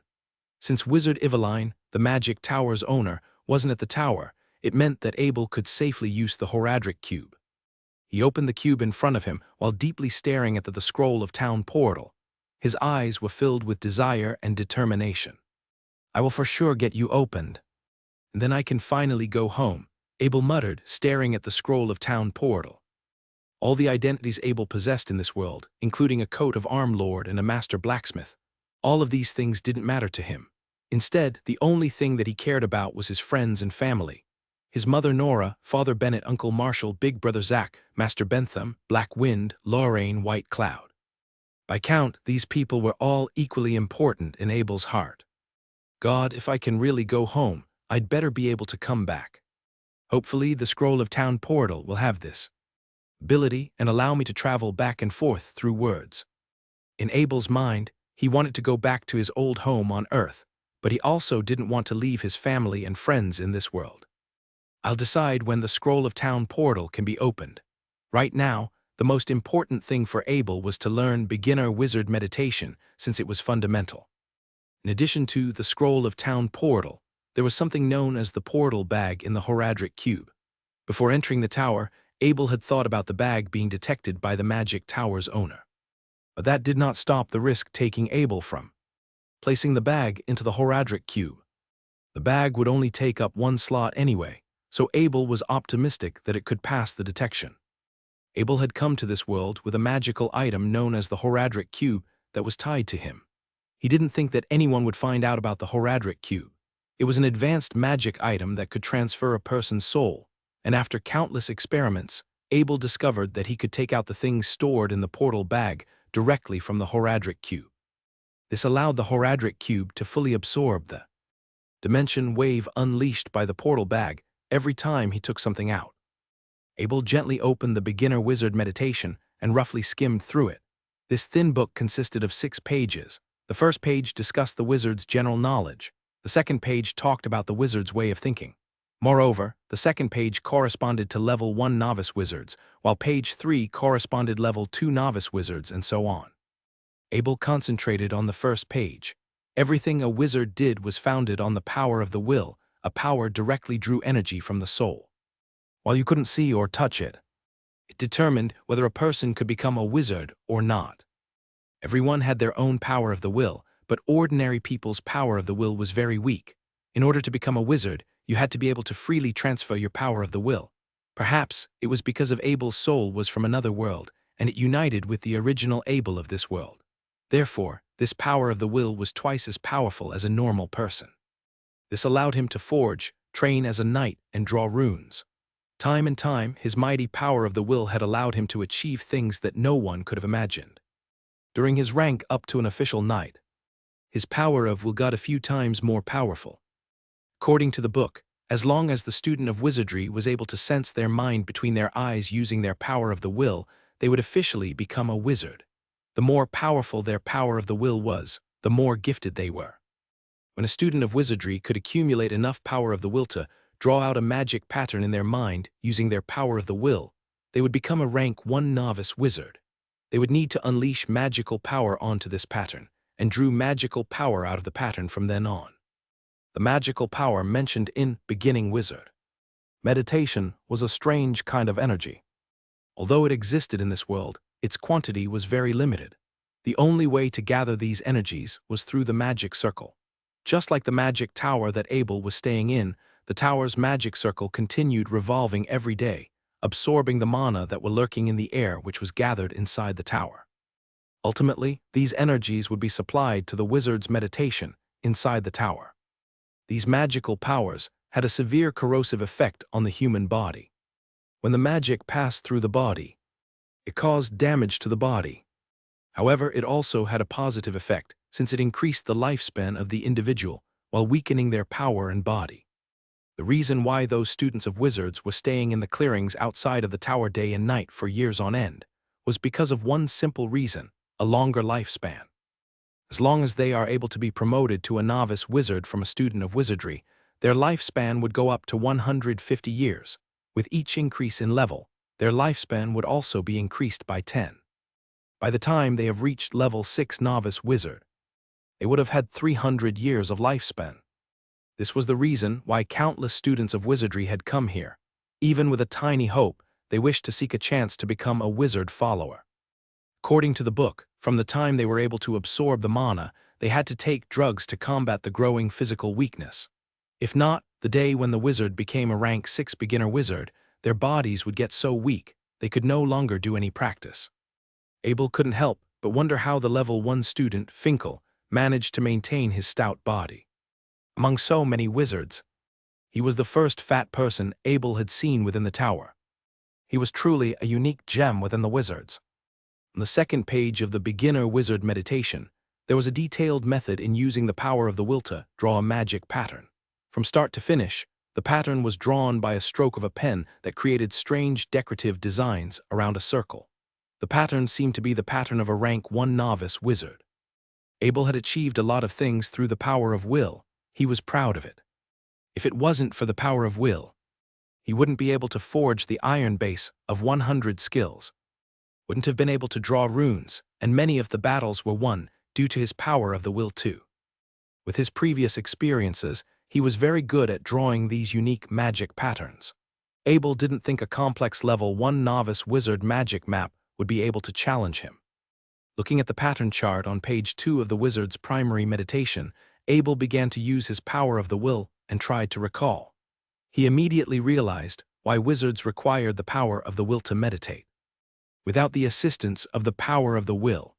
Since Wizard Eveline, the magic tower's owner, wasn't at the tower, it meant that Abel could safely use the Horadric cube. He opened the cube in front of him while deeply staring at the scroll of town portal. His eyes were filled with desire and determination. I will for sure get you opened, and then I can finally go home, Abel muttered, staring at the scroll of town portal. All the identities Abel possessed in this world, including a coat of arm lord and a master blacksmith, all of these things didn't matter to him. Instead, the only thing that he cared about was his friends and family. His mother Nora, Father Bennett, Uncle Marshall, Big Brother Zach, Master Bentham, Black Wind, Lorraine, White Cloud. By count, these people were all equally important in Abel's heart. God, if I can really go home, I'd better be able to come back. Hopefully, the Scroll of Town portal will have this ability and allow me to travel back and forth through words. In Abel's mind, he wanted to go back to his old home on Earth, but he also didn't want to leave his family and friends in this world. I'll decide when the Scroll of Town portal can be opened. Right now, the most important thing for Abel was to learn beginner wizard meditation, since it was fundamental. In addition to the Scroll of Town portal, there was something known as the portal bag in the Horadric cube. Before entering the tower, Abel had thought about the bag being detected by the magic tower's owner. But that did not stop the risk taking Abel from placing the bag into the Horadric cube. The bag would only take up one slot anyway, so Abel was optimistic that it could pass the detection. Abel had come to this world with a magical item known as the Horadric cube that was tied to him. He didn't think that anyone would find out about the Horadric cube. It was an advanced magic item that could transfer a person's soul, and after countless experiments, Abel discovered that he could take out the things stored in the portal bag directly from the Horadric cube. This allowed the Horadric cube to fully absorb the dimension wave unleashed by the portal bag every time he took something out. Abel gently opened the beginner wizard meditation and roughly skimmed through it. This thin book consisted of 6 pages. The first page discussed the wizard's general knowledge. The second page talked about the wizard's way of thinking. Moreover, the second page corresponded to level 1 novice wizards, while page 3 corresponded level 2 novice wizards, and so on. Abel concentrated on the first page. Everything a wizard did was founded on the power of the will. A power directly drew energy from the soul. While you couldn't see or touch it, it determined whether a person could become a wizard or not. Everyone had their own power of the will, but ordinary people's power of the will was very weak. In order to become a wizard, you had to be able to freely transfer your power of the will. Perhaps it was because of Abel's soul was from another world, and it united with the original Abel of this world. Therefore, this power of the will was twice as powerful as a normal person. This allowed him to forge, train as a knight, and draw runes. Time and time, his mighty power of the will had allowed him to achieve things that no one could have imagined. During his rank up to an official knight, his power of will got a few times more powerful. According to the book, as long as the student of wizardry was able to sense their mind between their eyes using their power of the will, they would officially become a wizard. The more powerful their power of the will was, the more gifted they were. When a student of wizardry could accumulate enough power of the will to draw out a magic pattern in their mind using their power of the will, they would become a rank 1 novice wizard. They would need to unleash magical power onto this pattern, and drew magical power out of the pattern from then on. The magical power mentioned in Beginning Wizard meditation was a strange kind of energy. Although it existed in this world, its quantity was very limited. The only way to gather these energies was through the magic circle. Just like the magic tower that Abel was staying in, the tower's magic circle continued revolving every day, absorbing the mana that were lurking in the air which was gathered inside the tower. Ultimately, these energies would be supplied to the wizard's meditation inside the tower. These magical powers had a severe corrosive effect on the human body. When the magic passed through the body, it caused damage to the body. However, it also had a positive effect, since it increased the lifespan of the individual while weakening their power and body. The reason why those students of wizards were staying in the clearings outside of the tower day and night for years on end was because of one simple reason: a longer lifespan. As long as they are able to be promoted to a novice wizard from a student of wizardry, their lifespan would go up to 150 years. With each increase in level, their lifespan would also be increased by 10. By the time they have reached level 6 novice wizard, they would have had 300 years of lifespan. This was the reason why countless students of wizardry had come here. Even with a tiny hope, they wished to seek a chance to become a wizard follower. According to the book, from the time they were able to absorb the mana, they had to take drugs to combat the growing physical weakness. If not, the day when the wizard became a rank 6 beginner wizard, their bodies would get so weak they could no longer do any practice. Abel couldn't help but wonder how the level 1 student, Finkel, managed to maintain his stout body. Among so many wizards, he was the first fat person Abel had seen within the tower. He was truly a unique gem within the wizards. On the second page of the Beginner Wizard Meditation, there was a detailed method in using the power of the will to draw a magic pattern. From start to finish, the pattern was drawn by a stroke of a pen that created strange decorative designs around a circle. The pattern seemed to be the pattern of a rank 1 novice wizard. Abel had achieved a lot of things through the power of will. He was proud of it. If it wasn't for the power of will, he wouldn't be able to forge the iron base of 100 skills, wouldn't have been able to draw runes, and many of the battles were won due to his power of the will too. With his previous experiences, he was very good at drawing these unique magic patterns. Abel didn't think a complex level 1 novice wizard magic map would be able to challenge him. Looking at the pattern chart on page 2 of the wizard's primary meditation, Abel began to use his power of the will and tried to recall. He immediately realized why wizards required the power of the will to meditate. Without the assistance of the power of the will,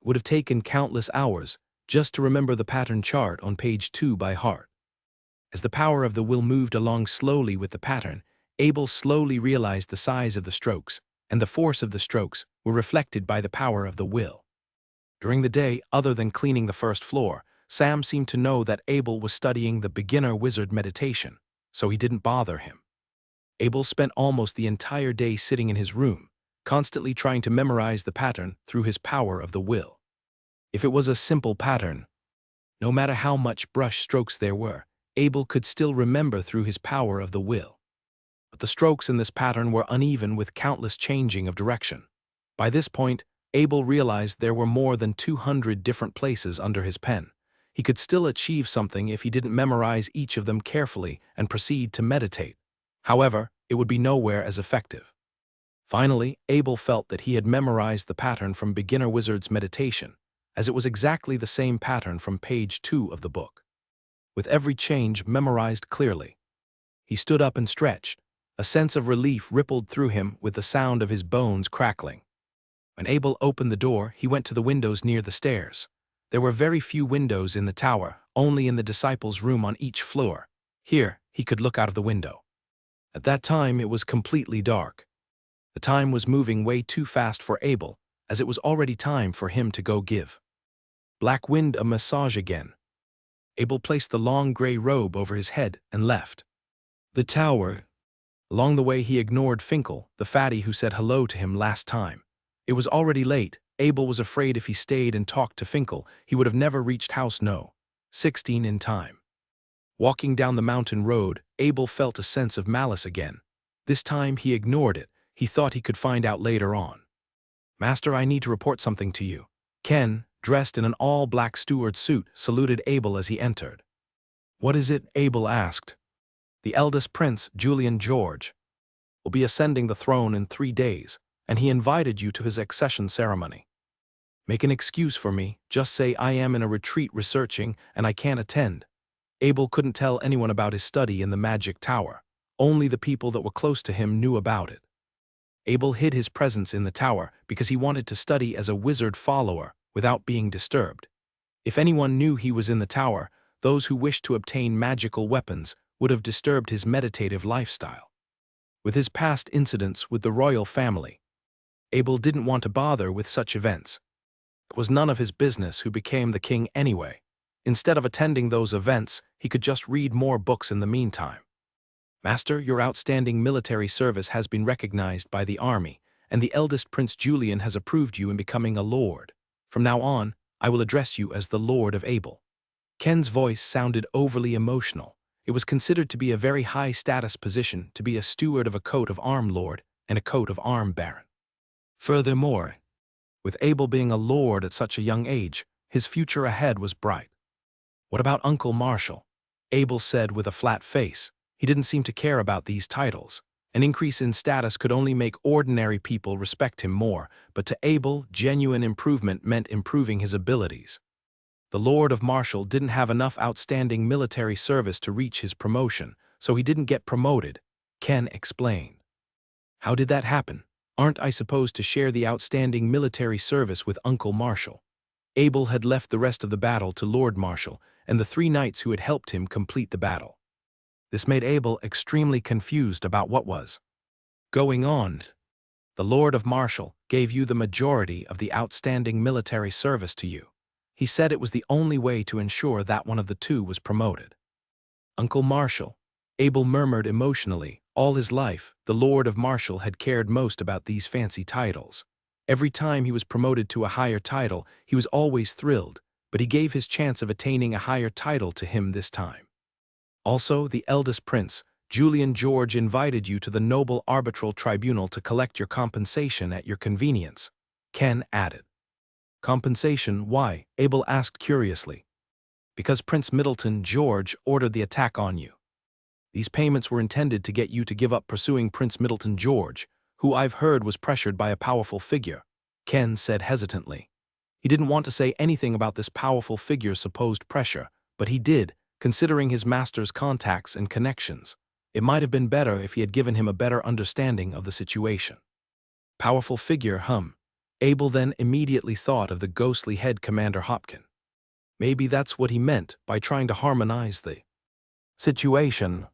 it would have taken countless hours just to remember the pattern chart on page 2 by heart. As the power of the will moved along slowly with the pattern, Abel slowly realized the size of the strokes, and the force of the strokes were reflected by the power of the will. During the day, other than cleaning the first floor, Sam seemed to know that Abel was studying the Beginner Wizard Meditation, so he didn't bother him. Abel spent almost the entire day sitting in his room, constantly trying to memorize the pattern through his power of the will. If it was a simple pattern, no matter how much brush strokes there were, Abel could still remember through his power of the will. But the strokes in this pattern were uneven with countless changing of direction. By this point, Abel realized there were more than 200 different places under his pen. He could still achieve something if he didn't memorize each of them carefully and proceed to meditate. However, it would be nowhere as effective. Finally, Abel felt that he had memorized the pattern from Beginner Wizard's Meditation, as it was exactly the same pattern from page 2 of the book. With every change memorized clearly, he stood up and stretched. A sense of relief rippled through him with the sound of his bones crackling. When Abel opened the door, he went to the windows near the stairs. There were very few windows in the tower, only in the disciples' room on each floor. Here, he could look out of the window. At that time, it was completely dark. The time was moving way too fast for Abel, as it was already time for him to go give Black Wind a massage again. Abel placed the long gray robe over his head and left the tower. Along the way, he ignored Finkel, the fatty who said hello to him last time. It was already late. Abel was afraid if he stayed and talked to Finkel, he would have never reached house no. 16 in time. Walking down the mountain road, Abel felt a sense of malice again. This time he ignored it. He thought he could find out later on. "Master, I need to report something to you." Ken, dressed in an all-black steward suit, saluted Abel as he entered. "What is it?" Abel asked. "The eldest prince, Julian George, will be ascending the throne in 3 days, and he invited you to his accession ceremony. Make an excuse for me, just say I am in a retreat researching and I can't attend." Abel couldn't tell anyone about his study in the magic tower. Only the people that were close to him knew about it. Abel hid his presence in the tower because he wanted to study as a wizard follower without being disturbed. If anyone knew he was in the tower, those who wished to obtain magical weapons would have disturbed his meditative lifestyle. With his past incidents with the royal family, Abel didn't want to bother with such events. It was none of his business who became the king anyway. Instead of attending those events, he could just read more books in the meantime. "Master, your outstanding military service has been recognized by the army, and the eldest Prince Julian has approved you in becoming a lord. From now on, I will address you as the Lord of Abel." Ken's voice sounded overly emotional. It was considered to be a very high-status position to be a steward of a coat of arm lord and a coat of arm baron. Furthermore, with Abel being a lord at such a young age, his future ahead was bright. "What about Uncle Marshall?" Abel said with a flat face. He didn't seem to care about these titles. An increase in status could only make ordinary people respect him more, but to Abel, genuine improvement meant improving his abilities. The Lord of Marshall didn't have enough outstanding military service to reach his promotion, so he didn't get promoted, Ken explained. "How did that happen?" Aren't I supposed to share the outstanding military service with Uncle Marshall? Abel had left the rest of the battle to Lord Marshall and the 3 knights who had helped him complete the battle. This made Abel extremely confused about what was going on. The Lord of Marshall gave you the majority of the outstanding military service to you. He said it was the only way to ensure that one of the 2 was promoted. Uncle Marshall, Abel murmured emotionally. All his life, the Lord of Marshall had cared most about these fancy titles. Every time he was promoted to a higher title, he was always thrilled, but he gave his chance of attaining a higher title to him this time. Also, the eldest prince, Julian George, invited you to the noble arbitral tribunal to collect your compensation at your convenience, Ken added. Compensation, why? Abel asked curiously. Because Prince Middleton George ordered the attack on you. These payments were intended to get you to give up pursuing Prince Middleton George, who I've heard was pressured by a powerful figure, Ken said hesitantly. He didn't want to say anything about this powerful figure's supposed pressure, but he did, considering his master's contacts and connections. It might have been better if he had given him a better understanding of the situation. Powerful figure, Abel then immediately thought of the ghostly head Commander Hopkin. Maybe that's what he meant by trying to harmonize the situation.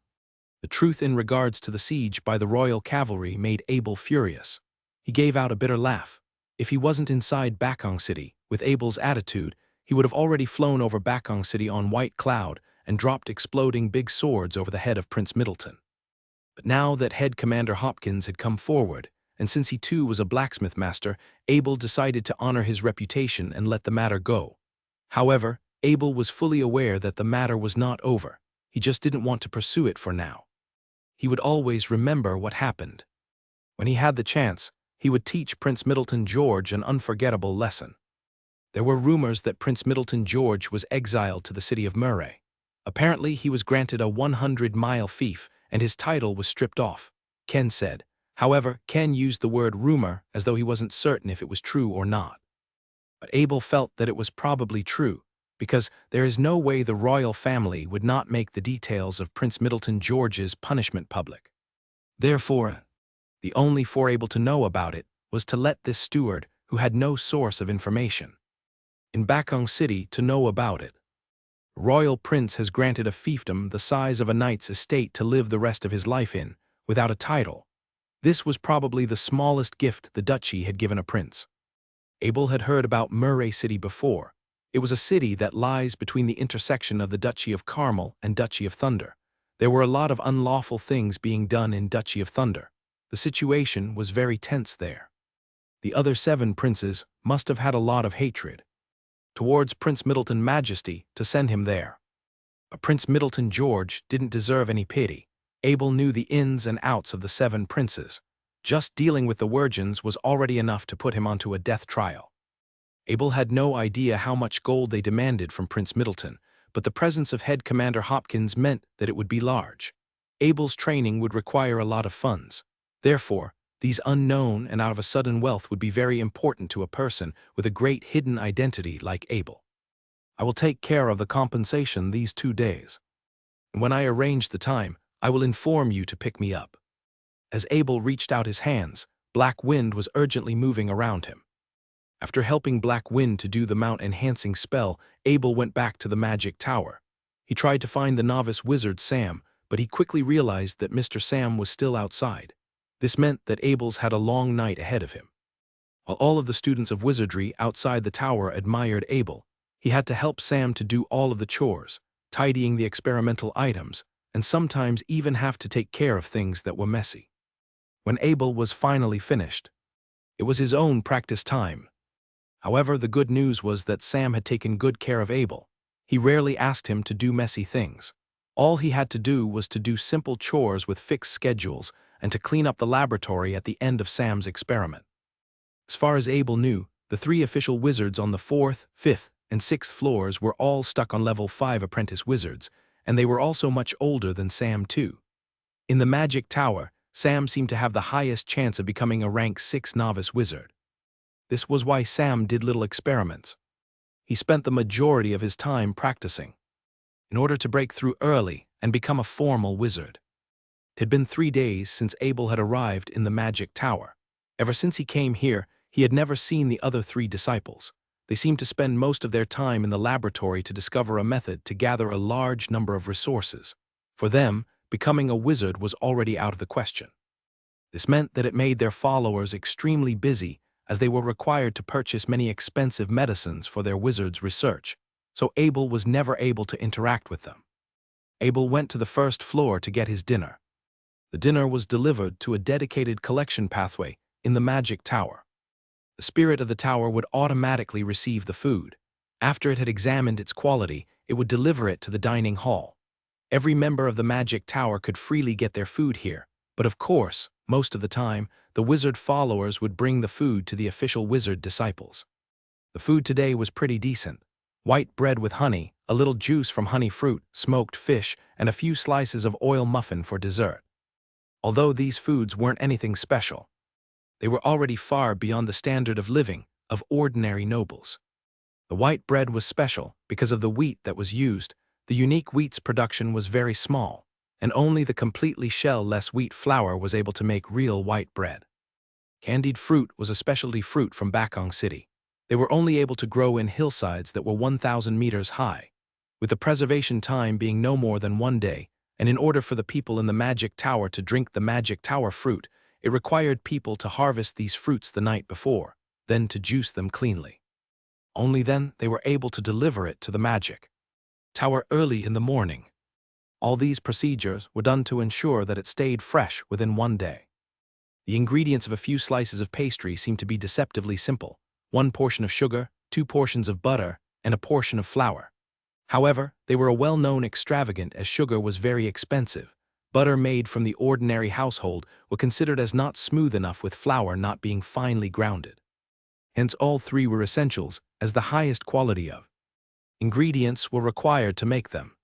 The truth in regards to the siege by the royal cavalry made Abel furious. He gave out a bitter laugh. If he wasn't inside Bakong City, with Abel's attitude, he would have already flown over Bakong City on White Cloud and dropped exploding big swords over the head of Prince Middleton. But now that head Commander Hopkins had come forward, and since he too was a blacksmith master, Abel decided to honor his reputation and let the matter go. However, Abel was fully aware that the matter was not over. He just didn't want to pursue it for now. He would always remember what happened. When he had the chance, he would teach Prince Middleton George an unforgettable lesson. There were rumors that Prince Middleton George was exiled to the city of Murray. Apparently, he was granted a 100-mile fief, and his title was stripped off, Ken said. However, Ken used the word rumor as though he wasn't certain if it was true or not. But Abel felt that it was probably true, because there is no way the royal family would not make the details of Prince Middleton George's punishment public. Therefore, the only for Abel to know about it was to let this steward, who had no source of information in Bakong City, to know about it. Royal Prince has granted a fiefdom the size of a knight's estate to live the rest of his life in, without a title. This was probably the smallest gift the duchy had given a prince. Abel had heard about Murray City before. It was a city that lies between the intersection of the Duchy of Carmel and Duchy of Thunder. There were a lot of unlawful things being done in Duchy of Thunder. The situation was very tense there. The other 7 princes must have had a lot of hatred towards Prince Middleton Majesty to send him there. But Prince Middleton George didn't deserve any pity. Abel knew the ins and outs of the 7 princes. Just dealing with the Wirgins was already enough to put him onto a death trial. Abel had no idea how much gold they demanded from Prince Middleton, but the presence of head Commander Hopkins meant that it would be large. Abel's training would require a lot of funds. Therefore, these unknown and out of a sudden wealth would be very important to a person with a great hidden identity like Abel. I will take care of the compensation these 2 days. And when I arrange the time, I will inform you to pick me up. As Abel reached out his hands, Black Wind was urgently moving around him. After helping Black Wind to do the mount-enhancing spell, Abel went back to the magic tower. He tried to find the novice wizard Sam, but he quickly realized that Mr. Sam was still outside. This meant that Abel's had a long night ahead of him. While all of the students of wizardry outside the tower admired Abel, he had to help Sam to do all of the chores, tidying the experimental items, and sometimes even have to take care of things that were messy. When Abel was finally finished, it was his own practice time. However, the good news was that Sam had taken good care of Abel. He rarely asked him to do messy things. All he had to do was to do simple chores with fixed schedules and to clean up the laboratory at the end of Sam's experiment. As far as Abel knew, the 3 official wizards on the 4th, 5th, and 6th floors were all stuck on level 5 apprentice wizards, and they were also much older than Sam too. In the magic tower, Sam seemed to have the highest chance of becoming a rank 6 novice wizard. This was why Sam did little experiments. He spent the majority of his time practicing, in order to break through early and become a formal wizard. It had been 3 days since Abel had arrived in the magic tower. Ever since he came here, he had never seen the other three disciples. They seemed to spend most of their time in the laboratory to discover a method to gather a large number of resources. For them, becoming a wizard was already out of the question. This meant that it made their followers extremely busy, as they were required to purchase many expensive medicines for their wizard's research, so Abel was never able to interact with them. Abel went to the first floor to get his dinner. The dinner was delivered to a dedicated collection pathway in the magic tower. The spirit of the tower would automatically receive the food. After it had examined its quality, it would deliver it to the dining hall. Every member of the magic tower could freely get their food here, but of course, most of the time, the wizard followers would bring the food to the official wizard disciples. The food today was pretty decent. White bread with honey, a little juice from honey fruit, smoked fish, and a few slices of oil muffin for dessert. Although these foods weren't anything special, they were already far beyond the standard of living of ordinary nobles. The white bread was special because of the wheat that was used. The unique wheat's production was very small, and only the completely shell-less wheat flour was able to make real white bread. Candied fruit was a specialty fruit from Bakong City. They were only able to grow in hillsides that were 1,000 meters high, with the preservation time being no more than 1 day, and in order for the people in the magic tower to drink the magic tower fruit, it required people to harvest these fruits the night before, then to juice them cleanly. Only then they were able to deliver it to the magic tower early in the morning. All these procedures were done to ensure that it stayed fresh within 1 day. The ingredients of a few slices of pastry seemed to be deceptively simple: 1 portion of sugar, 2 portions of butter, and a portion of flour. However, they were a well-known extravagant as sugar was very expensive. Butter made from the ordinary household were considered as not smooth enough with flour not being finely grounded. Hence all three were essentials as the highest quality of ingredients were required to make them.